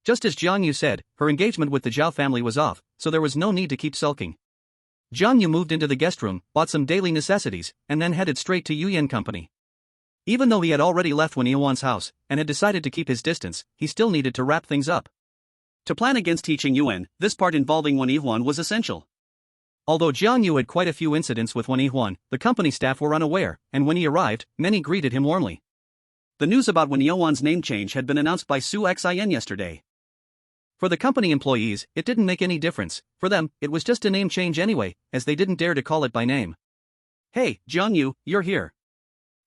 Just as Jiang Yu said, her engagement with the Zhao family was off, so there was no need to keep sulking. Jiang Yu moved into the guest room, bought some daily necessities, and then headed straight to Yu Yan Company. Even though he had already left Wen Yuan's house, and had decided to keep his distance, he still needed to wrap things up. To plan against teaching Yuan, this part involving Wen Yuan was essential. Although Jiang Yu had quite a few incidents with Wen Yuan, the company staff were unaware, and when he arrived, many greeted him warmly. The news about Wen Yuan's name change had been announced by Su Xin yesterday. For the company employees, it didn't make any difference. For them, it was just a name change anyway, as they didn't dare to call it by name. Hey, Jiang Yu, you're here.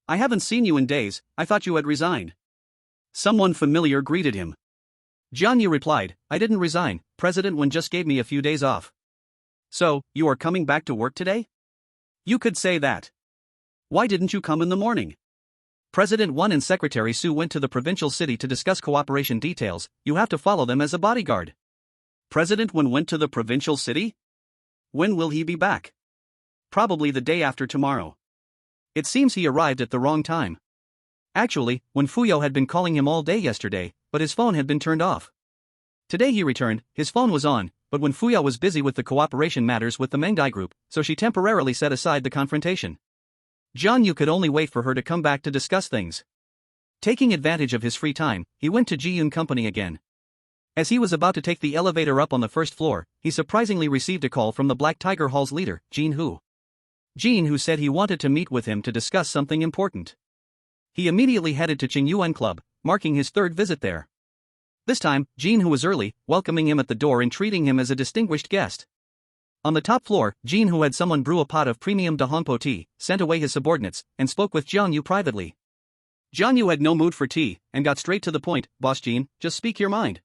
I haven't seen you in days, I thought you had resigned. Someone familiar greeted him. Jiang Yu replied, I didn't resign, President Wen just gave me a few days off. So, you are coming back to work today? You could say that. Why didn't you come in the morning? President Wen and Secretary Su went to the provincial city to discuss cooperation details. You have to follow them as a bodyguard. President Wen went to the provincial city? When will he be back? Probably the day after tomorrow. It seems he arrived at the wrong time. Actually, Wen Fuyo had been calling him all day yesterday, but his phone had been turned off. Today he returned, his phone was on, but Wen Fuyo was busy with the cooperation matters with the Manga group, so she temporarily set aside the confrontation. Jiang Yu could only wait for her to come back to discuss things. Taking advantage of his free time, he went to Ji Yun Company again. As he was about to take the elevator up on the first floor, he surprisingly received a call from the Black Tiger Hall's leader, Jin Hu. Jin Hu said he wanted to meet with him to discuss something important. He immediately headed to Qingyuan Club, marking his third visit there. This time, Jin Hu was early, welcoming him at the door and treating him as a distinguished guest. On the top floor, Jin Hu had someone brew a pot of premium Dahongpo tea, sent away his subordinates, and spoke with Jiang Yu privately. Jiang Yu had no mood for tea, and got straight to the point. Boss Jin, just speak your mind.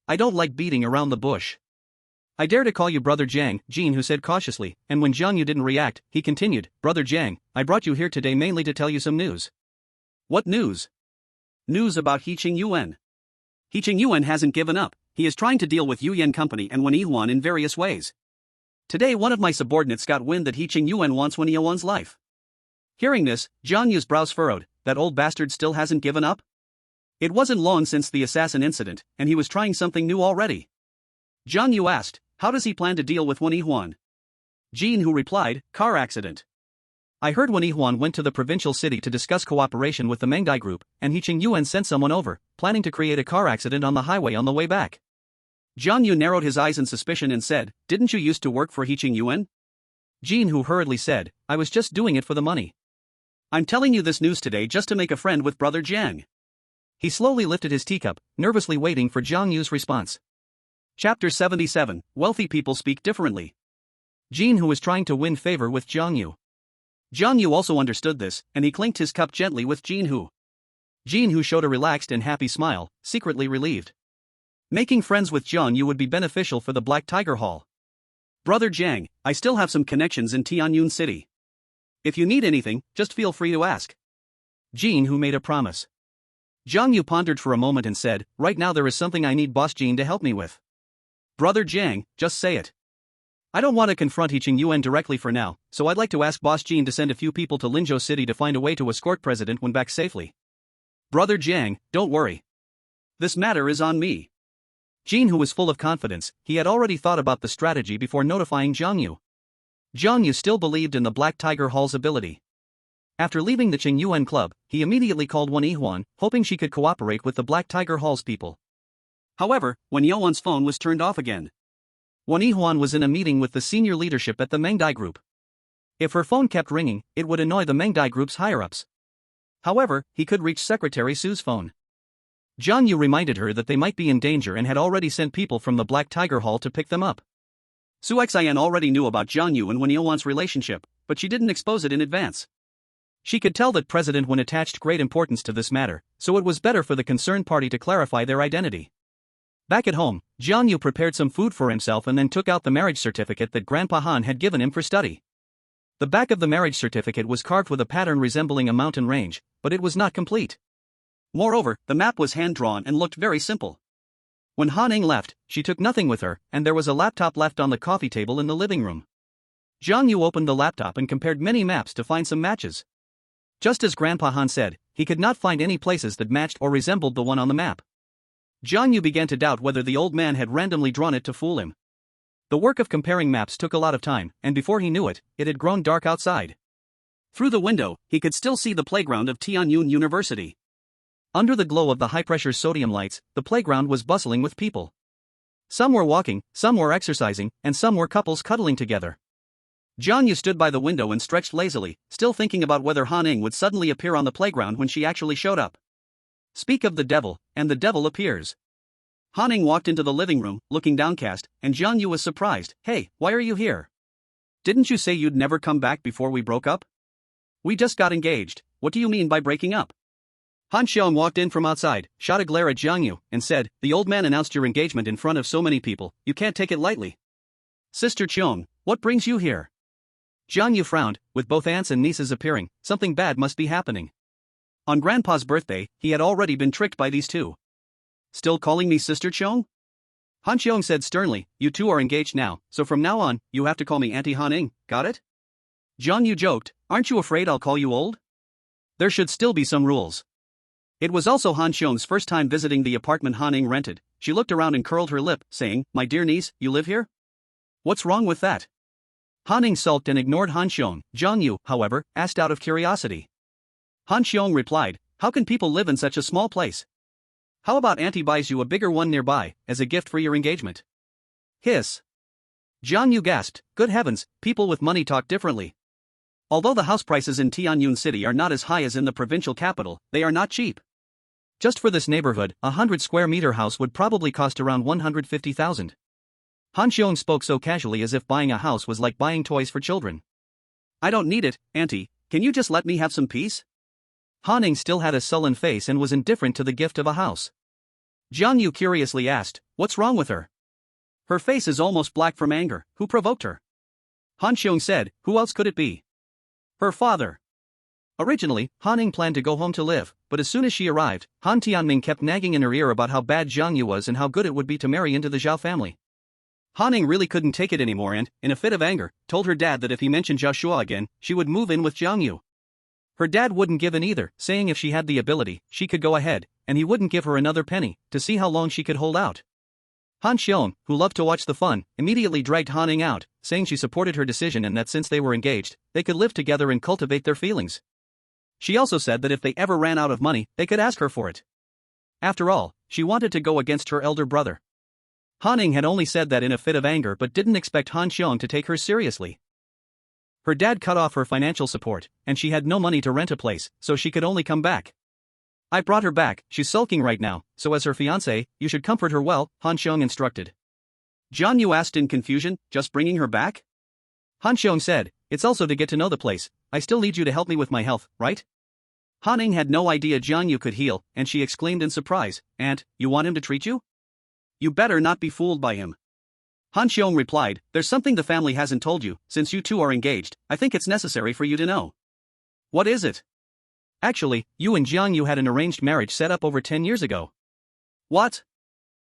I don't like beating around the bush. I dare to call you Brother Jiang, Jin Hu said cautiously, and when Jiang Yu didn't react, he continued, Brother Jiang, I brought you here today mainly to tell you some news. What news? News about He Qingyuan. He Qingyuan hasn't given up, he is trying to deal with Yu Yan Company and Wen Yuan in various ways. Today one of my subordinates got wind that He Qingyuan wants Wen Yuan's life. Hearing this, Jiang Yu's brows furrowed, that old bastard still hasn't given up? It wasn't long since the assassin incident, and he was trying something new already. Jiang Yu asked, how does he plan to deal with Wen Yuan? Jin Hu replied, car accident. I heard Wen Yuan went to the provincial city to discuss cooperation with the Mengdai group, and He Qingyuan sent someone over, planning to create a car accident on the highway on the way back. Jiang Yu narrowed his eyes in suspicion and said, didn't you used to work for He Qingyuan? Jin Hu hurriedly said, I was just doing it for the money. I'm telling you this news today just to make a friend with Brother Jiang. He slowly lifted his teacup, nervously waiting for Jiang Yu's response. Chapter 77, Wealthy People Speak Differently. Jin Hu was trying to win favor with Jiang Yu. Jiang Yu also understood this, and he clinked his cup gently with Jin Hu. Jin Hu showed a relaxed and happy smile, secretly relieved. Making friends with Jiang Yu would be beneficial for the Black Tiger Hall. Brother Jiang, I still have some connections in Tianyun City. If you need anything, just feel free to ask. Jin Hu made a promise. Jiang Yu pondered for a moment and said, right now there is something I need Boss Jin to help me with. Brother Jiang, just say it. I don't want to confront He Qingyuan directly for now, so I'd like to ask Boss Jin to send a few people to Linzhou City to find a way to escort President Wen back safely. Brother Jiang, don't worry. This matter is on me. Jin Hu was full of confidence, he had already thought about the strategy before notifying Jiang Yu. Jiang Yu still believed in the Black Tiger Hall's ability. After leaving the Qingyuan club, he immediately called Wen Yuan, hoping she could cooperate with the Black Tiger Hall's people. However, Wen Yuan's phone was turned off again. Wen Yuan was in a meeting with the senior leadership at the Mengdai group. If her phone kept ringing, it would annoy the Mengdai group's higher-ups. However, he could reach Secretary Su's phone. Jiang Yu reminded her that they might be in danger and had already sent people from the Black Tiger Hall to pick them up. Su Xian already knew about Jiang Yu and Wen Yuan's relationship, but she didn't expose it in advance. She could tell that President Wen attached great importance to this matter, so it was better for the concerned party to clarify their identity. Back at home, Jiang Yu prepared some food for himself and then took out the marriage certificate that Grandpa Han had given him for study. The back of the marriage certificate was carved with a pattern resembling a mountain range, but it was not complete. Moreover, the map was hand-drawn and looked very simple. When Han Ning left, she took nothing with her, and there was a laptop left on the coffee table in the living room. Jiang Yu opened the laptop and compared many maps to find some matches. Just as Grandpa Han said, he could not find any places that matched or resembled the one on the map. Jiang Yu began to doubt whether the old man had randomly drawn it to fool him. The work of comparing maps took a lot of time, and before he knew it, it had grown dark outside. Through the window, he could still see the playground of Tianyun University. Under the glow of the high-pressure sodium lights, the playground was bustling with people. Some were walking, some were exercising, and some were couples cuddling together. Jiang Yu stood by the window and stretched lazily, still thinking about whether Han Ning would suddenly appear on the playground when she actually showed up. Speak of the devil, and the devil appears. Han Ning walked into the living room, looking downcast, and Jiang Yu was surprised. Hey, why are you here? Didn't you say you'd never come back before we broke up? We just got engaged. What do you mean by breaking up? Han Xiong walked in from outside, shot a glare at Jiang Yu, and said, the old man announced your engagement in front of so many people, you can't take it lightly. Sister Qiong, what brings you here? Jiang Yu frowned, with both aunts and nieces appearing, something bad must be happening. On Grandpa's birthday, he had already been tricked by these two. Still calling me Sister Qiong? Han Xiong said sternly, you two are engaged now, so from now on, you have to call me Auntie Han Ning, got it? Jiang Yu joked, aren't you afraid I'll call you old? There should still be some rules. It was also Han Xiong's first time visiting the apartment Han Ning rented. She looked around and curled her lip, saying, my dear niece, you live here? What's wrong with that? Han Ning sulked and ignored Han Xiong. Jiang Yu, however, asked out of curiosity. Han Xiong replied, how can people live in such a small place? How about Auntie buys you a bigger one nearby, as a gift for your engagement? Hiss. Jiang Yu gasped, good heavens, people with money talk differently. Although the house prices in Tianyun City are not as high as in the provincial capital, they are not cheap. Just for this neighborhood, a 100 square meter house would probably cost around 150,000. Han Xiong spoke so casually as if buying a house was like buying toys for children. I don't need it, Auntie, can you just let me have some peace? Han Ning still had a sullen face and was indifferent to the gift of a house. Jiang Yu curiously asked, what's wrong with her? Her face is almost black from anger, who provoked her? Han Xiong said, who else could it be? Her father. Originally, Han Ning planned to go home to live, but as soon as she arrived, Han Tianming kept nagging in her ear about how bad Jiang Yu was and how good it would be to marry into the Zhao family. Han Ning really couldn't take it anymore and, in a fit of anger, told her dad that if he mentioned Joshua again, she would move in with Jiang Yu. Her dad wouldn't give in either, saying if she had the ability, she could go ahead, and he wouldn't give her another penny, to see how long she could hold out. Han Xiong, who loved to watch the fun, immediately dragged Han Ning out, saying she supported her decision and that since they were engaged, they could live together and cultivate their feelings. She also said that if they ever ran out of money, they could ask her for it. After all, she wanted to go against her elder brother. Han Ning had only said that in a fit of anger but didn't expect Han Xiong to take her seriously. Her dad cut off her financial support, and she had no money to rent a place, so she could only come back. I brought her back, she's sulking right now, so as her fiancé, you should comfort her well, Han Xiong instructed. Jiang Yu asked in confusion, just bringing her back? Han Xiong said, it's also to get to know the place, I still need you to help me with my health, right? Han Ning had no idea Jiang Yu could heal, and she exclaimed in surprise, Aunt, you want him to treat you? You better not be fooled by him. Han Xiong replied, there's something the family hasn't told you, since you two are engaged, I think it's necessary for you to know. What is it? Actually, you and Jiang Yu had an arranged marriage set up over 10 years ago. What?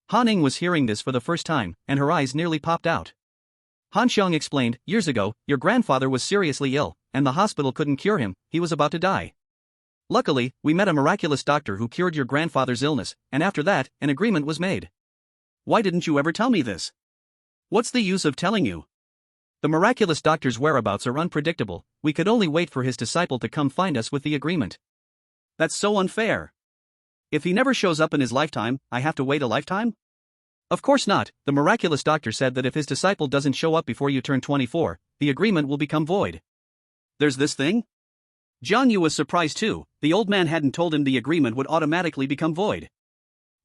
Han Ning was hearing this for the first time, and her eyes nearly popped out. Han Xiong explained, years ago, your grandfather was seriously ill, and the hospital couldn't cure him, he was about to die. Luckily, we met a miraculous doctor who cured your grandfather's illness, and after that, an agreement was made. Why didn't you ever tell me this? What's the use of telling you? The miraculous doctor's whereabouts are unpredictable, we could only wait for his disciple to come find us with the agreement. That's so unfair. If he never shows up in his lifetime, I have to wait a lifetime? Of course not, the miraculous doctor said that if his disciple doesn't show up before you turn 24, the agreement will become void. There's this thing? Jiang Yu was surprised too, the old man hadn't told him the agreement would automatically become void.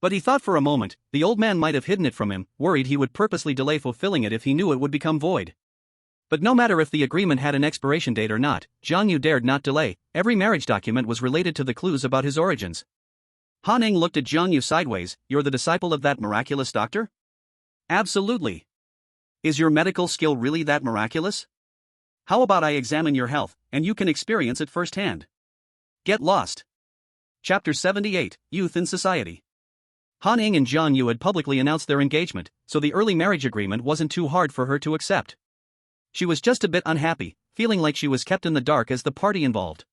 But he thought for a moment, the old man might have hidden it from him, worried he would purposely delay fulfilling it if he knew it would become void. But no matter if the agreement had an expiration date or not, Jiang Yu dared not delay, every marriage document was related to the clues about his origins. Han Ning looked at Jiang Yu sideways, you're the disciple of that miraculous doctor? Absolutely. Is your medical skill really that miraculous? How about I examine your health, and you can experience it firsthand? Get lost. Chapter 78, Youth in Society. Han Ning and Jiang Yu had publicly announced their engagement, so the early marriage agreement wasn't too hard for her to accept. She was just a bit unhappy, feeling like she was kept in the dark as the party involved.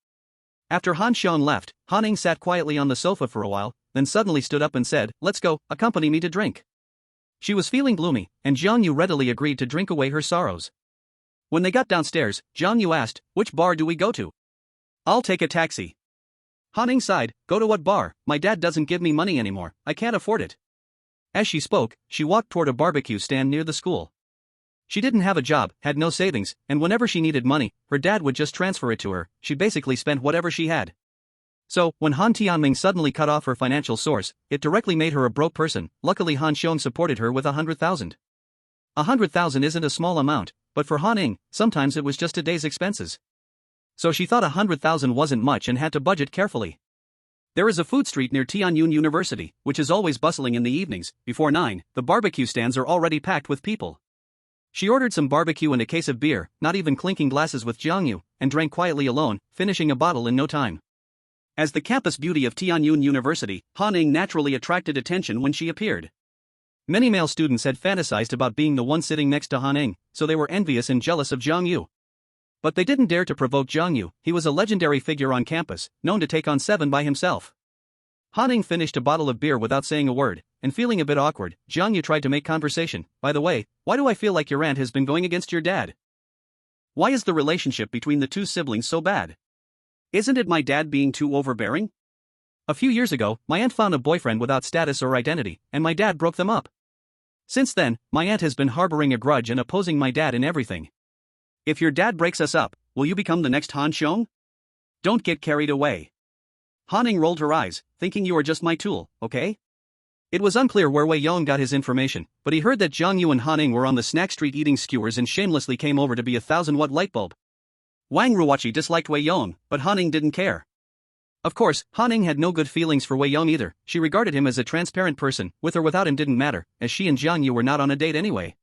After Han Xiong left, Han Ning sat quietly on the sofa for a while, then suddenly stood up and said, "Let's go, accompany me to drink." She was feeling gloomy, and Jiang Yu readily agreed to drink away her sorrows. When they got downstairs, Jiang Yu asked, "Which bar do we go to?" "I'll take a taxi." Han Ning sighed, "Go to what bar? My dad doesn't give me money anymore, I can't afford it." As she spoke, she walked toward a barbecue stand near the school. She didn't have a job, had no savings, and whenever she needed money, her dad would just transfer it to her. She basically spent whatever she had. So, when Han Tianming suddenly cut off her financial source, it directly made her a broke person. Luckily Han Xiong supported her with 100,000. 100,000 isn't a small amount, but for Han Ning, sometimes it was just a day's expenses. So she thought 100,000 wasn't much and had to budget carefully. There is a food street near Tianyun University, which is always bustling in the evenings. Before 9, the barbecue stands are already packed with people. She ordered some barbecue and a case of beer, not even clinking glasses with Jiang Yu, and drank quietly alone, finishing a bottle in no time. As the campus beauty of Tianyun University, Han Ning naturally attracted attention when she appeared. Many male students had fantasized about being the one sitting next to Han Ning, so they were envious and jealous of Jiang Yu. But they didn't dare to provoke Jiang Yu. He was a legendary figure on campus, known to take on 7 by himself. Han Ning finished a bottle of beer without saying a word, and feeling a bit awkward, Jiang Yu tried to make conversation. "By the way, why do I feel like your aunt has been going against your dad? Why is the relationship between the two siblings so bad? Isn't it my dad being too overbearing? A few years ago, my aunt found a boyfriend without status or identity, and my dad broke them up. Since then, my aunt has been harboring a grudge and opposing my dad in everything. If your dad breaks us up, will you become the next Han Xiong? Don't get carried away." Han Ning rolled her eyes, thinking, "You are just my tool, okay?" It was unclear where Wei Yong got his information, but he heard that Jiang Yu and Han Ning were on the snack street eating skewers and shamelessly came over to be a 1,000-watt light bulb. Wang Ruoqi disliked Wei Yong, but Han Ning didn't care. Of course, Han Ning had no good feelings for Wei Yong either. She regarded him as a transparent person. With or without him didn't matter, as she and Jiang Yu were not on a date anyway.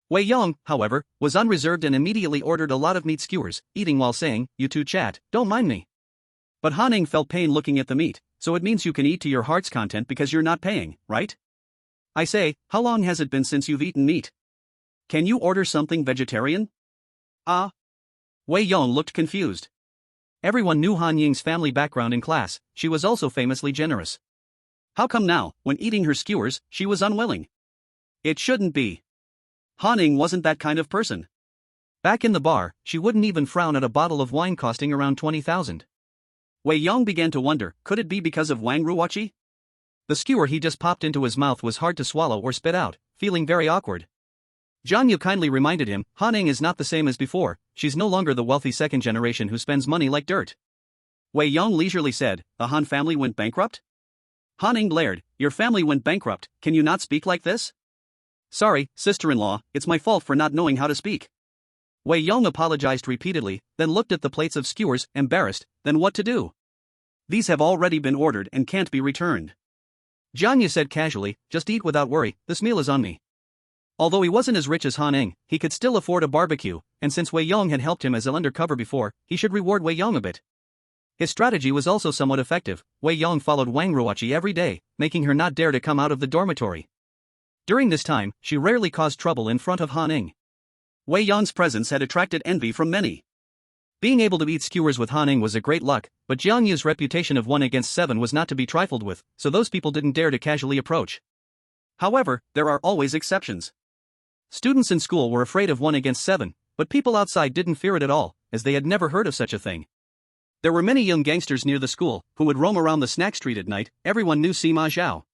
Wei Yong, however, was unreserved and immediately ordered a lot of meat skewers, eating while saying, "You two chat, don't mind me." But Han Ning felt pain looking at the meat, so it means you can eat to your heart's content because you're not paying, right? I say, how long has it been since you've eaten meat? Can you order something vegetarian? Wei Yong looked confused. Everyone knew Han Ying's family background in class. She was also famously generous. How come now, when eating her skewers, she was unwilling? It shouldn't be. Han Ning wasn't that kind of person. Back in the bar, she wouldn't even frown at a bottle of wine costing around 20,000. Wei Yong began to wonder, could it be because of Wang Ruoqi? The skewer he just popped into his mouth was hard to swallow or spit out, feeling very awkward. Jiang Yu kindly reminded him, Han Ning is not the same as before, she's no longer the wealthy second generation who spends money like dirt. Wei Yong leisurely said, the Han family went bankrupt? Han Ning glared, your family went bankrupt, can you not speak like this? Sorry, sister-in-law, it's my fault for not knowing how to speak. Wei Yong apologized repeatedly, then looked at the plates of skewers, embarrassed, then what to do? These have already been ordered and can't be returned. Jiang Yu said casually, just eat without worry, this meal is on me. Although he wasn't as rich as Han Ning, he could still afford a barbecue, and since Wei Yong had helped him as an undercover before, he should reward Wei Yong a bit. His strategy was also somewhat effective. Wei Yong followed Wang Ruoqi every day, making her not dare to come out of the dormitory. During this time, she rarely caused trouble in front of Han Ning. Wei Yong's presence had attracted envy from many. Being able to eat skewers with Han Ning was a great luck, but Jiang Yu's reputation of 1 against 7 was not to be trifled with, so those people didn't dare to casually approach. However, there are always exceptions. Students in school were afraid of 1 against 7, but people outside didn't fear it at all, as they had never heard of such a thing. There were many young gangsters near the school, who would roam around the snack street at night. Everyone knew Sima Zhao.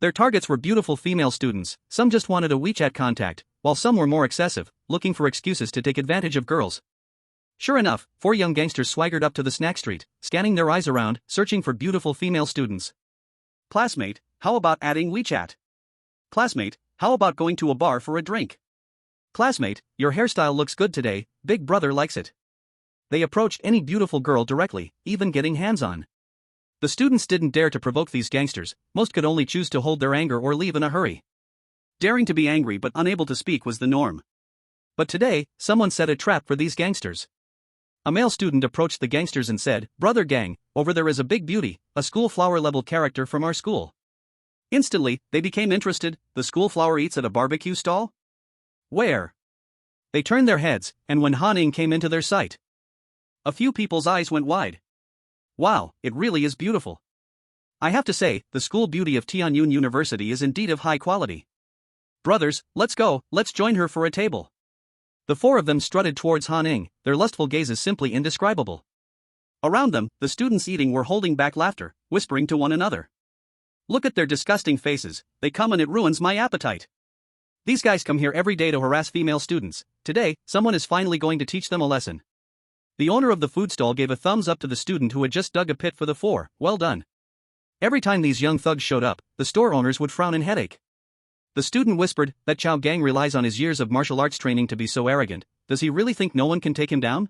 Their targets were beautiful female students, some just wanted a WeChat contact, while some were more excessive, looking for excuses to take advantage of girls. Sure enough, 4 young gangsters swaggered up to the snack street, scanning their eyes around, searching for beautiful female students. Classmate, how about adding WeChat? Classmate, how about going to a bar for a drink? Classmate, your hairstyle looks good today, big brother likes it. They approached any beautiful girl directly, even getting hands-on. The students didn't dare to provoke these gangsters, most could only choose to hold their anger or leave in a hurry. Daring to be angry but unable to speak was the norm. But today, someone set a trap for these gangsters. A male student approached the gangsters and said, "Brother gang, over there is a big beauty, a school flower-level character from our school." Instantly, they became interested. The school flower eats at a barbecue stall? Where? They turned their heads, and when Han Ning came into their sight, a few people's eyes went wide. Wow, it really is beautiful. I have to say, the school beauty of Tianyun University is indeed of high quality. Brothers, let's go, let's join her for a table. The four of them strutted towards Han Ning, their lustful gazes simply indescribable. Around them, the students eating were holding back laughter, whispering to one another. Look at their disgusting faces, they come and it ruins my appetite. These guys come here every day to harass female students. Today, someone is finally going to teach them a lesson. The owner of the food stall gave a thumbs up to the student who had just dug a pit for the four. Well done. Every time these young thugs showed up, the store owners would frown in headache. The student whispered that Chao Gang relies on his years of martial arts training to be so arrogant. Does he really think no one can take him down?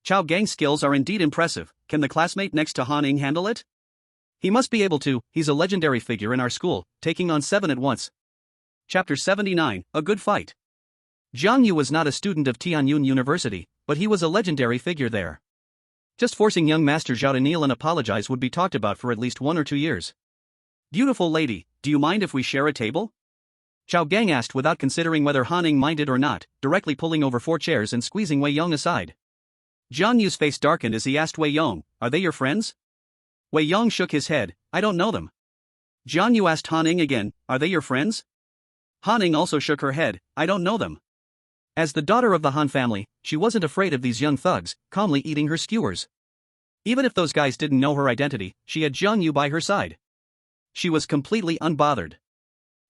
Chao Gang's skills are indeed impressive. Can the classmate next to Han Ning handle it? He must be able to. He's a legendary figure in our school, taking on 7 at once. Chapter 79, A Good Fight. Jiang Yu was not a student of Tianyun University, but he was a legendary figure there. Just forcing young Master Zhao to kneel and apologize would be talked about for at least 1 or 2 years. Beautiful lady, do you mind if we share a table? Chao Gang asked without considering whether Han Ning minded or not, directly pulling over 4 chairs and squeezing Wei Yong aside. Jiang Yu's face darkened as he asked Wei Yong, are they your friends? Wei Yong shook his head, I don't know them. Jiang Yu asked Han Ning again, are they your friends? Han Ning also shook her head, I don't know them. As the daughter of the Han family, she wasn't afraid of these young thugs, calmly eating her skewers. Even if those guys didn't know her identity, she had Jiang Yu by her side. She was completely unbothered.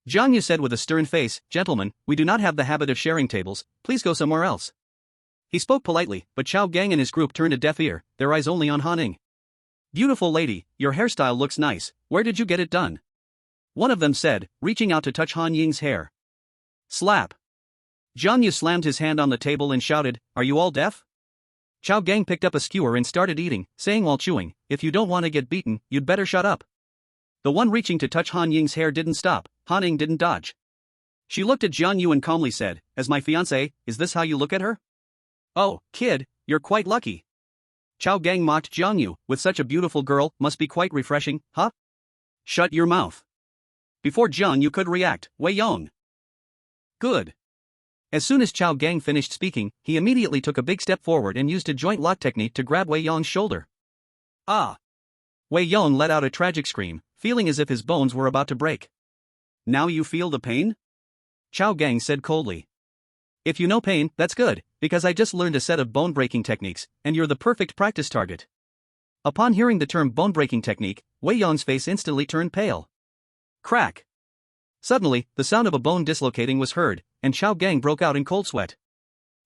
Jiang Yu said with a stern face, gentlemen, we do not have the habit of sharing tables, please go somewhere else. He spoke politely, but Chao Gang and his group turned a deaf ear, their eyes only on Han Ning. Beautiful lady, your hairstyle looks nice, where did you get it done? One of them said, reaching out to touch Han Ying's hair. Slap. Jiang Yu slammed his hand on the table and shouted, are you all deaf? Chao Gang picked up a skewer and started eating, saying while chewing, if you don't want to get beaten, you'd better shut up. The one reaching to touch Han Ying's hair didn't stop. Han Ning didn't dodge. She looked at Jiang Yu and calmly said, as my fiancée, is this how you look at her? Oh, kid, you're quite lucky. Chao Gang mocked Jiang Yu, with such a beautiful girl, must be quite refreshing, huh? Shut your mouth. Before Jiang Yu could react, Wei Yong. Good. As soon as Chao Gang finished speaking, he immediately took a big step forward and used a joint lock technique to grab Wei Yong's shoulder. Ah! Wei Yong let out a tragic scream, feeling as if his bones were about to break. Now you feel the pain? Chao Gang said coldly. If you know pain, that's good, because I just learned a set of bone-breaking techniques, and you're the perfect practice target. Upon hearing the term bone-breaking technique, Wei Yong's face instantly turned pale. Crack! Suddenly, the sound of a bone dislocating was heard, and Chao Gang broke out in cold sweat.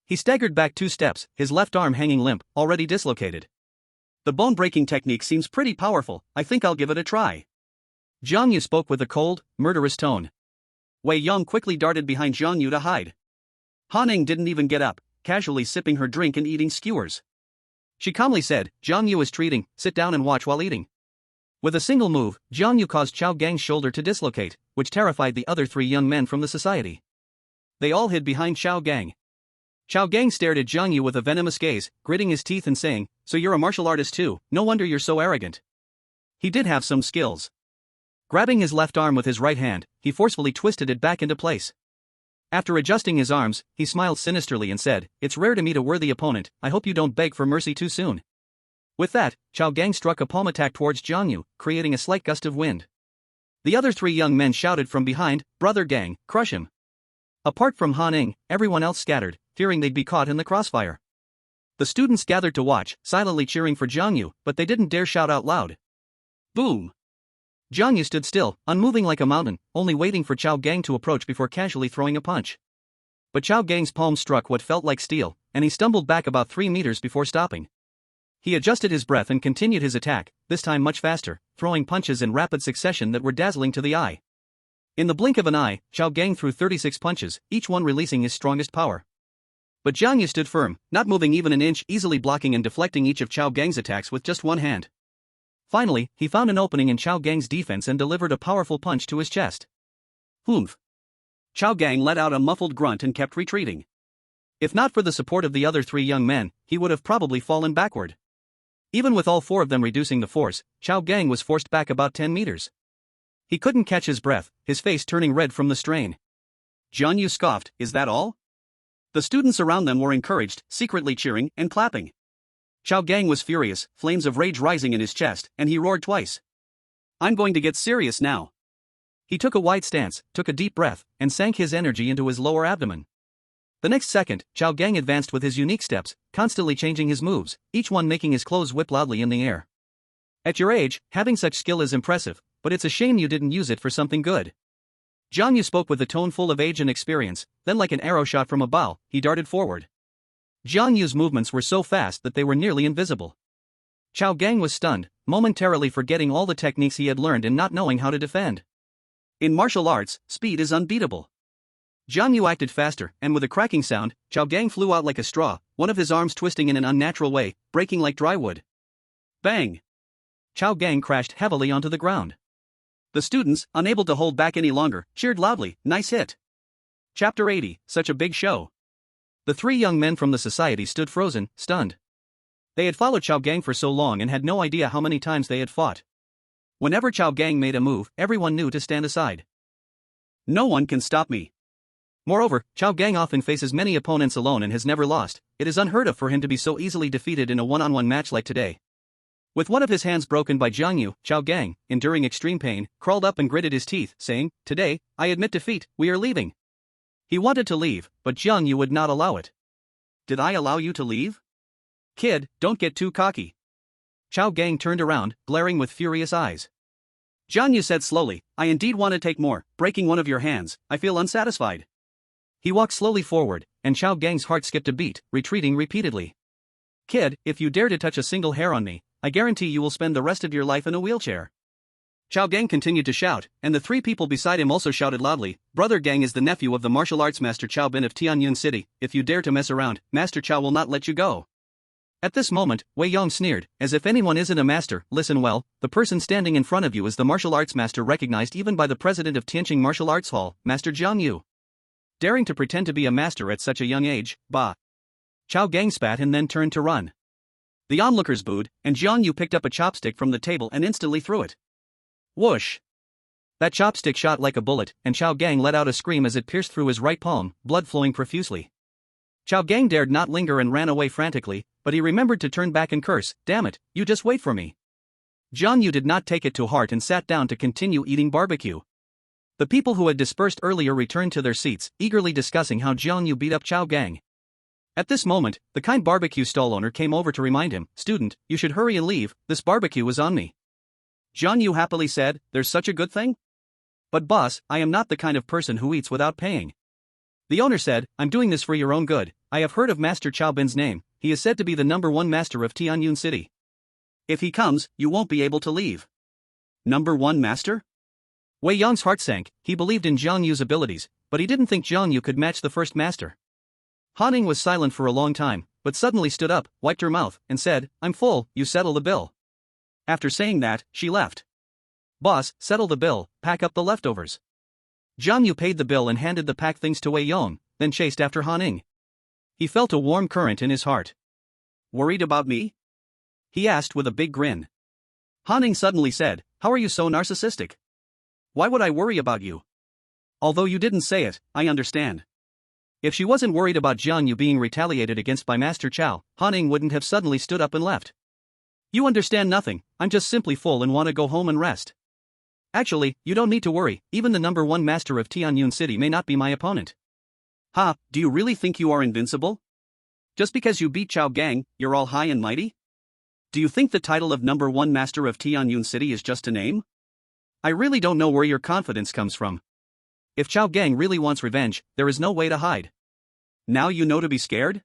He staggered back 2 steps, his left arm hanging limp, already dislocated. The bone-breaking technique seems pretty powerful, I think I'll give it a try. Jiang Yu spoke with a cold, murderous tone. Wei Yong quickly darted behind Jiang Yu to hide. Han Ning didn't even get up, casually sipping her drink and eating skewers. She calmly said, Jiang Yu is treating, sit down and watch while eating. With a single move, Jiang Yu caused Chao Gang's shoulder to dislocate, which terrified the other 3 young men from the society. They all hid behind Chao Gang. Chao Gang stared at Jiang Yu with a venomous gaze, gritting his teeth and saying, so you're a martial artist too, no wonder you're so arrogant. He did have some skills. Grabbing his left arm with his right hand, he forcefully twisted it back into place. After adjusting his arms, he smiled sinisterly and said, it's rare to meet a worthy opponent, I hope you don't beg for mercy too soon. With that, Chao Gang struck a palm attack towards Jiang Yu, creating a slight gust of wind. The other 3 young men shouted from behind, brother Gang, crush him. Apart from Han Ning, everyone else scattered, fearing they'd be caught in the crossfire. The students gathered to watch, silently cheering for Jiang Yu, but they didn't dare shout out loud. Boom! Jiang Yu stood still, unmoving like a mountain, only waiting for Chao Gang to approach before casually throwing a punch. But Chao Gang's palm struck what felt like steel, and he stumbled back about 3 meters before stopping. He adjusted his breath and continued his attack, this time much faster, throwing punches in rapid succession that were dazzling to the eye. In the blink of an eye, Chao Gang threw 36 punches, each one releasing his strongest power. But Jiang Yu stood firm, not moving even an inch, easily blocking and deflecting each of Chao Gang's attacks with just one hand. Finally, he found an opening in Chao Gang's defense and delivered a powerful punch to his chest. Humph! Chao Gang let out a muffled grunt and kept retreating. If not for the support of the other 3 young men, he would have probably fallen backward. Even with all 4 of them reducing the force, Chao Gang was forced back about 10 meters. He couldn't catch his breath, his face turning red from the strain. Jiang Yu scoffed, is that all? The students around them were encouraged, secretly cheering and clapping. Chao Gang was furious, flames of rage rising in his chest, and he roared twice. I'm going to get serious now. He took a wide stance, took a deep breath, and sank his energy into his lower abdomen. The next second, Chao Gang advanced with his unique steps, constantly changing his moves, each one making his clothes whip loudly in the air. At your age, having such skill is impressive, but it's a shame you didn't use it for something good. Jiang Yu spoke with a tone full of age and experience, then like an arrow shot from a bow, he darted forward. Jiang Yu's movements were so fast that they were nearly invisible. Chao Gang was stunned, momentarily forgetting all the techniques he had learned and not knowing how to defend. In martial arts, speed is unbeatable. Jiang Yu acted faster, and with a cracking sound, Chao Gang flew out like a straw, one of his arms twisting in an unnatural way, breaking like dry wood. Bang! Chao Gang crashed heavily onto the ground. The students, unable to hold back any longer, cheered loudly, "Nice hit." Chapter 80, Such a Big Show. The three young men from the society stood frozen, stunned. They had followed Chao Gang for so long and had no idea how many times they had fought. Whenever Chao Gang made a move, everyone knew to stand aside. No one can stop me. Moreover, Chao Gang often faces many opponents alone and has never lost. It is unheard of for him to be so easily defeated in a one-on-one match like today. With one of his hands broken by Jiang Yu, Chao Gang, enduring extreme pain, crawled up and gritted his teeth, saying, "Today, I admit defeat, we are leaving." He wanted to leave, but Jiang Yu would not allow it. "Did I allow you to leave?" "Kid, don't get too cocky." Chao Gang turned around, glaring with furious eyes. Jiang Yu said slowly, "I indeed want to take more, breaking one of your hands, I feel unsatisfied." He walked slowly forward, and Chao Gang's heart skipped a beat, retreating repeatedly. "Kid, if you dare to touch a single hair on me, I guarantee you will spend the rest of your life in a wheelchair." Chao Gang continued to shout, and the three people beside him also shouted loudly. "Brother Gang is the nephew of the martial arts master Chao Bin of Tianyun City. If you dare to mess around, Master Chao will not let you go." At this moment, Wei Yong sneered, "As if anyone isn't a master. Listen well, the person standing in front of you is the martial arts master recognized even by the president of Tianqing Martial Arts Hall, Master Jiang Yu. Daring to pretend to be a master at such a young age, bah." Chao Gang spat and then turned to run. The onlookers booed, and Jiang Yu picked up a chopstick from the table and instantly threw it. Whoosh! That chopstick shot like a bullet, and Chao Gang let out a scream as it pierced through his right palm, blood flowing profusely. Chao Gang dared not linger and ran away frantically, but he remembered to turn back and curse, "Damn it, you just wait for me." Jiang Yu did not take it to heart and sat down to continue eating barbecue. The people who had dispersed earlier returned to their seats, eagerly discussing how Jiang Yu beat up Chao Gang. At this moment, the kind barbecue stall owner came over to remind him, "Student, you should hurry and leave, this barbecue is on me." Jiang Yu happily said, "There's such a good thing?" "But boss, I am not the kind of person who eats without paying." The owner said, "I'm doing this for your own good. I have heard of Master Chao Bin's name. He is said to be the #1 master of Tianyun City. If he comes, you won't be able to leave." "#1 master?" Wei Yong's heart sank. He believed in Jiang Yu's abilities, but he didn't think Jiang Yu could match the first master. Han Ning was silent for a long time, but suddenly stood up, wiped her mouth, and said, "I'm full, you settle the bill." After saying that, she left. "Boss, settle the bill, pack up the leftovers." Jiang Yu paid the bill and handed the packed things to Wei Yong, then chased after Han Ning. He felt a warm current in his heart. "Worried about me?" he asked with a big grin. Han Ning suddenly said, "How are you so narcissistic? Why would I worry about you?" Although you didn't say it, I understand. If she wasn't worried about Jiang Yu being retaliated against by Master Chao, Han Ning wouldn't have suddenly stood up and left. "You understand nothing, I'm just simply full and want to go home and rest. Actually, you don't need to worry, even the #1 master of Tianyun City may not be my opponent." "Ha, do you really think you are invincible? Just because you beat Chao Gang, you're all high and mighty? Do you think the title of #1 master of Tianyun City is just a name? I really don't know where your confidence comes from. If Chao Gang really wants revenge, there is no way to hide." "Now you know to be scared?"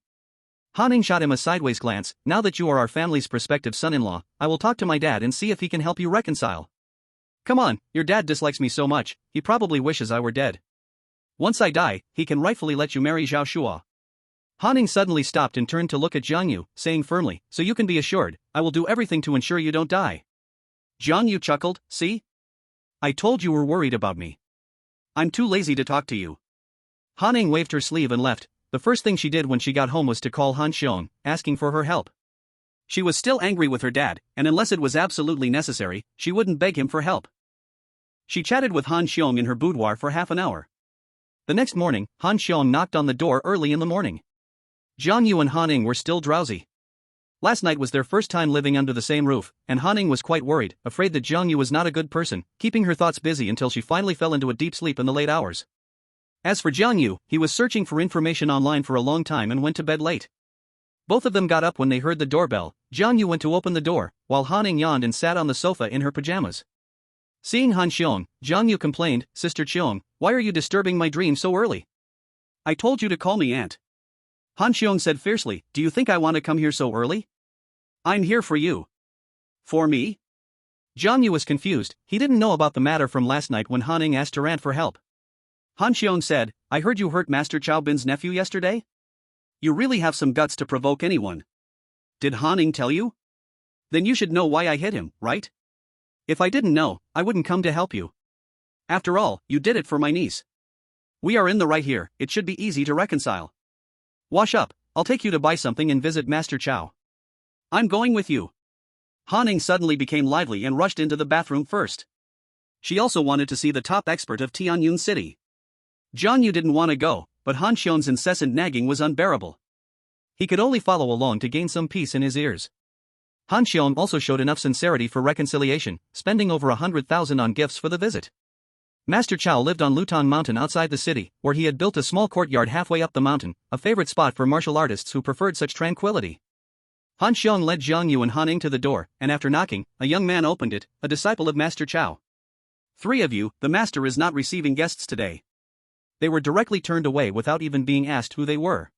Han Ning shot him a sideways glance. "Now that you are our family's prospective son-in-law, I will talk to my dad and see if he can help you reconcile." "Come on, your dad dislikes me so much, he probably wishes I were dead. Once I die, he can rightfully let you marry Zhao Shua." Han Ning suddenly stopped and turned to look at Jiang Yu, saying firmly, "So you can be assured, I will do everything to ensure you don't die." Jiang Yu chuckled, "See? I told you were worried about me. I'm too lazy to talk to you." Han Ning waved her sleeve and left. The first thing she did when she got home was to call Han Xiong, asking for her help. She was still angry with her dad, and unless it was absolutely necessary, she wouldn't beg him for help. She chatted with Han Xiong in her boudoir for half an hour. The next morning, Han Xiong knocked on the door early in the morning. Jiang Yu and Han Ning were still drowsy. Last night was their first time living under the same roof, and Han was quite worried, afraid that Jiang Yu was not a good person, keeping her thoughts busy until she finally fell into a deep sleep in the late hours. As for Jiang Yu, he was searching for information online for a long time and went to bed late. Both of them got up when they heard the doorbell. Jiang Yu went to open the door, while Han yawned and sat on the sofa in her pajamas. Seeing Han Xiong, Jiang Yu complained, "Sister Qiong, why are you disturbing my dream so early? I told you to call me aunt." Han Xiong said fiercely, "Do you think I want to come here so early? I'm here for you." For me? Jiang Yu was confused. He didn't know about the matter from last night when Han asked her aunt for help. Han Xiong said, "I heard you hurt Master Chao Bin's nephew yesterday? You really have some guts to provoke anyone. Did Han tell you? Then you should know why I hit him, right? If I didn't know, I wouldn't come to help you. After all, you did it for my niece. We are in the right here, it should be easy to reconcile. Wash up, I'll take you to buy something and visit Master Chao. I'm going with you." Han suddenly became lively and rushed into the bathroom first. She also wanted to see the top expert of Tianyun City. Jiang Yu didn't want to go, but Han Xiong's incessant nagging was unbearable. He could only follow along to gain some peace in his ears. Han Xiong also showed enough sincerity for reconciliation, spending over 100,000 on gifts for the visit. Master Chao lived on Lutong Mountain outside the city, where he had built a small courtyard halfway up the mountain, a favorite spot for martial artists who preferred such tranquility. Han Xiong led Jiang Yu and Han to the door, and after knocking, a young man opened it, a disciple of Master Chao. "3 of you, the master is not receiving guests today." They were directly turned away without even being asked who they were.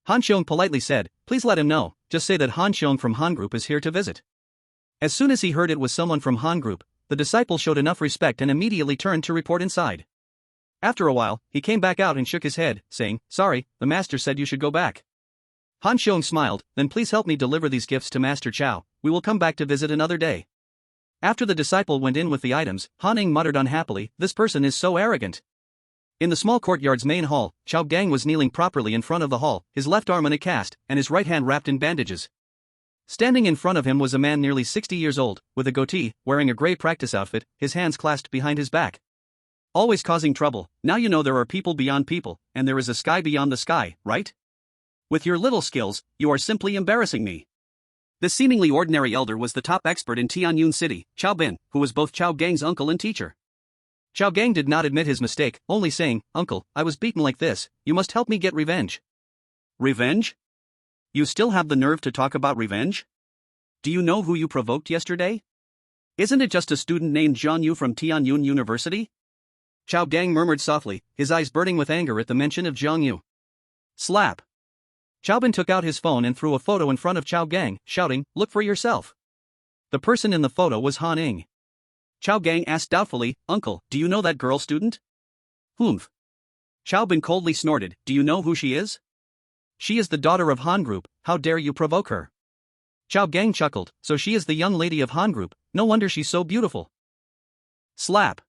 Han Xiong politely said, "Please let him know, just say that Han Xiong from Han Group is here to visit." As soon as he heard it was someone from Han Group, the disciple showed enough respect and immediately turned to report inside. After a while, he came back out and shook his head, saying, "Sorry, the master said you should go back." Han Xiong smiled, "Then please help me deliver these gifts to Master Chao, we will come back to visit another day." After the disciple went in with the items, Han muttered unhappily, "This person is so arrogant." In the small courtyard's main hall, Chao Gang was kneeling properly in front of the hall, his left arm in a cast, and his right hand wrapped in bandages. Standing in front of him was a man nearly 60 years old, with a goatee, wearing a gray practice outfit, his hands clasped behind his back. "Always causing trouble, now you know there are people beyond people, and there is a sky beyond the sky, right? With your little skills, you are simply embarrassing me." This seemingly ordinary elder was the top expert in Tianyun City, Chao Bin, who was both Chao Gang's uncle and teacher. Chao Gang did not admit his mistake, only saying, "Uncle, I was beaten like this, you must help me get revenge." "Revenge? You still have the nerve to talk about revenge? Do you know who you provoked yesterday? Isn't it just a student named Jiang Yu from Tianyun University?" Chao Gang murmured softly, his eyes burning with anger at the mention of Jiang Yu. Slap! Chao Bin took out his phone and threw a photo in front of Chao Gang, shouting, "Look for yourself." The person in the photo was Han Ing. Chao Gang asked doubtfully, "Uncle, do you know that girl student?" "Humph." Chao Bin coldly snorted, "Do you know who she is?" "She is the daughter of Han Group, how dare you provoke her?" Chao Gang chuckled, "So she is the young lady of Han Group, no wonder she's so beautiful." Slap!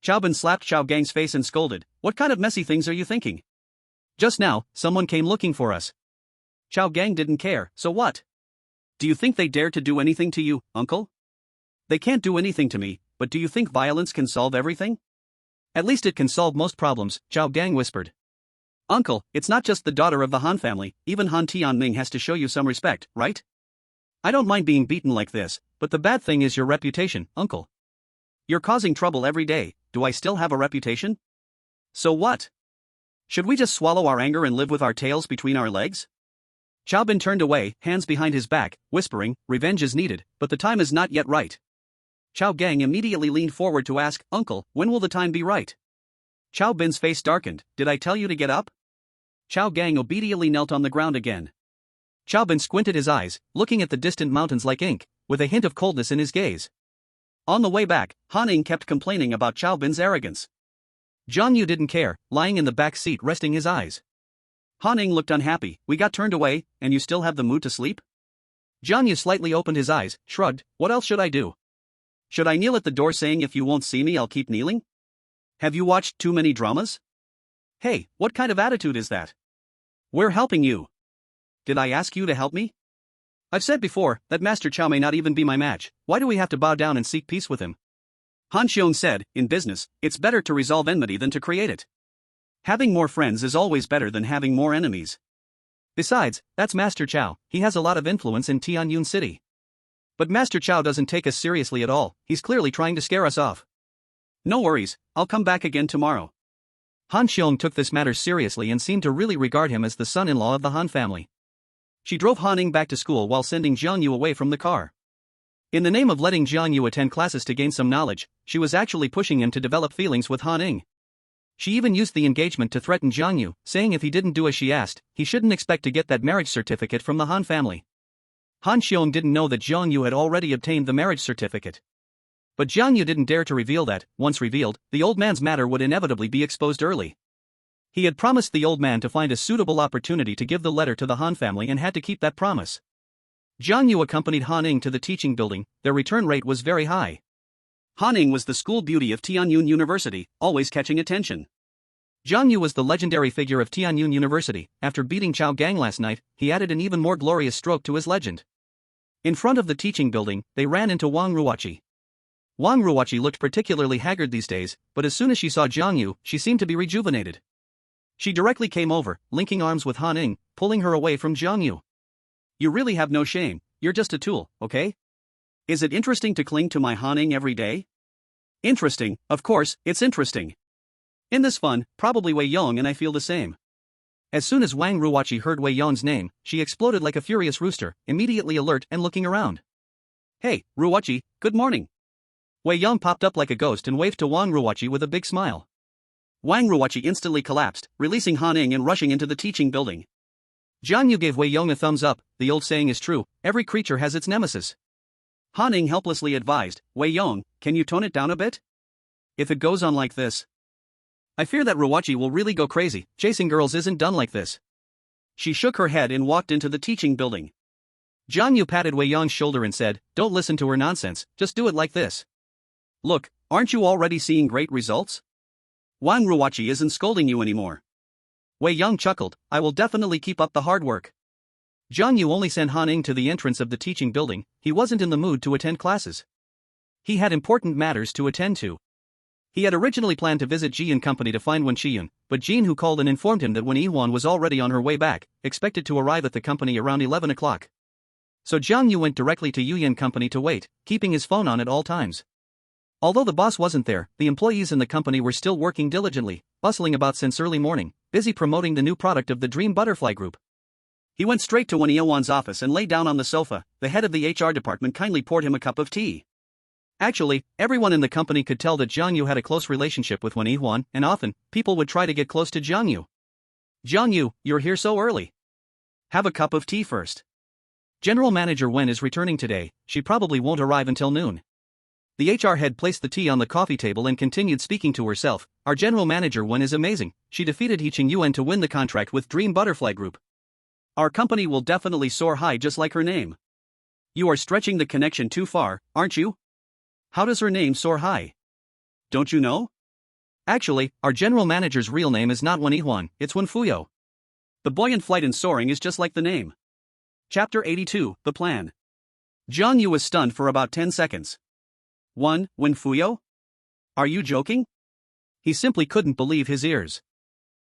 Chao Bin slapped Chao Gang's face and scolded, "What kind of messy things are you thinking? Just now, someone came looking for us." Chao Gang didn't care, "So what? Do you think they dare to do anything to you, uncle?" "They can't do anything to me, but do you think violence can solve everything?" "At least it can solve most problems," Chao Gang whispered. "Uncle, it's not just the daughter of the Han family, even Han Tianming has to show you some respect, right? I don't mind being beaten like this, but the bad thing is your reputation, uncle. You're causing trouble every day, do I still have a reputation? So what? Should we just swallow our anger and live with our tails between our legs?" Chao Bin turned away, hands behind his back, whispering, "Revenge is needed, but the time is not yet right." Chao Gang immediately leaned forward to ask, "Uncle, when will the time be right?" Chao Bin's face darkened, "Did I tell you to get up?" Chao Gang obediently knelt on the ground again. Chao Bin squinted his eyes, looking at the distant mountains like ink, with a hint of coldness in his gaze. On the way back, Han Ing kept complaining about Chao Bin's arrogance. Jiang Yu didn't care, lying in the back seat resting his eyes. Han Ing looked unhappy, "We got turned away, and you still have the mood to sleep?" Jiang Yu slightly opened his eyes, shrugged, "What else should I do? Should I kneel at the door saying if you won't see me I'll keep kneeling? Have you watched too many dramas? Hey, what kind of attitude is that? We're helping you. Did I ask you to help me? I've said before that Master Chao may not even be my match, why do we have to bow down and seek peace with him?" Han Xiong said, "In business, it's better to resolve enmity than to create it. Having more friends is always better than having more enemies. Besides, that's Master Chow, he has a lot of influence in Tianyun City. But Master Chow doesn't take us seriously at all, he's clearly trying to scare us off. No worries, I'll come back again tomorrow. Han Xiong took this matter seriously and seemed to really regard him as the son-in-law of the Han family. She drove Han Ning back to school while sending Jiang Yu away from the car. In the name of letting Jiang Yu attend classes to gain some knowledge, she was actually pushing him to develop feelings with Han Ning. She even used the engagement to threaten Jiang Yu, saying if he didn't do as she asked, he shouldn't expect to get that marriage certificate from the Han family. Han Xiong didn't know that Jiang Yu had already obtained the marriage certificate. But Jiang Yu didn't dare to reveal that. Once revealed, the old man's matter would inevitably be exposed early. He had promised the old man to find a suitable opportunity to give the letter to the Han family and had to keep that promise. Jiang Yu accompanied Han Ning to the teaching building. Their return rate was very high. Han Ning was the school beauty of Tianyun University, always catching attention. Jiang Yu was the legendary figure of Tianyun University. After beating Chao Gang last night, he added an even more glorious stroke to his legend. In front of the teaching building, they ran into Wang Ruoqi. Wang Ruoqi looked particularly haggard these days, but as soon as she saw Jiang Yu, she seemed to be rejuvenated. She directly came over, linking arms with Han Ning, pulling her away from Jiang Yu. You really have no shame, you're just a tool, okay? Is it interesting to cling to my Han Ning every day? Interesting, of course, it's interesting. In this fun, probably Wei Yong and I feel the same. As soon as Wang Ruoqi heard Wei Yong's name, she exploded like a furious rooster, immediately alert and looking around. Hey, Ruoqi, good morning. Wei Yong popped up like a ghost and waved to Wang Ruoqi with a big smile. Wang Ruoqi instantly collapsed, releasing Han Ning and rushing into the teaching building. Jiang Yu gave Wei Yong a thumbs up. The old saying is true, every creature has its nemesis. Han Ning helplessly advised, Wei Yong, can you tone it down a bit? If it goes on like this, I fear that Ruoqi will really go crazy. Chasing girls isn't done like this. She shook her head and walked into the teaching building. Jiang Yu patted Wei Yong's shoulder and said, don't listen to her nonsense, just do it like this. Look, aren't you already seeing great results? Wang Ruoqi isn't scolding you anymore. Wei Yong chuckled, I will definitely keep up the hard work. Jiang Yu only sent Han Ning to the entrance of the teaching building. He wasn't in the mood to attend classes. He had important matters to attend to. He had originally planned to visit Ji and company to find Wen Qiyun, but Jin, who called and informed him that Wen Yihuan was already on her way back, expected to arrive at the company around 11 o'clock. So Jiang Yu went directly to Yuyan company to wait, keeping his phone on at all times. Although the boss wasn't there, the employees in the company were still working diligently, bustling about since early morning, busy promoting the new product of the Dream Butterfly Group. He went straight to Wen Yihuan's office and lay down on the sofa. The head of the HR department kindly poured him a cup of tea. Actually, everyone in the company could tell that Jiang Yu had a close relationship with Wen Yihuan, and often, people would try to get close to Jiang Yu. Jiang Yu, you're here so early. Have a cup of tea first. General Manager Wen is returning today, she probably won't arrive until noon. The HR head placed the tea on the coffee table and continued speaking to herself. Our general manager Wen is amazing, she defeated He Ching Yuan to win the contract with Dream Butterfly Group. Our company will definitely soar high just like her name. You are stretching the connection too far, aren't you? How does her name soar high? Don't you know? Actually, our general manager's real name is not Wen Yihuan, it's Wen Fuyo. The buoyant flight and soaring is just like the name. Chapter 82, The Plan. Jiang Yu was stunned for about 10 seconds. Wen Fuyo? Are you joking? He simply couldn't believe his ears.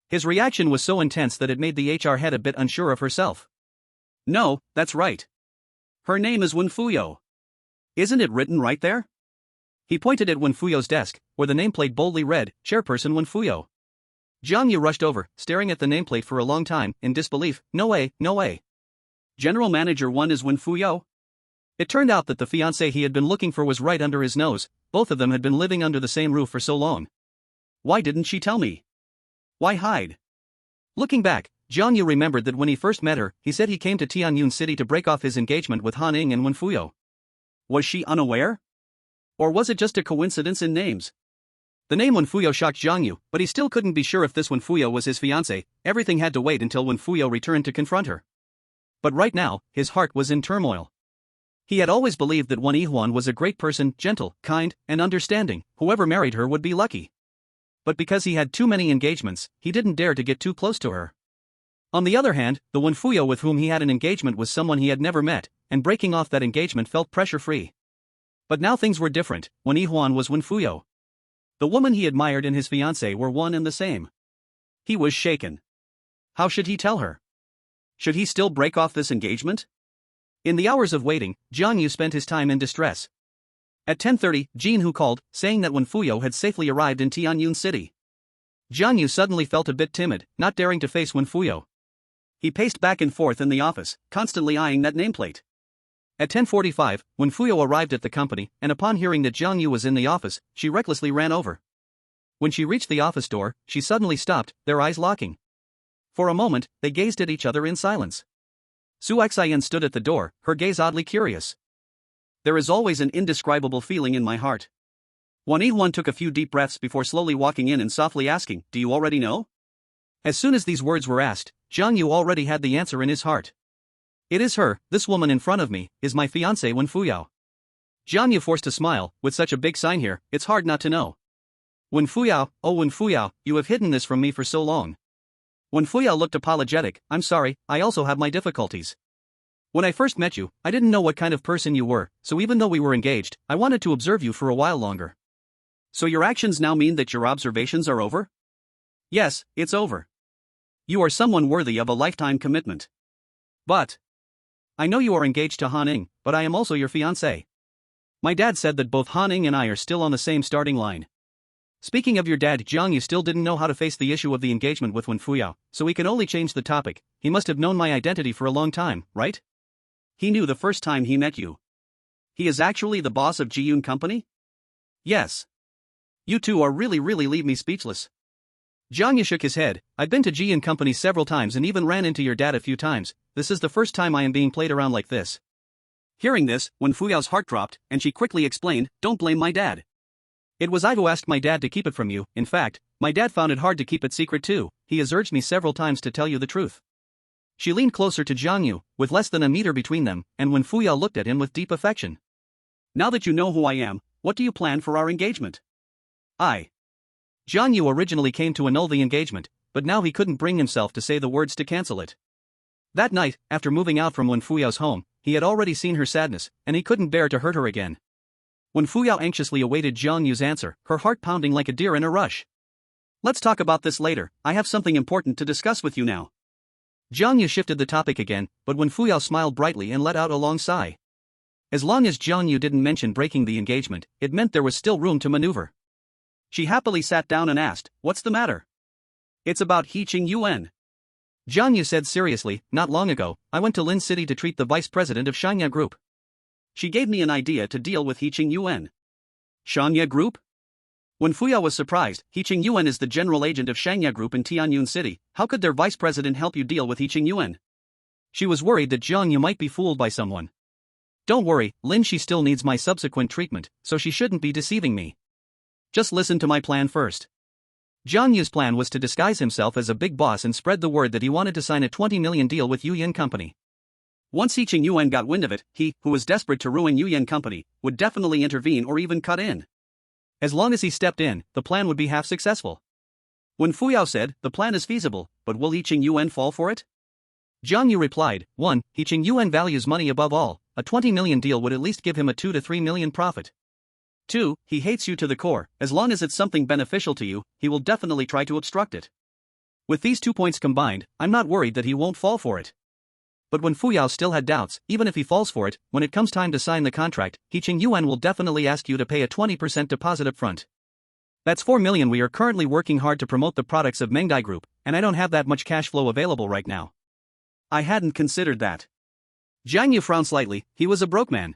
His reaction was so intense that it made the HR head a bit unsure of herself. No, that's right. Her name is Wen Fuyo. Isn't it written right there? He pointed at Wen Fuyo's desk, where the nameplate boldly read, Chairperson Wen Fuyo. Jiang Yu rushed over, staring at the nameplate for a long time, in disbelief. No way, no way. General Manager 1 is Wen Fuyo? It turned out that the fiancée he had been looking for was right under his nose. Both of them had been living under the same roof for so long. Why didn't she tell me? Why hide? Looking back, Jiang Yu remembered that when he first met her, he said he came to Tianyun City to break off his engagement with Han Ning and Wen Fuyo. Was she unaware? Or was it just a coincidence in names? The name Wen Fuyo shocked Jiang Yu, but he still couldn't be sure if this Wen Fuyo was his fiancée. Everything had to wait until Wen Fuyo returned to confront her. But right now, his heart was in turmoil. He had always believed that Wen Yihuan was a great person, gentle, kind, and understanding. Whoever married her would be lucky. But because he had too many engagements, he didn't dare to get too close to her. On the other hand, the Wen Fuyo with whom he had an engagement was someone he had never met, and breaking off that engagement felt pressure-free. But now things were different. Wen Yihuan was Wen Fuyo. The woman he admired and his fiancée were one and the same. He was shaken. How should he tell her? Should he still break off this engagement? In the hours of waiting, Jiang Yu spent his time in distress. At 10:30, Jin Hu called, saying that Wen Fuyo had safely arrived in Tianyun City. Jiang Yu suddenly felt a bit timid, not daring to face Wen Fuyo. He paced back and forth in the office, constantly eyeing that nameplate. At 10:45, Wen Fuyo arrived at the company, and upon hearing that Jiang Yu was in the office, she recklessly ran over. When she reached the office door, she suddenly stopped, their eyes locking. For a moment, they gazed at each other in silence. Su Xian stood at the door, her gaze oddly curious. There is always an indescribable feeling in my heart. Wan Yihuan took a few deep breaths before slowly walking in and softly asking, "Do you already know?" As soon as these words were asked, Jiang Yu already had the answer in his heart. It is her, this woman in front of me, is my fiancée Wen Fuyao. Jiang Yu forced a smile, with such a big sign here, it's hard not to know. Wen Fuyao, oh Wen Fuyao, you have hidden this from me for so long. Wen Fuyao looked apologetic, I'm sorry, I also have my difficulties. When I first met you, I didn't know what kind of person you were, so even though we were engaged, I wanted to observe you for a while longer. So your actions now mean that your observations are over? Yes, it's over. You are someone worthy of a lifetime commitment. But I know you are engaged to Han Ning, but I am also your fiancé. My dad said that both Han Ning and I are still on the same starting line. Speaking of your dad, Jiang Yu still didn't know how to face the issue of the engagement with Wen Fuyao, so he could only change the topic. He must have known my identity for a long time, right? He knew the first time he met you. He is actually the boss of Jiyun Company? Yes. You two are really leave me speechless. Jiang Yu shook his head. I've been to Jiyun Company several times and even ran into your dad a few times. This is the first time I am being played around like this. Hearing this, Wen Fuyao's heart dropped, and she quickly explained, don't blame my dad. It was I who asked my dad to keep it from you. In fact, my dad found it hard to keep it secret too. He has urged me several times to tell you the truth. She leaned closer to Jiang Yu, with less than a meter between them, and Wen Fuyao looked at him with deep affection. Now that you know who I am, what do you plan for our engagement? Jiang Yu originally came to annul the engagement, but now he couldn't bring himself to say the words to cancel it. That night, after moving out from Wen Fuyao's home, he had already seen her sadness, and he couldn't bear to hurt her again. Wen Fuyao anxiously awaited Jiang Yu's answer, her heart pounding like a deer in a rush. Let's talk about this later, I have something important to discuss with you now. Jiang Yu shifted the topic again, but Wen Fuyao smiled brightly and let out a long sigh. As long as Jiang Yu didn't mention breaking the engagement, it meant there was still room to maneuver. She happily sat down and asked, what's the matter? It's about He-Ching Yuan. Jiang Yu said seriously, not long ago, I went to Lin City to treat the vice president of Shanya Group. She gave me an idea to deal with He-Ching Yuan. Shanya Group? Wen Fuyao was surprised. He-Ching Yuan is the general agent of Shanya Group in Tianyun City. How could their vice president help you deal with He-Ching Yuan? She was worried that Jiang Yu might be fooled by someone. Don't worry, Lin, she still needs my subsequent treatment, so she shouldn't be deceiving me. Just listen to my plan first. Jiang Yu's plan was to disguise himself as a big boss and spread the word that he wanted to sign a 20 million deal with Yuyan Company. Once He-Ching Yuan got wind of it, he, who was desperate to ruin Yuyan Company, would definitely intervene or even cut in. As long as he stepped in, the plan would be half successful. Wen Fuyao said, the plan is feasible, but will He-Ching Yuan fall for it? Jiang Yu replied, 1. He-Ching Yuan values money above all, a 20 million deal would at least give him a 2 to 3 million profit. 2. He hates you to the core, as long as it's something beneficial to you, he will definitely try to obstruct it. With these 2 points combined, I'm not worried that he won't fall for it. But Wen Fuyao still had doubts. Even if he falls for it, when it comes time to sign the contract, He-Ching Yuan will definitely ask you to pay a 20% deposit up front. That's 4 million. We are currently working hard to promote the products of Manga Group, and I don't have that much cash flow available right now. I hadn't considered that. Jiang Yu frowned slightly, he was a broke man.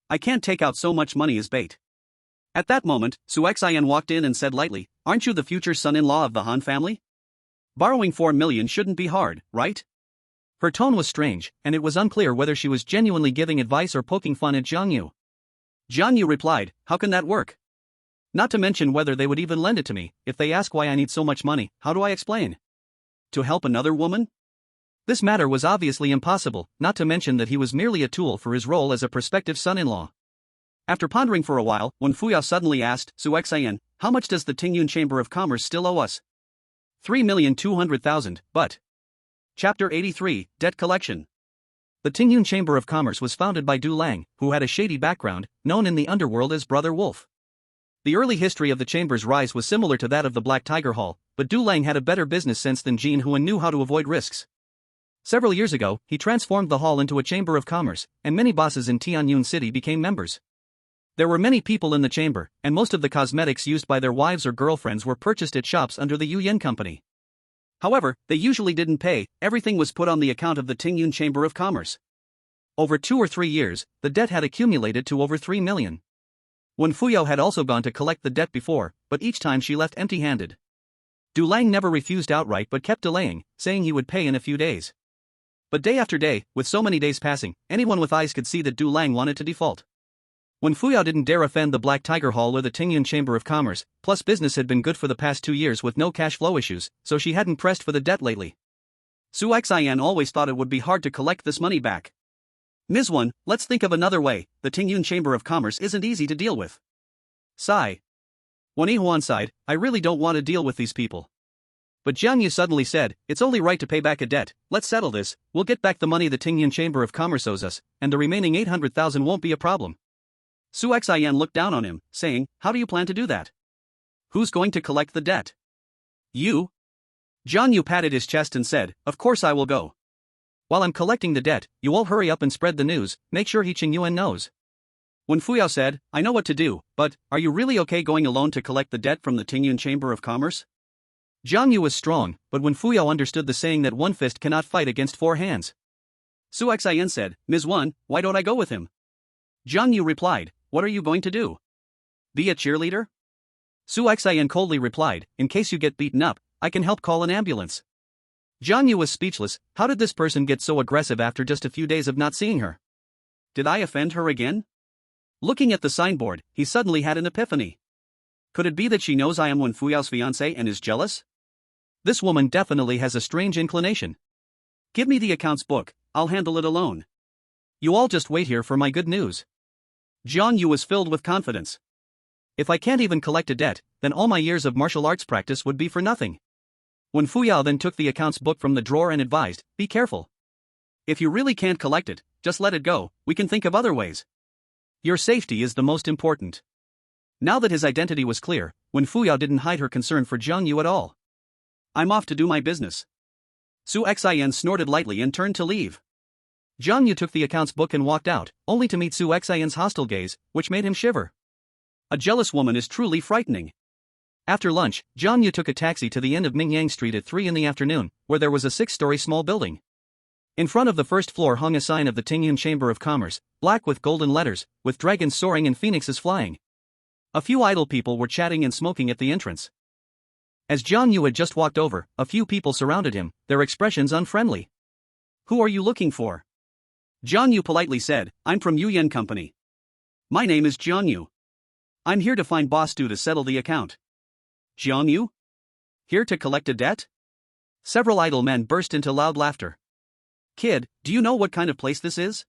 I can't take out so much money as bait. At that moment, Su Xian walked in and said lightly, aren't you the future son-in-law of the Han family? Borrowing 4 million shouldn't be hard, right? Her tone was strange, and it was unclear whether she was genuinely giving advice or poking fun at Jiang Yu. Jiang Yu replied, how can that work? Not to mention whether they would even lend it to me. If they ask why I need so much money, how do I explain? To help another woman? This matter was obviously impossible, not to mention that he was merely a tool for his role as a prospective son-in-law. After pondering for a while, Wen Fuyao suddenly asked Su Xian, how much does the Tingyun Chamber of Commerce still owe us? 3,200,000, but... Chapter 83, Debt Collection. The Tingyun Chamber of Commerce was founded by Du Lang, who had a shady background, known in the underworld as Brother Wolf. The early history of the chamber's rise was similar to that of the Black Tiger Hall, but Du Lang had a better business sense than Jin Hu and knew how to avoid risks. Several years ago, he transformed the hall into a chamber of commerce, and many bosses in Tianyun City became members. There were many people in the chamber, and most of the cosmetics used by their wives or girlfriends were purchased at shops under the Yu Yen Company. However, they usually didn't pay, everything was put on the account of the Tingyun Chamber of Commerce. Over 2 or 3 years, the debt had accumulated to over 3 million. Wen Fuyao had also gone to collect the debt before, but each time she left empty-handed. Du Lang never refused outright but kept delaying, saying he would pay in a few days. But day after day, with so many days passing, anyone with eyes could see that Du Lang wanted to default. Wen Fuyao didn't dare offend the Black Tiger Hall or the Tingyun Chamber of Commerce, plus business had been good for the past 2 years with no cash flow issues, so she hadn't pressed for the debt lately. Su Xian always thought it would be hard to collect this money back. Ms. Wen, let's think of another way, the Tingyun Chamber of Commerce isn't easy to deal with. Sigh. Wen Yihuan sighed, I really don't want to deal with these people. But Jiang Yu suddenly said, it's only right to pay back a debt, let's settle this, we'll get back the money the Tingyun Chamber of Commerce owes us, and the remaining 800,000 won't be a problem. Su Xian looked down on him, saying, how do you plan to do that? Who's going to collect the debt? You? Jiang Yu patted his chest and said, of course I will go. While I'm collecting the debt, you all hurry up and spread the news, make sure He Qingyuan knows. Wen Fuyao said, I know what to do, but, are you really okay going alone to collect the debt from the Tingyun Chamber of Commerce? Jiang Yu was strong, but Wen Fuyao understood the saying that one fist cannot fight against 4 hands. Su Xian said, Ms. Wen, why don't I go with him? Jiang Yu replied, what are you going to do? Be a cheerleader? Su Xian coldly replied, in case you get beaten up, I can help call an ambulance. Jiang Yu was speechless, how did this person get so aggressive after just a few days of not seeing her? Did I offend her again? Looking at the signboard, he suddenly had an epiphany. Could it be that she knows I am Wen Fuyao's fiancé and is jealous? This woman definitely has a strange inclination. Give me the accounts book, I'll handle it alone. You all just wait here for my good news. Jiang Yu was filled with confidence. If I can't even collect a debt, then all my years of martial arts practice would be for nothing. Wen Fuyao then took the accounts book from the drawer and advised, be careful. If you really can't collect it, just let it go, we can think of other ways. Your safety is the most important. Now that his identity was clear, Wen Fuyao didn't hide her concern for Jiang Yu at all. I'm off to do my business. Su Xian snorted lightly and turned to leave. Jiang Yu took the accounts book and walked out, only to meet Su Xian's hostile gaze, which made him shiver. A jealous woman is truly frightening. After lunch, Jiang Yu took a taxi to the end of Mingyang Street at 3 in the afternoon, where there was a 6-story small building. In front of the first floor hung a sign of the Tingyun Chamber of Commerce, black with golden letters, with dragons soaring and phoenixes flying. A few idle people were chatting and smoking at the entrance. As Jiang Yu had just walked over, a few people surrounded him, their expressions unfriendly. Who are you looking for? Jiang Yu politely said, I'm from Yu Yen Company. My name is Jiang Yu. I'm here to find Boss Du to settle the account. Jiang Yu? Here to collect a debt? Several idle men burst into loud laughter. Kid, do you know what kind of place this is?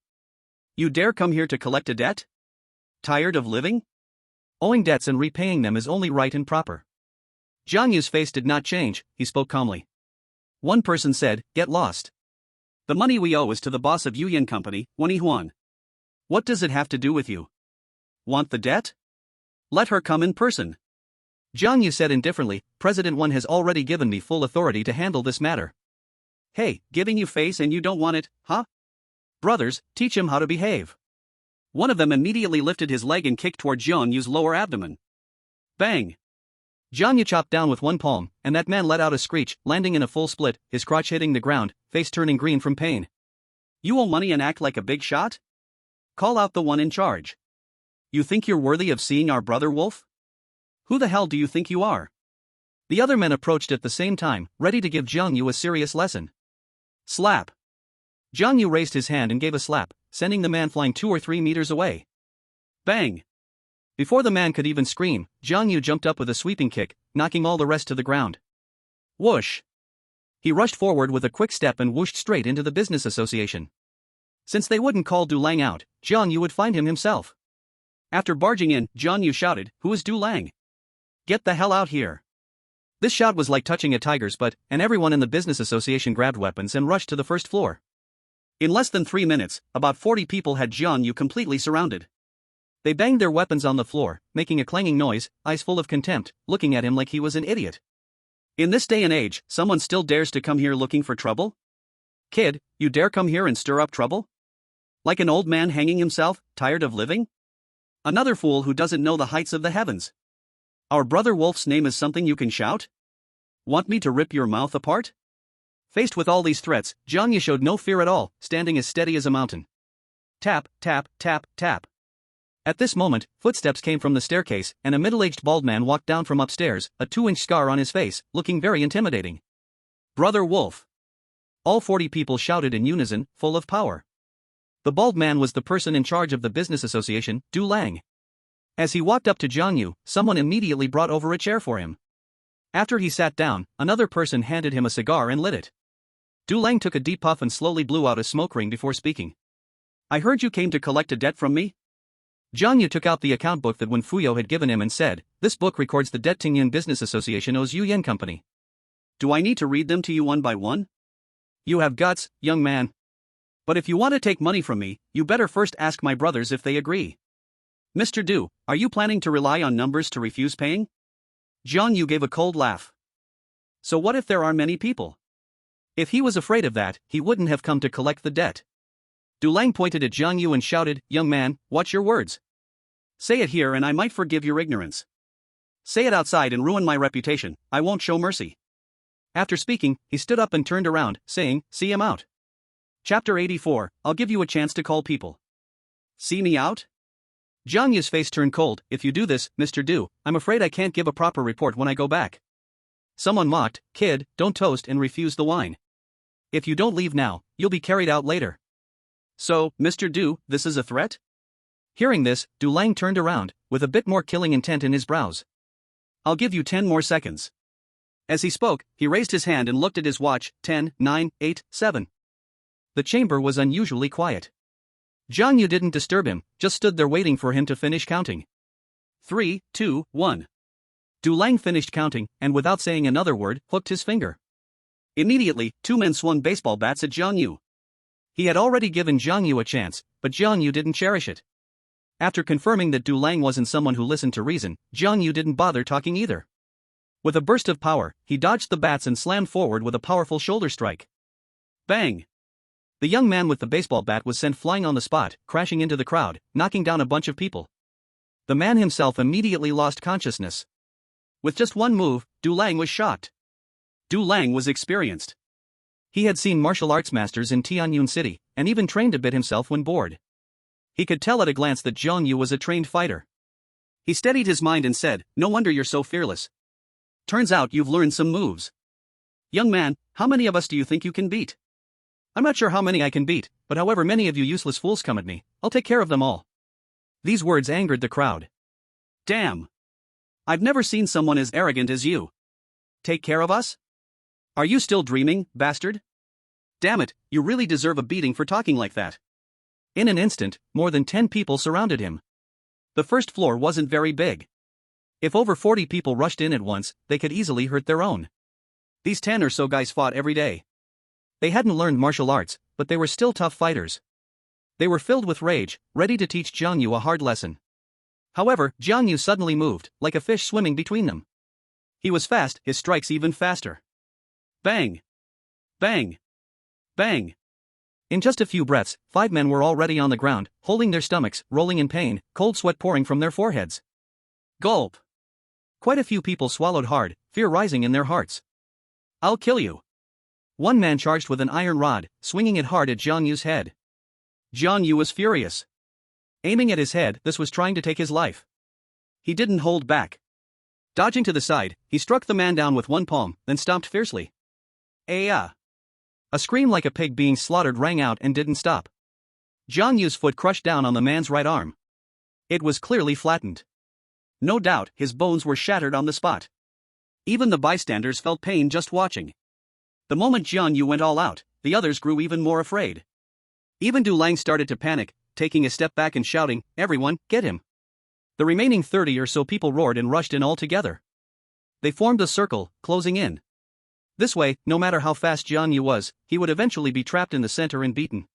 You dare come here to collect a debt? Tired of living? Owing debts and repaying them is only right and proper. Jiang Yu's face did not change, he spoke calmly. One person said, get lost. The money we owe is to the boss of Yu Yen Company, Wen Yihuan. What does it have to do with you? Want the debt? Let her come in person. Jiang Yu said indifferently, President Wen has already given me full authority to handle this matter. Hey, giving you face and you don't want it, huh? Brothers, teach him how to behave. One of them immediately lifted his leg and kicked toward Jiang Yu's lower abdomen. Bang! Jiang Yu chopped down with one palm, and that man let out a screech, landing in a full split, his crotch hitting the ground, face turning green from pain. You owe money and act like a big shot? Call out the one in charge. You think you're worthy of seeing our brother Wolf? Who the hell do you think you are? The other men approached at the same time, ready to give Jiang Yu a serious lesson. Slap. Jiang Yu raised his hand and gave a slap, sending the man flying 2 or 3 meters away. Bang! Before the man could even scream, Jiang Yu jumped up with a sweeping kick, knocking all the rest to the ground. Whoosh! He rushed forward with a quick step and whooshed straight into the business association. Since they wouldn't call Du Lang out, Jiang Yu would find him himself. After barging in, Jiang Yu shouted, Who is Du Lang? Get the hell out here! This shout was like touching a tiger's butt, and everyone in the business association grabbed weapons and rushed to the first floor. In less than 3 minutes, about 40 people had Jiang Yu completely surrounded. They banged their weapons on the floor, making a clanging noise, eyes full of contempt, looking at him like he was an idiot. In this day and age, someone still dares to come here looking for trouble? Kid, you dare come here and stir up trouble? Like an old man hanging himself, tired of living? Another fool who doesn't know the heights of the heavens. Our brother Wolf's name is something you can shout? Want me to rip your mouth apart? Faced with all these threats, Jiangyu showed no fear at all, standing as steady as a mountain. Tap, tap, tap, tap. At this moment, footsteps came from the staircase, and a middle-aged bald man walked down from upstairs, a 2-inch scar on his face, looking very intimidating. Brother Wolf. All 40 people shouted in unison, full of power. The bald man was the person in charge of the business association, Du Lang. As he walked up to Jiangyu, someone immediately brought over a chair for him. After he sat down, another person handed him a cigar and lit it. Du Lang took a deep puff and slowly blew out a smoke ring before speaking. I heard you came to collect a debt from me? Jiangyu took out the account book that Wen Fuyo had given him and said, this book records the debt Tingyun Business Association owes Yu Yen Company. Do I need to read them to you one by one? You have guts, young man. But if you want to take money from me, you better first ask my brothers if they agree. Mr. Du, are you planning to rely on numbers to refuse paying? Jiangyu gave a cold laugh. So what if there are many people? If he was afraid of that, he wouldn't have come to collect the debt. Du Lang pointed at Jiangyu and shouted, young man, watch your words. Say it here and I might forgive your ignorance. Say it outside and ruin my reputation, I won't show mercy. After speaking, he stood up and turned around, saying, see him out. Chapter 84, I'll give you a chance to call people. See me out? Jiangyu's face turned cold. If you do this, Mr. Du, I'm afraid I can't give a proper report when I go back. Someone mocked, kid, don't toast and refuse the wine. If you don't leave now, you'll be carried out later. So, Mr. Du, this is a threat? Hearing this, Du Lang turned around, with a bit more killing intent in his brows. I'll give you 10 more seconds. As he spoke, he raised his hand and looked at his watch, 10, 9, 8, 7. The chamber was unusually quiet. Jiangyu didn't disturb him, just stood there waiting for him to finish counting. 3, 2, 1. Du Lang finished counting, and without saying another word, hooked his finger. Immediately, 2 men swung baseball bats at Jiangyu. He had already given Jiangyu a chance, but Jiangyu didn't cherish it. After confirming that Du Lang wasn't someone who listened to reason, Jiangyu didn't bother talking either. With a burst of power, he dodged the bats and slammed forward with a powerful shoulder strike. Bang! The young man with the baseball bat was sent flying on the spot, crashing into the crowd, knocking down a bunch of people. The man himself immediately lost consciousness. With just one move, Du Lang was shocked. Du Lang was experienced. He had seen martial arts masters in Tianyun City, and even trained a bit himself when bored. He could tell at a glance that Jiangyu was a trained fighter. He steadied his mind and said, no wonder you're so fearless. Turns out you've learned some moves. Young man, how many of us do you think you can beat? I'm not sure how many I can beat, but however many of you useless fools come at me, I'll take care of them all. These words angered the crowd. Damn! I've never seen someone as arrogant as you. Take care of us? Are you still dreaming, bastard? Damn it, you really deserve a beating for talking like that. In an instant, more than 10 people surrounded him. The first floor wasn't very big. If over 40 people rushed in at once, they could easily hurt their own. These 10 or so guys fought every day. They hadn't learned martial arts, but they were still tough fighters. They were filled with rage, ready to teach Jiangyu a hard lesson. However, Jiangyu suddenly moved, like a fish swimming between them. He was fast, his strikes even faster. Bang! Bang! Bang! In just a few breaths, 5 men were already on the ground, holding their stomachs, rolling in pain, cold sweat pouring from their foreheads. Gulp! Quite a few people swallowed hard, fear rising in their hearts. I'll kill you. One man charged with an iron rod, swinging it hard at Jiangyu's head. Jiangyu was furious. Aiming at his head, this was trying to take his life. He didn't hold back. Dodging to the side, he struck the man down with one palm, then stomped fiercely. Aya! A scream like a pig being slaughtered rang out and didn't stop. Jiangyu's foot crushed down on the man's right arm. It was clearly flattened. No doubt, his bones were shattered on the spot. Even the bystanders felt pain just watching. The moment Jiangyu went all out, the others grew even more afraid. Even Du Lang started to panic, taking a step back and shouting, everyone, get him. The remaining 30 or so people roared and rushed in all together. They formed a circle, closing in. This way, no matter how fast Jiangyu was, he would eventually be trapped in the center and beaten.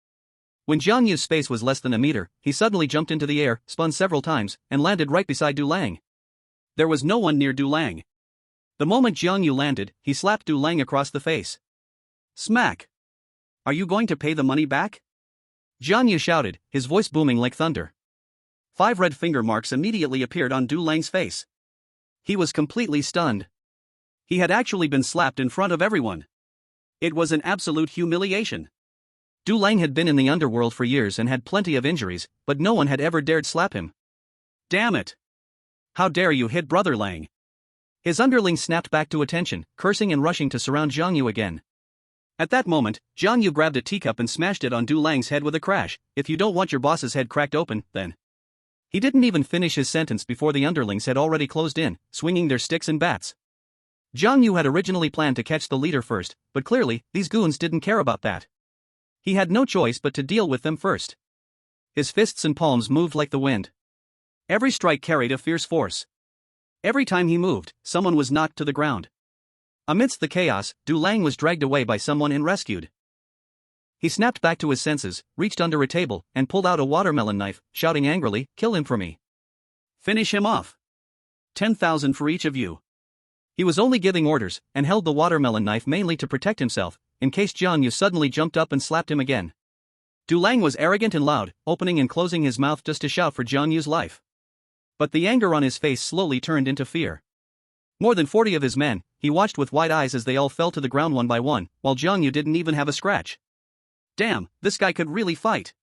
When Jiangyu's space was less than a meter, he suddenly jumped into the air, spun several times, and landed right beside Du Lang. There was no one near Du Lang. The moment Jiangyu landed, he slapped Du Lang across the face. Smack! Are you going to pay the money back? Jiang Yu shouted, his voice booming like thunder. 5 red finger marks immediately appeared on Du Lang's face. He was completely stunned. He had actually been slapped in front of everyone. It was an absolute humiliation. Du Lang had been in the underworld for years and had plenty of injuries, but no one had ever dared slap him. Damn it! How dare you hit Brother Lang? His underlings snapped back to attention, cursing and rushing to surround Jiang Yu again. At that moment, Jiang Yu grabbed a teacup and smashed it on Du Lang's head with a crash. If you don't want your boss's head cracked open, then. He didn't even finish his sentence before the underlings had already closed in, swinging their sticks and bats. Jiang Yu had originally planned to catch the leader first, but clearly, these goons didn't care about that. He had no choice but to deal with them first. His fists and palms moved like the wind. Every strike carried a fierce force. Every time he moved, someone was knocked to the ground. Amidst the chaos, Du Lang was dragged away by someone and rescued. He snapped back to his senses, reached under a table, and pulled out a watermelon knife, shouting angrily, "Kill him for me. Finish him off. 10,000 for each of you." He was only giving orders, and held the watermelon knife mainly to protect himself, in case Jiang Yu suddenly jumped up and slapped him again. Du Lang was arrogant and loud, opening and closing his mouth just to shout for Jiang Yu's life. But the anger on his face slowly turned into fear. More than 40 of his men, he watched with wide eyes as they all fell to the ground one by one, while Jiang Yu didn't even have a scratch. Damn, this guy could really fight.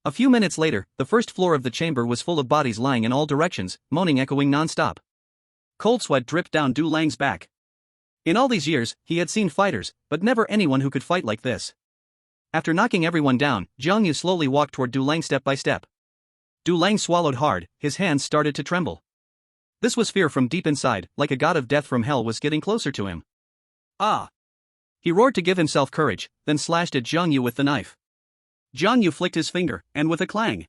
A few minutes later, the first floor of the chamber was full of bodies lying in all directions, moaning echoing non-stop. Cold sweat dripped down Du Lang's back. In all these years, he had seen fighters, but never anyone who could fight like this. After knocking everyone down, Jiang Yu slowly walked toward Du Lang step by step. Du Lang swallowed hard, his hands started to tremble. This was fear from deep inside, like a god of death from hell was getting closer to him. Ah! He roared to give himself courage, then slashed at Jiang Yu with the knife. Jiang Yu flicked his finger, and with a clang,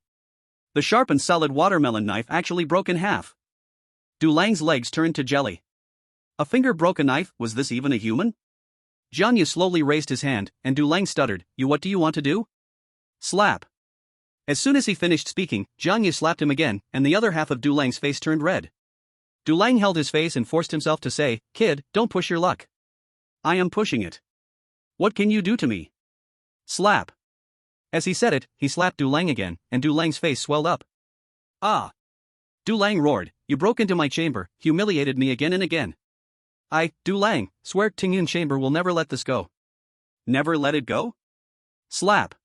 the sharp and solid watermelon knife actually broke in half. Du Lang's legs turned to jelly. A finger broke a knife, was this even a human? Jiang Yu slowly raised his hand, and Du Lang stuttered, what do you want to do? Slap. As soon as he finished speaking, Jiang Yu slapped him again, and the other half of Du Lang's face turned red. Du Lang held his face and forced himself to say, "Kid, don't push your luck." "I am pushing it. What can you do to me?" Slap. As he said it, he slapped Du Lang again, and Du Lang's face swelled up. Ah! Du Lang roared, "You broke into my chamber, humiliated me again and again. Du Lang, swear Tingyun chamber will never let this go." Never let it go? Slap.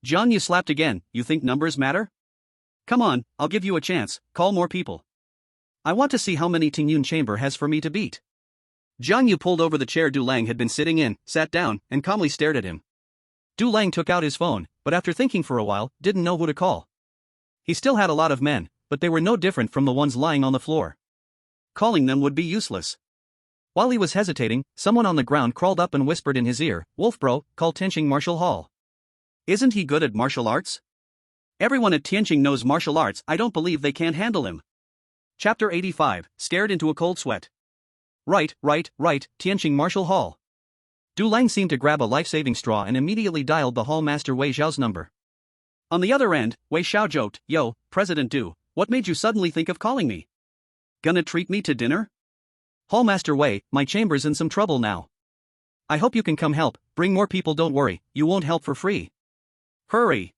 Jiang Yu slapped again, "You think numbers matter? Come on, I'll give you a chance, call more people. I want to see how many Tingyun chamber has for me to beat." Jiang Yu pulled over the chair Du Lang had been sitting in, sat down, and calmly stared at him. Du Lang took out his phone, but after thinking for a while, didn't know who to call. He still had a lot of men, but they were no different from the ones lying on the floor. Calling them would be useless. While he was hesitating, someone on the ground crawled up and whispered in his ear, "Wolf bro, call Tianqing Martial Hall. Isn't he good at martial arts? Everyone at Tianqing knows martial arts, I don't believe they can't handle him." Chapter 85, Scared into a Cold Sweat. Right, Tianqing Martial Hall. Du Lang seemed to grab a life-saving straw and immediately dialed the hall master Wei Xiao's number. On the other end, Wei Xiao joked, "Yo, President Du, what made you suddenly think of calling me? Gonna treat me to dinner?" "Hallmaster Wei, my chamber's in some trouble now. I hope you can come help, bring more people, don't worry, you won't help for free. Hurry."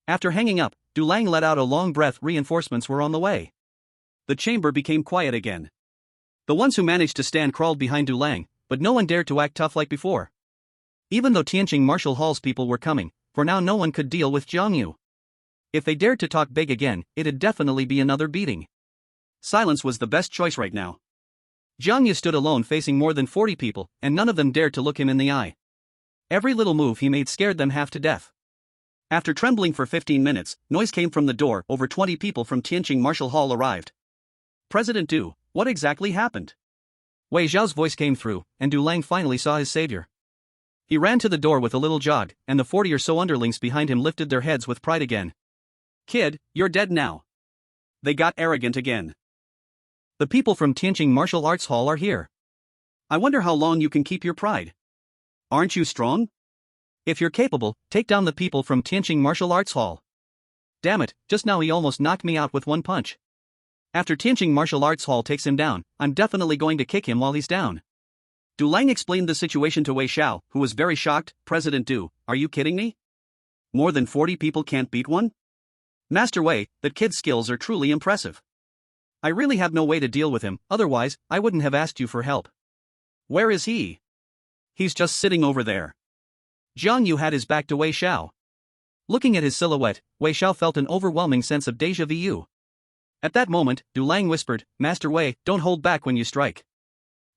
After hanging up, Du Lang let out a long breath, reinforcements were on the way. The chamber became quiet again. The ones who managed to stand crawled behind Du Lang, but no one dared to act tough like before. Even though Tianqing Martial Hall's people were coming, for now no one could deal with Jiang Yu. If they dared to talk big again, it'd definitely be another beating. Silence was the best choice right now. Jiang Yu stood alone facing more than 40 people, and none of them dared to look him in the eye. Every little move he made scared them half to death. After trembling for 15 minutes, noise came from the door. Over 20 people from Tianqing Martial Hall arrived. "President Du, what exactly happened?" Wei Xiao's voice came through, and Du Lang finally saw his savior. He ran to the door with a little jog, and the 40 or so underlings behind him lifted their heads with pride again. "Kid, you're dead now." They got arrogant again. "The people from Tianqing Martial Arts Hall are here. I wonder how long you can keep your pride. Aren't you strong? If you're capable, take down the people from Tianqing Martial Arts Hall." Damn it, just now he almost knocked me out with one punch. After Tianqing Martial Arts Hall takes him down, I'm definitely going to kick him while he's down. Du Lang explained the situation to Wei Xiao, who was very shocked. President Du, are you kidding me? More than 40 people can't beat one? Master Wei, that kid's skills are truly impressive. I really have no way to deal with him, otherwise, I wouldn't have asked you for help. Where is he? He's just sitting over there. Jiang Yu had his back to Wei Xiao. Looking at his silhouette, Wei Xiao felt an overwhelming sense of déjà vu. At that moment, Du Lang whispered, Master Wei, don't hold back when you strike.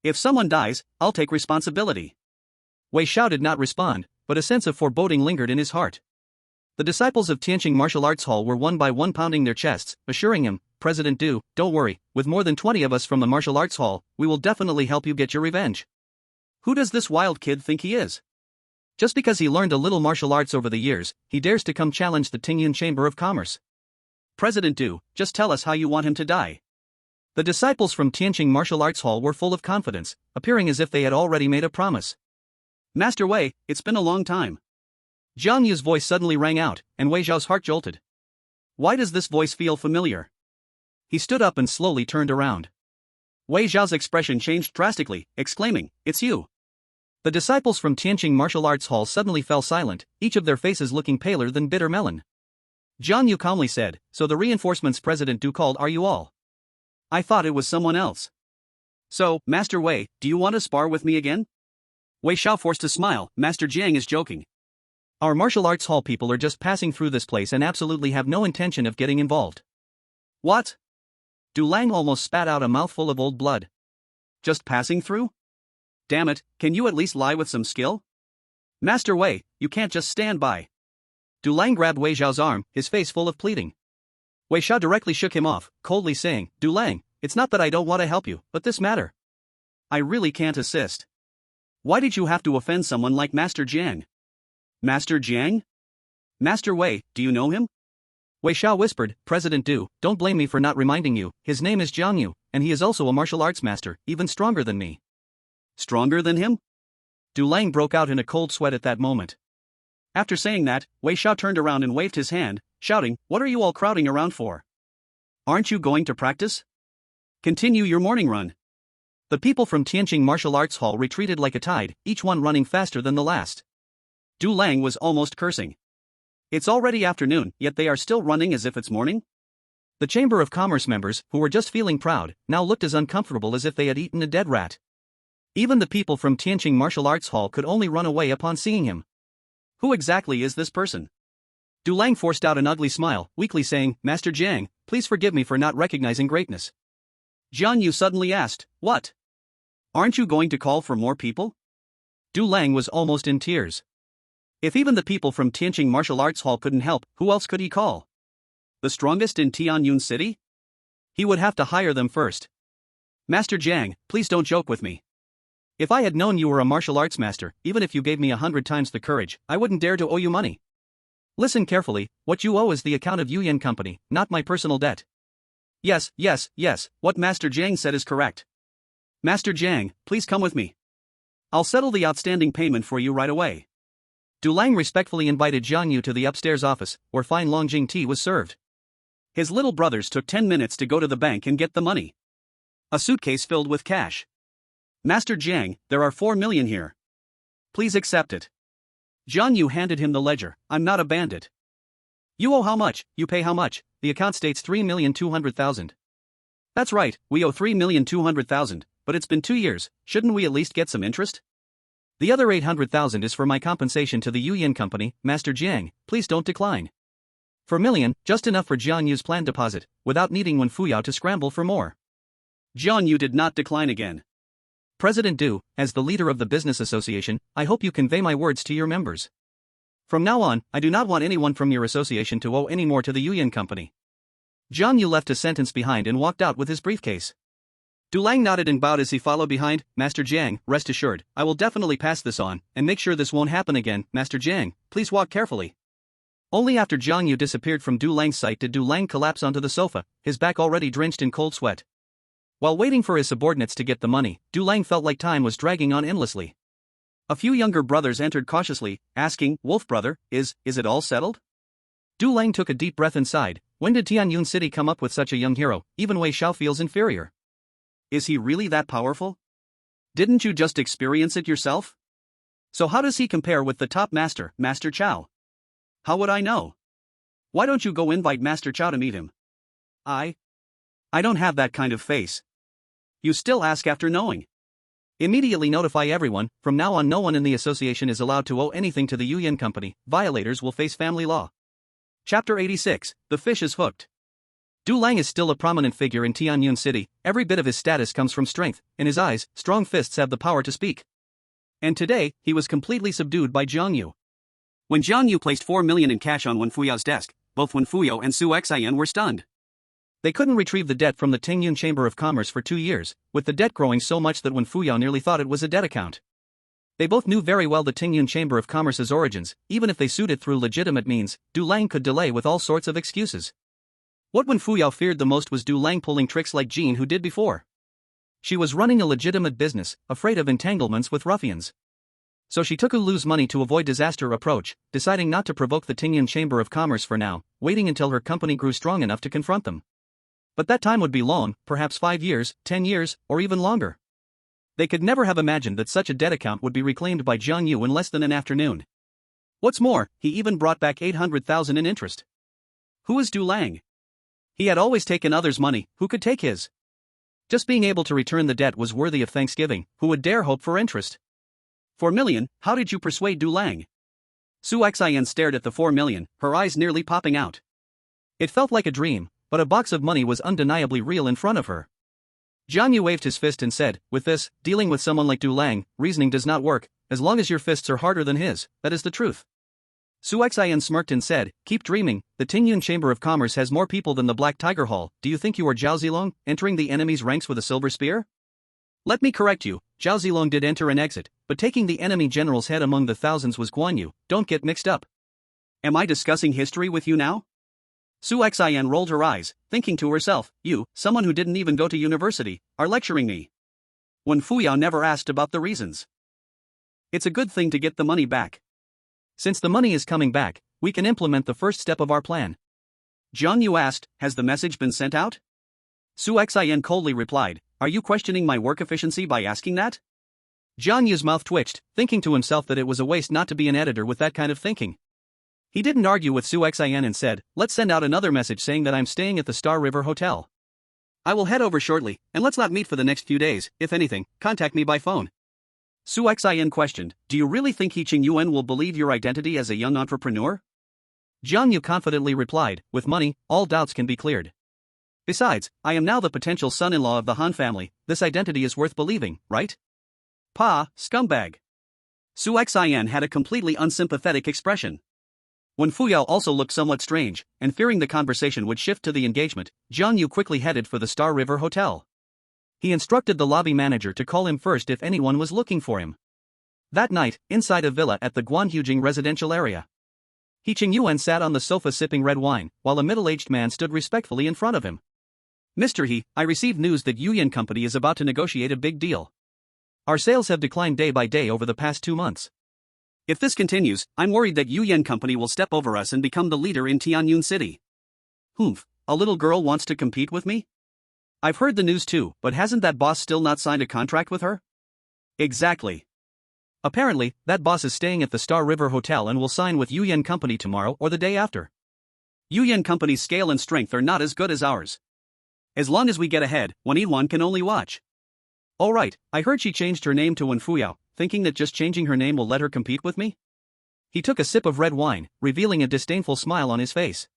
If someone dies, I'll take responsibility. Wei Xiao did not respond, but a sense of foreboding lingered in his heart. The disciples of Tianqing Martial Arts Hall were one by one pounding their chests, assuring him, President Du, don't worry, with more than 20 of us from the Martial Arts Hall, we will definitely help you get your revenge. Who does this wild kid think he is? Just because he learned a little martial arts over the years, he dares to come challenge the Tingyun Chamber of Commerce. President Du, just tell us how you want him to die. The disciples from Tianqing Martial Arts Hall were full of confidence, appearing as if they had already made a promise. Master Wei, it's been a long time. Jiang Yu's voice suddenly rang out, and Wei Xiao's heart jolted. Why does this voice feel familiar? He stood up and slowly turned around. Wei Xiao's expression changed drastically, exclaiming, It's you. The disciples from Tianqing Martial Arts Hall suddenly fell silent, each of their faces looking paler than bitter melon. Jiang Yu calmly said, So the reinforcements President Du called are you all? I thought it was someone else. So, Master Wei, do you want to spar with me again? Wei Xiao forced a smile. Master Jiang is joking. Our martial arts hall people are just passing through this place and absolutely have no intention of getting involved. What? Du Lang almost spat out a mouthful of old blood. Just passing through? Damn it, can you at least lie with some skill? Master Wei, you can't just stand by. Du Lang grabbed Wei Xiao's arm, his face full of pleading. Wei Xiao directly shook him off, coldly saying, Du Lang, it's not that I don't want to help you, but this matter. I really can't assist. Why did you have to offend someone like Master Jiang? Master Jiang? Master Wei, do you know him? Wei Xiao whispered, President Du, don't blame me for not reminding you, his name is Jiang Yu, and he is also a martial arts master, even stronger than me. Stronger than him? Du Lang broke out in a cold sweat at that moment. After saying that, Wei Xiao turned around and waved his hand, shouting, What are you all crowding around for? Aren't you going to practice? Continue your morning run. The people from Tianqing Martial Arts Hall retreated like a tide, each one running faster than the last. Du Lang was almost cursing. It's already afternoon, yet they are still running as if it's morning? The Chamber of Commerce members, who were just feeling proud, now looked as uncomfortable as if they had eaten a dead rat. Even the people from Tianqing Martial Arts Hall could only run away upon seeing him. Who exactly is this person? Du Lang forced out an ugly smile, weakly saying, Master Jiang, please forgive me for not recognizing greatness. Jiang Yu suddenly asked, What? Aren't you going to call for more people? Du Lang was almost in tears. If even the people from Tianqing Martial Arts Hall couldn't help, who else could he call? The strongest in Tianyun City? He would have to hire them first. Master Jiang, please don't joke with me. If I had known you were a martial arts master, even if you gave me 100 times the courage, I wouldn't dare to owe you money. Listen carefully, what you owe is the account of Yuyan Company, not my personal debt. Yes, what Master Jiang said is correct. Master Jiang, please come with me. I'll settle the outstanding payment for you right away. Du Lang respectfully invited Jiang Yu to the upstairs office, where fine Longjing tea was served. His little brothers took 10 minutes to go to the bank and get the money. A suitcase filled with cash. Master Jiang, there are 4 million here. Please accept it. Jiang Yu handed him the ledger. I'm not a bandit. You owe how much, you pay how much, the account states 3,200,000. That's right, we owe 3,200,000, but it's been 2 years, shouldn't we at least get some interest? The other 800,000 is for my compensation to the Yuyan Company, Master Jiang, please don't decline. 4 million, just enough for Jiang Yu's planned deposit, without needing Wen Fuyao to scramble for more. Jiang Yu did not decline again. President Du, as the leader of the business association, I hope you convey my words to your members. From now on, I do not want anyone from your association to owe any more to the Yuyan Company. Jiang Yu left a sentence behind and walked out with his briefcase. Du Lang nodded and bowed as he followed behind. Master Jiang, rest assured, I will definitely pass this on, and make sure this won't happen again. Master Jiang, please walk carefully. Only after Jiang Yu disappeared from Du Lang's sight did Du Lang collapse onto the sofa, his back already drenched in cold sweat. While waiting for his subordinates to get the money, Du Lang felt like time was dragging on endlessly. A few younger brothers entered cautiously, asking, Wolf brother, is it all settled? Du Lang took a deep breath and sighed. When did Tianyun City come up with such a young hero? Even Wei Xiao feels inferior. Is he really that powerful? Didn't you just experience it yourself? So how does he compare with the top master, Master Chow? How would I know? Why don't you go invite Master Chow to meet him? I don't have that kind of face. You still ask after knowing. Immediately notify everyone. From now on, no one in the association is allowed to owe anything to the Yuyan Company. Violators will face family law. Chapter 86, The Fish is Hooked. Du Lang is still a prominent figure in Tianyun City. Every bit of his status comes from strength. In his eyes, strong fists have the power to speak. And today, he was completely subdued by Jiang Yu. When Jiang Yu placed 4 million in cash on Wen Fuyao's desk, both Wen Fuyo and Su Xian were stunned. They couldn't retrieve the debt from the Tingyun Chamber of Commerce for 2 years, with the debt growing so much that Wen Fuyao nearly thought it was a debt account. They both knew very well the Tingyun Chamber of Commerce's origins. Even if they sued it through legitimate means, Du Lang could delay with all sorts of excuses. What Wen Fuyao feared the most was Du Lang pulling tricks like Jean who did before. She was running a legitimate business, afraid of entanglements with ruffians. So she took Ulu's money to avoid disaster approach, deciding not to provoke the Tingyun Chamber of Commerce for now, waiting until her company grew strong enough to confront them. But that time would be long, perhaps 5 years, 10 years, or even longer. They could never have imagined that such a debt account would be reclaimed by Jiang Yu in less than an afternoon. What's more, he even brought back 800,000 in interest. Who is Du Lang? He had always taken others' money, who could take his? Just being able to return the debt was worthy of thanksgiving. Who would dare hope for interest? 4 million, how did you persuade Du Lang? Su Xian stared at the 4 million, her eyes nearly popping out. It felt like a dream, but a box of money was undeniably real in front of her. Jiang Yu waved his fist and said, with this, dealing with someone like Du Lang, reasoning does not work. As long as your fists are harder than his, that is the truth. Su Xian smirked and said, keep dreaming. The Tingyun Chamber of Commerce has more people than the Black Tiger Hall. Do you think you are Zhao Zilong, entering the enemy's ranks with a silver spear? Let me correct you, Zhao Zilong did enter and exit, but taking the enemy general's head among the thousands was Guan Yu. Don't get mixed up. Am I discussing history with you now? Su Xian rolled her eyes, thinking to herself, you, someone who didn't even go to university, are lecturing me. Wen Fuyao never asked about the reasons. It's a good thing to get the money back. Since the money is coming back, we can implement the first step of our plan. Jiang Yu asked, has the message been sent out? Su Xian coldly replied, are you questioning my work efficiency by asking that? Jiang Yu's mouth twitched, thinking to himself that it was a waste not to be an editor with that kind of thinking. He didn't argue with Su Xian and said, let's send out another message saying that I'm staying at the Star River Hotel. I will head over shortly, and let's not meet for the next few days. If anything, contact me by phone. Su Xian questioned, do you really think He Qing Yuan will believe your identity as a young entrepreneur? Jiang Yu confidently replied, with money, all doubts can be cleared. Besides, I am now the potential son-in-law of the Han family. This identity is worth believing, right? Pa, scumbag. Su Xian had a completely unsympathetic expression. Wen Fuyao also looked somewhat strange, and fearing the conversation would shift to the engagement, Jiang Yu quickly headed for the Star River Hotel. He instructed the lobby manager to call him first if anyone was looking for him. That night, inside a villa at the Guanhujing residential area, He Qing Yuan sat on the sofa sipping red wine, while a middle-aged man stood respectfully in front of him. Mr. He, I received news that Yuyan Company is about to negotiate a big deal. Our sales have declined day by day over the past 2 months. If this continues, I'm worried that Yuyan Company will step over us and become the leader in Tianyun City. Humph, a little girl wants to compete with me? I've heard the news too, but hasn't that boss still not signed a contract with her? Exactly. Apparently, that boss is staying at the Star River Hotel and will sign with Yuyan Company tomorrow or the day after. Yuyan Company's scale and strength are not as good as ours. As long as we get ahead, Wan can only watch. Oh right, I heard she changed her name to Wen Fuyao, thinking that just changing her name will let her compete with me? He took a sip of red wine, revealing a disdainful smile on his face.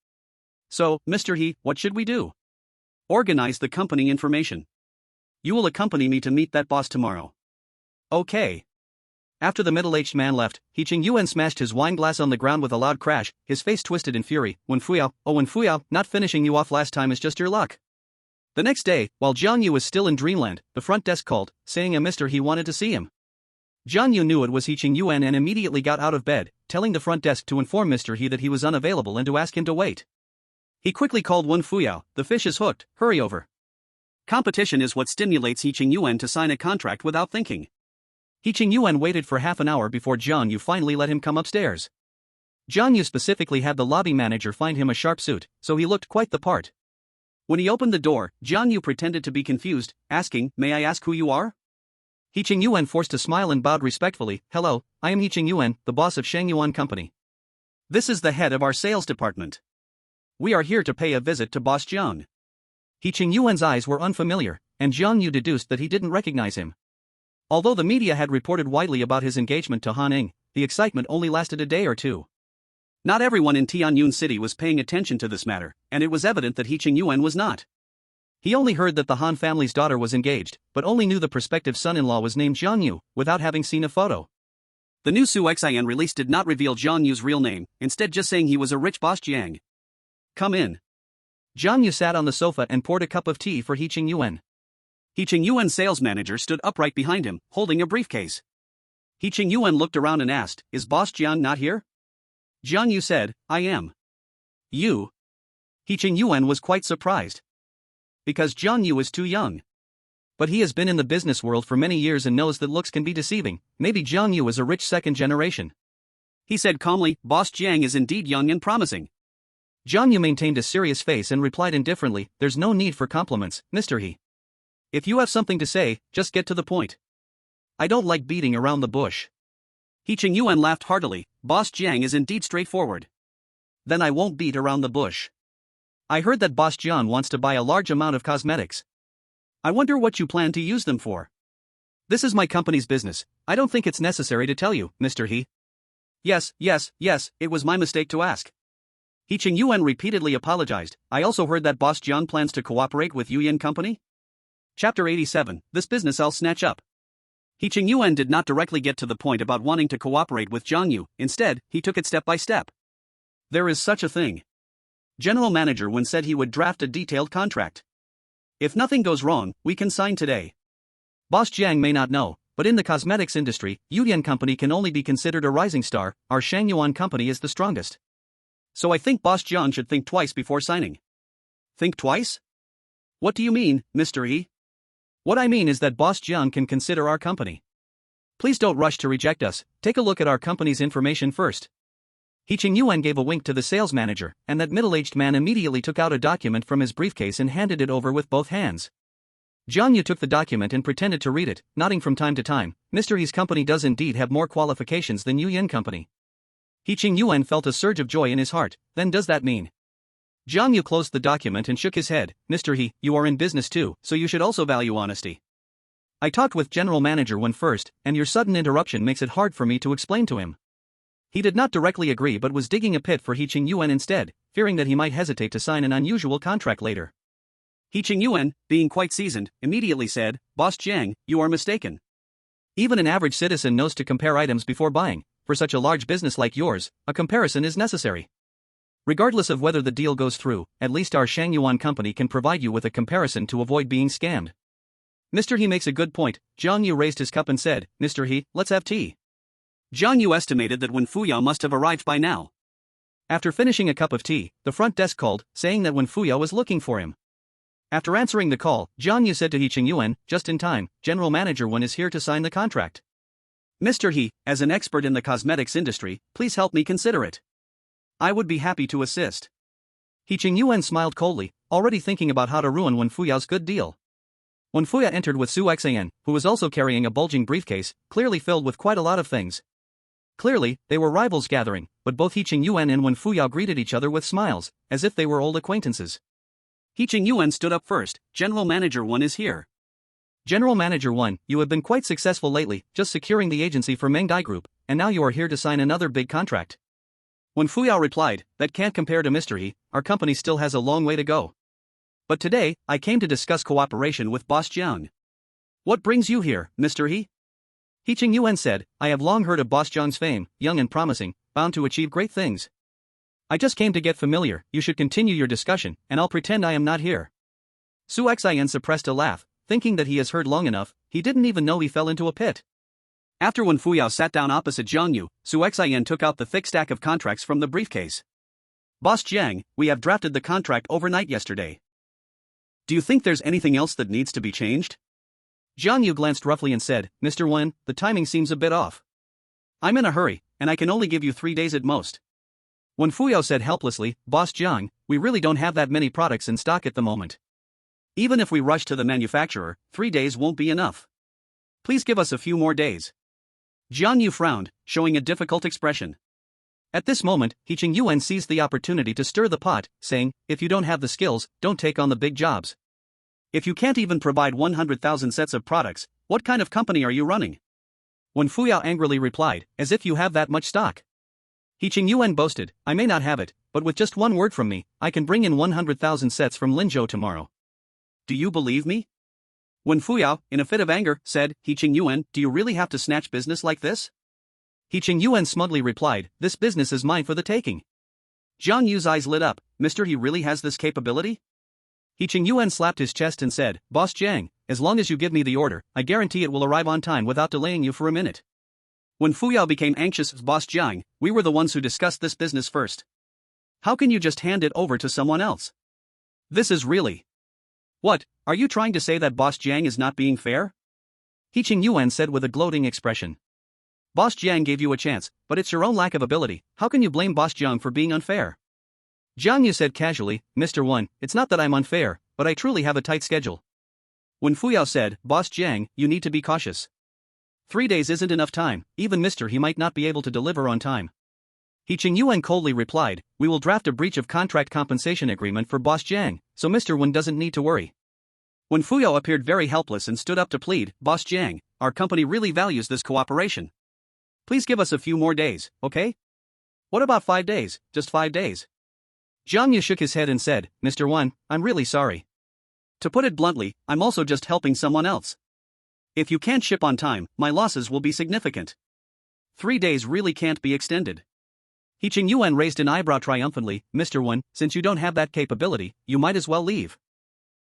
So, Mr. He, what should we do? Organize the company information. You will accompany me to meet that boss tomorrow. Okay. After the middle-aged man left, He Qing Yuan smashed his wine glass on the ground with a loud crash, his face twisted in fury. Wen Fuyao, oh Wen Fuyao, not finishing you off last time is just your luck. The next day, while Jiang Yu was still in dreamland, the front desk called, saying a Mr. He wanted to see him. Jiang Yu knew it was He Qing Yuan and immediately got out of bed, telling the front desk to inform Mr. He that he was unavailable and to ask him to wait. He quickly called Wen Fuyao, the fish is hooked, hurry over. Competition is what stimulates He Qing Yuan to sign a contract without thinking. He Qing Yuan waited for half an hour before Jiang Yu finally let him come upstairs. Jiang Yu specifically had the lobby manager find him a sharp suit, so he looked quite the part. When he opened the door, Jiang Yu pretended to be confused, asking, may I ask who you are? He Ching Yuan forced a smile and bowed respectfully. Hello, I am He Ching Yuan, the boss of Shang Yuan Company. This is the head of our sales department. We are here to pay a visit to Boss Jiang. He Ching Yuan's eyes were unfamiliar, and Jiang Yu deduced that he didn't recognize him. Although the media had reported widely about his engagement to Han Ning, the excitement only lasted a day or two. Not everyone in Tianyun City was paying attention to this matter, and it was evident that He Ching Yuan was not. He only heard that the Han family's daughter was engaged, but only knew the prospective son-in-law was named Jiang Yu, without having seen a photo. The new Su Xian release did not reveal Jiang Yu's real name, instead just saying he was a rich boss Jiang. Come in. Jiang Yu sat on the sofa and poured a cup of tea for He Ching Yuan. He Ching Yuan's sales manager stood upright behind him, holding a briefcase. He Ching Yuan looked around and asked, "Is Boss Jiang not here?" Jiang Yu said, "I am." "You?" He Ching Yuan was quite surprised. Because Jiang Yu is too young. But he has been in the business world for many years and knows that looks can be deceiving. Maybe Jiang Yu is a rich second generation. He said calmly, "Boss Jiang is indeed young and promising." Jiang Yu maintained a serious face and replied indifferently, "There's no need for compliments, Mr. He. If you have something to say, just get to the point. I don't like beating around the bush." He Ching Yuan laughed heartily. Boss Jiang is indeed straightforward. Then I won't beat around the bush. I heard that Boss Jiang wants to buy a large amount of cosmetics. I wonder what you plan to use them for. This is my company's business. I don't think it's necessary to tell you, Mr. He. Yes, it was my mistake to ask. He Ching Yuan repeatedly apologized. I also heard that Boss Jiang plans to cooperate with Yu Yin Company? Chapter 87, This business I'll snatch up. He Ching Yuan did not directly get to the point about wanting to cooperate with Jiang Yu, instead, he took it step by step. There is such a thing. General Manager Wen said he would draft a detailed contract. If nothing goes wrong, we can sign today. Boss Jiang may not know, but in the cosmetics industry, Yu Yin Company can only be considered a rising star. Our Shang Yuan Company is the strongest. So I think Boss Jiang should think twice before signing. Think twice? What do you mean, Mr. E? What I mean is that Boss Jiang can consider our company. Please don't rush to reject us, take a look at our company's information first. He Ching Yuan gave a wink to the sales manager, and that middle-aged man immediately took out a document from his briefcase and handed it over with both hands. Jiang Yu took the document and pretended to read it, nodding from time to time. Mr. He's company does indeed have more qualifications than Yu Yin Company. He Ching Yuan felt a surge of joy in his heart. Then does that mean? Jiang Yu closed the document and shook his head. Mr. He, you are in business too, so you should also value honesty. I talked with General Manager Wen first, and your sudden interruption makes it hard for me to explain to him. He did not directly agree but was digging a pit for He Ching Yuan instead, fearing that he might hesitate to sign an unusual contract later. He Ching Yuan, being quite seasoned, immediately said, "Boss Jiang, you are mistaken. Even an average citizen knows to compare items before buying. For such a large business like yours, a comparison is necessary. Regardless of whether the deal goes through, at least our Shang Yuan Company can provide you with a comparison to avoid being scammed." Mr. He makes a good point. Jiang Yu raised his cup and said, "Mr. He, let's have tea." Jiang Yu estimated that Wen Fuyao must have arrived by now. After finishing a cup of tea, the front desk called, saying that Wen Fuyao was looking for him. After answering the call, Jiang Yu said to He Ching Yuan, "Just in time, General Manager Wen is here to sign the contract. Mr. He, as an expert in the cosmetics industry, please help me consider it. I would be happy to assist." He Ching Yuan smiled coldly, already thinking about how to ruin Wen Fuyao's good deal. Wen Fuya entered with Su Xian, who was also carrying a bulging briefcase, clearly filled with quite a lot of things. Clearly, they were rivals gathering, but both He Ching Yuan and Wen Fuyao greeted each other with smiles, as if they were old acquaintances. He Ching Yuan stood up first. General Manager Wen is here. General Manager Wen, you have been quite successful lately, just securing the agency for Manga Group, and now you are here to sign another big contract. Wen Fuyao replied, "That can't compare to Mr. He, our company still has a long way to go. But today, I came to discuss cooperation with Boss Jiang." "What brings you here, Mr. He?" He Ching Yuan said, "I have long heard of Boss Jiang's fame, young and promising, bound to achieve great things. I just came to get familiar. You should continue your discussion, and I'll pretend I am not here." Su Xian suppressed a laugh, thinking that he has heard long enough. He didn't even know he fell into a pit. After Wen Fuyao sat down opposite Jiang Yu, Su Xian took out the thick stack of contracts from the briefcase. "Boss Jiang, we have drafted the contract overnight yesterday. Do you think there's anything else that needs to be changed?" Jiang Yu glanced roughly and said, "Mr. Wen, the timing seems a bit off. I'm in a hurry, and I can only give you 3 days at most." Wen Fuyao said helplessly, "Boss Jiang, we really don't have that many products in stock at the moment. Even if we rush to the manufacturer, 3 days won't be enough. Please give us a few more days. Jiang Yu frowned, showing a difficult expression. At this moment, He Ching Yuan seized the opportunity to stir the pot, saying, if you don't have the skills, don't take on the big jobs. If you can't even provide 100,000 sets of products, what kind of company are you running? Wen Fuyao angrily replied, as if you have that much stock. He Ching Yuan boasted, I may not have it, but with just one word from me, I can bring in 100,000 sets from Linzhou tomorrow. Do you believe me? Wen Fuyao, in a fit of anger, said, He Ching Yuan, do you really have to snatch business like this? He Ching Yuan smugly replied, this business is mine for the taking. Jiang Yu's eyes lit up, Mister, he really has this capability? He Ching Yuan slapped his chest and said, Boss Jiang, as long as you give me the order, I guarantee it will arrive on time without delaying you for a minute. When Fuyao became anxious, Boss Jiang, we were the ones who discussed this business first. How can you just hand it over to someone else? This is really... What, are you trying to say that Boss Jiang is not being fair? He Ching Yuan said with a gloating expression. Boss Jiang gave you a chance, but it's your own lack of ability. How can you blame Boss Jiang for being unfair? Jiang Yu said casually, Mr. Wen, it's not that I'm unfair, but I truly have a tight schedule. When Fuyao said, Boss Jiang, you need to be cautious. 3 days isn't enough time, even Mr. He might not be able to deliver on time. He Ching Yuan coldly replied, we will draft a breach of contract compensation agreement for Boss Jiang, so Mr. Wen doesn't need to worry. When Fuyao appeared very helpless and stood up to plead, Boss Jiang, our company really values this cooperation. Please give us a few more days, okay? What about 5 days, just 5 days? Jiang Yu shook his head and said, Mr. Wen, I'm really sorry. To put it bluntly, I'm also just helping someone else. If you can't ship on time, my losses will be significant. 3 days really can't be extended. He Ching Yuan raised an eyebrow triumphantly, Mr. Wen, since you don't have that capability, you might as well leave.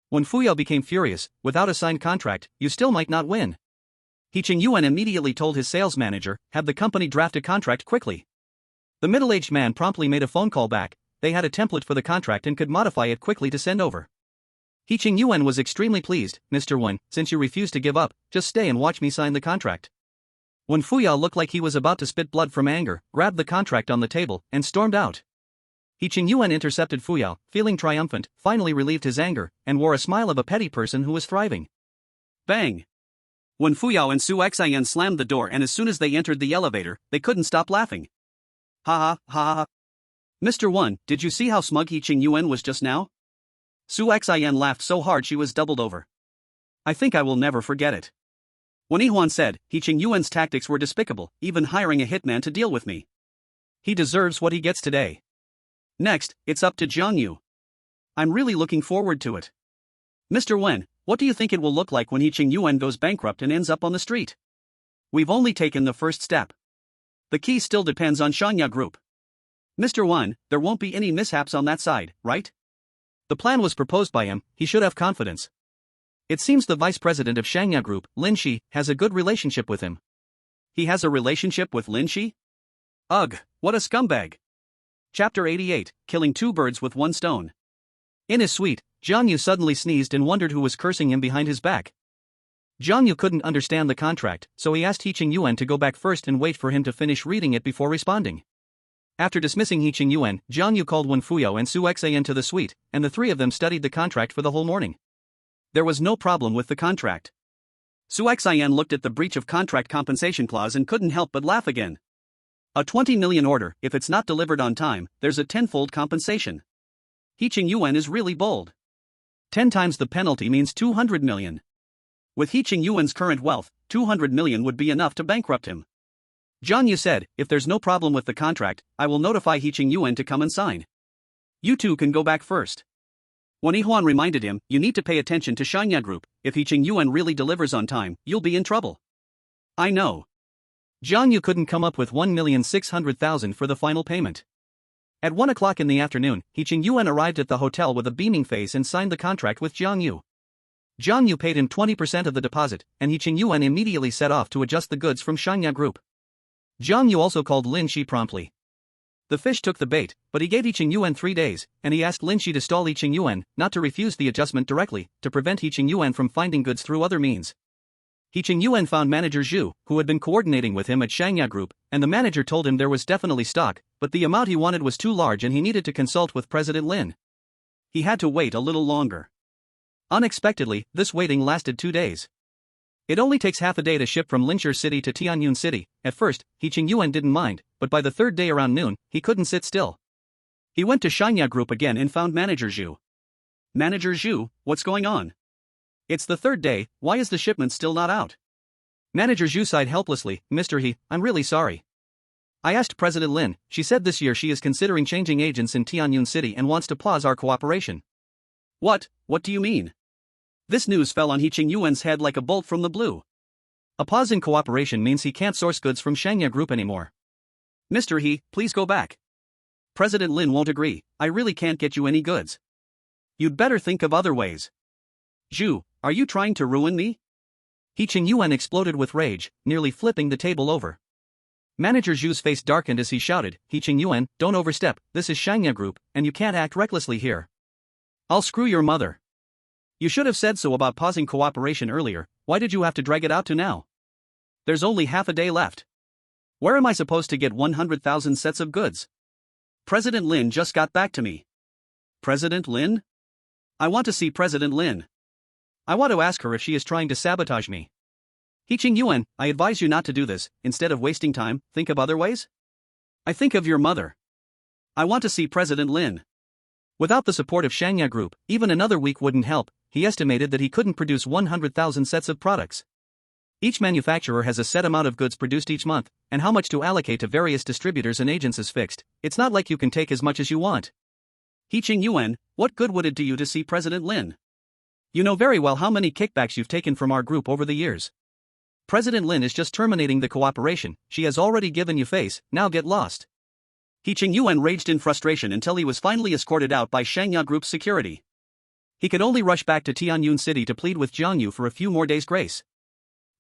When Fuyao became furious, without a signed contract, you still might not win. He Ching Yuan immediately told his sales manager, have the company draft a contract quickly. The middle-aged man promptly made a phone call back, they had a template for the contract and could modify it quickly to send over. He Ching Yuan was extremely pleased, Mr. Wen, since you refuse to give up, just stay and watch me sign the contract. When Fuyao looked like he was about to spit blood from anger, grabbed the contract on the table, and stormed out. He Ching Yuan intercepted Fuyao, feeling triumphant, finally relieved his anger, and wore a smile of a petty person who was thriving. Bang! When Fuyao and Su Xian slammed the door and as soon as they entered the elevator, they couldn't stop laughing. Ha ha ha ha. Mr. Wen, did you see how smug He Ching Yuan was just now? Su Xian laughed so hard she was doubled over. I think I will never forget it. When Yihuan said, He Ching Yuan's tactics were despicable, even hiring a hitman to deal with me. He deserves what he gets today. Next, it's up to Jiang Yu. I'm really looking forward to it. Mr. Wen, what do you think it will look like when He Ching Yuan goes bankrupt and ends up on the street? We've only taken the first step. The key still depends on Shanya Group. Mr. Wen, there won't be any mishaps on that side, right? The plan was proposed by him, he should have confidence. It seems the vice president of Shangya Group, Lin Shi, has a good relationship with him. He has a relationship with Lin Shi? Ugh, what a scumbag. Chapter 88, Killing Two Birds with One Stone. In his suite, Jiang Yu suddenly sneezed and wondered who was cursing him behind his back. Jiang Yu couldn't understand the contract, so he asked He Ching Yuan to go back first and wait for him to finish reading it before responding. After dismissing He Ching Yuan, Jiang Yu called Wen Fuyao and Su Xian to the suite, and the three of them studied the contract for the whole morning. There was no problem with the contract. Su Xian looked at the breach of contract compensation clause and couldn't help but laugh again. A 20 million order, if it's not delivered on time, there's a tenfold compensation. He Ching Yuan is really bold. 10 times the penalty means 200 million. With He Ching Yuan's current wealth, 200 million would be enough to bankrupt him. Jiang Yu said, if there's no problem with the contract, I will notify He Ching Yuan to come and sign. You two can go back first. When Yihuan reminded him, you need to pay attention to Shanya Group, if He Ching Yuan really delivers on time, you'll be in trouble. I know. Jiang Yu couldn't come up with 1,600,000 for the final payment. At 1 o'clock in the afternoon, He Ching Yuan arrived at the hotel with a beaming face and signed the contract with Jiang Yu. Jiang Yu paid him 20% of the deposit, and He Ching Yuan immediately set off to adjust the goods from Shanya Group. Jiang Yu also called Lin Shi promptly. The fish took the bait, but he gave He Ching Yuan 3 days, and he asked Lin Shi to stall He Ching Yuan, not to refuse the adjustment directly, to prevent He Ching Yuan from finding goods through other means. He Ching Yuan found manager Zhu, who had been coordinating with him at Shangya Group, and the manager told him there was definitely stock, but the amount he wanted was too large and he needed to consult with President Lin. He had to wait a little longer. Unexpectedly, this waiting lasted 2 days. It only takes half a day to ship from Linshur City to Tianyun City. At first, He Qingyuan didn't mind, but by the third day around noon, he couldn't sit still. He went to Shanya Group again and found Manager Zhu. Manager Zhu, what's going on? It's the third day, why is the shipment still not out? Manager Zhu sighed helplessly. Mr. He, I'm really sorry. I asked President Lin, she said this year she is considering changing agents in Tianyun City and wants to pause our cooperation. What do you mean? This news fell on He Qingyuan's head like a bolt from the blue. A pause in cooperation means he can't source goods from Shanya Group anymore. Mr. He, please go back. President Lin won't agree, I really can't get you any goods. You'd better think of other ways. Zhu, are you trying to ruin me? He Qingyuan exploded with rage, nearly flipping the table over. Manager Zhu's face darkened as he shouted, He Qingyuan, don't overstep, this is Shanya Group, and you can't act recklessly here. I'll screw your mother. You should have said so about pausing cooperation earlier, why did you have to drag it out to now? There's only half a day left. Where am I supposed to get 100,000 sets of goods? President Lin just got back to me. President Lin? I want to see President Lin. I want to ask her if she is trying to sabotage me. He Qingyuan, I advise you not to do this, instead of wasting time, think of other ways? I think of your mother. I want to see President Lin. Without the support of Shanya Group, even another week wouldn't help. He estimated that he couldn't produce 100,000 sets of products. Each manufacturer has a set amount of goods produced each month, and how much to allocate to various distributors and agents is fixed. It's not like you can take as much as you want. He Qingyuan, what good would it do you to see President Lin? You know very well how many kickbacks you've taken from our group over the years. President Lin is just terminating the cooperation, she has already given you face, now get lost. He Qingyuan raged in frustration until he was finally escorted out by Shanya Group's security. He could only rush back to Tianyun City to plead with Jiang Yu for a few more days' grace.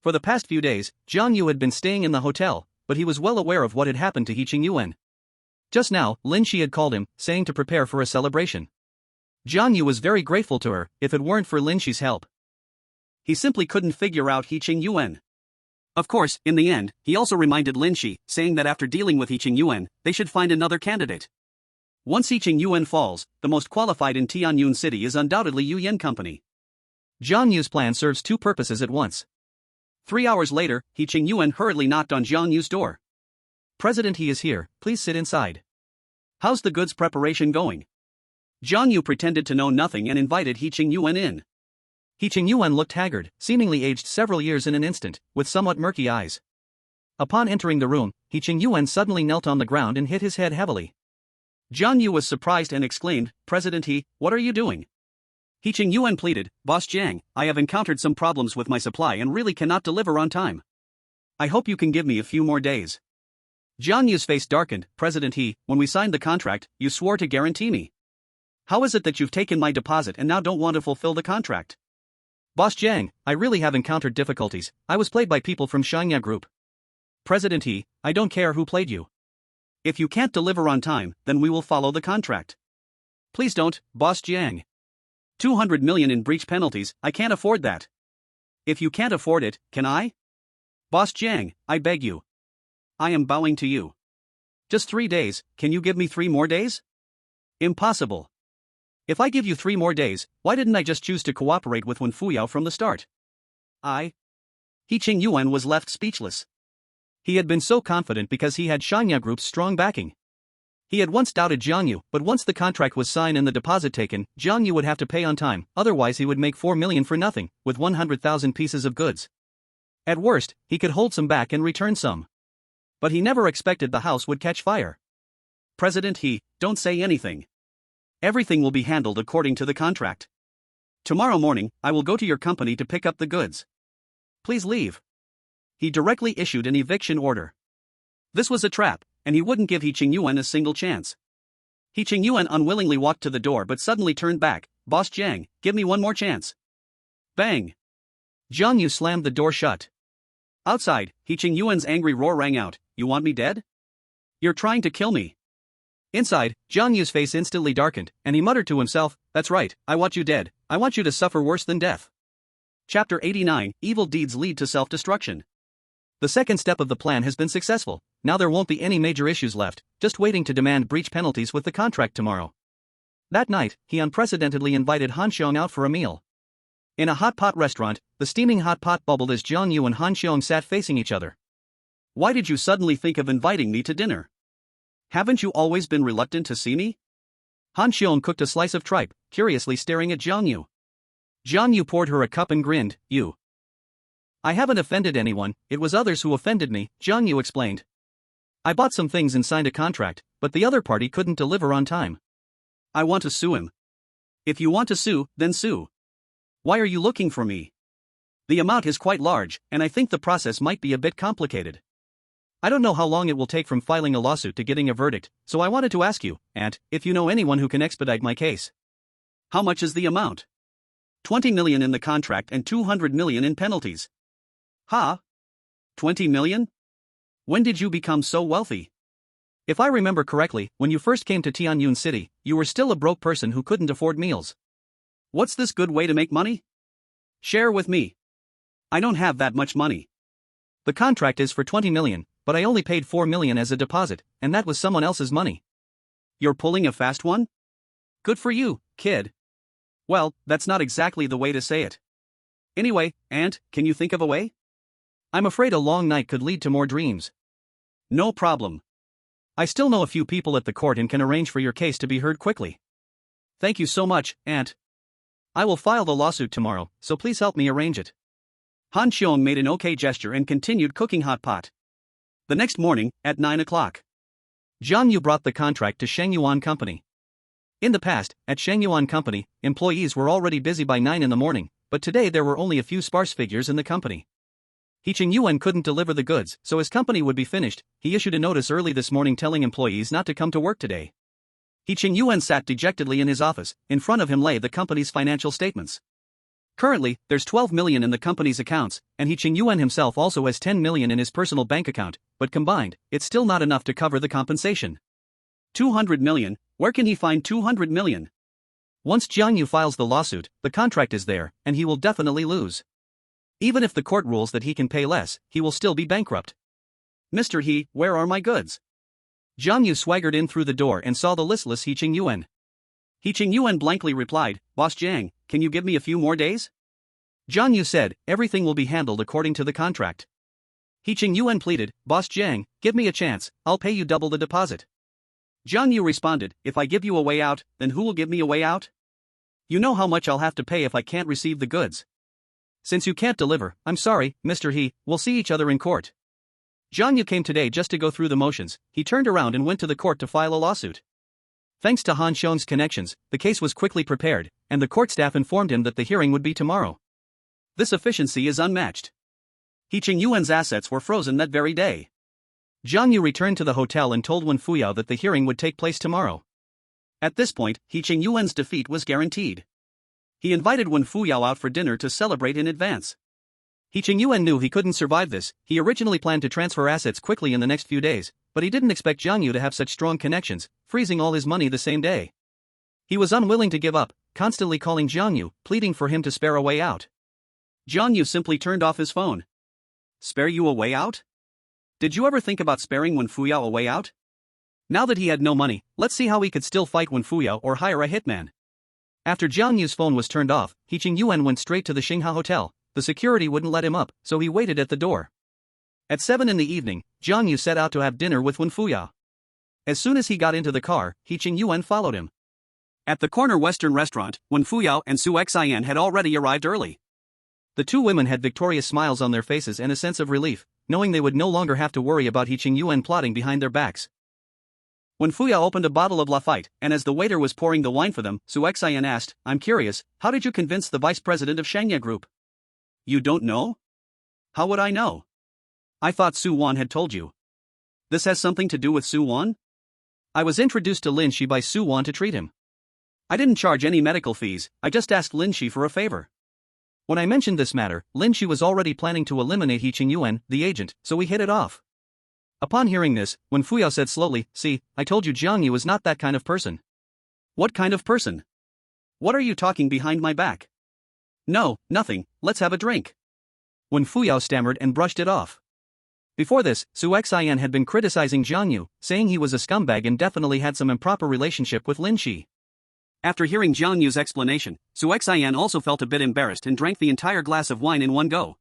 For the past few days, Jiang Yu had been staying in the hotel, but he was well aware of what had happened to He Qingyuan. Just now, Lin Shi had called him, saying to prepare for a celebration. Jiang Yu was very grateful to her, if it weren't for Lin Shi's help. He simply couldn't figure out He Qingyuan. Of course, in the end, he also reminded Lin Shi, saying that after dealing with He Qingyuan, they should find another candidate. Once He Qingyuan falls, the most qualified in Tianyun City is undoubtedly Yu Yan Company. Jiang Yu's plan serves two purposes at once. 3 hours later, He Qingyuan hurriedly knocked on Jiang Yu's door. President, he is here, please sit inside. How's the goods preparation going? Jiang Yu pretended to know nothing and invited He Qingyuan in. He Qingyuan looked haggard, seemingly aged several years in an instant, with somewhat murky eyes. Upon entering the room, He Qingyuan suddenly knelt on the ground and hit his head heavily. Jiang Yu was surprised and exclaimed, President He, what are you doing? He Qingyuan pleaded, Boss Jiang, I have encountered some problems with my supply and really cannot deliver on time. I hope you can give me a few more days. Jiang Yu's face darkened, President He, when we signed the contract, you swore to guarantee me. How is it that you've taken my deposit and now don't want to fulfill the contract? Boss Jiang, I really have encountered difficulties, I was played by people from Shanya Group. President He, I don't care who played you. If you can't deliver on time, then we will follow the contract. Please don't, Boss Jiang. 200 million in breach penalties, I can't afford that. If you can't afford it, can I? Boss Jiang, I beg you. I am bowing to you. Just 3 days, can you give me 3 more days? Impossible. If I give you 3 more days, why didn't I just choose to cooperate with Wen Fuyao from the start? He Qingyuan was left speechless. He had been so confident because he had Shanya Group's strong backing. He had once doubted Jiang Yu, but once the contract was signed and the deposit taken, Jiang Yu would have to pay on time, otherwise he would make 4 million for nothing, with 100,000 pieces of goods. At worst, he could hold some back and return some. But he never expected the house would catch fire. President He, don't say anything. Everything will be handled according to the contract. Tomorrow morning, I will go to your company to pick up the goods. Please leave. He directly issued an eviction order. This was a trap, and he wouldn't give He Qingyuan a single chance. He Qingyuan unwillingly walked to the door but suddenly turned back. Boss Jiang, give me one more chance. Bang! Jiang Yu slammed the door shut. Outside, He Qingyuan's angry roar rang out, you want me dead? You're trying to kill me. Inside, Jiang Yu's face instantly darkened, and he muttered to himself, that's right, I want you dead, I want you to suffer worse than death. Chapter 89, Evil Deeds Lead to Self-Destruction. The second step of the plan has been successful, now there won't be any major issues left, just waiting to demand breach penalties with the contract tomorrow. That night, he unprecedentedly invited Han Xiong out for a meal. In a hot pot restaurant, the steaming hot pot bubbled as Jiang Yu and Han Xiong sat facing each other. Why did you suddenly think of inviting me to dinner? Haven't you always been reluctant to see me? Han Xiong cooked a slice of tripe, curiously staring at Jiang Yu. Jiang Yu poured her a cup and grinned. I haven't offended anyone, it was others who offended me, Jiang Yu explained. I bought some things and signed a contract, but the other party couldn't deliver on time. I want to sue him. If you want to sue, then sue. Why are you looking for me? The amount is quite large, and I think the process might be a bit complicated. I don't know how long it will take from filing a lawsuit to getting a verdict, so I wanted to ask you, Aunt, if you know anyone who can expedite my case. How much is the amount? 20 million in the contract and 200 million in penalties. Ha? 20 million? When did you become so wealthy? If I remember correctly, when you first came to Tianyun City, you were still a broke person who couldn't afford meals. What's this good way to make money? Share with me. I don't have that much money. The contract is for 20 million, but I only paid 4 million as a deposit, and that was someone else's money. You're pulling a fast one? Good for you, kid. Well, that's not exactly the way to say it. Anyway, Aunt, can you think of a way? I'm afraid a long night could lead to more dreams. No problem. I still know a few people at the court and can arrange for your case to be heard quickly. Thank you so much, Aunt. I will file the lawsuit tomorrow, so please help me arrange it. Han Xiong made an okay gesture and continued cooking hot pot. The next morning, at 9 o'clock, Jiang Yu brought the contract to Shengyuan Company. In the past, at Shengyuan Company, employees were already busy by 9 in the morning, but today there were only a few sparse figures in the company. He Yuan couldn't deliver the goods, so his company would be finished. He issued a notice early this morning telling employees not to come to work today. He Yuan sat dejectedly in his office. In front of him lay the company's financial statements. Currently, there's 12 million in the company's accounts, and He Yuan himself also has 10 million in his personal bank account, but combined, it's still not enough to cover the compensation. 200 million? Where can he find 200 million? Once Jiang Yu files the lawsuit, the contract is there, and he will definitely lose. Even if the court rules that he can pay less, he will still be bankrupt. Mr. He, where are my goods? Jiang Yu swaggered in through the door and saw the listless He Yuan. He Yuan blankly replied, Boss Jiang, can you give me a few more days? Jiang Yu said, everything will be handled according to the contract. He Yuan pleaded, Boss Jiang, give me a chance, I'll pay you double the deposit. Jiang Yu responded, if I give you a way out, then who will give me a way out? You know how much I'll have to pay if I can't receive the goods. Since you can't deliver, I'm sorry, Mr. He, we'll see each other in court. Jiang Yu came today just to go through the motions. He turned around and went to the court to file a lawsuit. Thanks to Han Xiong's connections, the case was quickly prepared, and the court staff informed him that the hearing would be tomorrow. This efficiency is unmatched. He Yuan's assets were frozen that very day. Jiang Yu returned to the hotel and told Wen Fuyao that the hearing would take place tomorrow. At this point, He Yuan's defeat was guaranteed. He invited Wen Fuyao out for dinner to celebrate in advance. He Yuan knew he couldn't survive this. He originally planned to transfer assets quickly in the next few days, but he didn't expect Jiang Yu to have such strong connections, freezing all his money the same day. He was unwilling to give up, constantly calling Jiang Yu, pleading for him to spare a way out. Jiang Yu simply turned off his phone. Spare you a way out? Did you ever think about sparing Wen Fuyao a way out? Now that he had no money, let's see how he could still fight Wen Fuyao or hire a hitman. After Jiang Yu's phone was turned off, He Yuan went straight to the Xingha Hotel. The security wouldn't let him up, so he waited at the door. At 7 in the evening, Jiang Yu set out to have dinner with Wen Fuyao. As soon as he got into the car, He Yuan followed him. At the corner Western restaurant, Wen Fuyao and Su Xian had already arrived early. The two women had victorious smiles on their faces and a sense of relief, knowing they would no longer have to worry about He Yuan plotting behind their backs. Wen Fuyao opened a bottle of Lafite, and as the waiter was pouring the wine for them, Su Xian asked, I'm curious, how did you convince the vice president of Shangya Group? You don't know? How would I know? I thought Su Wan had told you. This has something to do with Su Wan? I was introduced to Lin Shi by Su Wan to treat him. I didn't charge any medical fees, I just asked Lin Shi for a favor. When I mentioned this matter, Lin Shi was already planning to eliminate He Yuan, the agent, so we hit it off. Upon hearing this, Wen Fuyao said slowly, see, I told you Jiang Yu is not that kind of person. What kind of person? What are you talking behind my back? No, nothing, let's have a drink. Wen Fuyao stammered and brushed it off. Before this, Su Xian had been criticizing Jiang Yu, saying he was a scumbag and definitely had some improper relationship with Lin Shi. After hearing Jiang Yu's explanation, Su Xian also felt a bit embarrassed and drank the entire glass of wine in one go.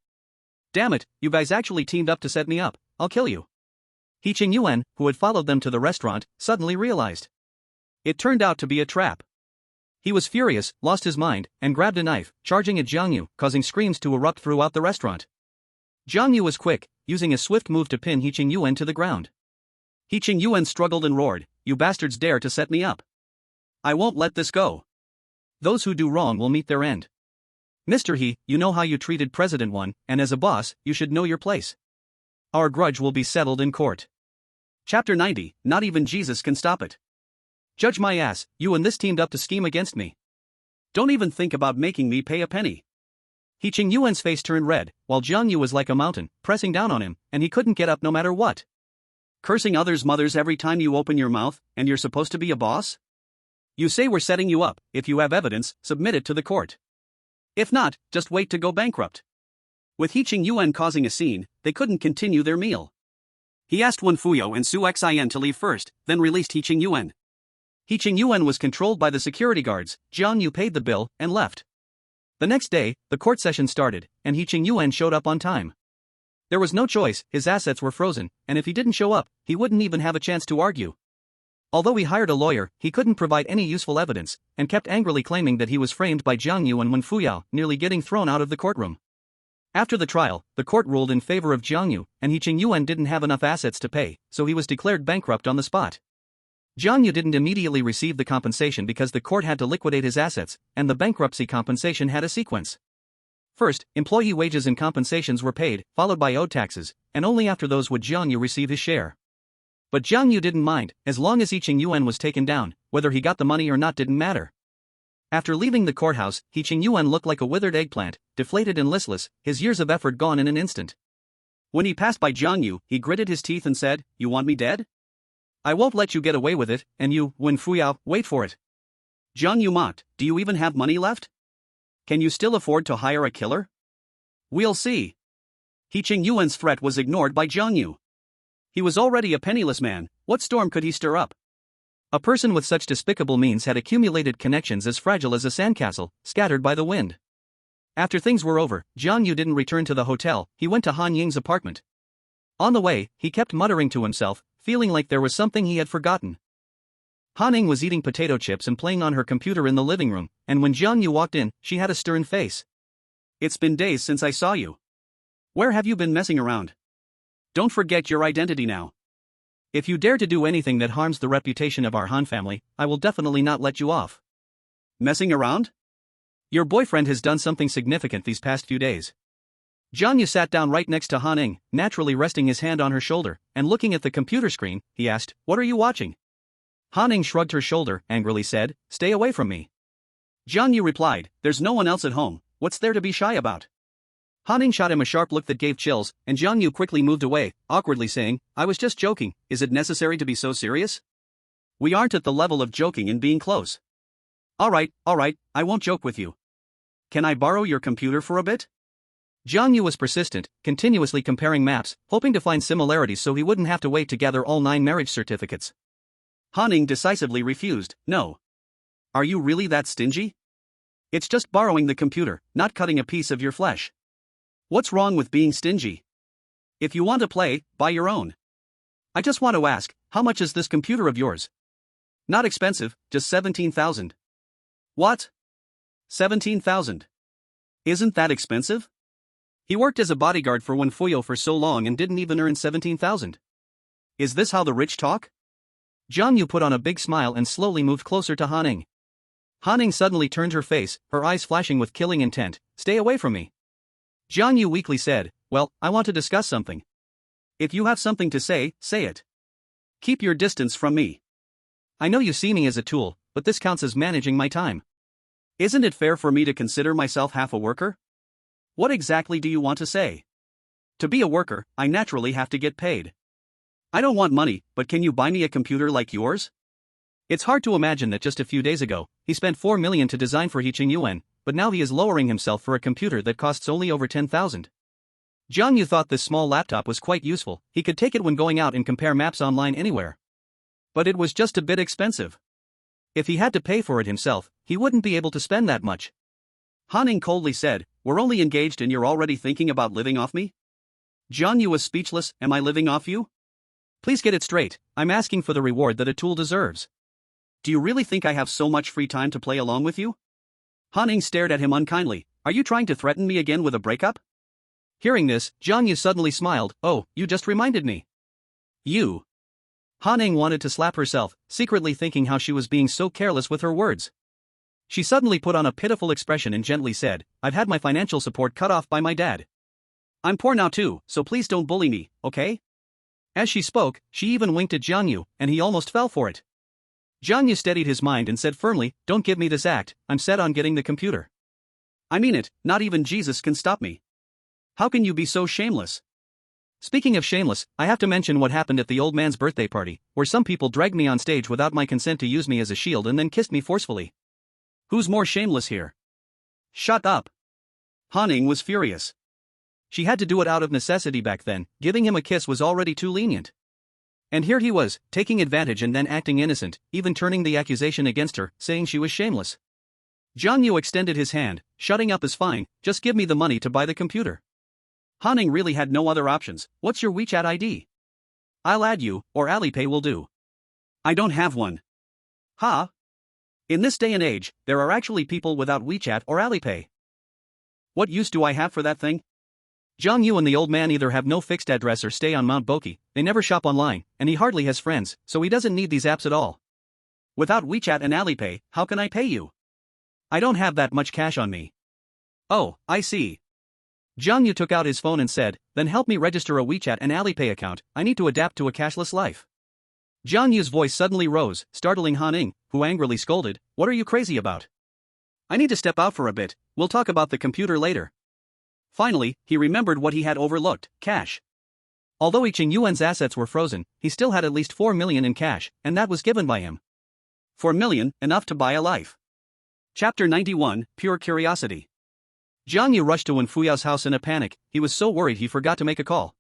Damn it, you guys actually teamed up to set me up, I'll kill you. He Qingyuan, who had followed them to the restaurant, suddenly realized. It turned out to be a trap. He was furious, lost his mind, and grabbed a knife, charging at Jiang Yu, causing screams to erupt throughout the restaurant. Jiang Yu was quick, using a swift move to pin He Qingyuan to the ground. He Qingyuan struggled and roared, "You bastards dare to set me up! I won't let this go. Those who do wrong will meet their end. Mr. He, you know how you treated President One, and as a boss, you should know your place. Our grudge will be settled in court." Chapter 90, Not even Jesus can stop it. Judge my ass, you and this teamed up to scheme against me. Don't even think about making me pay a penny. He Qingyuan's face turned red, while Jiang Yu was like a mountain, pressing down on him, and he couldn't get up no matter what. Cursing others' mothers every time you open your mouth, and you're supposed to be a boss? You say we're setting you up. If you have evidence, submit it to the court. If not, just wait to go bankrupt. With He Qingyuan causing a scene, they couldn't continue their meal. He asked Wen Fuyo and Su Xian to leave first, then released He Qingyuan. He Qingyuan was controlled by the security guards. Jiang Yu paid the bill and left. The next day, the court session started, and He Qingyuan showed up on time. There was no choice, his assets were frozen, and if he didn't show up, he wouldn't even have a chance to argue. Although he hired a lawyer, he couldn't provide any useful evidence, and kept angrily claiming that he was framed by Jiang Yu and Wen Fuyao, nearly getting thrown out of the courtroom. After the trial, the court ruled in favor of Jiang Yu, and He Qingyuan didn't have enough assets to pay, so he was declared bankrupt on the spot. Jiang Yu didn't immediately receive the compensation because the court had to liquidate his assets, and the bankruptcy compensation had a sequence. First, employee wages and compensations were paid, followed by owed taxes, and only after those would Jiang Yu receive his share. But Jiang Yu didn't mind, as long as He Qingyuan was taken down, whether he got the money or not didn't matter. After leaving the courthouse, He Qingyuan looked like a withered eggplant, deflated and listless, his years of effort gone in an instant. When he passed by Jiang Yu, he gritted his teeth and said, "You want me dead? I won't let you get away with it, and you, Wen Fuyao, wait for it." Jiang Yu mocked, "Do you even have money left? Can you still afford to hire a killer? We'll see." He Qingyuan's threat was ignored by Jiang Yu. He was already a penniless man, what storm could he stir up? A person with such despicable means had accumulated connections as fragile as a sandcastle, scattered by the wind. After things were over, Jiang Yu didn't return to the hotel, he went to Han Ying's apartment. On the way, he kept muttering to himself, feeling like there was something he had forgotten. Han Ying was eating potato chips and playing on her computer in the living room, and when Jiang Yu walked in, she had a stern face. "It's been days since I saw you. Where have you been messing around? Don't forget your identity now. If you dare to do anything that harms the reputation of our Han family, I will definitely not let you off." "Messing around?" "Your boyfriend has done something significant these past few days." Jiang Yu sat down right next to Han Ying, naturally resting his hand on her shoulder, and looking at the computer screen, he asked, "What are you watching?" Han Ying shrugged her shoulder, angrily said, "Stay away from me." Jiang Yu replied, "There's no one else at home, what's there to be shy about?" Han Ying shot him a sharp look that gave chills, and Jiang Yu quickly moved away, awkwardly saying, "I was just joking, is it necessary to be so serious? We aren't at the level of joking and being close." Alright, I won't joke with you. Can I borrow your computer for a bit?" Jiang Yu was persistent, continuously comparing maps, hoping to find similarities so he wouldn't have to wait to gather all 9 marriage certificates. Han Ying decisively refused, "No. Are you really that stingy? It's just borrowing the computer, not cutting a piece of your flesh. What's wrong with being stingy? If you want to play, buy your own. I just want to ask, how much is this computer of yours?" "Not expensive, just 17,000. "What? 17,000? Isn't that expensive? He worked as a bodyguard for Wen Fuyo for so long and didn't even earn 17,000. Is this how the rich talk?" Jiang Yu put on a big smile and slowly moved closer to Han Ying. Han Ying suddenly turned her face, her eyes flashing with killing intent. "Stay away from me." Jiang Yu weakly said, "Well, I want to discuss something." "If you have something to say, say it. Keep your distance from me." "I know you see me as a tool, but this counts as managing my time." "Isn't it fair for me to consider myself half a worker? What exactly do you want to say? To be a worker, I naturally have to get paid. I don't want money, but can you buy me a computer like yours?" It's hard to imagine that just a few days ago, he spent 4 million to design for He Qingyuan, but now he is lowering himself for a computer that costs only over 10,000. Jiang Yu thought this small laptop was quite useful, he could take it when going out and compare maps online anywhere. But it was just a bit expensive. If he had to pay for it himself, he wouldn't be able to spend that much. Han coldly said, "We're only engaged and you're already thinking about living off me?" Jiang Yu was speechless. "Am I living off you?" Please get it straight, I'm asking for the reward that a tool deserves. Do you really think I have so much free time to play along with you? Han stared at him unkindly. "Are you trying to threaten me again with a breakup?" Hearing this, Jiang Yu suddenly smiled. "Oh, you just reminded me." You. Han wanted to slap herself, secretly thinking how she was being so careless with her words. She suddenly put on a pitiful expression and gently said, "I've had my financial support cut off by my dad. I'm poor now too, so please don't bully me, okay?" As she spoke, she even winked at Jiang Yu, and he almost fell for it. Jiang Yu steadied his mind and said firmly, "Don't give me this act, I'm set on getting the computer." "I mean it, not even Jesus can stop me. How can you be so shameless?" Speaking of shameless, I have to mention what happened at the old man's birthday party, where some people dragged me on stage without my consent to use me as a shield and then kissed me forcefully. Who's more shameless here? Shut up. Han was furious. She had to do it out of necessity back then, giving him a kiss was already too lenient. And here he was, taking advantage and then acting innocent, even turning the accusation against her, saying she was shameless. Jiang Yu extended his hand. "Shutting up is fine, just give me the money to buy the computer." Han really had no other options. "What's your WeChat ID?" "I'll add you, or Alipay will do." "I don't have one." "Ha? In this day and age, there are actually people without WeChat or Alipay. What use do I have for that thing? Jiang Yu and the old man either have no fixed address or stay on Mount Boki, they never shop online, and he hardly has friends, so he doesn't need these apps at all. Without WeChat and Alipay, how can I pay you? I don't have that much cash on me." "Oh, I see." Jiang Yu took out his phone and said, "Then help me register a WeChat and Alipay account, I need to adapt to a cashless life." Jiang Yu's voice suddenly rose, startling Han, who angrily scolded, "What are you crazy about? I need to step out for a bit, we'll talk about the computer later." Finally, he remembered what he had overlooked: cash. Although Qing Yuan's assets were frozen, he still had at least 4 million in cash, and that was given by him. 4 million, enough to buy a life. Chapter 91, Pure Curiosity. Jiang Yu rushed to Wen Fuyao's house in a panic, he was so worried he forgot to make a call.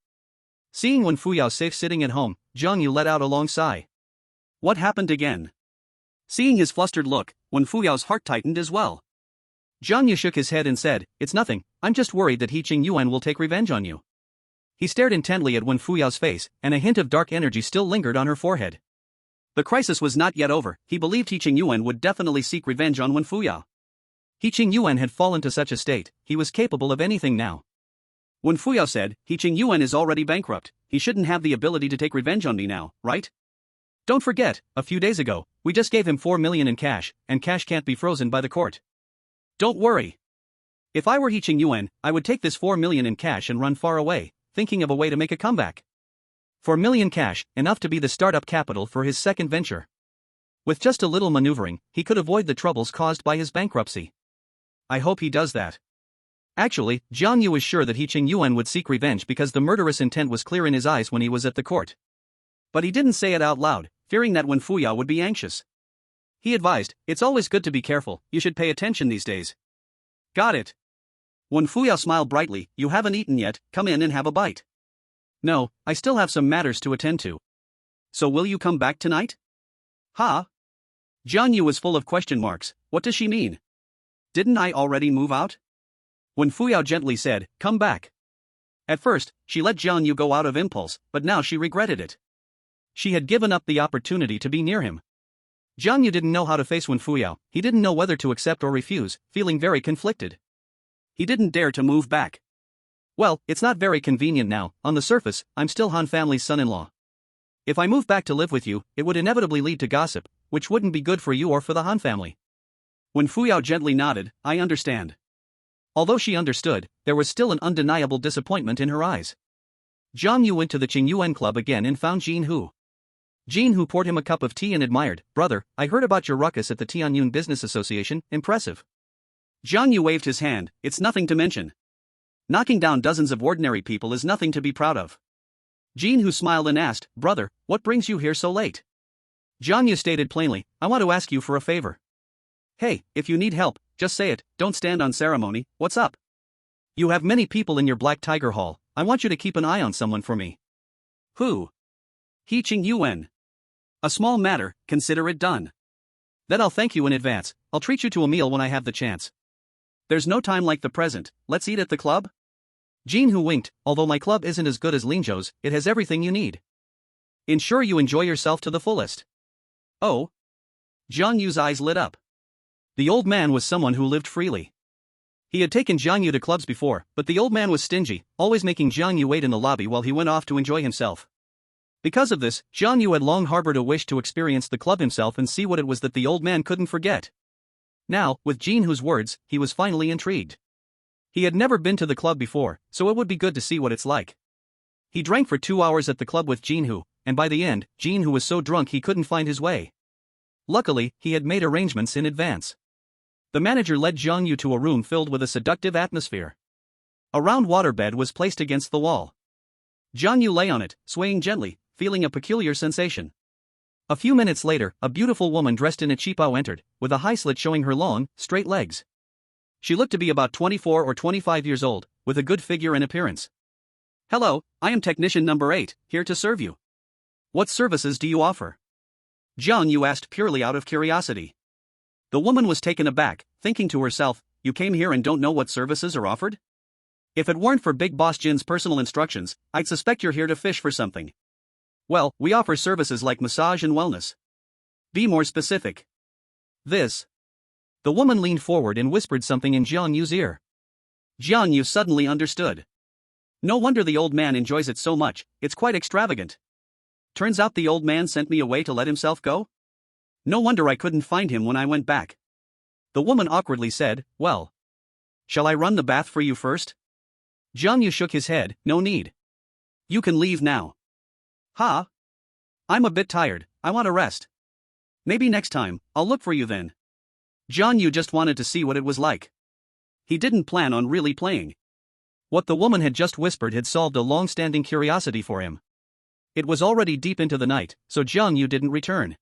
Seeing Wen Fuyao safe sitting at home, Jiang Yu let out a long sigh. What happened again? Seeing his flustered look, Wen Fuyao's heart tightened as well. Jiang Yu shook his head and said, "It's nothing, I'm just worried that Qing Yuan will take revenge on you." He stared intently at Wen Fuyao's face, and a hint of dark energy still lingered on her forehead. The crisis was not yet over, he believed Qing Yuan would definitely seek revenge on Wen Fuyao. Qing Yuan had fallen to such a state, he was capable of anything now. Wen Fuyao said, "Qing Yuan is already bankrupt, he shouldn't have the ability to take revenge on me now, right? Don't forget, a few days ago, we just gave him 4 million in cash, and cash can't be frozen by the court. Don't worry. If I were Qing Yuan, I would take this 4 million in cash and run far away, thinking of a way to make a comeback. 4 million cash, enough to be the startup capital for his second venture. With just a little maneuvering, he could avoid the troubles caused by his bankruptcy. I hope he does that." Actually, Jiang Yu was sure that Qing Yuan would seek revenge because the murderous intent was clear in his eyes when he was at the court. But he didn't say it out loud, fearing that Wen Fuyao would be anxious. He advised, "It's always good to be careful, you should pay attention these days." "Got it." Wen Fuyao smiled brightly, "You haven't eaten yet, come in and have a bite." "No, I still have some matters to attend to." "So will you come back tonight?" "Ha?" Jiang Yu was full of question marks. What does she mean? Didn't I already move out? Wen Fuyao gently said, "Come back." At first, she let Jiang Yu go out of impulse, but now she regretted it. She had given up the opportunity to be near him. Jiang Yu didn't know how to face Wen Fuyao, he didn't know whether to accept or refuse, feeling very conflicted. He didn't dare to move back. "Well, it's not very convenient now, on the surface, I'm still Han family's son-in-law. If I move back to live with you, it would inevitably lead to gossip, which wouldn't be good for you or for the Han family." Wen Fuyao gently nodded, "I understand." Although she understood, there was still an undeniable disappointment in her eyes. Jiang Yu went to the Qing Yuan club again and found Jin Hu. Jin Hu poured him a cup of tea and admired, "Brother, I heard about your ruckus at the Tianyun Business Association, impressive." Jiang Yu waved his hand, "It's nothing to mention. Knocking down dozens of ordinary people is nothing to be proud of." Jin Hu smiled and asked, "Brother, what brings you here so late?" Jiang Yu stated plainly, "I want to ask you for a favor." "Hey, if you need help, just say it, don't stand on ceremony, what's up?" "You have many people in your Black Tiger Hall, I want you to keep an eye on someone for me." "Who?" "Qing Yuan. A small matter, consider it done." Then I'll thank you in advance. I'll treat you to a meal when I have the chance. There's no time like the present. Let's eat at the club? Jin Hu winked. Although my club isn't as good as Linzhou's, it has everything you need. Ensure you enjoy yourself to the fullest. Oh? Jiang Yu's eyes lit up. The old man was someone who lived freely. He had taken Jiang Yu to clubs before, but the old man was stingy, always making Jiang Yu wait in the lobby while he went off to enjoy himself. Because of this, Jiang Yu had long harbored a wish to experience the club himself and see what it was that the old man couldn't forget. Now, with Jin Hu's words, he was finally intrigued. He had never been to the club before, so it would be good to see what it's like. He drank for 2 hours at the club with Jin Hu, and by the end, Jin Hu was so drunk he couldn't find his way. Luckily, he had made arrangements in advance. The manager led Jiang Yu to a room filled with a seductive atmosphere. A round waterbed was placed against the wall. Jiang Yu lay on it, swaying gently, feeling a peculiar sensation. A few minutes later, a beautiful woman dressed in a qipao entered, with a high slit showing her long, straight legs. She looked to be about 24 or 25 years old, with a good figure and appearance. Hello, I am technician number 8, here to serve you. What services do you offer? Jiang Yu asked purely out of curiosity. The woman was taken aback, thinking to herself, you came here and don't know what services are offered? If it weren't for Big Boss Jin's personal instructions, I'd suspect you're here to fish for something. Well, we offer services like massage and wellness. Be more specific. This. The woman leaned forward and whispered something in Jiang Yu's ear. Jiang Yu suddenly understood. No wonder the old man enjoys it so much, it's quite extravagant. Turns out the old man sent me away to let himself go? No wonder I couldn't find him when I went back. The woman awkwardly said, well. Shall I run the bath for you first? Jiang Yu shook his head, no need. You can leave now. Ha? I'm a bit tired, I want to rest. Maybe next time, I'll look for you then. Jiang Yu just wanted to see what it was like. He didn't plan on really playing. What the woman had just whispered had solved a long-standing curiosity for him. It was already deep into the night, so Jiang Yu didn't return.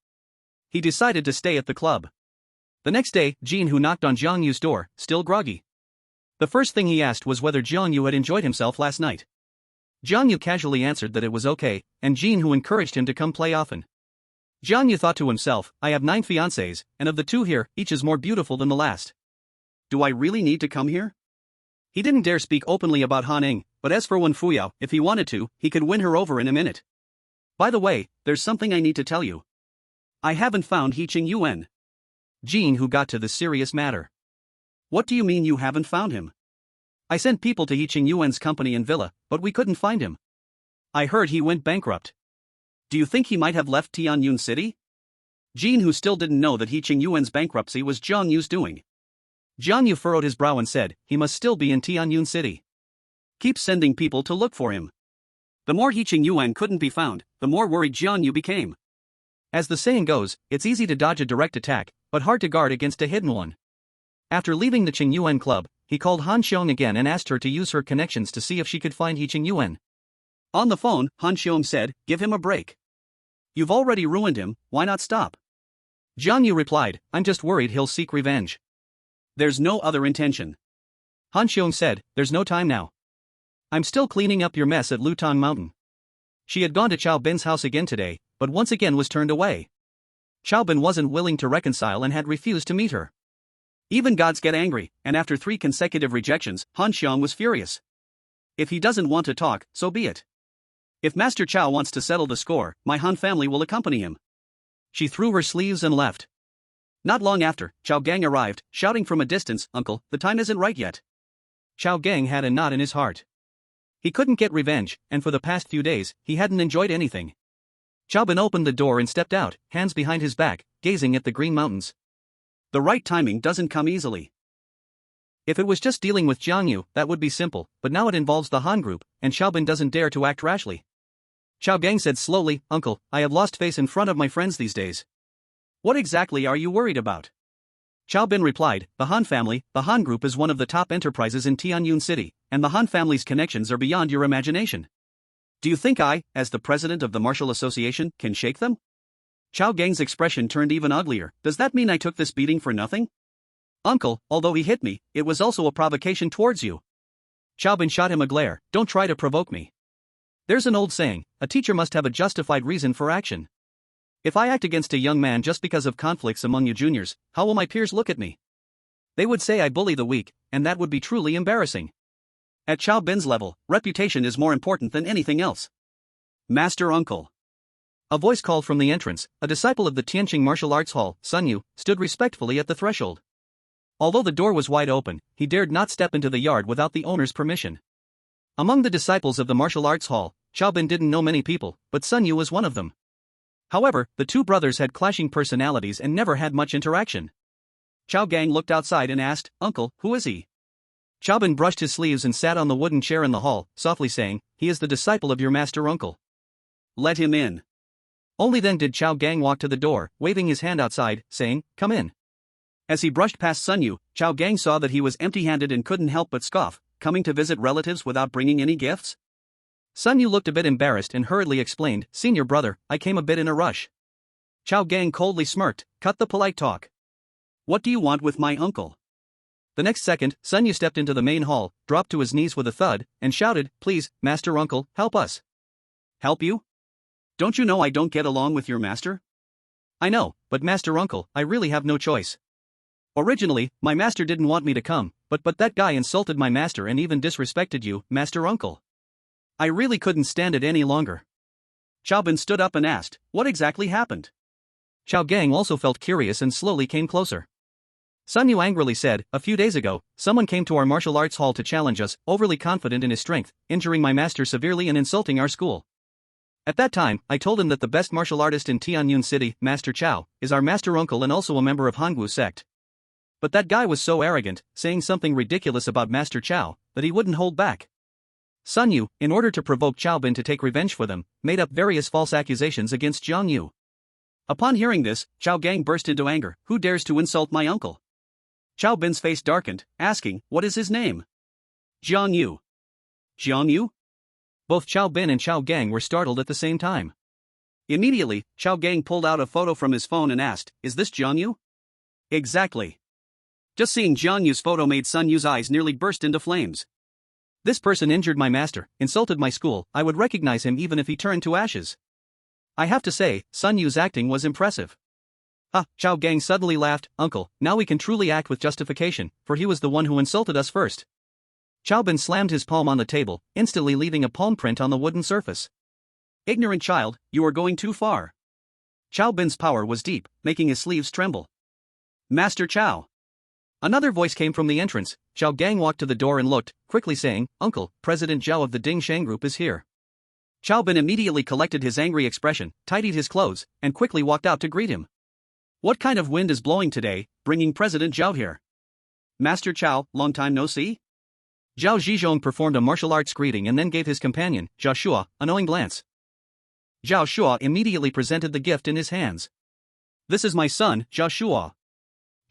He decided to stay at the club. The next day, Jin Hu knocked on Jiang Yu's door, still groggy. The first thing he asked was whether Jiang Yu had enjoyed himself last night. Jiang Yu casually answered that it was okay, and Jin Hu encouraged him to come play often. Jiang Yu thought to himself, I have 9 fiancées, and of the 2 here, each is more beautiful than the last. Do I really need to come here? He didn't dare speak openly about Han Ning, but as for Wen Fuyao, if he wanted to, he could win her over in a minute. By the way, there's something I need to tell you. I haven't found He Qing Yuan. Jin Hu got to the serious matter. What do you mean you haven't found him? I sent people to He Qing Yuan's company and villa, but we couldn't find him. I heard he went bankrupt. Do you think he might have left Tianyun City? Jin Hu still didn't know that He Qing Yuan's bankruptcy was Jiang Yu's doing. Jiang Yu furrowed his brow and said, he must still be in Tianyun City. Keep sending people to look for him. The more He Qing Yuan couldn't be found, the more worried Jiang Yu became. As the saying goes, it's easy to dodge a direct attack, but hard to guard against a hidden one. After leaving the Qing Yuan club, he called Han Xiong again and asked her to use her connections to see if she could find He Qing Yuan. On the phone, Han Xiong said, give him a break. You've already ruined him, why not stop? Jiang Yu replied, I'm just worried he'll seek revenge. There's no other intention. Han Xiong said, there's no time now. I'm still cleaning up your mess at Lutan Mountain. She had gone to Chao Bin's house again today, but once again was turned away. Chao Bin wasn't willing to reconcile and had refused to meet her. Even gods get angry, and after 3 consecutive rejections, Han Xiong was furious. If he doesn't want to talk, so be it. If Master Chao wants to settle the score, my Han family will accompany him. She threw her sleeves and left. Not long after, Chao Gang arrived, shouting from a distance, Uncle, the time isn't right yet. Chao Gang had a knot in his heart. He couldn't get revenge, and for the past few days, he hadn't enjoyed anything. Chao Bin opened the door and stepped out, hands behind his back, gazing at the green mountains. The right timing doesn't come easily. If it was just dealing with Jiang Yu, that would be simple, but now it involves the Han group, and Chao Bin doesn't dare to act rashly. Chao Gang said slowly, Uncle, I have lost face in front of my friends these days. What exactly are you worried about? Chao Bin replied, the Han family, the Han group is one of the top enterprises in Tianyun City, and the Han family's connections are beyond your imagination. Do you think I, as the president of the Martial Association, can shake them? Chao Gang's expression turned even uglier. Does that mean I took this beating for nothing? Uncle, although he hit me, it was also a provocation towards you. Chao Bin shot him a glare, don't try to provoke me. There's an old saying, a teacher must have a justified reason for action. If I act against a young man just because of conflicts among you juniors, how will my peers look at me? They would say I bully the weak, and that would be truly embarrassing. At Chow Bin's level, reputation is more important than anything else. Master Uncle. A voice called from the entrance. A disciple of the Tianqing Martial Arts Hall, Sun Yu, stood respectfully at the threshold. Although the door was wide open, he dared not step into the yard without the owner's permission. Among the disciples of the martial arts hall, Chow Bin didn't know many people, but Sun Yu was one of them. However, the two brothers had clashing personalities and never had much interaction. Chow Gang looked outside and asked, "Uncle, who is he?" Chow Bin brushed his sleeves and sat on the wooden chair in the hall, softly saying, "He is the disciple of your master uncle." "Let him in." Only then did Chow Gang walk to the door, waving his hand outside, saying, "Come in." As he brushed past Sun Yu, Chow Gang saw that he was empty-handed and couldn't help but scoff, coming to visit relatives without bringing any gifts? Sun Yu looked a bit embarrassed and hurriedly explained, "Senior brother, I came a bit in a rush." Chow Gang coldly smirked, "Cut the polite talk. What do you want with my uncle?" The next second, Sun Yu stepped into the main hall, dropped to his knees with a thud, and shouted, "Please, Master Uncle, help us." "Help you? Don't you know I don't get along with your master?" "I know, but Master Uncle, I really have no choice. Originally, my master didn't want me to come, but that guy insulted my master and even disrespected you, Master Uncle. I really couldn't stand it any longer." Chow Bin stood up and asked, "What exactly happened?" Chow Gang also felt curious and slowly came closer. Sun Yu angrily said, "A few days ago, someone came to our martial arts hall to challenge us, overly confident in his strength, injuring my master severely and insulting our school. At that time, I told him that the best martial artist in Tianyun City, Master Chow, is our master uncle and also a member of Hangwu sect. But that guy was so arrogant, saying something ridiculous about Master Chow, that he wouldn't hold back. Sun Yu, in order to provoke Chow Bin to take revenge for them, made up various false accusations against Jiang Yu." Upon hearing this, Chow Gang burst into anger. "Who dares to insult my uncle?" Chow Bin's face darkened, asking, "What is his name?" "Jiang Yu." "Jiang Yu?" Both Chow Bin and Chow Gang were startled at the same time. Immediately, Chow Gang pulled out a photo from his phone and asked, "Is this Jiang Yu?" "Exactly." Just seeing Jiang Yu's photo made Sun Yu's eyes nearly burst into flames. "This person injured my master, insulted my school, I would recognize him even if he turned to ashes. I have to say, Sun Yu's acting was impressive." Chow Gang suddenly laughed, "Uncle, now we can truly act with justification, for he was the one who insulted us first." Chow Bin slammed his palm on the table, instantly leaving a palm print on the wooden surface. "Ignorant child, you are going too far." Chow Bin's power was deep, making his sleeves tremble. "Master Chow." Another voice came from the entrance. Chow Gang walked to the door and looked, quickly saying, "Uncle, President Zhao of the Ding Sheng Group is here." Chow Bin immediately collected his angry expression, tidied his clothes, and quickly walked out to greet him. "What kind of wind is blowing today, bringing President Zhao here?" "Master Chow, long time no see?" Zhao Zhizhong performed a martial arts greeting and then gave his companion, Zhao Shua, a knowing glance. Zhao Shua immediately presented the gift in his hands. "This is my son, Zhao Shua."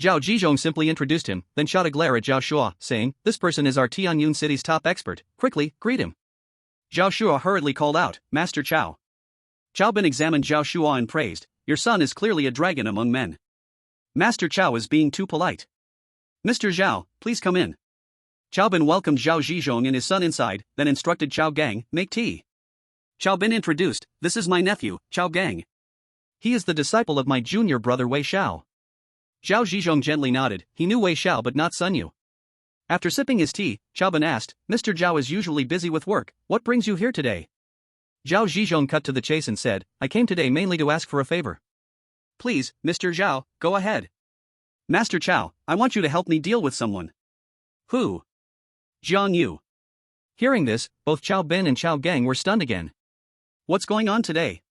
Zhao Zhizhong simply introduced him, then shot a glare at Zhao Shua, saying, "This person is our Tianyun City's top expert, quickly, greet him." Zhao Shua hurriedly called out, "Master Chow." Chow Bin examined Zhao Shua and praised, "Your son is clearly a dragon among men. Master Chow is being too polite. Mr. Zhao, please come in." Chow Bin welcomed Zhao Zhizhong and his son inside, then instructed Chow Gang, "Make tea." Chow Bin introduced, "This is my nephew, Chow Gang. He is the disciple of my junior brother Wei Xiao." Zhao Zhizhong gently nodded. He knew Wei Xiao but not Sun Yu. After sipping his tea, Chow Bin asked, "Mr. Zhao is usually busy with work, what brings you here today?" Zhao Zhizhong cut to the chase and said, "I came today mainly to ask for a favor." "Please, Mr. Zhao, go ahead." "Master Chow, I want you to help me deal with someone." "Who?" "Jiang Yu." Hearing this, both Chow Bin and Chow Gang were stunned again. "What's going on today?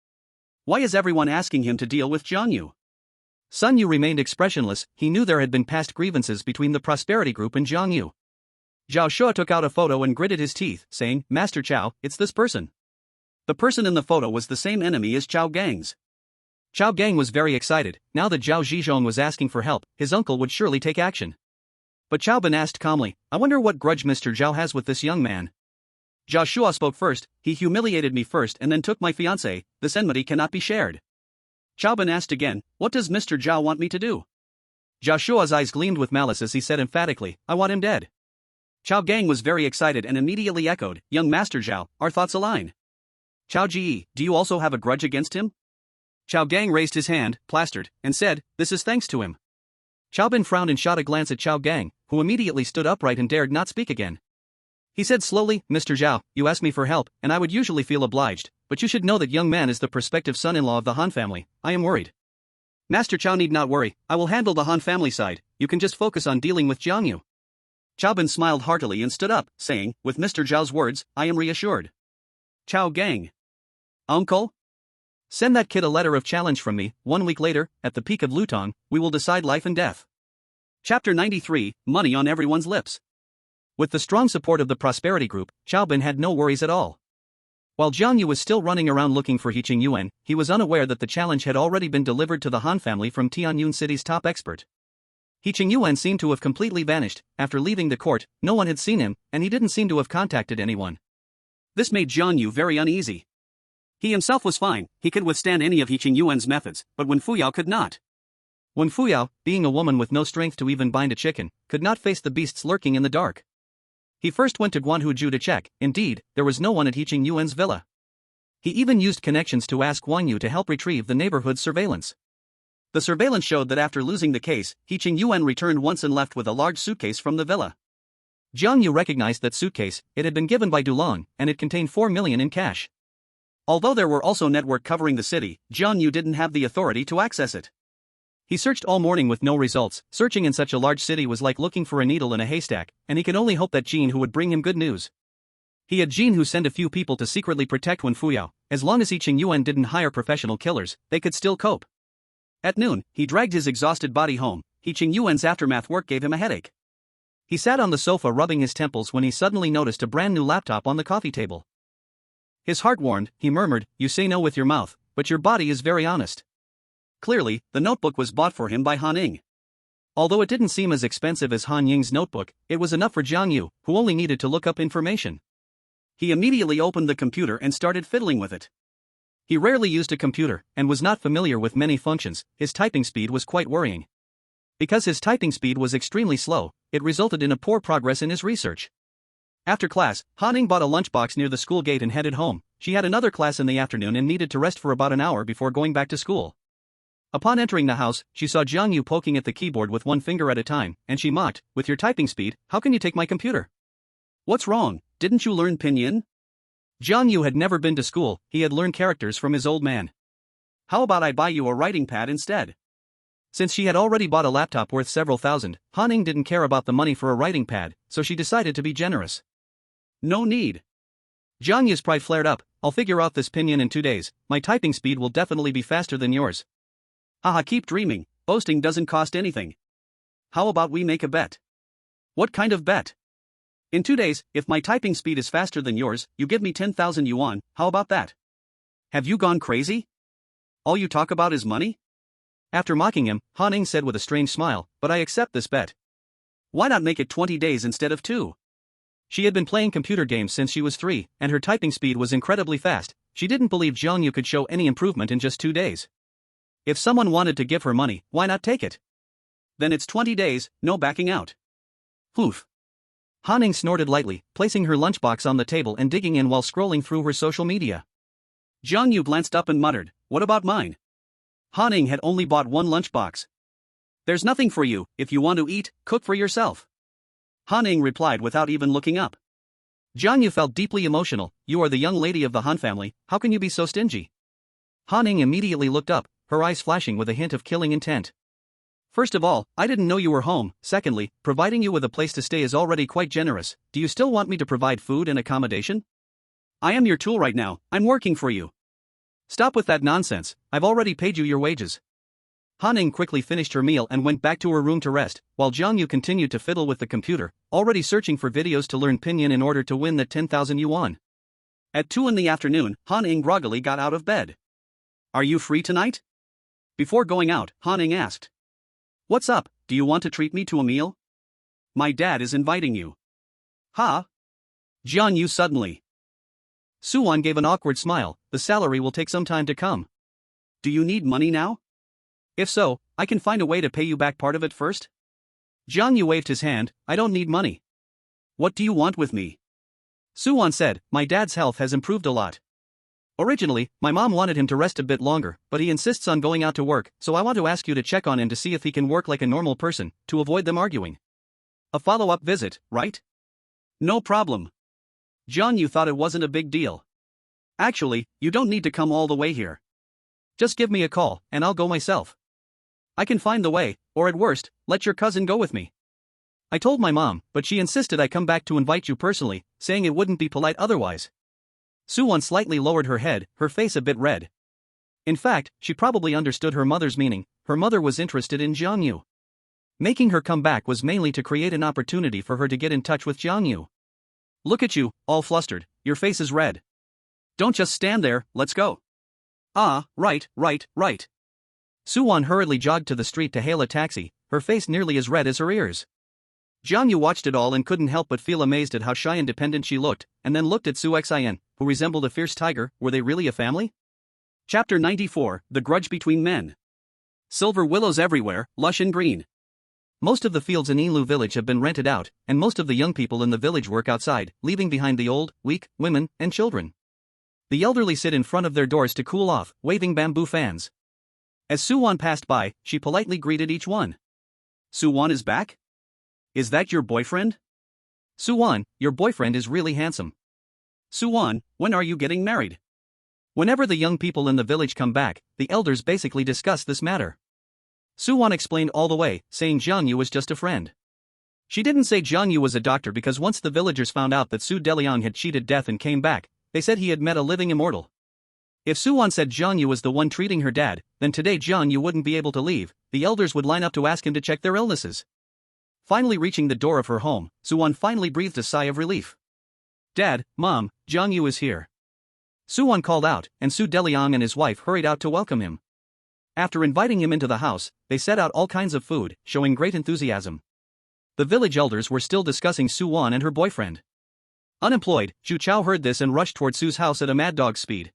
Why is everyone asking him to deal with Jiang Yu?" Sun Yu remained expressionless. He knew there had been past grievances between the Prosperity Group and Jiang Yu. Zhao Shua took out a photo and gritted his teeth, saying, "Master Chow, it's this person." The person in the photo was the same enemy as Chow Gang's. Chow Gang was very excited. Now that Zhao Zhizhong was asking for help, his uncle would surely take action. But Chow Bin asked calmly, "I wonder what grudge Mr. Zhao has with this young man." Zhao Shua spoke first, "He humiliated me first and then took my fiancée, this enmity cannot be shared." Chow Bin asked again, "What does Mr. Zhao want me to do?" Zhao Shua's eyes gleamed with malice as he said emphatically, "I want him dead." Chow Gang was very excited and immediately echoed, "Young Master Zhao, our thoughts align. Chow Ji, do you also have a grudge against him?" Chao Gang raised his hand, plastered, and said, "This is thanks to him." Chao Bin frowned and shot a glance at Chao Gang, who immediately stood upright and dared not speak again. He said slowly, "Mr. Zhao, you asked me for help, and I would usually feel obliged, but you should know that young man is the prospective son-in-law of the Han family. I am worried." "Master Chao need not worry, I will handle the Han family side, you can just focus on dealing with Jiang Yu." Chao Bin smiled heartily and stood up, saying, "With Mr. Zhao's words, I am reassured." Chao Gang. "Uncle? Send that kid a letter of challenge from me. 1 week later, at the peak of Lutong, we will decide life and death." Chapter 93, Money on Everyone's Lips. With the strong support of the Prosperity Group, Chao Bin had no worries at all. While Jiang Yu was still running around looking for He Qing Yuan, he was unaware that the challenge had already been delivered to the Han family from Tianyun City's top expert. He Qing Yuan seemed to have completely vanished. After leaving the court, no one had seen him, and he didn't seem to have contacted anyone. This made Jiang Yu very uneasy. He himself was fine, he could withstand any of He Qing Yuan's methods, but Wen Fuyao could not. Wen Fuyao, being a woman with no strength to even bind a chicken, could not face the beasts lurking in the dark. He first went to Guanhuju to check. Indeed, there was no one at He Qing Yuan's villa. He even used connections to ask Wang Yu to help retrieve the neighborhood's surveillance. The surveillance showed that after losing the case, He Qing Yuan returned once and left with a large suitcase from the villa. Jiang Yu recognized that suitcase. It had been given by Dulong, and it contained 4 million in cash. Although there were also network covering the city, Jiang Yu didn't have the authority to access it. He searched all morning with no results. Searching in such a large city was like looking for a needle in a haystack, and he could only hope that Jin Hu would bring him good news. He had Jin Hu send a few people to secretly protect Wen Fuyao. As long as He Qing Yuan didn't hire professional killers, they could still cope. At noon, he dragged his exhausted body home. He Qing Yuan's aftermath work gave him a headache. He sat on the sofa rubbing his temples when he suddenly noticed a brand new laptop on the coffee table. His heart warmed. He murmured, "You say no with your mouth, but your body is very honest." Clearly, the notebook was bought for him by Han Ying. Although it didn't seem as expensive as Han Ying's notebook, it was enough for Jiang Yu, who only needed to look up information. He immediately opened the computer and started fiddling with it. He rarely used a computer, and was not familiar with many functions. His typing speed was quite worrying. Because his typing speed was extremely slow, it resulted in a poor progress in his research. After class, Han Ying bought a lunchbox near the school gate and headed home. She had another class in the afternoon and needed to rest for about an hour before going back to school. Upon entering the house, she saw Jiang Yu poking at the keyboard with one finger at a time, and she mocked, "With your typing speed, how can you take my computer?" "What's wrong? Didn't you learn pinyin?" Jiang Yu had never been to school. He had learned characters from his old man. "How about I buy you a writing pad instead?" Since she had already bought a laptop worth several thousand, Han Ying didn't care about the money for a writing pad, so she decided to be generous. "No need." Jiang Yu's pride flared up. "I'll figure out this pinyin in 2 days. My typing speed will definitely be faster than yours." "Haha, keep dreaming. Boasting doesn't cost anything. How about we make a bet?" "What kind of bet?" "In 2 days, if my typing speed is faster than yours, you give me 10,000 yuan, how about that?" "Have you gone crazy? All you talk about is money?" After mocking him, Han Ying said with a strange smile, "But I accept this bet." "Why not make it 20 days instead of 2? She had been playing computer games since she was 3, and her typing speed was incredibly fast. She didn't believe Jiang Yu could show any improvement in just 2 days. If someone wanted to give her money, why not take it? "Then it's 20 days, no backing out." "Poof." Han Ying snorted lightly, placing her lunchbox on the table and digging in while scrolling through her social media. Jiang Yu glanced up and muttered, "What about mine?" Han Ying had only bought one lunchbox. "There's nothing for you. If you want to eat, cook for yourself." Han Ying replied without even looking up. Jiang Yu felt deeply emotional. "You are the young lady of the Han family, how can you be so stingy?" Han Ying immediately looked up, her eyes flashing with a hint of killing intent. "First of all, I didn't know you were home. Secondly, providing you with a place to stay is already quite generous. Do you still want me to provide food and accommodation?" "I am your tool right now, I'm working for you." "Stop with that nonsense, I've already paid you your wages." Han Ying quickly finished her meal and went back to her room to rest, while Jiang Yu continued to fiddle with the computer, already searching for videos to learn pinyin in order to win that 10,000 yuan. At 2 in the afternoon, Han Ying groggily got out of bed. "Are you free tonight?" Before going out, Han Ying asked. "What's up, do you want to treat me to a meal?" "My dad is inviting you." "Ha?" Jiang Yu suddenly. Suwan gave an awkward smile. "The salary will take some time to come." "Do you need money now?" "If so, I can find a way to pay you back part of it first." Jiang Yu waved his hand. "I don't need money." "What do you want with me?" Suwan said, "My dad's health has improved a lot." Originally, my mom wanted him to rest a bit longer, but he insists on going out to work, so I want to ask you to check on him to see if he can work like a normal person, to avoid them arguing. A follow-up visit, right? No problem. John, you thought it wasn't a big deal. Actually, you don't need to come all the way here. Just give me a call, and I'll go myself. I can find the way, or at worst, let your cousin go with me. I told my mom, but she insisted I come back to invite you personally, saying it wouldn't be polite otherwise. Soo-won slightly lowered her head, her face a bit red. In fact, she probably understood her mother's meaning. Her mother was interested in Jiang. Making her come back was mainly to create an opportunity for her to get in touch with Jiang. Look at you, all flustered, your face is red. Don't just stand there, let's go. Ah, right. Soo-won hurriedly jogged to the street to hail a taxi, her face nearly as red as her ears. Jiang watched it all and couldn't help but feel amazed at how shy and dependent she looked, and then looked at Soo-xian, who resembled a fierce tiger. Were they really a family? Chapter 94, The Grudge Between Men. Silver willows everywhere, lush and green. Most of the fields in Ilu village have been rented out, and most of the young people in the village work outside, leaving behind the old, weak, women, and children. The elderly sit in front of their doors to cool off, waving bamboo fans. As Soo-won passed by, she politely greeted each one. Soo-won is back? Is that your boyfriend? Soo-won, your boyfriend is really handsome. Soo-won, when are you getting married? Whenever the young people in the village come back, the elders basically discuss this matter. Soo-won explained all the way, saying Jiang was just a friend. She didn't say Jiang was a doctor because once the villagers found out that Su Deliang had cheated death and came back, they said he had met a living immortal. If Soo-won said Jiang was the one treating her dad, then today Jiang wouldn't be able to leave. The elders would line up to ask him to check their illnesses. Finally reaching the door of her home, Soo-won finally breathed a sigh of relief. Dad, Mom, Jiang is here. Soo-won called out, and Su Deliang and his wife hurried out to welcome him. After inviting him into the house, they set out all kinds of food, showing great enthusiasm. The village elders were still discussing Soo-won and her boyfriend. Unemployed, Zhu Chao heard this and rushed toward Su's house at a mad dog's speed.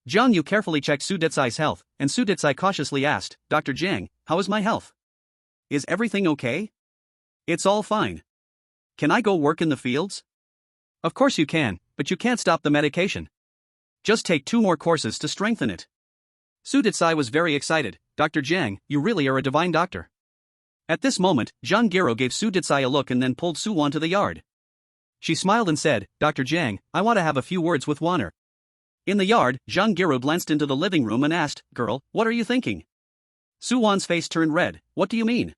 Jiang carefully checked Su Detsai's health, and Su Detsai cautiously asked, Dr. Jiang, how is my health? Is everything okay? It's all fine. Can I go work in the fields? Of course you can, but you can't stop the medication. Just take 2 more courses to strengthen it. Su Detsai was very excited. Dr. Jiang, you really are a divine doctor. At this moment, Zhang Giro gave Su Detsai a look and then pulled Soo-won to the yard. She smiled and said, Dr. Jiang, I want to have a few words with Wanner. In the yard, Zhang Giro glanced into the living room and asked, Girl, what are you thinking? Soo-won's face turned red. What do you mean?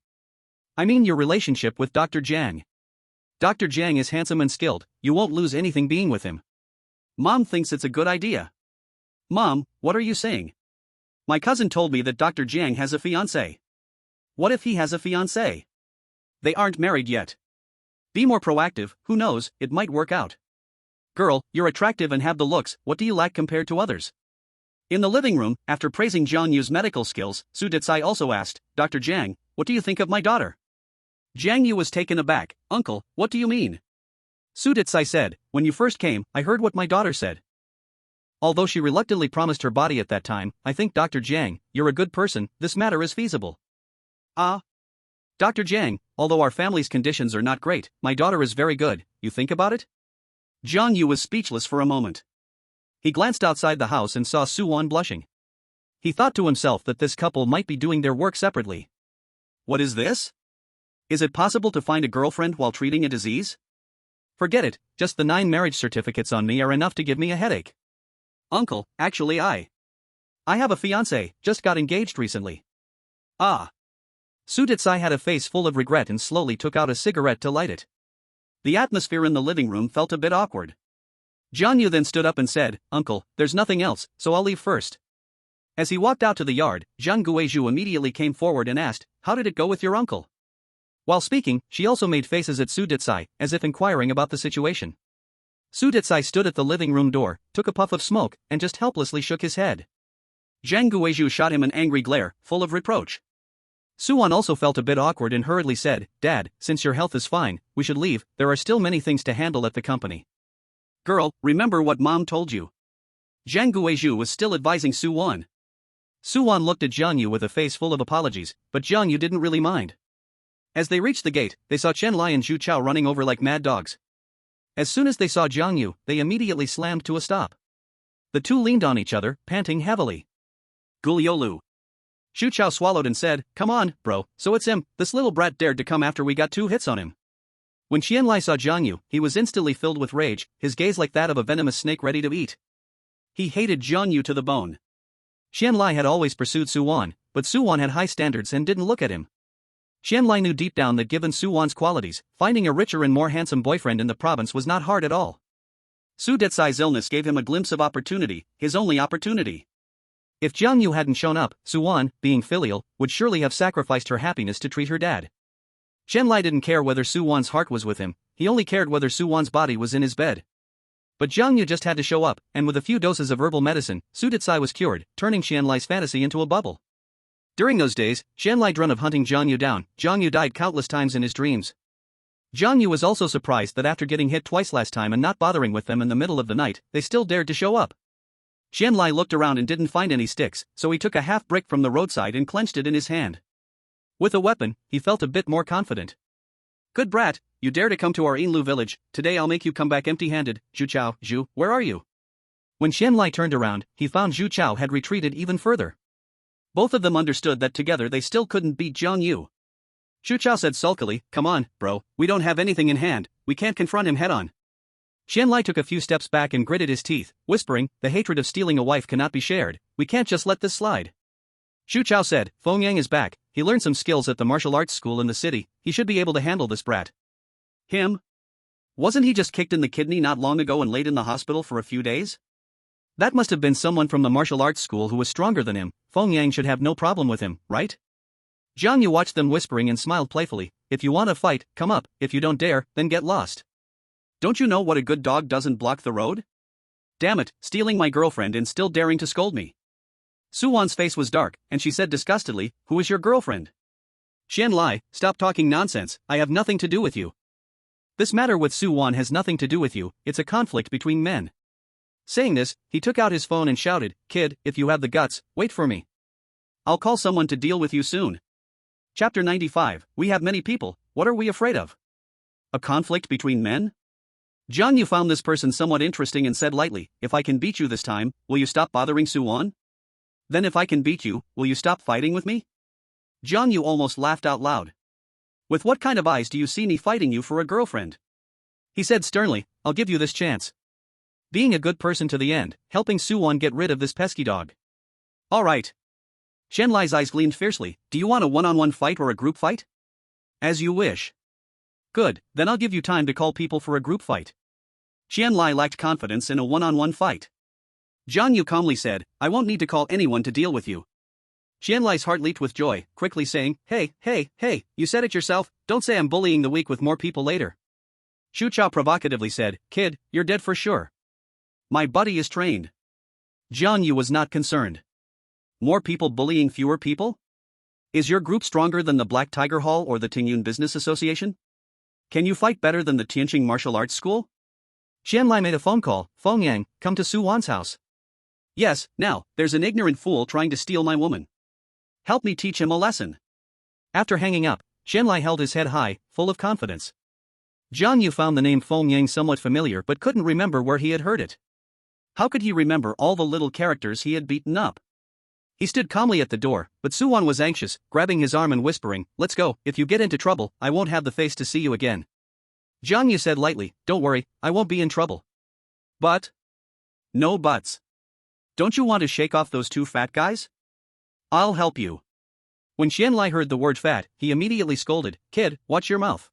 I mean your relationship with Dr. Jiang. Dr. Jiang is handsome and skilled, you won't lose anything being with him. Mom thinks it's a good idea. Mom, what are you saying? My cousin told me that Dr. Jiang has a fiancé. What if he has a fiancé? They aren't married yet. Be more proactive, who knows, it might work out. Girl, you're attractive and have the looks, what do you lack compared to others? In the living room, after praising Jiang Yu's medical skills, Su Detsai also asked, Dr. Jiang, what do you think of my daughter? Jiang Yu was taken aback. Uncle, what do you mean? Su Detsai said, when you first came, I heard what my daughter said. Although she reluctantly promised her body at that time, I think Dr. Jiang, you're a good person, this matter is feasible. Ah. Dr. Jiang, although our family's conditions are not great, my daughter is very good, you think about it? Jiang Yu was speechless for a moment. He glanced outside the house and saw Soo-won blushing. He thought to himself that this couple might be doing their work separately. What is this? Is it possible to find a girlfriend while treating a disease? Forget it, just the 9 marriage certificates on me are enough to give me a headache. Uncle, actually I have a fiancé, just got engaged recently. Ah. Su Detsai had a face full of regret and slowly took out a cigarette to light it. The atmosphere in the living room felt a bit awkward. Jiang Yu then stood up and said, Uncle, there's nothing else, so I'll leave first. As he walked out to the yard, Zhang Guizhu immediately came forward and asked, how did it go with your uncle? While speaking, she also made faces at Su Detsai, as if inquiring about the situation. Su Detsai stood at the living room door, took a puff of smoke, and just helplessly shook his head. Zhang Guizhu shot him an angry glare, full of reproach. Soo-won also felt a bit awkward and hurriedly said, Dad, since your health is fine, we should leave, there are still many things to handle at the company. Girl, remember what Mom told you. Zhang Guizhu was still advising Soo-won. Soo-won looked at Jiang Yu with a face full of apologies, but Jiang Yu didn't really mind. As they reached the gate, they saw Chen Lai and Zhu Chao running over like mad dogs. As soon as they saw Jiang Yu, they immediately slammed to a stop. The two leaned on each other, panting heavily. Guliolu. Xu Chao swallowed and said, come on, bro, so it's him, this little brat dared to come after we got 2 hits on him. When Qianlai saw Jiang Yu, he was instantly filled with rage, his gaze like that of a venomous snake ready to eat. He hated Jiang Yu to the bone. Qianlai had always pursued Su Wan, but Su Wan had high standards and didn't look at him. Qianlai knew deep down that given Su Wan's qualities, finding a richer and more handsome boyfriend in the province was not hard at all. Su Detsai's illness gave him a glimpse of opportunity, his only opportunity. If Jiang Yu hadn't shown up, Su Wan, being filial, would surely have sacrificed her happiness to treat her dad. Qianlai didn't care whether Su Wan's heart was with him, he only cared whether Su Wan's body was in his bed. But Jiang Yu just had to show up, and with a few doses of herbal medicine, Su Detsai was cured, turning Qianlai's fantasy into a bubble. During those days, Qianlai dreamt of hunting Jiang Yu down. Jiang Yu died countless times in his dreams. Jiang Yu was also surprised that after getting hit twice last time and not bothering with them in the middle of the night, they still dared to show up. Qianlai looked around and didn't find any sticks, so he took a half brick from the roadside and clenched it in his hand. With a weapon, he felt a bit more confident. Good brat, you dare to come to our Inlu village, today I'll make you come back empty-handed. Zhu Chao, Zhu, where are you? When Qianlai turned around, he found Zhu Chao had retreated even further. Both of them understood that together they still couldn't beat Jiang Yu. Zhu Chao said sulkily, come on, bro, we don't have anything in hand, we can't confront him head-on. Qianlai took a few steps back and gritted his teeth, whispering, the hatred of stealing a wife cannot be shared, we can't just let this slide. Zhu Chao said, Feng Yang is back, he learned some skills at the martial arts school in the city, he should be able to handle this brat. Him? Wasn't he just kicked in the kidney not long ago and laid in the hospital for a few days? That must have been someone from the martial arts school who was stronger than him, Feng Yang should have no problem with him, right? Jiang Yu watched them whispering and smiled playfully, if you want to fight, come up, if you don't dare, then get lost. Don't you know what a good dog doesn't block the road? Damn it, stealing my girlfriend and still daring to scold me. Su Wan's face was dark, and she said disgustedly, who is your girlfriend? Qianlai, stop talking nonsense, I have nothing to do with you. This matter with Su Wan has nothing to do with you, it's a conflict between men. Saying this, he took out his phone and shouted, kid, if you have the guts, wait for me. I'll call someone to deal with you soon. Chapter 95, we have many people, what are we afraid of? A conflict between men? Jiang Yu found this person somewhat interesting and said lightly, if I can beat you this time, will you stop bothering Su Wan? Then if I can beat you, will you stop fighting with me? Jiang Yu almost laughed out loud. With what kind of eyes do you see me fighting you for a girlfriend? He said sternly, I'll give you this chance. Being a good person to the end, helping Su Wan get rid of this pesky dog. All right. Qianlai's eyes gleamed fiercely, do you want a one-on-one fight or a group fight? As you wish. Good, then I'll give you time to call people for a group fight. Qianlai lacked confidence in a one-on-one fight. Jiang Yu calmly said, I won't need to call anyone to deal with you. Qianlai's heart leaped with joy, quickly saying, hey, you said it yourself, don't say I'm bullying the weak with more people later. Xu Chao provocatively said, kid, you're dead for sure. My buddy is trained. Jiang Yu was not concerned. More people bullying fewer people? Is your group stronger than the Black Tiger Hall or the Tingyun Business Association? Can you fight better than the Tianqing Martial Arts School? Qianlai made a phone call, Feng Yang, come to Su Wan's house. Yes, now, there's an ignorant fool trying to steal my woman. Help me teach him a lesson. After hanging up, Qianlai held his head high, full of confidence. Jiang Yu found the name Feng Yang somewhat familiar but couldn't remember where he had heard it. How could he remember all the little characters he had beaten up? He stood calmly at the door, but Su Wan was anxious, grabbing his arm and whispering, let's go, if you get into trouble, I won't have the face to see you again. Jiang Yu said lightly, don't worry, I won't be in trouble. But? No buts. Don't you want to shake off those 2 fat guys? I'll help you. When Qianlai heard the word fat, he immediately scolded, kid, watch your mouth.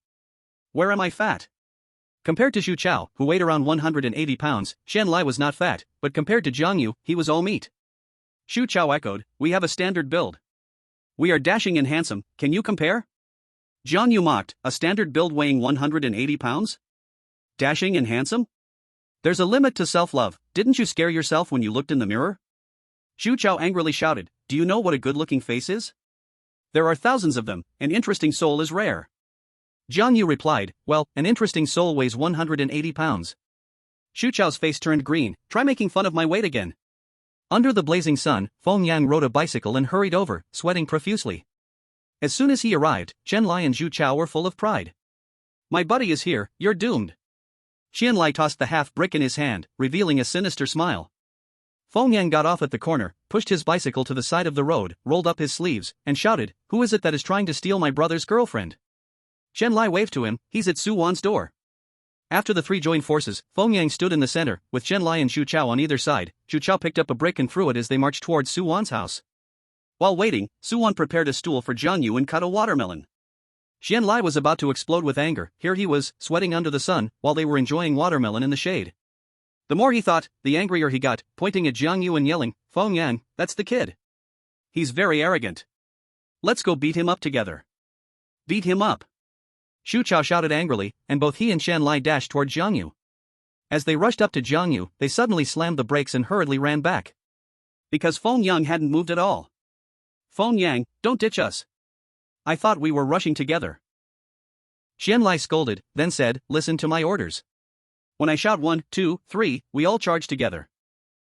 Where am I fat? Compared to Zhu Chao, who weighed around 180 pounds, Qianlai was not fat, but compared to Jiang Yu, he was all meat. Xu Chao echoed, we have a standard build. We are dashing and handsome, can you compare? Jiang Yu mocked, a standard build weighing 180 pounds? Dashing and handsome? There's a limit to self-love, didn't you scare yourself when you looked in the mirror? Xu Chao angrily shouted, do you know what a good-looking face is? There are thousands of them, an interesting soul is rare. Jiang Yu replied, well, an interesting soul weighs 180 pounds. Xu Chao's face turned green, try making fun of my weight again. Under the blazing sun, Feng Yang rode a bicycle and hurried over, sweating profusely. As soon as he arrived, Qianlai and Zhu Chao were full of pride. My buddy is here, you're doomed. Qianlai tossed the half brick in his hand, revealing a sinister smile. Feng Yang got off at the corner, pushed his bicycle to the side of the road, rolled up his sleeves, and shouted, "Who is it that is trying to steal my brother's girlfriend?" Chen Lai waved to him, "He's at Su Wan's door." After the three joined forces, Feng Yang stood in the center, with Chen Lai and Xu Chao on either side. Xu Chao picked up a brick and threw it as they marched towards Su Wan's house. While waiting, Su Wan prepared a stool for Jiang Yu and cut a watermelon. Chen Lai was about to explode with anger. Here he was, sweating under the sun, while they were enjoying watermelon in the shade. The more he thought, the angrier he got, pointing at Jiang Yu and yelling, "Feng Yang, that's the kid. He's very arrogant. Let's go beat him up together." "Beat him up!" Xu Chao shouted angrily, and both he and Chen Lai dashed toward Jiang Yu. As they rushed up to Jiang Yu, they suddenly slammed the brakes and hurriedly ran back. Because Feng Yang hadn't moved at all. "Feng Yang, don't ditch us. I thought we were rushing together." Chen Lai scolded, then said, "Listen to my orders. When I shout 1, 2, 3, we all charge together.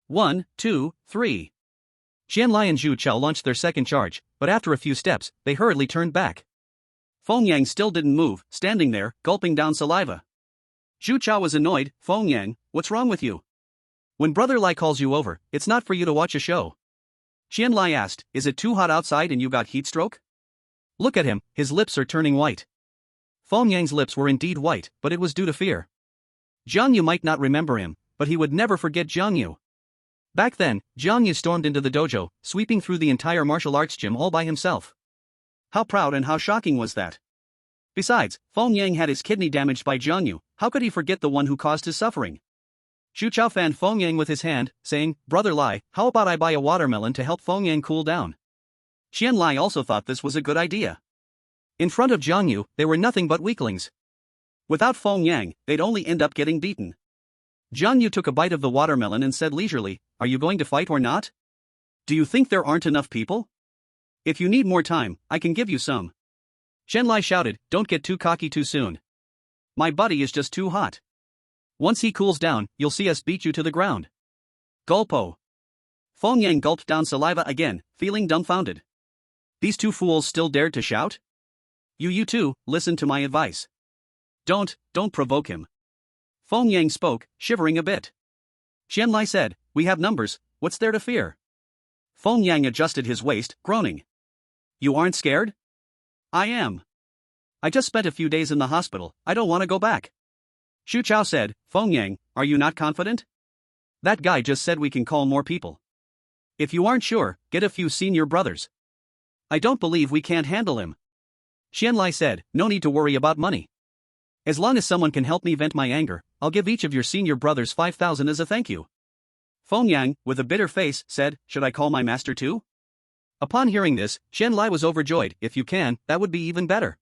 1, 2, 3. Chen Lai and Xu Chao launched their second charge, but after a few steps, they hurriedly turned back. Feng Yang still didn't move, standing there, gulping down saliva. Xu Chao was annoyed. "Feng Yang, what's wrong with you? When Brother Lai calls you over, it's not for you to watch a show." Chen Lai asked, "Is it too hot outside and you got heat stroke?" Look at him, his lips are turning white. Feng Yang's lips were indeed white, but it was due to fear. Jiang Yu might not remember him, but he would never forget Jiang Yu. Back then, Jiang Yu stormed into the dojo, sweeping through the entire martial arts gym all by himself. How proud and how shocking was that? Besides, Feng Yang had his kidney damaged by Jiang Yu. How could he forget the one who caused his suffering? Xu Chao fanned Feng Yang with his hand, saying, "Brother Lai, how about I buy a watermelon to help Feng Yang cool down?" Chen Lai also thought this was a good idea. In front of Jiang Yu, they were nothing but weaklings. Without Feng Yang, they'd only end up getting beaten. Jiang Yu took a bite of the watermelon and said leisurely, "Are you going to fight or not? Do you think there aren't enough people? If you need more time, I can give you some." Chen Lai shouted, "Don't get too cocky too soon. My body is just too hot. Once he cools down, you'll see us beat you to the ground." Gulpo. Feng Yang gulped down saliva again, feeling dumbfounded. These two fools still dared to shout? You two, listen to my advice. Don't provoke him. Feng Yang spoke, shivering a bit. Chen Lai said, "We have numbers, what's there to fear?" Feng Yang adjusted his waist, groaning. "You aren't scared?" "I am. I just spent a few days in the hospital, I don't want to go back." Xu Chao said, "Feng Yang, are you not confident? That guy just said we can call more people. If you aren't sure, get a few senior brothers. I don't believe we can't handle him." Chen Lai said, "No need to worry about money. As long as someone can help me vent my anger, I'll give each of your senior brothers 5,000 as a thank you." Feng Yang, with a bitter face, said, "Should I call my master too?" Upon hearing this, Chen Lai was overjoyed. "If you can, that would be even better.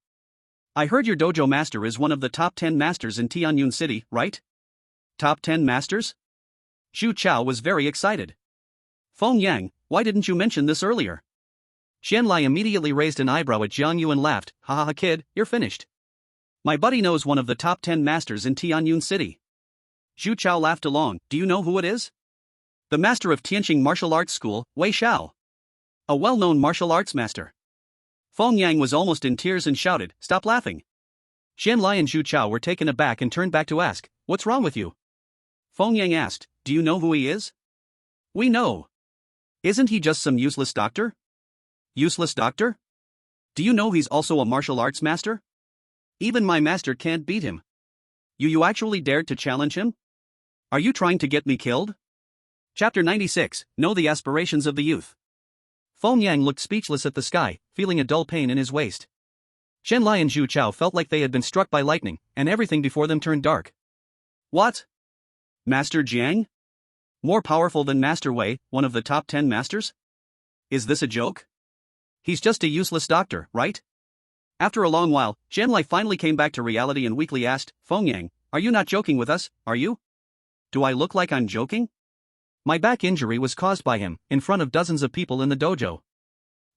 I heard your dojo master is one of the top 10 masters in Tianyun City, right? Top 10 masters? Xu Chao was very excited. "Feng Yang, why didn't you mention this earlier?" Chen Lai immediately raised an eyebrow at Jiang Yu and laughed, "Ha ha ha kid, you're finished. My buddy knows one of the top 10 masters in Tianyun City." Xu Chao laughed along. "Do you know who it is? The master of Tianqing Martial Arts School, Wei Xiao. A well-known martial arts master." Feng Yang was almost in tears and shouted, "Stop laughing." Chen Lai and Xu Chao were taken aback and turned back to ask, "What's wrong with you?" Feng Yang asked, "Do you know who he is?" "We know. Isn't he just some useless doctor?" "Useless doctor? Do you know he's also a martial arts master? Even my master can't beat him. You actually dared to challenge him? Are you trying to get me killed?" Chapter 96, Know the Aspirations of the Youth. Feng Yang looked speechless at the sky, feeling a dull pain in his waist. Chen Lai and Xu Chao felt like they had been struck by lightning, and everything before them turned dark. What? Master Jiang? More powerful than Master Wei, one of the top 10 masters? Is this a joke? He's just a useless doctor, right? After a long while, Chen Lai finally came back to reality and weakly asked, "Feng Yang, are you not joking with us, are you? Do I look like I'm joking? My back injury was caused by him, in front of dozens of people in the dojo."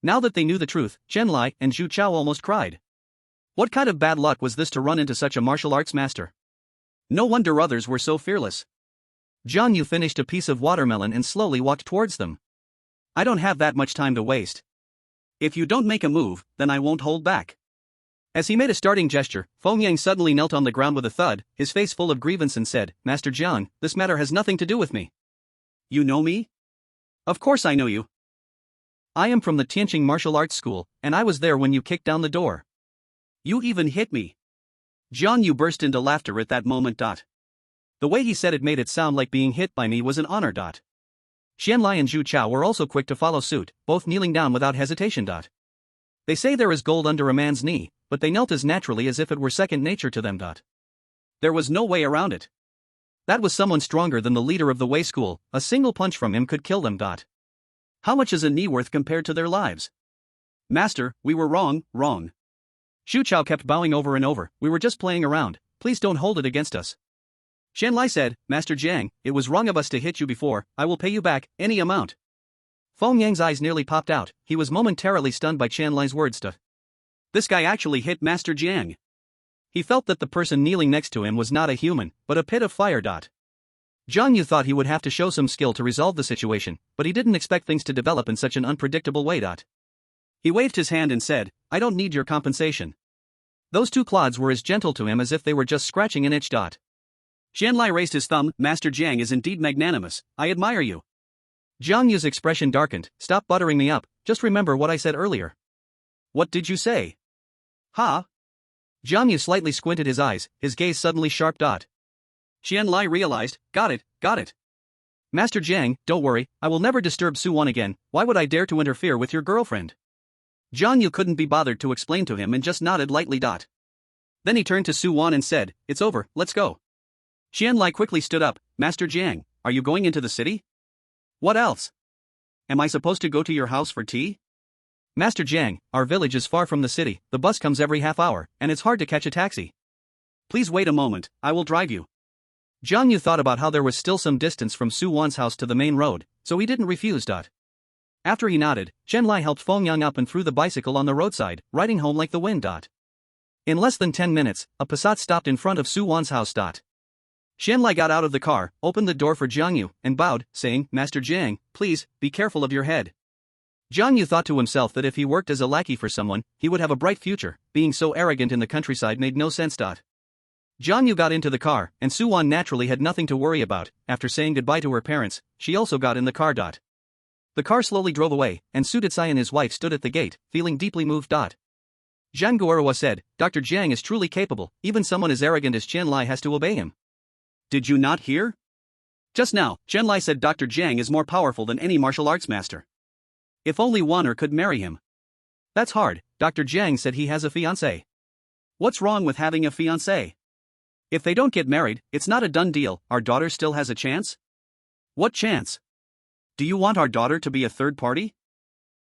Now that they knew the truth, Chen Lai and Xu Chao almost cried. What kind of bad luck was this to run into such a martial arts master? No wonder others were so fearless. Jiang Yu finished a piece of watermelon and slowly walked towards them. "I don't have that much time to waste. If you don't make a move, then I won't hold back." As he made a starting gesture, Feng Yang suddenly knelt on the ground with a thud, his face full of grievance, and said, "Master Jiang, this matter has nothing to do with me." "You know me? Of course I know you. I am from the Tianqing martial arts school, and I was there when you kicked down the door. You even hit me. Jiang Yu burst into laughter at that moment. The way he said it made it sound like being hit by me was an honor. Qianlai and Zhu Chao were also quick to follow suit, both kneeling down without hesitation. They say there is gold under a man's knee, but they knelt as naturally as if it were second nature to them. There was no way around it. That was someone stronger than the leader of the Wei school. A single punch from him could kill them. How much is a knee worth compared to their lives? Master, we were wrong. Zhu Chao kept bowing over and over. We were just playing around, please don't hold it against us. Qianlai said, Master Jiang, it was wrong of us to hit you before, I will pay you back, any amount. Feng Yang's eyes nearly popped out, he was momentarily stunned by Qianlai's words. This guy actually hit Master Jiang. He felt that the person kneeling next to him was not a human, but a pit of fire. Jiang Yu thought he would have to show some skill to resolve the situation, but he didn't expect things to develop in such an unpredictable way. He waved his hand and said, I don't need your compensation. Those two clods were as gentle to him as if they were just scratching an itch. Qianlai raised his thumb, Master Jiang is indeed magnanimous, I admire you. Jiang Yu's expression darkened, stop buttering me up, just remember what I said earlier. What did you say? Ha? Jiang Yu slightly squinted his eyes, his gaze suddenly sharp. Qianlai realized, got it. Master Jiang, don't worry, I will never disturb Su Wan again, why would I dare to interfere with your girlfriend? Jiang Yu couldn't be bothered to explain to him and just nodded lightly. Then he turned to Su Wan and said, it's over, let's go. Qianlai quickly stood up, Master Jiang, are you going into the city? What else? Am I supposed to go to your house for tea? Master Jiang, our village is far from the city, the bus comes every half hour, and it's hard to catch a taxi. Please wait a moment, I will drive you. Jiang Yu thought about how there was still some distance from Su Wan's house to the main road, so he didn't refuse. After he nodded, Qianlai helped Feng Yang up and threw the bicycle on the roadside, riding home like the wind. In less than 10 minutes, a Passat stopped in front of Su Wan's house. Qianlai got out of the car, opened the door for Jiang Yu, and bowed, saying, Master Jiang, please, be careful of your head. Jiang Yu thought to himself that if he worked as a lackey for someone, he would have a bright future, being so arrogant in the countryside made no sense. Jiang Yu got into the car, and Su Wan naturally had nothing to worry about. After saying goodbye to her parents, she also got in the car. The car slowly drove away, and Su Detsai and his wife stood at the gate, feeling deeply moved. Zhang Guerrero said, Dr. Jiang is truly capable, even someone as arrogant as Qianlai has to obey him. Did you not hear? Just now, Qianlai said Dr. Jiang is more powerful than any martial arts master. If only Wanner could marry him. That's hard, Dr. Jiang said he has a fiancé. What's wrong with having a fiancé? If they don't get married, it's not a done deal, our daughter still has a chance? What chance? Do you want our daughter to be a third party?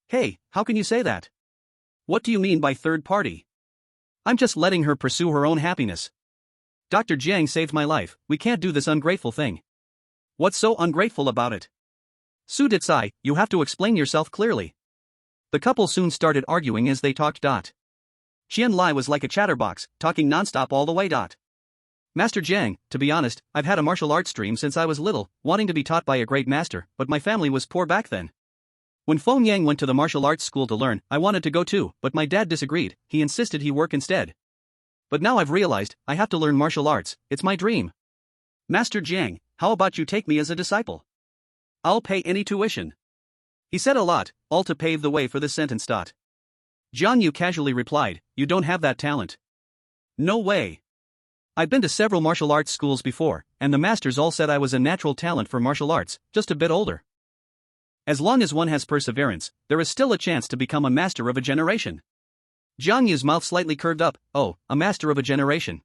Hey, how can you say that? What do you mean by third party? I'm just letting her pursue her own happiness. Dr. Jiang saved my life, we can't do this ungrateful thing. What's so ungrateful about it? Su Detsai, you have to explain yourself clearly. The couple soon started arguing as they talked. Qianlai was like a chatterbox, talking nonstop all the way. Master Jiang, to be honest, I've had a martial arts dream since I was little, wanting to be taught by a great master, but my family was poor back then. When Feng Yang went to the martial arts school to learn, I wanted to go too, but my dad disagreed, he insisted he work instead. But now I've realized, I have to learn martial arts, it's my dream. Master Jiang, how about you take me as a disciple? I'll pay any tuition. He said a lot, all to pave the way for this sentence. Jiang Yu casually replied, you don't have that talent. No way. I've been to several martial arts schools before, and the masters all said I was a natural talent for martial arts, just a bit older. As long as one has perseverance, there is still a chance to become a master of a generation. Jiang Yu's mouth slightly curved up, oh, a master of a generation.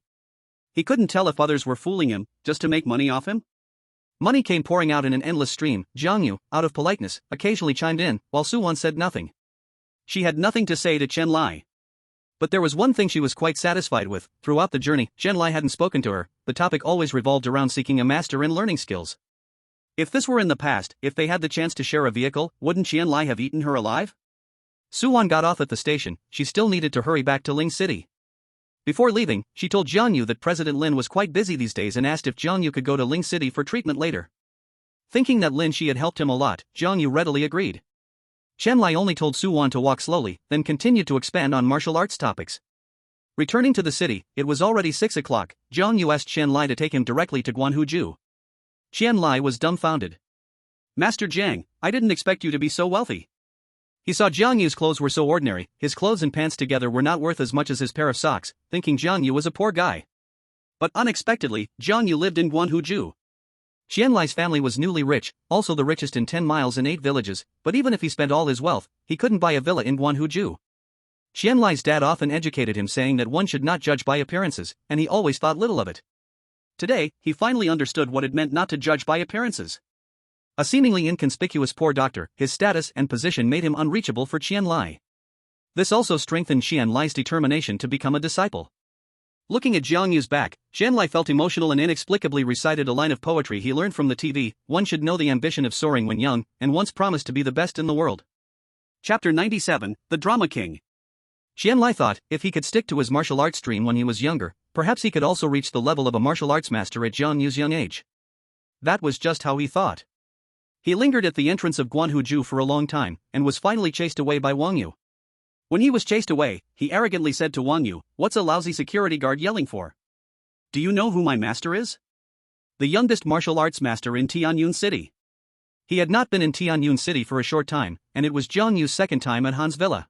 He couldn't tell if others were fooling him, just to make money off him? Money came pouring out in an endless stream. Jiang Yu, out of politeness, occasionally chimed in, while Su Wan said nothing. She had nothing to say to Qianlai. But there was one thing she was quite satisfied with. Throughout the journey, Qianlai hadn't spoken to her, the topic always revolved around seeking a master and learning skills. If this were in the past, if they had the chance to share a vehicle, wouldn't Qianlai have eaten her alive? Su Wan got off at the station, she still needed to hurry back to Ling City. Before leaving, she told Jiang Yu that President Lin was quite busy these days and asked if Jiang Yu could go to Ling City for treatment later. Thinking that Lin Shi had helped him a lot, Jiang Yu readily agreed. Qianlai only told Su Wan to walk slowly, then continued to expand on martial arts topics. Returning to the city, it was already 6 o'clock. Jiang Yu asked Qianlai to take him directly to Guanhuju. Qianlai was dumbfounded. Master Jiang, I didn't expect you to be so wealthy. He saw Jiang Yu's clothes were so ordinary, his clothes and pants together were not worth as much as his pair of socks, thinking Jiang Yu was a poor guy. But unexpectedly, Jiang Yu lived in Guanhuju. Qianlai's family was newly rich, also the richest in 10 miles and 8 villages, but even if he spent all his wealth, he couldn't buy a villa in Guanhuju. Qianlai's dad often educated him saying that one should not judge by appearances, and he always thought little of it. Today, he finally understood what it meant not to judge by appearances. A seemingly inconspicuous poor doctor, his status and position made him unreachable for Qianlai. This also strengthened Qianlai's determination to become a disciple. Looking at Jiang Yu's back, Qianlai felt emotional and inexplicably recited a line of poetry he learned from the TV: one should know the ambition of soaring when young, and once promised to be the best in the world. Chapter 97, The Drama King. Qianlai thought, if he could stick to his martial arts dream when he was younger, perhaps he could also reach the level of a martial arts master at Jiang Yu's young age. That was just how he thought. He lingered at the entrance of Guanhuju for a long time, and was finally chased away by Wang Yu. When he was chased away, he arrogantly said to Wang Yu, "What's a lousy security guard yelling for? Do you know who my master is? The youngest martial arts master in Tianyun City." He had not been in Tianyun City for a short time, and it was Jiang Yu's second time at Han's villa.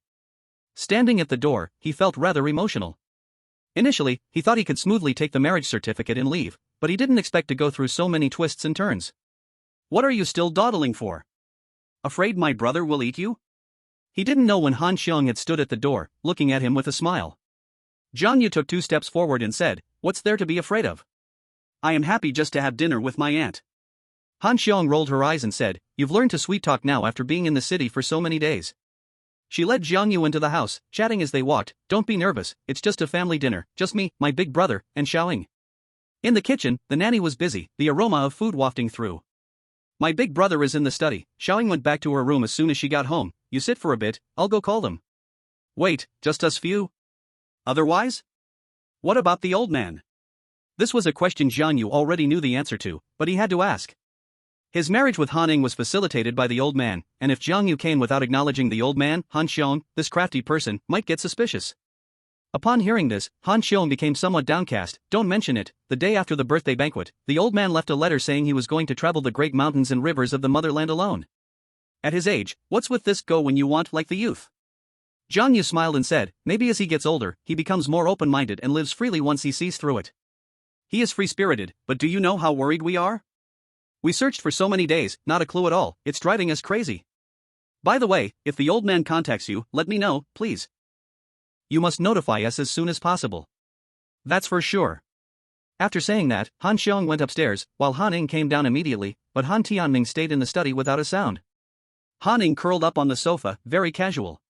Standing at the door, he felt rather emotional. Initially, he thought he could smoothly take the marriage certificate and leave, but he didn't expect to go through so many twists and turns. "What are you still dawdling for? Afraid my brother will eat you?" He didn't know when Han Xiong had stood at the door, looking at him with a smile. Jiang Yu took 2 steps forward and said, "What's there to be afraid of? I am happy just to have dinner with my aunt." Han Xiong rolled her eyes and said, "You've learned to sweet talk now after being in the city for so many days." She led Jiang Yu into the house, chatting as they walked. "Don't be nervous, it's just a family dinner, just me, my big brother, and Xiaoying." In the kitchen, the nanny was busy, the aroma of food wafting through. "My big brother is in the study." Xiaoying went back to her room as soon as she got home. "You sit for a bit, I'll go call them." "Wait, just us few? Otherwise? What about the old man?" This was a question Jiang Yu already knew the answer to, but he had to ask. His marriage with Han Ning was facilitated by the old man, and if Jiang Yu came without acknowledging the old man, Han Xiong, this crafty person, might get suspicious. Upon hearing this, Han Xiong became somewhat downcast. "Don't mention it." The day after the birthday banquet, the old man left a letter saying he was going to travel the great mountains and rivers of the motherland alone. At his age, what's with this go when you want like the youth? Jiang Yu smiled and said, maybe as he gets older, he becomes more open-minded and lives freely once he sees through it. He is free-spirited, but do you know how worried we are? We searched for so many days, not a clue at all, it's driving us crazy. By the way, if the old man contacts you, let me know, please. You must notify us as soon as possible. That's for sure. After saying that, Han Xiong went upstairs, while Han Ning came down immediately, but Han Tianming stayed in the study without a sound. Han Ning curled up on the sofa, very casual.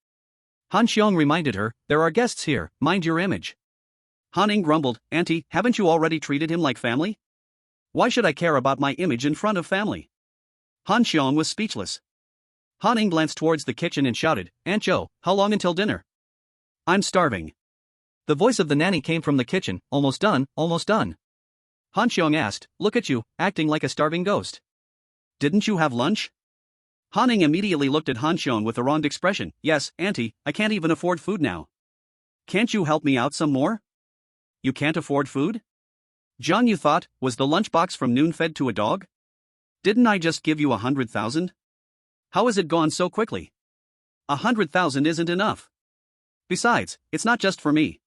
Han Xiong reminded her, there are guests here, mind your image. Han Ning grumbled, Auntie, haven't you already treated him like family? Why should I care about my image in front of family? Han Xiong was speechless. Han Ning glanced towards the kitchen and shouted, Aunt Zhou, how long until dinner? I'm starving. The voice of the nanny came from the kitchen, almost done, almost done. Han Xiong asked, look at you, acting like a starving ghost. Didn't you have lunch? Han Ning immediately looked at Han Xiong with a wronged expression. Yes, Auntie, I can't even afford food now. Can't you help me out some more? You can't afford food? John, you thought, was the lunchbox from noon fed to a dog? Didn't I just give you 100,000? How has it gone so quickly? 100,000 isn't enough. Besides, it's not just for me.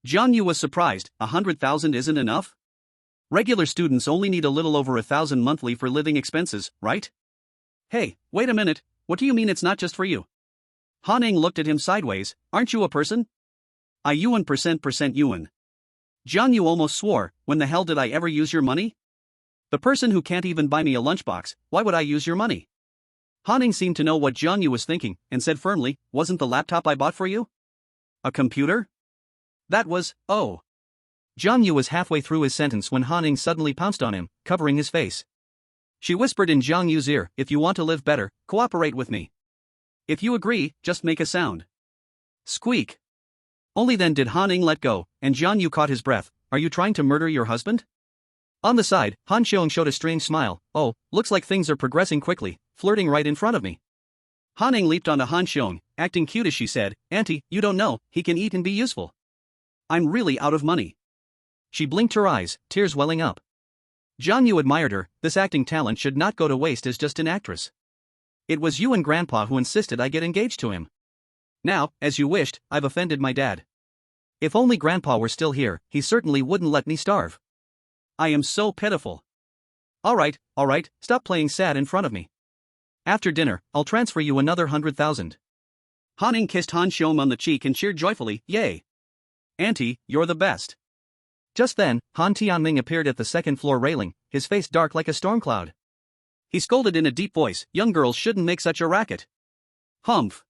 Jiang Yu was surprised. 100,000 isn't enough? Regular students only need a little over 1,000 monthly for living expenses, right? Hey, wait a minute, what do you mean it's not just for you? Han Ning looked at him sideways. Aren't you a person? I yuan percent yuan. Jiang Yu almost swore, when the hell did I ever use your money? The person who can't even buy me a lunchbox, why would I use your money? Han Ning seemed to know what Jiang Yu was thinking, and said firmly, wasn't the laptop I bought for you? A computer? That was, oh. Jiang Yu was halfway through his sentence when Han Ning suddenly pounced on him, covering his face. She whispered in Jiang Yu's ear, if you want to live better, cooperate with me. If you agree, just make a sound. Squeak. Only then did Han Ning let go, and Jiang Yu caught his breath. Are you trying to murder your husband? On the side, Han Xiong showed a strange smile. Oh, looks like things are progressing quickly, flirting right in front of me. Han Ning leaped onto Han Xiong, acting cute as she said, Auntie, you don't know, he can eat and be useful. I'm really out of money. She blinked her eyes, tears welling up. Jiang Yu admired her. This acting talent should not go to waste as just an actress. It was you and Grandpa who insisted I get engaged to him. Now, as you wished, I've offended my dad. If only Grandpa were still here, he certainly wouldn't let me starve. I am so pitiful. Alright, stop playing sad in front of me. After dinner, I'll transfer you another 100,000. Han Ning kissed Han Xiong on the cheek and cheered joyfully, yay! Auntie, you're the best. Just then, Han Tianming appeared at the second-floor railing, his face dark like a storm cloud. He scolded in a deep voice, young girls shouldn't make such a racket. Humph.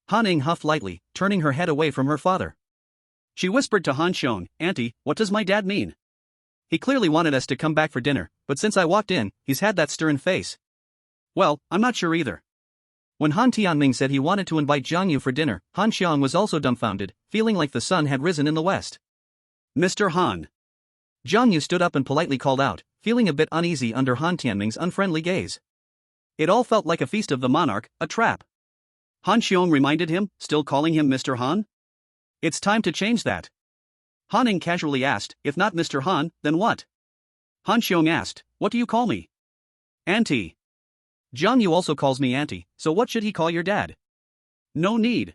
Han Ning huffed lightly, turning her head away from her father. She whispered to Han Xiong, Auntie, what does my dad mean? He clearly wanted us to come back for dinner, but since I walked in, he's had that stern face. Well, I'm not sure either. When Han Tianming said he wanted to invite Jiang Yu for dinner, Han Xiong was also dumbfounded, feeling like the sun had risen in the west. Mr. Han. Jiang Yu stood up and politely called out, feeling a bit uneasy under Han Tianming's unfriendly gaze. It all felt like a feast of the monarch, a trap. Han Xiong reminded him, still calling him Mr. Han? It's time to change that. Han Ning casually asked, if not Mr. Han, then what? Han Xiong asked, what do you call me? Auntie. Jiang Yu also calls me auntie, so what should he call your dad? No need.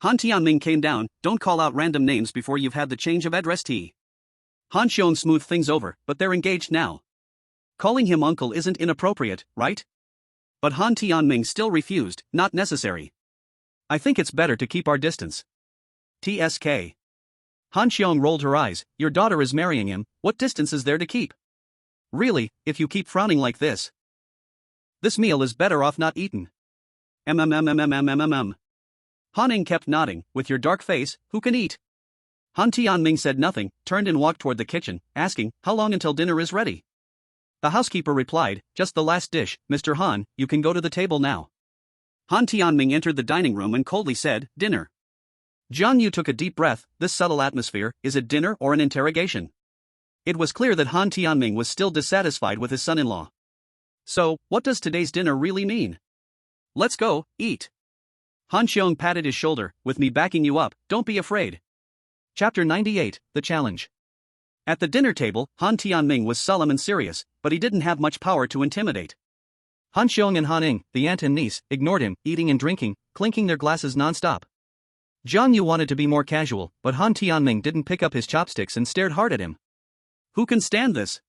Han Tianming came down, don't call out random names before you've had the change of address tea. Han Xiong smoothed things over, but they're engaged now. Calling him uncle isn't inappropriate, right? But Han Tianming still refused, not necessary. I think it's better to keep our distance. TSK. Han Xiong rolled her eyes, your daughter is marrying him, what distance is there to keep? Really, if you keep frowning like this meal is better off not eaten. Han Ning kept nodding, with your dark face, who can eat? Han Tianming said nothing, turned and walked toward the kitchen, asking, how long until dinner is ready? The housekeeper replied, just the last dish, Mr. Han, you can go to the table now. Han Tianming entered the dining room and coldly said, dinner. Jiang Yu took a deep breath, this subtle atmosphere, is it dinner or an interrogation? It was clear that Han Tianming was still dissatisfied with his son-in-law. So, what does today's dinner really mean? Let's go, eat. Han Xiong patted his shoulder, with me backing you up, don't be afraid. Chapter 98, The Challenge. At the dinner table, Han Tianming was solemn and serious, but he didn't have much power to intimidate. Han Xiong and Han Ning, the aunt and niece, ignored him, eating and drinking, clinking their glasses non-stop. Jiang Yu wanted to be more casual, but Han Tianming didn't pick up his chopsticks and stared hard at him. Who can stand this?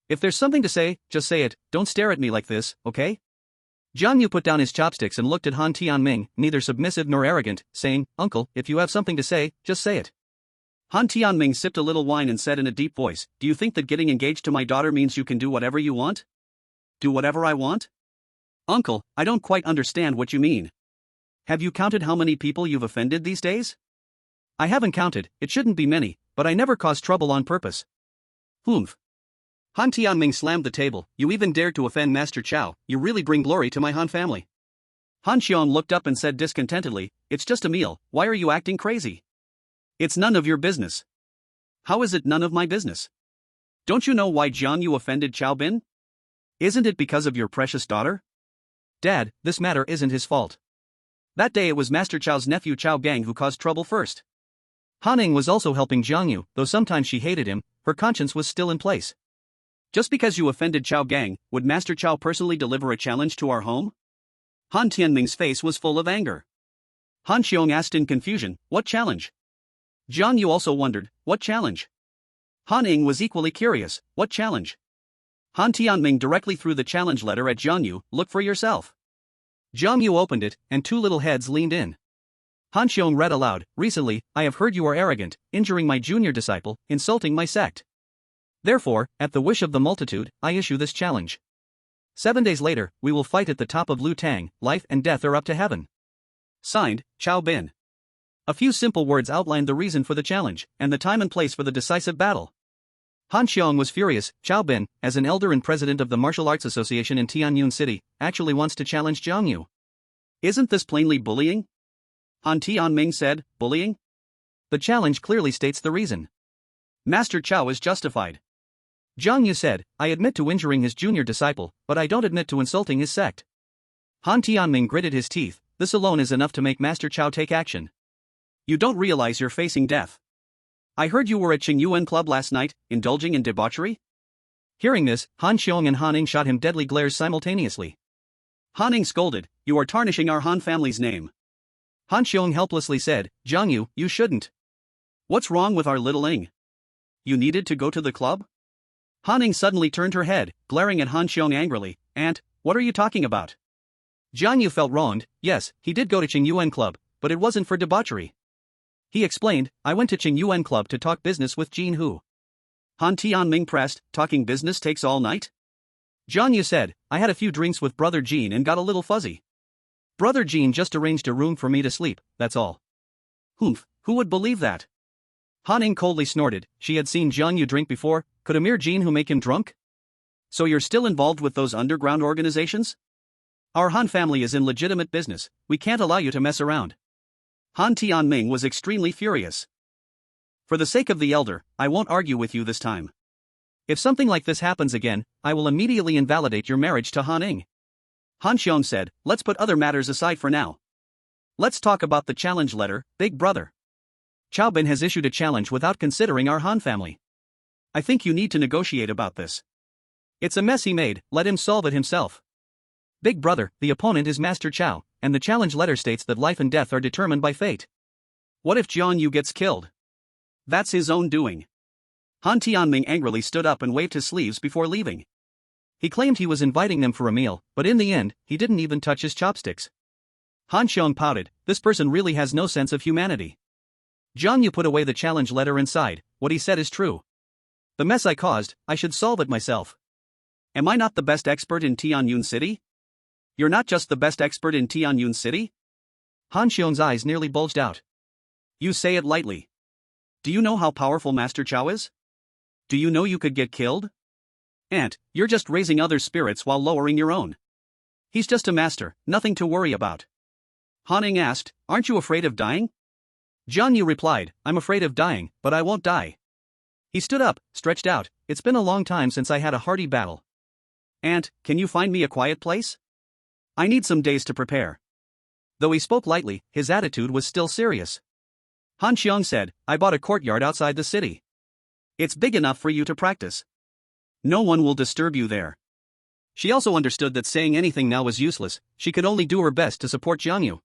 If there's something to say, just say it, don't stare at me like this, okay? Jiang Yu put down his chopsticks and looked at Han Tianming, neither submissive nor arrogant, saying, Uncle, if you have something to say, just say it. Han Tianming sipped a little wine and said in a deep voice, do you think that getting engaged to my daughter means you can do whatever you want? Do whatever I want? Uncle, I don't quite understand what you mean. Have you counted how many people you've offended these days? I haven't counted, it shouldn't be many, but I never cause trouble on purpose. Humph. Han Tianming slammed the table, you even dared to offend Master Chow, you really bring glory to my Han family. Han Xiong looked up and said discontentedly, it's just a meal, why are you acting crazy? It's none of your business. How is it none of my business? Don't you know why Jiang Yu offended Chow Bin? Isn't it because of your precious daughter? Dad, this matter isn't his fault. That day it was Master Chow's nephew Chow Gang who caused trouble first. Han Ning was also helping Jiang Yu, though sometimes she hated him, her conscience was still in place. Just because you offended Chow Gang, would Master Chow personally deliver a challenge to our home? Han Tianming's face was full of anger. Han Xiong asked in confusion, what challenge? Jiang Yu also wondered, what challenge? Han Ning was equally curious, what challenge? Han Tianming directly threw the challenge letter at Jiang Yu, look for yourself. Jiang Yu opened it, and two little heads leaned in. Han Xiong read aloud, recently, I have heard you are arrogant, injuring my junior disciple, insulting my sect. Therefore, at the wish of the multitude, I issue this challenge. 7 days later, we will fight at the top of Lu Tang, life and death are up to heaven. Signed, Chow Bin. A few simple words outlined the reason for the challenge, and the time and place for the decisive battle. Han Xiong was furious, Chow Bin, as an elder and president of the Martial Arts Association in Tianyun City, actually wants to challenge Jiang Yu. Isn't this plainly bullying? Han Tianming said, bullying? The challenge clearly states the reason. Master Chow is justified. Jiang Yu said, I admit to injuring his junior disciple, but I don't admit to insulting his sect. Han Tianming gritted his teeth, this alone is enough to make Master Chow take action. You don't realize you're facing death. I heard you were at Qingyuan Club last night, indulging in debauchery? Hearing this, Han Xiong and Han Ning shot him deadly glares simultaneously. Han Ning scolded, "You are tarnishing our Han family's name." Han Xiong helplessly said, "Jiang Yu, you shouldn't." "What's wrong with our little Ing? You needed to go to the club?" Han Ning suddenly turned her head, glaring at Han Xiong angrily. "Aunt, what are you talking about?" Jiang Yu felt wronged. Yes, he did go to Qing Yuan Club, but it wasn't for debauchery. He explained, "I went to Qing Yuan Club to talk business with Jin Hu." Han Tianming pressed, "Talking business takes all night?" Jiang Yu said, "I had a few drinks with Brother Jean and got a little fuzzy. Brother Jean just arranged a room for me to sleep, that's all." "Humph, who would believe that?" Han Ning coldly snorted. She had seen Jiang Yu drink before. Could a mere Jean Hu make him drunk? "So you're still involved with those underground organizations?" "Our Han family is in legitimate business. We can't allow you to mess around." Han Tianming was extremely furious. "For the sake of the elder, I won't argue with you this time. If something like this happens again, I will immediately invalidate your marriage to Han Ning." Han Xiong said, "Let's put other matters aside for now. Let's talk about the challenge letter, Big Brother. Chao Bin has issued a challenge without considering our Han family. I think you need to negotiate about this. It's a mess he made, let him solve it himself." "Big Brother, the opponent is Master Chao, and the challenge letter states that life and death are determined by fate." "What if Jiang Yu gets killed?" "That's his own doing." Han Tianming angrily stood up and waved his sleeves before leaving. He claimed he was inviting them for a meal, but in the end, he didn't even touch his chopsticks. Han Xiong pouted, "This person really has no sense of humanity." Jiang Yu put away the challenge letter and sighed, "What he said is true. The mess I caused, I should solve it myself. Am I not the best expert in Tianyun City?" "You're not just the best expert in Tianyun City?" Han Xiong's eyes nearly bulged out. "You say it lightly. Do you know how powerful Master Chao is? Do you know you could get killed? Aunt, you're just raising others' spirits while lowering your own. He's just a master, nothing to worry about." Han Ning asked, "Aren't you afraid of dying?" Jiang Yu replied, "I'm afraid of dying, but I won't die." He stood up, stretched out. "It's been a long time since I had a hearty battle. Aunt, can you find me a quiet place? I need some days to prepare." Though he spoke lightly, his attitude was still serious. Han Xiong said, "I bought a courtyard outside the city. It's big enough for you to practice. No one will disturb you there." She also understood that saying anything now was useless. She could only do her best to support Jiang Yu.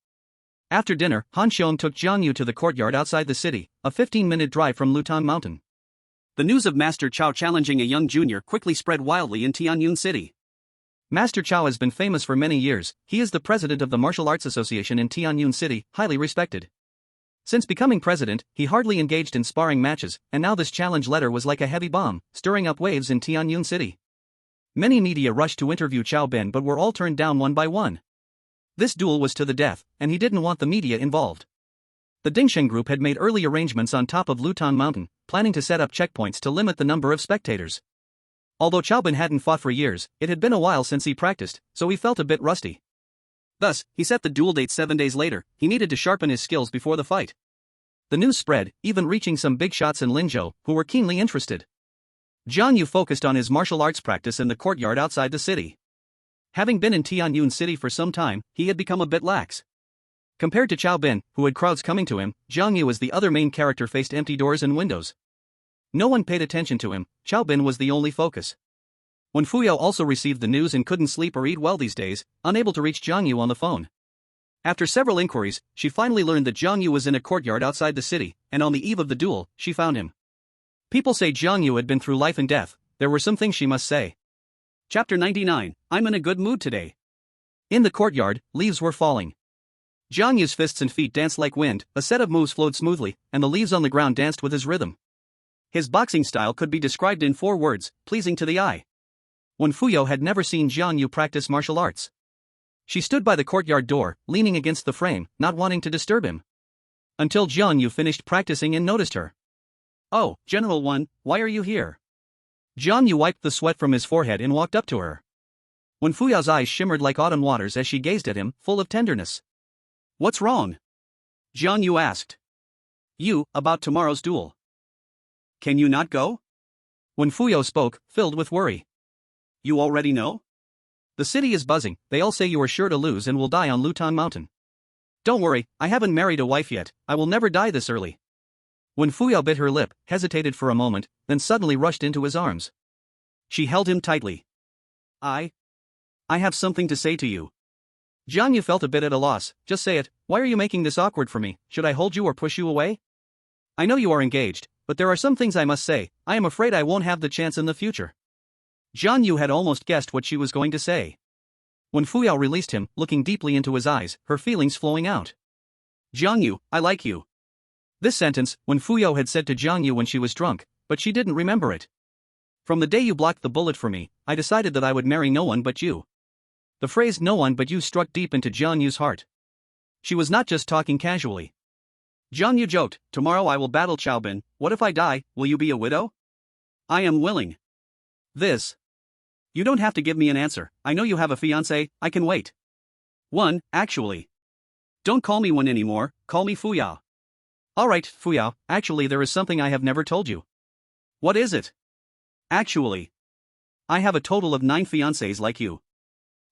After dinner, Han Xiong took Jiang Yu to the courtyard outside the city, a 15-minute drive from Lutan Mountain. The news of Master Chao challenging a young junior quickly spread wildly in Tianyun City. Master Chao has been famous for many years. He is the president of the Martial Arts Association in Tianyun City, highly respected. Since becoming president, he hardly engaged in sparring matches, and now this challenge letter was like a heavy bomb, stirring up waves in Tianyun City. Many media rushed to interview Chao Bin but were all turned down one by one. This duel was to the death, and he didn't want the media involved. The Dingsheng group had made early arrangements on top of Lutan Mountain, planning to set up checkpoints to limit the number of spectators. Although Chao Bin hadn't fought for years, it had been a while since he practiced, so he felt a bit rusty. Thus, he set the duel date 7 days later. He needed to sharpen his skills before the fight. The news spread, even reaching some big shots in Linzhou, who were keenly interested. Jiang Yu focused on his martial arts practice in the courtyard outside the city. Having been in Tianyun City for some time, he had become a bit lax. Compared to Chao Bin, who had crowds coming to him, Jiang Yu as the other main character faced empty doors and windows. No one paid attention to him. Chao Bin was the only focus. When Fuyao also received the news and couldn't sleep or eat well these days, unable to reach Jiang Yu on the phone. After several inquiries, she finally learned that Jiang Yu was in a courtyard outside the city, and on the eve of the duel, she found him. People say Jiang Yu had been through life and death. There were some things she must say. Chapter 99, I'm in a good mood today. In the courtyard, leaves were falling. Jiang Yu's fists and feet danced like wind, a set of moves flowed smoothly, and the leaves on the ground danced with his rhythm. His boxing style could be described in 4 words, pleasing to the eye. When Fuyao had never seen Jiang Yu practice martial arts. She stood by the courtyard door, leaning against the frame, not wanting to disturb him. Until Jiang Yu finished practicing and noticed her. "Oh, General One, why are you here?" Jiang Yu wiped the sweat from his forehead and walked up to her. When Fuyao's eyes shimmered like autumn waters as she gazed at him, full of tenderness. "What's wrong?" Jiang Yu asked. "You, about tomorrow's duel. Can you not go?" When Fuyao spoke, filled with worry. "You already know? The city is buzzing. They all say you are sure to lose and will die on Lutan Mountain. Don't worry, I haven't married a wife yet. I will never die this early." When Fuyao bit her lip, hesitated for a moment, then suddenly rushed into his arms. She held him tightly. I have something to say to you. Jiang Yu felt a bit at a loss. Just say it. Why are you making this awkward for me? Should I hold you or push you away? I know you are engaged, but there are some things I must say. I am afraid I won't have the chance in the future. Jiang Yu had almost guessed what she was going to say. When Fu Yao released him, looking deeply into his eyes, her feelings flowing out. Jiang Yu, I like you. This sentence, when Fu Yao had said to Jiang Yu when she was drunk, but she didn't remember it. From the day you blocked the bullet for me, I decided that I would marry no one but you. The phrase no one but you struck deep into Jiang Yu's heart. She was not just talking casually. Jiang Yu joked, tomorrow I will battle Chaobin. What if I die, will you be a widow? I am willing. This. You don't have to give me an answer, I know you have a fiancé, I can wait. One, actually. Don't call me one anymore, call me Fu Yao. Alright, Fu Yao, actually there is something I have never told you. What is it? Actually, I have a total of 9 fiancés like you.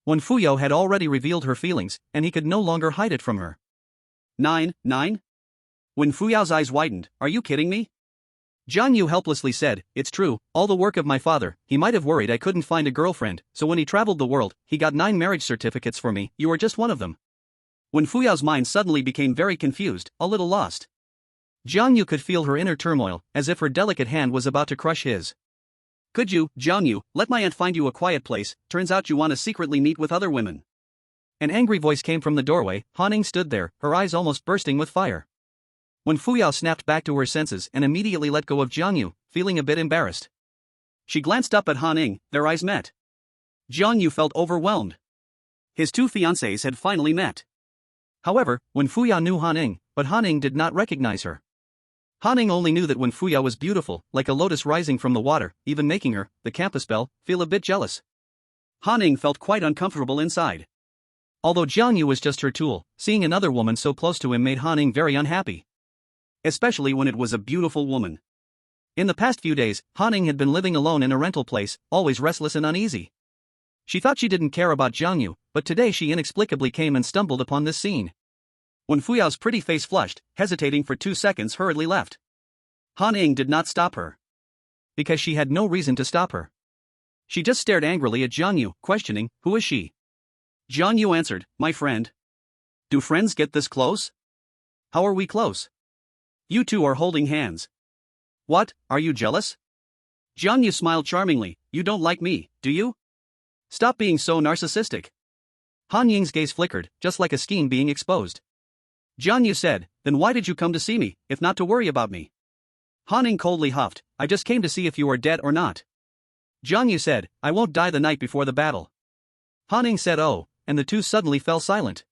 When Fu Yao had already revealed her feelings, and he could no longer hide it from her. 9? When Fu Yao's eyes widened, are you kidding me? Jiang Yu helplessly said, it's true, all the work of my father, he might have worried I couldn't find a girlfriend, so when he traveled the world, he got 9 marriage certificates for me, you are just one of them. When Fu Yao's mind suddenly became very confused, a little lost. Jiang Yu could feel her inner turmoil, as if her delicate hand was about to crush his. Could you, Jiang Yu, let my aunt find you a quiet place, turns out you want to secretly meet with other women. An angry voice came from the doorway. Han Ning stood there, her eyes almost bursting with fire. When Fu Yao snapped back to her senses and immediately let go of Jiang Yu, feeling a bit embarrassed. She glanced up at Han Ning, their eyes met. Jiang Yu felt overwhelmed. His 2 fiancés had finally met. However, when Fu Yao knew Han Ning, but Han Ning did not recognize her. Han Ning only knew that when Fu Yao was beautiful, like a lotus rising from the water, even making her, the campus belle, feel a bit jealous. Han Ning felt quite uncomfortable inside. Although Jiang Yu was just her tool, seeing another woman so close to him made Han Ning very unhappy. Especially when it was a beautiful woman. In the past few days, Han Ning had been living alone in a rental place, always restless and uneasy. She thought she didn't care about Jiang Yu, but today she inexplicably came and stumbled upon this scene. When Fu Yao's pretty face flushed, hesitating for 2 seconds hurriedly left. Han Ning did not stop her. Because she had no reason to stop her. She just stared angrily at Jiang Yu, questioning, who is she? Jiang Yu answered, my friend. Do friends get this close? How are we close? You two are holding hands. What, are you jealous? Jiang Yu smiled charmingly, you don't like me, do you? Stop being so narcissistic. Han Ying's gaze flickered, just like a skein being exposed. Jiang Yu said, then why did you come to see me, if not to worry about me? Han Ning coldly huffed, I just came to see if you are dead or not. Jiang Yu said, I won't die the night before the battle. Han Ning said oh, and the two suddenly fell silent.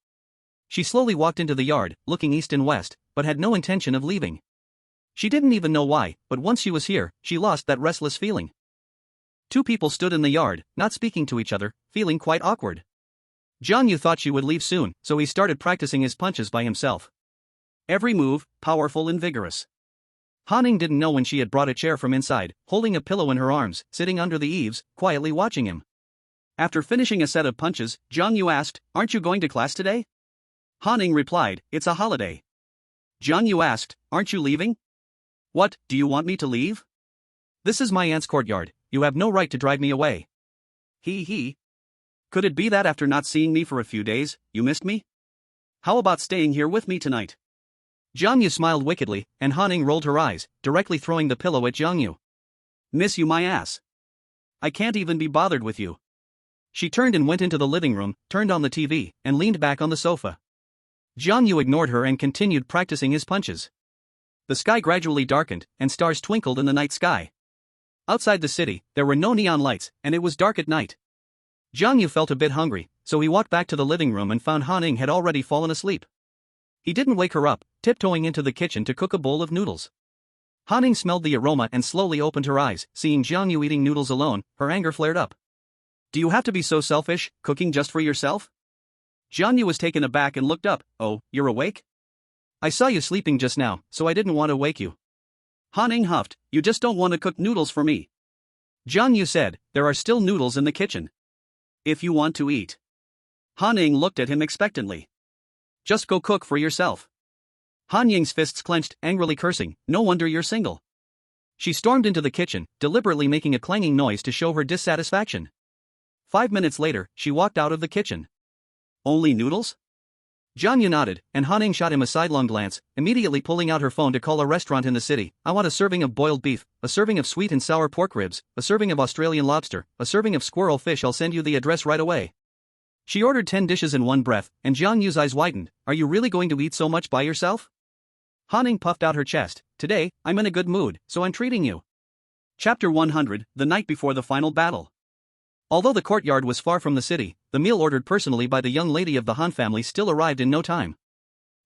She slowly walked into the yard, looking east and west, but had no intention of leaving. She didn't even know why, but once she was here, she lost that restless feeling. 2 people stood in the yard, not speaking to each other, feeling quite awkward. Jiang Yu thought she would leave soon, so he started practicing his punches by himself. Every move, powerful and vigorous. Han Ning didn't know when she had brought a chair from inside, holding a pillow in her arms, sitting under the eaves, quietly watching him. After finishing a set of punches, Jiang Yu asked, aren't you going to class today? Han Ning replied, it's a holiday. Jiang Yu asked, aren't you leaving? What, do you want me to leave? This is my aunt's courtyard, you have no right to drive me away. He. Could it be that after not seeing me for a few days, you missed me? How about staying here with me tonight? Jiang Yu smiled wickedly, and Han Ning rolled her eyes, directly throwing the pillow at Jiang Yu. Miss you my ass. I can't even be bothered with you. She turned and went into the living room, turned on the TV, and leaned back on the sofa. Jiang Yu ignored her and continued practicing his punches. The sky gradually darkened, and stars twinkled in the night sky. Outside the city, there were no neon lights, and it was dark at night. Jiang Yu felt a bit hungry, so he walked back to the living room and found Han Ning had already fallen asleep. He didn't wake her up, tiptoeing into the kitchen to cook a bowl of noodles. Han Ning smelled the aroma and slowly opened her eyes, seeing Jiang Yu eating noodles alone, her anger flared up. Do you have to be so selfish, cooking just for yourself? Jiang Yu was taken aback and looked up, oh, you're awake? I saw you sleeping just now, so I didn't want to wake you. Han Ning huffed, you just don't want to cook noodles for me. Jiang Yu said, there are still noodles in the kitchen. If you want to eat. Han Ning looked at him expectantly. Just go cook for yourself. Han Ying's fists clenched, angrily cursing, no wonder you're single. She stormed into the kitchen, deliberately making a clanging noise to show her dissatisfaction. 5 minutes later, she walked out of the kitchen. Only noodles? Jiang Yu nodded, and Han Ning shot him a sidelong glance, immediately pulling out her phone to call a restaurant in the city. I want a serving of boiled beef, a serving of sweet and sour pork ribs, a serving of Australian lobster, a serving of squirrel fish. I'll send you the address right away. She ordered 10 dishes in one breath, and Jiang Yu's eyes widened. Are you really going to eat so much by yourself? Han Ning puffed out her chest. Today, I'm in a good mood, so I'm treating you. Chapter 100, the night before the final battle. Although the courtyard was far from the city, the meal ordered personally by the young lady of the Han family still arrived in no time.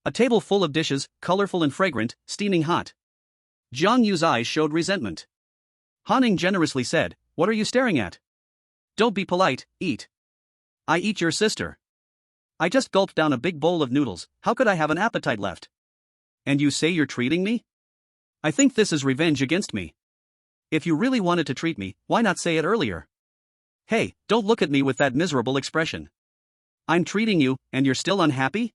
A table full of dishes, colorful and fragrant, steaming hot. Jiang Yu's eyes showed resentment. Han Ning generously said, What are you staring at? Don't be polite, eat. I eat your sister. I just gulped down a big bowl of noodles, how could I have an appetite left? And you say you're treating me? I think this is revenge against me. If you really wanted to treat me, why not say it earlier? Hey, don't look at me with that miserable expression. I'm treating you, and you're still unhappy?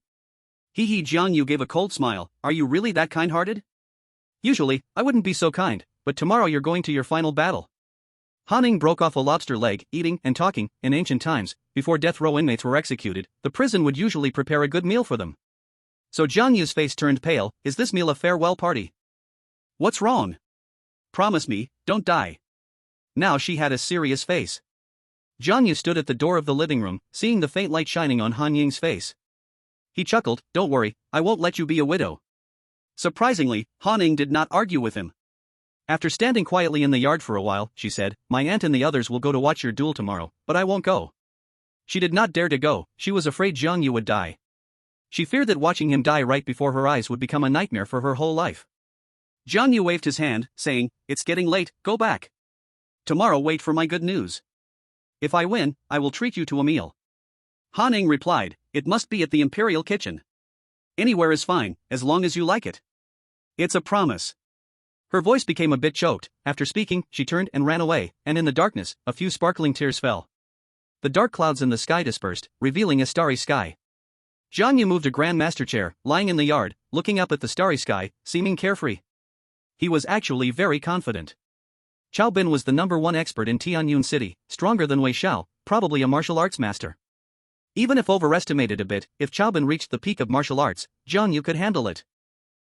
Hee hee. Jiang Yu gave a cold smile. Are you really that kind-hearted? Usually, I wouldn't be so kind, but tomorrow you're going to your final battle. Han Ning broke off a lobster leg. Eating and talking. In ancient times, before death row inmates were executed, the prison would usually prepare a good meal for them. So Jiang Yu's face turned pale. Is this meal a farewell party? What's wrong? Promise me, don't die. Now she had a serious face. Jiang Yu stood at the door of the living room, seeing the faint light shining on Han Ying's face. He chuckled, Don't worry, I won't let you be a widow. Surprisingly, Han Ning did not argue with him. After standing quietly in the yard for a while, she said, My aunt and the others will go to watch your duel tomorrow, but I won't go. She did not dare to go, she was afraid Jiang Yu would die. She feared that watching him die right before her eyes would become a nightmare for her whole life. Jiang Yu waved his hand, saying, It's getting late, go back. Tomorrow wait for my good news. If I win, I will treat you to a meal. Han Ning replied, It must be at the Imperial Kitchen. Anywhere is fine, as long as you like it. It's a promise. Her voice became a bit choked. After speaking, she turned and ran away, and in the darkness, a few sparkling tears fell. The dark clouds in the sky dispersed, revealing a starry sky. Jiang Yu moved a Grand Master chair, lying in the yard, looking up at the starry sky, seeming carefree. He was actually very confident. Chao Bin was the #1 expert in Tianyun City, stronger than Wei Xiao, probably a martial arts master. Even if overestimated a bit, if Chao Bin reached the peak of martial arts, Jiang Yu could handle it.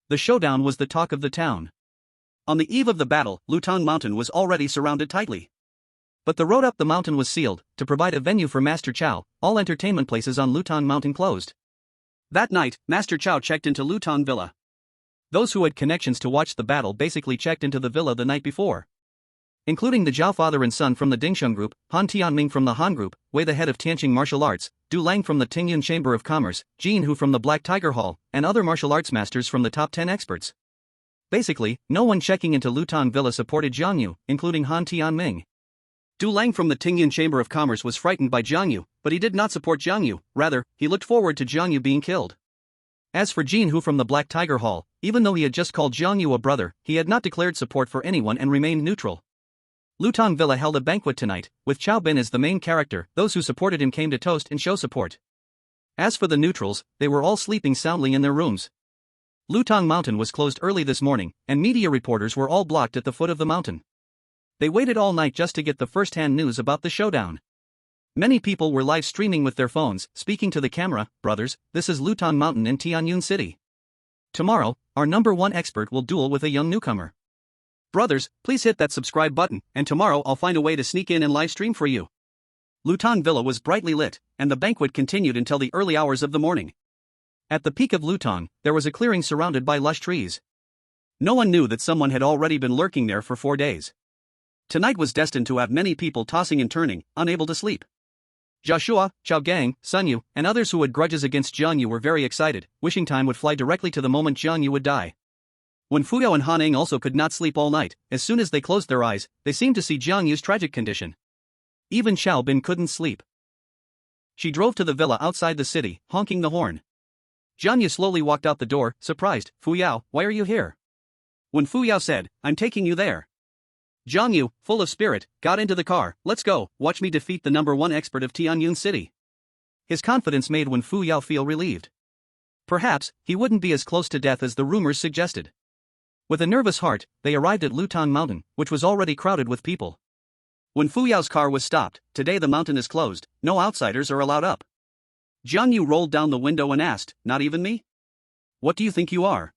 The showdown was the talk of the town. On the eve of the battle, Lutang Mountain was already surrounded tightly. But the road up the mountain was sealed. To provide a venue for Master Chao, all entertainment places on Lutang Mountain closed. That night, Master Chao checked into Lutang Villa. Those who had connections to watch the battle basically checked into the villa the night before. Including the Zhao father and son from the Dingsheng group, Han Tianming from the Han group, Wei the head of Tianqing martial arts, Du Lang from the Tingyun Chamber of Commerce, Jin Hu from the Black Tiger Hall, and other martial arts masters from the top 10 experts. Basically, no one checking into Lutang Villa supported Jiang Yu, including Han Tianming. Du Lang from the Tingyun Chamber of Commerce was frightened by Jiang Yu, but he did not support Jiang Yu, rather, he looked forward to Jiang Yu being killed. As for Jin Hu from the Black Tiger Hall, even though he had just called Jiang Yu a brother, he had not declared support for anyone and remained neutral. Lutang Villa held a banquet tonight, with Chao Bin as the main character. Those who supported him came to toast and show support. As for the neutrals, they were all sleeping soundly in their rooms. Lutang Mountain was closed early this morning, and media reporters were all blocked at the foot of the mountain. They waited all night just to get the first-hand news about the showdown. Many people were live streaming with their phones, speaking to the camera. Brothers, this is Lutang Mountain in Tianyun City. Tomorrow, our #1 expert will duel with a young newcomer. Brothers, please hit that subscribe button, and tomorrow I'll find a way to sneak in and live stream for you. Lutang Villa was brightly lit, and the banquet continued until the early hours of the morning. At the peak of Lutang, there was a clearing surrounded by lush trees. No one knew that someone had already been lurking there for 4 days. Tonight was destined to have many people tossing and turning, unable to sleep. Joshua, Chao Gang, Sun Yu, and others who had grudges against Jiang Yu were very excited, wishing time would fly directly to the moment Jiang Yu would die. When Fu Yao and Han Ning also could not sleep all night, as soon as they closed their eyes, they seemed to see Jiang Yu's tragic condition. Even Chao Bin couldn't sleep. She drove to the villa outside the city, honking the horn. Jiang Yu slowly walked out the door, surprised. Fu Yao, why are you here? When Fu Yao said, I'm taking you there. Jiang Yu, full of spirit, got into the car. Let's go, watch me defeat the #1 expert of Tianyun City. His confidence made Wen Fu Yao feel relieved. Perhaps, he wouldn't be as close to death as the rumors suggested. With a nervous heart, they arrived at Lutan Mountain, which was already crowded with people. When Fu Yao's car was stopped, today the mountain is closed, no outsiders are allowed up. Jiang Yu rolled down the window and asked, not even me? What do you think you are?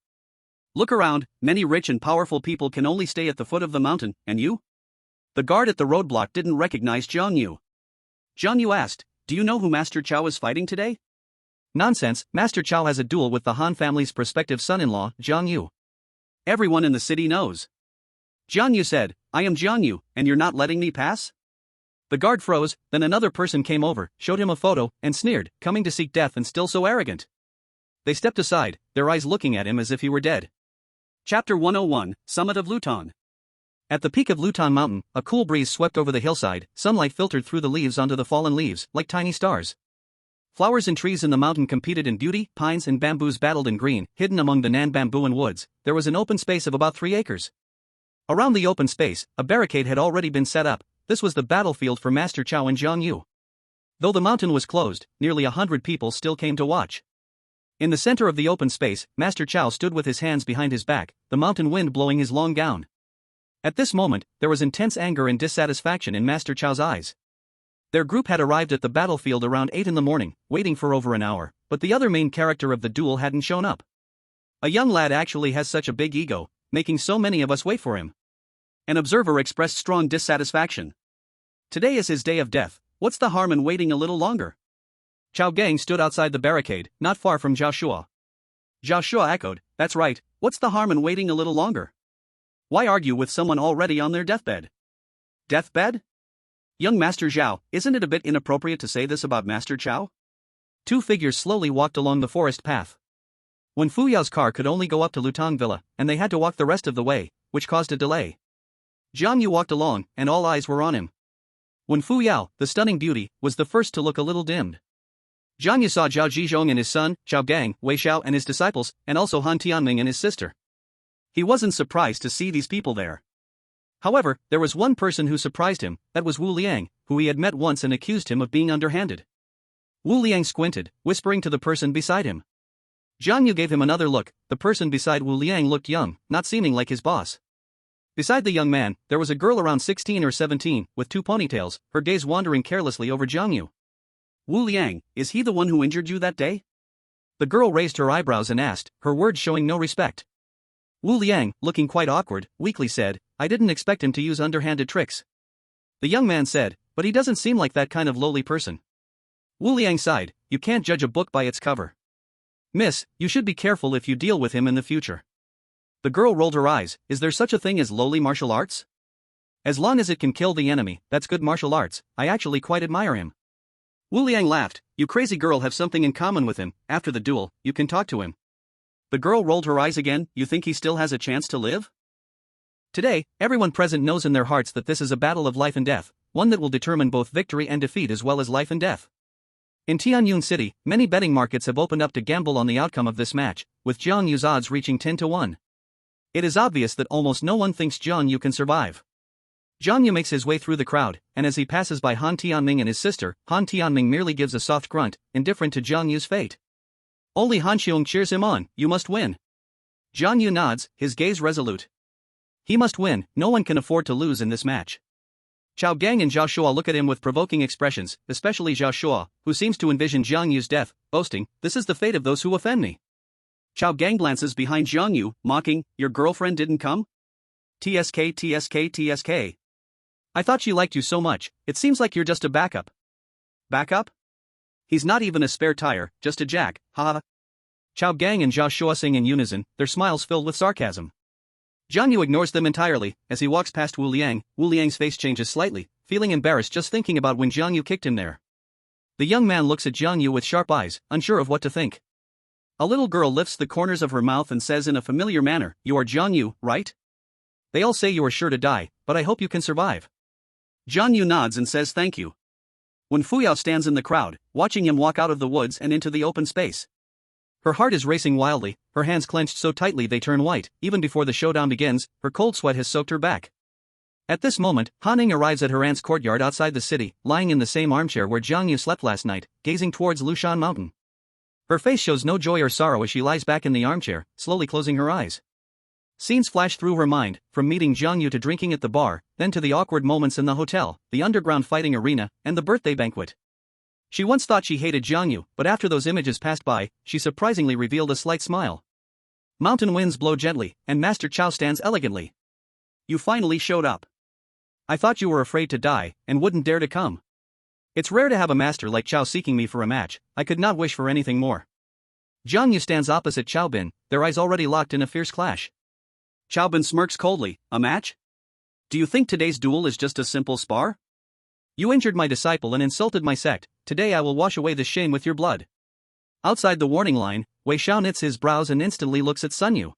Look around, many rich and powerful people can only stay at the foot of the mountain, and you? The guard at the roadblock didn't recognize Jiang Yu. Jiang Yu asked, do you know who Master Chow is fighting today? Nonsense, Master Chow has a duel with the Han family's prospective son-in-law, Jiang Yu. Everyone in the city knows. Jiang Yu said, I am Jiang Yu, and you're not letting me pass? The guard froze, then another person came over, showed him a photo, and sneered, coming to seek death and still so arrogant. They stepped aside, their eyes looking at him as if he were dead. Chapter 101, Summit of Lutan. At the peak of Lutan Mountain, a cool breeze swept over the hillside, sunlight filtered through the leaves onto the fallen leaves, like tiny stars. Flowers and trees in the mountain competed in beauty, pines and bamboos battled in green, hidden among the Nan bamboo and woods. There was an open space of about 3 acres. Around the open space, a barricade had already been set up. This was the battlefield for Master Chow and Jiang Yu. Though the mountain was closed, nearly 100 people still came to watch. In the center of the open space, Master Chow stood with his hands behind his back, the mountain wind blowing his long gown. At this moment, there was intense anger and dissatisfaction in Master Chow's eyes. Their group had arrived at the battlefield around 8 in the morning, waiting for over an hour, but the other main character of the duel hadn't shown up. A young lad actually has such a big ego, making so many of us wait for him. An observer expressed strong dissatisfaction. Today is his day of death, what's the harm in waiting a little longer? Chao Gang stood outside the barricade, not far from Zhao Shua. Zhao Shua echoed, that's right, what's the harm in waiting a little longer? Why argue with someone already on their deathbed? Deathbed? Young Master Zhao, isn't it a bit inappropriate to say this about Master Chow? 2 figures slowly walked along the forest path. When Fu Yao's car could only go up to Lutang Villa, and they had to walk the rest of the way, which caused a delay. Jiang Yu walked along, and all eyes were on him. When Fu Yao, the stunning beauty, was the first to look a little dimmed. Jiang Yu saw Zhao Zhizhong and his son, Chao Gang, Wei Xiao and his disciples, and also Han Tianming and his sister. He wasn't surprised to see these people there. However, there was one person who surprised him, that was Wu Liang, who he had met once and accused him of being underhanded. Wu Liang squinted, whispering to the person beside him. Jiang Yu gave him another look. The person beside Wu Liang looked young, not seeming like his boss. Beside the young man, there was a girl around 16 or 17, with 2 ponytails, her gaze wandering carelessly over Jiang Yu. Wu Liang, is he the one who injured you that day? The girl raised her eyebrows and asked, her words showing no respect. Wu Liang, looking quite awkward, weakly said, I didn't expect him to use underhanded tricks. The young man said, but he doesn't seem like that kind of lowly person. Wu Liang sighed, you can't judge a book by its cover. Miss, you should be careful if you deal with him in the future. The girl rolled her eyes, is there such a thing as lowly martial arts? As long as it can kill the enemy, that's good martial arts, I actually quite admire him. Wu Liang laughed, you crazy girl have something in common with him, after the duel, you can talk to him. The girl rolled her eyes again, you think he still has a chance to live? Today, everyone present knows in their hearts that this is a battle of life and death, one that will determine both victory and defeat as well as life and death. In Tianyun City, many betting markets have opened up to gamble on the outcome of this match, with Jiang Yu's odds reaching 10-1. It is obvious that almost no one thinks Jiang Yu can survive. Jiang Yu makes his way through the crowd, and as he passes by Han Tianming and his sister, Han Tianming merely gives a soft grunt, indifferent to Jiang Yu's fate. Only Han Xiong cheers him on, you must win. Jiang Yu nods, his gaze resolute. He must win, no one can afford to lose in this match. Chao Gang and Zhao Shua look at him with provoking expressions, especially Zhao Shua, who seems to envision Jiang Yu's death, boasting, this is the fate of those who offend me. Chao Gang glances behind Jiang Yu, mocking, your girlfriend didn't come? TSK TSK TSK. I thought she liked you so much, it seems like you're just a backup. Backup? He's not even a spare tire, just a jack, haha. Chao Gang and Zhao Shua sing in unison, their smiles filled with sarcasm. Jiang Yu ignores them entirely. As he walks past Wu Liang's face changes slightly, feeling embarrassed just thinking about when Jiang Yu kicked him there. The young man looks at Jiang Yu with sharp eyes, unsure of what to think. A little girl lifts the corners of her mouth and says in a familiar manner, you are Jiang Yu, right? They all say you are sure to die, but I hope you can survive. Jiang Yu nods and says thank you. When Fu Yao stands in the crowd, watching him walk out of the woods and into the open space. Her heart is racing wildly, her hands clenched so tightly they turn white. Even before the showdown begins, her cold sweat has soaked her back. At this moment, Han Ning arrives at her aunt's courtyard outside the city, lying in the same armchair where Jiang Yu slept last night, gazing towards Lushan Mountain. Her face shows no joy or sorrow as she lies back in the armchair, slowly closing her eyes. Scenes flashed through her mind, from meeting Jiang Yu to drinking at the bar, then to the awkward moments in the hotel, the underground fighting arena, and the birthday banquet. She once thought she hated Jiang Yu, but after those images passed by, she surprisingly revealed a slight smile. Mountain winds blow gently, and Master Chow stands elegantly. You finally showed up. I thought you were afraid to die, and wouldn't dare to come. It's rare to have a master like Chow seeking me for a match. I could not wish for anything more. Jiang Yu stands opposite Chow Bin, their eyes already locked in a fierce clash. Chow Bin smirks coldly. A match? Do you think today's duel is just a simple spar? You injured my disciple and insulted my sect. Today I will wash away this shame with your blood. Outside the warning line, Wei Xiao knits his brows and instantly looks at Sun Yu.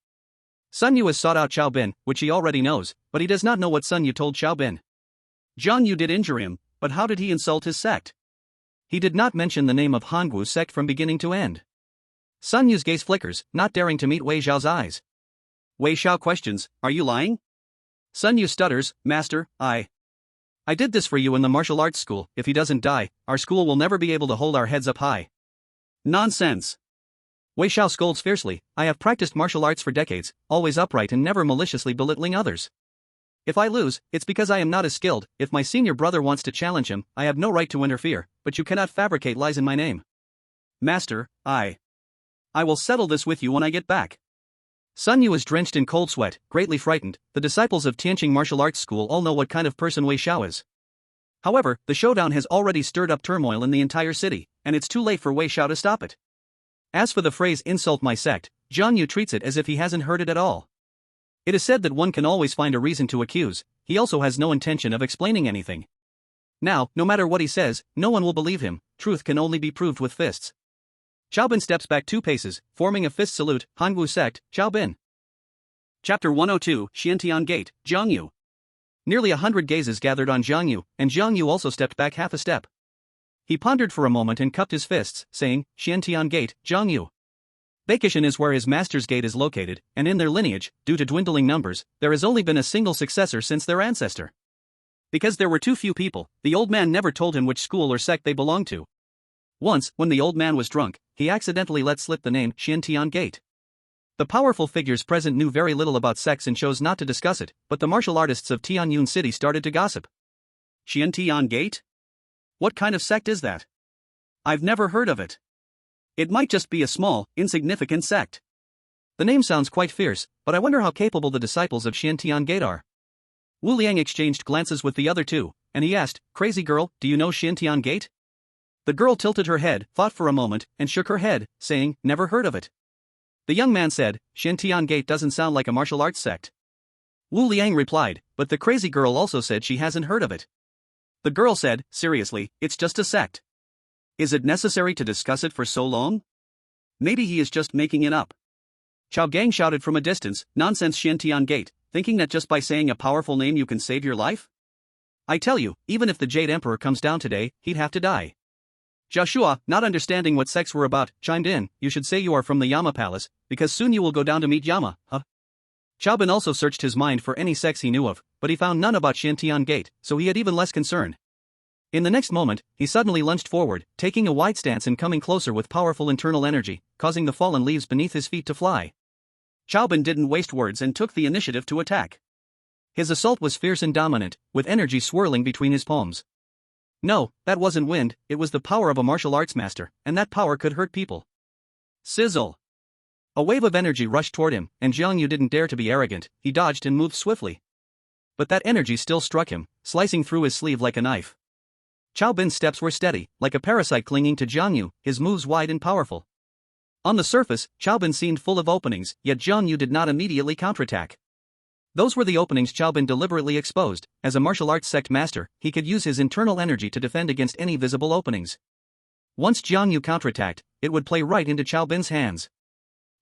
Sun Yu has sought out Chow Bin, which he already knows, but he does not know what Sun Yu told Chow Bin. Jiang Yu did injure him, but how did he insult his sect? He did not mention the name of Hangwu sect from beginning to end. Sun Yu's gaze flickers, not daring to meet Wei Xiao's eyes. Wei Xiao questions, are you lying? Sun Yu stutters, Master, I did this for you in the martial arts school. If he doesn't die, our school will never be able to hold our heads up high. Nonsense. Wei Xiao scolds fiercely, I have practiced martial arts for decades, always upright and never maliciously belittling others. If I lose, it's because I am not as skilled. If my senior brother wants to challenge him, I have no right to interfere, but you cannot fabricate lies in my name. Master, I will settle this with you when I get back. Sun Yu is drenched in cold sweat, greatly frightened. The disciples of Tianqing Martial Arts School all know what kind of person Wei Xiao is. However, the showdown has already stirred up turmoil in the entire city, and it's too late for Wei Xiao to stop it. As for the phrase insult my sect, Jiang Yu treats it as if he hasn't heard it at all. It is said that one can always find a reason to accuse. He also has no intention of explaining anything. Now, no matter what he says, no one will believe him. Truth can only be proved with fists. Chow Bin steps back 2 paces, forming a fist salute. Hangwu sect, Chow Bin. Chapter 102, Xiantian Gate, Jiang Yu. Nearly 100 gazes gathered on Jiang Yu, and Jiang Yu also stepped back half a step. He pondered for a moment and cupped his fists, saying, Xiantian Gate, Jiang Yu. Baekishan is where his master's gate is located, and in their lineage, due to dwindling numbers, there has only been a single successor since their ancestor. Because there were too few people, the old man never told him which school or sect they belonged to. Once, when the old man was drunk, he accidentally let slip the name Xiantian Gate. The powerful figures present knew very little about sects and chose not to discuss it, but the martial artists of Tianyun City started to gossip. Xiantian Gate? What kind of sect is that? I've never heard of it. It might just be a small, insignificant sect. The name sounds quite fierce, but I wonder how capable the disciples of Xiantian Gate are. Wu Liang exchanged glances with the other two, and he asked, Crazy girl, do you know Xiantian Gate? The girl tilted her head, thought for a moment, and shook her head, saying, never heard of it. The young man said, Xiantian Gate doesn't sound like a martial arts sect. Wu Liang replied, but the crazy girl also said she hasn't heard of it. The girl said, seriously, it's just a sect. Is it necessary to discuss it for so long? Maybe he is just making it up. Chao Gang shouted from a distance, nonsense Xiantian Gate, thinking that just by saying a powerful name you can save your life? I tell you, even if the Jade Emperor comes down today, he'd have to die. Joshua, not understanding what sects were about, chimed in, you should say you are from the Yama Palace, because soon you will go down to meet Yama, huh? Chao Bin also searched his mind for any sects he knew of, but he found none about Xiantian Gate, so he had even less concern. In the next moment, he suddenly lunged forward, taking a wide stance and coming closer with powerful internal energy, causing the fallen leaves beneath his feet to fly. Chao Bin didn't waste words and took the initiative to attack. His assault was fierce and dominant, with energy swirling between his palms. No, that wasn't wind, it was the power of a martial arts master, and that power could hurt people. Sizzle! A wave of energy rushed toward him, and Jiang Yu didn't dare to be arrogant. He dodged and moved swiftly. But that energy still struck him, slicing through his sleeve like a knife. Chao Bin's steps were steady, like a parasite clinging to Jiang Yu, his moves wide and powerful. On the surface, Chao Bin seemed full of openings, yet Jiang Yu did not immediately counterattack. Those were the openings Chao Bin deliberately exposed. As a martial arts sect master, he could use his internal energy to defend against any visible openings. Once Jiang Yu counterattacked, it would play right into Chao Bin's hands.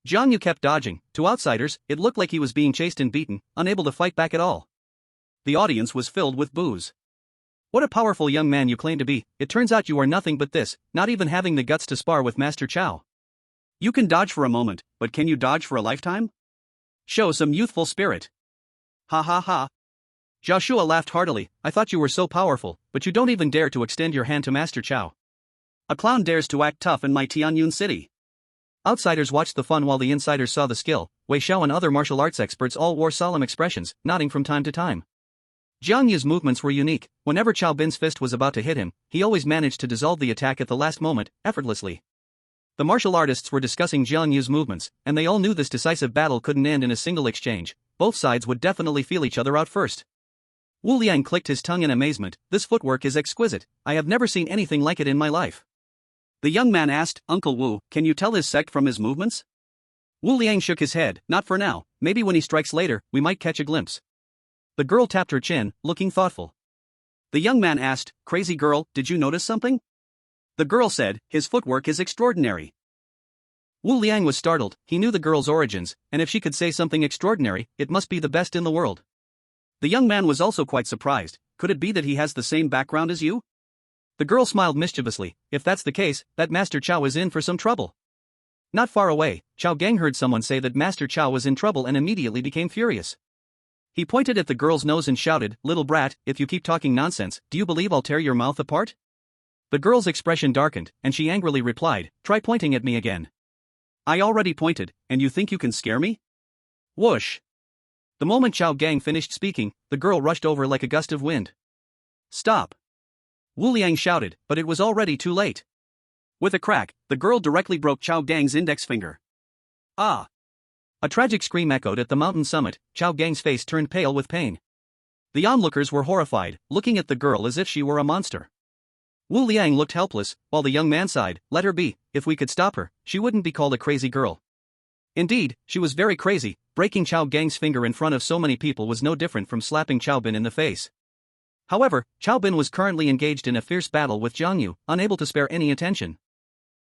Jiang Yu kept dodging. To outsiders, it looked like he was being chased and beaten, unable to fight back at all. The audience was filled with boos. What a powerful young man you claim to be, it turns out you are nothing but this, not even having the guts to spar with Master Chow. You can dodge for a moment, but can you dodge for a lifetime? Show some youthful spirit. Ha ha ha. Joshua laughed heartily, I thought you were so powerful, but you don't even dare to extend your hand to Master Chow. A clown dares to act tough in my Tianyun city. Outsiders watched the fun while the insiders saw the skill. Wei Xiao and other martial arts experts all wore solemn expressions, nodding from time to time. Jiang Yu's movements were unique. Whenever Qiao Bin's fist was about to hit him, he always managed to dissolve the attack at the last moment, effortlessly. The martial artists were discussing Jiang Yu's movements, and they all knew this decisive battle couldn't end in a single exchange. Both sides would definitely feel each other out first. Wu Liang clicked his tongue in amazement. This footwork is exquisite. I have never seen anything like it in my life. The young man asked, Uncle Wu, can you tell his sect from his movements? Wu Liang shook his head. Not for now. Maybe when he strikes later, we might catch a glimpse. The girl tapped her chin, looking thoughtful. The young man asked, Crazy girl, did you notice something? The girl said, his footwork is extraordinary. Wu Liang was startled. He knew the girl's origins, and if she could say something extraordinary, it must be the best in the world. The young man was also quite surprised. Could it be that he has the same background as you? The girl smiled mischievously. If that's the case, that Master Qiao is in for some trouble. Not far away, Qiao Gang heard someone say that Master Qiao was in trouble and immediately became furious. He pointed at the girl's nose and shouted, Little brat, if you keep talking nonsense, do you believe I'll tear your mouth apart? The girl's expression darkened, and she angrily replied, Try pointing at me again. I already pointed, and you think you can scare me? Whoosh! The moment Qiao Gang finished speaking, the girl rushed over like a gust of wind. Stop! Wu Liang shouted, but it was already too late. With a crack, the girl directly broke Qiao Gang's index finger. Ah! A tragic scream echoed at the mountain summit. Qiao Gang's face turned pale with pain. The onlookers were horrified, looking at the girl as if she were a monster. Wu Liang looked helpless, while the young man sighed, Let her be, if we could stop her, she wouldn't be called a crazy girl. Indeed, she was very crazy. Breaking Qiao Gang's finger in front of so many people was no different from slapping Qiao Bin in the face. However, Qiao Bin was currently engaged in a fierce battle with Jiang Yu, unable to spare any attention.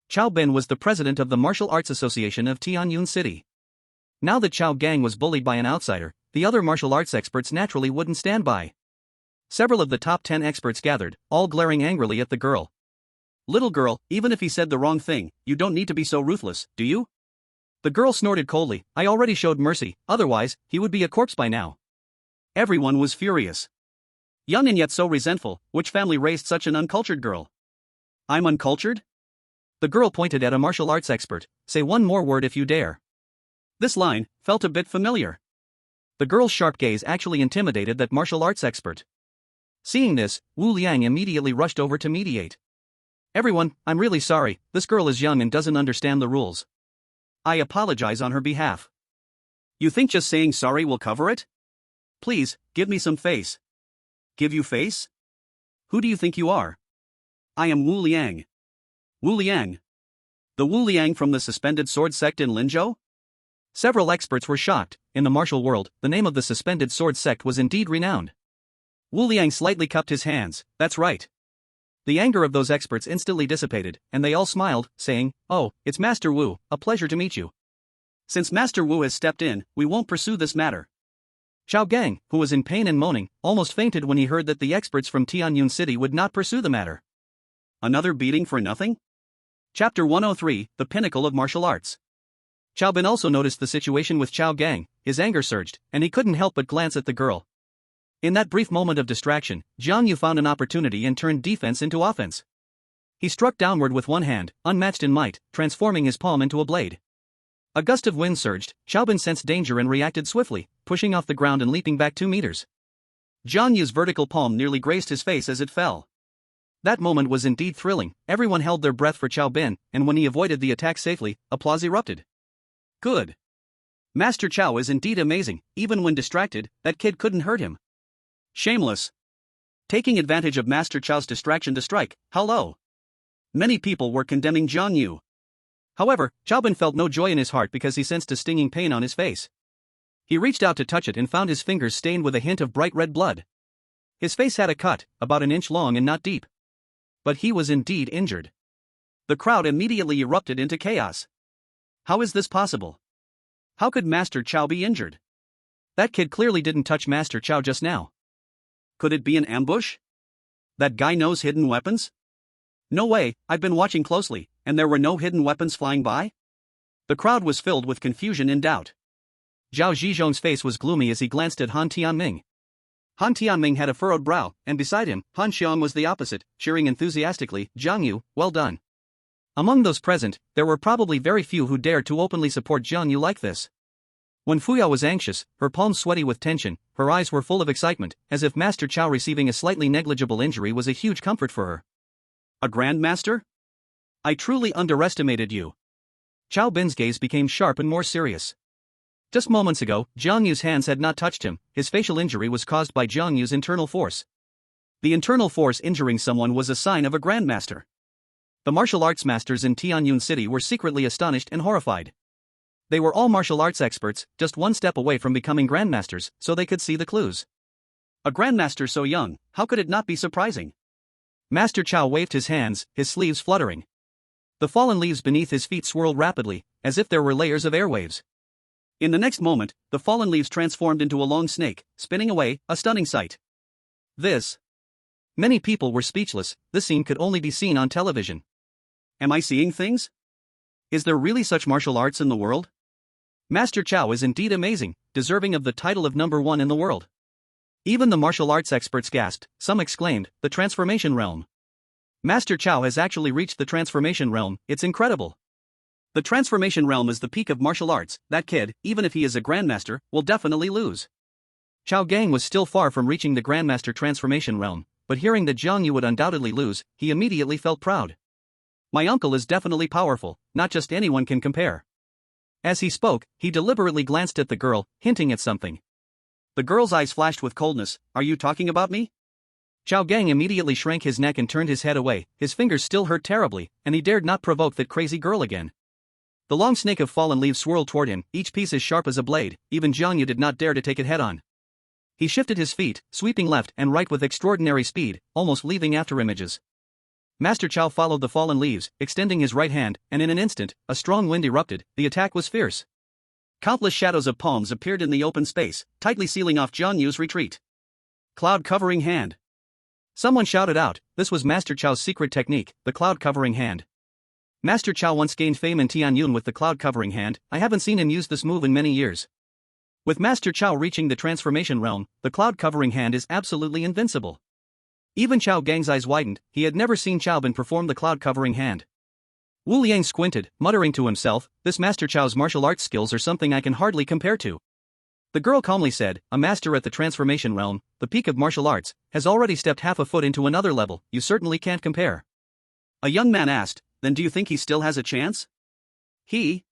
Qiao Bin was the president of the Martial Arts Association of Tianyun City. Now that Qiao Gang was bullied by an outsider, the other martial arts experts naturally wouldn't stand by. Several of the top 10 experts gathered, all glaring angrily at the girl. Little girl, even if he said the wrong thing, you don't need to be so ruthless, do you? The girl snorted coldly, I already showed mercy, otherwise, he would be a corpse by now. Everyone was furious. Young and yet so resentful, which family raised such an uncultured girl? I'm uncultured? The girl pointed at a martial arts expert, say one more word if you dare. This line felt a bit familiar. The girl's sharp gaze actually intimidated that martial arts expert. Seeing this, Wu Liang immediately rushed over to mediate. Everyone, I'm really sorry, this girl is young and doesn't understand the rules. I apologize on her behalf. You think just saying sorry will cover it? Please, give me some face. Give you face? Who do you think you are? I am Wu Liang. Wu Liang? The Wu Liang from the suspended sword sect in Linzhou? Several experts were shocked. In the martial world, the name of the suspended sword sect was indeed renowned. Wu Liang slightly cupped his hands, that's right. The anger of those experts instantly dissipated, and they all smiled, saying, Oh, it's Master Wu, a pleasure to meet you. Since Master Wu has stepped in, we won't pursue this matter. Qiao Gang, who was in pain and moaning, almost fainted when he heard that the experts from Tianyun City would not pursue the matter. Another beating for nothing? Chapter 103, The Pinnacle of Martial Arts. Qiao Bin also noticed the situation with Qiao Gang. His anger surged, and he couldn't help but glance at the girl. In that brief moment of distraction, Jiang Yu found an opportunity and turned defense into offense. He struck downward with one hand, unmatched in might, transforming his palm into a blade. A gust of wind surged. Qiao Bin sensed danger and reacted swiftly, pushing off the ground and leaping back 2 meters. Jiang Yu's vertical palm nearly grazed his face as it fell. That moment was indeed thrilling. Everyone held their breath for Qiao Bin, and when he avoided the attack safely, applause erupted. Good. Master Qiao is indeed amazing. Even when distracted, that kid couldn't hurt him. Shameless. Taking advantage of Master Qiao's distraction to strike, how low. Many people were condemning Jiang Yu. However, Qiao Bin felt no joy in his heart because he sensed a stinging pain on his face. He reached out to touch it and found his fingers stained with a hint of bright red blood. His face had a cut, about an inch long and not deep. But he was indeed injured. The crowd immediately erupted into chaos. How is this possible? How could Master Qiao be injured? That kid clearly didn't touch Master Qiao just now. Could it be an ambush? That guy knows hidden weapons? No way, I've been watching closely, and there were no hidden weapons flying by? The crowd was filled with confusion and doubt. Zhao Zhizhong's face was gloomy as he glanced at Han Tianming. Han Tianming had a furrowed brow, and beside him, Han Xiong was the opposite, cheering enthusiastically, Jiang Yu, well done. Among those present, there were probably very few who dared to openly support Jiang Yu like this. When Fuya was anxious, her palms sweaty with tension, her eyes were full of excitement, as if Master Chow receiving a slightly negligible injury was a huge comfort for her. A Grandmaster? I truly underestimated you. Chow Bin's gaze became sharp and more serious. Just moments ago, Jiang Yu's hands had not touched him, his facial injury was caused by Jiang Yu's internal force. The internal force injuring someone was a sign of a Grandmaster. The martial arts masters in Tianyun City were secretly astonished and horrified. They were all martial arts experts, just one step away from becoming grandmasters, so they could see the clues. A Grandmaster so young, how could it not be surprising? Master Chow waved his hands, his sleeves fluttering. The fallen leaves beneath his feet swirled rapidly, as if there were layers of airwaves. In the next moment, the fallen leaves transformed into a long snake, spinning away, a stunning sight. Many people were speechless, this scene could only be seen on television. Am I seeing things? Is there really such martial arts in the world? Master Chow is indeed amazing, deserving of the title of #1 in the world. Even the martial arts experts gasped, some exclaimed, the transformation realm. Master Chow has actually reached the transformation realm, it's incredible. The transformation realm is the peak of martial arts, that kid, even if he is a Grandmaster, will definitely lose. Chao Gang was still far from reaching the Grandmaster transformation realm, but hearing that Jiang Yu would undoubtedly lose, he immediately felt proud. My uncle is definitely powerful, not just anyone can compare. As he spoke, he deliberately glanced at the girl, hinting at something. The girl's eyes flashed with coldness. Are you talking about me? Chao Gang immediately shrank his neck and turned his head away, his fingers still hurt terribly, and he dared not provoke that crazy girl again. The long snake of fallen leaves swirled toward him, each piece as sharp as a blade, even Jiang Yu did not dare to take it head-on. He shifted his feet, sweeping left and right with extraordinary speed, almost leaving afterimages. Master Chow followed the fallen leaves, extending his right hand, and in an instant, a strong wind erupted, the attack was fierce. Countless shadows of palms appeared in the open space, tightly sealing off Jiang Yu's retreat. Cloud-covering hand. Someone shouted out, this was Master Chow's secret technique, the cloud-covering hand. Master Chow once gained fame in Tianyun with the cloud-covering hand, I haven't seen him use this move in many years. With Master Chow reaching the transformation realm, the cloud-covering hand is absolutely invincible. Even Chao Gang's eyes widened, he had never seen Chao Bin perform the cloud-covering hand. Wu Liang squinted, muttering to himself, this Master Chow's martial arts skills are something I can hardly compare to. The girl calmly said, a master at the transformation realm, the peak of martial arts, has already stepped half a foot into another level, you certainly can't compare. A young man asked, then do you think he still has a chance? He?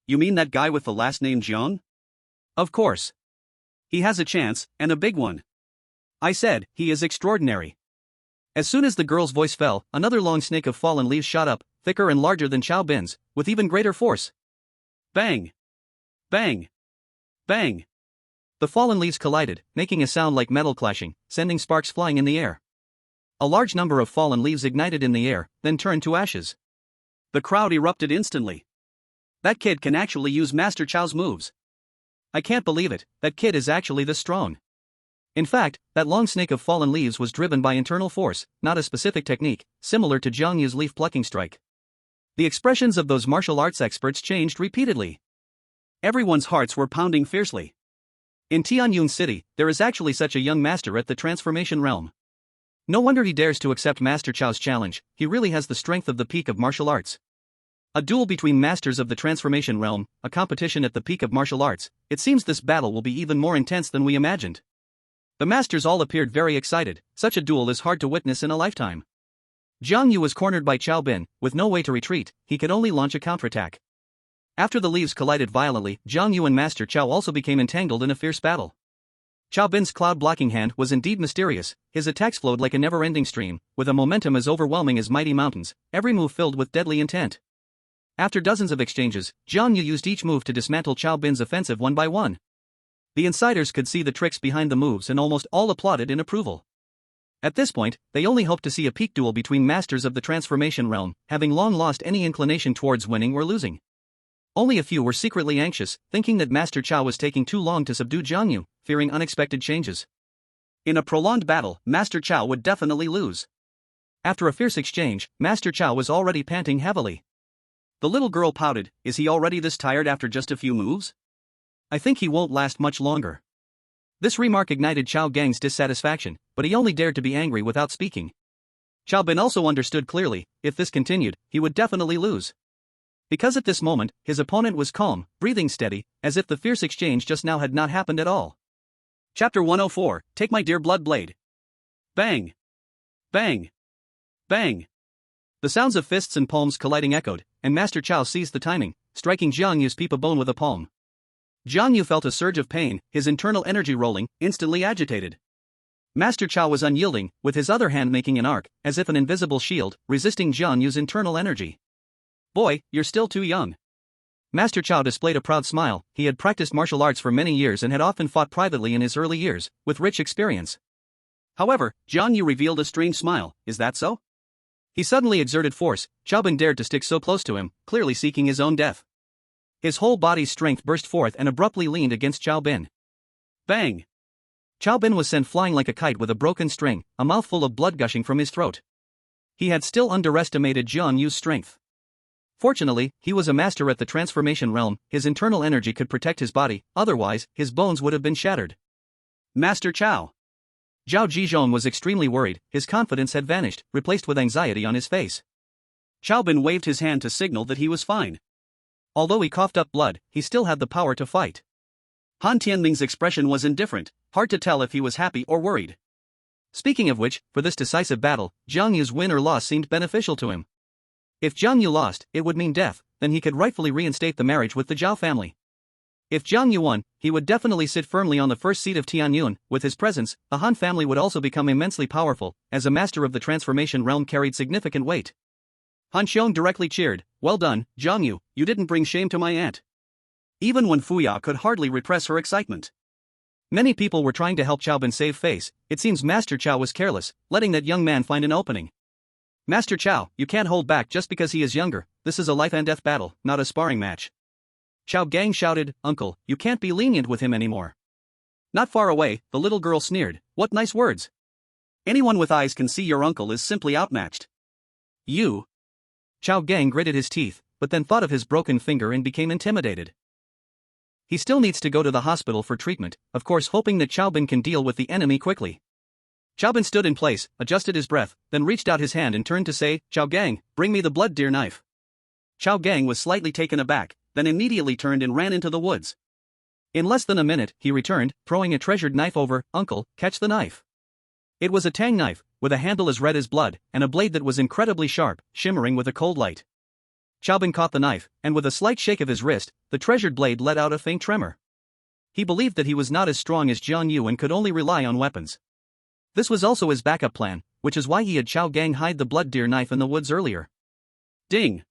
You mean that guy with the last name Jiang? Of course. He has a chance, and a big one. I said, he is extraordinary. As soon as the girl's voice fell, another long snake of fallen leaves shot up, thicker and larger than Chao Bin's, with even greater force. Bang! Bang! Bang! The fallen leaves collided, making a sound like metal clashing, sending sparks flying in the air. A large number of fallen leaves ignited in the air, then turned to ashes. The crowd erupted instantly. That kid can actually use Master Chow's moves. I can't believe it, that kid is actually this strong. In fact, that long snake of fallen leaves was driven by internal force, not a specific technique, similar to Jiang Yu's leaf-plucking strike. The expressions of those martial arts experts changed repeatedly. Everyone's hearts were pounding fiercely. In Tianyun City, there is actually such a young master at the transformation realm. No wonder he dares to accept Master Chow's challenge, he really has the strength of the peak of martial arts. A duel between masters of the transformation realm, a competition at the peak of martial arts, it seems this battle will be even more intense than we imagined. The masters all appeared very excited, such a duel is hard to witness in a lifetime. Jiang Yu was cornered by Chao Bin, with no way to retreat, he could only launch a counterattack. After the leaves collided violently, Jiang Yu and Master Chao also became entangled in a fierce battle. Chao Bin's cloud-blocking hand was indeed mysterious, his attacks flowed like a never-ending stream, with a momentum as overwhelming as mighty mountains, every move filled with deadly intent. After dozens of exchanges, Jiang Yu used each move to dismantle Chao Bin's offensive one by one. The insiders could see the tricks behind the moves and almost all applauded in approval. At this point, they only hoped to see a peak duel between masters of the transformation realm, having long lost any inclination towards winning or losing. Only a few were secretly anxious, thinking that Master Chao was taking too long to subdue Jiang Yu, fearing unexpected changes. In a prolonged battle, Master Chao would definitely lose. After a fierce exchange, Master Chao was already panting heavily. The little girl pouted, is he already this tired after just a few moves? I think he won't last much longer. This remark ignited Chao Gang's dissatisfaction, but he only dared to be angry without speaking. Chao Bin also understood clearly, if this continued, he would definitely lose. Because at this moment, his opponent was calm, breathing steady, as if the fierce exchange just now had not happened at all. Chapter 104, Take My Dear Blood Blade. Bang! Bang! Bang! The sounds of fists and palms colliding echoed, and Master Chow seized the timing, striking Jiang Yu's peep bone with a palm. Jiang Yu felt a surge of pain, his internal energy rolling, instantly agitated. Master Chow was unyielding, with his other hand making an arc, as if an invisible shield, resisting Jiang Yu's internal energy. Boy, you're still too young. Master Chow displayed a proud smile. He had practiced martial arts for many years and had often fought privately in his early years, with rich experience. However, Jiang Yu revealed a strange smile. Is that so? He suddenly exerted force. Chaobin dared to stick so close to him, clearly seeking his own death. His whole body's strength burst forth and abruptly leaned against Chaobin. Bang! Chaobin was sent flying like a kite with a broken string, a mouthful of blood gushing from his throat. He had still underestimated Jiang Yu's strength. Fortunately, he was a master at the transformation realm. His internal energy could protect his body, otherwise, his bones would have been shattered. Master Chow. Zhao Zhizhong was extremely worried. His confidence had vanished, replaced with anxiety on his face. Chaobin waved his hand to signal that he was fine. Although he coughed up blood, he still had the power to fight. Han Tianming's expression was indifferent, hard to tell if he was happy or worried. Speaking of which, for this decisive battle, Jiang Yu's win or loss seemed beneficial to him. If Jiang Yu lost, it would mean death, then he could rightfully reinstate the marriage with the Zhao family. If Jiang Yu won, he would definitely sit firmly on the first seat of Tianyun. With his presence, the Han family would also become immensely powerful, as a master of the transformation realm carried significant weight. Han Xiong directly cheered, "Well done, Jiang Yu, you didn't bring shame to my aunt." Even when Fuya could hardly repress her excitement. Many people were trying to help Chaobin save face. It seems Master Chow was careless, letting that young man find an opening. Master Chow, you can't hold back just because he is younger. This is a life and death battle, not a sparring match. Chao Gang shouted, "Uncle, you can't be lenient with him anymore." Not far away, the little girl sneered, "What nice words. Anyone with eyes can see your uncle is simply outmatched." You. Chao Gang gritted his teeth, but then thought of his broken finger and became intimidated. He still needs to go to the hospital for treatment, of course hoping that Chaobin can deal with the enemy quickly. Chaobin stood in place, adjusted his breath, then reached out his hand and turned to say, "Chao Gang, bring me the blood deer knife." Chao Gang was slightly taken aback, then immediately turned and ran into the woods. In less than a minute, he returned, throwing a treasured knife over. "Uncle, catch the knife." It was a tang knife, with a handle as red as blood, and a blade that was incredibly sharp, shimmering with a cold light. Chaobin caught the knife, and with a slight shake of his wrist, the treasured blade let out a faint tremor. He believed that he was not as strong as Jiang Yu and could only rely on weapons. This was also his backup plan, which is why he had Chao Gang hide the blood deer knife in the woods earlier. Ding!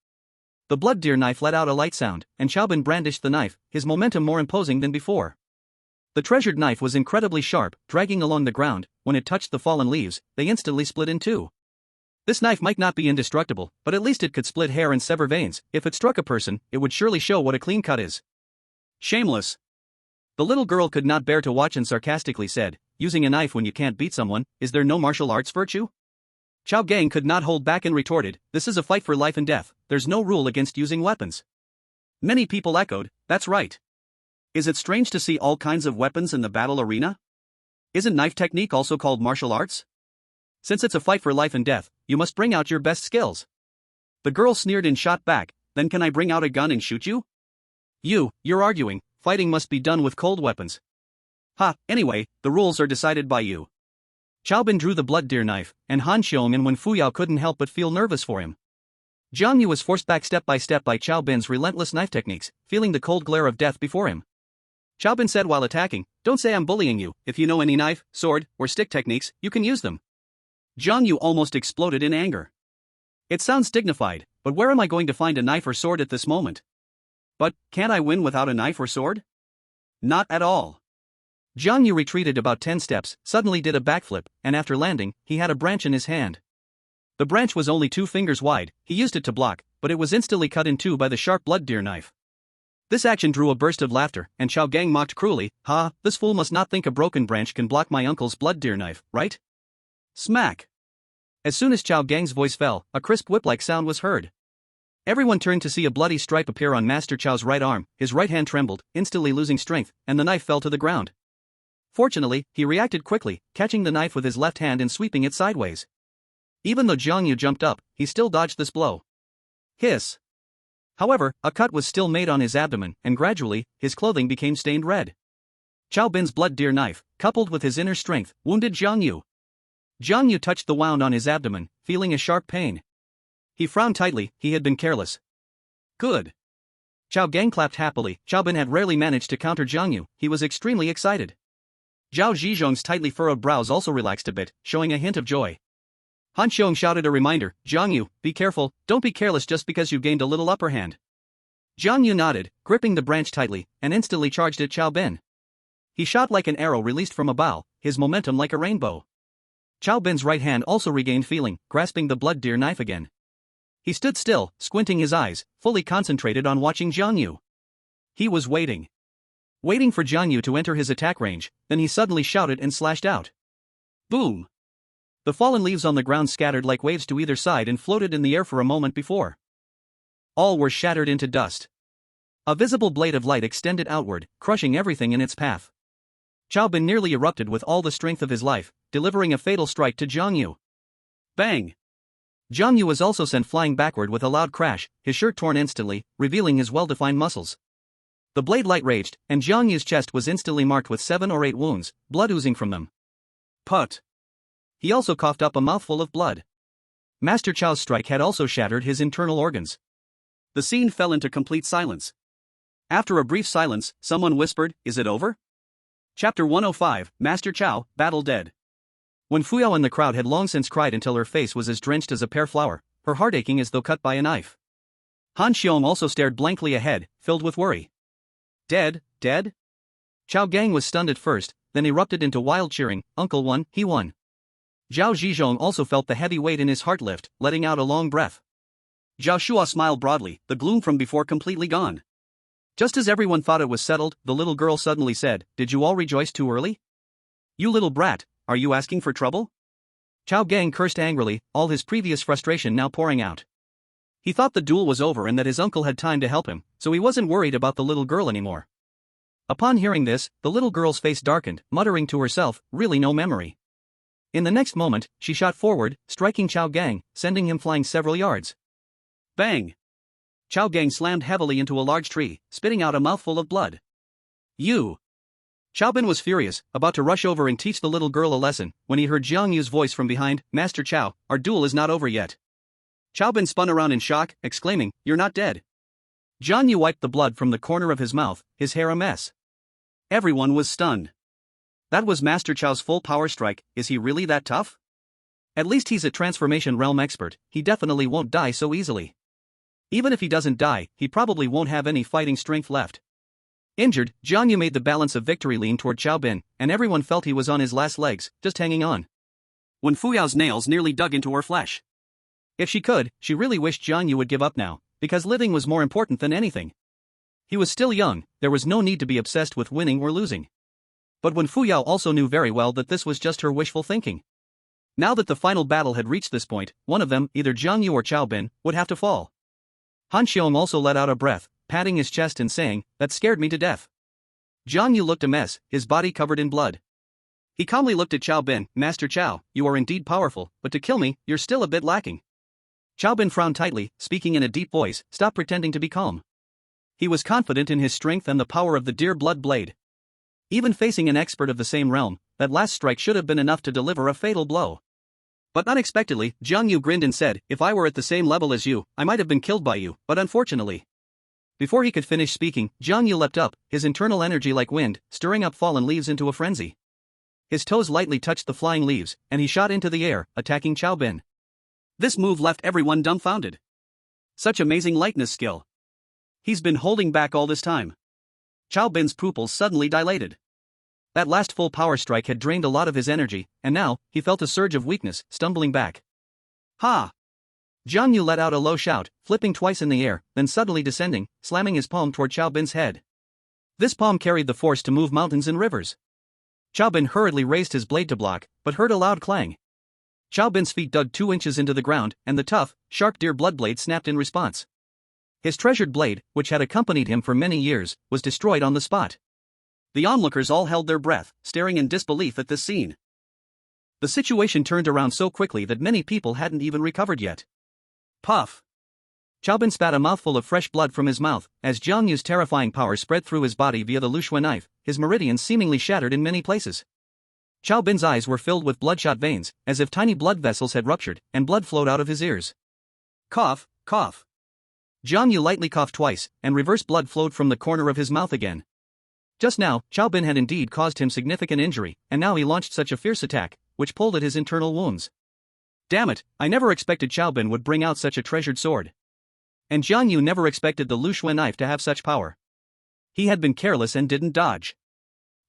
The blood deer knife let out a light sound, and Chaobin brandished the knife, his momentum more imposing than before. The treasured knife was incredibly sharp, dragging along the ground. When it touched the fallen leaves, they instantly split in two. This knife might not be indestructible, but at least it could split hair and sever veins. If it struck a person, it would surely show what a clean cut is. Shameless! The little girl could not bear to watch and sarcastically said, "Using a knife when you can't beat someone, is there no martial arts virtue?" Chao Gang could not hold back and retorted, "This is a fight for life and death, there's no rule against using weapons." Many people echoed, "That's right. Is it strange to see all kinds of weapons in the battle arena? Isn't knife technique also called martial arts? Since it's a fight for life and death, you must bring out your best skills." The girl sneered and shot back, "Then can I bring out a gun and shoot you?" You're arguing, fighting must be done with cold weapons. Ha, anyway, the rules are decided by you. Chaobin drew the blood deer knife, and Han Xiong and Wen Fuyao couldn't help but feel nervous for him. Jiang Yu was forced back step by Chaobin's relentless knife techniques, feeling the cold glare of death before him. Chaobin said while attacking, "Don't say I'm bullying you. If you know any knife, sword, or stick techniques, you can use them." Jiang Yu almost exploded in anger. It sounds dignified, but where am I going to find a knife or sword at this moment? But, can't I win without a knife or sword? Not at all. Jiang Yu retreated about 10 steps, suddenly did a backflip, and after landing, he had a branch in his hand. The branch was only 2 fingers wide. He used it to block, but it was instantly cut in two by the sharp blood deer knife. This action drew a burst of laughter, and Chao Gang mocked cruelly, "Ha, this fool must not think a broken branch can block my uncle's blood deer knife, right?" Smack! As soon as Chao Gang's voice fell, a crisp whip-like sound was heard. Everyone turned to see a bloody stripe appear on Master Chao's right arm. His right hand trembled, instantly losing strength, and the knife fell to the ground. Fortunately, he reacted quickly, catching the knife with his left hand and sweeping it sideways. Even though Jiang Yu jumped up, he still dodged this blow. Hiss! However, a cut was still made on his abdomen, and gradually, his clothing became stained red. Chao Bin's blood deer knife, coupled with his inner strength, wounded Jiang Yu. Jiang Yu touched the wound on his abdomen, feeling a sharp pain. He frowned tightly, he had been careless. Good. Chao Gang clapped happily. Chao Bin had rarely managed to counter Jiang Yu, he was extremely excited. Zhao Zhizhong's tightly furrowed brows also relaxed a bit, showing a hint of joy. Han Xiong shouted a reminder, Jiang Yu, be careful, don't be careless just because you gained a little upper hand. Jiang Yu nodded, gripping the branch tightly, and instantly charged at Chao Bin. He shot like an arrow released from a bow, his momentum like a rainbow. Chao Bin's right hand also regained feeling, grasping the blood deer knife again. He stood still, squinting his eyes, fully concentrated on watching Jiang Yu. He was waiting. Waiting for Jiang Yu to enter his attack range, then he suddenly shouted and slashed out. Boom! The fallen leaves on the ground scattered like waves to either side and floated in the air for a moment before. All were shattered into dust. A visible blade of light extended outward, crushing everything in its path. Chao Bin nearly erupted with all the strength of his life, delivering a fatal strike to Jiang Yu. Bang! Jiang Yu was also sent flying backward with a loud crash, his shirt torn instantly, revealing his well-defined muscles. The blade light raged, and Jiang Yu's chest was instantly marked with 7 or 8 wounds, blood oozing from them. Put! He also coughed up a mouthful of blood. Master Chao's strike had also shattered his internal organs. The scene fell into complete silence. After a brief silence, someone whispered, "Is it over?" Chapter 105, Master Chao, Battle Dead. When Fuyao in the crowd had long since cried until her face was as drenched as a pear flower, her heart aching as though cut by a knife. Han Xiong also stared blankly ahead, filled with worry. Dead, dead? Chao Gang was stunned at first, then erupted into wild cheering, Uncle won, he won. Zhao Zhizhong also felt the heavy weight in his heart lift, letting out a long breath. Zhao Shua smiled broadly, the gloom from before completely gone. Just as everyone thought it was settled, the little girl suddenly said, "Did you all rejoice too early? You little brat, are you asking for trouble?" Chao Gang cursed angrily, all his previous frustration now pouring out. He thought the duel was over and that his uncle had time to help him, so he wasn't worried about the little girl anymore. Upon hearing this, the little girl's face darkened, muttering to herself, really no memory. In the next moment, she shot forward, striking Chao Gang, sending him flying several yards. Bang! Chao Gang slammed heavily into a large tree, spitting out a mouthful of blood. You! Chao Bin was furious, about to rush over and teach the little girl a lesson, when he heard Jiang Yu's voice from behind, "Master Chao, our duel is not over yet." Chao Bin spun around in shock, exclaiming, "You're not dead." Jiang Yu wiped the blood from the corner of his mouth, his hair a mess. Everyone was stunned. That was Master Chao's full power strike, is he really that tough? At least he's a transformation realm expert, he definitely won't die so easily. Even if he doesn't die, he probably won't have any fighting strength left. Injured, Jiang Yu made the balance of victory lean toward Chao Bin, and everyone felt he was on his last legs, just hanging on. When Fuyao's nails nearly dug into her flesh. If she could, she really wished Jiang Yu would give up now, because living was more important than anything. He was still young, there was no need to be obsessed with winning or losing. But when Fuyao also knew very well that this was just her wishful thinking. Now that the final battle had reached this point, one of them, either Jiang Yu or Chao Bin, would have to fall. Han Xiong also let out a breath, patting his chest and saying, "That scared me to death." Jiang Yu looked a mess, his body covered in blood. He calmly looked at Chao Bin, "Master Chao, you are indeed powerful, but to kill me, you're still a bit lacking." Chao Bin frowned tightly, speaking in a deep voice, "Stop pretending to be calm." He was confident in his strength and the power of the deer blood blade. Even facing an expert of the same realm, that last strike should have been enough to deliver a fatal blow. But unexpectedly, Jiang Yu grinned and said, "If I were at the same level as you, I might have been killed by you, but unfortunately." Before he could finish speaking, Jiang Yu leapt up, his internal energy like wind, stirring up fallen leaves into a frenzy. His toes lightly touched the flying leaves, and he shot into the air, attacking Chao Bin. This move left everyone dumbfounded. Such amazing lightness skill. He's been holding back all this time. Chao Bin's pupils suddenly dilated. That last full power strike had drained a lot of his energy, and now, he felt a surge of weakness, stumbling back. Ha! Jiang Yu let out a low shout, flipping twice in the air, then suddenly descending, slamming his palm toward Chao Bin's head. This palm carried the force to move mountains and rivers. Chao Bin hurriedly raised his blade to block, but heard a loud clang. Chao Bin's feet dug 2 inches into the ground, and the tough, sharp deer blood blade snapped in response. His treasured blade, which had accompanied him for many years, was destroyed on the spot. The onlookers all held their breath, staring in disbelief at this scene. The situation turned around so quickly that many people hadn't even recovered yet. Puff! Chao Bin spat a mouthful of fresh blood from his mouth, as Jiang Yu's terrifying power spread through his body via the Luxue knife, his meridians seemingly shattered in many places. Chao Bin's eyes were filled with bloodshot veins, as if tiny blood vessels had ruptured, and blood flowed out of his ears. Cough, cough. Jiang Yu lightly coughed twice, and reverse blood flowed from the corner of his mouth again. Just now, Chao Bin had indeed caused him significant injury, and now he launched such a fierce attack, which pulled at his internal wounds. Damn it, I never expected Chao Bin would bring out such a treasured sword. And Jiang Yu never expected the Luxue knife to have such power. He had been careless and didn't dodge.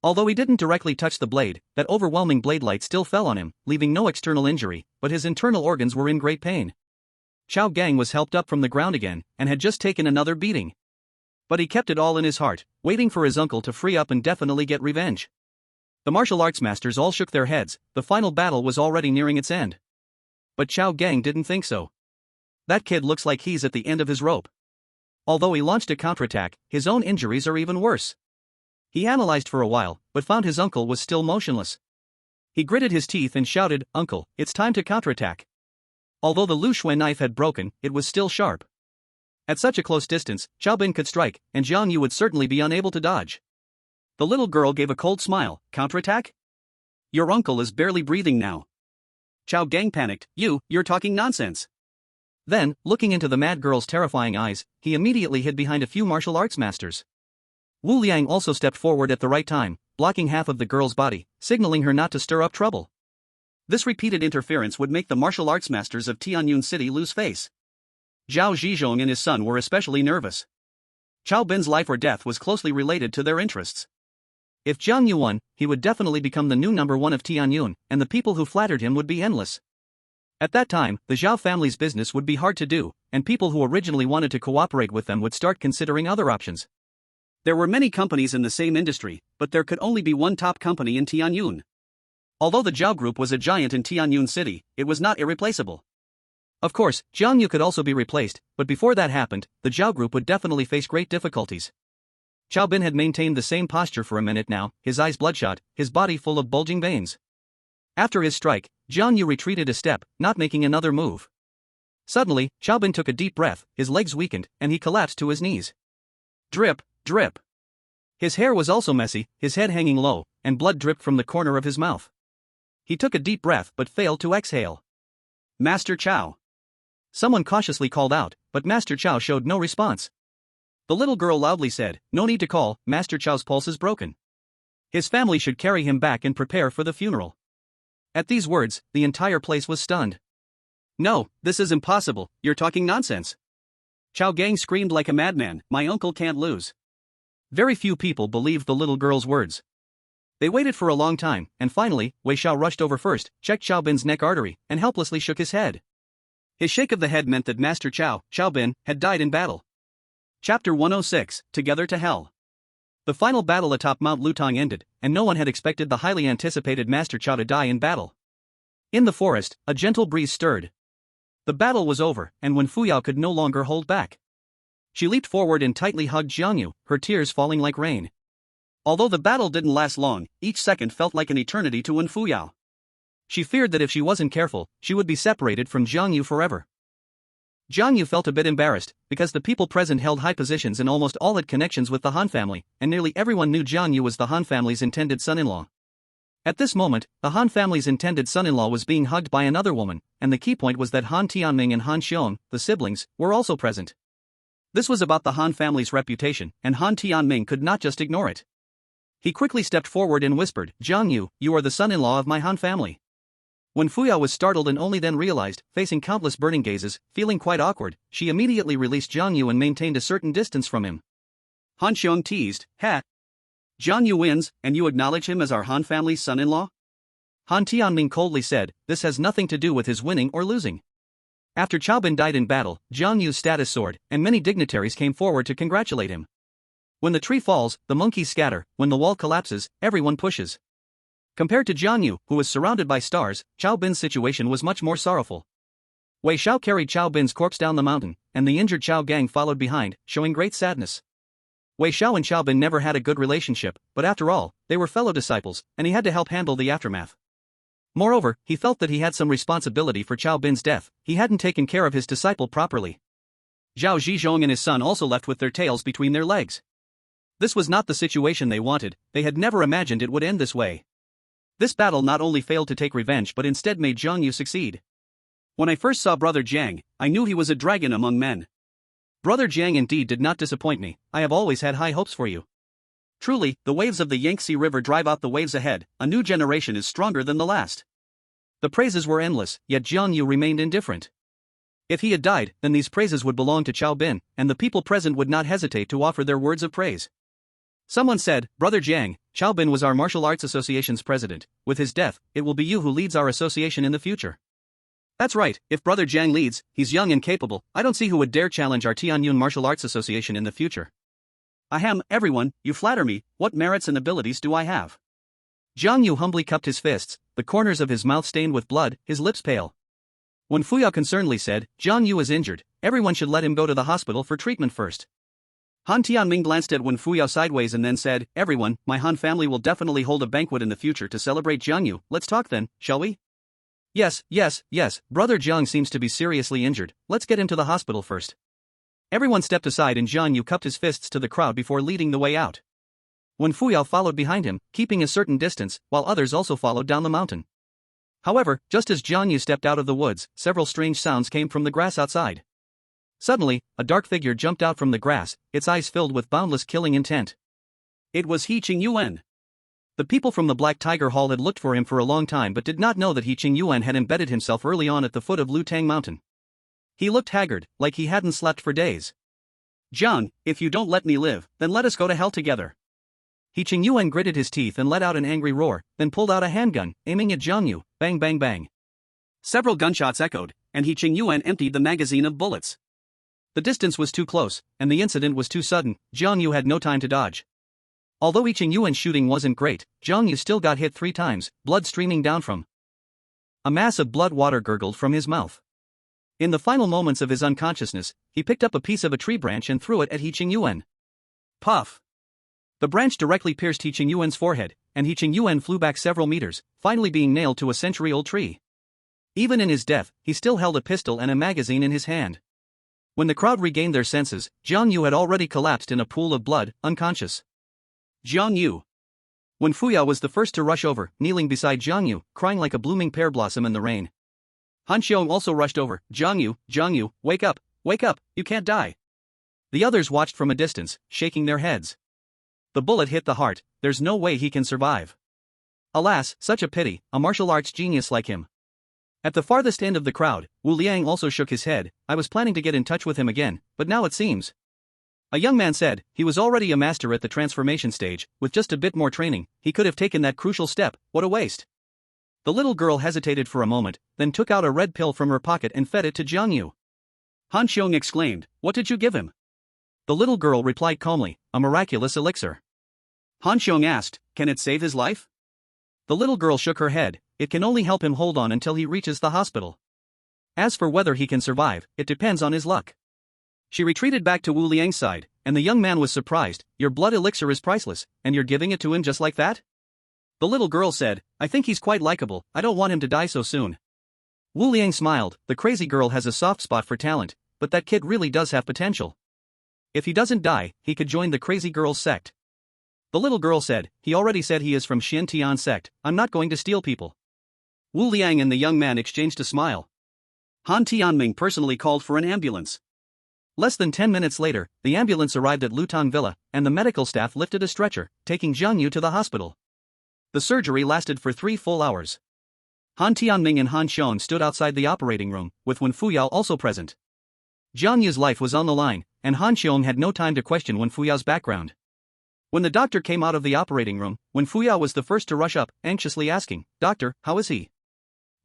Although he didn't directly touch the blade, that overwhelming blade light still fell on him, leaving no external injury, but his internal organs were in great pain. Chao Gang was helped up from the ground again, and had just taken another beating. But he kept it all in his heart, waiting for his uncle to free up and definitely get revenge. The martial arts masters all shook their heads, the final battle was already nearing its end. But Chao Gang didn't think so. That kid looks like he's at the end of his rope. Although he launched a counterattack, his own injuries are even worse. He analyzed for a while, but found his uncle was still motionless. He gritted his teeth and shouted, "Uncle, it's time to counterattack." Although the Luxue knife had broken, it was still sharp. At such a close distance, Chao Bin could strike, and Jiang Yu would certainly be unable to dodge. The little girl gave a cold smile. Counterattack? Your uncle is barely breathing now. Chao Gang panicked. You're talking nonsense. Then, looking into the mad girl's terrifying eyes, he immediately hid behind a few martial arts masters. Wu Liang also stepped forward at the right time, blocking half of the girl's body, signaling her not to stir up trouble. This repeated interference would make the martial arts masters of Tianyun City lose face. Zhao Zhizhong and his son were especially nervous. Chao Bin's life or death was closely related to their interests. If Jiang Yu won, he would definitely become the new #1 of Tianyun, and the people who flattered him would be endless. At that time, the Zhao family's business would be hard to do, and people who originally wanted to cooperate with them would start considering other options. There were many companies in the same industry, but there could only be one top company in Tianyun. Although the Zhao Group was a giant in Tianyun City, it was not irreplaceable. Of course, Jiang Yu could also be replaced, but before that happened, the Zhao Group would definitely face great difficulties. Chao Bin had maintained the same posture for a minute now, his eyes bloodshot, his body full of bulging veins. After his strike, Jiang Yu retreated a step, not making another move. Suddenly, Chao Bin took a deep breath, his legs weakened, and he collapsed to his knees. Drip, drip. His hair was also messy, his head hanging low, and blood dripped from the corner of his mouth. He took a deep breath but failed to exhale. Master Chao. Someone cautiously called out, but Master Chao showed no response. The little girl loudly said, "No need to call, Master Chao's pulse is broken. His family should carry him back and prepare for the funeral." At these words, the entire place was stunned. "No, this is impossible, you're talking nonsense." Chao Gang screamed like a madman, "My uncle can't lose." Very few people believed the little girl's words. They waited for a long time, and finally, Wei Xiao rushed over first, checked Chao Bin's neck artery, and helplessly shook his head. His shake of the head meant that Master Chao Bin, had died in battle. Chapter 106, Together to Hell. The final battle atop Mount Lutong ended, and no one had expected the highly anticipated Master Chao to die in battle. In the forest, a gentle breeze stirred. The battle was over, and when Fuyao could no longer hold back. She leaped forward and tightly hugged Jiang Yu, her tears falling like rain. Although the battle didn't last long, each second felt like an eternity to Wen Fuyao. She feared that if she wasn't careful, she would be separated from Jiang Yu forever. Jiang Yu felt a bit embarrassed, because the people present held high positions and almost all had connections with the Han family, and nearly everyone knew Jiang Yu was the Han family's intended son-in-law. At this moment, the Han family's intended son-in-law was being hugged by another woman, and the key point was that Han Tianming and Han Xiong, the siblings, were also present. This was about the Han family's reputation, and Han Tianming could not just ignore it. He quickly stepped forward and whispered, "Jiang Yu, you are the son-in-law of my Han family." When Fuyao was startled and only then realized, facing countless burning gazes, feeling quite awkward, she immediately released Jiang Yu and maintained a certain distance from him. Han Xiong teased, "Ha! Jiang Yu wins, and you acknowledge him as our Han family's son-in-law?" Han Tianming coldly said, "This has nothing to do with his winning or losing." After Chao Bin died in battle, Jiang Yu's status soared, and many dignitaries came forward to congratulate him. When the tree falls, the monkeys scatter, when the wall collapses, everyone pushes. Compared to Jiang Yu, who was surrounded by stars, Chao Bin's situation was much more sorrowful. Wei Xiao carried Chao Bin's corpse down the mountain, and the injured Chao Gang followed behind, showing great sadness. Wei Xiao and Chao Bin never had a good relationship, but after all, they were fellow disciples, and he had to help handle the aftermath. Moreover, he felt that he had some responsibility for Chao Bin's death. He hadn't taken care of his disciple properly. Zhao Zhizhong and his son also left with their tails between their legs. This was not the situation they wanted, they had never imagined it would end this way. This battle not only failed to take revenge but instead made Zhang Yu succeed. When I first saw Brother Jiang, I knew he was a dragon among men. Brother Jiang indeed did not disappoint me, I have always had high hopes for you. Truly, the waves of the Yangtze River drive out the waves ahead, a new generation is stronger than the last. The praises were endless, yet Zhang Yu remained indifferent. If he had died, then these praises would belong to Cao Bin, and the people present would not hesitate to offer their words of praise. Someone said, Brother Jiang, Cao Bin was our Martial Arts Association's president, with his death, it will be you who leads our association in the future. That's right, if Brother Jiang leads, he's young and capable, I don't see who would dare challenge our Tianyun Martial Arts Association in the future. Ahem, everyone, you flatter me, what merits and abilities do I have? Zhang Yu humbly cupped his fists, the corners of his mouth stained with blood, his lips pale. When Fuyao concernedly said, Zhang Yu is injured, everyone should let him go to the hospital for treatment first. Han Tianming glanced at Wen Fuyao sideways and then said, everyone, my Han family will definitely hold a banquet in the future to celebrate Zhang Yu, let's talk then, shall we? Yes, Brother Zhang seems to be seriously injured, let's get him to the hospital first. Everyone stepped aside and Zhang Yu cupped his fists to the crowd before leading the way out. Wen Fuyao followed behind him, keeping a certain distance, while others also followed down the mountain. However, just as Zhang Yu stepped out of the woods, several strange sounds came from the grass outside. Suddenly, a dark figure jumped out from the grass, its eyes filled with boundless killing intent. It was He Qingyuan. The people from the Black Tiger Hall had looked for him for a long time but did not know that He Qingyuan had embedded himself early on at the foot of Lutang Mountain. He looked haggard, like he hadn't slept for days. Zhang, if you don't let me live, then let us go to hell together. He Qingyuan gritted his teeth and let out an angry roar, then pulled out a handgun, aiming at Zhang Yu, bang bang bang. Several gunshots echoed, and He Qingyuan emptied the magazine of bullets. The distance was too close, and the incident was too sudden, Zhang Yu had no time to dodge. Although He Qingyuan's shooting wasn't great, Zhang Yu still got hit 3 times, blood streaming down from. A mass of blood water gurgled from his mouth. In the final moments of his unconsciousness, he picked up a piece of a tree branch and threw it at He Qingyuan. Puff! The branch directly pierced He Qingyuan's forehead, and He Qingyuan flew back several meters, finally being nailed to a century-old tree. Even in his death, he still held a pistol and a magazine in his hand. When the crowd regained their senses, Zhang Yu had already collapsed in a pool of blood, unconscious. Zhang Yu. Wen Fuyao was the first to rush over, kneeling beside Zhang Yu, crying like a blooming pear blossom in the rain. Han Xiong also rushed over, Zhang Yu, wake up, you can't die. The others watched from a distance, shaking their heads. The bullet hit the heart, there's no way he can survive. Alas, such a pity, a martial arts genius like him. At the farthest end of the crowd, Wu Liang also shook his head, I was planning to get in touch with him again, but now it seems. A young man said, he was already a master at the transformation stage, with just a bit more training, he could have taken that crucial step, what a waste. The little girl hesitated for a moment, then took out a red pill from her pocket and fed it to Zhang Yu. Han Xiong exclaimed, what did you give him? The little girl replied calmly, a miraculous elixir. Han Xiong asked, can it save his life? The little girl shook her head, it can only help him hold on until he reaches the hospital. As for whether he can survive, it depends on his luck. She retreated back to Wu Liang's side, and the young man was surprised, your blood elixir is priceless, and you're giving it to him just like that? The little girl said, I think he's quite likable, I don't want him to die so soon. Wu Liang smiled, the crazy girl has a soft spot for talent, but that kid really does have potential. If he doesn't die, he could join the crazy girl's sect. The little girl said, he already said he is from Xin Tian sect, I'm not going to steal people. Wu Liang and the young man exchanged a smile. Han Tianming personally called for an ambulance. Less than 10 minutes later, the ambulance arrived at Lutang Villa, and the medical staff lifted a stretcher, taking Zhang Yu to the hospital. The surgery lasted for 3 full hours. Han Tianming and Han Xiong stood outside the operating room, with Wen Fuyao also present. Zhang Yu's life was on the line, and Han Xiong had no time to question Wen Fuyao's background. When the doctor came out of the operating room, Wen Fuyao was the first to rush up, anxiously asking, Doctor, how is he?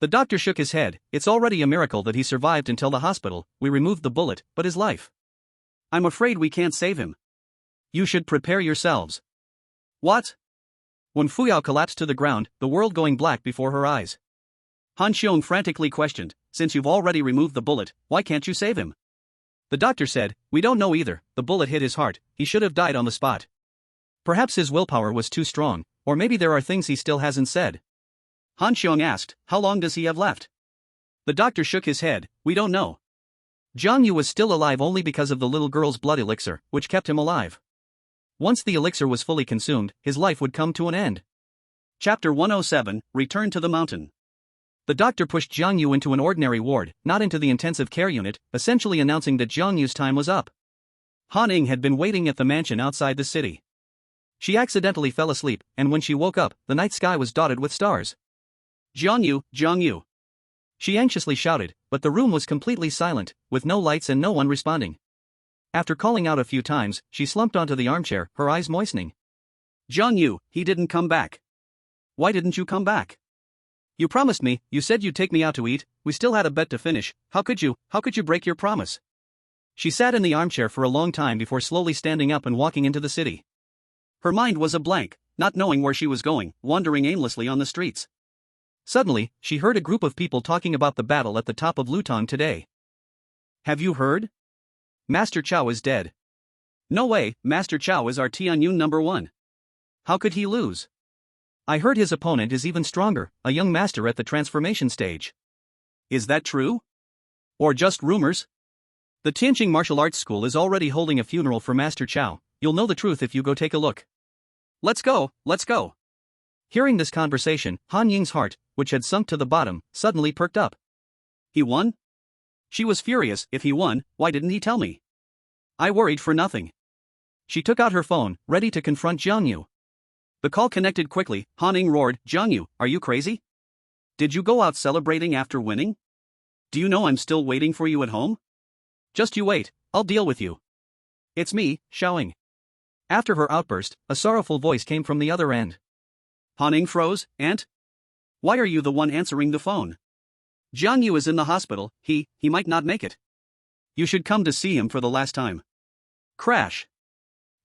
The doctor shook his head, it's already a miracle that he survived until the hospital, we removed the bullet, but his life. I'm afraid we can't save him. You should prepare yourselves. What? When Fuyao collapsed to the ground, the world going black before her eyes. Han Xiong frantically questioned, since you've already removed the bullet, why can't you save him? The doctor said, we don't know either, the bullet hit his heart, he should have died on the spot. Perhaps his willpower was too strong, or maybe there are things he still hasn't said. Han Xiong asked, how long does he have left? The doctor shook his head, we don't know. Jiang Yu was still alive only because of the little girl's blood elixir, which kept him alive. Once the elixir was fully consumed, his life would come to an end. Chapter 107, Return to the Mountain. The doctor pushed Jiang Yu into an ordinary ward, not into the intensive care unit, essentially announcing that Jiang Yu's time was up. Han Ning had been waiting at the mansion outside the city. She accidentally fell asleep, and when she woke up, the night sky was dotted with stars. Jiang Yu, Jiang Yu. She anxiously shouted, but the room was completely silent, with no lights and no one responding. After calling out a few times, she slumped onto the armchair, her eyes moistening. Jiang Yu, he didn't come back. Why didn't you come back? You promised me, you said you'd take me out to eat, we still had a bet to finish, how could you break your promise? She sat in the armchair for a long time before slowly standing up and walking into the city. Her mind was a blank, not knowing where she was going, wandering aimlessly on the streets. Suddenly, she heard a group of people talking about the battle at the top of Lutong today. Have you heard? Master Chao is dead. No way, Master Chao is our Tianyun #1. How could he lose? I heard his opponent is even stronger, a young master at the transformation stage. Is that true? Or just rumors? The Tianjing Martial Arts School is already holding a funeral for Master Chao, you'll know the truth if you go take a look. Let's go, let's go. Hearing this conversation, Han Ying's heart, which had sunk to the bottom, suddenly perked up. He won? She was furious. If he won, why didn't he tell me? I worried for nothing. She took out her phone, ready to confront Jiang Yu. The call connected quickly. Han Ning roared, Jiang Yu, are you crazy? Did you go out celebrating after winning? Do you know I'm still waiting for you at home? Just you wait, I'll deal with you. It's me, Xiaoying. After her outburst, a sorrowful voice came from the other end. Han Ning froze. Aunt? Why are you the one answering the phone? Jiang Yu is in the hospital, he might not make it. You should come to see him for the last time. Crash.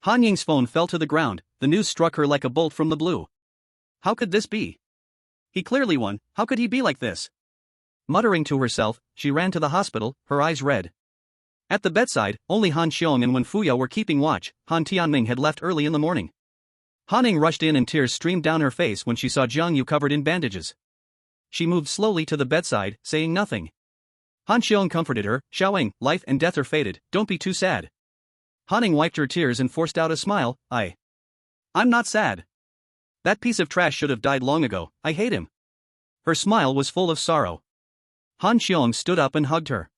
Han Ying's phone fell to the ground, the news struck her like a bolt from the blue. How could this be? He clearly won, how could he be like this? Muttering to herself, she ran to the hospital, her eyes red. At the bedside, only Han Xiong and Wen Fuya were keeping watch. Han Tianming had left early in the morning. Han Ning rushed in and tears streamed down her face when she saw Jiang Yu covered in bandages. She moved slowly to the bedside, saying nothing. Han Xiong comforted her, Xiaoying, life and death are fated, don't be too sad. Han Ning wiped her tears and forced out a smile, I'm not sad. That piece of trash should have died long ago, I hate him. Her smile was full of sorrow. Han Xiong stood up and hugged her.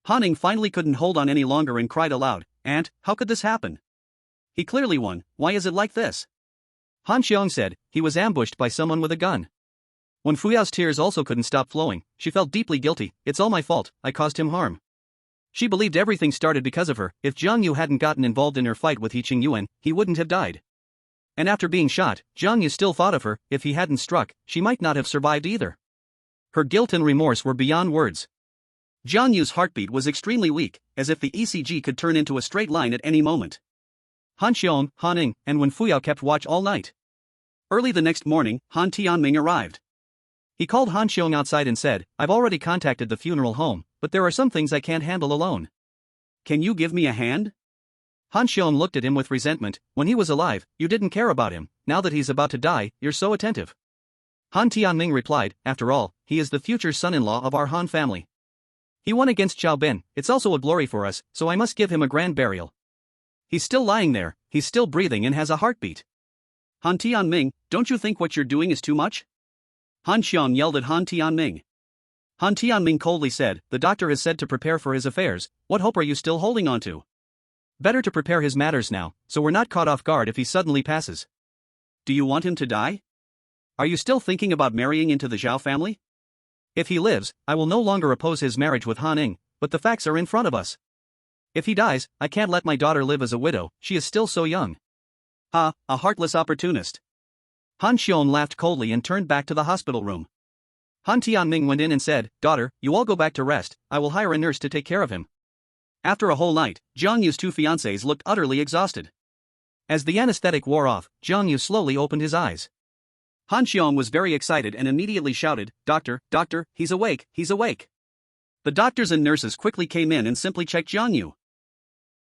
Han Ning finally couldn't hold on any longer and cried aloud, Aunt, how could this happen? He clearly won, why is it like this? Han Xiong said, he was ambushed by someone with a gun. When Fuyao's tears also couldn't stop flowing, she felt deeply guilty, it's all my fault, I caused him harm. She believed everything started because of her, if Jiang Yu hadn't gotten involved in her fight with He Qingyuan, he wouldn't have died. And after being shot, Jiang Yu still thought of her, if he hadn't struck, she might not have survived either. Her guilt and remorse were beyond words. Jiang Yu's heartbeat was extremely weak, as if the ECG could turn into a straight line at any moment. Han Xiong, Han Ning, and Wen Fuyao kept watch all night. Early the next morning, Han Tianming arrived. He called Han Xiong outside and said, I've already contacted the funeral home, but there are some things I can't handle alone. Can you give me a hand? Han Xiong looked at him with resentment, when he was alive, you didn't care about him, now that he's about to die, you're so attentive. Han Tianming replied, after all, he is the future son-in-law of our Han family. He won against Zhao Ben, it's also a glory for us, so I must give him a grand burial. He's still lying there, he's still breathing and has a heartbeat. Han Tianming, don't you think what you're doing is too much? Han Xiong yelled at Han Tianming. Han Tianming coldly said, the doctor has said to prepare for his affairs, what hope are you still holding on to? Better to prepare his matters now, so we're not caught off guard if he suddenly passes. Do you want him to die? Are you still thinking about marrying into the Zhao family? If he lives, I will no longer oppose his marriage with Han Ning, but the facts are in front of us. If he dies, I can't let my daughter live as a widow, she is still so young. A heartless opportunist. Han Xiong laughed coldly and turned back to the hospital room. Han Tianming went in and said, daughter, you all go back to rest, I will hire a nurse to take care of him. After a whole night, Jiang Yu's two fiancés looked utterly exhausted. As the anesthetic wore off, Jiang Yu slowly opened his eyes. Han Xiong was very excited and immediately shouted, Doctor, doctor, he's awake, he's awake. The doctors and nurses quickly came in and simply checked Jiang Yu.